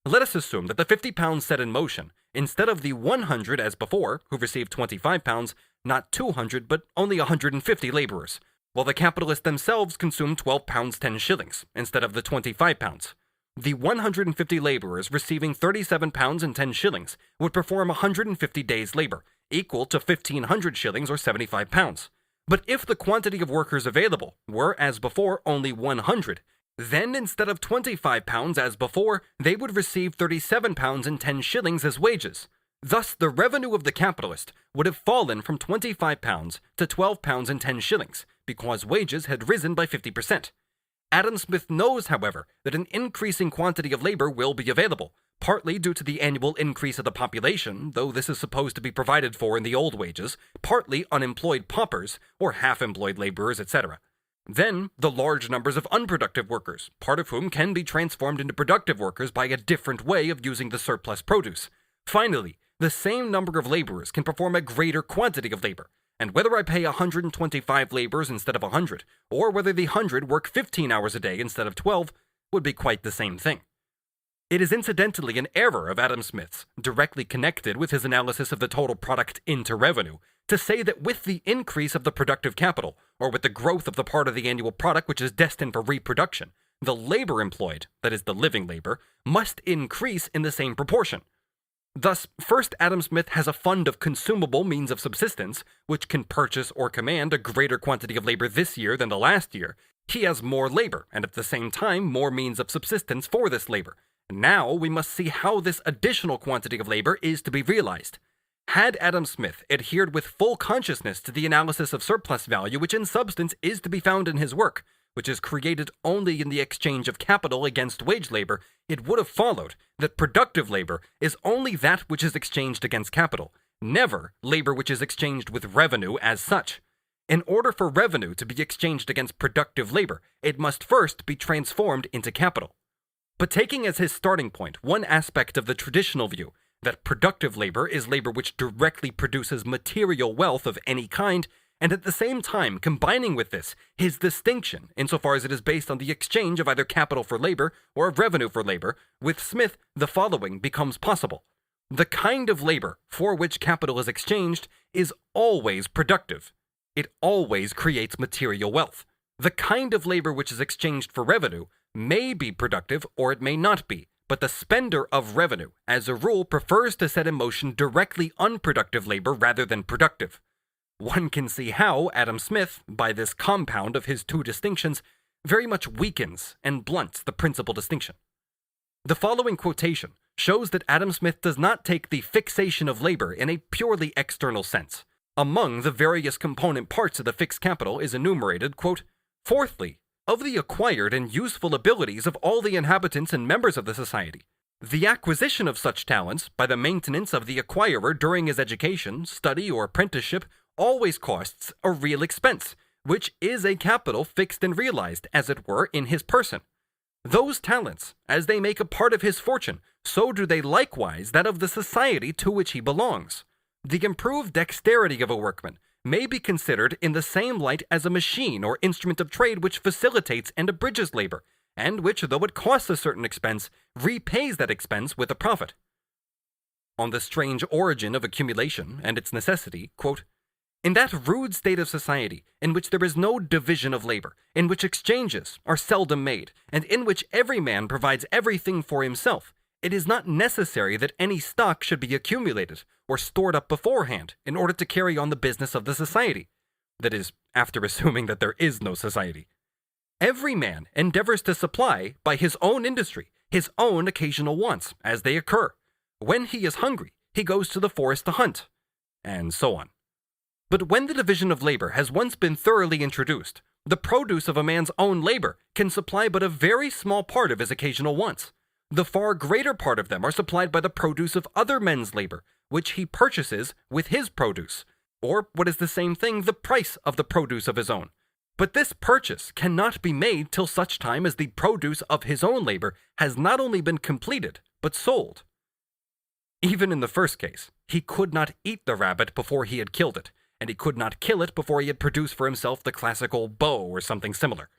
Let us assume that the 50 pounds set in motion, instead of the 100 as before, who received 25 pounds, not 200 but only 150 laborers, while the capitalists themselves consume 12 pounds 10 shillings, instead of the 25 pounds. The 150 laborers receiving 37 pounds and 10 shillings would perform 150 days' labor, equal to 1,500 shillings or 75 pounds. But if the quantity of workers available were, as before, only 100, then instead of 25 pounds as before, they would receive 37 pounds and 10 shillings as wages. Thus, the revenue of the capitalist would have fallen from 25 pounds to 12 pounds and 10 shillings, because wages had risen by 50%. Adam Smith knows, however, that an increasing quantity of labor will be available, partly due to the annual increase of the population, though this is supposed to be provided for in the old wages, partly unemployed paupers, or half-employed laborers, etc. Then, the large numbers of unproductive workers, part of whom can be transformed into productive workers by a different way of using the surplus produce. Finally, the same number of laborers can perform a greater quantity of labor, and whether I pay 125 laborers instead of 100, or whether the 100 work 15 hours a day instead of 12, would be quite the same thing. It is incidentally an error of Adam Smith's, directly connected with his analysis of the total product into revenue, to say that with the increase of the productive capital, or with the growth of the part of the annual product which is destined for reproduction, the labor employed, that is the living labor, must increase in the same proportion. Thus, first Adam Smith has a fund of consumable means of subsistence, which can purchase or command a greater quantity of labor this year than the last year. He has more labor, and at the same time more means of subsistence for this labor. Now we must see how this additional quantity of labor is to be realized. Had Adam Smith adhered with full consciousness to the analysis of surplus value, which in substance is to be found in his work, which is created only in the exchange of capital against wage labor, it would have followed that productive labor is only that which is exchanged against capital, never labor which is exchanged with revenue as such. In order for revenue to be exchanged against productive labor, it must first be transformed into capital. But taking as his starting point one aspect of the traditional view, that productive labor is labor which directly produces material wealth of any kind, and at the same time combining with this his distinction insofar as it is based on the exchange of either capital for labor or of revenue for labor, with Smith the following becomes possible. The kind of labor for which capital is exchanged is always productive. It always creates material wealth. The kind of labor which is exchanged for revenue may be productive or it may not be, but the spender of revenue, as a rule, prefers to set in motion directly unproductive labor rather than productive. One can see how Adam Smith, by this compound of his two distinctions, very much weakens and blunts the principal distinction. The following quotation shows that Adam Smith does not take the fixation of labor in a purely external sense. Among the various component parts of the fixed capital is enumerated, quote, "Fourthly, of the acquired and useful abilities of all the inhabitants and members of the society, the acquisition of such talents by the maintenance of the acquirer during his education, study, or apprenticeship always costs a real expense, which is a capital fixed and realized, as it were, in his person. Those talents, as they make a part of his fortune, so do they likewise that of the society to which he belongs. The improved dexterity of a workman may be considered in the same light as a machine or instrument of trade which facilitates and abridges labor, and which, though it costs a certain expense, repays that expense with a profit." On the strange origin of accumulation and its necessity, quote, "In that rude state of society, in which there is no division of labor, in which exchanges are seldom made, and in which every man provides everything for himself, it is not necessary that any stock should be accumulated or stored up beforehand in order to carry on the business of the society. That is, after assuming that there is no society. Every man endeavors to supply, by his own industry, his own occasional wants, as they occur. When he is hungry, he goes to the forest to hunt, and so on. But when the division of labor has once been thoroughly introduced, the produce of a man's own labor can supply but a very small part of his occasional wants. The far greater part of them are supplied by the produce of other men's labor, which he purchases with his produce, or, what is the same thing, the price of the produce of his own. But this purchase cannot be made till such time as the produce of his own labor has not only been completed, but sold. Even in the first case, he could not eat the rabbit before he had killed it, and he could not kill it before he had produced for himself the classical bow or something similar.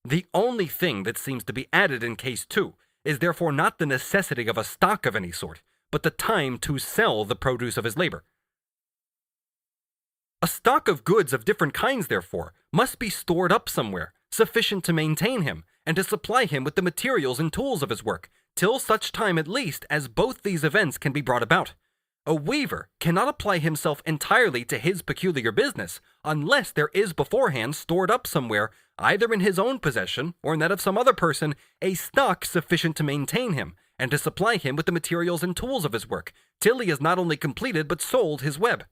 The only thing that seems to be added in case 2 is therefore not the necessity of a stock of any sort, but the time to sell the produce of his labor. A stock of goods of different kinds, therefore, must be stored up somewhere, sufficient to maintain him, and to supply him with the materials and tools of his work, till such time at least as both these events can be brought about. A weaver cannot apply himself entirely to his peculiar business unless there is beforehand stored up somewhere, either in his own possession or in that of some other person, a stock sufficient to maintain him, and to supply him with the materials and tools of his work, till he has not only completed but sold his web.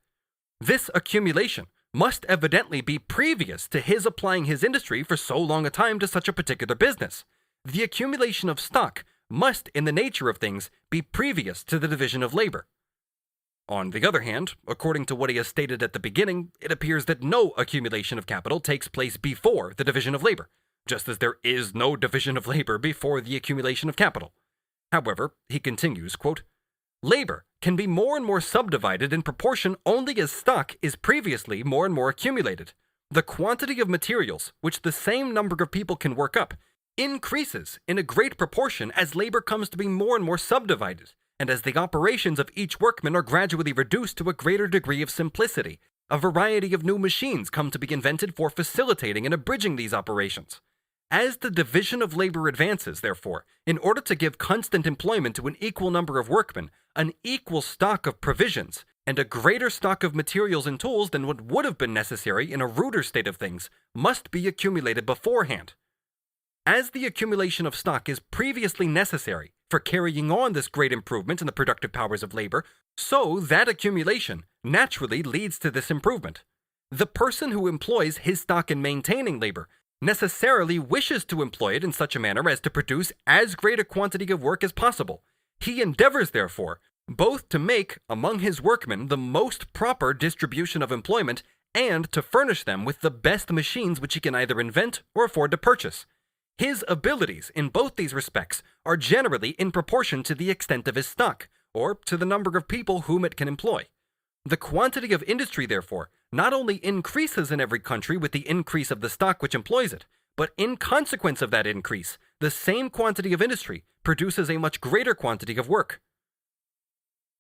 This accumulation must evidently be previous to his applying his industry for so long a time to such a particular business. The accumulation of stock must, in the nature of things, be previous to the division of labor. On the other hand, according to what he has stated at the beginning, it appears that no accumulation of capital takes place before the division of labor, just as there is no division of labor before the accumulation of capital. However, he continues, quote, "Labor can be more and more subdivided in proportion only as stock is previously more and more accumulated. The quantity of materials which the same number of people can work up increases in a great proportion as labor comes to be more and more subdivided, and as the operations of each workman are gradually reduced to a greater degree of simplicity. A variety of new machines come to be invented for facilitating and abridging these operations. As the division of labor advances, therefore, in order to give constant employment to an equal number of workmen, an equal stock of provisions, and a greater stock of materials and tools than what would have been necessary in a ruder state of things, must be accumulated beforehand. As the accumulation of stock is previously necessary for carrying on this great improvement in the productive powers of labor, so that accumulation naturally leads to this improvement. The person who employs his stock in maintaining labor necessarily wishes to employ it in such a manner as to produce as great a quantity of work as possible. He endeavors, therefore, both to make among his workmen the most proper distribution of employment and to furnish them with the best machines which he can either invent or afford to purchase. His abilities in both these respects are generally in proportion to the extent of his stock, or to the number of people whom it can employ. The quantity of industry, therefore, not only increases in every country with the increase of the stock which employs it, but in consequence of that increase, the same quantity of industry produces a much greater quantity of work.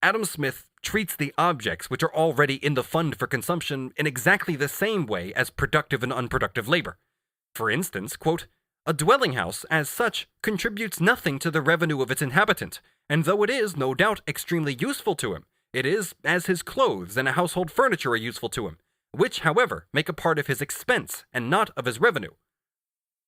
Adam Smith treats the objects which are already in the fund for consumption in exactly the same way as productive and unproductive labor. For instance, quote, "A dwelling house, as such, contributes nothing to the revenue of its inhabitant, and though it is, no doubt, extremely useful to him, it is as his clothes and household furniture are useful to him, which, however, make a part of his expense and not of his revenue."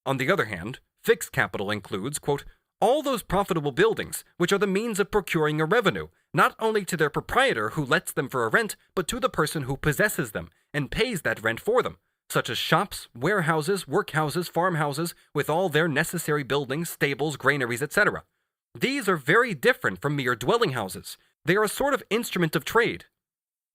On the other hand, fixed capital includes, quote, "all those profitable buildings which are the means of procuring a revenue, not only to their proprietor who lets them for a rent, but to the person who possesses them and pays that rent for them, such as shops, warehouses, workhouses, farmhouses, with all their necessary buildings, stables, granaries, etc. These are very different from mere dwelling houses. They are a sort of instrument of trade.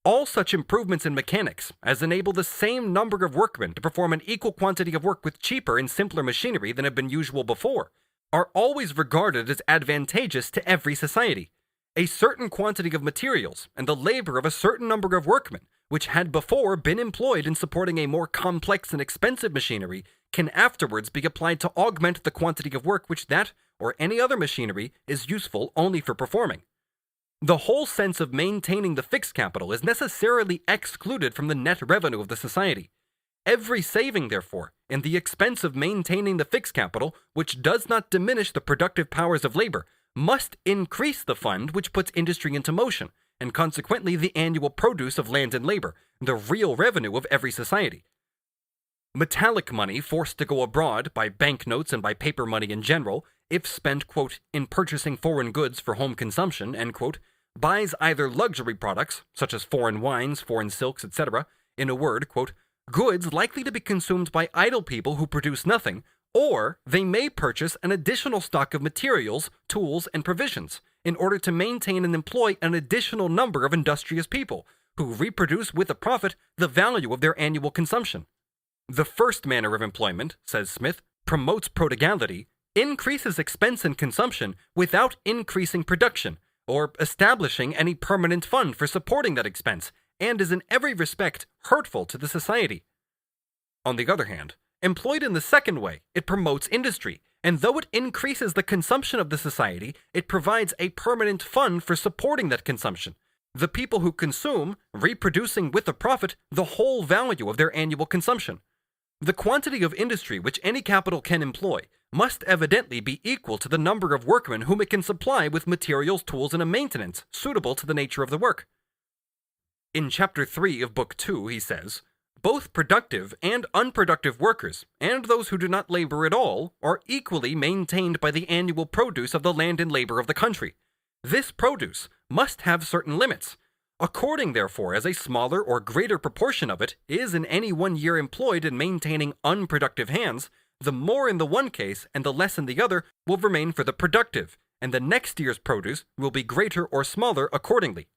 All such improvements in mechanics as enable the same number of workmen to perform an equal quantity of work with cheaper and simpler machinery than had been usual before, are always regarded as advantageous to every society. A certain quantity of materials and the labor of a certain number of workmen, which had before been employed in supporting a more complex and expensive machinery, can afterwards be applied to augment the quantity of work which that or any other machinery is useful only for performing. The whole sense of maintaining the fixed capital is necessarily excluded from the net revenue of the society. Every saving, therefore, in the expense of maintaining the fixed capital, which does not diminish the productive powers of labor, must increase the fund which puts industry into motion, and consequently the annual produce of land and labor, the real revenue of every society. Metallic money forced to go abroad by banknotes and by paper money in general, if spent, quote, "in purchasing foreign goods for home consumption," end quote, buys either luxury products, such as foreign wines, foreign silks, etc., in a word, quote, goods likely to be consumed by idle people who produce nothing, or they may purchase an additional stock of materials, tools, and provisions, in order to maintain and employ an additional number of industrious people, who reproduce with a profit the value of their annual consumption. The first manner of employment, says Smith, promotes prodigality, increases expense and consumption without increasing production, or establishing any permanent fund for supporting that expense, and is in every respect hurtful to the society. On the other hand, employed in the second way, it promotes industry, and though it increases the consumption of the society, it provides a permanent fund for supporting that consumption. The people who consume, reproducing with a profit the whole value of their annual consumption. The quantity of industry which any capital can employ must evidently be equal to the number of workmen whom it can supply with materials, tools, and a maintenance suitable to the nature of the work. In Chapter 3 of Book 2, he says, both productive and unproductive workers, and those who do not labor at all, are equally maintained by the annual produce of the land and labor of the country. This produce must have certain limits. According, therefore, as a smaller or greater proportion of it is in any one year employed in maintaining unproductive hands, the more in the one case and the less in the other will remain for the productive, and the next year's produce will be greater or smaller accordingly.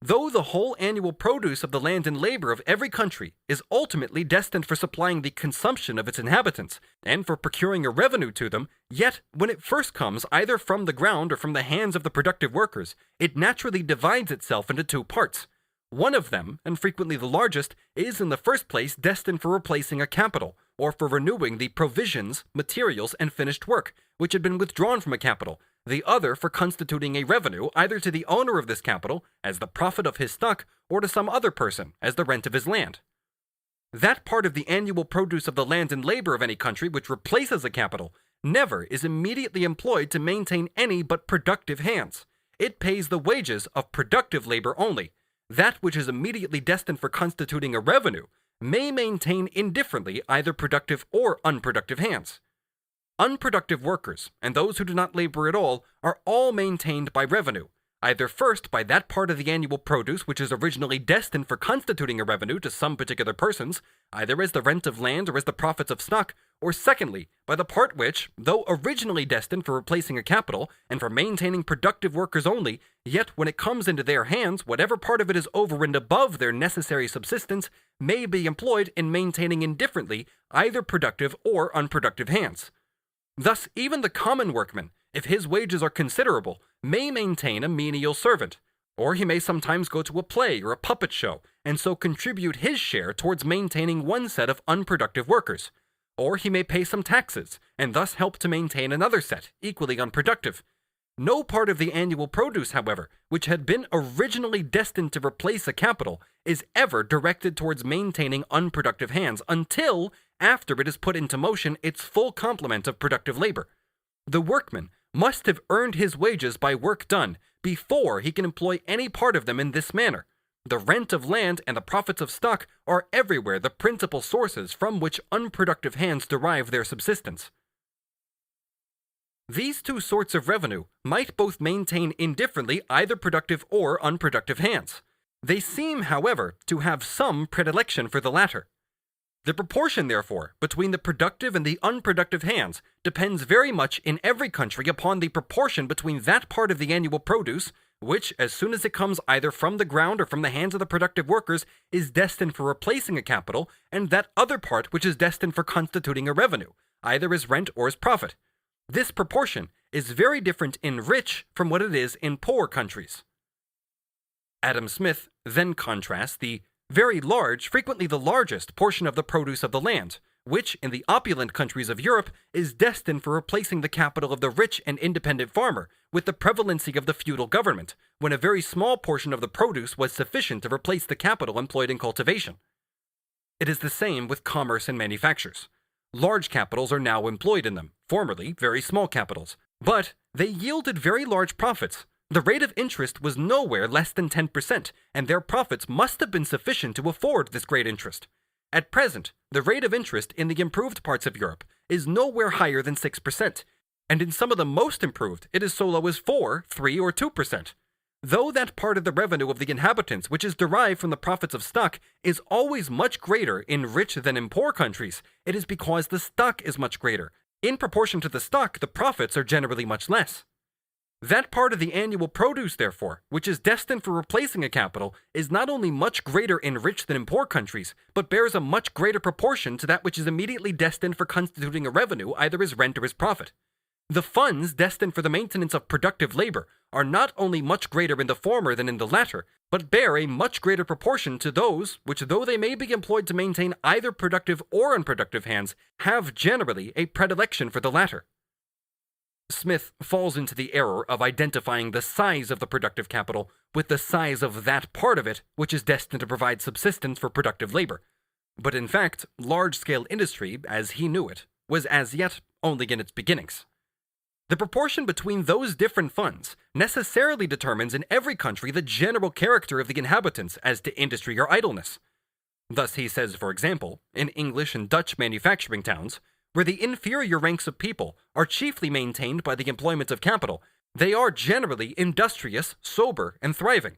Though the whole annual produce of the land and labor of every country is ultimately destined for supplying the consumption of its inhabitants, and for procuring a revenue to them, yet when it first comes either from the ground or from the hands of the productive workers, it naturally divides itself into two parts. One of them, and frequently the largest, is in the first place destined for replacing a capital, or for renewing the provisions, materials, and finished work, which had been withdrawn from a capital, the other for constituting a revenue either to the owner of this capital, as the profit of his stock, or to some other person, as the rent of his land. That part of the annual produce of the land and labor of any country which replaces a capital never is immediately employed to maintain any but productive hands. It pays the wages of productive labor only. That which is immediately destined for constituting a revenue may maintain indifferently either productive or unproductive hands. Unproductive workers, and those who do not labor at all, are all maintained by revenue, either first by that part of the annual produce which is originally destined for constituting a revenue to some particular persons, either as the rent of land or as the profits of stock, or secondly, by the part which, though originally destined for replacing a capital and for maintaining productive workers only, yet when it comes into their hands, whatever part of it is over and above their necessary subsistence may be employed in maintaining indifferently either productive or unproductive hands. Thus, even the common workman, if his wages are considerable, may maintain a menial servant, or he may sometimes go to a play or a puppet show, and so contribute his share towards maintaining one set of unproductive workers. Or he may pay some taxes, and thus help to maintain another set, equally unproductive. No part of the annual produce, however, which had been originally destined to replace a capital, is ever directed towards maintaining unproductive hands until, after it has put into motion its full complement of productive labor. The workman must have earned his wages by work done before he can employ any part of them in this manner. The rent of land and the profits of stock are everywhere the principal sources from which unproductive hands derive their subsistence. These two sorts of revenue might both maintain indifferently either productive or unproductive hands. They seem, however, to have some predilection for the latter. The proportion, therefore, between the productive and the unproductive hands depends very much in every country upon the proportion between that part of the annual produce which, as soon as it comes either from the ground or from the hands of the productive workers, is destined for replacing a capital, and that other part which is destined for constituting a revenue, either as rent or as profit. This proportion is very different in rich from what it is in poor countries. Adam Smith then contrasts the very large, frequently the largest, portion of the produce of the land, which, in the opulent countries of Europe, is destined for replacing the capital of the rich and independent farmer, with the prevalency of the feudal government, when a very small portion of the produce was sufficient to replace the capital employed in cultivation. It is the same with commerce and manufactures. Large capitals are now employed in them, formerly very small capitals, but they yielded very large profits. The rate of interest was nowhere less than 10%, and their profits must have been sufficient to afford this great interest. At present, the rate of interest in the improved parts of Europe is nowhere higher than 6%, and in some of the most improved it is so low as 4, 3, or 2%. Though that part of the revenue of the inhabitants which is derived from the profits of stock is always much greater in rich than in poor countries, it is because the stock is much greater. In proportion to the stock, the profits are generally much less. That part of the annual produce, therefore, which is destined for replacing a capital, is not only much greater in rich than in poor countries, but bears a much greater proportion to that which is immediately destined for constituting a revenue, either as rent or as profit. The funds destined for the maintenance of productive labor are not only much greater in the former than in the latter, but bear a much greater proportion to those which, though they may be employed to maintain either productive or unproductive hands, have generally a predilection for the latter. Smith falls into the error of identifying the size of the productive capital with the size of that part of it which is destined to provide subsistence for productive labor. But in fact, large-scale industry, as he knew it, was as yet only in its beginnings. The proportion between those different funds necessarily determines in every country the general character of the inhabitants as to industry or idleness. Thus he says, for example, in English and Dutch manufacturing towns, where the inferior ranks of people are chiefly maintained by the employment of capital, they are generally industrious, sober, and thriving.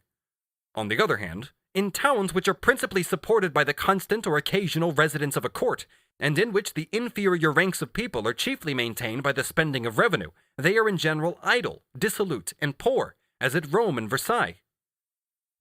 On the other hand, in towns which are principally supported by the constant or occasional residence of a court, and in which the inferior ranks of people are chiefly maintained by the spending of revenue, they are in general idle, dissolute, and poor, as at Rome and Versailles.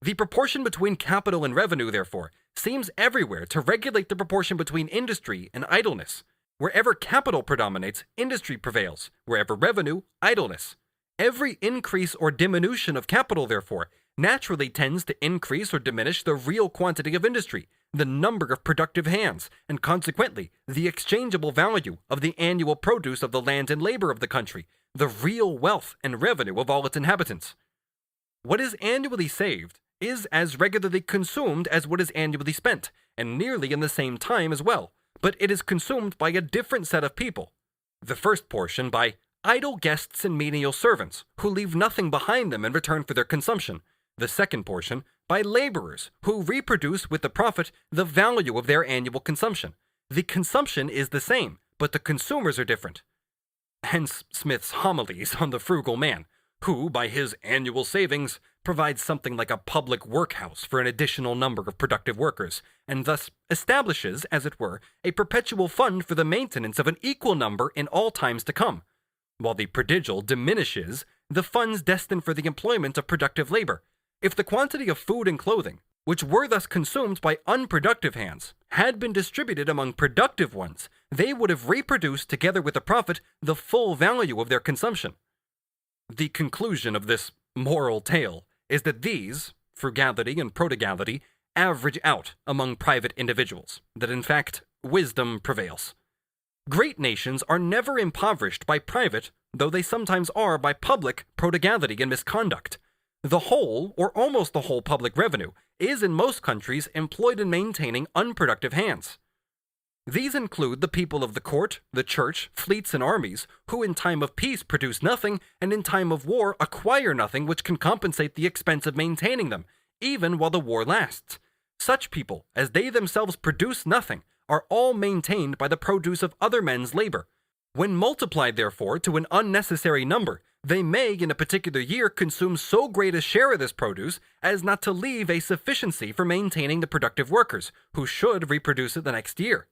The proportion between capital and revenue, therefore, seems everywhere to regulate the proportion between industry and idleness. Wherever capital predominates, industry prevails. Wherever revenue, idleness. Every increase or diminution of capital, therefore, naturally tends to increase or diminish the real quantity of industry, the number of productive hands, and consequently, the exchangeable value of the annual produce of the land and labor of the country, the real wealth and revenue of all its inhabitants. What is annually saved is as regularly consumed as what is annually spent, and nearly in the same time as well. But it is consumed by a different set of people. The first portion by idle guests and menial servants, who leave nothing behind them in return for their consumption. The second portion by laborers, who reproduce with the profit the value of their annual consumption. The consumption is the same, but the consumers are different. Hence Smith's homilies on the frugal man, who, by his annual savings, provides something like a public workhouse for an additional number of productive workers, and thus establishes, as it were, a perpetual fund for the maintenance of an equal number in all times to come, while the prodigal diminishes the funds destined for the employment of productive labor. If the quantity of food and clothing, which were thus consumed by unproductive hands, had been distributed among productive ones, they would have reproduced, together with the profit, the full value of their consumption. The conclusion of this moral tale is that these, frugality and prodigality, average out among private individuals, that in fact, wisdom prevails. Great nations are never impoverished by private, though they sometimes are by public, prodigality and misconduct. The whole, or almost the whole public revenue, is in most countries employed in maintaining unproductive hands. These include the people of the court, the church, fleets and armies, who in time of peace produce nothing, and in time of war acquire nothing which can compensate the expense of maintaining them, even while the war lasts. Such people, as they themselves produce nothing, are all maintained by the produce of other men's labor. When multiplied, therefore, to an unnecessary number, they may in a particular year consume so great a share of this produce as not to leave a sufficiency for maintaining the productive workers, who should reproduce it the next year.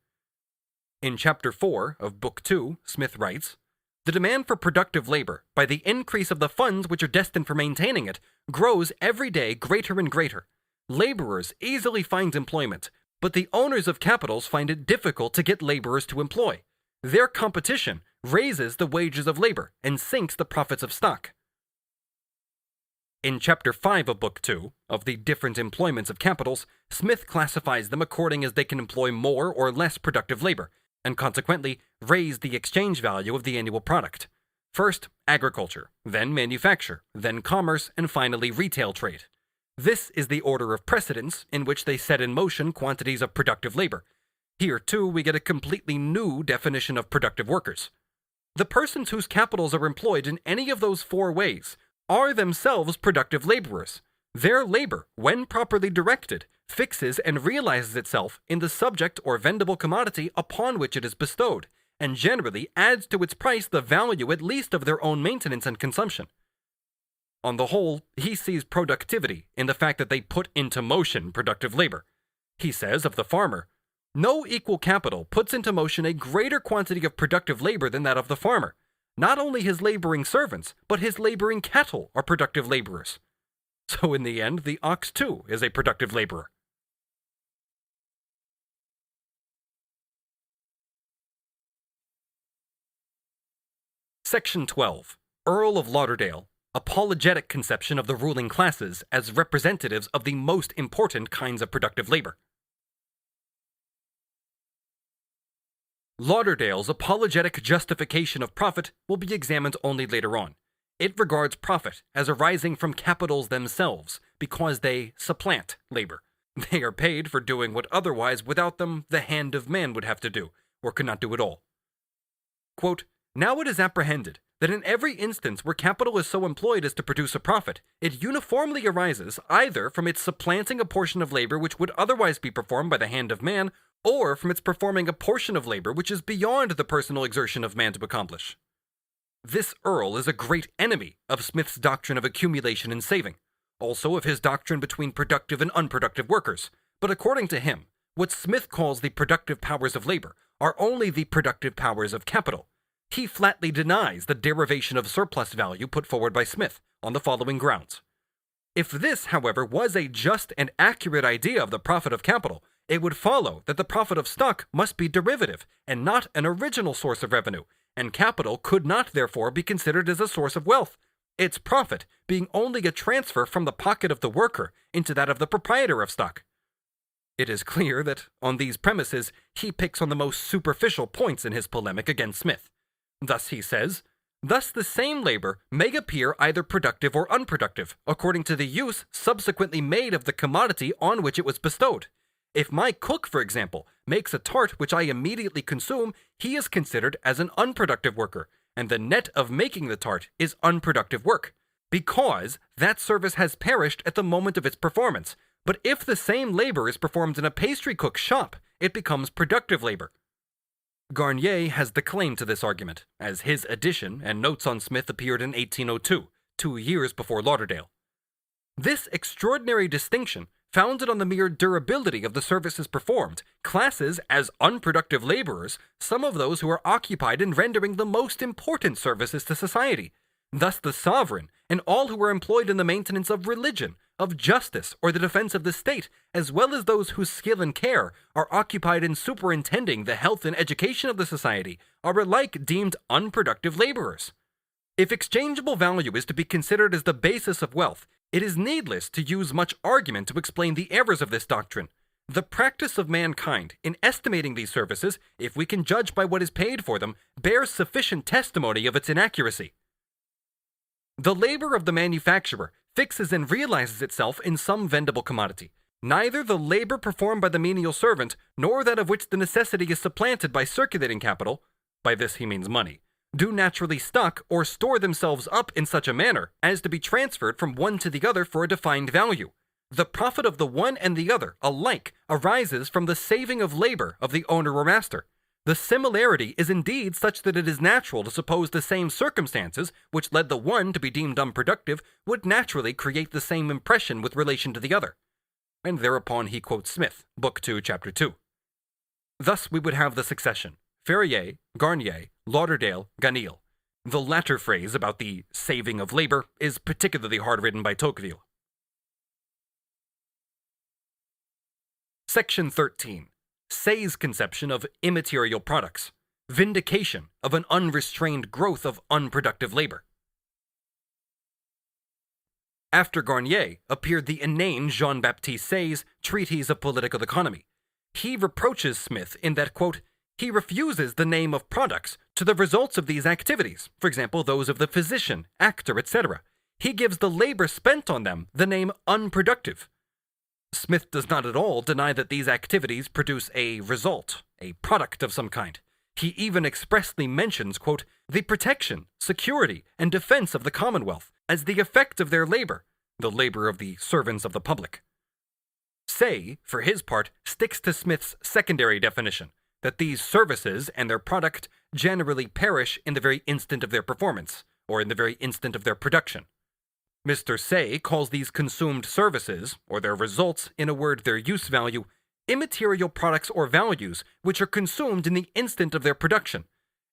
In Chapter 4 of Book 2, Smith writes, "The demand for productive labor, by the increase of the funds which are destined for maintaining it, grows every day greater and greater. Laborers easily find employment, but the owners of capitals find it difficult to get laborers to employ. Their competition raises the wages of labor and sinks the profits of stock." In Chapter 5 of Book 2, of the different employments of capitals, Smith classifies them according as they can employ more or less productive labor, and consequently raise the exchange value of the annual product. First, agriculture, then manufacture, then commerce, and finally retail trade. This is the order of precedence in which they set in motion quantities of productive labor. Here, too, we get a completely new definition of productive workers. The persons whose capitals are employed in any of those four ways are themselves productive laborers. Their labor, when properly directed, fixes and realizes itself in the subject or vendible commodity upon which it is bestowed, and generally adds to its price the value at least of their own maintenance and consumption. On the whole, he sees productivity in the fact that they put into motion productive labor. He says of the farmer, "No equal capital puts into motion a greater quantity of productive labor than that of the farmer. Not only his laboring servants, but his laboring cattle are productive laborers." So in the end, the ox too is a productive laborer. Section 12. Earl of Lauderdale. Apologetic conception of the ruling classes as representatives of the most important kinds of productive labor. Lauderdale's apologetic justification of profit will be examined only later on. It regards profit as arising from capitals themselves, because they supplant labor. They are paid for doing what otherwise without them the hand of man would have to do, or could not do at all. Quote, "Now it is apprehended that in every instance where capital is so employed as to produce a profit, it uniformly arises either from its supplanting a portion of labor which would otherwise be performed by the hand of man, or from its performing a portion of labor which is beyond the personal exertion of man to accomplish." This Earl is a great enemy of Smith's doctrine of accumulation and saving, also of his doctrine between productive and unproductive workers. But according to him, what Smith calls the productive powers of labor are only the productive powers of capital. He flatly denies the derivation of surplus value put forward by Smith on the following grounds. If this, however, was a just and accurate idea of the profit of capital, it would follow that the profit of stock must be derivative and not an original source of revenue, and capital could not therefore be considered as a source of wealth, its profit being only a transfer from the pocket of the worker into that of the proprietor of stock. It is clear that on these premises he picks on the most superficial points in his polemic against Smith. Thus he says, "Thus the same labor may appear either productive or unproductive, according to the use subsequently made of the commodity on which it was bestowed. If my cook, for example, makes a tart which I immediately consume, he is considered as an unproductive worker, and the net of making the tart is unproductive work, because that service has perished at the moment of its performance. But if the same labor is performed in a pastry cook's shop, it becomes productive labor." Garnier has the claim to this argument, as his edition and notes on Smith appeared in 1802, 2 years before Lauderdale. This extraordinary distinction, founded on the mere durability of the services performed, classes as unproductive laborers some of those who are occupied in rendering the most important services to society. Thus the sovereign, and all who are employed in the maintenance of religion, of justice, or the defense of the state, as well as those whose skill and care are occupied in superintending the health and education of the society, are alike deemed unproductive laborers. If exchangeable value is to be considered as the basis of wealth, it is needless to use much argument to explain the errors of this doctrine. The practice of mankind in estimating these services, if we can judge by what is paid for them, bears sufficient testimony of its inaccuracy. The labor of the manufacturer fixes and realizes itself in some vendible commodity. Neither the labor performed by the menial servant, nor that of which the necessity is supplanted by circulating capital, by this he means money, do naturally stock or store themselves up in such a manner as to be transferred from one to the other for a defined value. The profit of the one and the other alike arises from the saving of labor of the owner or master. The similarity is indeed such that it is natural to suppose the same circumstances which led the one to be deemed unproductive would naturally create the same impression with relation to the other. And thereupon he quotes Smith, Book 2, Chapter 2. Thus we would have the succession: Ferrier, Garnier, Lauderdale, Ganil. The latter phrase about the saving of labor is particularly hard written by Tocqueville. Section 13. Say's conception of immaterial products. Vindication of an unrestrained growth of unproductive labor. After Garnier appeared the inane Jean-Baptiste Say's Treatise of Political Economy. He reproaches Smith in that, quote, he refuses the name of products to the results of these activities, for example, those of the physician, actor, etc. He gives the labor spent on them the name unproductive. Smith does not at all deny that these activities produce a result, a product of some kind. He even expressly mentions, quote, the protection, security, and defense of the Commonwealth as the effect of their labor, the labor of the servants of the public. Say, for his part, sticks to Smith's secondary definition, that these services and their product generally perish in the very instant of their performance, or in the very instant of their production. Mr. Say calls these consumed services, or their results, in a word, their use value, immaterial products or values which are consumed in the instant of their production.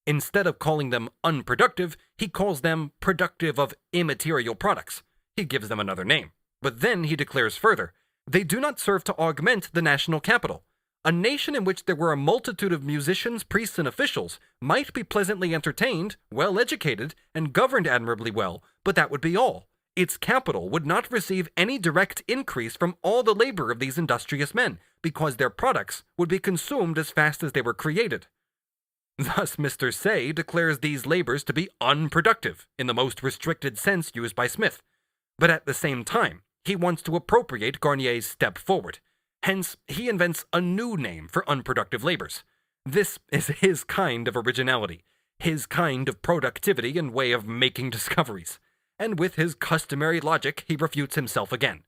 Instead of calling them unproductive, he calls them productive of immaterial products. He gives them another name. But then he declares further, they do not serve to augment the national capital. A nation in which there were a multitude of musicians, priests, and officials might be pleasantly entertained, well educated, and governed admirably well, but that would be all. Its capital would not receive any direct increase from all the labor of these industrious men, because their products would be consumed as fast as they were created. Thus Mr. Say declares these labors to be unproductive, in the most restricted sense used by Smith. But at the same time, he wants to appropriate Garnier's step forward. Hence, he invents a new name for unproductive labors. This is his kind of originality, his kind of productivity and way of making discoveries. And with his customary logic, he refutes himself again.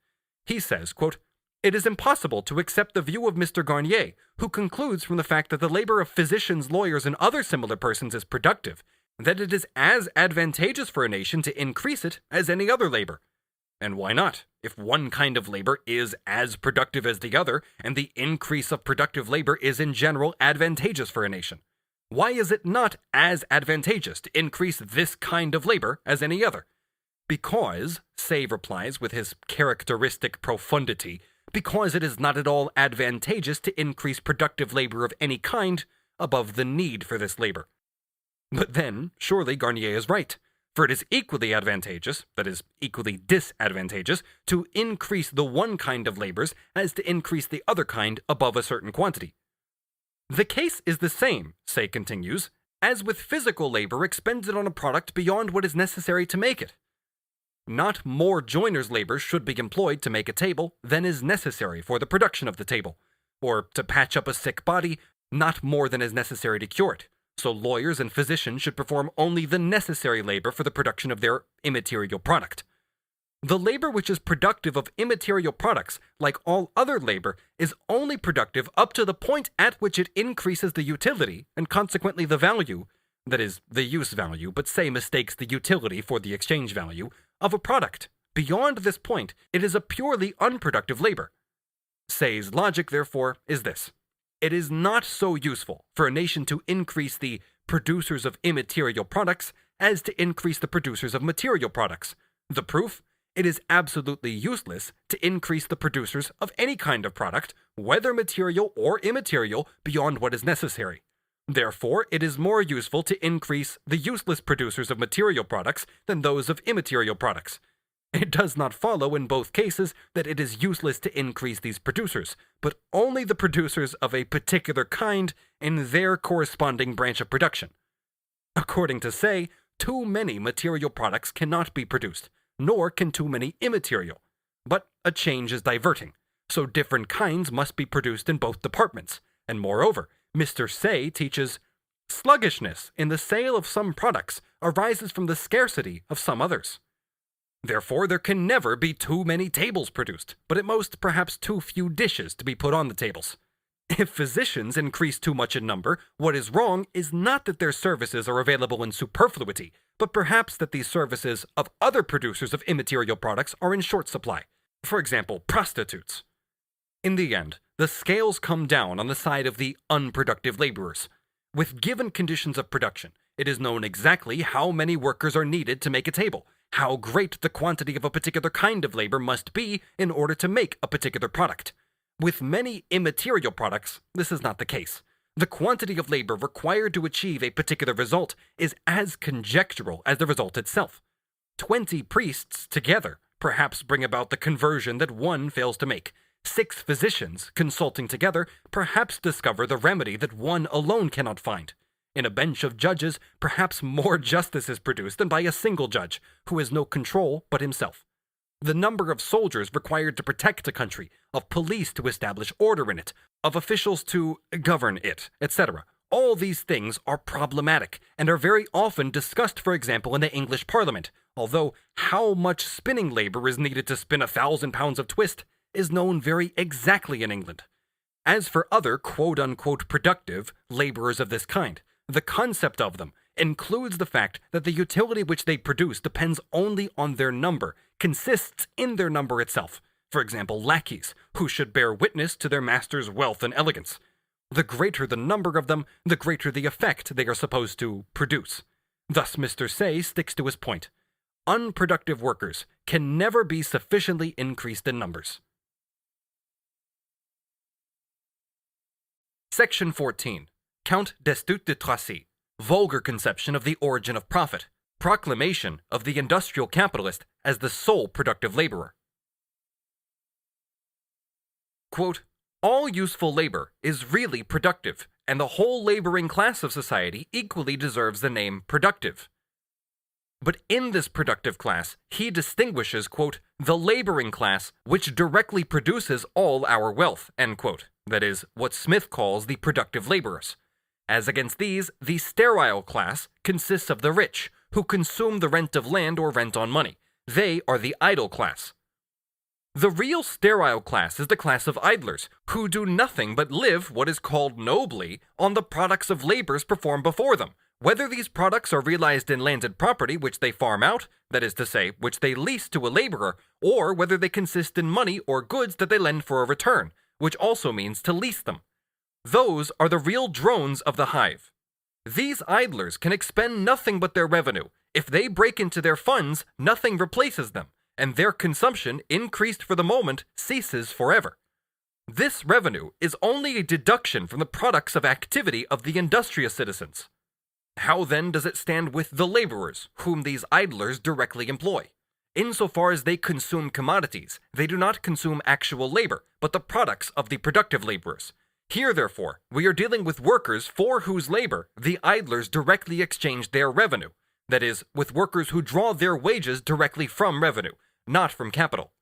He says, quote, it is impossible to accept the view of Mr. Garnier, who concludes from the fact that the labor of physicians, lawyers, and other similar persons is productive, that it is as advantageous for a nation to increase it as any other labor. And why not? If one kind of labor is as productive as the other, and the increase of productive labor is in general advantageous for a nation, why is it not as advantageous to increase this kind of labor as any other? Because, Say replies with his characteristic profundity, because it is not at all advantageous to increase productive labor of any kind above the need for this labor. But then, surely Garnier is right, for it is equally advantageous, that is, equally disadvantageous, to increase the one kind of labors as to increase the other kind above a certain quantity. The case is the same, Say continues, as with physical labor expended on a product beyond what is necessary to make it. Not more joiner's labor should be employed to make a table than is necessary for the production of the table, or to patch up a sick body, not more than is necessary to cure it. So lawyers and physicians should perform only the necessary labor for the production of their immaterial product. The labor which is productive of immaterial products, like all other labor, is only productive up to the point at which it increases the utility, and consequently the value, that is, the use value, but Say mistakes the utility for the exchange value, of a product, Beyond this point, it is a purely unproductive labor. Say's logic, therefore, is this. It is not so useful for a nation to increase the producers of immaterial products as to increase the producers of material products. The proof? It is absolutely useless to increase the producers of any kind of product, whether material or immaterial, beyond what is necessary. Therefore, it is more useful to increase the useless producers of material products than those of immaterial products. It does not follow in both cases that it is useless to increase these producers, but only the producers of a particular kind in their corresponding branch of production. According to Say, too many material products cannot be produced, nor can too many immaterial. But a change is diverting, so different kinds must be produced in both departments, and moreover, Mr. Say teaches, sluggishness in the sale of some products arises from the scarcity of some others. Therefore, there can never be too many tables produced, but at most perhaps too few dishes to be put on the tables. If physicians increase too much in number, what is wrong is not that their services are available in superfluity, but perhaps that these services of other producers of immaterial products are in short supply. For example, prostitutes. In the end, the scales come down on the side of the unproductive laborers. With given conditions of production, it is known exactly how many workers are needed to make a table, how great the quantity of a particular kind of labor must be in order to make a particular product. With many immaterial products, this is not the case. The quantity of labor required to achieve a particular result is as conjectural as the result itself. 20 priests together perhaps bring about the conversion that one fails to make. 6 physicians, consulting together, perhaps discover the remedy that one alone cannot find. In a bench of judges, perhaps more justice is produced than by a single judge, who has no control but himself. The number of soldiers required to protect a country, of police to establish order in it, of officials to govern it, etc. All these things are problematic, and are very often discussed, for example, in the English Parliament, although how much spinning labor is needed to spin 1,000 pounds of twist is known very exactly in England. As for other quote-unquote productive laborers of this kind, the concept of them includes the fact that the utility which they produce depends only on their number, consists in their number itself. For example, lackeys, who should bear witness to their master's wealth and elegance. The greater the number of them, the greater the effect they are supposed to produce. Thus Mr. Say sticks to his point. Unproductive workers can never be sufficiently increased in numbers. Section 14. Count d'Estut de Tracy. Vulgar conception of the origin of profit. Proclamation of the industrial capitalist as the sole productive laborer. Quote, all useful labor is really productive, and the whole laboring class of society equally deserves the name productive. But in this productive class, he distinguishes, quote, the laboring class which directly produces all our wealth, end quote. That is, what Smith calls the productive laborers. As against these, the sterile class consists of the rich, who consume the rent of land or rent on money. They are the idle class. The real sterile class is the class of idlers, who do nothing but live what is called nobly on the products of labors performed before them, whether these products are realized in landed property which they farm out, that is to say, which they lease to a laborer, or whether they consist in money or goods that they lend for a return, which also means to lease them. Those are the real drones of the hive. These idlers can expend nothing but their revenue. If they break into their funds, nothing replaces them, and their consumption, increased for the moment, ceases forever. This revenue is only a deduction from the products of activity of the industrious citizens. How then does it stand with the laborers, whom these idlers directly employ? Insofar as they consume commodities, they do not consume actual labor, but the products of the productive laborers. Here, therefore, we are dealing with workers for whose labor the idlers directly exchange their revenue, that is, with workers who draw their wages directly from revenue, not from capital.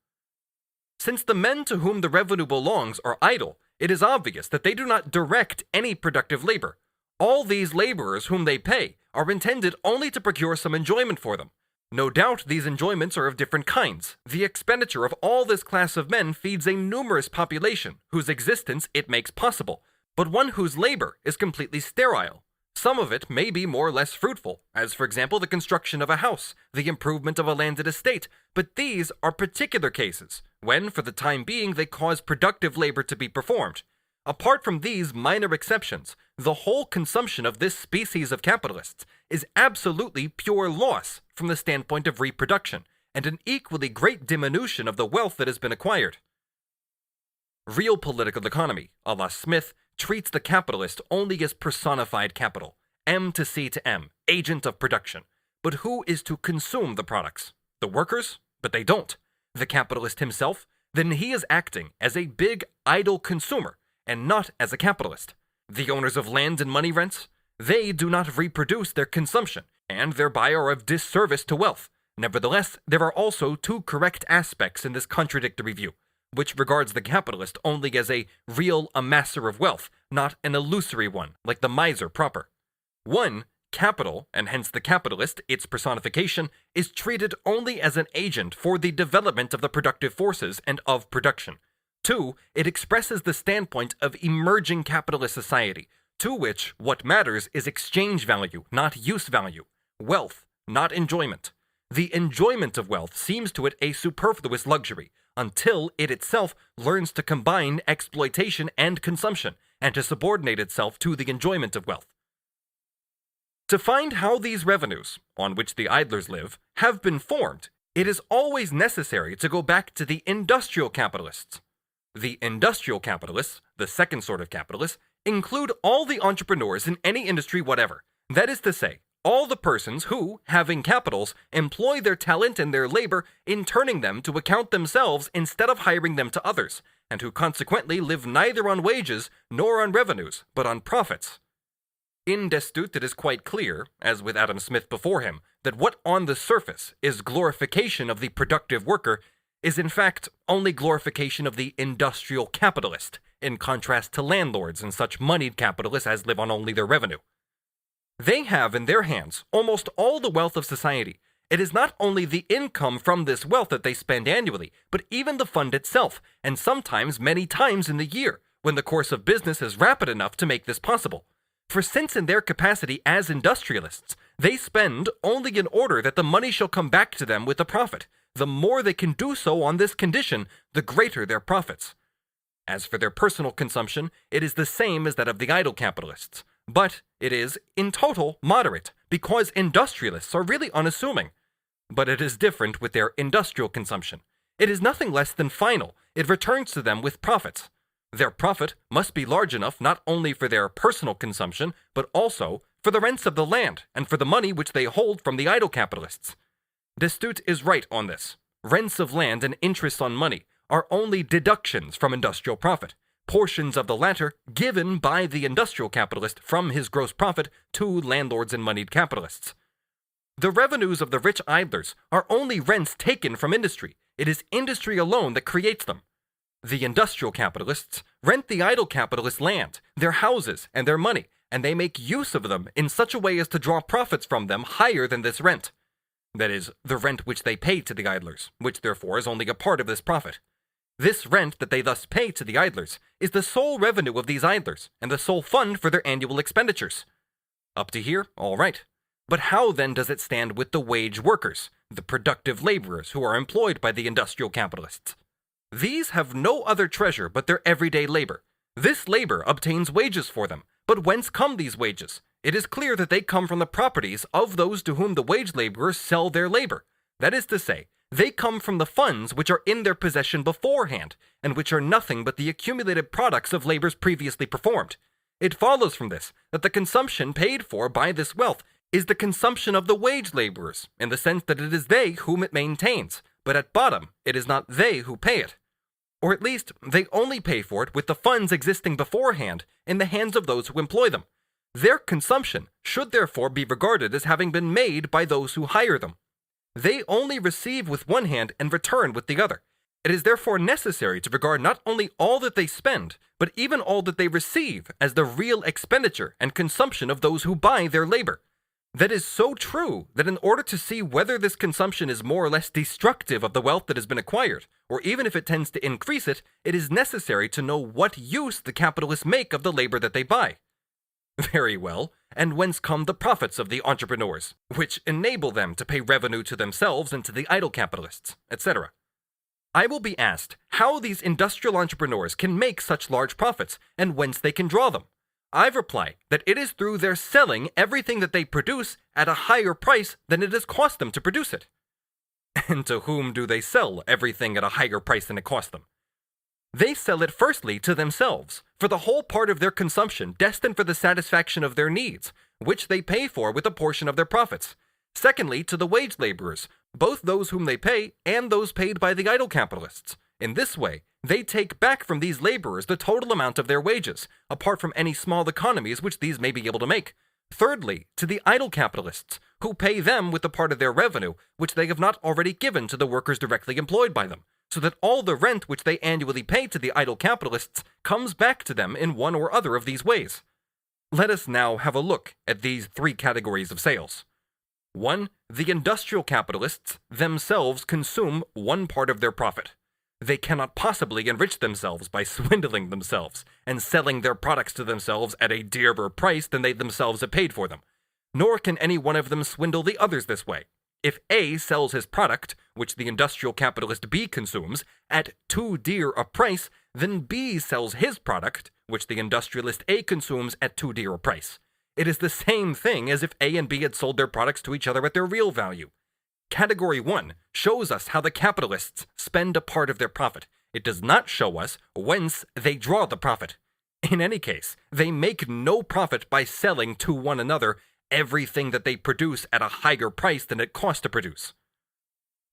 Since the men to whom the revenue belongs are idle, it is obvious that they do not direct any productive labor. All these laborers whom they pay are intended only to procure some enjoyment for them. No doubt these enjoyments are of different kinds. The expenditure of all this class of men feeds a numerous population, whose existence it makes possible, but one whose labor is completely sterile. Some of it may be more or less fruitful, as for example the construction of a house, the improvement of a landed estate, but these are particular cases, when for the time being they cause productive labor to be performed. Apart from these minor exceptions, the whole consumption of this species of capitalists is absolutely pure loss from the standpoint of reproduction, and an equally great diminution of the wealth that has been acquired. Real political economy, a la Smith, treats the capitalist only as personified capital, M to C to M, agent of production. But who is to consume the products? The workers? But they don't. The capitalist himself? Then he is acting as a big, idle consumer, and not as a capitalist. The owners of land and money rents? They do not reproduce their consumption, and thereby are of disservice to wealth. Nevertheless, there are also two correct aspects in this contradictory view, which regards the capitalist only as a real amasser of wealth, not an illusory one, like the miser proper. One, capital, and hence the capitalist, its personification, is treated only as an agent for the development of the productive forces and of production. Two, it expresses the standpoint of emerging capitalist society, to which what matters is exchange value, not use value, wealth, not enjoyment. The enjoyment of wealth seems to it a superfluous luxury, until it itself learns to combine exploitation and consumption, and to subordinate itself to the enjoyment of wealth. To find how these revenues, on which the idlers live, have been formed, it is always necessary to go back to the industrial capitalists. The industrial capitalists, the second sort of capitalists, include all the entrepreneurs in any industry whatever. That is to say, all the persons who, having capitals, employ their talent and their labor in turning them to account themselves instead of hiring them to others, and who consequently live neither on wages nor on revenues, but on profits. In Steuart it is quite clear, as with Adam Smith before him, that what on the surface is glorification of the productive worker is in fact only glorification of the industrial capitalist, in contrast to landlords and such moneyed capitalists as live on only their revenue. They have in their hands almost all the wealth of society. It is not only the income from this wealth that they spend annually, but even the fund itself, and sometimes many times in the year, when the course of business is rapid enough to make this possible. For since in their capacity as industrialists, they spend only in order that the money shall come back to them with a profit, the more they can do so on this condition, the greater their profits. As for their personal consumption, it is the same as that of the idle capitalists. But it is, in total, moderate, because industrialists are really unassuming. But it is different with their industrial consumption. It is nothing less than final. It returns to them with profits. Their profit must be large enough not only for their personal consumption, but also for the rents of the land and for the money which they hold from the idle capitalists. Steuart is right on this. Rents of land and interests on money are only deductions from industrial profit, portions of the latter given by the industrial capitalist from his gross profit to landlords and moneyed capitalists. The revenues of the rich idlers are only rents taken from industry. It is industry alone that creates them. The industrial capitalists rent the idle capitalists' land, their houses, and their money, and they make use of them in such a way as to draw profits from them higher than this rent. That is, the rent which they pay to the idlers, which therefore is only a part of this profit. This rent that they thus pay to the idlers is the sole revenue of these idlers, and the sole fund for their annual expenditures. Up to here, all right. But how then does it stand with the wage workers, the productive laborers who are employed by the industrial capitalists? These have no other treasure but their everyday labor. This labor obtains wages for them, but whence come these wages? It is clear that they come from the properties of those to whom the wage laborers sell their labor. That is to say, they come from the funds which are in their possession beforehand, and which are nothing but the accumulated products of labors previously performed. It follows from this that the consumption paid for by this wealth is the consumption of the wage laborers, in the sense that it is they whom it maintains, but at bottom it is not they who pay it. Or at least, they only pay for it with the funds existing beforehand in the hands of those who employ them. Their consumption should therefore be regarded as having been made by those who hire them. They only receive with one hand and return with the other. It is therefore necessary to regard not only all that they spend, but even all that they receive as the real expenditure and consumption of those who buy their labor. That is so true that in order to see whether this consumption is more or less destructive of the wealth that has been acquired, or even if it tends to increase it, it is necessary to know what use the capitalists make of the labor that they buy. Very well, and whence come the profits of the entrepreneurs, which enable them to pay revenue to themselves and to the idle capitalists, etc. I will be asked how these industrial entrepreneurs can make such large profits, and whence they can draw them. I reply that it is through their selling everything that they produce at a higher price than it has cost them to produce it. And to whom do they sell everything at a higher price than it cost them? They sell it firstly to themselves, for the whole part of their consumption destined for the satisfaction of their needs, which they pay for with a portion of their profits. Secondly, to the wage laborers, both those whom they pay and those paid by the idle capitalists. In this way, they take back from these laborers the total amount of their wages, apart from any small economies which these may be able to make. Thirdly, to the idle capitalists, who pay them with the part of their revenue which they have not already given to the workers directly employed by them, so that all the rent which they annually pay to the idle capitalists comes back to them in one or other of these ways. Let us now have a look at these three categories of sales. 1. The industrial capitalists themselves consume one part of their profit. They cannot possibly enrich themselves by swindling themselves and selling their products to themselves at a dearer price than they themselves have paid for them. Nor can any one of them swindle the others this way. If A sells his product, which the industrial capitalist B consumes, at too dear a price, then B sells his product, which the industrialist A consumes at too dear a price. It is the same thing as if A and B had sold their products to each other at their real value. Category 1 shows us how the capitalists spend a part of their profit. It does not show us whence they draw the profit. In any case, they make no profit by selling to one another everything that they produce at a higher price than it costs to produce.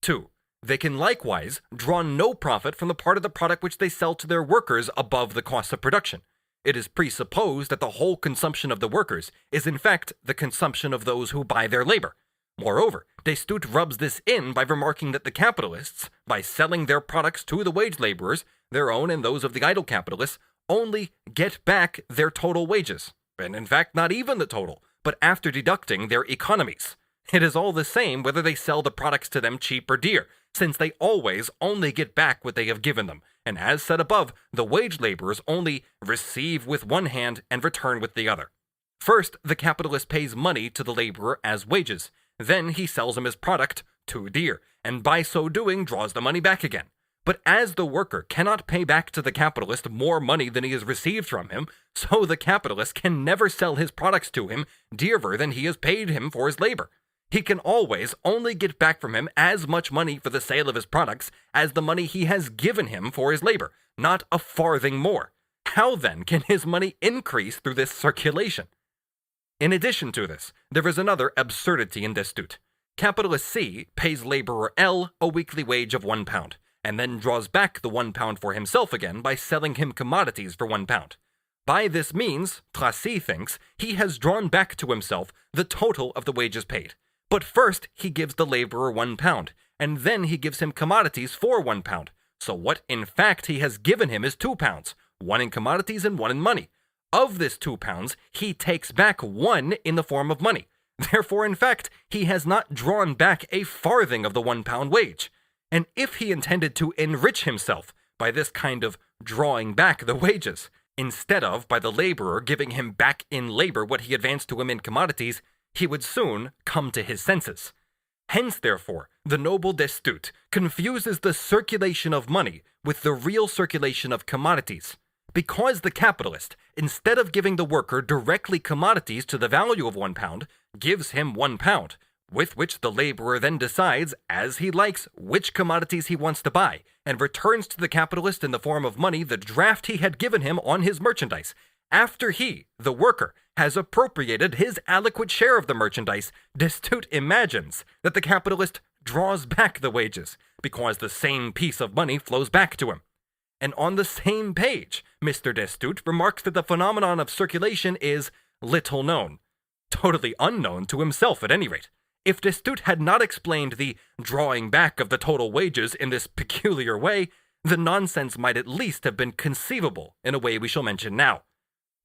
2. They can likewise draw no profit from the part of the product which they sell to their workers above the cost of production. It is presupposed that the whole consumption of the workers is in fact the consumption of those who buy their labor. Moreover, Steuart rubs this in by remarking that the capitalists, by selling their products to the wage laborers, their own and those of the idle capitalists, only get back their total wages, and in fact not even the total, but after deducting their economies. It is all the same whether they sell the products to them cheap or dear, since they always only get back what they have given them, and as said above, the wage laborers only receive with one hand and return with the other. First, the capitalist pays money to the laborer as wages. Then he sells him his product too dear, and by so doing draws the money back again. But as the worker cannot pay back to the capitalist more money than he has received from him, so the capitalist can never sell his products to him dearer than he has paid him for his labor. He can always only get back from him as much money for the sale of his products as the money he has given him for his labor, not a farthing more. How then can his money increase through this circulation? In addition to this, there is another absurdity in Steuart. Capitalist C pays laborer L a weekly wage of £1, and then draws back the £1 for himself again by selling him commodities for £1. By this means, Tracy thinks, he has drawn back to himself the total of the wages paid. But first he gives the laborer £1, and then he gives him commodities for £1. So what in fact he has given him is £2, one in commodities and one in money. Of this £2, he takes back one in the form of money. Therefore, in fact, he has not drawn back a farthing of the £1 wage. And if he intended to enrich himself by this kind of drawing back the wages, instead of by the laborer giving him back in labor what he advanced to him in commodities, he would soon come to his senses. Hence, therefore, the noble Steuart confuses the circulation of money with the real circulation of commodities. Because the capitalist, instead of giving the worker directly commodities to the value of £1, gives him £1, with which the laborer then decides, as he likes, which commodities he wants to buy, and returns to the capitalist in the form of money the draft he had given him on his merchandise. After he, the worker, has appropriated his adequate share of the merchandise, Steuart imagines that the capitalist draws back the wages, because the same piece of money flows back to him. And on the same page, Mr. Steuart remarks that the phenomenon of circulation is little known, totally unknown to himself at any rate. If Steuart had not explained the drawing back of the total wages in this peculiar way, the nonsense might at least have been conceivable in a way we shall mention now.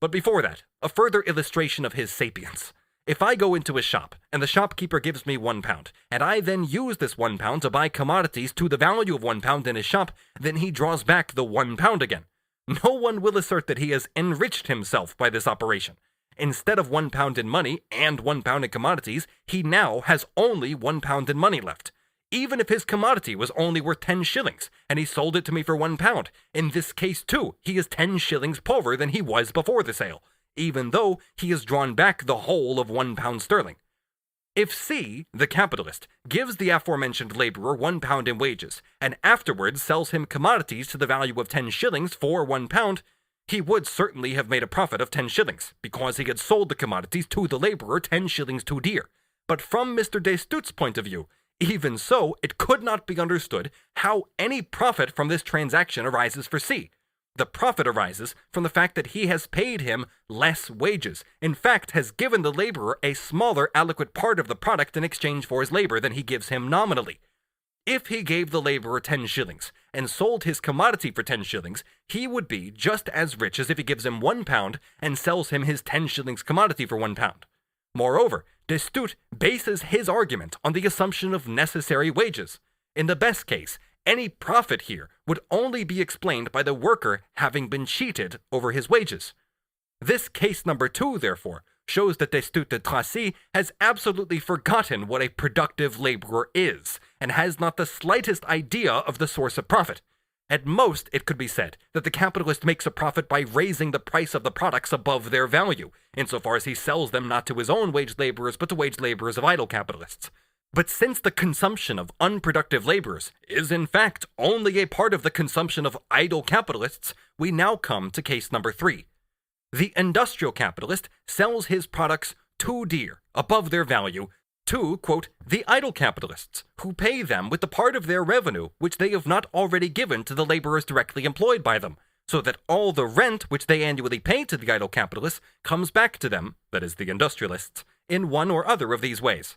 But before that, a further illustration of his sapience. If I go into a shop, and the shopkeeper gives me £1, and I then use this £1 to buy commodities to the value of £1 in his shop, then he draws back the £1 again. No one will assert that he has enriched himself by this operation. Instead of £1 in money and £1 in commodities, he now has only £1 in money left. Even if his commodity was only worth 10 shillings, and he sold it to me for £1, in this case too, he is 10 shillings poorer than he was before the sale, even though he has drawn back the whole of £1 sterling. If C, the capitalist, gives the aforementioned laborer £1 in wages, and afterwards sells him commodities to the value of 10 shillings for £1, he would certainly have made a profit of 10 shillings, because he had sold the commodities to the laborer 10 shillings too dear. But from Mr. de Steuart's point of view, even so, it could not be understood how any profit from this transaction arises for C. The profit arises from the fact that he has paid him less wages, in fact has given the laborer a smaller aliquot part of the product in exchange for his labor than he gives him nominally. If he gave the laborer 10 shillings and sold his commodity for 10 shillings, he would be just as rich as if he gives him £1 and sells him his 10 shillings commodity for £1. Moreover, de Steuart bases his argument on the assumption of necessary wages. In the best case, any profit here would only be explained by the worker having been cheated over his wages. This case number 2, therefore, shows that de Steuart de Tracy has absolutely forgotten what a productive laborer is, and has not the slightest idea of the source of profit. At most, it could be said that the capitalist makes a profit by raising the price of the products above their value, insofar as he sells them not to his own wage laborers but to wage laborers of idle capitalists. But since the consumption of unproductive laborers is in fact only a part of the consumption of idle capitalists, we now come to case number 3. The industrial capitalist sells his products too dear, above their value, to, quote, the idle capitalists, who pay them with the part of their revenue which they have not already given to the laborers directly employed by them, so that all the rent which they annually pay to the idle capitalists comes back to them, that is the industrialists, in one or other of these ways.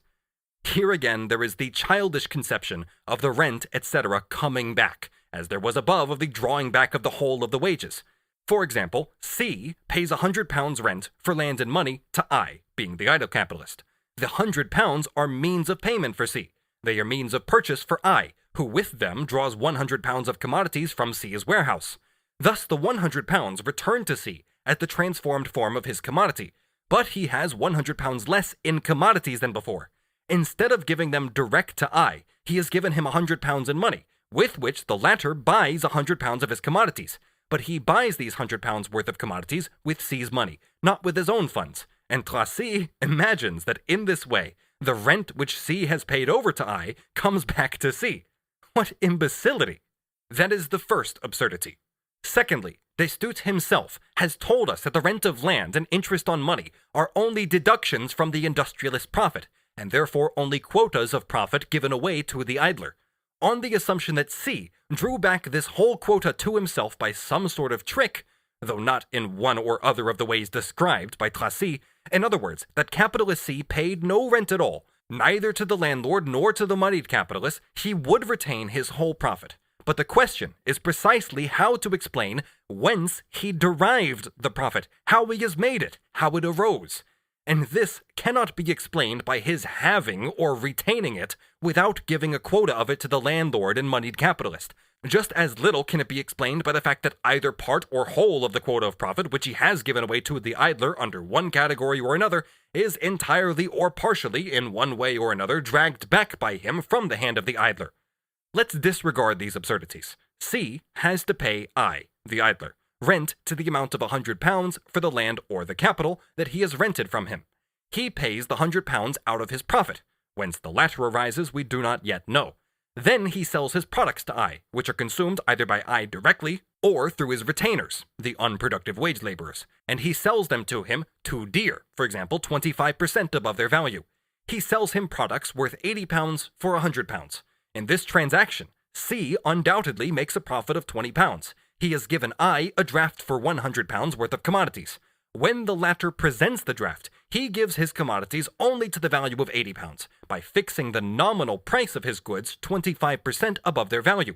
Here again there is the childish conception of the rent, etc. coming back, as there was above of the drawing back of the whole of the wages. For example, C pays £100 rent for land and money to I, being the idle capitalist. The £100 are means of payment for C. They are means of purchase for I, who with them draws £100 of commodities from C's warehouse. Thus the £100 return to C as the transformed form of his commodity, but he has £100 less in commodities than before. Instead of giving them direct to I, he has given him £100 in money, with which the latter buys £100 of his commodities. But he buys these £100 worth of commodities with C's money, not with his own funds. And Tracy imagines that in this way, the rent which C has paid over to I comes back to C. What imbecility! That is the first absurdity. Secondly, de Steuart himself has told us that the rent of land and interest on money are only deductions from the industrialist profit, and therefore only quotas of profit given away to the idler. On the assumption that C drew back this whole quota to himself by some sort of trick, though not in one or other of the ways described by Tracy, in other words, that capitalist C paid no rent at all, neither to the landlord nor to the moneyed capitalist, he would retain his whole profit. But the question is precisely how to explain whence he derived the profit, how he has made it, how it arose. And this cannot be explained by his having or retaining it without giving a quota of it to the landlord and moneyed capitalist. Just as little can it be explained by the fact that either part or whole of the quota of profit which he has given away to the idler under one category or another is entirely or partially, in one way or another, dragged back by him from the hand of the idler. Let's disregard these absurdities. C has to pay I, the idler, rent to the amount of £100 for the land or the capital that he has rented from him. He pays the £100 out of his profit. Whence the latter arises we do not yet know. Then he sells his products to I, which are consumed either by I directly or through his retainers, the unproductive wage laborers, and he sells them to him too dear, for example 25% above their value. He sells him products worth £80 for £100. In this transaction, C undoubtedly makes a profit of £20. He has given I a draft for £100 worth of commodities. When the latter presents the draft, he gives his commodities only to the value of £80 by fixing the nominal price of his goods 25% above their value.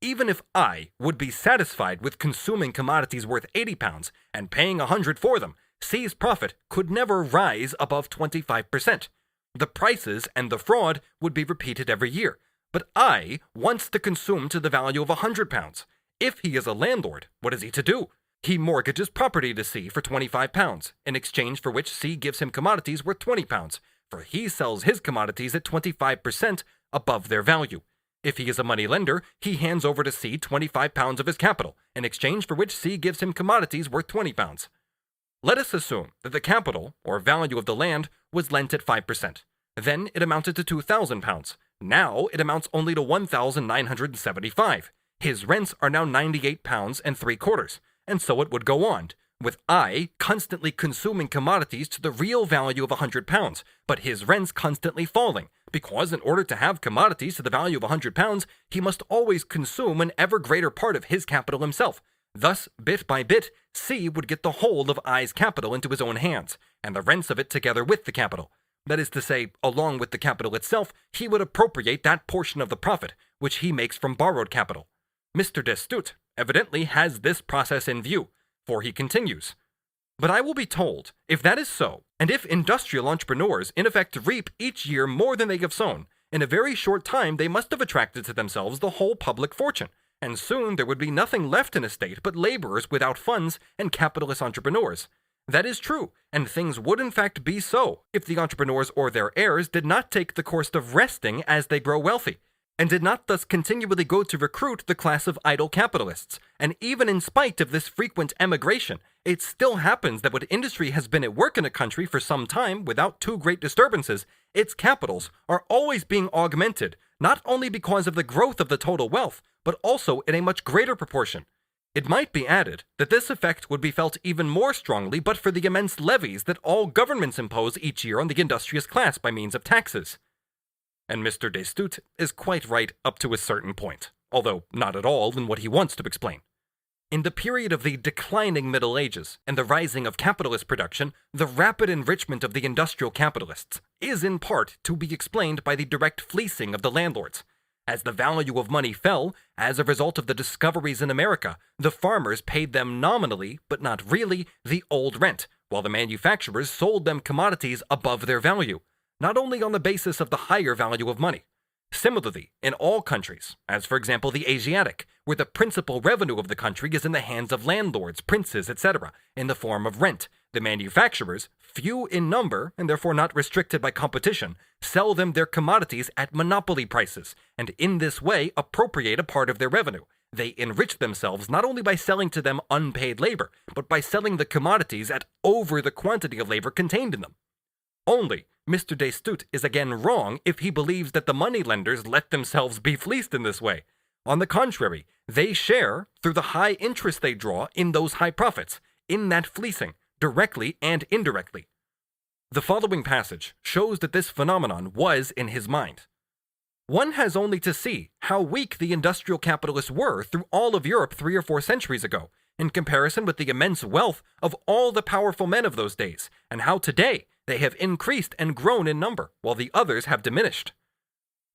Even if I would be satisfied with consuming commodities worth £80 and paying £100 for them, C's profit could never rise above 25%. The prices and the fraud would be repeated every year, but I wants to consume to the value of £100. If he is a landlord, what is he to do? He mortgages property to C for £25, in exchange for which C gives him commodities worth £20, for he sells his commodities at 25% above their value. If he is a money lender, he hands over to C £25 of his capital, in exchange for which C gives him commodities worth £20. Let us assume that the capital, or value of the land, was lent at 5%. Then it amounted to £2,000. Now it amounts only to £1,975. His rents are now £98.75, and so it would go on, with I constantly consuming commodities to the real value of £100, but his rents constantly falling, because in order to have commodities to the value of £100, he must always consume an ever greater part of his capital himself. Thus, bit by bit, C would get the whole of I's capital into his own hands, and the rents of it together with the capital. That is to say, along with the capital itself, he would appropriate that portion of the profit, which he makes from borrowed capital. Mr. Steuart evidently has this process in view, for he continues, "But I will be told, if that is so, and if industrial entrepreneurs in effect reap each year more than they have sown, in a very short time they must have attracted to themselves the whole public fortune, and soon there would be nothing left in a state but laborers without funds and capitalist entrepreneurs. That is true, and things would in fact be so if the entrepreneurs or their heirs did not take the course of resting as they grow wealthy, and did not thus continually go to recruit the class of idle capitalists. And even in spite of this frequent emigration, it still happens that when industry has been at work in a country for some time without too great disturbances, its capitals are always being augmented, not only because of the growth of the total wealth, but also in a much greater proportion. It might be added that this effect would be felt even more strongly but for the immense levies that all governments impose each year on the industrious class by means of taxes." And Mr. Steuart is quite right up to a certain point, although not at all in what he wants to explain. In the period of the declining Middle Ages and the rising of capitalist production, the rapid enrichment of the industrial capitalists is in part to be explained by the direct fleecing of the landlords. As the value of money fell, as a result of the discoveries in America, the farmers paid them nominally, but not really, the old rent, while the manufacturers sold them commodities above their value, not only on the basis of the higher value of money. Similarly, in all countries, as for example the Asiatic, where the principal revenue of the country is in the hands of landlords, princes, etc., in the form of rent, the manufacturers, few in number and therefore not restricted by competition, sell them their commodities at monopoly prices, and in this way appropriate a part of their revenue. They enrich themselves not only by selling to them unpaid labor, but by selling the commodities at over the quantity of labor contained in them. Only, Mr. Steuart is again wrong if he believes that the moneylenders let themselves be fleeced in this way. On the contrary, they share, through the high interest they draw in those high profits, in that fleecing, directly and indirectly. The following passage shows that this phenomenon was in his mind. One has only to see how weak the industrial capitalists were through all of Europe 3 or 4 centuries ago, in comparison with the immense wealth of all the powerful men of those days, and how today they have increased and grown in number, while the others have diminished.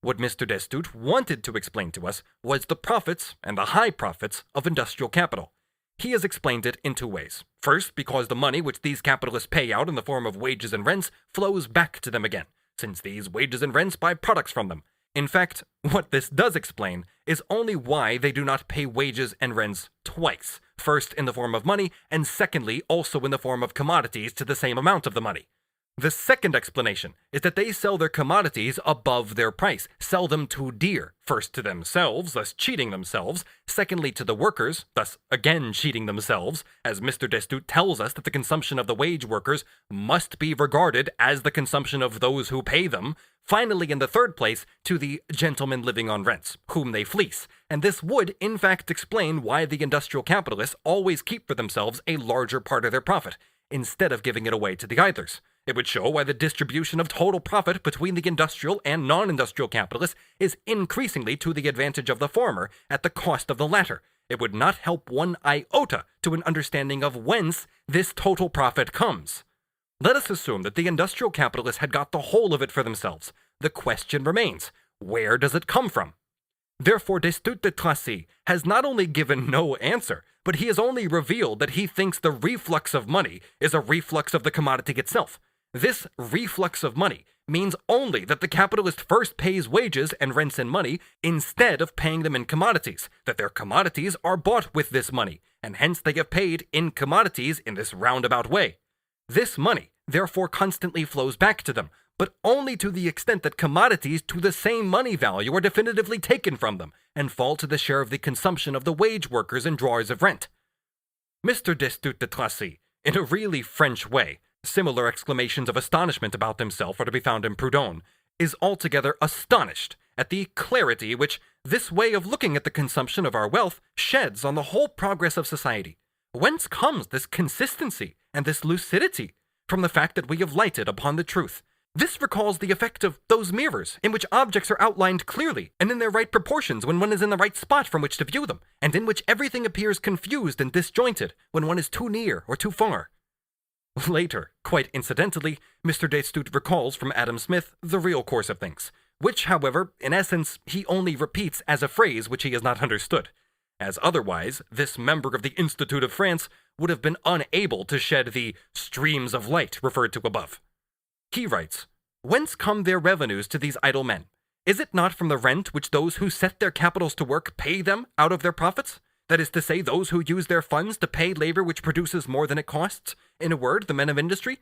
What Mr. Steuart wanted to explain to us was the profits and the high profits of industrial capital. He has explained it in 2 ways. First, because the money which these capitalists pay out in the form of wages and rents flows back to them again, since these wages and rents buy products from them. In fact, what this does explain is only why they do not pay wages and rents twice, first in the form of money, and secondly also in the form of commodities to the same amount of the money. The second explanation is that they sell their commodities above their price, sell them too dear, first to themselves, thus cheating themselves, secondly to the workers, thus again cheating themselves, as Mr. Steuart tells us that the consumption of the wage workers must be regarded as the consumption of those who pay them, finally in the third place to the gentlemen living on rents, whom they fleece, and this would in fact explain why the industrial capitalists always keep for themselves a larger part of their profit, instead of giving it away to the idlers. It would show why the distribution of total profit between the industrial and non-industrial capitalists is increasingly to the advantage of the former at the cost of the latter. It would not help one iota to an understanding of whence this total profit comes. Let us assume that the industrial capitalists had got the whole of it for themselves. The question remains, where does it come from? Therefore, Steuart de Tracy has not only given no answer, but he has only revealed that he thinks the reflux of money is a reflux of the commodity itself. This reflux of money means only that the capitalist first pays wages and rents in money instead of paying them in commodities, that their commodities are bought with this money, and hence they get paid in commodities in this roundabout way. This money, therefore, constantly flows back to them, but only to the extent that commodities to the same money value are definitively taken from them and fall to the share of the consumption of the wage workers and drawers of rent. Mr. Steuart de Tracy, in a really French way, similar exclamations of astonishment about himself are to be found in Proudhon, is altogether astonished at the clarity which this way of looking at the consumption of our wealth sheds on the whole progress of society. Whence comes this consistency and this lucidity? From the fact that we have lighted upon the truth. This recalls the effect of those mirrors, in which objects are outlined clearly and in their right proportions when one is in the right spot from which to view them, and in which everything appears confused and disjointed when one is too near or too far. Later, quite incidentally, Mr. Steuart recalls from Adam Smith the real course of things, which, however, in essence, he only repeats as a phrase which he has not understood, as otherwise this member of the Institute of France would have been unable to shed the streams of light referred to above. He writes, "Whence come their revenues to these idle men? Is it not from the rent which those who set their capitals to work pay them out of their profits? That is to say, those who use their funds to pay labor which produces more than it costs? In a word, the men of industry?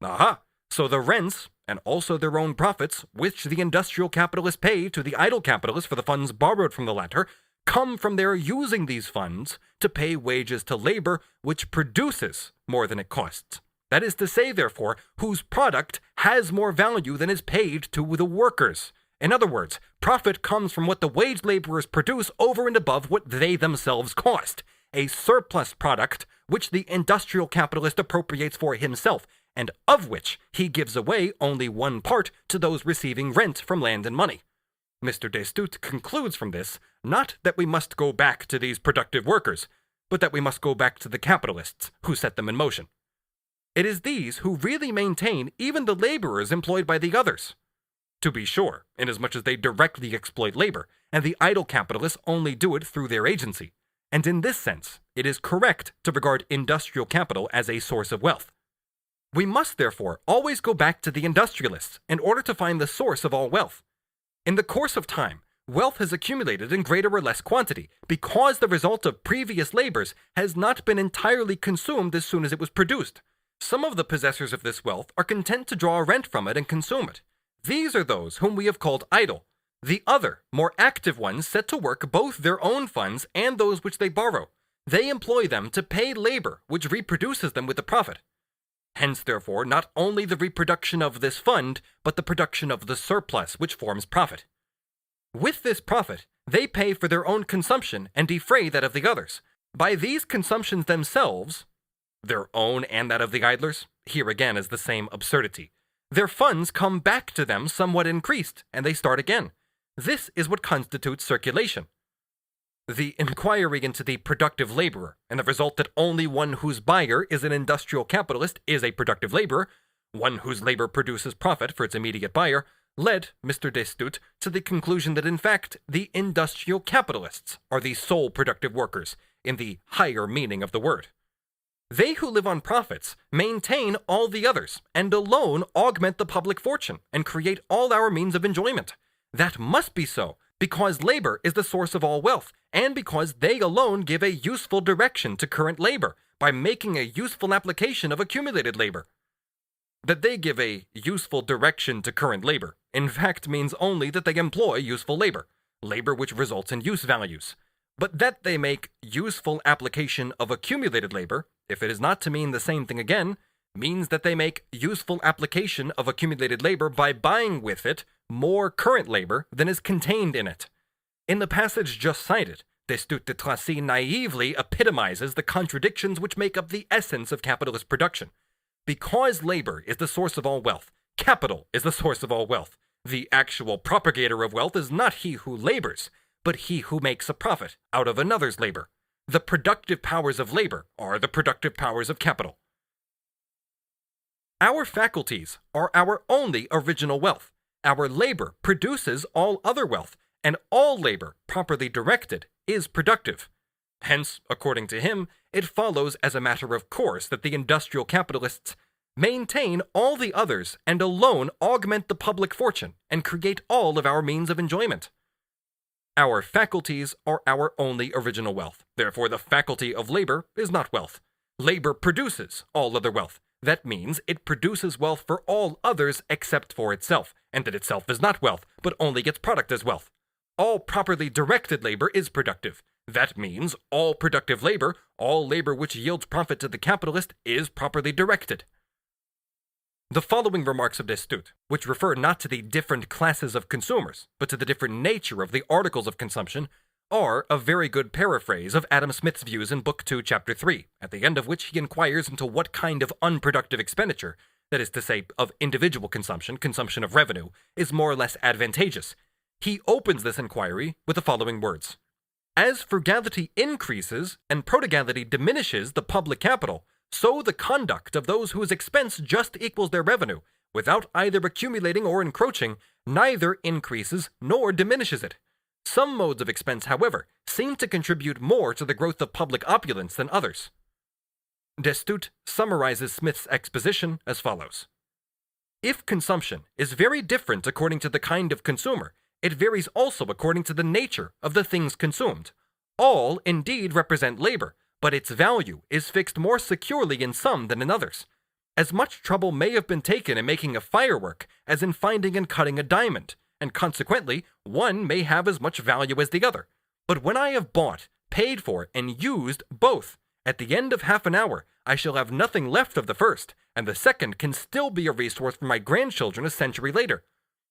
Aha! So the rents, and also their own profits, which the industrial capitalists pay to the idle capitalists for the funds borrowed from the latter, come from their using these funds to pay wages to labor which produces more than it costs. That is to say, therefore, whose product has more value than is paid to the workers. In other words, profit comes from what the wage laborers produce over and above what they themselves cost, a surplus product which the industrial capitalist appropriates for himself, and of which he gives away only one part to those receiving rent from land and money. Mr. Steuart concludes from this, not that we must go back to these productive workers, but that we must go back to the capitalists who set them in motion. It is these who really maintain even the laborers employed by the others. To be sure, inasmuch as they directly exploit labor, and the idle capitalists only do it through their agency. And in this sense, it is correct to regard industrial capital as a source of wealth. We must, therefore, always go back to the industrialists in order to find the source of all wealth. In the course of time, wealth has accumulated in greater or less quantity because the result of previous labors has not been entirely consumed as soon as it was produced. Some of the possessors of this wealth are content to draw rent from it and consume it. These are those whom we have called idle. The other, more active ones set to work both their own funds and those which they borrow. They employ them to pay labor, which reproduces them with the profit. Hence, therefore, not only the reproduction of this fund, but the production of the surplus which forms profit. With this profit, they pay for their own consumption and defray that of the others. By these consumptions themselves, their own and that of the idlers, here again is the same absurdity. Their funds come back to them somewhat increased, and they start again. This is what constitutes circulation. The inquiry into the productive laborer, and the result that only one whose buyer is an industrial capitalist is a productive laborer, one whose labor produces profit for its immediate buyer, led Mr. Steuart to the conclusion that in fact the industrial capitalists are the sole productive workers, in the higher meaning of the word. They who live on profits maintain all the others, and alone augment the public fortune, and create all our means of enjoyment. That must be so, because labor is the source of all wealth, and because they alone give a useful direction to current labor, by making a useful application of accumulated labor. That they give a useful direction to current labor, in fact means only that they employ useful labor, labor which results in use values. But that they make useful application of accumulated labor, if it is not to mean the same thing again, means that they make useful application of accumulated labor by buying with it more current labor than is contained in it. In the passage just cited, Steuart de Tracy naively epitomizes the contradictions which make up the essence of capitalist production. Because labor is the source of all wealth, capital is the source of all wealth. The actual propagator of wealth is not he who labors, but he who makes a profit out of another's labor. The productive powers of labor are the productive powers of capital. Our faculties are our only original wealth. Our labor produces all other wealth, and all labor, properly directed, is productive. Hence, according to him, it follows as a matter of course that the industrial capitalists maintain all the others, and alone augment the public fortune, and create all of our means of enjoyment. Our faculties are our only original wealth. Therefore, the faculty of labor is not wealth. Labor produces all other wealth. That means it produces wealth for all others except for itself, and that itself is not wealth, but only its product is wealth. All properly directed labor is productive. That means all productive labor, all labor which yields profit to the capitalist, is properly directed. The following remarks of Steuart, which refer not to the different classes of consumers, but to the different nature of the articles of consumption, are a very good paraphrase of Adam Smith's views in Book 2, Chapter 3, at the end of which he inquires into what kind of unproductive expenditure, that is to say, of individual consumption, consumption of revenue, is more or less advantageous. He opens this inquiry with the following words. As frugality increases and prodigality diminishes the public capital, so the conduct of those whose expense just equals their revenue, without either accumulating or encroaching, neither increases nor diminishes it. Some modes of expense, however, seem to contribute more to the growth of public opulence than others. Steuart summarizes Smith's exposition as follows. If consumption is very different according to the kind of consumer, it varies also according to the nature of the things consumed. All, indeed, represent labor, but its value is fixed more securely in some than in others. As much trouble may have been taken in making a firework as in finding and cutting a diamond, and consequently, one may have as much value as the other. But when I have bought, paid for, and used both, at the end of half an hour, I shall have nothing left of the first, and the second can still be a resource for my grandchildren a century later.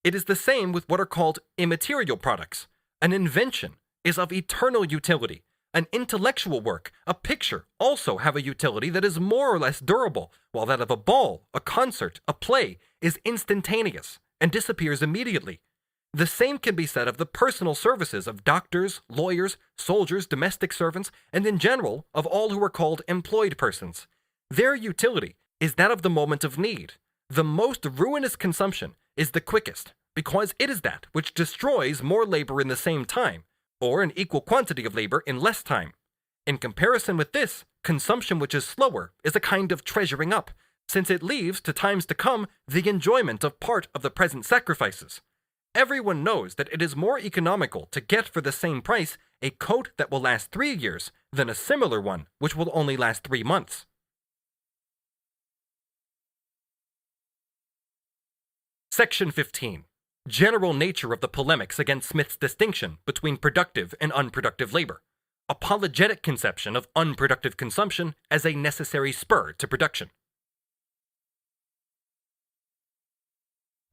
It is the same with what are called immaterial products. An invention is of eternal utility. An intellectual work, a picture, also have a utility that is more or less durable, while that of a ball, a concert, a play, is instantaneous and disappears immediately. The same can be said of the personal services of doctors, lawyers, soldiers, domestic servants, and in general of all who are called employed persons. Their utility is that of the moment of need. The most ruinous consumption is the quickest, because it is that which destroys more labor in the same time, or an equal quantity of labor in less time. In comparison with this, consumption which is slower is a kind of treasuring up, since it leaves to times to come the enjoyment of part of the present sacrifices. Everyone knows that it is more economical to get for the same price a coat that will last 3 years than a similar one which will only last 3 months. Section 15. General nature of the polemics against Smith's distinction between productive and unproductive labor. Apologetic conception of unproductive consumption as a necessary spur to production.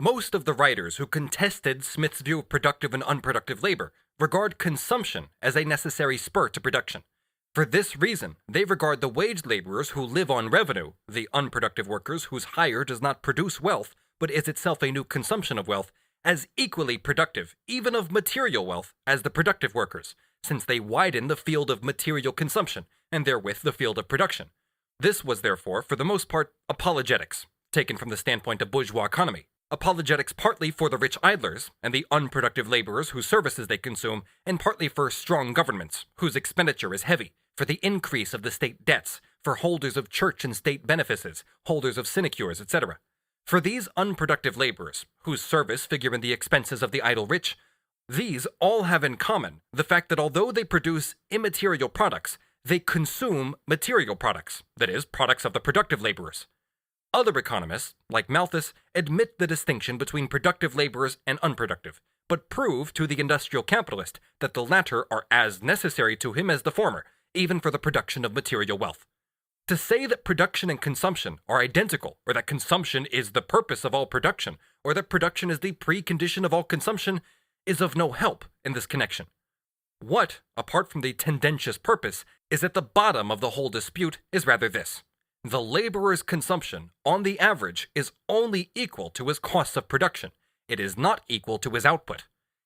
Most of the writers who contested Smith's view of productive and unproductive labor regard consumption as a necessary spur to production. For this reason, they regard the wage laborers who live on revenue, the unproductive workers whose hire does not produce wealth, but is itself a new consumption of wealth, as equally productive, even of material wealth, as the productive workers, since they widen the field of material consumption, and therewith the field of production. This was therefore, for the most part, apologetics, taken from the standpoint of bourgeois economy. Apologetics partly for the rich idlers, and the unproductive laborers whose services they consume, and partly for strong governments, whose expenditure is heavy, for the increase of the state debts, for holders of church and state benefices, holders of sinecures, etc. For these unproductive laborers, whose service figure in the expenses of the idle rich, these all have in common the fact that although they produce immaterial products, they consume material products, that is, products of the productive laborers. Other economists, like Malthus, admit the distinction between productive laborers and unproductive, but prove to the industrial capitalist that the latter are as necessary to him as the former, even for the production of material wealth. To say that production and consumption are identical, or that consumption is the purpose of all production, or that production is the precondition of all consumption, is of no help in this connection. What, apart from the tendentious purpose, is at the bottom of the whole dispute is rather this. The laborer's consumption, on the average, is only equal to his costs of production. It is not equal to his output.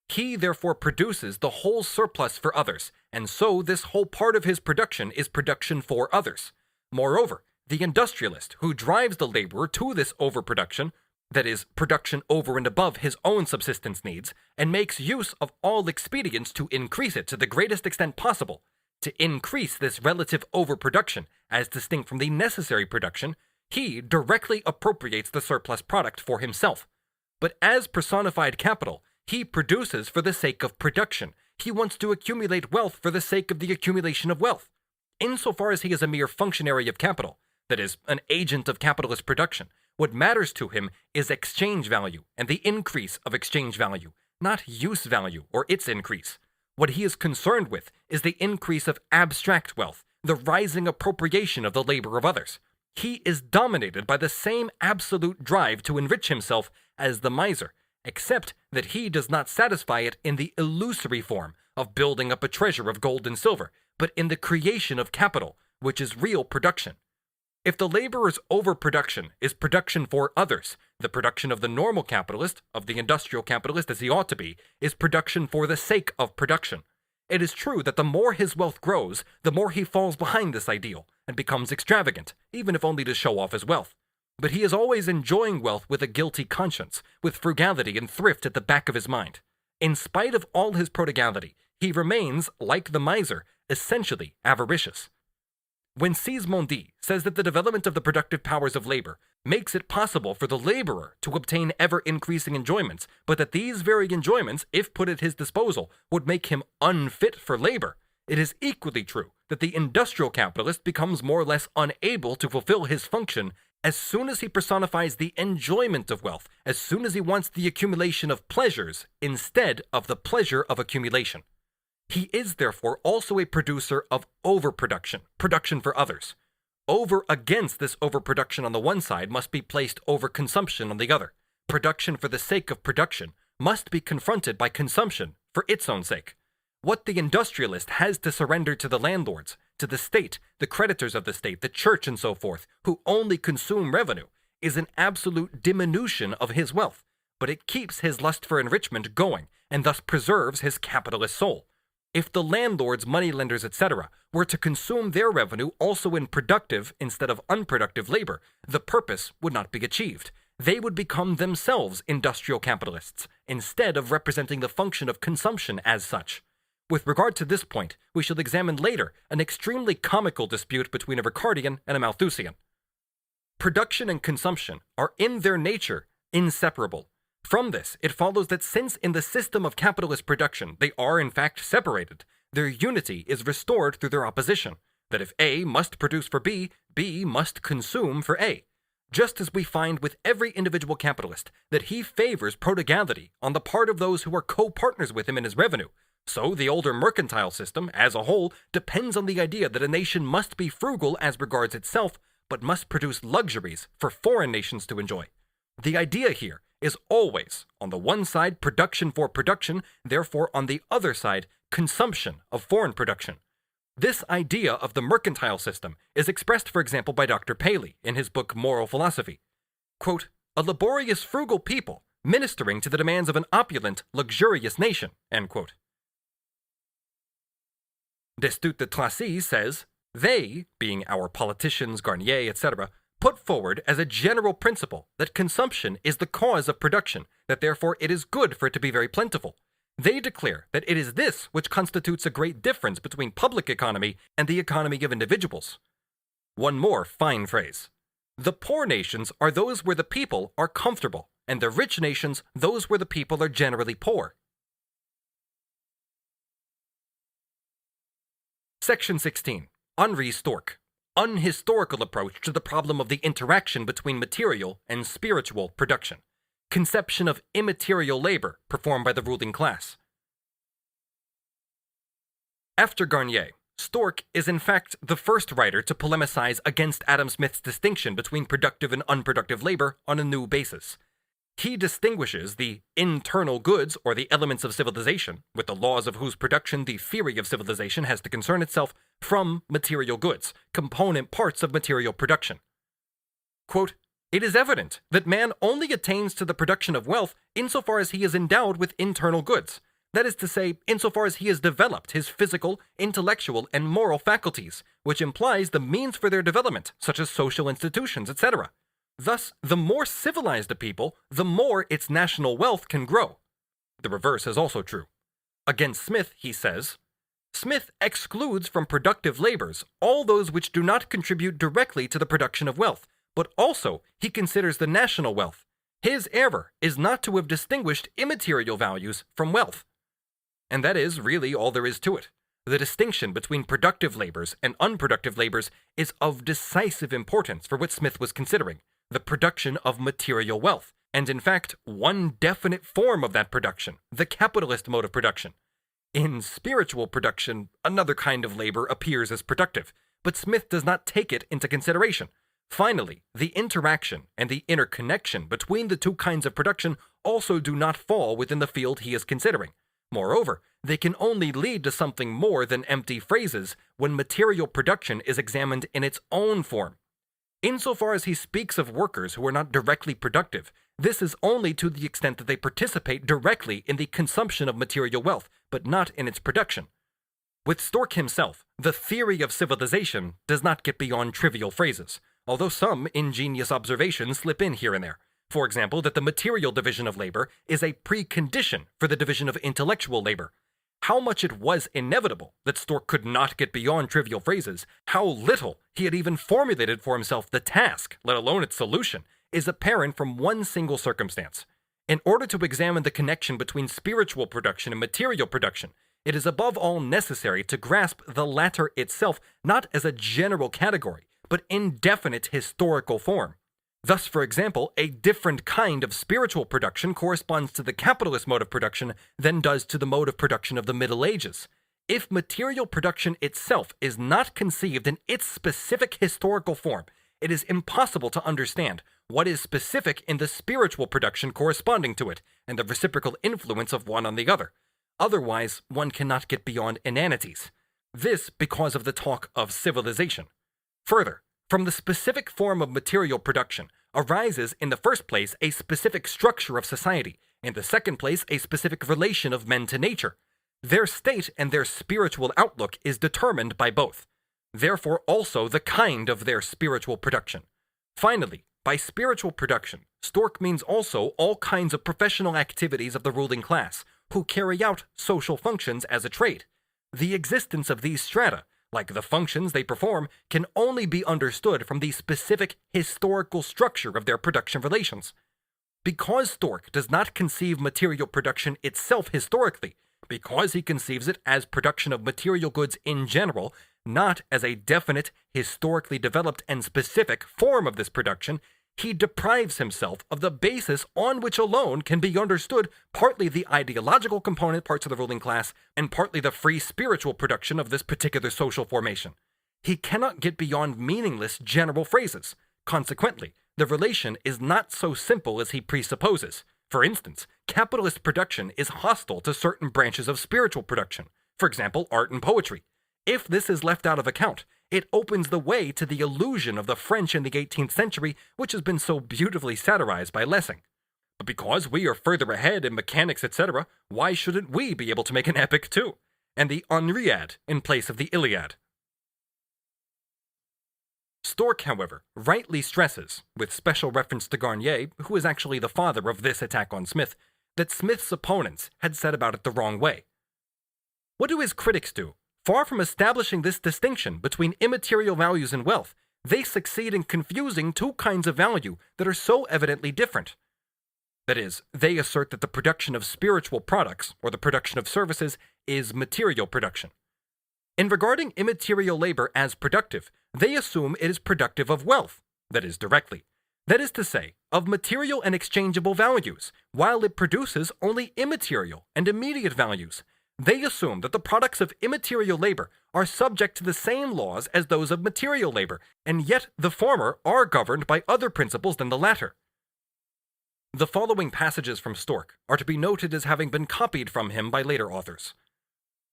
He therefore produces the whole surplus for others, and so this whole part of his production is production for others. Moreover, the industrialist who drives the laborer to this overproduction, that is, production over and above his own subsistence needs, and makes use of all expedients to increase it to the greatest extent possible, to increase this relative overproduction as distinct from the necessary production, He directly appropriates the surplus product for himself. But as personified capital, he produces for the sake of production. He wants to accumulate wealth for the sake of the accumulation of wealth. Insofar as he is a mere functionary of capital, that is, an agent of capitalist production, what matters to him is exchange value and the increase of exchange value, not use value or its increase. What he is concerned with is the increase of abstract wealth, the rising appropriation of the labor of others. He is dominated by the same absolute drive to enrich himself as the miser, except that he does not satisfy it in the illusory form of building up a treasure of gold and silver, but in the creation of capital, which is real production. If the laborer's overproduction is production for others, the production of the normal capitalist, of the industrial capitalist as he ought to be, is production for the sake of production. It is true that the more his wealth grows, the more he falls behind this ideal and becomes extravagant, even if only to show off his wealth. But he is always enjoying wealth with a guilty conscience, with frugality and thrift at the back of his mind. In spite of all his prodigality, he remains, like the miser, essentially avaricious. When Sismondi says that the development of the productive powers of labor makes it possible for the laborer to obtain ever-increasing enjoyments, but that these very enjoyments, if put at his disposal, would make him unfit for labor, it is equally true that the industrial capitalist becomes more or less unable to fulfill his function as soon as he personifies the enjoyment of wealth, as soon as he wants the accumulation of pleasures instead of the pleasure of accumulation. He is therefore also a producer of overproduction, production for others. Over against this overproduction on the one side must be placed overconsumption on the other. Production for the sake of production must be confronted by consumption for its own sake. What the industrialist has to surrender to the landlords, to the state, the creditors of the state, the church and so forth, who only consume revenue, is an absolute diminution of his wealth, but it keeps his lust for enrichment going and thus preserves his capitalist soul. If the landlords, moneylenders, etc., were to consume their revenue also in productive instead of unproductive labor, the purpose would not be achieved. They would become themselves industrial capitalists, instead of representing the function of consumption as such. With regard to this point, we shall examine later an extremely comical dispute between a Ricardian and a Malthusian. Production and consumption are in their nature inseparable. From this, it follows that since in the system of capitalist production they are in fact separated, their unity is restored through their opposition, that if A must produce for B, B must consume for A. Just as we find with every individual capitalist that he favors prodigality on the part of those who are co-partners with him in his revenue, so the older mercantile system, as a whole, depends on the idea that a nation must be frugal as regards itself, but must produce luxuries for foreign nations to enjoy. The idea here is always, on the one side, production for production, therefore on the other side, consumption of foreign production. This idea of the mercantile system is expressed, for example, by Dr. Paley in his book Moral Philosophy. Quote, "A laborious, frugal people, ministering to the demands of an opulent, luxurious nation," end quote. Destutt de Tracy says, "They, being our politicians, Garnier, etc., put forward as a general principle that consumption is the cause of production, that therefore it is good for it to be very plentiful. They declare that it is this which constitutes a great difference between public economy and the economy of individuals." One more fine phrase. "The poor nations are those where the people are comfortable, and the rich nations those where the people are generally poor." Section 16. Henri Storck. Unhistorical approach to the problem of the interaction between material and spiritual production. Conception of immaterial labor performed by the ruling class. After Garnier, Storck is in fact the first writer to polemicize against Adam Smith's distinction between productive and unproductive labor on a new basis. He distinguishes the internal goods, or the elements of civilization, with the laws of whose production the theory of civilization has to concern itself, from material goods, component parts of material production. Quote, "It is evident that man only attains to the production of wealth insofar as he is endowed with internal goods, that is to say, insofar as he has developed his physical, intellectual, and moral faculties, which implies the means for their development, such as social institutions, etc. Thus, the more civilized a people, the more its national wealth can grow." The reverse is also true. Against Smith, he says, "Smith excludes from productive labors all those which do not contribute directly to the production of wealth, but also he considers the national wealth. His error is not to have distinguished immaterial values from wealth. And that is really all there is to it. The distinction between productive labors and unproductive labors is of decisive importance for what Smith was considering, the production of material wealth, and in fact, one definite form of that production, the capitalist mode of production. In spiritual production, another kind of labor appears as productive, but Smith does not take it into consideration. Finally, the interaction and the interconnection between the two kinds of production also do not fall within the field he is considering. Moreover, they can only lead to something more than empty phrases when material production is examined in its own form. Insofar as he speaks of workers who are not directly productive, this is only to the extent that they participate directly in the consumption of material wealth, but not in its production. With Steuart himself, the theory of civilization does not get beyond trivial phrases, although some ingenious observations slip in here and there. For example, that the material division of labor is a precondition for the division of intellectual labor. How much it was inevitable that Steuart could not get beyond trivial phrases, how little he had even formulated for himself the task, let alone its solution, is apparent from one single circumstance. In order to examine the connection between spiritual production and material production, it is above all necessary to grasp the latter itself not as a general category, but in definite historical form. Thus, for example, a different kind of spiritual production corresponds to the capitalist mode of production than does to the mode of production of the Middle Ages. If material production itself is not conceived in its specific historical form, it is impossible to understand what is specific in the spiritual production corresponding to it, and the reciprocal influence of one on the other. Otherwise, one cannot get beyond inanities. This because of the talk of civilization. Further, from the specific form of material production arises in the first place a specific structure of society, in the second place a specific relation of men to nature. Their state and their spiritual outlook is determined by both. Therefore also the kind of their spiritual production. Finally, by spiritual production, Steuart means also all kinds of professional activities of the ruling class, who carry out social functions as a trade. The existence of these strata, like the functions they perform, can only be understood from the specific historical structure of their production relations. Because Steuart does not conceive material production itself historically, because he conceives it as production of material goods in general, not as a definite, historically developed and specific form of this production, he deprives himself of the basis on which alone can be understood partly the ideological component parts of the ruling class and partly the free spiritual production of this particular social formation. He cannot get beyond meaningless general phrases. Consequently, the relation is not so simple as he presupposes. For instance, capitalist production is hostile to certain branches of spiritual production, for example, art and poetry. If this is left out of account, it opens the way to the illusion of the French in the 18th century, which has been so beautifully satirized by Lessing. But because we are further ahead in mechanics, etc., why shouldn't we be able to make an epic too? And the Henriade in place of the Iliad. Steuart, however, rightly stresses, with special reference to Garnier, who is actually the father of this attack on Smith, that Smith's opponents had set about it the wrong way. What do his critics do? Far from establishing this distinction between immaterial values and wealth, they succeed in confusing two kinds of value that are so evidently different. That is, they assert that the production of spiritual products, or the production of services, is material production. In regarding immaterial labor as productive, they assume it is productive of wealth, that is, directly. That is to say, of material and exchangeable values, while it produces only immaterial and immediate values. They assume that the products of immaterial labor are subject to the same laws as those of material labor, and yet the former are governed by other principles than the latter. The following passages from Steuart are to be noted as having been copied from him by later authors.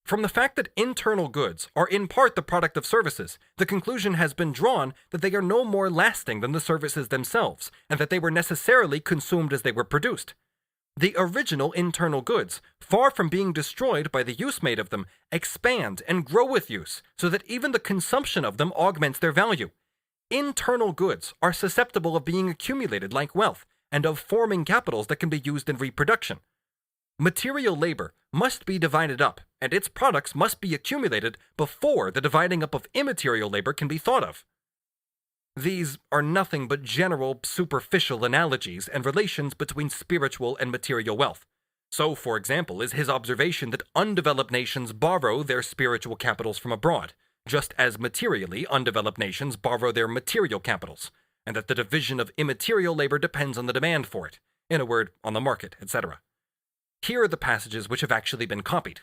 From the fact that internal goods are in part the product of services, the conclusion has been drawn that they are no more lasting than the services themselves, and that they were necessarily consumed as they were produced. The original internal goods, far from being destroyed by the use made of them, expand and grow with use, so that even the consumption of them augments their value. Internal goods are susceptible of being accumulated like wealth, and of forming capitals that can be used in reproduction. Material labor must be divided up, and its products must be accumulated before the dividing up of immaterial labor can be thought of. These are nothing but general, superficial analogies and relations between spiritual and material wealth. So, for example, is his observation that undeveloped nations borrow their spiritual capitals from abroad, just as materially undeveloped nations borrow their material capitals, and that the division of immaterial labor depends on the demand for it, in a word, on the market, etc. Here are the passages which have actually been copied.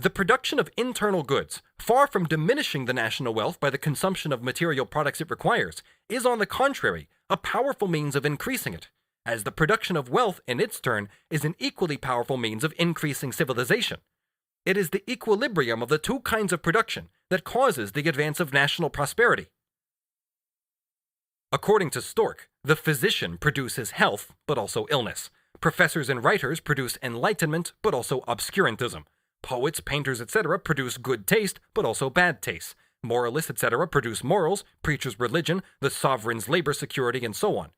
The production of internal goods, far from diminishing the national wealth by the consumption of material products it requires, is on the contrary a powerful means of increasing it, as the production of wealth in its turn is an equally powerful means of increasing civilization. It is the equilibrium of the two kinds of production that causes the advance of national prosperity. According to Steuart, the physician produces health, but also illness. Professors and writers produce enlightenment, but also obscurantism. Poets, painters, etc. produce good taste, but also bad taste. Moralists, etc. produce morals, preachers religion, the sovereign's labor security, and so on.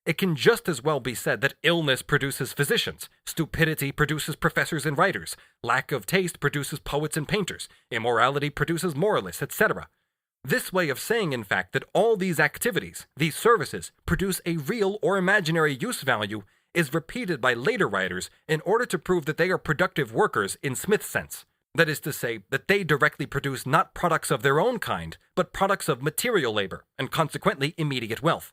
It can just as well be said that illness produces physicians, stupidity produces professors and writers, lack of taste produces poets and painters, immorality produces moralists, etc. This way of saying, in fact, that all these activities, these services, produce a real or imaginary use value is repeated by later writers in order to prove that they are productive workers in Smith's sense. That is to say, that they directly produce not products of their own kind, but products of material labor, and consequently immediate wealth.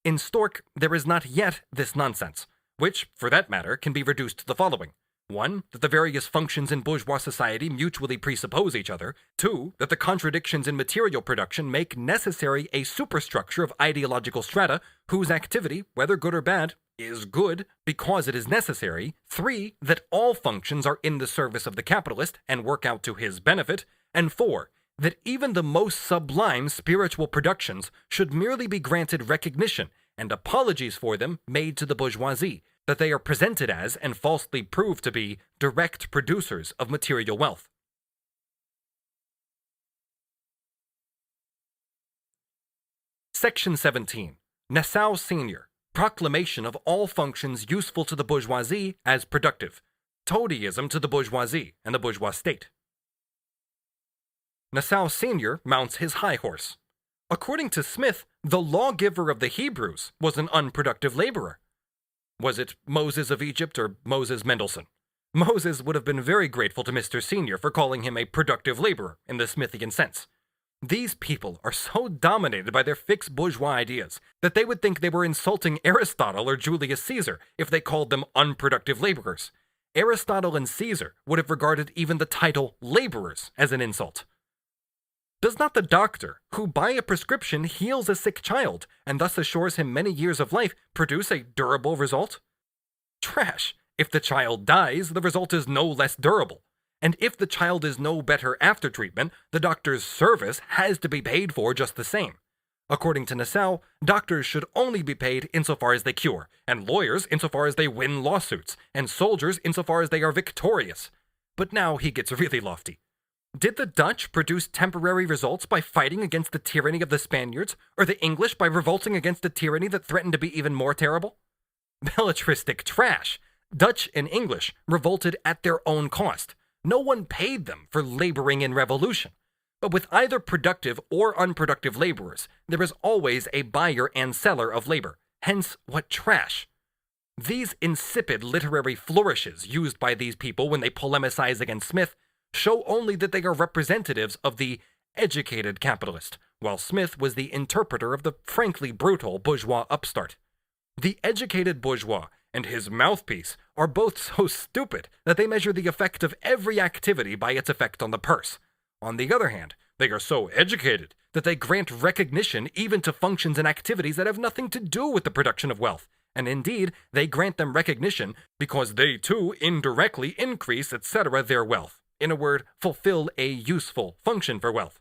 In Steuart, there is not yet this nonsense, which, for that matter, can be reduced to the following. 1. That the various functions in bourgeois society mutually presuppose each other. 2. That the contradictions in material production make necessary a superstructure of ideological strata whose activity, whether good or bad, is good because it is necessary. 3. That all functions are in the service of the capitalist and work out to his benefit. And 4. That even the most sublime spiritual productions should merely be granted recognition and apologies for them made to the bourgeoisie, that they are presented as and falsely proved to be direct producers of material wealth. Section 17. Nassau Senior. Proclamation of all functions useful to the bourgeoisie as productive. Toadyism to the bourgeoisie and the bourgeois state. Nassau Senior mounts his high horse. According to Smith, the lawgiver of the Hebrews was an unproductive laborer. Was it Moses of Egypt or Moses Mendelssohn? Moses would have been very grateful to Mr. Senior for calling him a productive laborer in the Smithian sense. These people are so dominated by their fixed bourgeois ideas that they would think they were insulting Aristotle or Julius Caesar if they called them unproductive laborers. Aristotle and Caesar would have regarded even the title laborers as an insult. Does not the doctor, who by a prescription heals a sick child and thus assures him many years of life, produce a durable result? Trash! If the child dies, the result is no less durable. And if the child is no better after treatment, the doctor's service has to be paid for just the same. According to Nassau, doctors should only be paid insofar as they cure, and lawyers insofar as they win lawsuits, and soldiers insofar as they are victorious. But now he gets really lofty. Did the Dutch produce temporary results by fighting against the tyranny of the Spaniards, or the English by revolting against a tyranny that threatened to be even more terrible? Belletristic trash! Dutch and English revolted at their own cost. No one paid them for laboring in revolution. But with either productive or unproductive laborers, there is always a buyer and seller of labor. Hence, what trash! These insipid literary flourishes used by these people when they polemicize against Smith show only that they are representatives of the educated capitalist, while Smith was the interpreter of the frankly brutal bourgeois upstart. The educated bourgeois and his mouthpiece are both so stupid that they measure the effect of every activity by its effect on the purse. On the other hand, they are so educated that they grant recognition even to functions and activities that have nothing to do with the production of wealth, and indeed, they grant them recognition because they too indirectly increase, etc., their wealth. In a word, fulfill a useful function for wealth.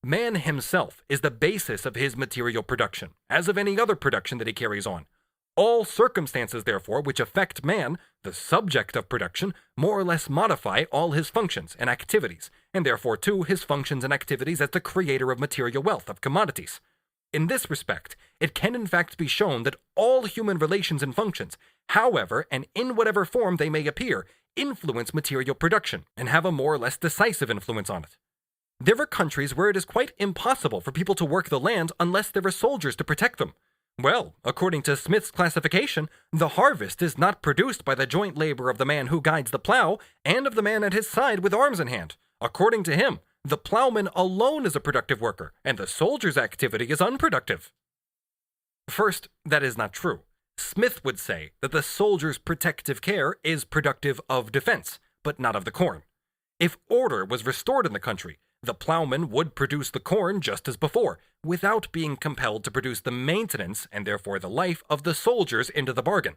Man himself is the basis of his material production, as of any other production that he carries on. All circumstances, therefore, which affect man, the subject of production, more or less modify all his functions and activities, and therefore, too, his functions and activities as the creator of material wealth, of commodities. In this respect, it can in fact be shown that all human relations and functions, however and in whatever form they may appear, influence material production and have a more or less decisive influence on it. There are countries where it is quite impossible for people to work the land unless there are soldiers to protect them. Well, according to Smith's classification, the harvest is not produced by the joint labor of the man who guides the plow and of the man at his side with arms in hand. According to him, the plowman alone is a productive worker, and the soldier's activity is unproductive. First, that is not true. Smith would say that the soldier's protective care is productive of defense, but not of the corn. If order was restored in the country, the plowman would produce the corn just as before, without being compelled to produce the maintenance and therefore the life of the soldiers into the bargain.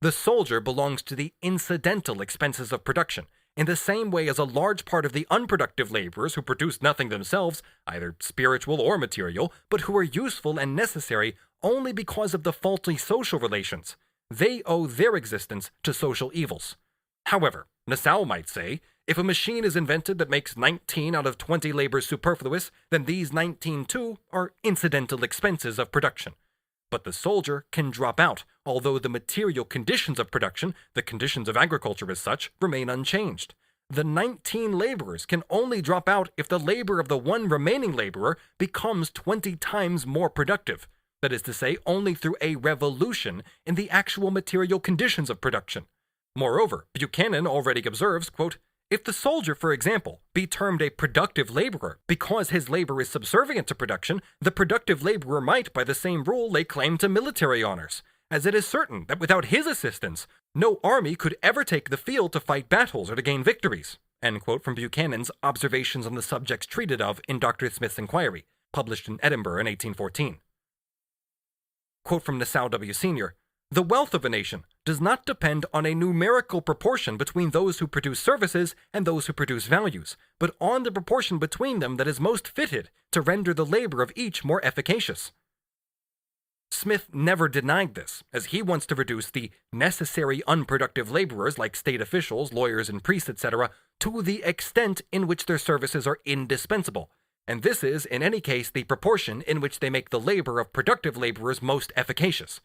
The soldier belongs to the incidental expenses of production, in the same way as a large part of the unproductive laborers who produce nothing themselves, either spiritual or material, but who are useful and necessary only because of the faulty social relations. They owe their existence to social evils. However, Nassau might say, if a machine is invented that makes 19 out of 20 labors superfluous, then these 19 too are incidental expenses of production. But the soldier can drop out, although the material conditions of production, the conditions of agriculture as such, remain unchanged. The 19 laborers can only drop out if the labor of the one remaining laborer becomes 20 times more productive. That is to say, only through a revolution in the actual material conditions of production. Moreover, Buchanan already observes, quote, if the soldier, for example, be termed a productive laborer because his labor is subservient to production, the productive laborer might, by the same rule, lay claim to military honors, as it is certain that without his assistance, no army could ever take the field to fight battles or to gain victories. End quote from Buchanan's Observations on the Subjects Treated of in Dr. Smith's Inquiry, published in Edinburgh in 1814. Quote from Nassau W. Sr., the wealth of a nation does not depend on a numerical proportion between those who produce services and those who produce values, but on the proportion between them that is most fitted to render the labor of each more efficacious. Smith never denied this, as he wants to reduce the necessary unproductive laborers like state officials, lawyers, and priests, etc., to the extent in which their services are indispensable, and this is, in any case, the proportion in which they make the labor of productive laborers most efficacious.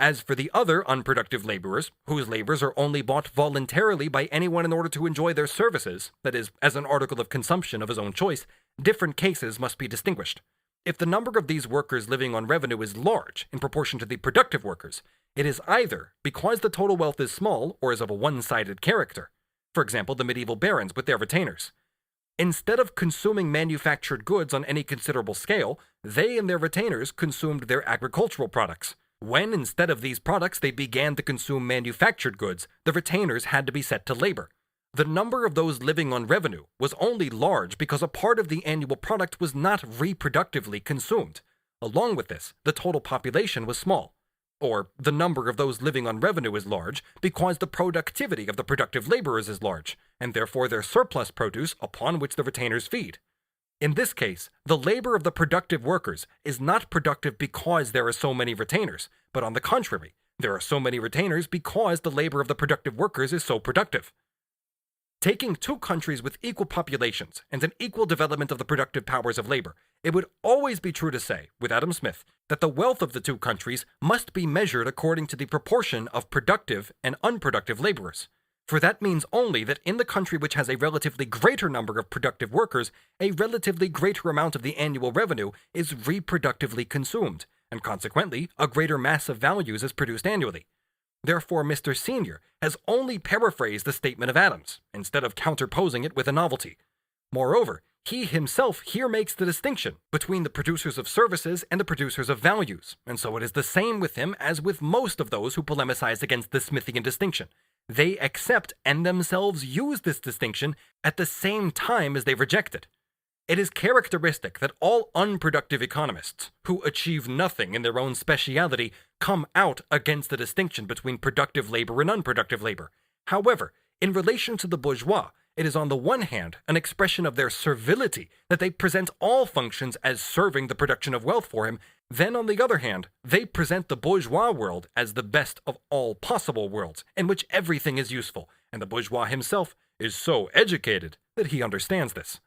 As for the other unproductive laborers, whose labors are only bought voluntarily by anyone in order to enjoy their services, that is, as an article of consumption of his own choice, different cases must be distinguished. If the number of these workers living on revenue is large in proportion to the productive workers, it is either because the total wealth is small or is of a one-sided character. For example, the medieval barons with their retainers. Instead of consuming manufactured goods on any considerable scale, they and their retainers consumed their agricultural products. When, instead of these products, they began to consume manufactured goods, the retainers had to be set to labor. The number of those living on revenue was only large because a part of the annual product was not reproductively consumed. Along with this, the total population was small. Or, the number of those living on revenue is large because the productivity of the productive laborers is large, and therefore their surplus produce upon which the retainers feed. In this case, the labor of the productive workers is not productive because there are so many retainers, but on the contrary, there are so many retainers because the labor of the productive workers is so productive. Taking two countries with equal populations and an equal development of the productive powers of labor, it would always be true to say, with Adam Smith, that the wealth of the two countries must be measured according to the proportion of productive and unproductive laborers. For that means only that in the country which has a relatively greater number of productive workers, a relatively greater amount of the annual revenue is reproductively consumed, and consequently, a greater mass of values is produced annually. Therefore, Mr. Senior has only paraphrased the statement of Adams, instead of counterposing it with a novelty. Moreover, he himself here makes the distinction between the producers of services and the producers of values, and so it is the same with him as with most of those who polemicize against the Smithian distinction. They accept and themselves use this distinction at the same time as they reject it. It is characteristic that all unproductive economists, who achieve nothing in their own speciality, come out against the distinction between productive labor and unproductive labor. However, in relation to the bourgeois, it is on the one hand an expression of their servility that they present all functions as serving the production of wealth for him. Then, on the other hand, they present the bourgeois world as the best of all possible worlds, in which everything is useful, and the bourgeois himself is so educated that he understands this.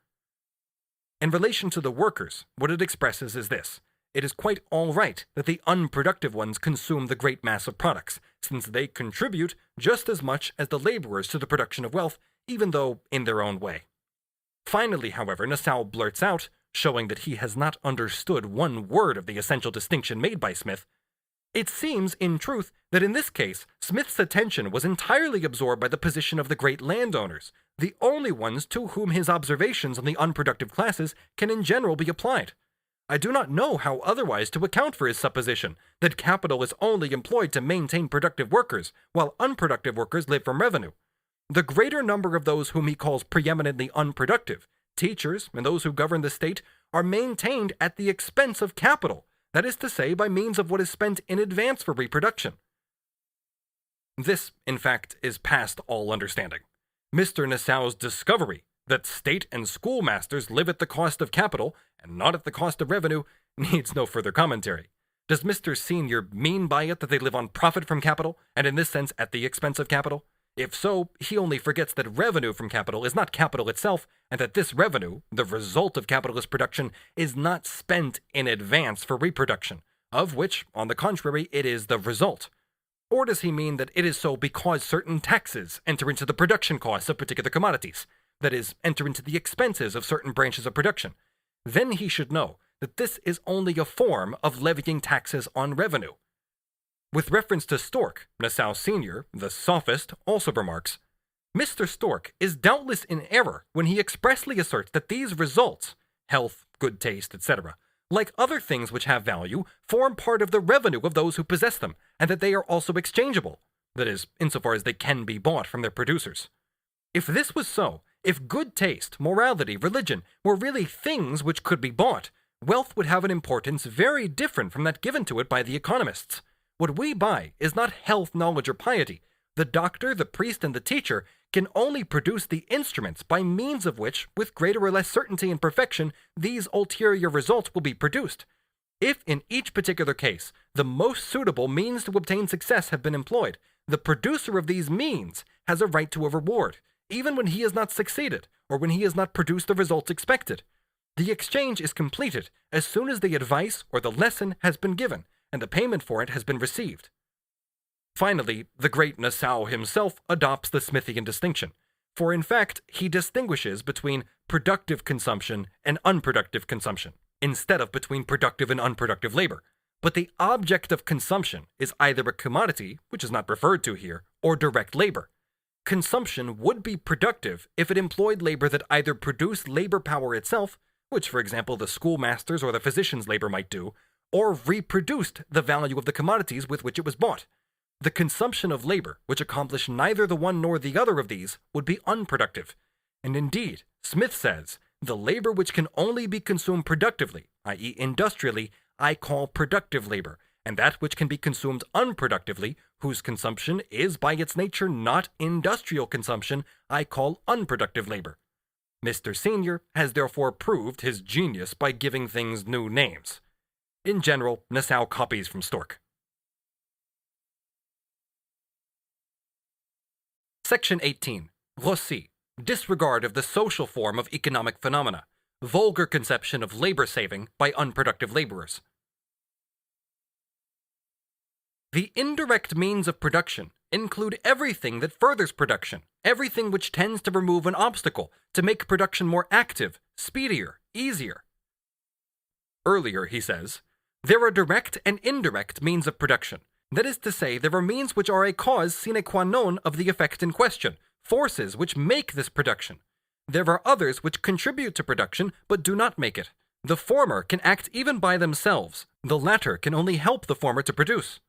In relation to the workers, what it expresses is this: it is quite all right that the unproductive ones consume the great mass of products, since they contribute just as much as the laborers to the production of wealth, even though in their own way. Finally, however, Nassau blurts out, showing that he has not understood one word of the essential distinction made by Smith, "It seems, in truth, that in this case, Smith's attention was entirely absorbed by the position of the great landowners, the only ones to whom his observations on the unproductive classes can in general be applied. I do not know how otherwise to account for his supposition that capital is only employed to maintain productive workers, while unproductive workers live from revenue. The greater number of those whom he calls preeminently unproductive, teachers and those who govern the state, are maintained at the expense of capital, that is to say, by means of what is spent in advance for reproduction." This, in fact, is past all understanding. Mr. Nassau's discovery that state and schoolmasters live at the cost of capital and not at the cost of revenue needs no further commentary. Does Mr. Senior mean by it that they live on profit from capital, and in this sense at the expense of capital? If so, he only forgets that revenue from capital is not capital itself, and that this revenue, the result of capitalist production, is not spent in advance for reproduction, of which, on the contrary, it is the result. Or does he mean that it is so because certain taxes enter into the production costs of particular commodities, that is, enter into the expenses of certain branches of production? Then he should know that this is only a form of levying taxes on revenue. With reference to Stork, Nassau Sr., the sophist, also remarks, "Mr. Stork is doubtless in error when he expressly asserts that these results, health, good taste, etc., like other things which have value, form part of the revenue of those who possess them, and that they are also exchangeable, that is, insofar as they can be bought from their producers. If this was so, if good taste, morality, religion were really things which could be bought, wealth would have an importance very different from that given to it by the economists. What we buy is not health, knowledge, or piety. The doctor, the priest, and the teacher can only produce the instruments by means of which, with greater or less certainty and perfection, these ulterior results will be produced. If in each particular case the most suitable means to obtain success have been employed, the producer of these means has a right to a reward, even when he has not succeeded, or when he has not produced the results expected. The exchange is completed as soon as the advice or the lesson has been given, and the payment for it has been received." Finally, the great Nassau himself adopts the Smithian distinction, for in fact he distinguishes between productive consumption and unproductive consumption, instead of between productive and unproductive labor. But the object of consumption is either a commodity, which is not referred to here, or direct labor. Consumption would be productive if it employed labor that either produced labor power itself, which for example the schoolmaster's or the physician's labor might do, or reproduced the value of the commodities with which it was bought. The consumption of labor, which accomplished neither the one nor the other of these, would be unproductive. And indeed, Smith says, the labor which can only be consumed productively, i.e. industrially, I call productive labor, and that which can be consumed unproductively, whose consumption is by its nature not industrial consumption, I call unproductive labor. Mr. Senior has therefore proved his genius by giving things new names. In general, Nassau copies from Stork. Section 18. Rossi. Disregard of the social form of economic phenomena. Vulgar conception of labor saving by unproductive laborers. The indirect means of production include everything that furthers production, everything which tends to remove an obstacle, to make production more active, speedier, easier. Earlier, he says, there are direct and indirect means of production. That is to say, there are means which are a cause sine qua non of the effect in question, forces which make this production. There are others which contribute to production but do not make it. The former can act even by themselves, the latter can only help the former to produce.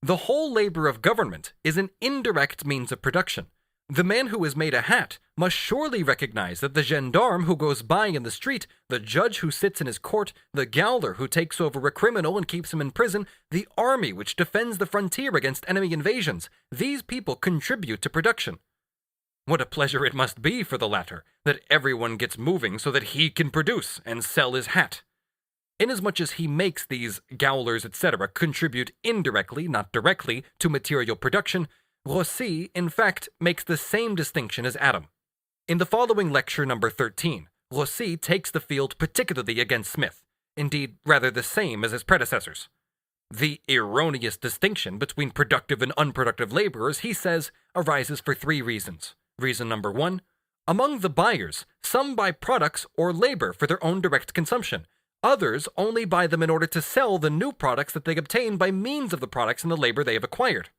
The whole labor of government is an indirect means of production. The man who has made a hat must surely recognize that the gendarme who goes by in the street, the judge who sits in his court, the gaoler who takes over a criminal and keeps him in prison, the army which defends the frontier against enemy invasions, these people contribute to production. What a pleasure it must be for the latter, that everyone gets moving so that he can produce and sell his hat. Inasmuch as he makes these gaolers, etc., contribute indirectly, not directly, to material production, Rossi, in fact, makes the same distinction as Adam. In the following lecture number 13, Rossi takes the field particularly against Smith, indeed rather the same as his predecessors. The erroneous distinction between productive and unproductive laborers, he says, arises for three reasons. Reason number one, Among the buyers, some buy products or labor for their own direct consumption. Others only buy them in order to sell the new products that they obtain by means of the products and the labor they have acquired.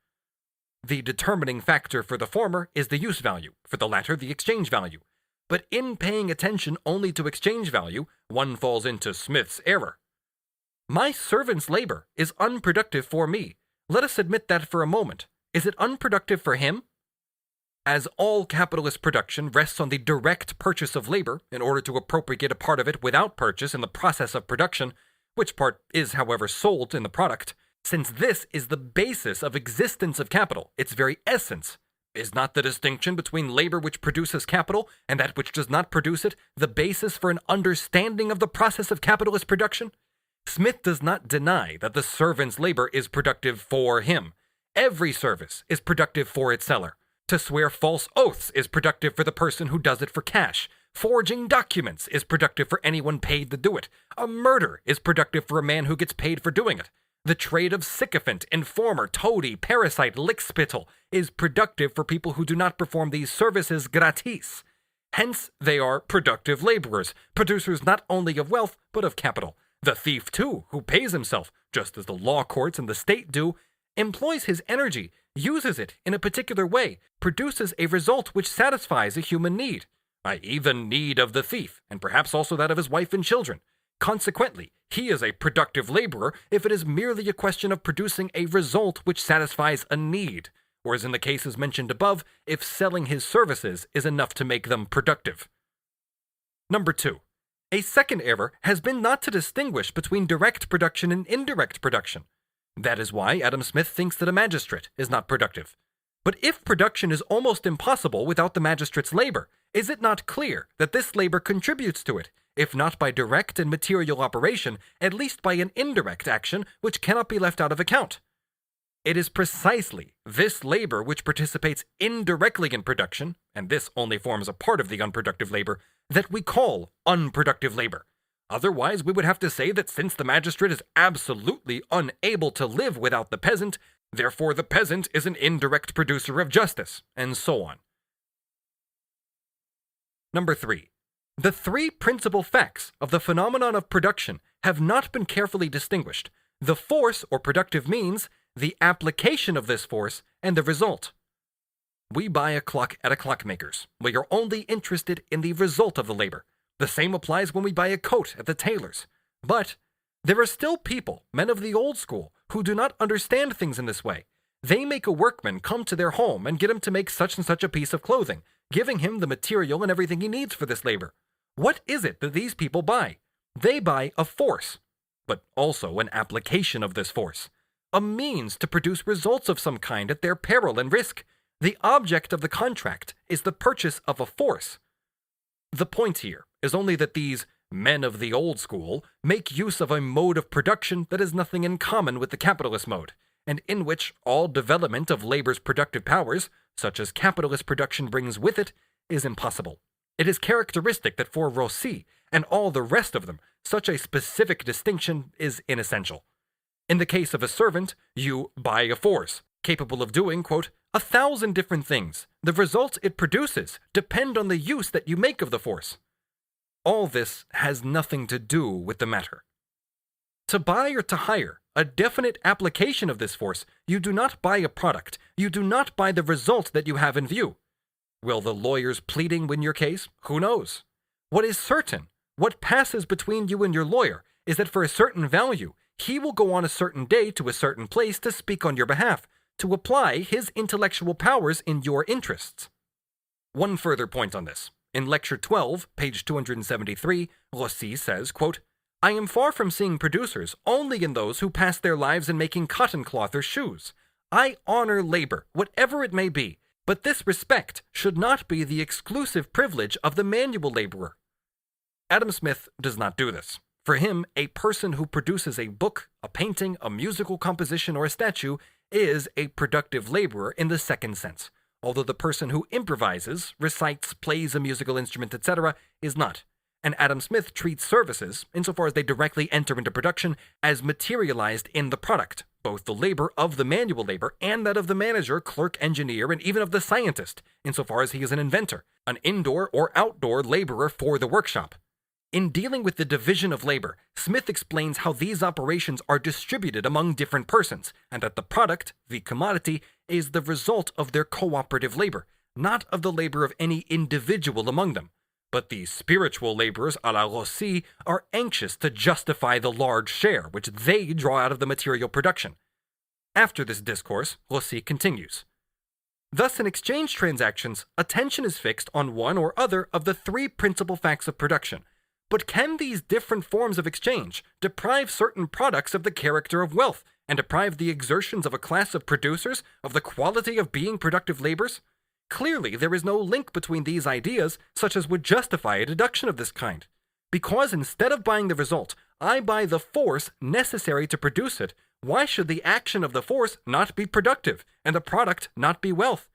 The determining factor for the former is the use value, for the latter the exchange value. But in paying attention only to exchange value, one falls into Smith's error. My servant's labor is unproductive for me. Let us admit that for a moment. Is it unproductive for him? As all capitalist production rests on the direct purchase of labor in order to appropriate a part of it without purchase in the process of production, which part is, however, sold in the product, since this is the basis of existence of capital, its very essence, is not the distinction between labor which produces capital and that which does not produce it the basis for an understanding of the process of capitalist production? Smith does not deny that the servant's labor is productive for him. Every service is productive for its seller. To swear false oaths is productive for the person who does it for cash. Forging documents is productive for anyone paid to do it. A murder is productive for a man who gets paid for doing it. The trade of sycophant, informer, toady, parasite, lickspittle is productive for people who do not perform these services gratis. Hence, they are productive laborers, producers not only of wealth, but of capital. The thief, too, who pays himself, just as the law courts and the state do, employs his energy, uses it in a particular way, produces a result which satisfies a human need, i.e. the need of the thief, and perhaps also that of his wife and children. Consequently, he is a productive laborer if it is merely a question of producing a result which satisfies a need, whereas in the cases mentioned above, if selling his services is enough to make them productive. Number 2. A second error has been not to distinguish between direct production and indirect production. That is why Adam Smith thinks that a magistrate is not productive. But if production is almost impossible without the magistrate's labor, is it not clear that this labor contributes to it, if not by direct and material operation, at least by an indirect action which cannot be left out of account? It is precisely this labor which participates indirectly in production, and this only forms a part of the unproductive labor, that we call unproductive labor. Otherwise, we would have to say that since the magistrate is absolutely unable to live without the peasant, therefore the peasant is an indirect producer of justice, and so on. Number 3. The three principal facts of the phenomenon of production have not been carefully distinguished: the force or productive means, the application of this force, and the result. We buy a clock at a clockmaker's. We are only interested in the result of the labor. The same applies when we buy a coat at the tailor's. But there are still people, men of the old school, who do not understand things in this way. They make a workman come to their home and get him to make such and such a piece of clothing, giving him the material and everything he needs for this labor. What is it that these people buy? They buy a force, but also an application of this force, a means to produce results of some kind at their peril and risk. The object of the contract is the purchase of a force. The point here is only that these men of the old school make use of a mode of production that has nothing in common with the capitalist mode, and in which all development of labor's productive powers, such as capitalist production brings with it, is impossible. It is characteristic that for Rossi and all the rest of them, such a specific distinction is inessential. In the case of a servant, you buy a force, capable of doing, quote, 1,000 different things. The results it produces depend on the use that you make of the force. All this has nothing to do with the matter. To buy or to hire a definite application of this force, you do not buy a product. You do not buy the result that you have in view. Will the lawyer's pleading win your case? Who knows? What is certain, what passes between you and your lawyer, is that for a certain value, he will go on a certain day to a certain place to speak on your behalf, to apply his intellectual powers in your interests. One further point on this. In Lecture 12, page 273, Rossi says, quote, I am far from seeing producers only in those who pass their lives in making cotton cloth or shoes. I honor labor, whatever it may be, but this respect should not be the exclusive privilege of the manual laborer. Adam Smith does not do this. For him, a person who produces a book, a painting, a musical composition, or a statue is a productive laborer in the second sense, although the person who improvises, recites, plays a musical instrument, etc., is not. and Adam Smith treats services, insofar as they directly enter into production, as materialized in the product, both the labor of the manual labor and that of the manager, clerk, engineer, and even of the scientist, insofar as he is an inventor, an indoor or outdoor laborer for the workshop. In dealing with the division of labor, Smith explains how these operations are distributed among different persons, and that the product, the commodity, is the result of their cooperative labor, not of the labor of any individual among them. But the spiritual laborers à la Rossi are anxious to justify the large share which they draw out of the material production. After this discourse, Rossi continues. Thus, in exchange transactions, attention is fixed on one or other of the three principal facts of production. But can these different forms of exchange deprive certain products of the character of wealth, and deprive the exertions of a class of producers of the quality of being productive labors? Clearly, there is no link between these ideas such as would justify a deduction of this kind. Because instead of buying the result, I buy the force necessary to produce it, why should the action of the force not be productive, and the product not be wealth?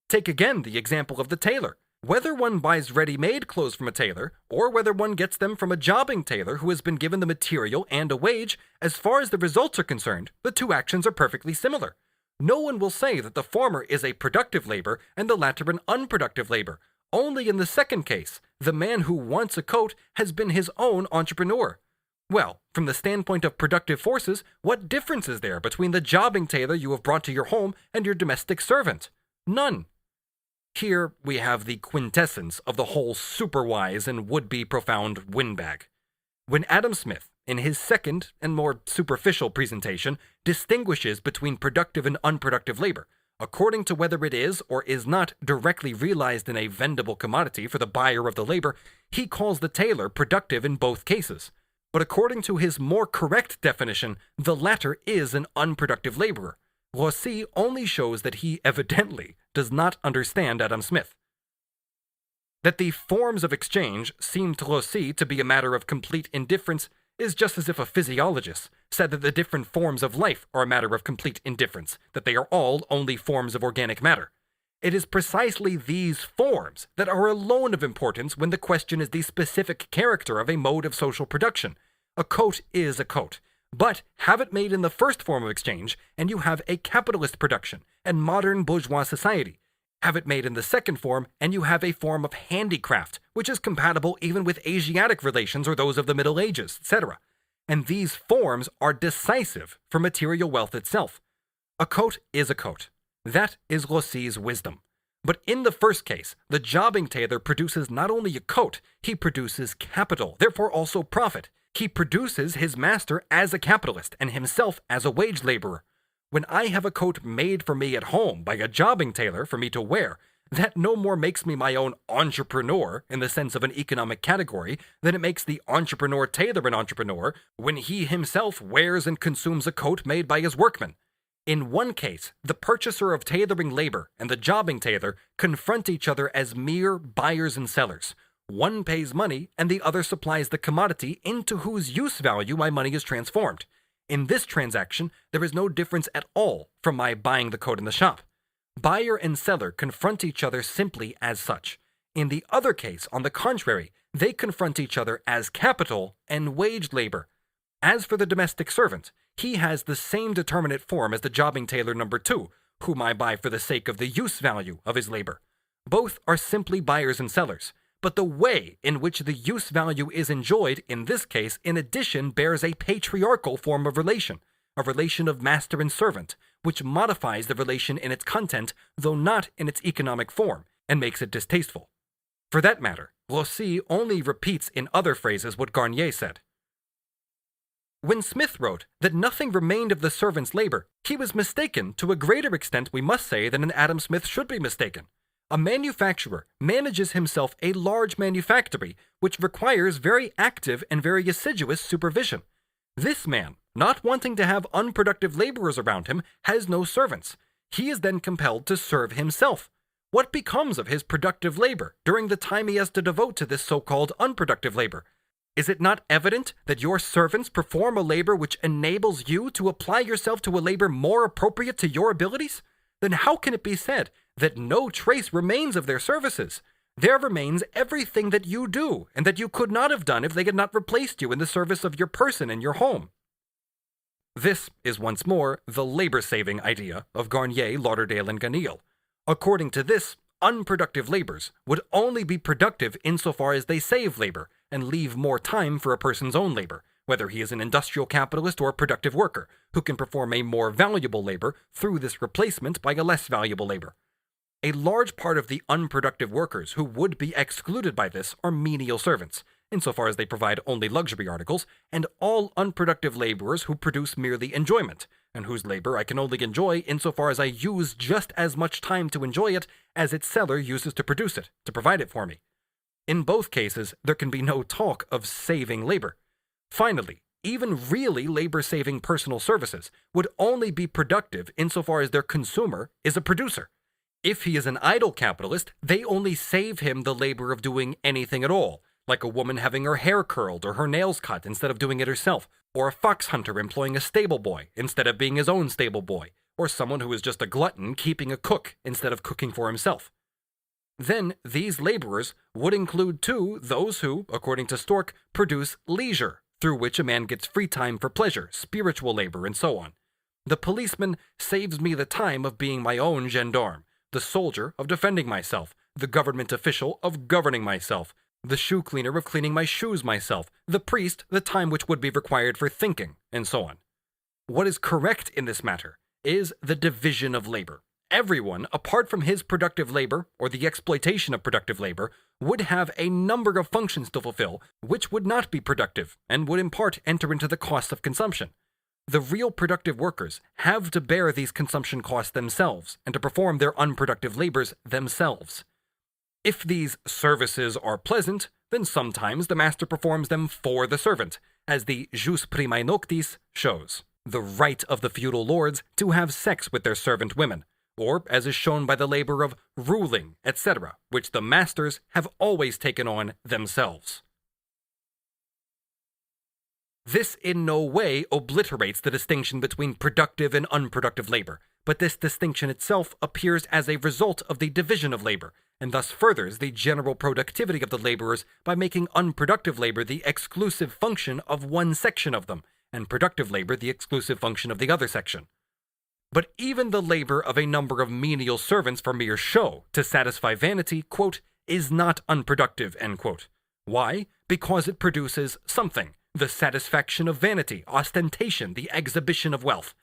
Take again the example of the tailor. Whether one buys ready-made clothes from a tailor, or whether one gets them from a jobbing tailor who has been given the material and a wage, as far as the results are concerned, the two actions are perfectly similar. No one will say that the former is a productive labor and the latter an unproductive labor. Only in the second case, the man who wants a coat has been his own entrepreneur. Well, from the standpoint of productive forces, what difference is there between the jobbing tailor you have brought to your home and your domestic servant? None. Here we have the quintessence of the whole superwise and would-be profound windbag. When Adam Smith, in his second and more superficial presentation, distinguishes between productive and unproductive labor, according to whether it is or is not directly realized in a vendible commodity for the buyer of the labor, he calls the tailor productive in both cases. But according to his more correct definition, the latter is an unproductive laborer. Rossi only shows that he evidently does not understand Adam Smith. That the forms of exchange seem to Rossi to be a matter of complete indifference is just as if a physiologist said that the different forms of life are a matter of complete indifference, that they are all only forms of organic matter. It is precisely these forms that are alone of importance when the question is the specific character of a mode of social production. A coat is a coat. But have it made in the first form of exchange, and you have a capitalist production and modern bourgeois society. Have it made in the second form, and you have a form of handicraft, which is compatible even with Asiatic relations or those of the Middle Ages, etc. And these forms are decisive for material wealth itself. A coat is a coat. That is Rossi's wisdom. But in the first case, the jobbing tailor produces not only a coat, he produces capital, therefore also profit. He produces his master as a capitalist and himself as a wage laborer. When I have a coat made for me at home by a jobbing tailor for me to wear, that no more makes me my own entrepreneur in the sense of an economic category than it makes the entrepreneur tailor an entrepreneur when he himself wears and consumes a coat made by his workmen. In one case, the purchaser of tailoring labor and the jobbing tailor confront each other as mere buyers and sellers. One pays money, and the other supplies the commodity into whose use value my money is transformed. In this transaction, there is no difference at all from my buying the coat in the shop. Buyer and seller confront each other simply as such. In the other case, on the contrary, they confront each other as capital and wage labor. As for the domestic servant, he has the same determinate form as the jobbing tailor number 2, whom I buy for the sake of the use value of his labor. Both are simply buyers and sellers. But the way in which the use value is enjoyed in this case in addition bears a patriarchal form of relation, a relation of master and servant, which modifies the relation in its content, though not in its economic form, and makes it distasteful. For that matter, Rossi only repeats in other phrases what Garnier said. When Smith wrote that nothing remained of the servant's labor, he was mistaken to a greater extent, we must say, than an Adam Smith should be mistaken. A manufacturer manages himself a large manufactory, which requires very active and very assiduous supervision. This man, not wanting to have unproductive laborers around him, has no servants. He is then compelled to serve himself. What becomes of his productive labor during the time he has to devote to this so-called unproductive labor? Is it not evident that your servants perform a labor which enables you to apply yourself to a labor more appropriate to your abilities? Then how can it be said that no trace remains of their services? There remains everything that you do, and that you could not have done if they had not replaced you in the service of your person and your home. This is once more the labor-saving idea of Garnier, Lauderdale, and Ganil. According to this, unproductive labors would only be productive insofar as they save labor and leave more time for a person's own labor, whether he is an industrial capitalist or a productive worker, who can perform a more valuable labor through this replacement by a less valuable labor. A large part of the unproductive workers who would be excluded by this are menial servants, insofar as they provide only luxury articles, and all unproductive laborers who produce merely enjoyment, and whose labor I can only enjoy insofar as I use just as much time to enjoy it as its seller uses to produce it, to provide it for me. In both cases, there can be no talk of saving labor. Finally, even really labor-saving personal services would only be productive insofar as their consumer is a producer. If he is an idle capitalist, they only save him the labor of doing anything at all, like a woman having her hair curled or her nails cut instead of doing it herself, or a fox hunter employing a stable boy instead of being his own stable boy, or someone who is just a glutton keeping a cook instead of cooking for himself. Then these laborers would include too those who, according to Steuart, produce leisure, through which a man gets free time for pleasure, spiritual labor, and so on. The policeman saves me the time of being my own gendarme, the soldier of defending myself, the government official of governing myself, the shoe cleaner of cleaning my shoes myself, the priest the time which would be required for thinking, and so on. What is correct in this matter is the division of labor. Everyone, apart from his productive labor or the exploitation of productive labor, would have a number of functions to fulfill which would not be productive and would in part enter into the cost of consumption. The real productive workers have to bear these consumption costs themselves and to perform their unproductive labors themselves. If these services are pleasant, then sometimes the master performs them for the servant, as the jus primae noctis shows, the right of the feudal lords to have sex with their servant women, or as is shown by the labor of ruling, etc., which the masters have always taken on themselves. This in no way obliterates the distinction between productive and unproductive labor, but this distinction itself appears as a result of the division of labor, and thus furthers the general productivity of the laborers by making unproductive labor the exclusive function of one section of them, and productive labor the exclusive function of the other section. But even the labor of a number of menial servants for mere show, to satisfy vanity, quote, is not unproductive, end quote. Why? Because it produces something, the satisfaction of vanity, ostentation, the exhibition of wealth.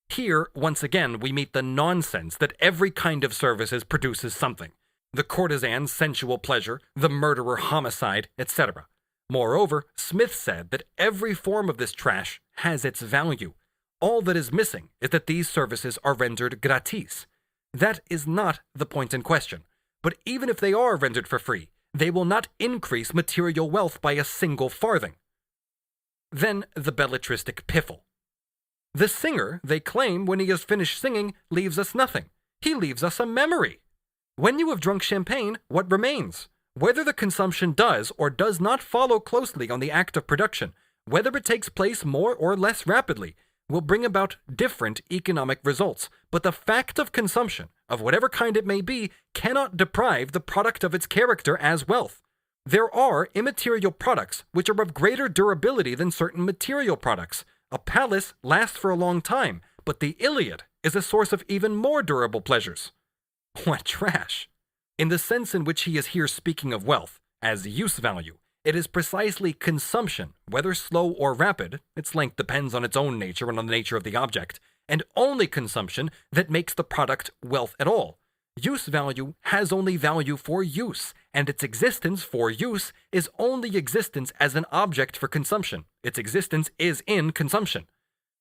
Here, once again, we meet the nonsense that every kind of services produces something. The courtesan's sensual pleasure, the murderer homicide, etc. Moreover, Smith said that every form of this trash has its value. All that is missing is that these services are rendered gratis. That is not the point in question. But even if they are rendered for free, they will not increase material wealth by a single farthing. Then the belletristic piffle. The singer, they claim, when he has finished singing, leaves us nothing. He leaves us a memory. When you have drunk champagne, what remains? Whether the consumption does or does not follow closely on the act of production, whether it takes place more or less rapidly, will bring about different economic results, but the fact of consumption, of whatever kind it may be, cannot deprive the product of its character as wealth. There are immaterial products which are of greater durability than certain material products. A palace lasts for a long time, but the Iliad is a source of even more durable pleasures. What trash! In the sense in which he is here speaking of wealth, as use value, it is precisely consumption, whether slow or rapid, its length depends on its own nature and on the nature of the object, and only consumption that makes the product wealth at all. Use value has only value for use, and its existence for use is only existence as an object for consumption. Its existence is in consumption.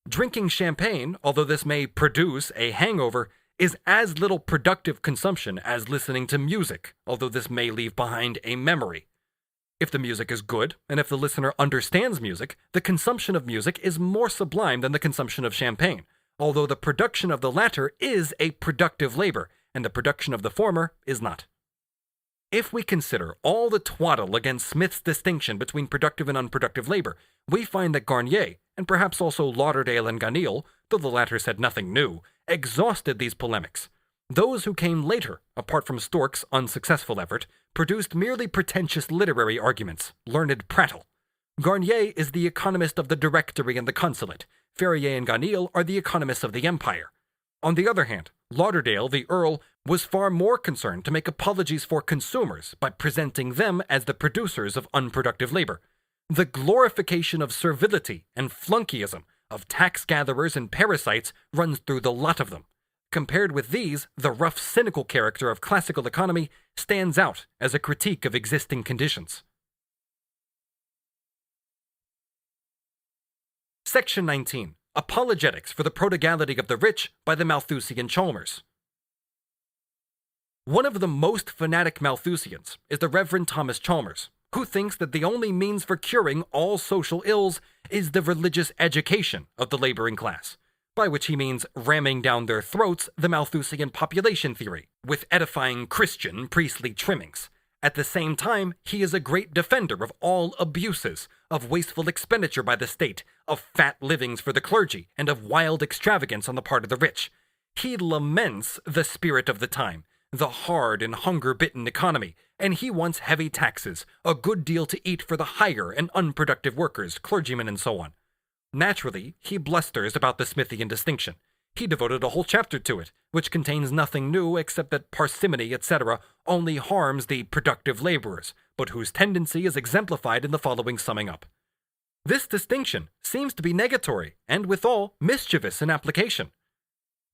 Drinking champagne, although this may produce a hangover, is as little productive consumption as listening to music, although this may leave behind a memory. If the music is good, and if the listener understands music, the consumption of music is more sublime than the consumption of champagne, although the production of the latter is a productive labor, and the production of the former is not. If we consider all the twaddle against Smith's distinction between productive and unproductive labor, we find that Garnier, and perhaps also Lauderdale and Ganil, though the latter said nothing new, exhausted these polemics. Those who came later, apart from Steuart's unsuccessful effort, produced merely pretentious literary arguments, learned prattle. Garnier is the economist of the Directory and the Consulate. Ferrier and Ganil are the economists of the Empire. On the other hand, Lauderdale, the Earl, was far more concerned to make apologies for consumers by presenting them as the producers of unproductive labor. The glorification of servility and flunkeyism, of tax gatherers and parasites, runs through the lot of them. Compared with these, the rough, cynical character of classical economy stands out as a critique of existing conditions. Section 19. Apologetics for the Prodigality of the Rich by the Malthusian Chalmers. One of the most fanatic Malthusians is the Reverend Thomas Chalmers, who thinks that the only means for curing all social ills is the religious education of the laboring class, by which he means ramming down their throats the Malthusian population theory, with edifying Christian priestly trimmings. At the same time, he is a great defender of all abuses, of wasteful expenditure by the state, of fat livings for the clergy, and of wild extravagance on the part of the rich. He laments the spirit of the time, the hard and hunger-bitten economy, and he wants heavy taxes, a good deal to eat for the higher and unproductive workers, clergymen, and so on. Naturally, he blusters about the Smithian distinction. He devoted a whole chapter to it, which contains nothing new except that parsimony, etc., only harms the productive laborers, but whose tendency is exemplified in the following summing up. This distinction seems to be negatory, and withal mischievous in application.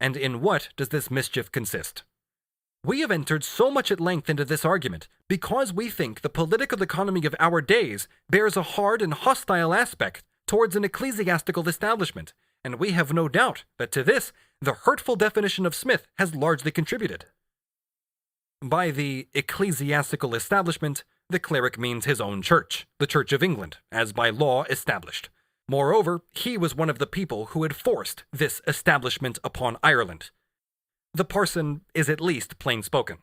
And in what does this mischief consist? We have entered so much at length into this argument because we think the political economy of our days bears a hard and hostile aspect towards an ecclesiastical establishment, and we have no doubt that to this the hurtful definition of Smith has largely contributed. By the ecclesiastical establishment, the cleric means his own church, the Church of England, as by law established. Moreover, he was one of the people who had forced this establishment upon Ireland. The parson is at least plain-spoken.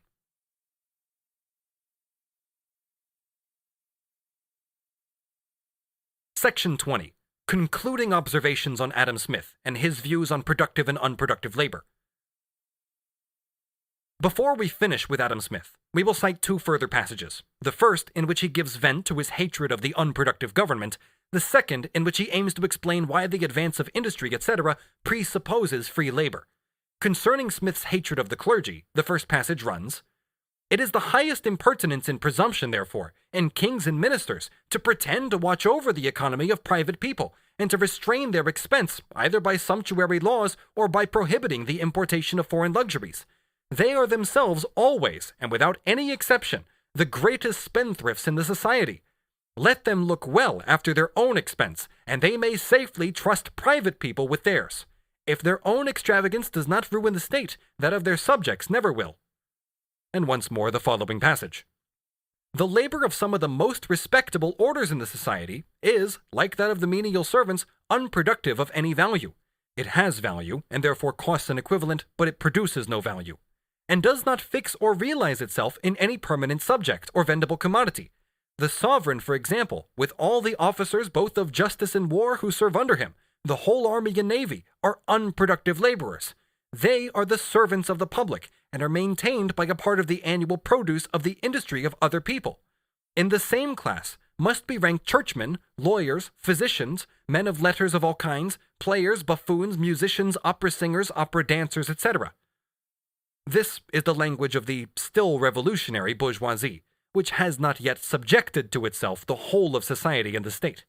Section 20. Concluding observations on Adam Smith and his views on productive and unproductive labor. Before we finish with Adam Smith, we will cite two further passages. The first, in which he gives vent to his hatred of the unproductive government. The second, in which he aims to explain why the advance of industry, etc., presupposes free labor. Concerning Smith's hatred of the clergy, the first passage runs, "It is the highest impertinence and presumption, therefore, in kings and ministers to pretend to watch over the economy of private people, and to restrain their expense either by sumptuary laws or by prohibiting the importation of foreign luxuries. They are themselves always, and without any exception, the greatest spendthrifts in the society. Let them look well after their own expense, and they may safely trust private people with theirs. If their own extravagance does not ruin the state, that of their subjects never will." And once more the following passage. "The labor of some of the most respectable orders in the society is, like that of the menial servants, unproductive of any value. It has value, and therefore costs an equivalent, but it produces no value, and does not fix or realize itself in any permanent subject or vendible commodity. The sovereign, for example, with all the officers both of justice and war who serve under him, the whole army and navy, are unproductive laborers. They are the servants of the public, and are maintained by a part of the annual produce of the industry of other people. In the same class must be ranked churchmen, lawyers, physicians, men of letters of all kinds, players, buffoons, musicians, opera singers, opera dancers, etc." This is the language of the still revolutionary bourgeoisie, which has not yet subjected to itself the whole of society and the state.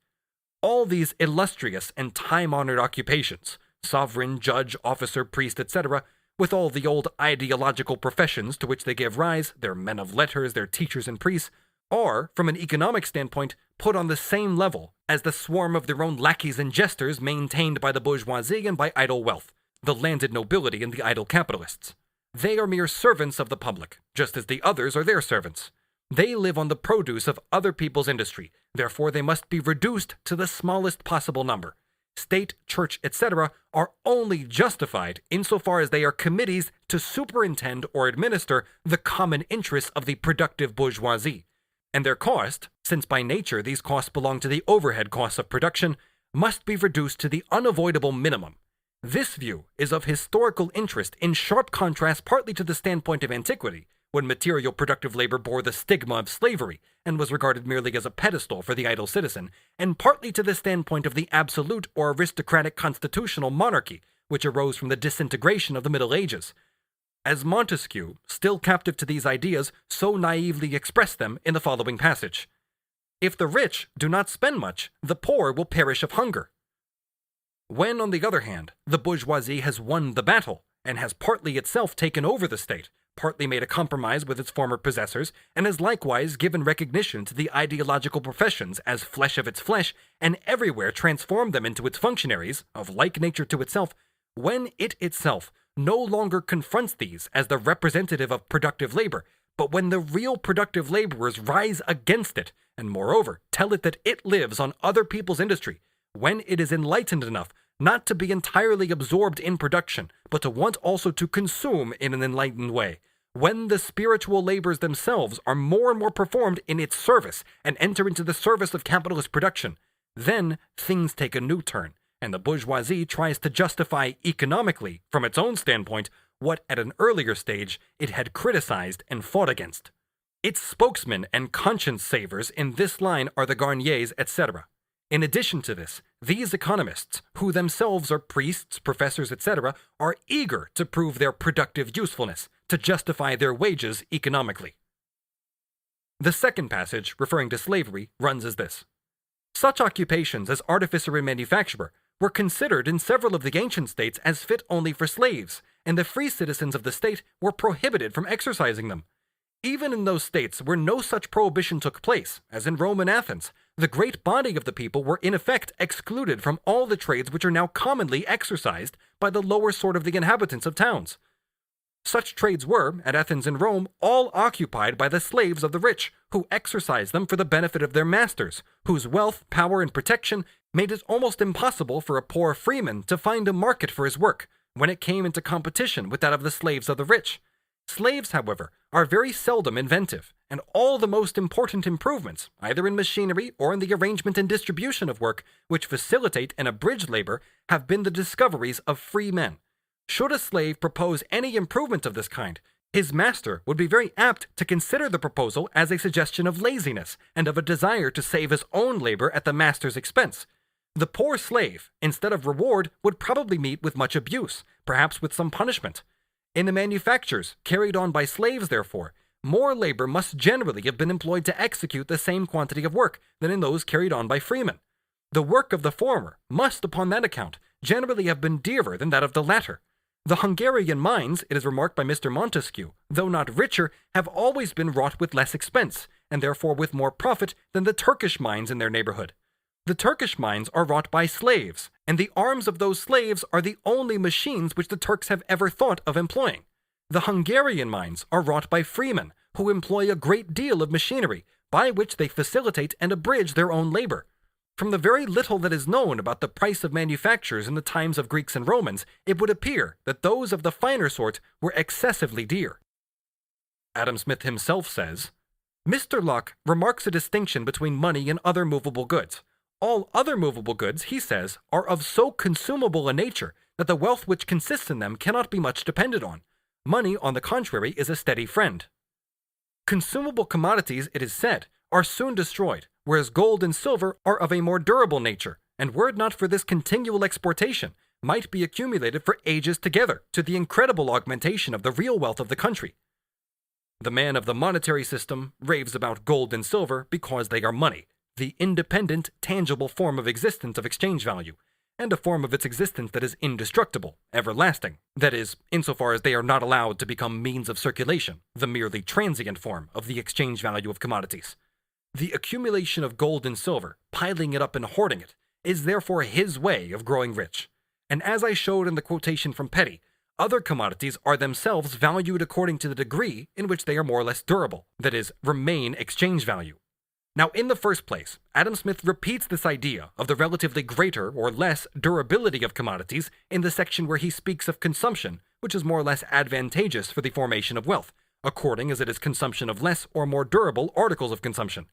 All these illustrious and time-honored occupations, sovereign, judge, officer, priest, etc., with all the old ideological professions to which they give rise, their men of letters, their teachers and priests, are, from an economic standpoint, put on the same level as the swarm of their own lackeys and jesters maintained by the bourgeoisie and by idle wealth, the landed nobility and the idle capitalists. They are mere servants of the public, just as the others are their servants. They live on the produce of other people's industry, therefore they must be reduced to the smallest possible number. State, church, etc. are only justified insofar as they are committees to superintend or administer the common interests of the productive bourgeoisie, and their cost, since by nature these costs belong to the overhead costs of production, must be reduced to the unavoidable minimum. This view is of historical interest in sharp contrast partly to the standpoint of antiquity, when material productive labor bore the stigma of slavery and was regarded merely as a pedestal for the idle citizen, and partly to the standpoint of the absolute or aristocratic constitutional monarchy, which arose from the disintegration of the Middle Ages. As Montesquieu, still captive to these ideas, so naively expressed them in the following passage: "If the rich do not spend much, the poor will perish of hunger." When, on the other hand, the bourgeoisie has won the battle, and has partly itself taken over the state, partly made a compromise with its former possessors, and has likewise given recognition to the ideological professions as flesh of its flesh, and everywhere transformed them into its functionaries, of like nature to itself, when it itself no longer confronts these as the representative of productive labor, but when the real productive laborers rise against it, and moreover tell it that it lives on other people's industry, when it is enlightened enough not to be entirely absorbed in production, but to want also to consume in an enlightened way, when the spiritual labors themselves are more and more performed in its service and enter into the service of capitalist production, then things take a new turn, and the bourgeoisie tries to justify economically, from its own standpoint, what at an earlier stage it had criticized and fought against. Its spokesmen and conscience savers in this line are the Garniers, etc. In addition to this, these economists, who themselves are priests, professors, etc., are eager to prove their productive usefulness, to justify their wages economically. The second passage, referring to slavery, runs as this: "Such occupations as artificer and manufacturer were considered in several of the ancient states as fit only for slaves, and the free citizens of the state were prohibited from exercising them. Even in those states where no such prohibition took place, as in Rome and Athens, the great body of the people were in effect excluded from all the trades which are now commonly exercised by the lower sort of the inhabitants of towns. Such trades were, at Athens and Rome, all occupied by the slaves of the rich, who exercised them for the benefit of their masters, whose wealth, power, and protection made it almost impossible for a poor freeman to find a market for his work, when it came into competition with that of the slaves of the rich. Slaves, however, are very seldom inventive, and all the most important improvements, either in machinery or in the arrangement and distribution of work, which facilitate and abridge labor, have been the discoveries of free men. Should a slave propose any improvement of this kind, his master would be very apt to consider the proposal as a suggestion of laziness and of a desire to save his own labor at the master's expense. The poor slave, instead of reward, would probably meet with much abuse, perhaps with some punishment. In the manufactures carried on by slaves, therefore, more labor must generally have been employed to execute the same quantity of work than in those carried on by freemen. The work of the former must, upon that account, generally have been dearer than that of the latter. The Hungarian mines, it is remarked by Mr. Montesquieu, though not richer, have always been wrought with less expense, and therefore with more profit than the Turkish mines in their neighborhood. The Turkish mines are wrought by slaves, and the arms of those slaves are the only machines which the Turks have ever thought of employing. The Hungarian mines are wrought by freemen, who employ a great deal of machinery, by which they facilitate and abridge their own labor. From the very little that is known about the price of manufactures in the times of Greeks and Romans, it would appear that those of the finer sort were excessively dear." Adam Smith himself says, "Mr. Locke remarks a distinction between money and other movable goods. All other movable goods, he says, are of so consumable a nature that the wealth which consists in them cannot be much depended on. Money, on the contrary, is a steady friend. Consumable commodities, it is said, are soon destroyed, whereas gold and silver are of a more durable nature, and were it not for this continual exportation, might be accumulated for ages together, to the incredible augmentation of the real wealth of the country. The man of the monetary system raves about gold and silver because they are money, the independent, tangible form of existence of exchange value, and a form of its existence that is indestructible, everlasting, that is, insofar as they are not allowed to become means of circulation, the merely transient form of the exchange value of commodities. The accumulation of gold and silver, piling it up and hoarding it, is therefore his way of growing rich. And as I showed in the quotation from Petty, other commodities are themselves valued according to the degree in which they are more or less durable, that is, remain exchange value. Now, in the first place, Adam Smith repeats this idea of the relatively greater or less durability of commodities in the section where he speaks of consumption, which is more or less advantageous for the formation of wealth, according as it is consumption of less or more durable articles of consumption.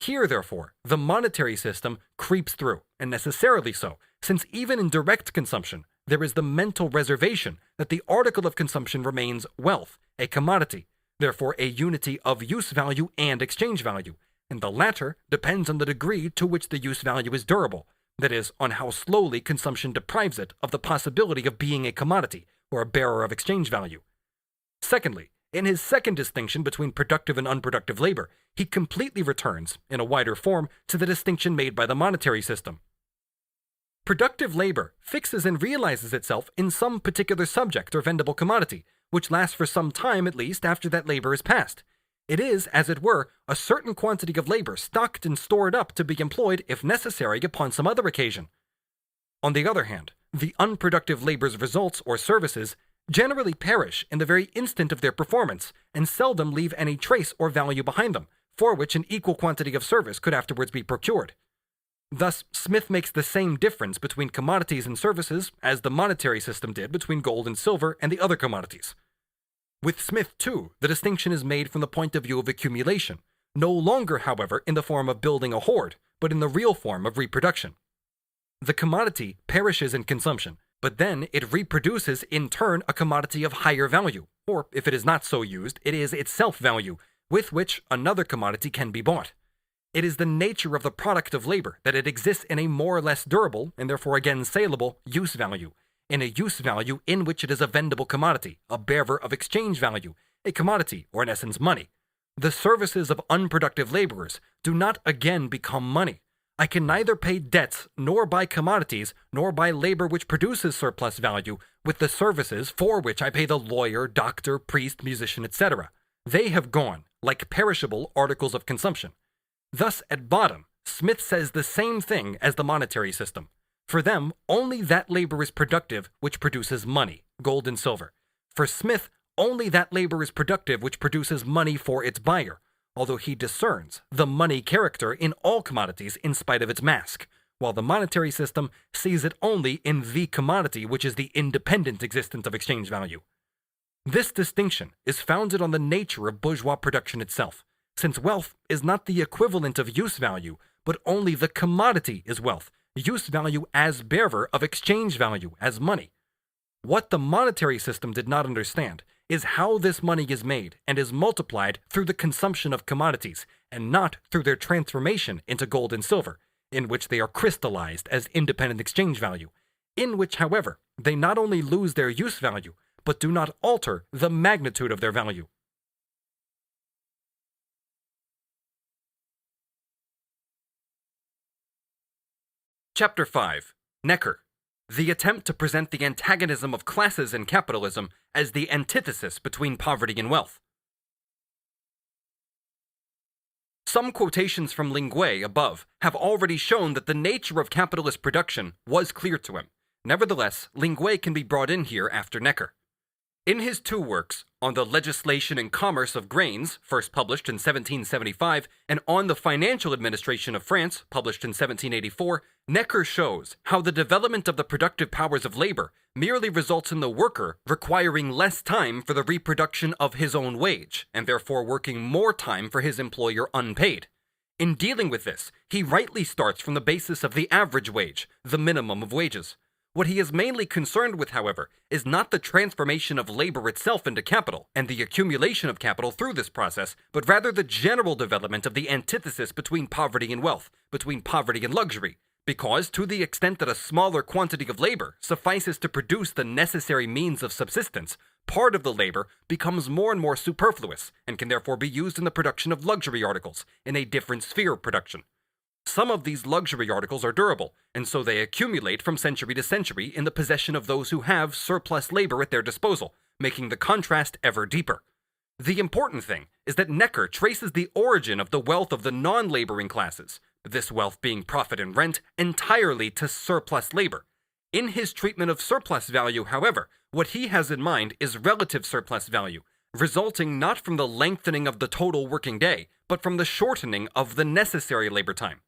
Here, therefore, the monetary system creeps through, and necessarily so, since even in direct consumption, there is the mental reservation that the article of consumption remains wealth, a commodity, therefore a unity of use value and exchange value, and the latter depends on the degree to which the use value is durable, that is, on how slowly consumption deprives it of the possibility of being a commodity or a bearer of exchange value. Secondly, in his second distinction between productive and unproductive labor, he completely returns, in a wider form, to the distinction made by the monetary system. Productive labor fixes and realizes itself in some particular subject or vendible commodity, which lasts for some time at least after that labor is past. It is, as it were, a certain quantity of labor stocked and stored up to be employed, if necessary, upon some other occasion. On the other hand, the unproductive labor's results or services generally perish in the very instant of their performance, and seldom leave any trace or value behind them, for which an equal quantity of service could afterwards be procured. Thus, Smith makes the same difference between commodities and services as the monetary system did between gold and silver and the other commodities. With Smith, too, the distinction is made from the point of view of accumulation, no longer, however, in the form of building a hoard, but in the real form of reproduction. The commodity perishes in consumption, but then it reproduces in turn a commodity of higher value, or if it is not so used, it is itself value, with which another commodity can be bought. It is the nature of the product of labor that it exists in a more or less durable, and therefore again saleable, use value, in a use value in which it is a vendible commodity, a bearer of exchange value, a commodity, or in essence money. The services of unproductive laborers do not again become money. I can neither pay debts, nor buy commodities, nor buy labor which produces surplus value with the services for which I pay the lawyer, doctor, priest, musician, etc. They have gone, like perishable articles of consumption. Thus, at bottom, Smith says the same thing as the monetary system. For them, only that labor is productive which produces money, gold and silver. For Smith, only that labor is productive which produces money for its buyer, although he discerns the money character in all commodities in spite of its mask, while the monetary system sees it only in the commodity which is the independent existence of exchange value. This distinction is founded on the nature of bourgeois production itself, since wealth is not the equivalent of use value, but only the commodity is wealth, use value as bearer of exchange value, as money. What the monetary system did not understand is how this money is made and is multiplied through the consumption of commodities, and not through their transformation into gold and silver, in which they are crystallized as independent exchange value, in which, however, they not only lose their use value, but do not alter the magnitude of their value. Chapter 5. Necker. The attempt to present the antagonism of classes in capitalism as the antithesis between poverty and wealth. Some quotations from Linguet above have already shown that the nature of capitalist production was clear to him. Nevertheless, Linguet can be brought in here after Necker. In his two works, On the Legislation and Commerce of Grains, first published in 1775, and On the Financial Administration of France, published in 1784, Necker shows how the development of the productive powers of labor merely results in the worker requiring less time for the reproduction of his own wage, and therefore working more time for his employer unpaid. In dealing with this, he rightly starts from the basis of the average wage, the minimum of wages. What he is mainly concerned with, however, is not the transformation of labor itself into capital, and the accumulation of capital through this process, but rather the general development of the antithesis between poverty and wealth, between poverty and luxury, because to the extent that a smaller quantity of labor suffices to produce the necessary means of subsistence, part of the labor becomes more and more superfluous, and can therefore be used in the production of luxury articles, in a different sphere of production. Some of these luxury articles are durable, and so they accumulate from century to century in the possession of those who have surplus labor at their disposal, making the contrast ever deeper. The important thing is that Necker traces the origin of the wealth of the non-laboring classes, this wealth being profit and rent, entirely to surplus labor. In his treatment of surplus value, however, what he has in mind is relative surplus value, resulting not from the lengthening of the total working day, but from the shortening of the necessary labor time.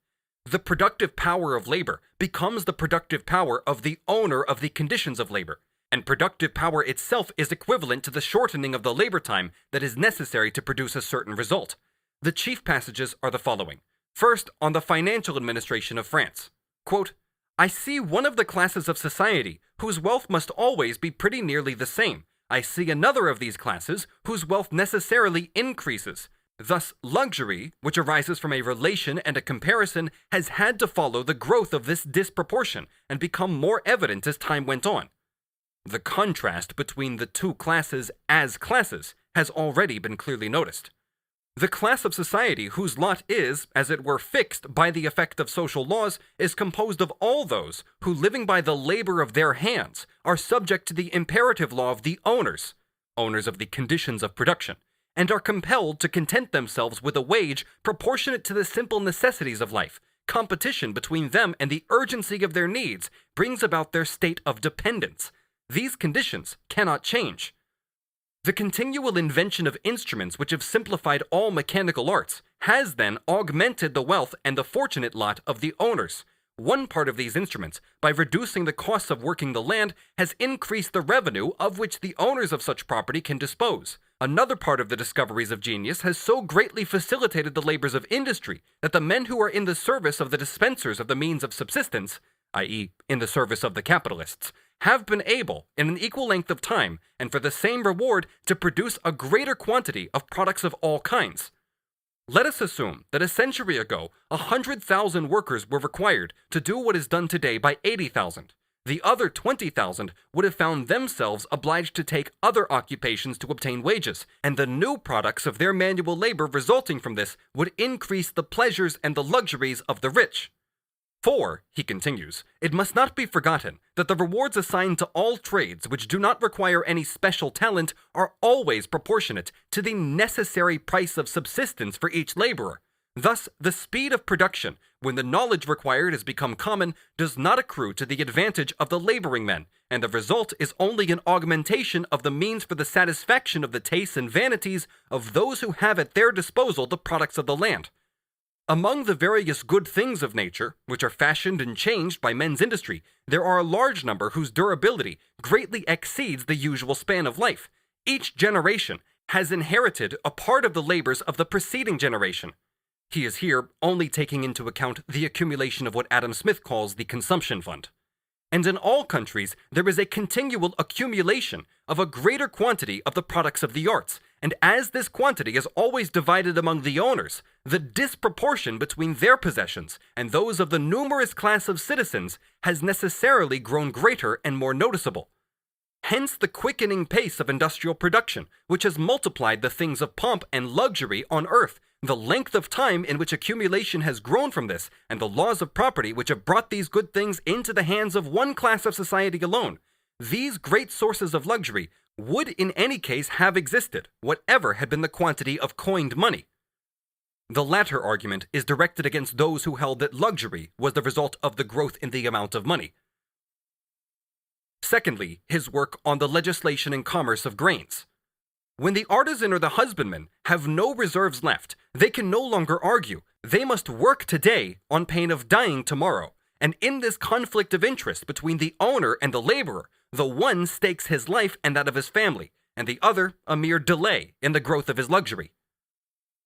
The productive power of labor becomes the productive power of the owner of the conditions of labor, and productive power itself is equivalent to the shortening of the labor time that is necessary to produce a certain result. The chief passages are the following. First, on the financial administration of France. Quote, I see one of the classes of society whose wealth must always be pretty nearly the same, I see another of these classes whose wealth necessarily increases. Thus, luxury, which arises from a relation and a comparison, has had to follow the growth of this disproportion and become more evident as time went on. The contrast between the two classes as classes has already been clearly noticed. The class of society whose lot is, as it were, fixed by the effect of social laws is composed of all those who, living by the labor of their hands, are subject to the imperative law of the owners of the conditions of production, and are compelled to content themselves with a wage proportionate to the simple necessities of life. Competition between them and the urgency of their needs brings about their state of dependence. These conditions cannot change. The continual invention of instruments which have simplified all mechanical arts has then augmented the wealth and the fortunate lot of the owners. One part of these instruments, by reducing the costs of working the land, has increased the revenue of which the owners of such property can dispose. Another part of the discoveries of genius has so greatly facilitated the labors of industry that the men who are in the service of the dispensers of the means of subsistence, i.e., in the service of the capitalists, have been able, in an equal length of time, and for the same reward, to produce a greater quantity of products of all kinds. Let us assume that a century ago, 100,000 workers were required to do what is done today by 80,000. The other 20,000 would have found themselves obliged to take other occupations to obtain wages, and the new products of their manual labor resulting from this would increase the pleasures and the luxuries of the rich. For, he continues, it must not be forgotten that the rewards assigned to all trades which do not require any special talent are always proportionate to the necessary price of subsistence for each laborer. Thus, the speed of production, when the knowledge required has become common, does not accrue to the advantage of the laboring men, and the result is only an augmentation of the means for the satisfaction of the tastes and vanities of those who have at their disposal the products of the land. Among the various good things of nature, which are fashioned and changed by men's industry, there are a large number whose durability greatly exceeds the usual span of life. Each generation has inherited a part of the labors of the preceding generation. He is here only taking into account the accumulation of what Adam Smith calls the consumption fund. And in all countries, there is a continual accumulation of a greater quantity of the products of the arts, and as this quantity is always divided among the owners, the disproportion between their possessions and those of the numerous class of citizens has necessarily grown greater and more noticeable. Hence the quickening pace of industrial production, which has multiplied the things of pomp and luxury on earth, the length of time in which accumulation has grown from this, and the laws of property which have brought these good things into the hands of one class of society alone. These great sources of luxury would in any case have existed, whatever had been the quantity of coined money. The latter argument is directed against those who held that luxury was the result of the growth in the amount of money. Secondly, his work on the legislation and commerce of grains. When the artisan or the husbandman have no reserves left, they can no longer argue. They must work today on pain of dying tomorrow. And in this conflict of interest between the owner and the laborer, the one stakes his life and that of his family, and the other a mere delay in the growth of his luxury.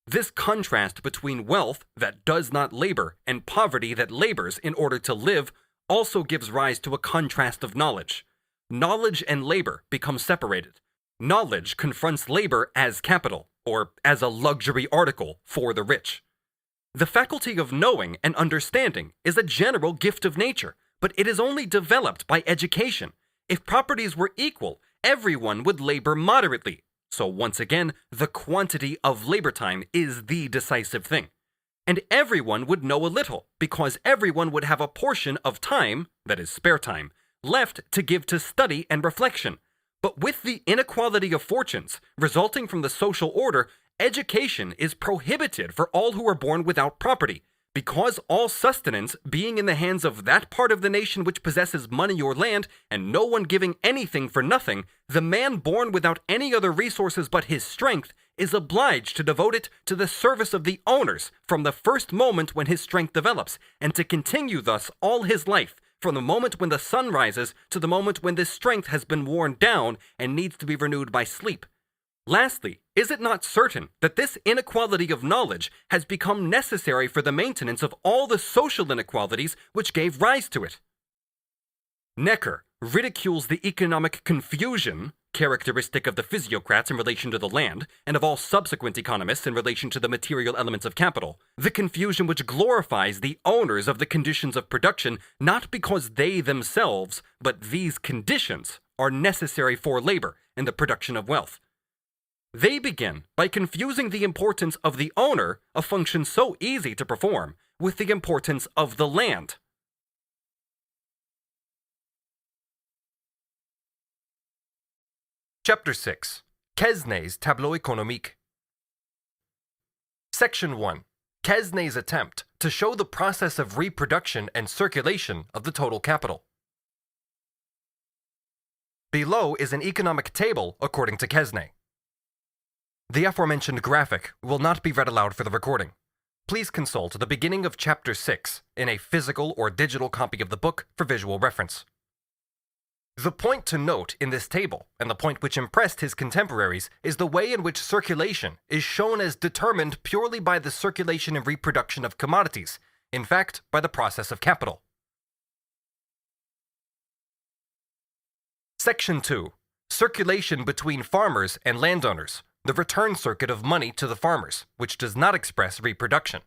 This contrast between wealth that does not labor and poverty that labors in order to live also gives rise to a contrast of knowledge. Knowledge and labor become separated. Knowledge confronts labor as capital, or as a luxury article for the rich. The faculty of knowing and understanding is a general gift of nature, but it is only developed by education. If properties were equal, everyone would labor moderately. So once again, the quantity of labor time is the decisive thing. And everyone would know a little, because everyone would have a portion of time, that is spare time, left to give to study and reflection. But with the inequality of fortunes resulting from the social order, education is prohibited for all who are born without property, because all sustenance being in the hands of that part of the nation which possesses money or land, and no one giving anything for nothing, the man born without any other resources but his strength is obliged to devote it to the service of the owners from the first moment when his strength develops, and to continue thus all his life, from the moment when the sun rises to the moment when this strength has been worn down and needs to be renewed by sleep. Lastly, is it not certain that this inequality of knowledge has become necessary for the maintenance of all the social inequalities which gave rise to it? Necker ridicules the economic confusion characteristic of the Physiocrats in relation to the land, and of all subsequent economists in relation to the material elements of capital, the confusion which glorifies the owners of the conditions of production not because they themselves, but these conditions, are necessary for labor and the production of wealth. They begin by confusing the importance of the owner, a function so easy to perform, with the importance of the land. Chapter 6. Quesnay's Tableu Economique. Section 1. Quesnay's attempt to show the process of reproduction and circulation of the total capital. Below is an economic table according to Quesnay. The aforementioned graphic will not be read aloud for the recording. Please consult the beginning of Chapter 6 in a physical or digital copy of the book for visual reference. The point to note in this table, and the point which impressed his contemporaries, is the way in which circulation is shown as determined purely by the circulation and reproduction of commodities, in fact, by the process of capital. Section 2. Circulation between farmers and landowners, the return circuit of money to the farmers, which does not express reproduction.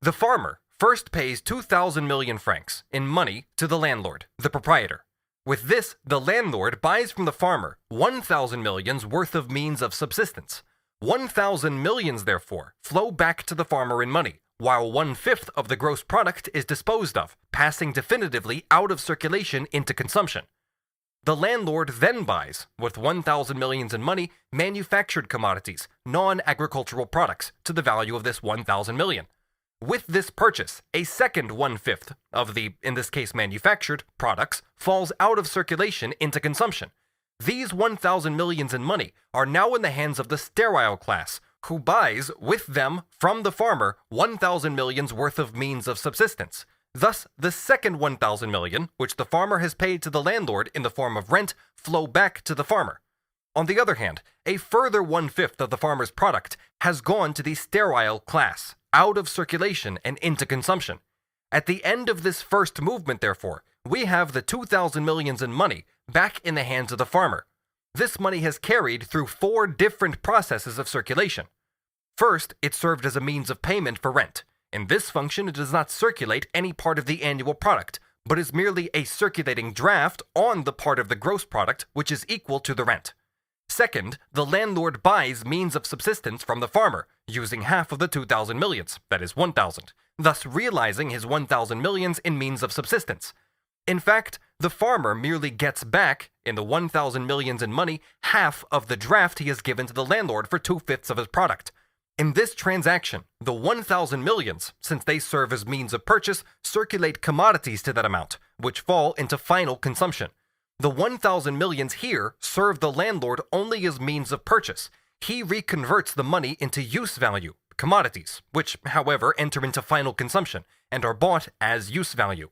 The farmer first pays 2,000 million francs in money to the landlord, the proprietor. With this, the landlord buys from the farmer 1,000 millions worth of means of subsistence. 1,000 millions, therefore, flow back to the farmer in money, while 1/5 of the gross product is disposed of, passing definitively out of circulation into consumption. The landlord then buys, with 1,000 millions in money, manufactured commodities, non-agricultural products, to the value of this 1,000 million. With this purchase, a second 1/5 of the, in this case manufactured, products falls out of circulation into consumption. These 1,000 millions in money are now in the hands of the sterile class, who buys with them from the farmer 1,000 millions worth of means of subsistence. Thus, the second 1,000 million, which the farmer has paid to the landlord in the form of rent, flow back to the farmer. On the other hand, a further 1/5 of the farmer's product has gone to the sterile class, out of circulation and into consumption. At the end of this first movement, therefore, we have the 2,000 millions in money back in the hands of the farmer. This money has carried through 4 different processes of circulation. First, it served as a means of payment for rent. In this function, it does not circulate any part of the annual product, but is merely a circulating draft on the part of the gross product which is equal to the rent. Second, the landlord buys means of subsistence from the farmer, using half of the 2,000 millions, that is 1,000, thus realizing his 1,000 millions in means of subsistence. In fact, the farmer merely gets back, in the 1,000 millions in money, half of the draft he has given to the landlord for 2/5 of his product. In this transaction, the 1,000 millions, since they serve as means of purchase, circulate commodities to that amount, which fall into final consumption. The 1,000 millions here serve the landlord only as means of purchase. He reconverts the money into use value, commodities, which, however, enter into final consumption and are bought as use value.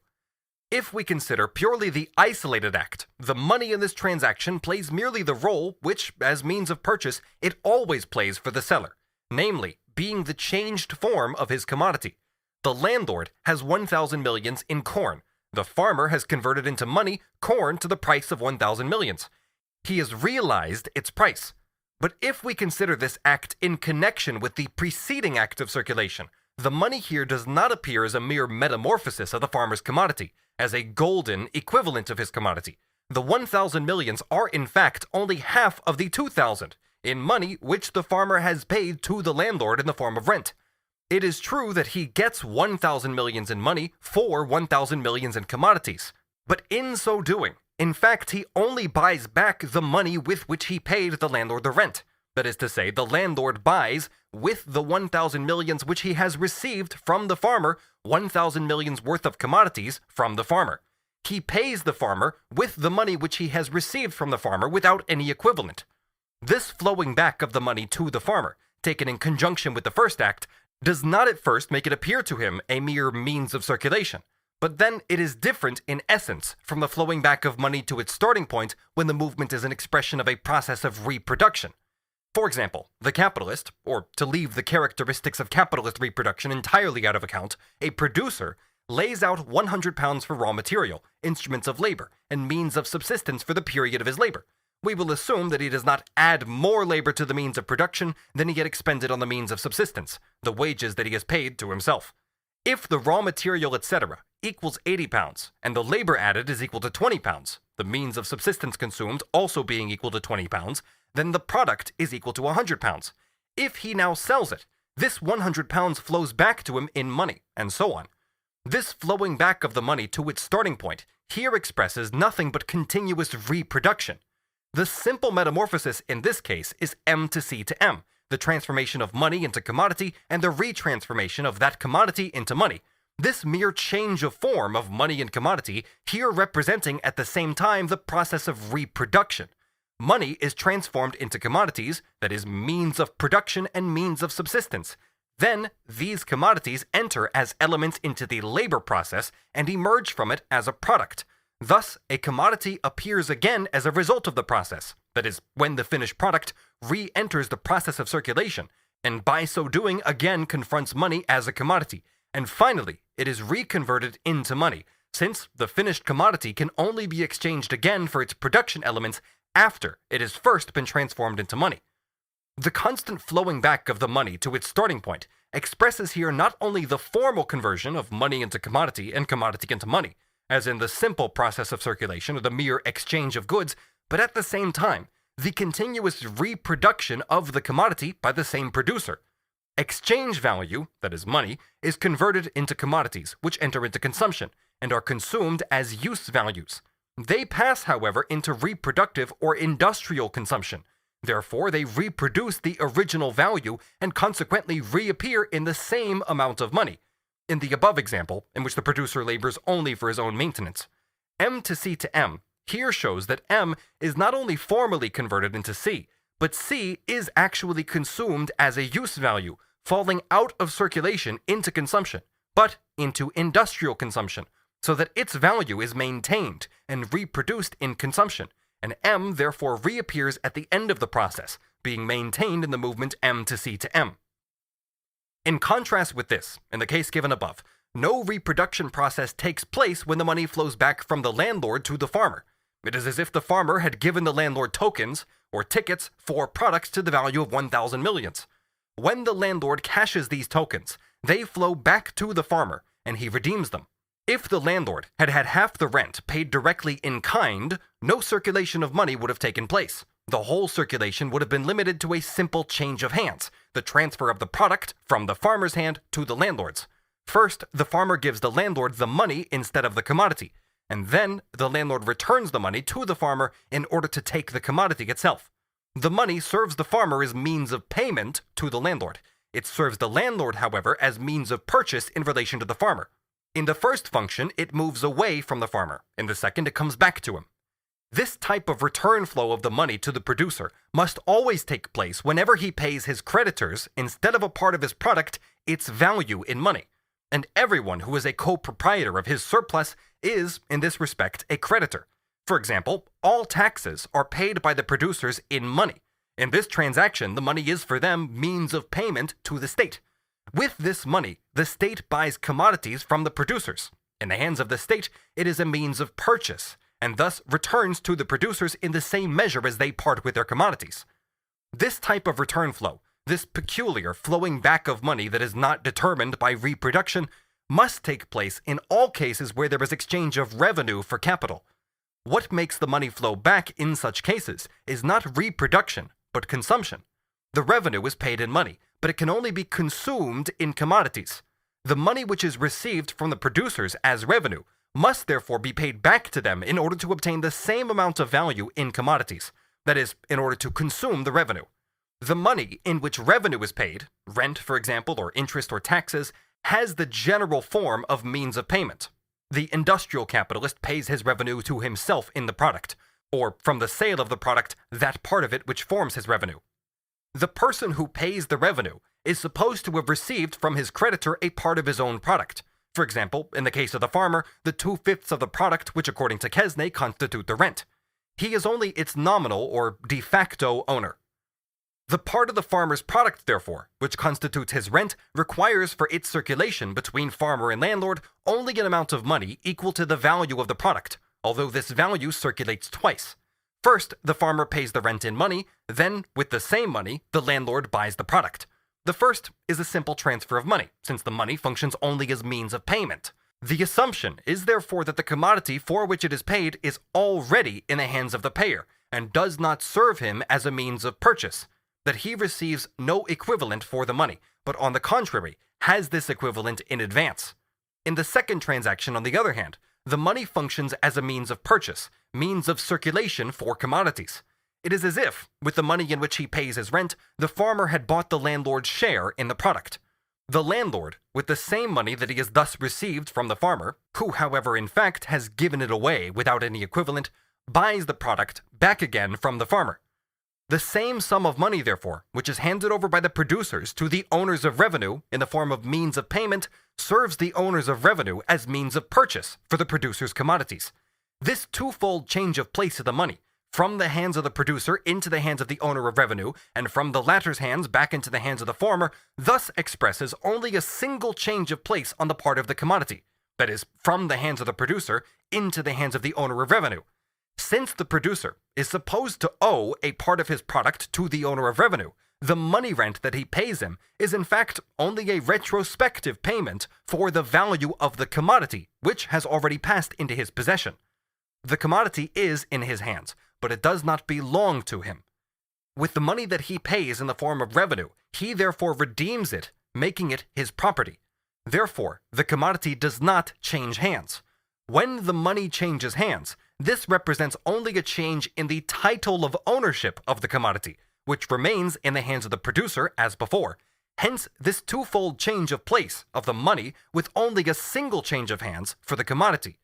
If we consider purely the isolated act, the money in this transaction plays merely the role which, as means of purchase, it always plays for the seller, namely, being the changed form of his commodity. The landlord has 1,000 millions in corn. The farmer has converted into money corn to the price of 1,000 millions. He has realized its price. But if we consider this act in connection with the preceding act of circulation, the money here does not appear as a mere metamorphosis of the farmer's commodity, as a golden equivalent of his commodity. The 1,000 millions are in fact only half of the 2,000 in money which the farmer has paid to the landlord in the form of rent. It is true that he gets 1,000 millions in money for 1,000 millions in commodities, but in so doing, in fact, he only buys back the money with which he paid the landlord the rent. That is to say, the landlord buys, with the 1,000 millions which he has received from the farmer, 1,000 millions worth of commodities from the farmer. He pays the farmer with the money which he has received from the farmer without any equivalent. This flowing back of the money to the farmer, taken in conjunction with the first act, does not at first make it appear to him a mere means of circulation, but then it is different in essence from the flowing back of money to its starting point when the movement is an expression of a process of reproduction. For example, the capitalist, or to leave the characteristics of capitalist reproduction entirely out of account, a producer lays out £100 for raw material, instruments of labor, and means of subsistence for the period of his labor. We will assume that he does not add more labor to the means of production than he had expended on the means of subsistence, the wages that he has paid to himself. If the raw material, etc., equals 80 pounds, and the labor added is equal to 20 pounds, the means of subsistence consumed also being equal to 20 pounds, then the product is equal to 100 pounds. If he now sells it, this 100 pounds flows back to him in money, and so on. This flowing back of the money to its starting point here expresses nothing but continuous reproduction. The simple metamorphosis in this case is M to C to M, the transformation of money into commodity and the retransformation of that commodity into money. This mere change of form of money and commodity here representing at the same time the process of reproduction. Money is transformed into commodities, that is, means of production and means of subsistence. Then, these commodities enter as elements into the labor process and emerge from it as a product. Thus, a commodity appears again as a result of the process, that is, when the finished product re-enters the process of circulation, and by so doing again confronts money as a commodity, and finally, it is reconverted into money, since the finished commodity can only be exchanged again for its production elements after it has first been transformed into money. The constant flowing back of the money to its starting point expresses here not only the formal conversion of money into commodity and commodity into money, as in the simple process of circulation or the mere exchange of goods, but at the same time, the continuous reproduction of the commodity by the same producer. Exchange value, that is money, is converted into commodities, which enter into consumption, and are consumed as use values. They pass, however, into reproductive or industrial consumption. Therefore, they reproduce the original value and consequently reappear in the same amount of money. In the above example, in which the producer labors only for his own maintenance. M to C to M here shows that M is not only formally converted into C, but C is actually consumed as a use value, falling out of circulation into consumption, but into industrial consumption, so that its value is maintained and reproduced in consumption, and M therefore reappears at the end of the process, being maintained in the movement M to C to M. In contrast with this, in the case given above, no reproduction process takes place when the money flows back from the landlord to the farmer. It is as if the farmer had given the landlord tokens, or tickets, for products to the value of 1,000 millions. When the landlord cashes these tokens, they flow back to the farmer, and he redeems them. If the landlord had had half the rent paid directly in kind, no circulation of money would have taken place. The whole circulation would have been limited to a simple change of hands, the transfer of the product from the farmer's hand to the landlord's. First, the farmer gives the landlord the money instead of the commodity, and then the landlord returns the money to the farmer in order to take the commodity itself. The money serves the farmer as means of payment to the landlord. It serves the landlord, however, as means of purchase in relation to the farmer. In the first function, it moves away from the farmer. In the second, it comes back to him. This type of return flow of the money to the producer must always take place whenever he pays his creditors, instead of a part of his product, its value in money. And everyone who is a co-proprietor of his surplus is, in this respect, a creditor. For example, all taxes are paid by the producers in money. In this transaction, the money is for them means of payment to the state. With this money, the state buys commodities from the producers. In the hands of the state, it is a means of purchase, and thus returns to the producers in the same measure as they part with their commodities. This type of return flow, this peculiar flowing back of money that is not determined by reproduction, must take place in all cases where there is exchange of revenue for capital. What makes the money flow back in such cases is not reproduction, but consumption. The revenue is paid in money, but it can only be consumed in commodities. The money which is received from the producers as revenue must therefore be paid back to them in order to obtain the same amount of value in commodities, that is, in order to consume the revenue. The money in which revenue is paid, rent for example, or interest or taxes, has the general form of means of payment. The industrial capitalist pays his revenue to himself in the product, or from the sale of the product, that part of it which forms his revenue. The person who pays the revenue is supposed to have received from his creditor a part of his own product. For example, in the case of the farmer, the 2/5 of the product which according to Quesnay constitute the rent. He is only its nominal or de facto owner. The part of the farmer's product, therefore, which constitutes his rent, requires for its circulation between farmer and landlord only an amount of money equal to the value of the product, although this value circulates twice. First, the farmer pays the rent in money, then, with the same money, the landlord buys the product. The first is a simple transfer of money, since the money functions only as means of payment. The assumption is therefore that the commodity for which it is paid is already in the hands of the payer, and does not serve him as a means of purchase, that he receives no equivalent for the money, but on the contrary, has this equivalent in advance. In the second transaction, on the other hand, the money functions as a means of purchase, means of circulation for commodities. It is as if, with the money in which he pays his rent, the farmer had bought the landlord's share in the product. The landlord, with the same money that he has thus received from the farmer, who however in fact has given it away without any equivalent, buys the product back again from the farmer. The same sum of money, therefore, which is handed over by the producers to the owners of revenue in the form of means of payment, serves the owners of revenue as means of purchase for the producer's commodities. This twofold change of place of the money, from the hands of the producer into the hands of the owner of revenue, and from the latter's hands back into the hands of the former, thus expresses only a single change of place on the part of the commodity, that is, from the hands of the producer into the hands of the owner of revenue. Since the producer is supposed to owe a part of his product to the owner of revenue, the money rent that he pays him is in fact only a retrospective payment for the value of the commodity, which has already passed into his possession. The commodity is in his hands, but it does not belong to him. With the money that he pays in the form of revenue, he therefore redeems it, making it his property. Therefore, the commodity does not change hands. When the money changes hands, this represents only a change in the title of ownership of the commodity, which remains in the hands of the producer as before. Hence, this twofold change of place of the money with only a single change of hands for the commodity.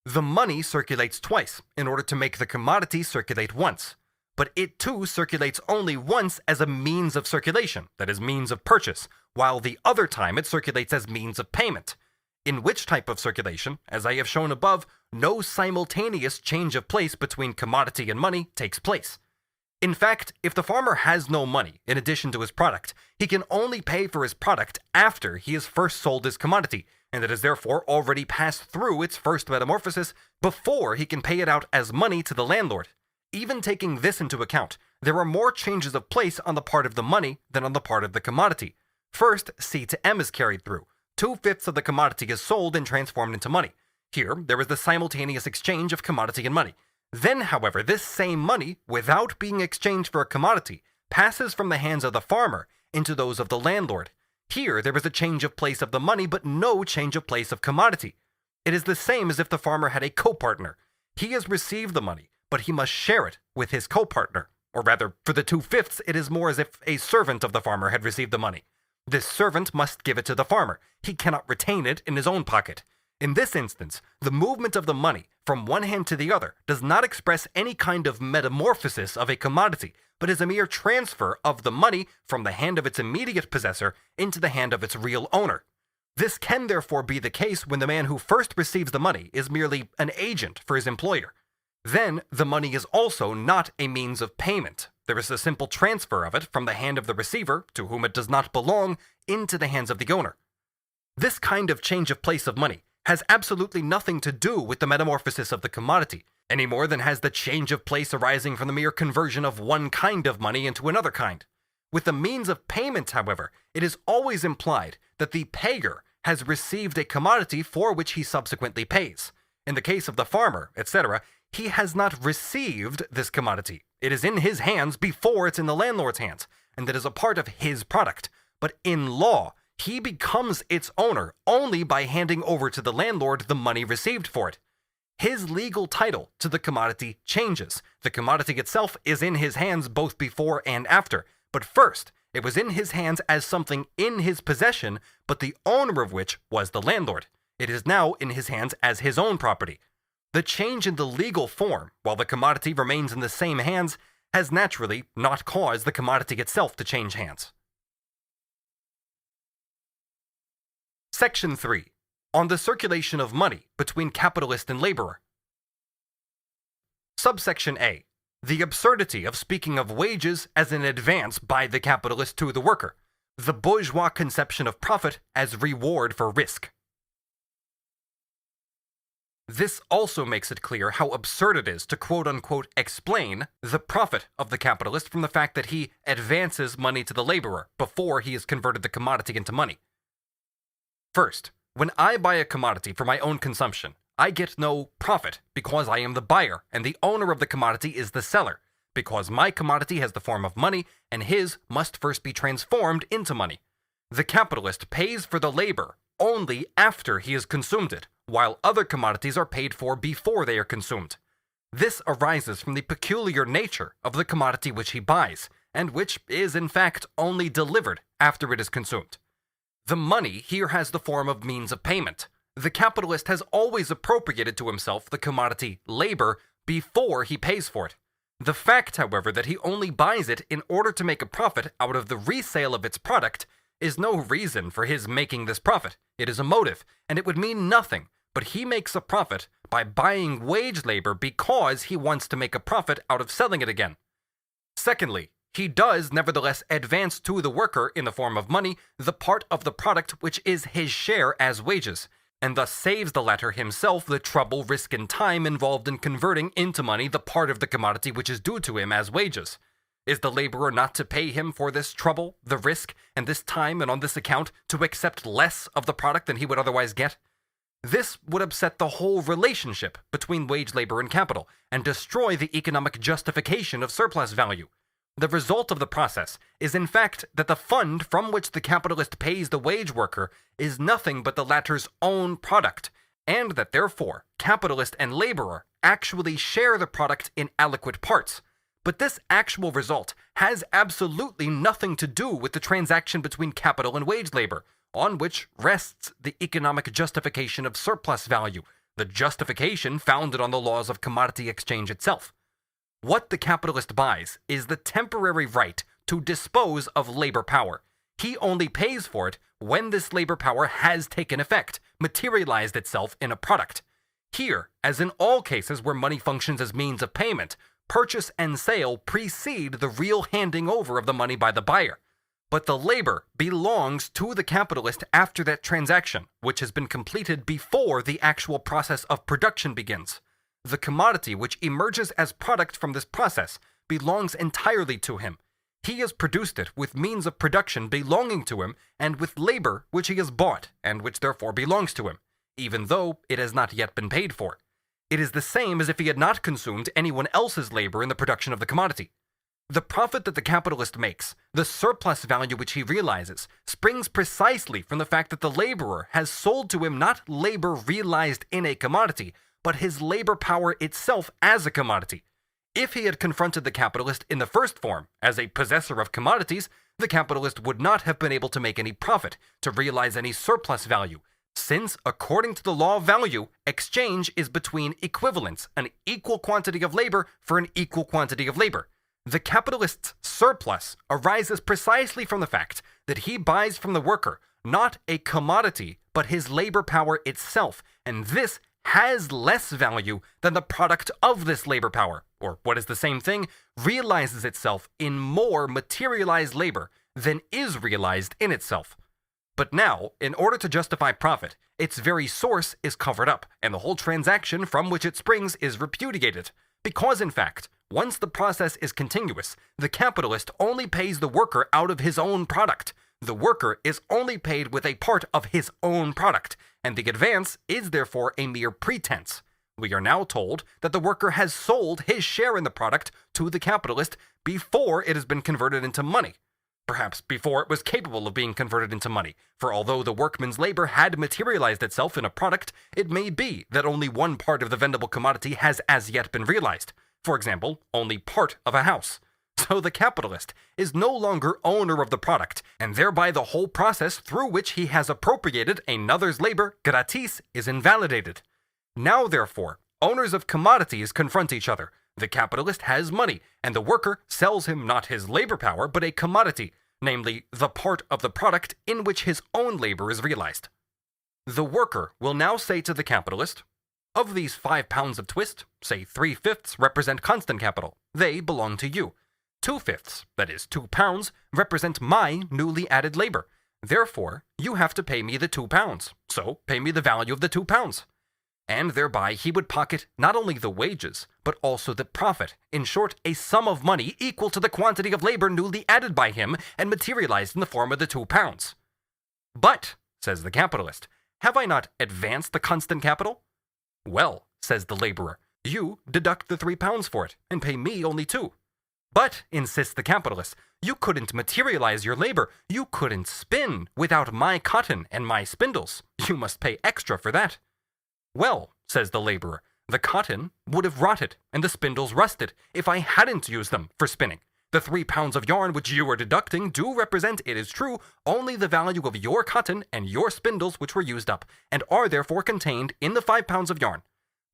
The money circulates twice in order to make the commodity circulate once, but it too circulates only once as a means of circulation, that is, means of purchase, while the other time it circulates as means of payment. In which type of circulation, as I have shown above, no simultaneous change of place between commodity and money takes place. In fact, if the farmer has no money in addition to his product, he can only pay for his product after he has first sold his commodity, and it has therefore already passed through its first metamorphosis before he can pay it out as money to the landlord. Even taking this into account, there are more changes of place on the part of the money than on the part of the commodity. First, C to M is carried through. 2/5 of the commodity is sold and transformed into money. Here, there is the simultaneous exchange of commodity and money. Then, however, this same money, without being exchanged for a commodity, passes from the hands of the farmer into those of the landlord. Here, there is a change of place of the money, but no change of place of commodity. It is the same as if the farmer had a co-partner. He has received the money, but he must share it with his co-partner. Or rather, for the 2/5, it is more as if a servant of the farmer had received the money. This servant must give it to the farmer. He cannot retain it in his own pocket. In this instance, the movement of the money from one hand to the other does not express any kind of metamorphosis of a commodity, but is a mere transfer of the money from the hand of its immediate possessor into the hand of its real owner. This can therefore be the case when the man who first receives the money is merely an agent for his employer. Then, the money is also not a means of payment. There is a simple transfer of it from the hand of the receiver, to whom it does not belong, into the hands of the owner. This kind of change of place of money has absolutely nothing to do with the metamorphosis of the commodity, any more than has the change of place arising from the mere conversion of one kind of money into another kind. With the means of payment, however, it is always implied that the payer has received a commodity for which he subsequently pays. In the case of the farmer, etc., he has not received this commodity. It is in his hands before it's in the landlord's hands, and it is a part of his product. But in law, he becomes its owner only by handing over to the landlord the money received for it. His legal title to the commodity changes. The commodity itself is in his hands both before and after, but first, it was in his hands as something in his possession, but the owner of which was the landlord. It is now in his hands as his own property. The change in the legal form, while the commodity remains in the same hands, has naturally not caused the commodity itself to change hands. Section 3. On the circulation of money between capitalist and laborer. Subsection A. The absurdity of speaking of wages as an advance by the capitalist to the worker. The bourgeois conception of profit as reward for risk. This also makes it clear how absurd it is to quote-unquote explain the profit of the capitalist from the fact that he advances money to the laborer before he has converted the commodity into money. First, when I buy a commodity for my own consumption, I get no profit because I am the buyer and the owner of the commodity is the seller, because my commodity has the form of money and his must first be transformed into money. The capitalist pays for the labor only after he has consumed it, while other commodities are paid for before they are consumed. This arises from the peculiar nature of the commodity which he buys, and which is in fact only delivered after it is consumed. The money here has the form of means of payment. The capitalist has always appropriated to himself the commodity labor before he pays for it. The fact, however, that he only buys it in order to make a profit out of the resale of its product is no reason for his making this profit. It is a motive, and it would mean nothing, but he makes a profit by buying wage labor because he wants to make a profit out of selling it again. Secondly, he does nevertheless advance to the worker in the form of money the part of the product which is his share as wages, and thus saves the latter himself the trouble, risk, and time involved in converting into money the part of the commodity which is due to him as wages. Is the laborer not to pay him for this trouble, the risk, and this time, and on this account to accept less of the product than he would otherwise get? This would upset the whole relationship between wage labor and capital, and destroy the economic justification of surplus value. The result of the process is in fact that the fund from which the capitalist pays the wage worker is nothing but the latter's own product, and that therefore capitalist and laborer actually share the product in aliquot parts. But this actual result has absolutely nothing to do with the transaction between capital and wage labor, on which rests the economic justification of surplus value, the justification founded on the laws of commodity exchange itself. What the capitalist buys is the temporary right to dispose of labor power. He only pays for it when this labor power has taken effect, materialized itself in a product. Here, as in all cases where money functions as means of payment, purchase and sale precede the real handing over of the money by the buyer. But the labor belongs to the capitalist after that transaction, which has been completed before the actual process of production begins. The commodity which emerges as product from this process belongs entirely to him. He has produced it with means of production belonging to him and with labor which he has bought and which therefore belongs to him, even though it has not yet been paid for. It is the same as if he had not consumed anyone else's labor in the production of the commodity. The profit that the capitalist makes, the surplus value which he realizes, springs precisely from the fact that the laborer has sold to him not labor realized in a commodity, but his labor power itself as a commodity. If he had confronted the capitalist in the first form, as a possessor of commodities, the capitalist would not have been able to make any profit, to realize any surplus value, since, according to the law of value, exchange is between equivalents, an equal quantity of labor for an equal quantity of labor. The capitalist's surplus arises precisely from the fact that he buys from the worker not a commodity, but his labor power itself, and this has less value than the product of this labor power, or what is the same thing, realizes itself in more materialized labor than is realized in itself. But now, in order to justify profit, its very source is covered up, and the whole transaction from which it springs is repudiated, because in fact, once the process is continuous, the capitalist only pays the worker out of his own product. The worker is only paid with a part of his own product, and the advance is therefore a mere pretense. We are now told that the worker has sold his share in the product to the capitalist before it has been converted into money. Perhaps before it was capable of being converted into money, for although the workman's labor had materialized itself in a product, it may be that only one part of the vendible commodity has as yet been realized. For example, only part of a house. So the capitalist is no longer owner of the product, and thereby the whole process through which he has appropriated another's labor gratis is invalidated. Now, therefore, owners of commodities confront each other. The capitalist has money, and the worker sells him not his labor power, but a commodity, namely, the part of the product in which his own labor is realized. The worker will now say to the capitalist, "Of these 5 pounds of twist, say 3/5 represent constant capital. They belong to you. 2/5, that is 2 pounds, represent my newly added labor. Therefore, you have to pay me the 2 pounds. So, pay me the value of the 2 pounds. and thereby he would pocket not only the wages, but also the profit, in short, a sum of money equal to the quantity of labor newly added by him and materialized in the form of the 2 pounds. But, says the capitalist, have I not advanced the constant capital? Well, says the laborer, you deduct the 3 pounds for it, and pay me only 2. But, insists the capitalist, you couldn't materialize your labor, you couldn't spin without my cotton and my spindles. You must pay extra for that. Well, says the laborer, the cotton would have rotted and the spindles rusted if I hadn't used them for spinning. The 3 pounds of yarn which you are deducting do represent, it is true, only the value of your cotton and your spindles which were used up, and are therefore contained in the 5 pounds of yarn.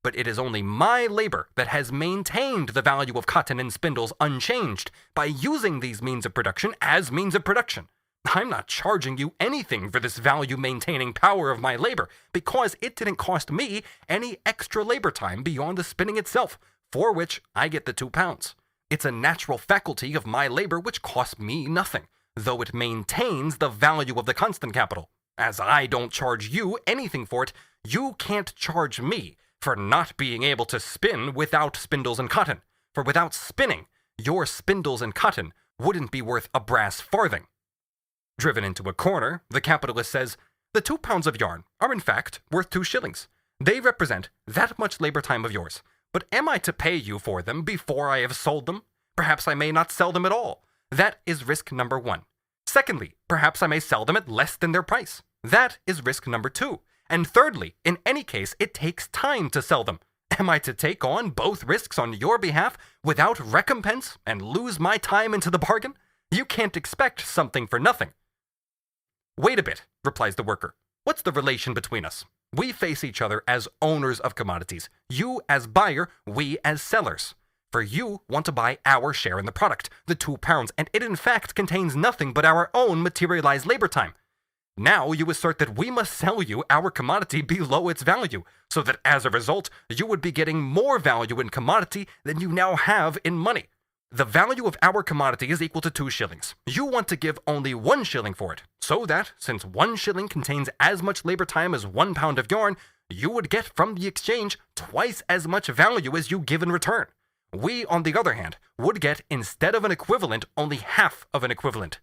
But it is only my labor that has maintained the value of cotton and spindles unchanged by using these means of production as means of production. I'm not charging you anything for this value-maintaining power of my labor, because it didn't cost me any extra labor time beyond the spinning itself, for which I get the 2 pounds. It's a natural faculty of my labor which costs me nothing, though it maintains the value of the constant capital. As I don't charge you anything for it, you can't charge me for not being able to spin without spindles and cotton. For without spinning, your spindles and cotton wouldn't be worth a brass farthing. Driven into a corner, the capitalist says, the 2 pounds of yarn are in fact worth 2 shillings. They represent that much labor time of yours. But am I to pay you for them before I have sold them? Perhaps I may not sell them at all. That is risk number 1. Secondly, perhaps I may sell them at less than their price. That is risk number 2. And thirdly, in any case, it takes time to sell them. Am I to take on both risks on your behalf without recompense and lose my time into the bargain? You can't expect something for nothing. Wait a bit, replies the worker. What's the relation between us? We face each other as owners of commodities. You as buyer, we as sellers. For you want to buy our share in the product, the 2 pounds, and it in fact contains nothing but our own materialized labor time. Now you assert that we must sell you our commodity below its value, so that as a result, you would be getting more value in commodity than you now have in money. The value of our commodity is equal to 2 shillings. You want to give only 1 shilling for it, so that, since 1 shilling contains as much labor time as 1 pound of yarn, you would get from the exchange twice as much value as you give in return. We, on the other hand, would get, instead of an equivalent, only half of an equivalent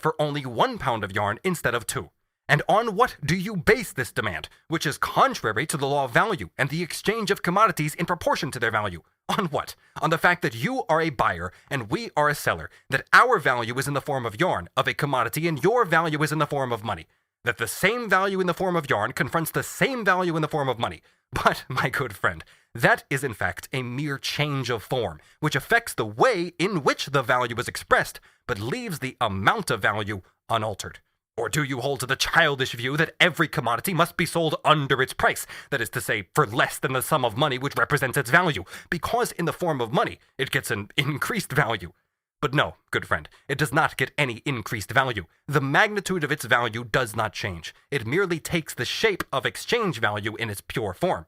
for only 1 pound of yarn instead of 2. And on what do you base this demand, which is contrary to the law of value and the exchange of commodities in proportion to their value? On what? On the fact that you are a buyer and we are a seller, that our value is in the form of yarn, of a commodity, and your value is in the form of money. That the same value in the form of yarn confronts the same value in the form of money. But, my good friend, that is in fact a mere change of form, which affects the way in which the value is expressed, but leaves the amount of value unaltered. Or do you hold to the childish view that every commodity must be sold under its price, that is to say, for less than the sum of money which represents its value, because in the form of money it gets an increased value? But no, good friend, it does not get any increased value. The magnitude of its value does not change. It merely takes the shape of exchange value in its pure form.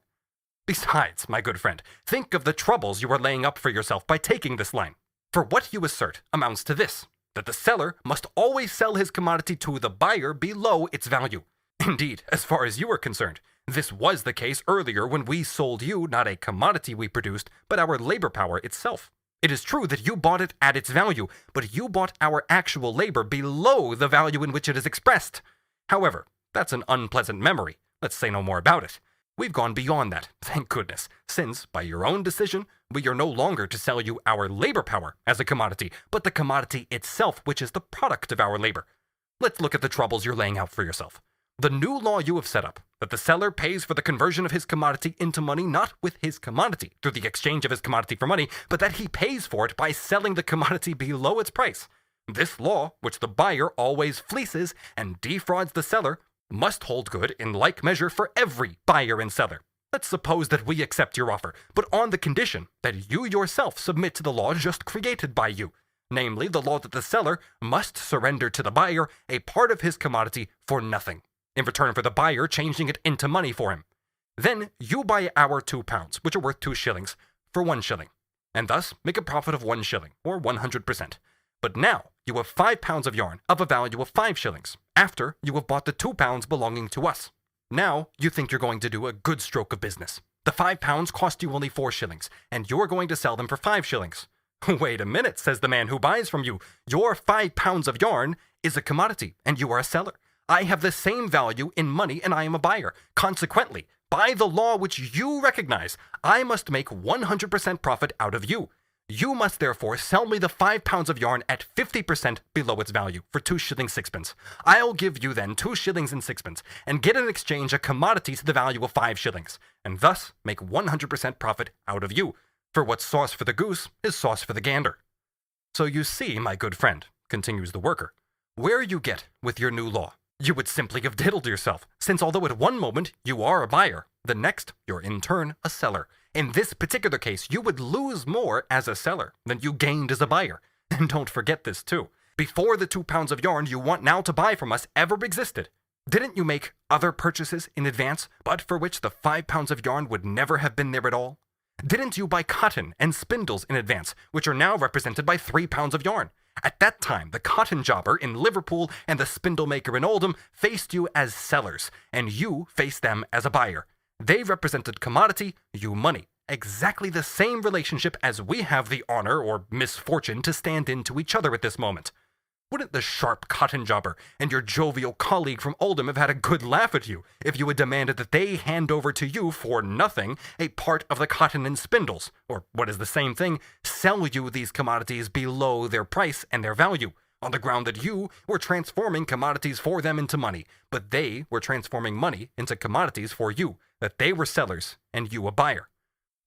Besides, my good friend, think of the troubles you are laying up for yourself by taking this line. For what you assert amounts to this, that the seller must always sell his commodity to the buyer below its value. Indeed, as far as you are concerned, this was the case earlier when we sold you not a commodity we produced, but our labor power itself. It is true that you bought it at its value, but you bought our actual labor below the value in which it is expressed. However, that's an unpleasant memory. Let's say no more about it. We've gone beyond that, thank goodness, since, by your own decision, we are no longer to sell you our labor power as a commodity, but the commodity itself, which is the product of our labor. Let's look at the troubles you're laying out for yourself. The new law you have set up, that the seller pays for the conversion of his commodity into money not with his commodity, through the exchange of his commodity for money, but that he pays for it by selling the commodity below its price. This law, which the buyer always fleeces and defrauds the seller, must hold good in like measure for every buyer and seller. Let's suppose that we accept your offer, but on the condition that you yourself submit to the law just created by you, namely the law that the seller must surrender to the buyer a part of his commodity for nothing, in return for the buyer changing it into money for him. Then you buy our 2 pounds, which are worth 2 shillings, for 1 shilling, and thus make a profit of 1 shilling, or 100%. But now you have 5 pounds of yarn of a value of 5 shillings, after you have bought the 2 pounds belonging to us. Now, you think you're going to do a good stroke of business. The £5 cost you only 4 shillings, and you're going to sell them for 5 shillings. Wait a minute, says the man who buys from you. Your £5 of yarn is a commodity, and you are a seller. I have the same value in money, and I am a buyer. Consequently, by the law which you recognize, I must make 100% profit out of you. You must therefore sell me the £5 of yarn at 50% below its value for 2 shillings 6pence. I'll give you then 2 shillings and 6pence, and get in exchange a commodity to the value of 5 shillings, and thus make 100% profit out of you. For what's sauce for the goose is sauce for the gander. So you see, my good friend, continues the worker, where you get with your new law. You would simply have diddled yourself, since although at one moment you are a buyer, the next you're in turn a seller. In this particular case, you would lose more as a seller than you gained as a buyer. And don't forget this too. Before the £2 of yarn you want now to buy from us ever existed, didn't you make other purchases in advance, but for which the £5 of yarn would never have been there at all? Didn't you buy cotton and spindles in advance, which are now represented by £3 of yarn? At that time, the cotton jobber in Liverpool and the spindle maker in Oldham faced you as sellers, and you faced them as a buyer. They represented commodity, you money. Exactly the same relationship as we have the honor or misfortune to stand in to each other at this moment. Wouldn't the sharp cotton jobber and your jovial colleague from Oldham have had a good laugh at you if you had demanded that they hand over to you for nothing a part of the cotton and spindles, or what is the same thing, sell you these commodities below their price and their value, on the ground that you were transforming commodities for them into money, but they were transforming money into commodities for you, that they were sellers and you a buyer.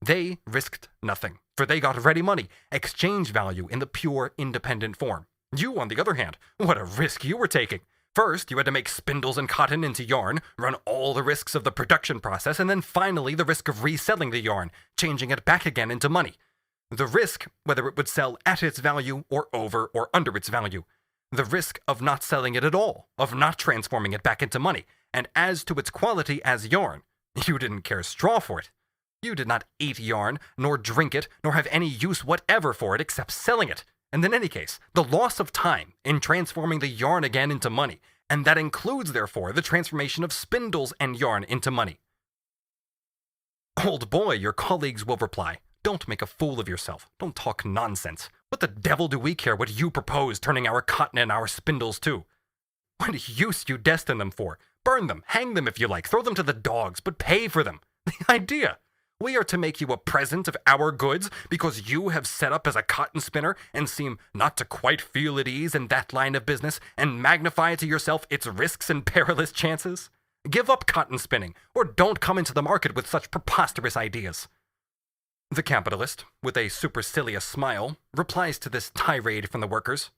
They risked nothing, for they got ready money, exchange value in the pure independent form. You, on the other hand, what a risk you were taking. First, you had to make spindles and cotton into yarn, run all the risks of the production process, and then finally the risk of reselling the yarn, changing it back again into money. The risk, whether it would sell at its value or over or under its value. The risk of not selling it at all, of not transforming it back into money. And as to its quality as yarn, you didn't care a straw for it. You did not eat yarn, nor drink it, nor have any use whatever for it except selling it. And in any case, the loss of time in transforming the yarn again into money, and that includes, therefore, the transformation of spindles and yarn into money. Old boy, your colleagues will reply, don't make a fool of yourself. Don't talk nonsense. What the devil do we care what you propose turning our cotton and our spindles to? What use you destine them for? Burn them, hang them if you like, throw them to the dogs, but pay for them. The idea! We are to make you a present of our goods because you have set up as a cotton spinner and seem not to quite feel at ease in that line of business and magnify to yourself its risks and perilous chances? Give up cotton spinning, or don't come into the market with such preposterous ideas. The capitalist, with a supercilious smile, replies to this tirade from the workers.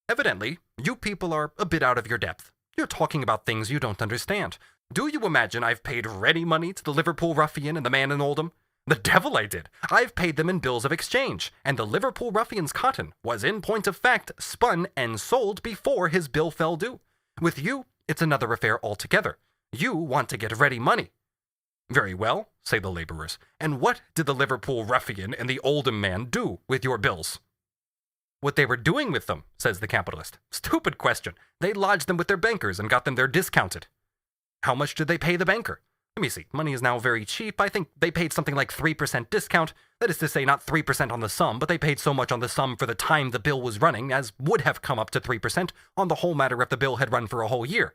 Evidently, you people are a bit out of your depth. You're talking about things you don't understand. Do you imagine I've paid ready money to the Liverpool ruffian and the man in Oldham? The devil I did! I've paid them in bills of exchange, and the Liverpool ruffian's cotton was in point of fact spun and sold before his bill fell due. With you, it's another affair altogether. You want to get ready money. Very well, say the laborers, and what did the Liverpool ruffian and the Oldham man do with your bills? What they were doing with them, says the capitalist. Stupid question. They lodged them with their bankers and got them there discounted. How much did they pay the banker? Let me see. Money is now very cheap. I think they paid something like 3% discount. That is to say, not 3% on the sum, but they paid so much on the sum for the time the bill was running as would have come up to 3% on the whole matter if the bill had run for a whole year.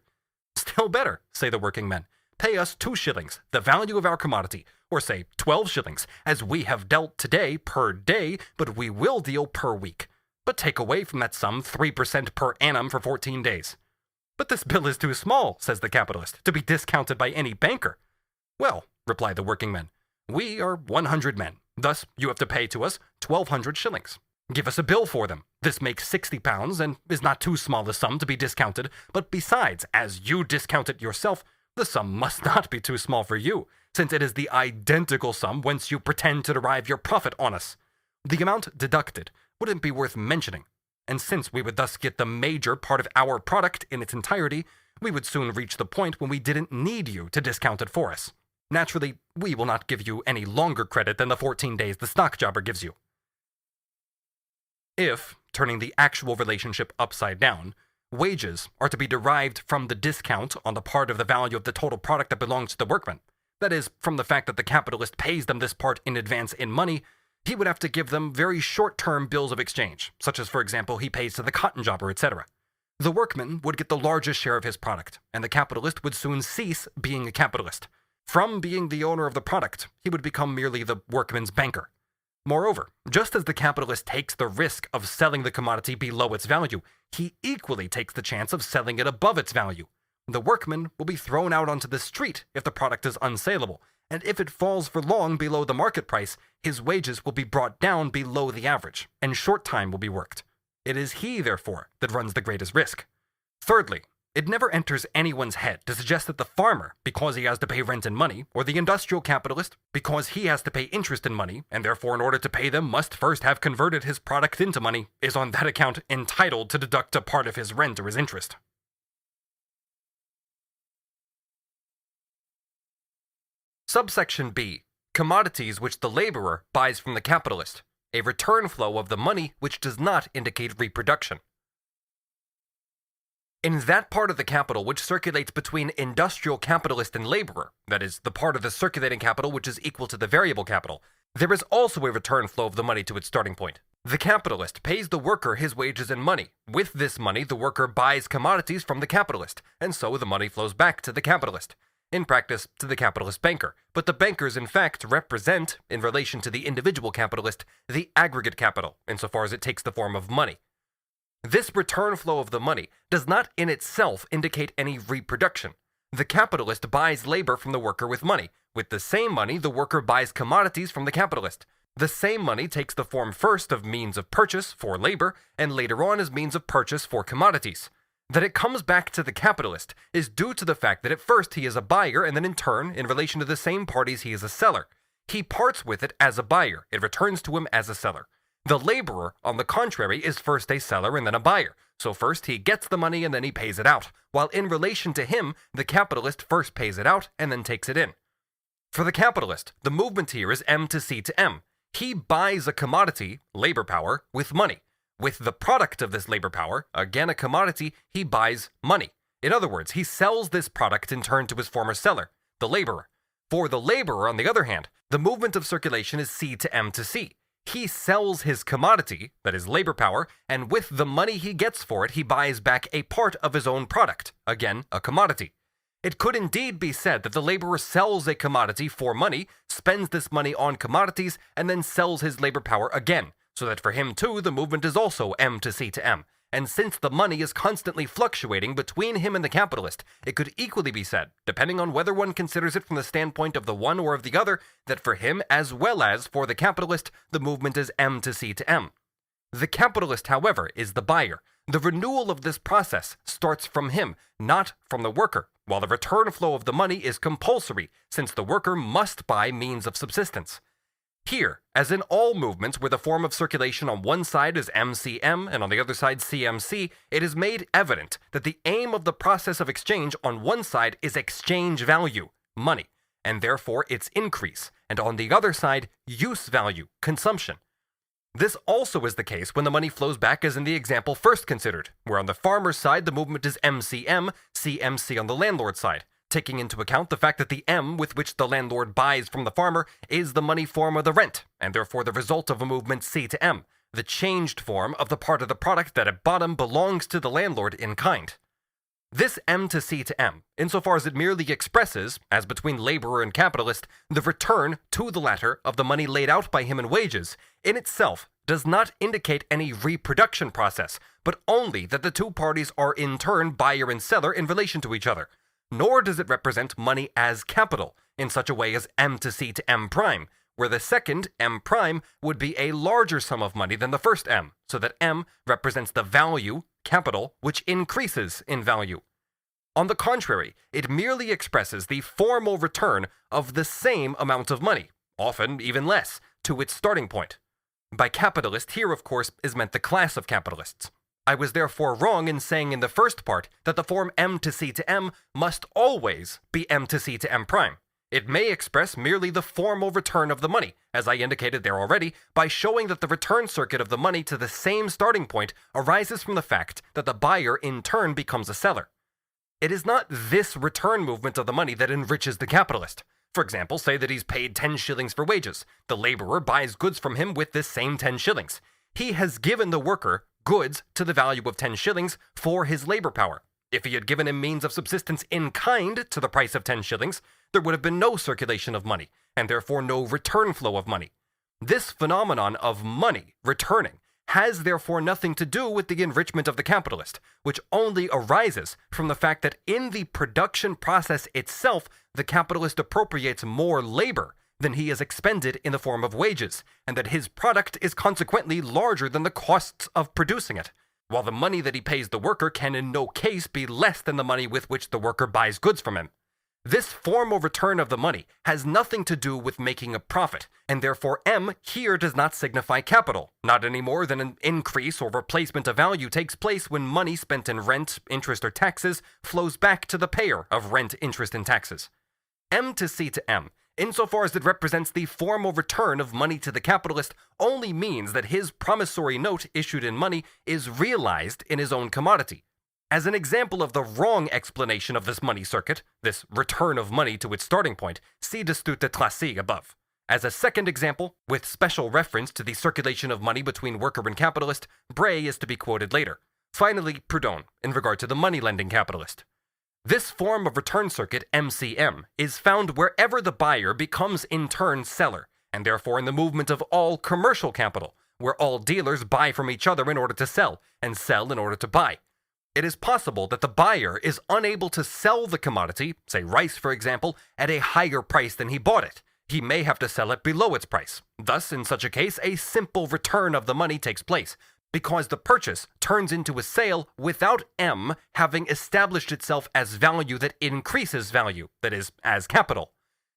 Still better, say the working men. Pay us 2 shillings, the value of our commodity, or say 12 shillings, as we have dealt today per day, but we will deal per week. But take away from that sum 3% per annum for 14 days. But this bill is too small, says the capitalist, to be discounted by any banker. Well, reply the working men, we are 100 men. Thus, you have to pay to us 1,200 shillings. Give us a bill for them. This makes £60 and is not too small a sum to be discounted, but besides, as you discount it yourself, the sum must not be too small for you, since it is the identical sum whence you pretend to derive your profit on us. The amount deducted wouldn't be worth mentioning, and since we would thus get the major part of our product in its entirety, we would soon reach the point when we didn't need you to discount it for us. Naturally, we will not give you any longer credit than the 14 days the stock jobber gives you. If, turning the actual relationship upside down, Wages are to be derived from the discount on the part of the value of the total product that belongs to the workman. That is, from the fact that the capitalist pays them this part in advance in money, he would have to give them very short-term bills of exchange, such as, for example, he pays to the cotton jobber, etc. The workman would get the largest share of his product, and the capitalist would soon cease being a capitalist. From being the owner of the product, he would become merely the workman's banker. Moreover, just as the capitalist takes the risk of selling the commodity below its value, he equally takes the chance of selling it above its value. The workman will be thrown out onto the street if the product is unsaleable, and if it falls for long below the market price, his wages will be brought down below the average, and short time will be worked. It is he, therefore, that runs the greatest risk. Thirdly, it never enters anyone's head to suggest that the farmer, because he has to pay rent and money, or the industrial capitalist, because he has to pay interest in money, and therefore in order to pay them must first have converted his product into money, is on that account entitled to deduct a part of his rent or his interest. Subsection B. Commodities which the laborer buys from the capitalist. A return flow of the money which does not indicate reproduction. In that part of the capital which circulates between industrial capitalist and laborer, that is, the part of the circulating capital which is equal to the variable capital, there is also a return flow of the money to its starting point. The capitalist pays the worker his wages in money. With this money, the worker buys commodities from the capitalist, and so the money flows back to the capitalist. In practice, to the capitalist banker, but the bankers in fact represent, in relation to the individual capitalist, the aggregate capital, insofar as it takes the form of money. This return flow of the money does not in itself indicate any reproduction. The capitalist buys labor from the worker with money. With the same money, the worker buys commodities from the capitalist. The same money takes the form first of means of purchase for labor, and later on as means of purchase for commodities. That it comes back to the capitalist is due to the fact that at first he is a buyer, and then in turn, in relation to the same parties, he is a seller. He parts with it as a buyer. It returns to him as a seller. The laborer, on the contrary, is first a seller and then a buyer. So first he gets the money and then he pays it out, while in relation to him, the capitalist first pays it out and then takes it in. For the capitalist, the movement here is M to C to M. He buys a commodity, labor power, with money. With the product of this labor power, again a commodity, he buys money. In other words, he sells this product in turn to his former seller, the laborer. For the laborer, on the other hand, the movement of circulation is C to M to C. He sells his commodity, that is labor power, and with the money he gets for it, he buys back a part of his own product, again, a commodity. It could indeed be said that the laborer sells a commodity for money, spends this money on commodities, and then sells his labor power again, so that for him too the movement is also M to C to M. And since the money is constantly fluctuating between him and the capitalist, it could equally be said, depending on whether one considers it from the standpoint of the one or of the other, that for him as well as for the capitalist, the movement is M to C to M. The capitalist, however, is the buyer. The renewal of this process starts from him, not from the worker, while the return flow of the money is compulsory, since the worker must buy means of subsistence. Here, as in all movements where the form of circulation on one side is MCM and on the other side CMC, it is made evident that the aim of the process of exchange on one side is exchange value, money, and therefore its increase, and on the other side, use value, consumption. This also is the case when the money flows back as in the example first considered, where on the farmer's side the movement is MCM, CMC on the landlord's side, taking into account the fact that the M with which the landlord buys from the farmer is the money form of the rent, and therefore the result of a movement C to M, the changed form of the part of the product that at bottom belongs to the landlord in kind. This M to C to M, insofar as it merely expresses, as between laborer and capitalist, the return to the latter of the money laid out by him in wages, in itself does not indicate any reproduction process, but only that the two parties are in turn buyer and seller in relation to each other. Nor does it represent money as capital, in such a way as M to C to M prime, where the second, M prime, would be a larger sum of money than the first M, so that M represents the value, capital, which increases in value. On the contrary, it merely expresses the formal return of the same amount of money, often even less, to its starting point. By capitalist here, of course, is meant the class of capitalists. I was therefore wrong in saying in the first part that the form M to C to M must always be M to C to M prime. It may express merely the formal return of the money, as I indicated there already, by showing that the return circuit of the money to the same starting point arises from the fact that the buyer in turn becomes a seller. It is not this return movement of the money that enriches the capitalist. For example, say that he's paid 10 shillings for wages. The laborer buys goods from him with this same 10 shillings. He has given the worker goods to the value of 10 shillings for his labor power. If he had given him means of subsistence in kind to the price of 10 shillings, there would have been no circulation of money, and therefore no return flow of money. This phenomenon of money returning has therefore nothing to do with the enrichment of the capitalist, which only arises from the fact that in the production process itself, the capitalist appropriates more labor than he has expended in the form of wages, and that his product is consequently larger than the costs of producing it, while the money that he pays the worker can in no case be less than the money with which the worker buys goods from him. This formal return of the money has nothing to do with making a profit, and therefore M here does not signify capital, not any more than an increase or replacement of value takes place when money spent in rent, interest, or taxes flows back to the payer of rent, interest, and taxes. M to C to M, insofar as it represents the formal return of money to the capitalist, only means that his promissory note issued in money is realized in his own commodity. As an example of the wrong explanation of this money circuit, this return of money to its starting point, see Steuart de Tracy above. As a second example, with special reference to the circulation of money between worker and capitalist, Bray is to be quoted later. Finally, Proudhon, in regard to the money-lending capitalist. This form of return circuit, MCM, is found wherever the buyer becomes in turn seller, and therefore in the movement of all commercial capital, where all dealers buy from each other in order to sell, and sell in order to buy. It is possible that the buyer is unable to sell the commodity, say rice for example, at a higher price than he bought it. He may have to sell it below its price. Thus, in such a case, a simple return of the money takes place, because the purchase turns into a sale without M having established itself as value that increases value, that is, as capital.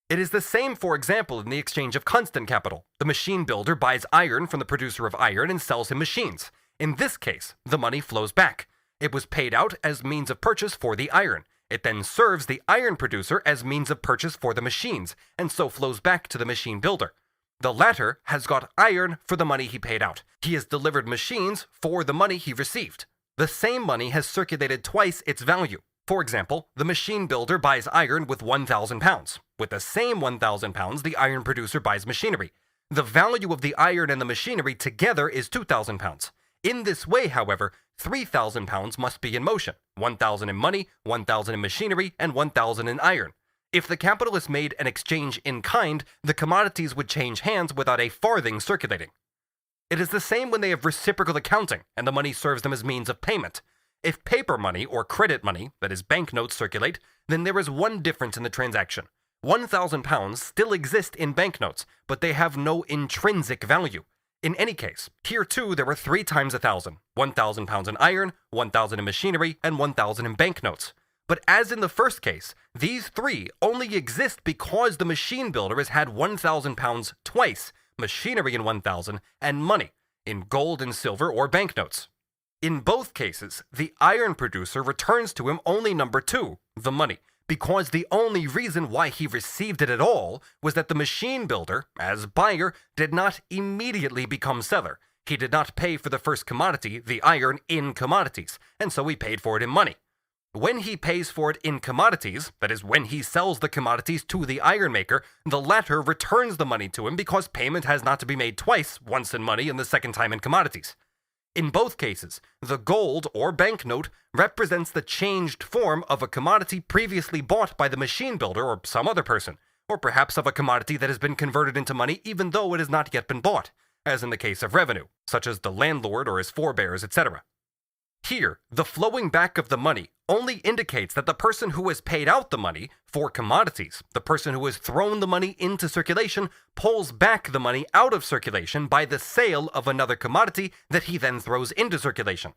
It is the same, for example, in the exchange of constant capital. The machine builder buys iron from the producer of iron and sells him machines. In this case, the money flows back. It was paid out as means of purchase for the iron. It then serves the iron producer as means of purchase for the machines, and so flows back to the machine builder. The latter has got iron for the money he paid out. He has delivered machines for the money he received. The same money has circulated twice its value. For example, the machine builder buys iron with £1,000. With the same £1,000, the iron producer buys machinery. The value of the iron and the machinery together is £2,000. In this way, however, £3,000 must be in motion, 1,000 in money, 1,000 in machinery, and 1,000 in iron. If the capitalist made an exchange in kind, the commodities would change hands without a farthing circulating. It is the same when they have reciprocal accounting, and the money serves them as means of payment. If paper money or credit money, that is banknotes, circulate, then there is one difference in the transaction. £1,000 still exist in banknotes, but they have no intrinsic value. In any case, here too there were 3 times 1,000, £1,000 in iron, 1,000 in machinery, and 1,000 in banknotes. But as in the first case, these 3 only exist because the machine builder has had £1,000 twice, machinery in 1,000, and money, in gold and silver or banknotes. In both cases, the iron producer returns to him only number 2, the money, because the only reason why he received it at all was that the machine builder, as buyer, did not immediately become seller. He did not pay for the first commodity, the iron, in commodities, and so he paid for it in money. When he pays for it in commodities, that is, when he sells the commodities to the iron maker, the latter returns the money to him because payment has not to be made twice, once in money and the second time in commodities. In both cases, the gold or banknote represents the changed form of a commodity previously bought by the machine builder or some other person, or perhaps of a commodity that has been converted into money even though it has not yet been bought, as in the case of revenue, such as the landlord or his forebears, etc. Here, the flowing back of the money only indicates that the person who has paid out the money for commodities, the person who has thrown the money into circulation, pulls back the money out of circulation by the sale of another commodity that he then throws into circulation.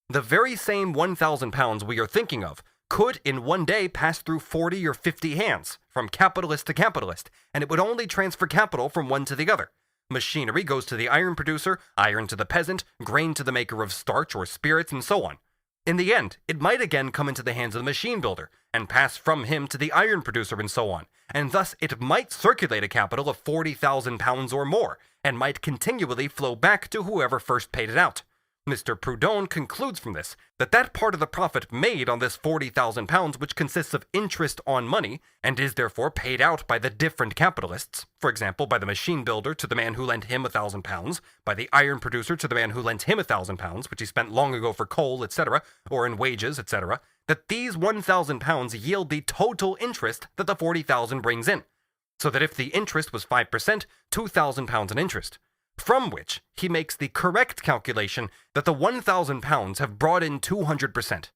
The very same £1,000 we are thinking of could in one day pass through 40 or 50 hands, from capitalist to capitalist, and it would only transfer capital from one to the other. Machinery goes to the iron producer, iron to the peasant, grain to the maker of starch or spirits, and so on. In the end, it might again come into the hands of the machine builder, and pass from him to the iron producer and so on, and thus it might circulate a capital of £40,000 or more, and might continually flow back to whoever first paid it out. Mr. Proudhon concludes from this that part of the profit made on this £40,000 which consists of interest on money, and is therefore paid out by the different capitalists, for example by the machine builder to the man who lent him £1,000, by the iron producer to the man who lent him £1,000, which he spent long ago for coal, etc., or in wages, etc., that these £1,000 yield the total interest that the £40,000 brings in, so that if the interest was 5%, £2,000 in interest, from which he makes the correct calculation that the £1,000 have brought in 200%.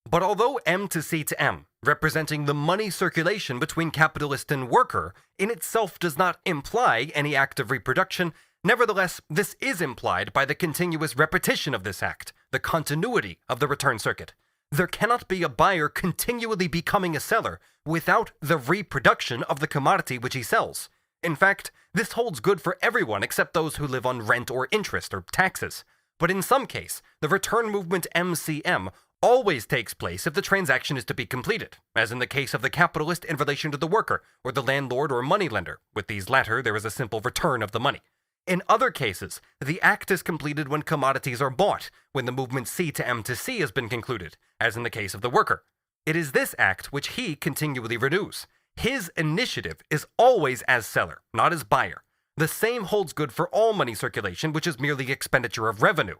But although M to C to M, representing the money circulation between capitalist and worker, in itself does not imply any act of reproduction, nevertheless this is implied by the continuous repetition of this act, the continuity of the return circuit. There cannot be a buyer continually becoming a seller without the reproduction of the commodity which he sells. In fact, this holds good for everyone except those who live on rent or interest or taxes. But in some case, the return movement MCM always takes place if the transaction is to be completed, as in the case of the capitalist in relation to the worker, or the landlord or moneylender. With these latter, there is a simple return of the money. In other cases, the act is completed when commodities are bought, when the movement C to M to C has been concluded, as in the case of the worker. It is this act which he continually renews. His initiative is always as seller, not as buyer. The same holds good for all money circulation, which is merely expenditure of revenue.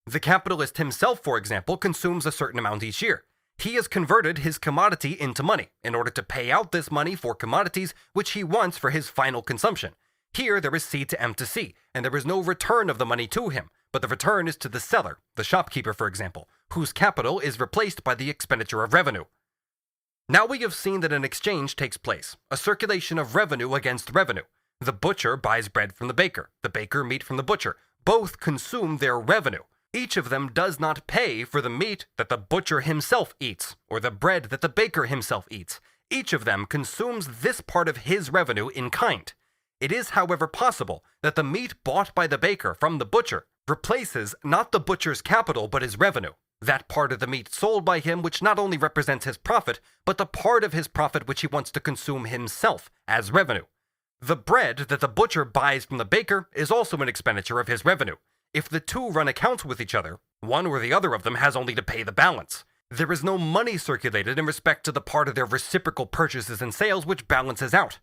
The capitalist himself, for example, consumes a certain amount each year. He has converted his commodity into money in order to pay out this money for commodities which he wants for his final consumption. Here there is C to M to C, and there is no return of the money to him, but the return is to the seller, the shopkeeper for example, whose capital is replaced by the expenditure of revenue. Now we have seen that an exchange takes place, a circulation of revenue against revenue. The butcher buys bread from the baker meat from the butcher. Both consume their revenue. Each of them does not pay for the meat that the butcher himself eats, or the bread that the baker himself eats. Each of them consumes this part of his revenue in kind. It is, however, possible that the meat bought by the baker from the butcher replaces not the butcher's capital but his revenue. That part of the meat sold by him which not only represents his profit, but the part of his profit which he wants to consume himself as revenue. The bread that the butcher buys from the baker is also an expenditure of his revenue. If the two run accounts with each other, one or the other of them has only to pay the balance. There is no money circulated in respect to the part of their reciprocal purchases and sales which balances out.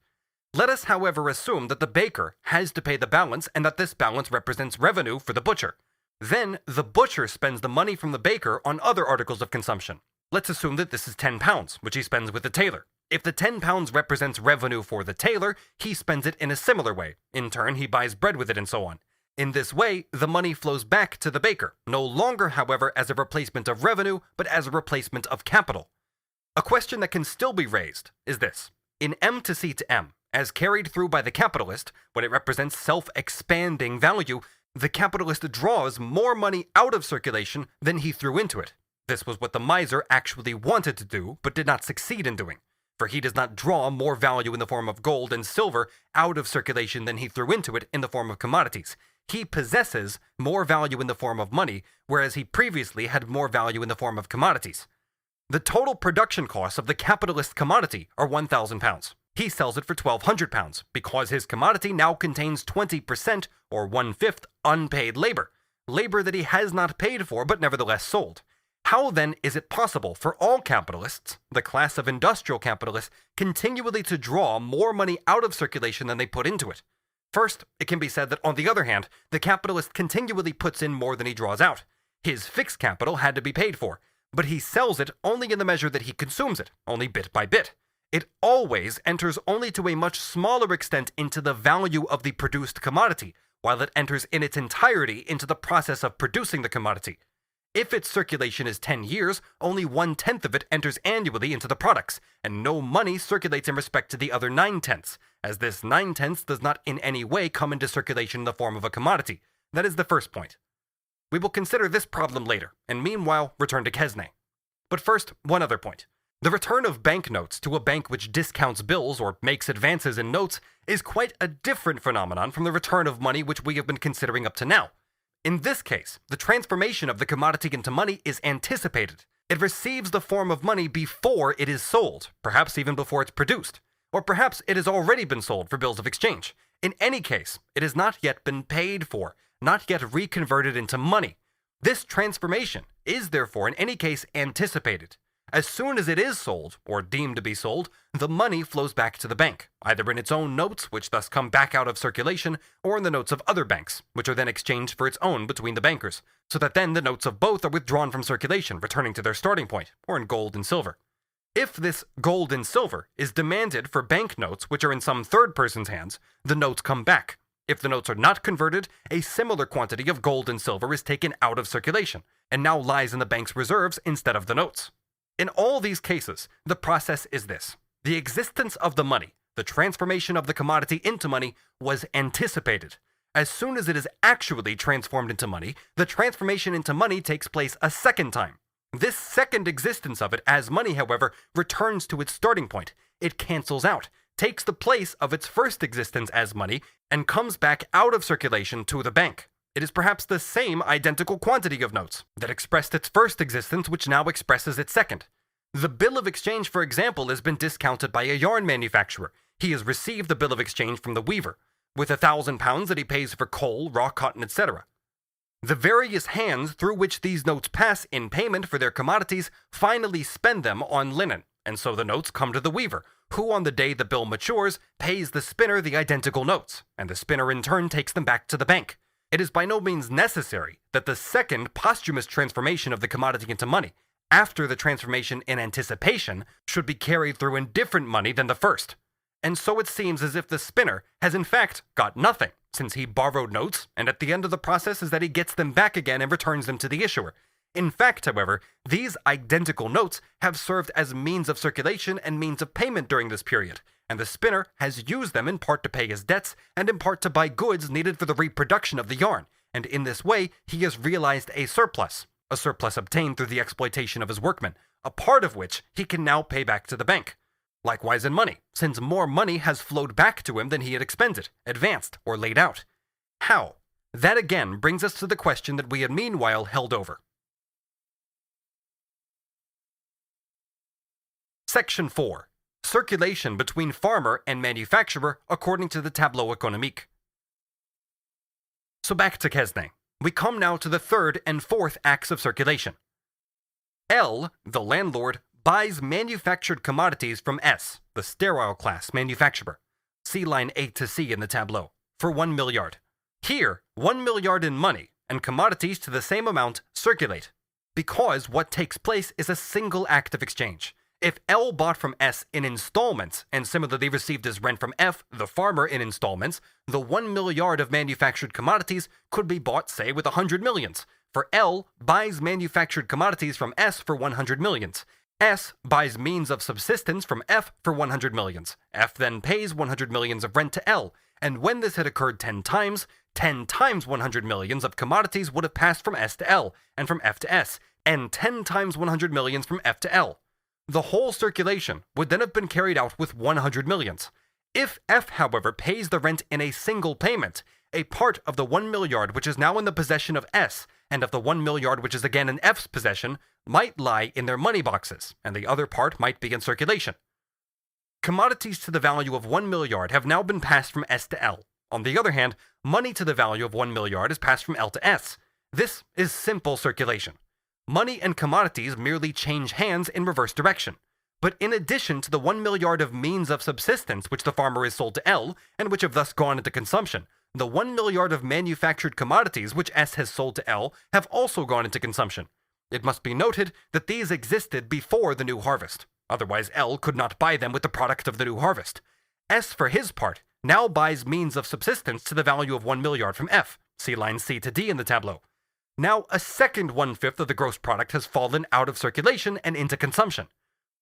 Let us, however, assume that the baker has to pay the balance and that this balance represents revenue for the butcher. Then, the butcher spends the money from the baker on other articles of consumption. Let's assume that this is £10, which he spends with the tailor. If the £10 represents revenue for the tailor, he spends it in a similar way. In turn, he buys bread with it and so on. In this way, the money flows back to the baker, no longer, however, as a replacement of revenue, but as a replacement of capital. A question that can still be raised is this. In M to C to M, as carried through by the capitalist, when it represents self-expanding value, the capitalist draws more money out of circulation than he threw into it. This was what the miser actually wanted to do, but did not succeed in doing, for he does not draw more value in the form of gold and silver out of circulation than he threw into it in the form of commodities. He possesses more value in the form of money, whereas he previously had more value in the form of commodities. The total production costs of the capitalist commodity are £1,000. He sells it for £1,200 because his commodity now contains 20% or 1/5 unpaid labor that he has not paid for but nevertheless sold. How then is it possible for all capitalists, the class of industrial capitalists, continually to draw more money out of circulation than they put into it? First, it can be said that on the other hand, the capitalist continually puts in more than he draws out. His fixed capital had to be paid for, but he sells it only in the measure that he consumes it, only bit by bit. It always enters only to a much smaller extent into the value of the produced commodity, while it enters in its entirety into the process of producing the commodity. If its circulation is 10 years, only 1/10 of it enters annually into the products, and no money circulates in respect to the other 9/10, as this 9/10 does not in any way come into circulation in the form of a commodity. That is the first point. We will consider this problem later, and meanwhile return to Quesnay. But first, one other point. The return of banknotes to a bank which discounts bills or makes advances in notes is quite a different phenomenon from the return of money which we have been considering up to now. In this case, the transformation of the commodity into money is anticipated. It receives the form of money before it is sold, perhaps even before it's produced, or perhaps it has already been sold for bills of exchange. In any case, it has not yet been paid for, not yet reconverted into money. This transformation is therefore in any case anticipated. As soon as it is sold, or deemed to be sold, the money flows back to the bank, either in its own notes, which thus come back out of circulation, or in the notes of other banks, which are then exchanged for its own between the bankers, so that then the notes of both are withdrawn from circulation, returning to their starting point, or in gold and silver. If this gold and silver is demanded for bank notes which are in some third person's hands, the notes come back. If the notes are not converted, a similar quantity of gold and silver is taken out of circulation, and now lies in the bank's reserves instead of the notes. In all these cases, the process is this. The existence of the money, the transformation of the commodity into money, was anticipated. As soon as it is actually transformed into money, the transformation into money takes place a second time. This second existence of it as money, however, returns to its starting point. It cancels out, takes the place of its first existence as money, and comes back out of circulation to the bank. It is perhaps the same identical quantity of notes that expressed its first existence which now expresses its second. The bill of exchange, for example, has been discounted by a yarn manufacturer. He has received the bill of exchange from the weaver, with £1,000 that he pays for coal, raw cotton, etc. The various hands through which these notes pass in payment for their commodities finally spend them on linen, and so the notes come to the weaver, who on the day the bill matures pays the spinner the identical notes, and the spinner in turn takes them back to the bank. It is by no means necessary that the second posthumous transformation of the commodity into money, after the transformation in anticipation, should be carried through in different money than the first. And so it seems as if the spinner has in fact got nothing, since he borrowed notes, and at the end of the process is that he gets them back again and returns them to the issuer. In fact, however, these identical notes have served as means of circulation and means of payment during this period, and the spinner has used them in part to pay his debts and in part to buy goods needed for the reproduction of the yarn, and in this way he has realized a surplus obtained through the exploitation of his workmen, a part of which he can now pay back to the bank. Likewise in money, since more money has flowed back to him than he had expended, advanced, or laid out. How? That again brings us to the question that we had meanwhile held over. Section 4. Circulation between farmer and manufacturer according to the Tableu Economique. So back to Quesnay. We come now to the third and fourth acts of circulation. L, the landlord, buys manufactured commodities from S, the sterile class manufacturer. See line A to C in the tableau, for 1 milliard. Here, 1 milliard in money and commodities to the same amount circulate, because what takes place is a single act of exchange. If L bought from S in installments and similarly received as rent from F, the farmer, in installments, the 1 milliard of manufactured commodities could be bought, say, with 100 millions. For L buys manufactured commodities from S for 100 millions. S buys means of subsistence from F for 100 millions. F then pays 100 millions of rent to L, and when this had occurred 10 times 100 millions of commodities would have passed from S to L, and from F to S, and 10 times 100 millions from F to L. The whole circulation would then have been carried out with 100 millions. If F, however, pays the rent in a single payment, a part of the 1 milliard which is now in the possession of S, and of the 1 milliard which is again in F's possession, might lie in their money boxes, and the other part might be in circulation. Commodities to the value of 1 milliard have now been passed from S to L. On the other hand, money to the value of 1 milliard is passed from L to S. This is simple circulation. Money and commodities merely change hands in reverse direction. But in addition to the 1 milliard of means of subsistence which the farmer has sold to L, and which have thus gone into consumption, the 1 milliard of manufactured commodities which S has sold to L have also gone into consumption. It must be noted that these existed before the new harvest. Otherwise L could not buy them with the product of the new harvest. S, for his part, now buys means of subsistence to the value of 1 milliard from F. See line C to D in the tableau. Now a second 1/5 of the gross product has fallen out of circulation and into consumption.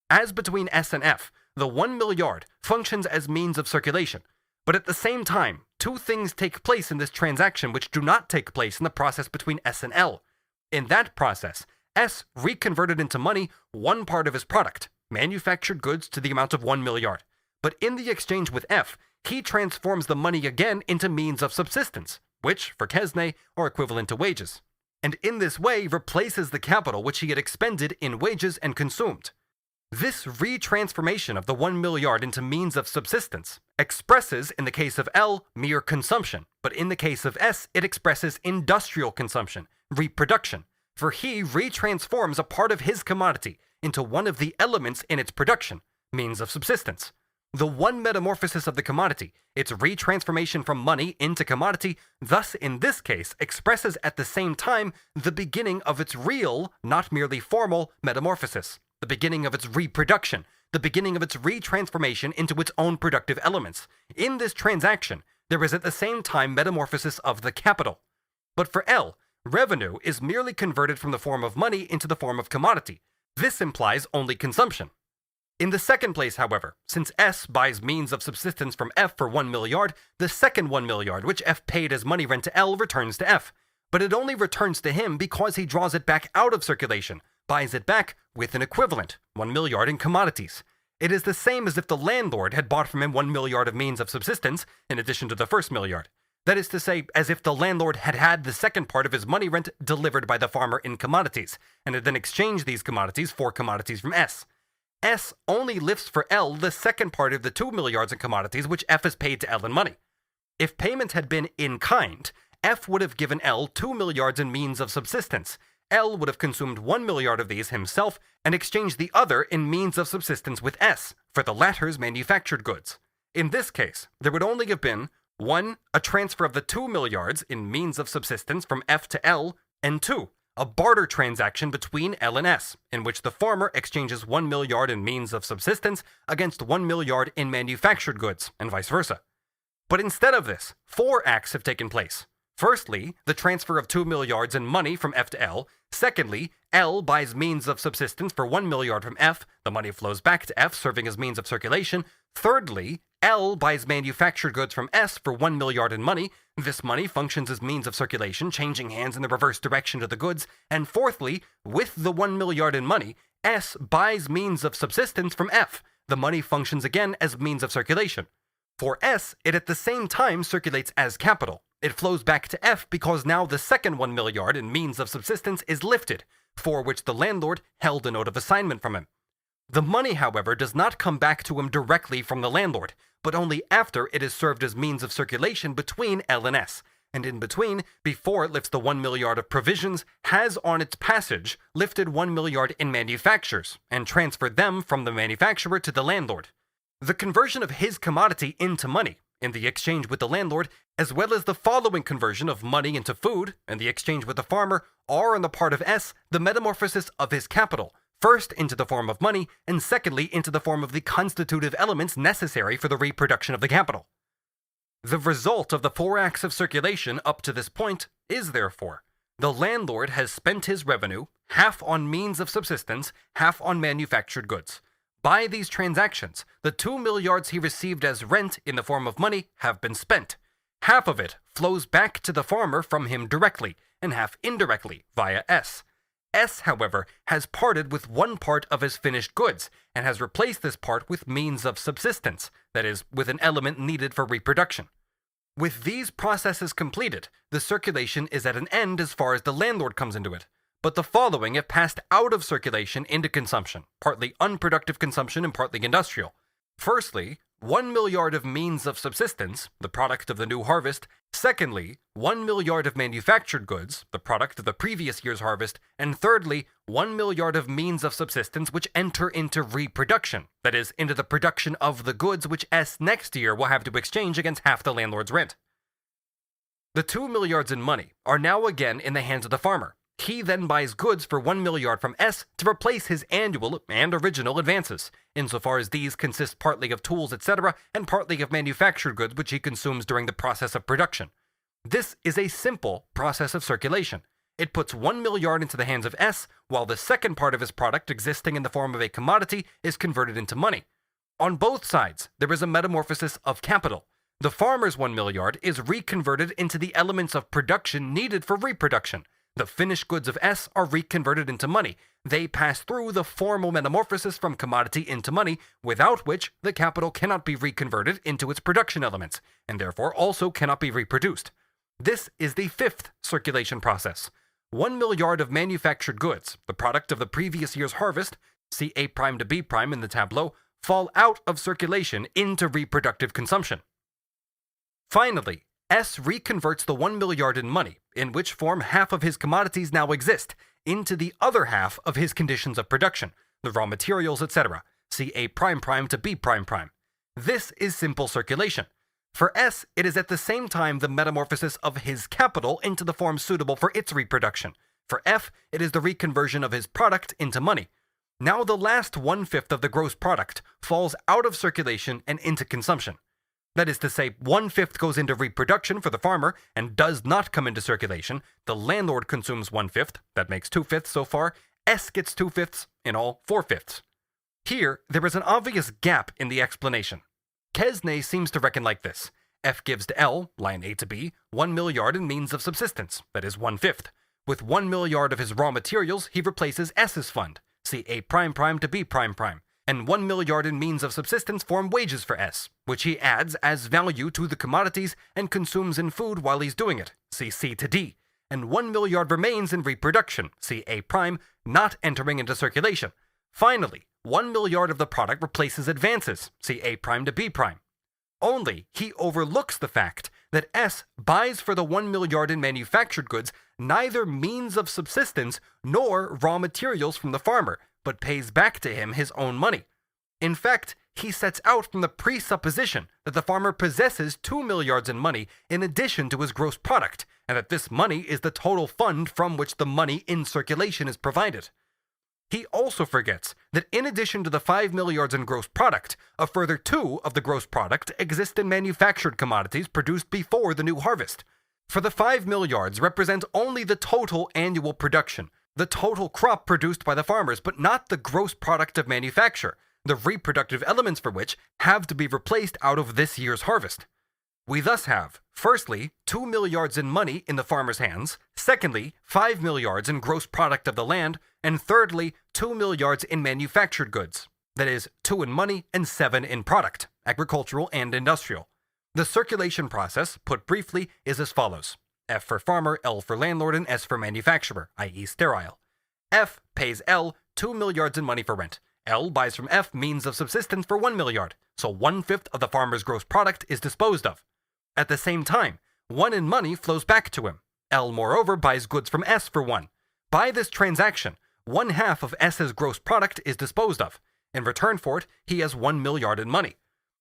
As between S and F, the 1 milliard functions as means of circulation, but at the same time, two things take place in this transaction which do not take place in the process between S and L. In that process, S reconverted into money one part of his product, manufactured goods to the amount of 1 milliard, but in the exchange with F, he transforms the money again into means of subsistence, which, for Quesnay, are equivalent to wages, and in this way replaces the capital which he had expended in wages and consumed. This retransformation of the 1 milliard into means of subsistence expresses, in the case of L, mere consumption, but in the case of S, it expresses industrial consumption, reproduction, for he retransforms a part of his commodity into one of the elements in its production, means of subsistence. The one metamorphosis of the commodity, its retransformation from money into commodity, thus in this case expresses at the same time the beginning of its real, not merely formal, metamorphosis, the beginning of its reproduction, the beginning of its retransformation into its own productive elements. In this transaction, there is at the same time metamorphosis of the capital. But for L, revenue is merely converted from the form of money into the form of commodity. This implies only consumption. In the second place, however, since S buys means of subsistence from F for 1 milliard, the second 1 milliard, which F paid as money rent to L, returns to F. But it only returns to him because he draws it back out of circulation, buys it back with an equivalent, 1 milliard in commodities. It is the same as if the landlord had bought from him 1 milliard of means of subsistence, in addition to the first milliard. That is to say, as if the landlord had had the second part of his money rent delivered by the farmer in commodities, and had then exchanged these commodities for commodities from S. S only lifts for L the second part of the 2 milliards in commodities which F has paid to L in money. If payment had been in kind, F would have given L 2 milliards in means of subsistence. L would have consumed 1 milliard of these himself and exchanged the other in means of subsistence with S, for the latter's manufactured goods. In this case, there would only have been 1. A transfer of the 2 milliards in means of subsistence from F to L, and 2. A barter transaction between L and S, in which the farmer exchanges 1 milliard in means of subsistence against 1 milliard in manufactured goods, and vice versa. But instead of this, 4 acts have taken place. Firstly, the transfer of 2 milliards in money from F to L. Secondly, L buys means of subsistence for 1 milliard from F. The money flows back to F, serving as means of circulation. Thirdly, L buys manufactured goods from S for 1 milliard in money. This money functions as means of circulation, changing hands in the reverse direction to the goods. And fourthly, with the 1 milliard in money, S buys means of subsistence from F. The money functions again as means of circulation. For S, it at the same time circulates as capital. It flows back to F because now the second 1 milliard in means of subsistence is lifted, for which the landlord held a note of assignment from him. The money, however, does not come back to him directly from the landlord, but only after it is served as means of circulation between L and S, and in between, before it lifts the 1 milliard of provisions, has on its passage lifted 1 milliard in manufactures, and transferred them from the manufacturer to the landlord. The conversion of his commodity into money, in the exchange with the landlord, as well as the following conversion of money into food, and the exchange with the farmer, are on the part of S the metamorphosis of his capital, first into the form of money, and secondly into the form of the constitutive elements necessary for the reproduction of the capital. The result of the 4 acts of circulation up to this point is, therefore, the landlord has spent his revenue, half on means of subsistence, half on manufactured goods. By these transactions, the 2 milliards he received as rent in the form of money have been spent. Half of it flows back to the farmer from him directly, and half indirectly via S. S, however, has parted with one part of his finished goods, and has replaced this part with means of subsistence, that is, with an element needed for reproduction. With these processes completed, the circulation is at an end as far as the landlord comes into it. But the following have passed out of circulation into consumption, partly unproductive consumption and partly industrial. Firstly, 1 milliard of means of subsistence, the product of the new harvest. Secondly, 1 milliard of manufactured goods, the product of the previous year's harvest. And thirdly, 1 milliard of means of subsistence which enter into reproduction, that is, into the production of the goods which S next year will have to exchange against half the landlord's rent. The 2 milliards in money are now again in the hands of the farmer. He then buys goods for 1 milliard from S to replace his annual and original advances, insofar as these consist partly of tools, etc., and partly of manufactured goods which he consumes during the process of production. This is a simple process of circulation. It puts 1 milliard into the hands of S, while the second part of his product, existing in the form of a commodity, is converted into money. On both sides, there is a metamorphosis of capital. The farmer's 1 milliard is reconverted into the elements of production needed for reproduction. The finished goods of S are reconverted into money. They pass through the formal metamorphosis from commodity into money, without which the capital cannot be reconverted into its production elements, and therefore also cannot be reproduced. This is the fifth circulation process. 1 milliard of manufactured goods, the product of the previous year's harvest, see A' to B' in the tableau, fall out of circulation into reproductive consumption. Finally, S reconverts the 1 milliard in money, in which form half of his commodities now exist, into the other half of his conditions of production, the raw materials, etc. See A' to B'. This is simple circulation. For S, it is at the same time the metamorphosis of his capital into the form suitable for its reproduction. For F, it is the reconversion of his product into money. Now the last 1/5 of the gross product falls out of circulation and into consumption. That is to say, 1/5 goes into reproduction for the farmer and does not come into circulation. The landlord consumes 1/5, that makes 2/5 so far. S gets 2/5, in all 4/5. Here, there is an obvious gap in the explanation. Quesnay seems to reckon like this. F gives to L, line A to B, 1 milliard in means of subsistence, that is 1/5. With 1 milliard of his raw materials, he replaces S's fund, see A' to B', and 1 milliard in means of subsistence form wages for S, which he adds as value to the commodities and consumes in food while he's doing it, see C to D, and 1 milliard remains in reproduction, see A', not entering into circulation. Finally, 1 milliard of the product replaces advances, see A' to B'. Only, he overlooks the fact that S buys for the 1 milliard in manufactured goods neither means of subsistence nor raw materials from the farmer, but pays back to him his own money. In fact, he sets out from the presupposition that the farmer possesses 2 milliards in money in addition to his gross product, and that this money is the total fund from which the money in circulation is provided. He also forgets that in addition to the 5 milliards in gross product, a further 2 of the gross product exist in manufactured commodities produced before the new harvest. For the 5 milliards represent only the total annual production, the total crop produced by the farmers, but not the gross product of manufacture, the reproductive elements for which have to be replaced out of this year's harvest. We thus have, firstly, 2 milliards in money in the farmer's hands, secondly, 5 milliards in gross product of the land, and thirdly, 2 milliards in manufactured goods. That is, 2 in money and 7 in product, agricultural and industrial. The circulation process, put briefly, is as follows. F for farmer, L for landlord, and S for manufacturer, i.e. sterile. F pays L 2 milliards in money for rent. L buys from F means of subsistence for 1 milliard, so 1/5 of the farmer's gross product is disposed of. At the same time, 1 in money flows back to him. L, moreover, buys goods from S for 1. By this transaction, 1/2 of S's gross product is disposed of. In return for it, he has 1 milliard in money.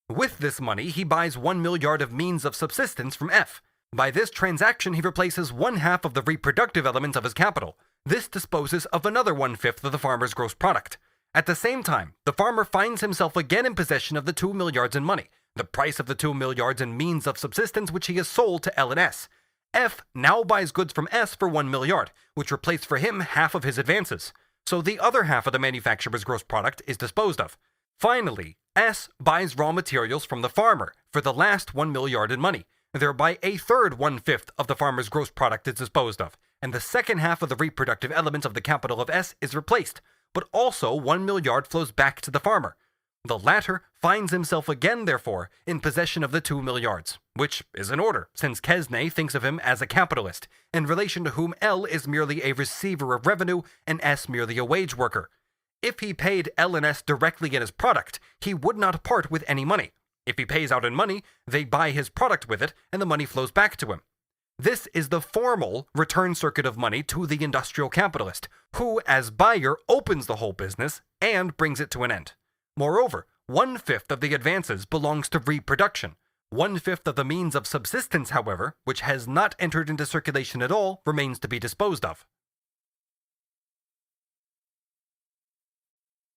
With this money, he buys 1 milliard of means of subsistence from F. By this transaction, he replaces 1/2 of the reproductive element of his capital. This disposes of another 1/5 of the farmer's gross product. At the same time, the farmer finds himself again in possession of the 2 milliards in money, the price of the 2 milliards in means of subsistence which he has sold to L and S. F now buys goods from S for 1 milliard, which replace for him half of his advances. So the other half of the manufacturer's gross product is disposed of. Finally, S buys raw materials from the farmer for the last 1 milliard in money. Thereby a third 1/5 of the farmer's gross product is disposed of, and the second half of the reproductive element of the capital of S is replaced, but also 1 milliard flows back to the farmer. The latter finds himself again, therefore, in possession of the 2 milliards, which is in order, since Quesnay thinks of him as a capitalist, in relation to whom L is merely a receiver of revenue and S merely a wage worker. If he paid L and S directly in his product, he would not part with any money. If he pays out in money, they buy his product with it, and the money flows back to him. This is the formal return circuit of money to the industrial capitalist, who, as buyer, opens the whole business and brings it to an end. Moreover, 1/5 of the advances belongs to reproduction. 1/5 of the means of subsistence, however, which has not entered into circulation at all, remains to be disposed of.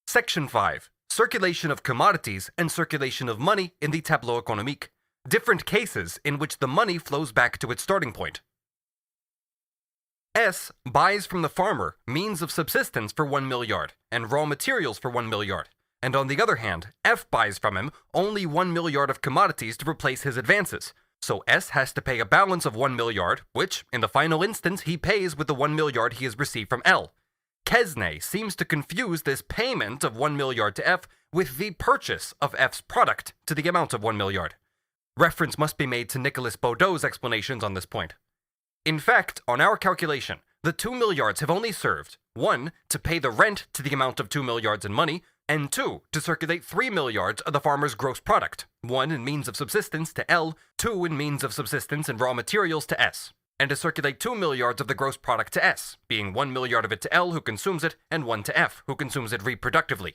Section 5. Circulation of commodities and circulation of money in the Tableu Economique. Different cases in which the money flows back to its starting point. S buys from the farmer means of subsistence for 1 milliard and raw materials for 1 milliard. And on the other hand, F buys from him only 1 milliard of commodities to replace his advances. So S has to pay a balance of 1 milliard, which, in the final instance, he pays with the 1 milliard he has received from L. Quesnay seems to confuse this payment of 1 milliard to F with the purchase of F's product to the amount of 1 milliard. Reference must be made to Nicolas Baudot's explanations on this point. In fact, on our calculation, the 2 milliards have only served 1. To pay the rent to the amount of 2 milliards in money, and 2. To circulate 3 milliards of the farmer's gross product, 1 in means of subsistence to L, 2 in means of subsistence and raw materials to S, and to circulate 2 milliards of the gross product to S, being 1 milliard of it to L who consumes it and 1 to F who consumes it reproductively.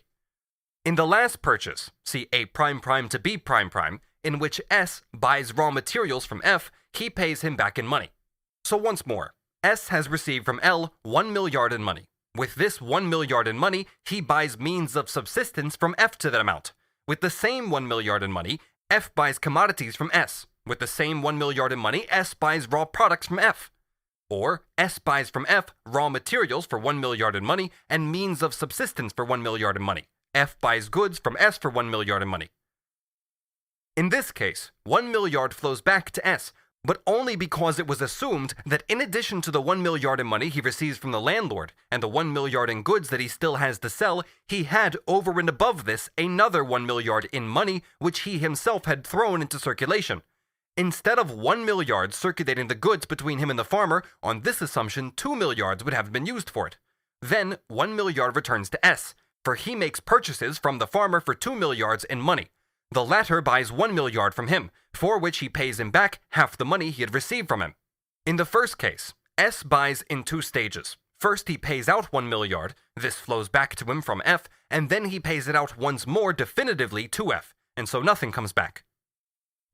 In the last purchase, see A prime prime to B prime prime, in which S buys raw materials from F, he pays him back in money. So once more, S has received from L 1 milliard in money. With this 1 milliard in money, he buys means of subsistence from F to that amount. With the same 1 milliard in money, F buys commodities from S. With the same 1 milliard in money, S buys raw products from F. Or, S buys from F raw materials for 1 milliard in money and means of subsistence for 1 milliard in money. F buys goods from S for 1 milliard in money. In this case, 1 milliard flows back to S, but only because it was assumed that in addition to the 1 milliard in money he receives from the landlord and the 1 milliard in goods that he still has to sell, he had over and above this another 1 milliard in money which he himself had thrown into circulation. Instead of 1 milliard circulating the goods between him and the farmer, on this assumption 2 milliards would have been used for it. Then 1 milliard returns to S, for he makes purchases from the farmer for 2 milliards in money. The latter buys 1 milliard from him, for which he pays him back half the money he had received from him. In the first case, S buys in 2 stages. First, he pays out 1 milliard, this flows back to him from F, and then he pays it out once more definitively to F, and so nothing comes back.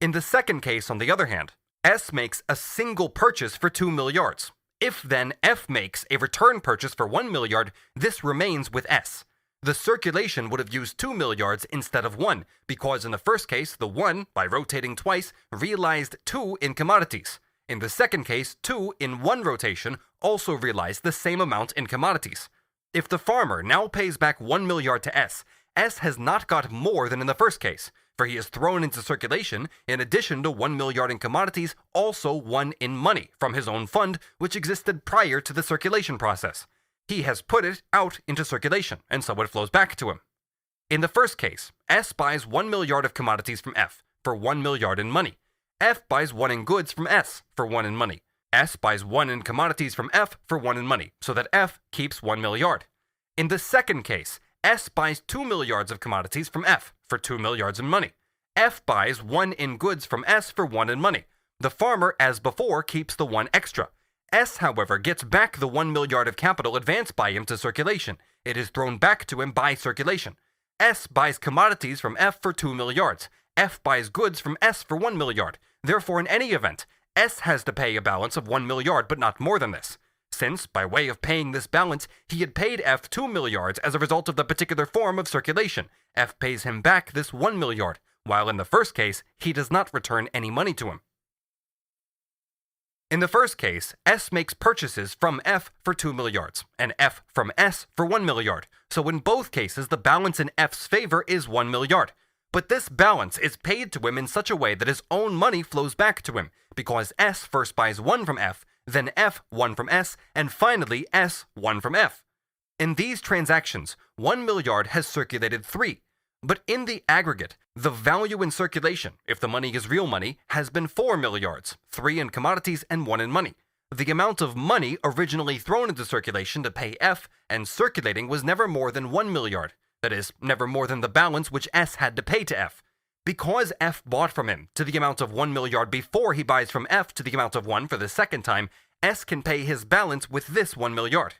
In the second case, on the other hand, S makes a single purchase for 2 milliards. If then F makes a return purchase for 1 milliard, this remains with S. The circulation would have used 2 milliards instead of 1, because in the first case, the 1, by rotating twice, realized 2 in commodities. In the second case, 2 in 1 rotation also realized the same amount in commodities. If the farmer now pays back 1 milliard to S, S has not got more than in the first case, for he has thrown into circulation, in addition to 1 milliard in commodities, also 1 in money from his own fund, which existed prior to the circulation process. He has put it out into circulation, and so it flows back to him. In the first case, S buys 1 milliard of commodities from F for 1 milliard in money. F buys 1 in goods from S for 1 in money. S buys 1 in commodities from F for 1 in money, so that F keeps 1 milliard. In the second case, S buys 2 milliards of commodities from F for 2 milliards in money. F buys 1 in goods from S for 1 in money. The farmer, as before, keeps the 1 extra. S, however, gets back the 1 milliard of capital advanced by him to circulation. It is thrown back to him by circulation. S buys commodities from F for 2 milliards. F buys goods from S for 1 milliard. Therefore, in any event, S has to pay a balance of 1 milliard, but not more than this. Since, by way of paying this balance, he had paid F 2 milliards as a result of the particular form of circulation, F pays him back this 1 milliard, while in the first case, he does not return any money to him. In the first case, S makes purchases from F for 2 milliards, and F from S for 1 milliard, so in both cases the balance in F's favor is 1 milliard. But this balance is paid to him in such a way that his own money flows back to him, because S first buys 1 from F, then F 1 from S, and finally S 1 from F. In these transactions, 1 milliard has circulated 3, but in the aggregate, the value in circulation, if the money is real money, has been 4 milliards, 3 in commodities and 1 in money. The amount of money originally thrown into circulation to pay F and circulating was never more than 1 milliard, that is, never more than the balance which S had to pay to F. Because F bought from him to the amount of 1 milliard before he buys from F to the amount of 1 for the second time, S can pay his balance with this 1 milliard.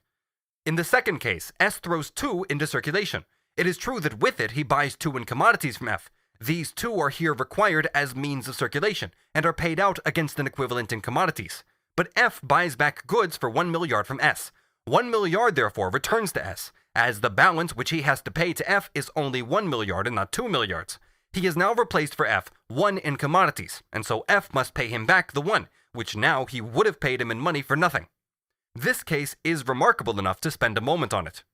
In the second case, S throws 2 into circulation. It is true that with it he buys 2 in commodities from F. These 2 are here required as means of circulation, and are paid out against an equivalent in commodities. But F buys back goods for 1 milliard from S. 1 milliard therefore returns to S, as the balance which he has to pay to F is only 1 milliard and not 2 milliards. He has now replaced for F 1 in commodities, and so F must pay him back the 1, which now he would have paid him in money for nothing. This case is remarkable enough to spend a moment on it.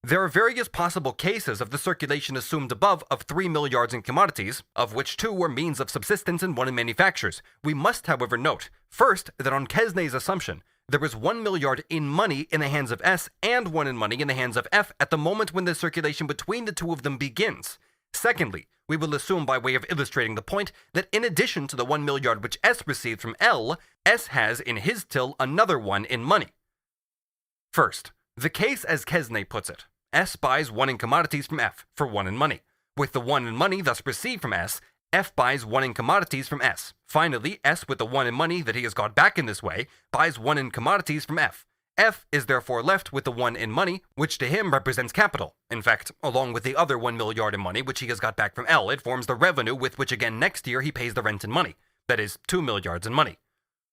There are various possible cases of the circulation assumed above of 3 milliards in commodities, of which 2 are means of subsistence and 1 in manufactures. We must, however, note, first, that on Quesnay's assumption, there is 1 milliard in money in the hands of S and 1 in money in the hands of F at the moment when the circulation between the two of them begins. Secondly, we will assume by way of illustrating the point that in addition to the 1 milliard which S received from L, S has in his till another one in money. First, the case as Quesnay puts it, S buys 1 in commodities from F for 1 in money. With the 1 in money thus received from S, F buys 1 in commodities from S. Finally, S, with the 1 in money that he has got back in this way, buys 1 in commodities from F. F is therefore left with the 1 in money, which to him represents capital. In fact, along with the other 1 milliard in money which he has got back from L, it forms the revenue with which again next year he pays the rent in money. That is, 2 milliards in money.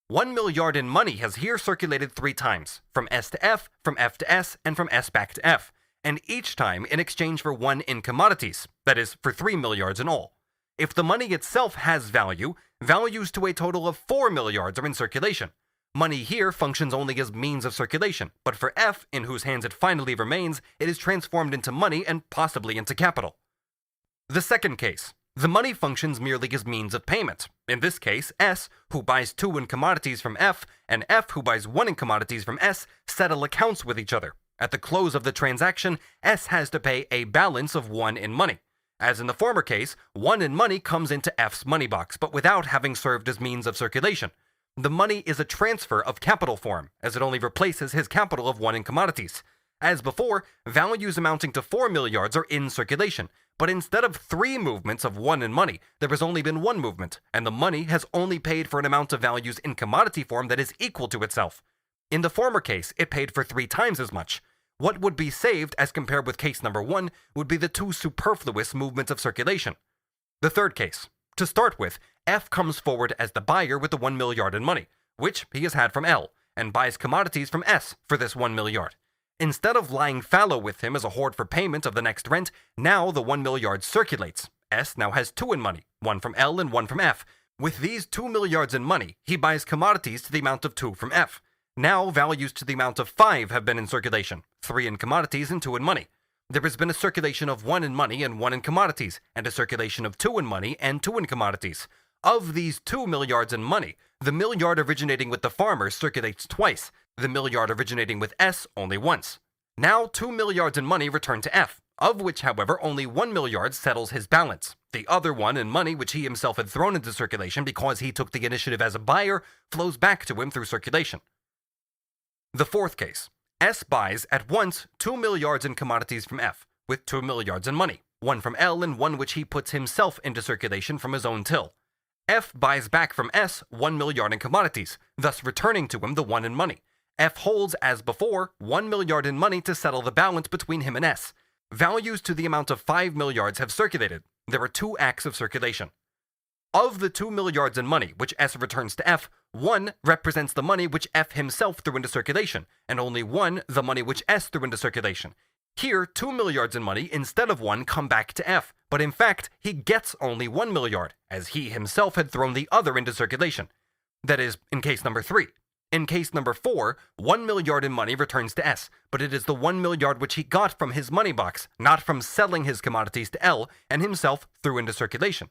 1 milliard in money has here circulated 3 times, from S to F, from F to S, and from S back to F, and each time in exchange for 1 in commodities, that is, for 3 milliards in all. If the money itself has value, values to a total of 4 milliards are in circulation. Money here functions only as means of circulation, but for F, in whose hands it finally remains, it is transformed into money and possibly into capital. The second case. The money functions merely as means of payment. In this case, S, who buys 2 in commodities from F, and F, who buys 1 in commodities from S, settle accounts with each other. At the close of the transaction, S has to pay a balance of 1 in money. As in the former case, 1 in money comes into F's money box, but without having served as means of circulation. The money is a transfer of capital form, as it only replaces his capital of 1 in commodities. As before, values amounting to 4 milliards are in circulation, but instead of 3 movements of 1 in money, there has only been 1 movement, and the money has only paid for an amount of values in commodity form that is equal to itself. In the former case, it paid for 3 times as much. What would be saved, as compared with case number 1, would be the 2 superfluous movements of circulation. The third case. To start with, F comes forward as the buyer with the 1 milliard in money, which he has had from L, and buys commodities from S for this 1 milliard. Instead of lying fallow with him as a hoard for payment of the next rent, now the 1 milliard circulates. S now has 2 in money, 1 from L and 1 from F. With these 2 milliards in money, he buys commodities to the amount of 2 from F. Now values to the amount of 5 have been in circulation, 3 in commodities and 2 in money. There has been a circulation of 1 in money and 1 in commodities, and a circulation of 2 in money and 2 in commodities. Of these 2 milliards in money, the milliard originating with the farmer circulates twice, the milliard originating with S only once. Now 2 milliards in money return to F, of which, however, only 1 milliard settles his balance. The other 1 in money, which he himself had thrown into circulation because he took the initiative as a buyer, flows back to him through circulation. The fourth case. S buys at once 2 milliards in commodities from F, with 2 milliards in money, 1 from L and 1 which he puts himself into circulation from his own till. F buys back from S 1 milliard in commodities, thus returning to him the 1 in money. F holds, as before, 1 milliard in money to settle the balance between him and S. Values to the amount of 5 milliards have circulated. There are 2 acts of circulation. Of the 2 milliards in money which S returns to F, 1 represents the money which F himself threw into circulation, and only 1 the money which S threw into circulation. Here, 2 milliards in money instead of 1 come back to F, but in fact, he gets only 1 milliard, as he himself had thrown the other into circulation. That is, in case number 3. In case number 4, 1 milliard in money returns to S, but it is the 1 milliard which he got from his money box, not from selling his commodities to L, and himself threw into circulation.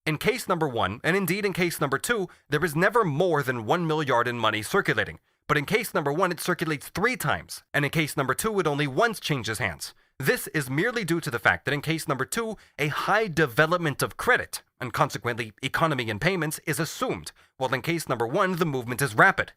In case number 1, and indeed in case number 2, there is never more than 1 milliard in money circulating. But in case number 1, it circulates 3 times, and in case number 2, it only once changes hands. This is merely due to the fact that in case number 2, a high development of credit, and consequently economy in payments, is assumed, while in case number 1, the movement is rapid.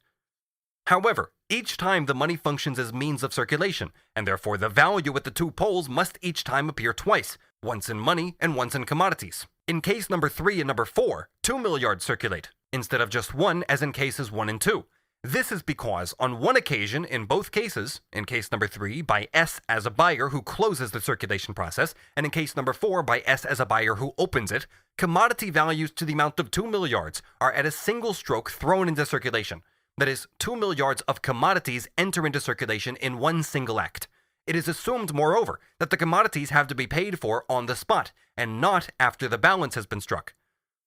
However, each time the money functions as means of circulation, and therefore the value at the 2 poles must each time appear twice, once in money and once in commodities. In case number 3 and number 4, 2 milliards circulate, instead of just 1 as in cases 1 and 2. This is because, on one occasion in both cases, in case number 3 by S as a buyer who closes the circulation process, and in case number 4 by S as a buyer who opens it, commodity values to the amount of 2 milliards are at a single stroke thrown into circulation. That is, 2 milliards of commodities enter into circulation in one single act. It is assumed, moreover, that the commodities have to be paid for on the spot, and not after the balance has been struck.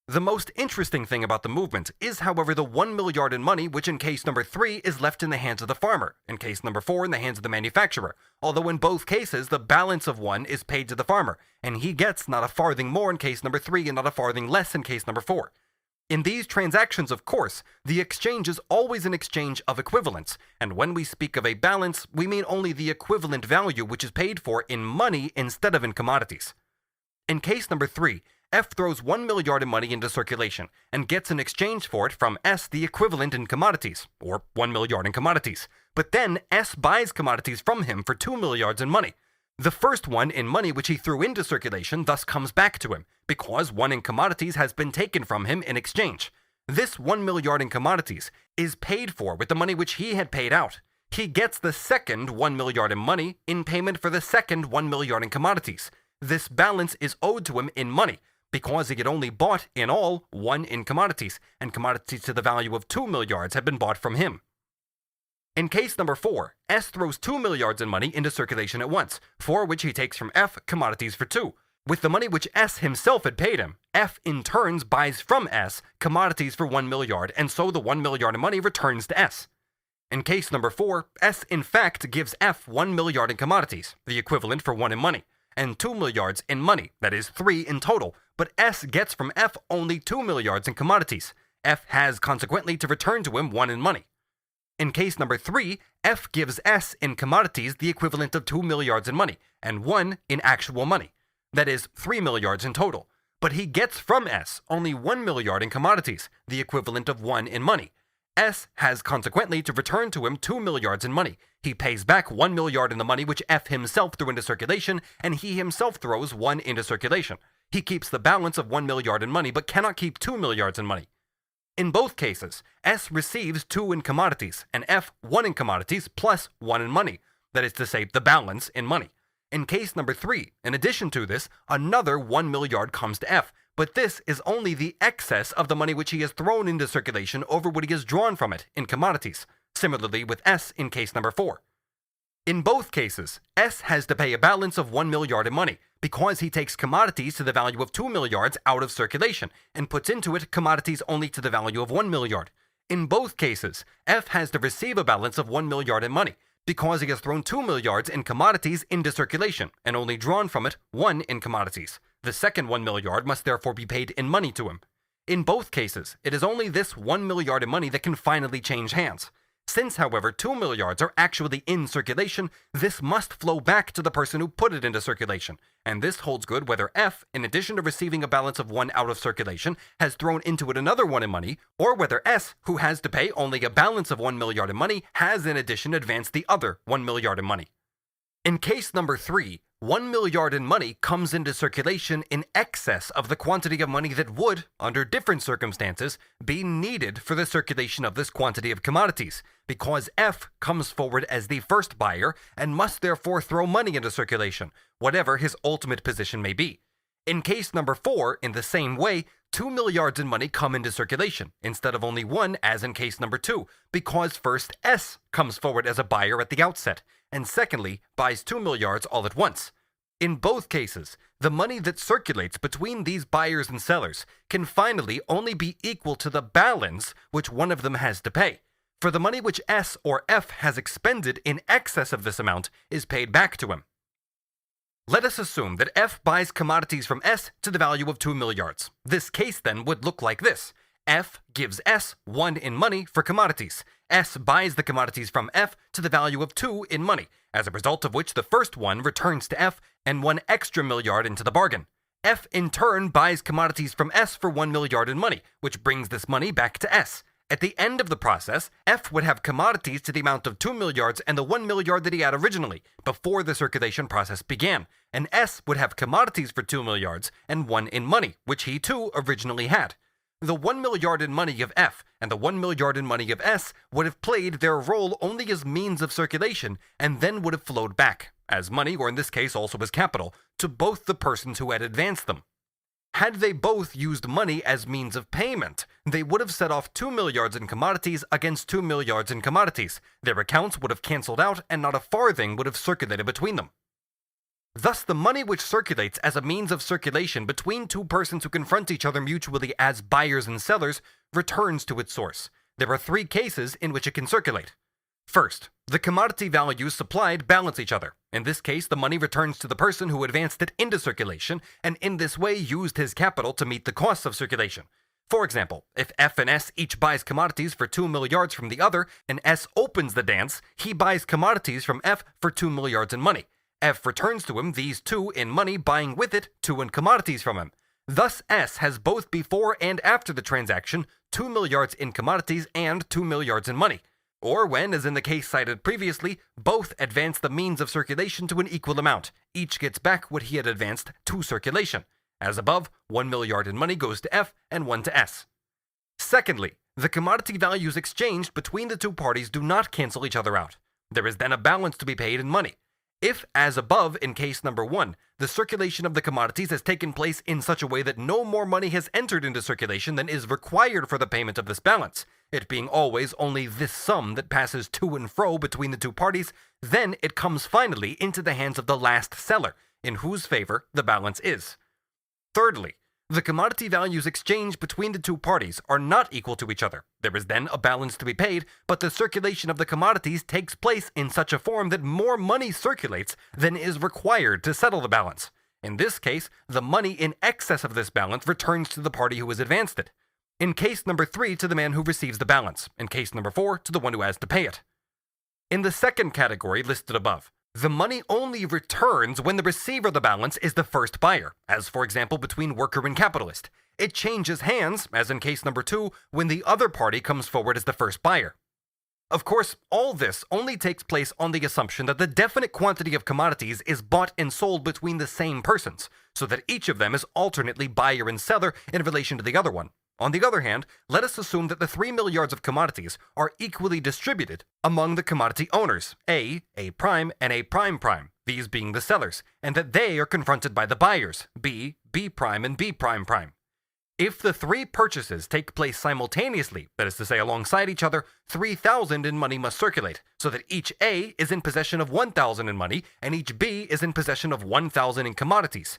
The most interesting thing about the movement is, however, the 1 milliard in money, which in case number 3 is left in the hands of the farmer, in case number 4 in the hands of the manufacturer, although in both cases the balance of 1 is paid to the farmer, and he gets not a farthing more in case number 3 and not a farthing less in case number 4. In these transactions, of course, the exchange is always an exchange of equivalents, and when we speak of a balance, we mean only the equivalent value which is paid for in money instead of in commodities. In case number 3, F throws 1 milliard in money into circulation and gets in exchange for it from S the equivalent in commodities, or 1 milliard in commodities. But then S buys commodities from him for 2 milliards in money. The first one in money which he threw into circulation thus comes back to him, because one in commodities has been taken from him in exchange. This 1 milliard in commodities is paid for with the money which he had paid out. He gets the second 1 milliard in money in payment for the second 1 milliard in commodities. This balance is owed to him in money, because he had only bought, in all, 1 in commodities, and commodities to the value of 2 milliards had been bought from him. In case number 4, S throws 2 milliards in money into circulation at once, for which he takes from F commodities for 2. With the money which S himself had paid him, F in turns buys from S commodities for 1 milliard, and so the 1 milliard in money returns to S. In case number 4, S in fact gives F 1 milliard in commodities, the equivalent for 1 in money, and 2 milliards in money, that is 3 in total, but S gets from F only 2 milliards in commodities. F has consequently to return to him 1 in money. In case number 3, F gives S in commodities the equivalent of 2 milliards in money, and 1 in actual money, that is 3 milliards in total, but he gets from S only 1 milliard in commodities, the equivalent of 1 in money. S has consequently to return to him 2 milliards in money. He pays back 1 milliard in the money which F himself threw into circulation, and he himself throws 1 into circulation. He keeps the balance of 1 milliard in money, but cannot keep 2 milliards in money. In both cases, S receives 2 in commodities, and F 1 in commodities plus 1 in money, that is to say, the balance in money. In case number 3, in addition to this, another 1 milliard comes to F, but this is only the excess of the money which he has thrown into circulation over what he has drawn from it in commodities, similarly with S in case number 4. In both cases, S has to pay a balance of 1 milliard in money, because he takes commodities to the value of 2 milliards out of circulation, and puts into it commodities only to the value of 1 milliard. In both cases, F has to receive a balance of 1 milliard in money, because he has thrown 2 milliards in commodities into circulation, and only drawn from it 1 in commodities. The second 1 milliard must therefore be paid in money to him. In both cases, it is only this 1 milliard in money that can finally change hands. Since, however, 2 milliards are actually in circulation, this must flow back to the person who put it into circulation, and this holds good whether F, in addition to receiving a balance of 1 out of circulation, has thrown into it another 1 in money, or whether S, who has to pay only a balance of 1 milliard in money, has in addition advanced the other 1 milliard in money. In case number 3, 1 milliard in money comes into circulation in excess of the quantity of money that would, under different circumstances, be needed for the circulation of this quantity of commodities, because F comes forward as the first buyer and must therefore throw money into circulation, whatever his ultimate position may be. In case number 4, in the same way, 2 milliards in money come into circulation, instead of only 1 as in case number 2, because first S comes forward as a buyer at the outset, and secondly, buys 2 milliards all at once. In both cases, the money that circulates between these buyers and sellers can finally only be equal to the balance which one of them has to pay, for the money which S or F has expended in excess of this amount is paid back to him. Let us assume that F buys commodities from S to the value of 2 milliards. This case then would look like this. F gives S 1 in money for commodities. S buys the commodities from F to the value of 2 in money, as a result of which the first one returns to F and 1 extra milliard into the bargain. F in turn buys commodities from S for 1 milliard in money, which brings this money back to S. At the end of the process, F would have commodities to the amount of 2 milliards and the 1 milliard that he had originally, before the circulation process began, and S would have commodities for 2 milliards and 1 in money, which he too originally had. The 1 milliard in money of F and the 1 milliard in money of S would have played their role only as means of circulation, and then would have flowed back, as money, or in this case also as capital, to both the persons who had advanced them. Had they both used money as means of payment, they would have set off 2 milliards in commodities against 2 milliards in commodities. Their accounts would have cancelled out, and not a farthing would have circulated between them. Thus, the money which circulates as a means of circulation between two persons who confront each other mutually as buyers and sellers returns to its source. There are 3 cases in which it can circulate. First, the commodity values supplied balance each other. In this case, the money returns to the person who advanced it into circulation, and in this way used his capital to meet the costs of circulation. For example, if F and S each buys commodities for 2 milliards from the other, and S opens the dance, he buys commodities from F for 2 milliards in money. F returns to him these 2 in money, buying with it 2 in commodities from him. Thus, S has both before and after the transaction 2 milliards in commodities and 2 milliards in money. Or when, as in the case cited previously, both advance the means of circulation to an equal amount, each gets back what he had advanced to circulation. As above, 1 milliard in money goes to F and 1 to S. Secondly, the commodity values exchanged between the 2 parties do not cancel each other out. There is then a balance to be paid in money. If, as above in case number 1, the circulation of the commodities has taken place in such a way that no more money has entered into circulation than is required for the payment of this balance, it being always only this sum that passes to and fro between the 2 parties, then it comes finally into the hands of the last seller, in whose favor the balance is. Thirdly, the commodity values exchanged between the 2 parties are not equal to each other. There is then a balance to be paid, but the circulation of the commodities takes place in such a form that more money circulates than is required to settle the balance. In this case, the money in excess of this balance returns to the party who has advanced it. In case number 3, to the man who receives the balance. In case number 4, to the one who has to pay it. In the second category listed above, the money only returns when the receiver of the balance is the first buyer, as for example between worker and capitalist. It changes hands, as in case number 2, when the other party comes forward as the first buyer. Of course, all this only takes place on the assumption that the definite quantity of commodities is bought and sold between the same persons, so that each of them is alternately buyer and seller in relation to the other one. On the other hand, let us assume that the 3 milliards of commodities are equally distributed among the commodity owners, A prime, and A prime prime, these being the sellers, and that they are confronted by the buyers, B prime, and B prime prime. If the 3 purchases take place simultaneously, that is to say alongside each other, 3,000 in money must circulate, so that each A is in possession of 1,000 in money, and each B is in possession of 1,000 in commodities.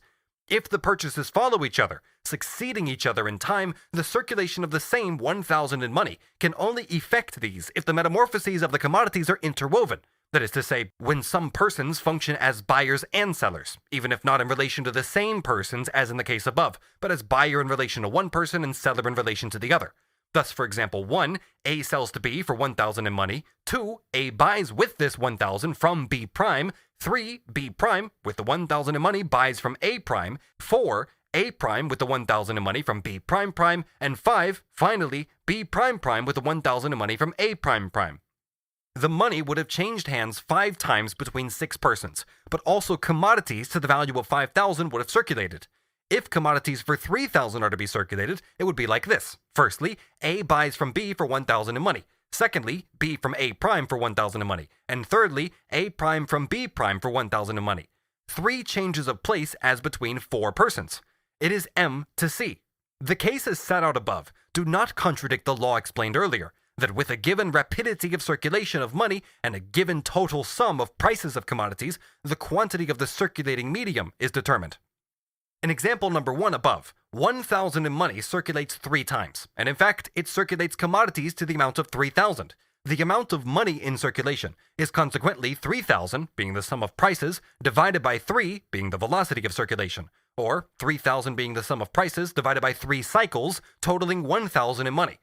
If the purchases follow each other, succeeding each other in time, the circulation of the same 1,000 in money can only effect these if the metamorphoses of the commodities are interwoven. That is to say, when some persons function as buyers and sellers, even if not in relation to the same persons as in the case above, but as buyer in relation to one person and seller in relation to the other. Thus, for example, 1, A sells to B for 1,000 in money. 2, A buys with this 1,000 from B prime. 3, B prime with the 1,000 in money buys from A prime. 4, A prime with the 1,000 in money from B prime prime. And 5, finally, B prime prime with the 1,000 in money from A prime prime. The money would have changed hands 5 times between 6 persons, but also commodities to the value of 5,000 would have circulated. If commodities for 3,000 are to be circulated, it would be like this. Firstly, A buys from B for 1,000 in money. Secondly, B from A prime for 1,000 in money. And thirdly, A prime from B prime for 1,000 in money. 3 changes of place as between 4 persons. It is M to C. The cases set out above do not contradict the law explained earlier, that with a given rapidity of circulation of money and a given total sum of prices of commodities, the quantity of the circulating medium is determined. In example number 1 above, 1,000 in money circulates 3 times, and in fact, it circulates commodities to the amount of 3,000. The amount of money in circulation is consequently 3,000, being the sum of prices, divided by 3, being the velocity of circulation, or 3,000 being the sum of prices divided by 3 cycles, totaling 1,000 in money.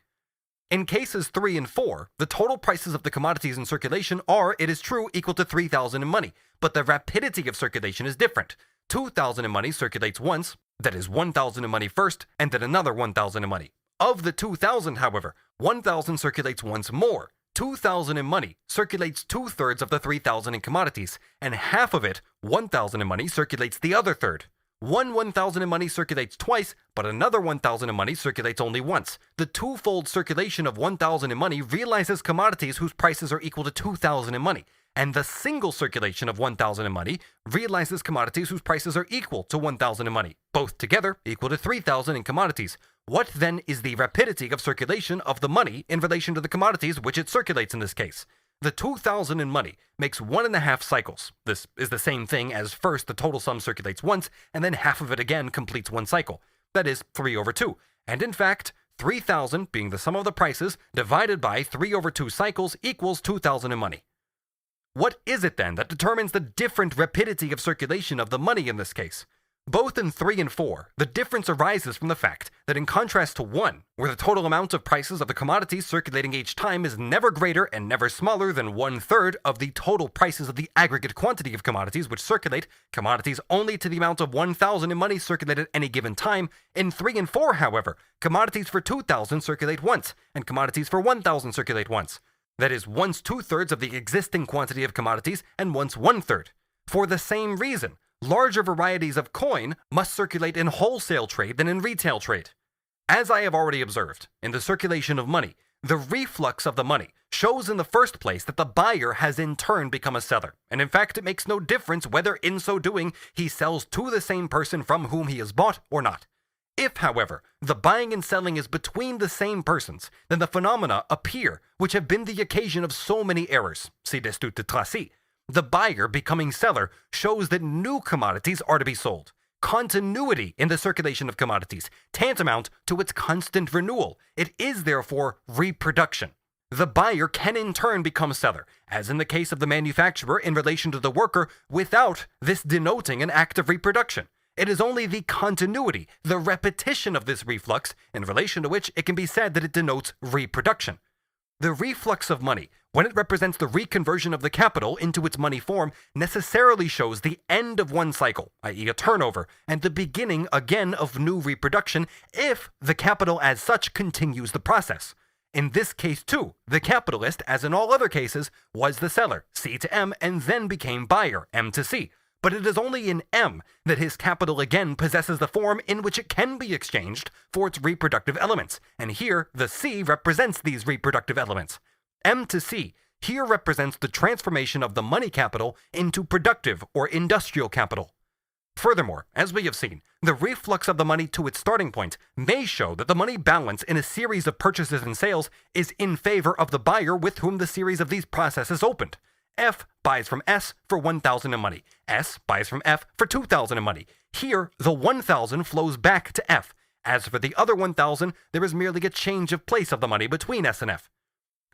In cases 3 and 4, the total prices of the commodities in circulation are, it is true, equal to 3,000 in money, but the rapidity of circulation is different. 2,000 in money circulates once, that is 1,000 in money first, and then another 1,000 in money. Of the 2,000, however, 1,000 circulates once more. 2,000 in money circulates 2/3 of the 3,000 in commodities, and half of it, 1,000 in money, circulates the other third. 1,000 in money circulates twice, but another 1,000 in money circulates only once. The twofold circulation of 1,000 in money realizes commodities whose prices are equal to 2,000 in money, and the single circulation of 1,000 in money realizes commodities whose prices are equal to 1,000 in money, both together equal to 3,000 in commodities. What then is the rapidity of circulation of the money in relation to the commodities which it circulates in this case? The 2,000 in money makes 1.5 cycles. This is the same thing as first the total sum circulates once, and then half of it again completes one cycle. That is 3/2. And in fact, 3,000 being the sum of the prices divided by 3/2 cycles equals 2,000 in money. What is it then that determines the different rapidity of circulation of the money in this case? Both in 3 and 4, the difference arises from the fact that in contrast to 1, where the total amount of prices of the commodities circulating each time is never greater and never smaller than 1/3 of the total prices of the aggregate quantity of commodities which circulate, commodities only to the amount of 1,000 in money circulate at any given time, in 3 and 4, however, commodities for 2,000 circulate once, and commodities for 1,000 circulate once. That is, once 2/3 of the existing quantity of commodities and once 1/3. For the same reason, larger varieties of coin must circulate in wholesale trade than in retail trade. As I have already observed, in the circulation of money, the reflux of the money shows in the first place that the buyer has in turn become a seller, and in fact it makes no difference whether in so doing he sells to the same person from whom he has bought or not. If, however, the buying and selling is between the same persons, then the phenomena appear which have been the occasion of so many errors. See Destutt de Tracy. The buyer becoming seller shows that new commodities are to be sold. Continuity in the circulation of commodities, tantamount to its constant renewal. It is therefore reproduction. The buyer can in turn become seller, as in the case of the manufacturer in relation to the worker, without this denoting an act of reproduction. It is only the continuity, the repetition of this reflux, in relation to which it can be said that it denotes reproduction. The reflux of money, when it represents the reconversion of the capital into its money form, necessarily shows the end of one cycle, i.e. a turnover, and the beginning again of new reproduction if the capital as such continues the process. In this case too, the capitalist, as in all other cases, was the seller, C to M, and then became buyer, M to C. But it is only in M that his capital again possesses the form in which it can be exchanged for its reproductive elements, and here the C represents these reproductive elements. M to C here represents the transformation of the money capital into productive or industrial capital. Furthermore, as we have seen, the reflux of the money to its starting point may show that the money balance in a series of purchases and sales is in favor of the buyer with whom the series of these processes opened. F buys from S for 1,000 in money. S buys from F for 2,000 in money. Here, the 1,000 flows back to F. As for the other 1,000, there is merely a change of place of the money between S and F.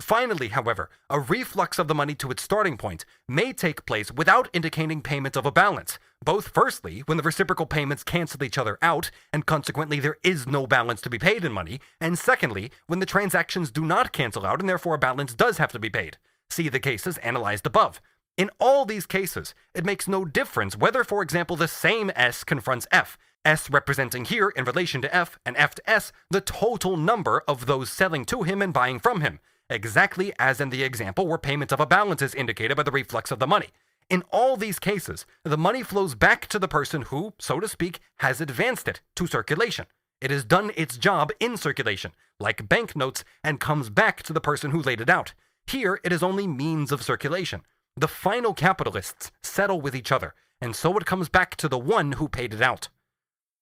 Finally, however, a reflux of the money to its starting point may take place without indicating payment of a balance, both firstly, when the reciprocal payments cancel each other out, and consequently there is no balance to be paid in money, and secondly, when the transactions do not cancel out and therefore a balance does have to be paid. See the cases analyzed above. In all these cases, it makes no difference whether, for example, the same S confronts F, S representing here, in relation to F, and F to S, the total number of those selling to him and buying from him, exactly as in the example where payment of a balance is indicated by the reflux of the money. In all these cases, the money flows back to the person who, so to speak, has advanced it to circulation. It has done its job in circulation, like banknotes, and comes back to the person who laid it out. Here, it is only means of circulation. The final capitalists settle with each other, and so it comes back to the one who paid it out.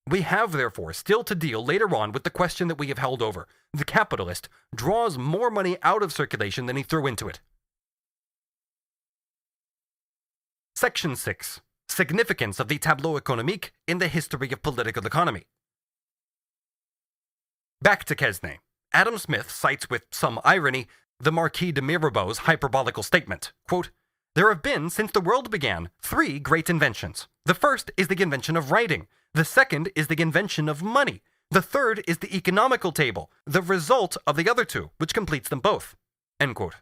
We have, therefore, still to deal later on with the question that we have held over. The capitalist draws more money out of circulation than he threw into it. Section 6. Significance of the Tableu Economique in the history of political economy. Back to Quesnay. Adam Smith cites with some irony the Marquis de Mirabeau's hyperbolical statement, quote, "There have been, since the world began, 3 great inventions. The first is the invention of writing. The second is the invention of money. The third is the economical table, the result of the other 2, which completes them both." End quote.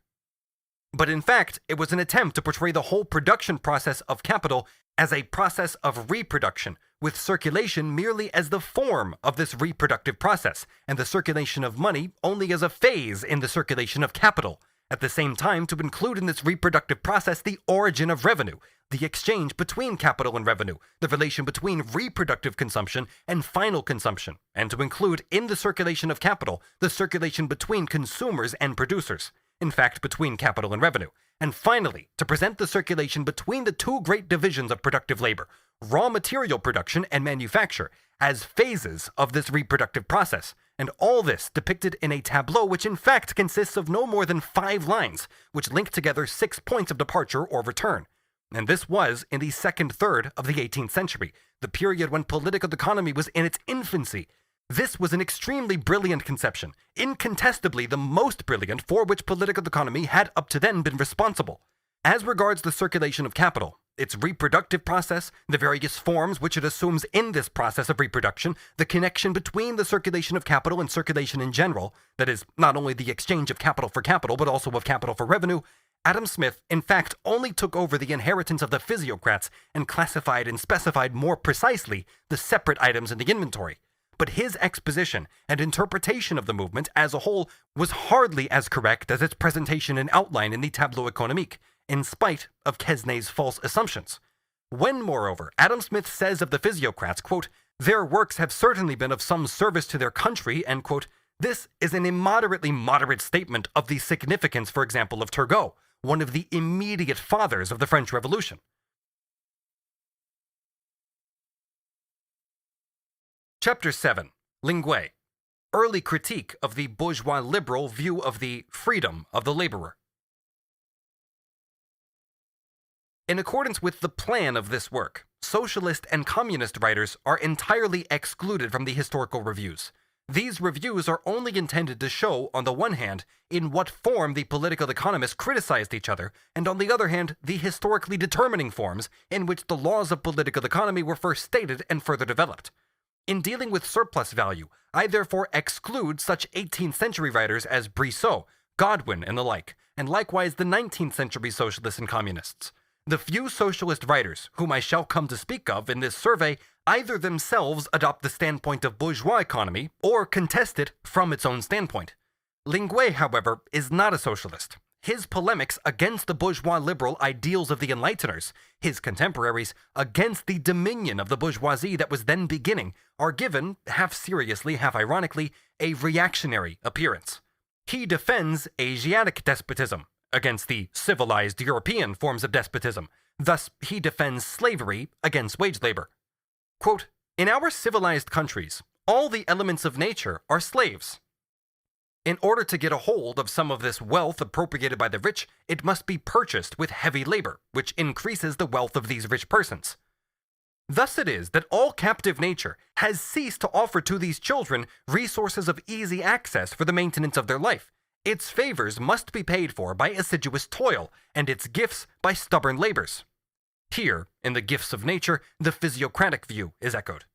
But in fact, it was an attempt to portray the whole production process of capital as a process of reproduction, with circulation merely as the form of this reproductive process, and the circulation of money only as a phase in the circulation of capital. At the same time, to include in this reproductive process the origin of revenue, the exchange between capital and revenue, the relation between reproductive consumption and final consumption, and to include in the circulation of capital the circulation between consumers and producers, in fact between capital and revenue, and finally to present the circulation between the 2 great divisions of productive labor, raw material production and manufacture, as phases of this reproductive process, and all this depicted in a tableau which in fact consists of no more than 5 lines, which link together 6 points of departure or return. And this was in the second third of the 18th century, the period when political economy was in its infancy. This was an extremely brilliant conception, incontestably the most brilliant for which political economy had up to then been responsible. As regards the circulation of capital, its reproductive process, the various forms which it assumes in this process of reproduction, the connection between the circulation of capital and circulation in general, that is, not only the exchange of capital for capital, but also of capital for revenue, Adam Smith, in fact, only took over the inheritance of the Physiocrats and classified and specified more precisely the separate items in the inventory. But his exposition and interpretation of the movement as a whole was hardly as correct as its presentation and outline in the Tableu Economique, in spite of Quesnay's false assumptions. When, moreover, Adam Smith says of the Physiocrats, quote, "Their works have certainly been of some service to their country," end quote, this is an immoderately moderate statement of the significance, for example, of Turgot, one of the immediate fathers of the French Revolution. Chapter 7. Linguet. Early critique of the bourgeois-liberal view of the freedom of the laborer. In accordance with the plan of this work, socialist and communist writers are entirely excluded from the historical reviews. These reviews are only intended to show, on the one hand, in what form the political economists criticized each other, and on the other hand, the historically determining forms in which the laws of political economy were first stated and further developed. In dealing with surplus value, I therefore exclude such 18th century writers as Brissot, Godwin, and the like, and likewise the 19th century socialists and communists. The few socialist writers, whom I shall come to speak of in this survey, either themselves adopt the standpoint of bourgeois economy, or contest it from its own standpoint. Linguet, however, is not a socialist. His polemics against the bourgeois-liberal ideals of the Enlighteners, his contemporaries, against the dominion of the bourgeoisie that was then beginning, are given, half seriously, half ironically, a reactionary appearance. He defends Asiatic despotism against the civilized European forms of despotism. Thus, he defends slavery against wage labor. Quote, "In our civilized countries, all the elements of nature are slaves. In order to get a hold of some of this wealth appropriated by the rich, it must be purchased with heavy labor, which increases the wealth of these rich persons. Thus it is that all captive nature has ceased to offer to these children resources of easy access for the maintenance of their life. Its favors must be paid for by assiduous toil, and its gifts by stubborn labors." Here, in the gifts of nature, the physiocratic view is echoed.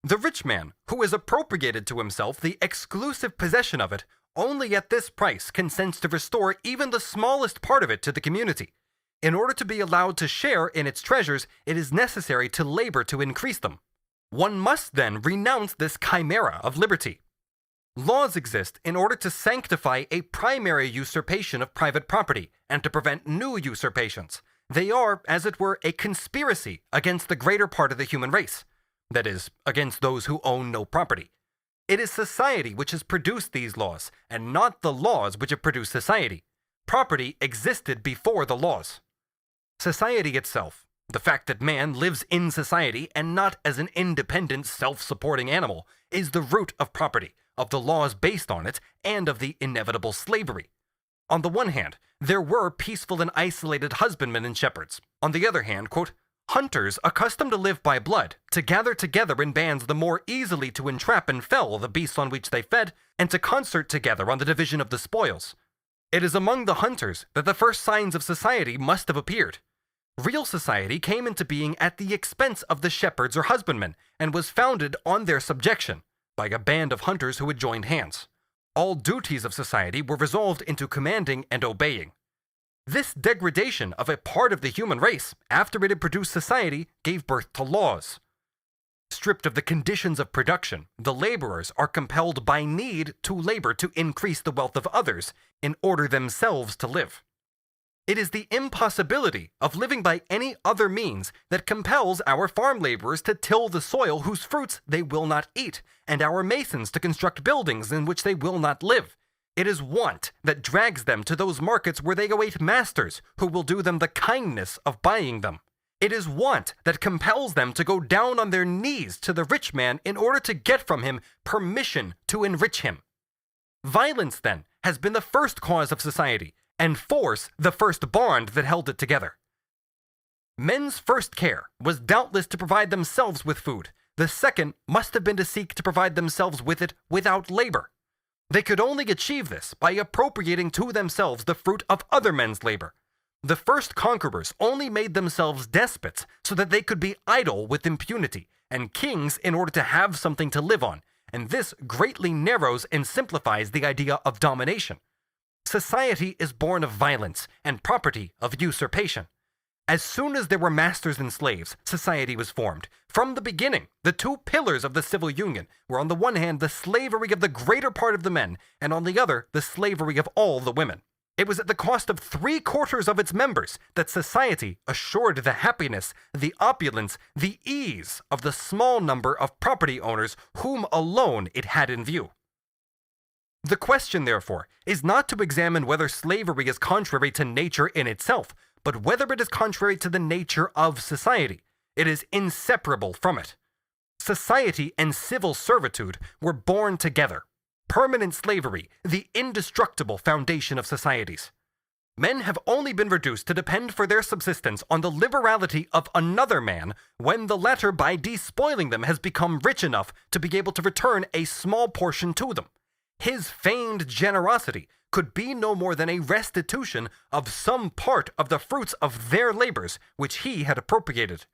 The rich man, who has appropriated to himself the exclusive possession of it, only at this price consents to restore even the smallest part of it to the community. In order to be allowed to share in its treasures, it is necessary to labor to increase them. One must then renounce this chimera of liberty. Laws exist in order to sanctify a primary usurpation of private property and to prevent new usurpations. They are, as it were, a conspiracy against the greater part of the human race. That is, against those who own no property. It is society which has produced these laws, and not the laws which have produced society. Property existed before the laws. Society itself, the fact that man lives in society and not as an independent, self-supporting animal, is the root of property, of the laws based on it, and of the inevitable slavery. On the one hand, there were peaceful and isolated husbandmen and shepherds. On the other hand, quote, "Hunters accustomed to live by blood, to gather together in bands the more easily to entrap and fell the beasts on which they fed, and to concert together on the division of the spoils. It is among the hunters that the first signs of society must have appeared. Real society came into being at the expense of the shepherds or husbandmen, and was founded on their subjection, by a band of hunters who had joined hands. All duties of society were resolved into commanding and obeying. This degradation of a part of the human race, after it had produced society, gave birth to laws. Stripped of the conditions of production, the laborers are compelled by need to labor to increase the wealth of others, in order themselves to live. It is the impossibility of living by any other means that compels our farm laborers to till the soil whose fruits they will not eat, and our masons to construct buildings in which they will not live. It is want that drags them to those markets where they await masters who will do them the kindness of buying them. It is want that compels them to go down on their knees to the rich man in order to get from him permission to enrich him. Violence, then, has been the first cause of society, and force the first bond that held it together. Men's first care was doubtless to provide themselves with food. The second must have been to seek to provide themselves with it without labor. They could only achieve this by appropriating to themselves the fruit of other men's labor. The first conquerors only made themselves despots so that they could be idle with impunity, and kings in order to have something to live on, and this greatly narrows and simplifies the idea of domination. Society is born of violence, and property of usurpation. As soon as there were masters and slaves, society was formed. From the beginning, the two pillars of the civil union were on the one hand the slavery of the greater part of the men, and on the other the slavery of all the women. It was at the cost of 3/4 of its members that society assured the happiness, the opulence, the ease of the small number of property owners whom alone it had in view. The question, therefore, is not to examine whether slavery is contrary to nature in itself, but whether it is contrary to the nature of society. It is inseparable from it. Society and civil servitude were born together. Permanent slavery, the indestructible foundation of societies. Men have only been reduced to depend for their subsistence on the liberality of another man when the latter, by despoiling them, has become rich enough to be able to return a small portion to them. His feigned generosity could be no more than a restitution of some part of the fruits of their labors which he had appropriated.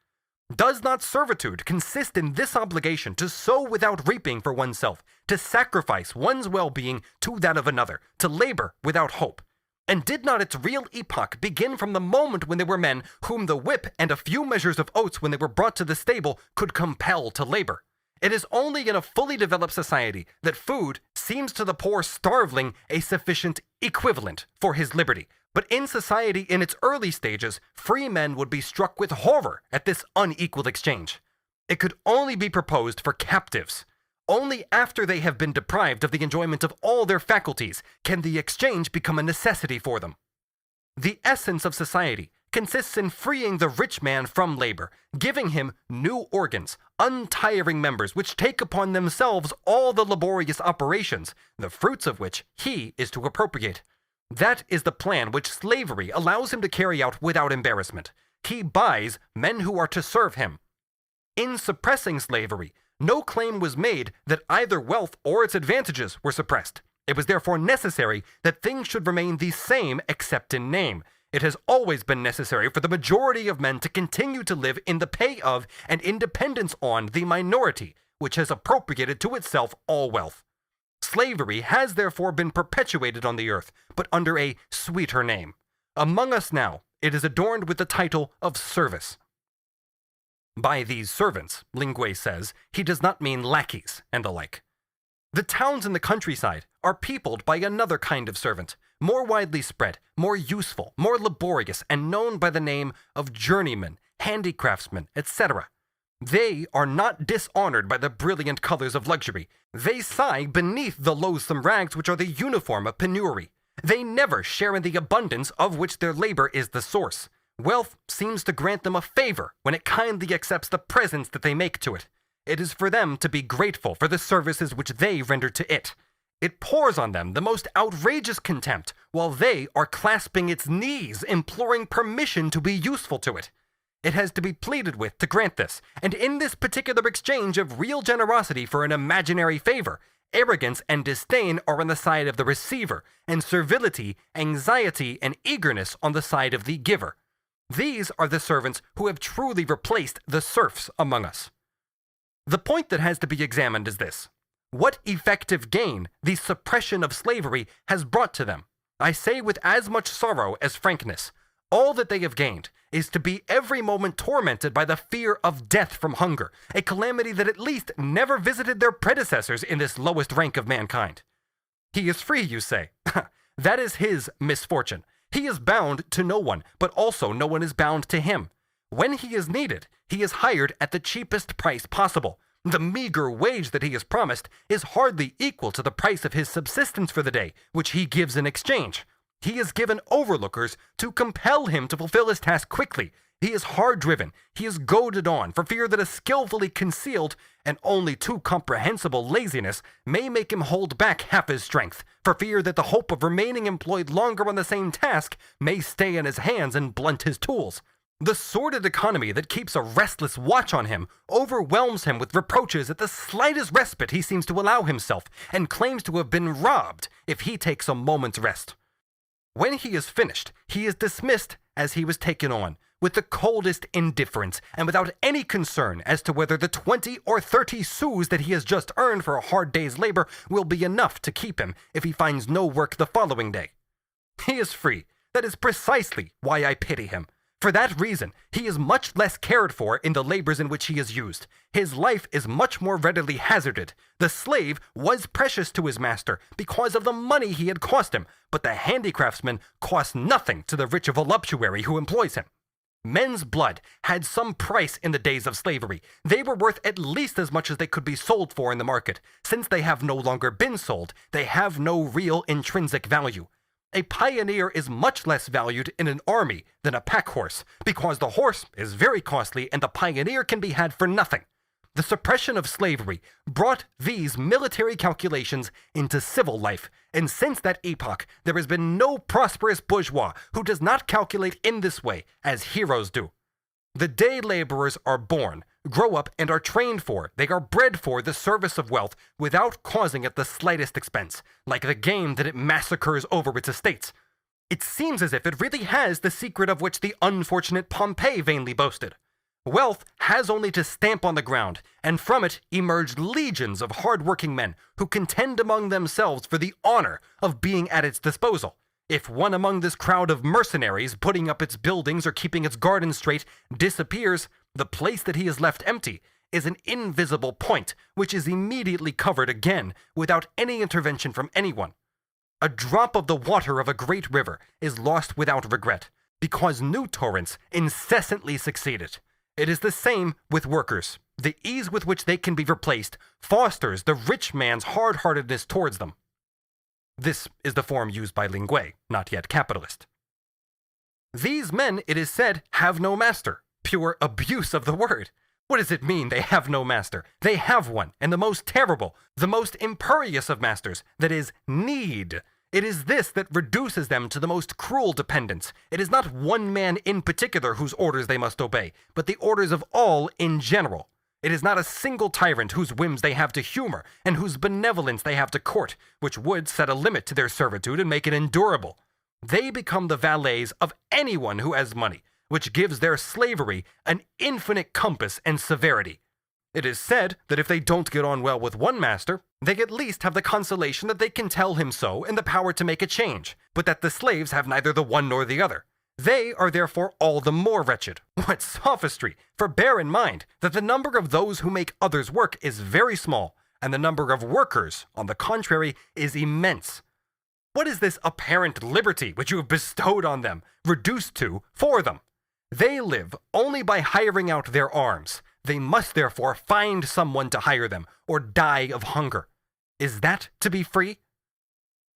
Does not servitude consist in this obligation to sow without reaping for oneself, to sacrifice one's well-being to that of another, to labor without hope? And did not its real epoch begin from the moment when there were men whom the whip and a few measures of oats when they were brought to the stable could compel to labor? It is only in a fully developed society that food seems to the poor starveling a sufficient equivalent for his liberty. But in society in its early stages, free men would be struck with horror at this unequal exchange. It could only be proposed for captives. Only after they have been deprived of the enjoyment of all their faculties can the exchange become a necessity for them. The essence of society consists in freeing the rich man from labor, giving him new organs, untiring members which take upon themselves all the laborious operations, the fruits of which he is to appropriate. That is the plan which slavery allows him to carry out without embarrassment. He buys men who are to serve him. In suppressing slavery, no claim was made that either wealth or its advantages were suppressed. It was therefore necessary that things should remain the same except in name. It has always been necessary for the majority of men to continue to live in the pay of and in dependence on the minority, which has appropriated to itself all wealth. Slavery has therefore been perpetuated on the earth, but under a sweeter name. Among us now, it is adorned with the title of service. By these servants, Linguet says, he does not mean lackeys and the like. The towns in the countryside are peopled by another kind of servant, more widely spread, more useful, more laborious, and known by the name of journeymen, handicraftsmen, etc. They are not dishonored by the brilliant colors of luxury. They sigh beneath the loathsome rags which are the uniform of penury. They never share in the abundance of which their labor is the source. Wealth seems to grant them a favor when it kindly accepts the presents that they make to it. It is for them to be grateful for the services which they render to it. It pours on them the most outrageous contempt, while they are clasping its knees, imploring permission to be useful to it. It has to be pleaded with to grant this, and in this particular exchange of real generosity for an imaginary favor, arrogance and disdain are on the side of the receiver, and servility, anxiety, and eagerness on the side of the giver. These are the servants who have truly replaced the serfs among us. The point that has to be examined is this: what effective gain the suppression of slavery has brought to them? I say with as much sorrow as frankness, all that they have gained is to be every moment tormented by the fear of death from hunger, a calamity that at least never visited their predecessors in this lowest rank of mankind. He is free, you say. That is his misfortune. He is bound to no one, but also no one is bound to him. When he is needed, he is hired at the cheapest price possible. The meager wage that he is promised is hardly equal to the price of his subsistence for the day, which he gives in exchange. He is given overlookers to compel him to fulfill his task quickly. He is hard-driven. He is goaded on for fear that a skillfully concealed and only too comprehensible laziness may make him hold back half his strength, for fear that the hope of remaining employed longer on the same task may stay in his hands and blunt his tools. The sordid economy that keeps a restless watch on him overwhelms him with reproaches at the slightest respite he seems to allow himself, and claims to have been robbed if he takes a moment's rest. When he is finished, he is dismissed as he was taken on, with the coldest indifference and without any concern as to whether the 20 or 30 sous that he has just earned for a hard day's labor will be enough to keep him if he finds no work the following day. He is free. That is precisely why I pity him. For that reason, he is much less cared for in the labors in which he is used. His life is much more readily hazarded. The slave was precious to his master because of the money he had cost him, but the handicraftsman costs nothing to the rich voluptuary who employs him. Men's blood had some price in the days of slavery. They were worth at least as much as they could be sold for in the market. Since they have no longer been sold, they have no real intrinsic value. A pioneer is much less valued in an army than a pack horse, because the horse is very costly and the pioneer can be had for nothing. The suppression of slavery brought these military calculations into civil life, and since that epoch there has been no prosperous bourgeois who does not calculate in this way as heroes do. The day laborers are born, grow up, and are trained for, they are bred for the service of wealth without causing it the slightest expense, like the game that it massacres over its estates. It seems as if it really has the secret of which the unfortunate Pompey vainly boasted. Wealth has only to stamp on the ground, and from it emerge legions of hard-working men who contend among themselves for the honor of being at its disposal. If one among this crowd of mercenaries, putting up its buildings or keeping its garden straight, disappears, the place that he has left empty is an invisible point, which is immediately covered again without any intervention from anyone. A drop of the water of a great river is lost without regret, because new torrents incessantly succeed it. It is the same with workers. The ease with which they can be replaced fosters the rich man's hard-heartedness towards them. This is the form used by Linguet, not yet capitalist. These men, it is said, have no master. Pure abuse of the word. What does it mean they have no master? They have one, and the most terrible, the most imperious of masters, that is, need. It is this that reduces them to the most cruel dependence. It is not one man in particular whose orders they must obey, but the orders of all in general. It is not a single tyrant whose whims they have to humor, and whose benevolence they have to court, which would set a limit to their servitude and make it endurable. They become the valets of anyone who has money, which gives their slavery an infinite compass and severity. It is said that if they don't get on well with one master, they at least have the consolation that they can tell him so and the power to make a change, but that the slaves have neither the one nor the other. They are therefore all the more wretched. What sophistry! For bear in mind that the number of those who make others work is very small, and the number of workers, on the contrary, is immense. What is this apparent liberty which you have bestowed on them, reduced to, for them? They live only by hiring out their arms. They must therefore find someone to hire them, or die of hunger. Is that to be free?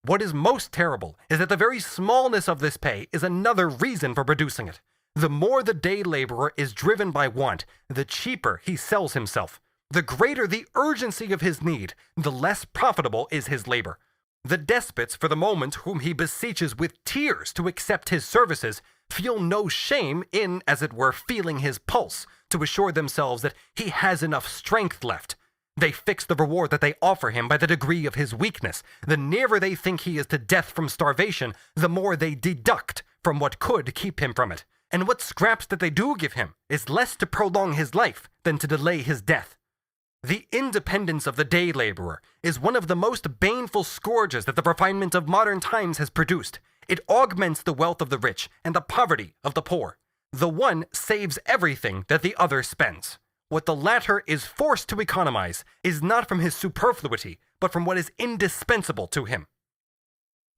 What is most terrible is that the very smallness of this pay is another reason for producing it. The more the day laborer is driven by want, the cheaper he sells himself. The greater the urgency of his need, the less profitable is his labor. The despots, for the moment, whom he beseeches with tears to accept his services, feel no shame in, as it were, feeling his pulse, to assure themselves that he has enough strength left. They fix the reward that they offer him by the degree of his weakness. The nearer they think he is to death from starvation, the more they deduct from what could keep him from it. And what scraps that they do give him is less to prolong his life than to delay his death. The independence of the day laborer is one of the most baneful scourges that the refinement of modern times has produced. It augments the wealth of the rich and the poverty of the poor. The one saves everything that the other spends. What the latter is forced to economize is not from his superfluity, but from what is indispensable to him.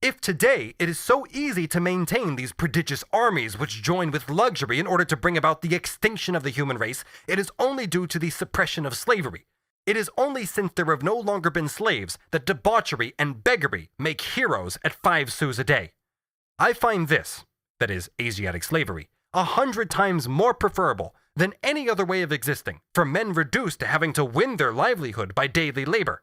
If today it is so easy to maintain these prodigious armies which join with luxury in order to bring about the extinction of the human race, it is only due to the suppression of slavery. It is only since there have no longer been slaves that debauchery and beggary make heroes at 5 sous a day. I find this, that is, Asiatic slavery, 100 times more preferable than any other way of existing, for men reduced to having to win their livelihood by daily labor.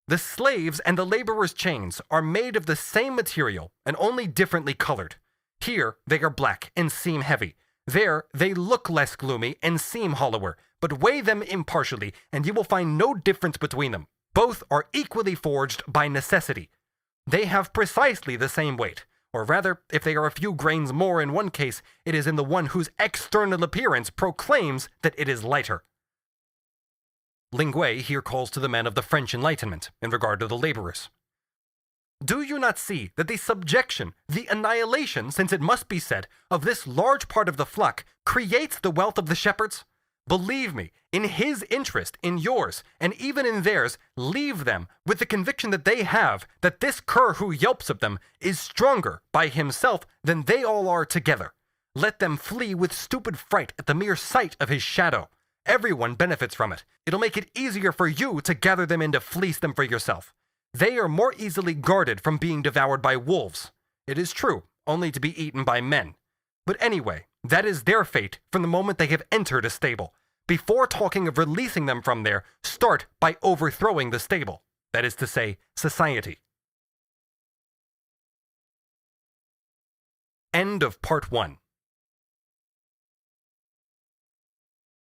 The slaves and the laborers' chains are made of the same material and only differently colored. Here they are black and seem heavy. There they look less gloomy and seem hollower, but weigh them impartially and you will find no difference between them. Both are equally forged by necessity. They have precisely the same weight. Or rather, if they are a few grains more in one case, it is in the one whose external appearance proclaims that it is lighter. Linguet here calls to the men of the French Enlightenment in regard to the laborers. Do you not see that the subjection, the annihilation, since it must be said, of this large part of the flock creates the wealth of the shepherds? Believe me, in his interest, in yours, and even in theirs, leave them with the conviction that they have that this cur who yelps at them is stronger by himself than they all are together. Let them flee with stupid fright at the mere sight of his shadow. Everyone benefits from it. It'll make it easier for you to gather them in to fleece them for yourself. They are more easily guarded from being devoured by wolves. It is true, only to be eaten by men. But anyway, that is their fate from the moment they have entered a stable. Before talking of releasing them from there, start by overthrowing the stable. That is to say, society. End of part 1.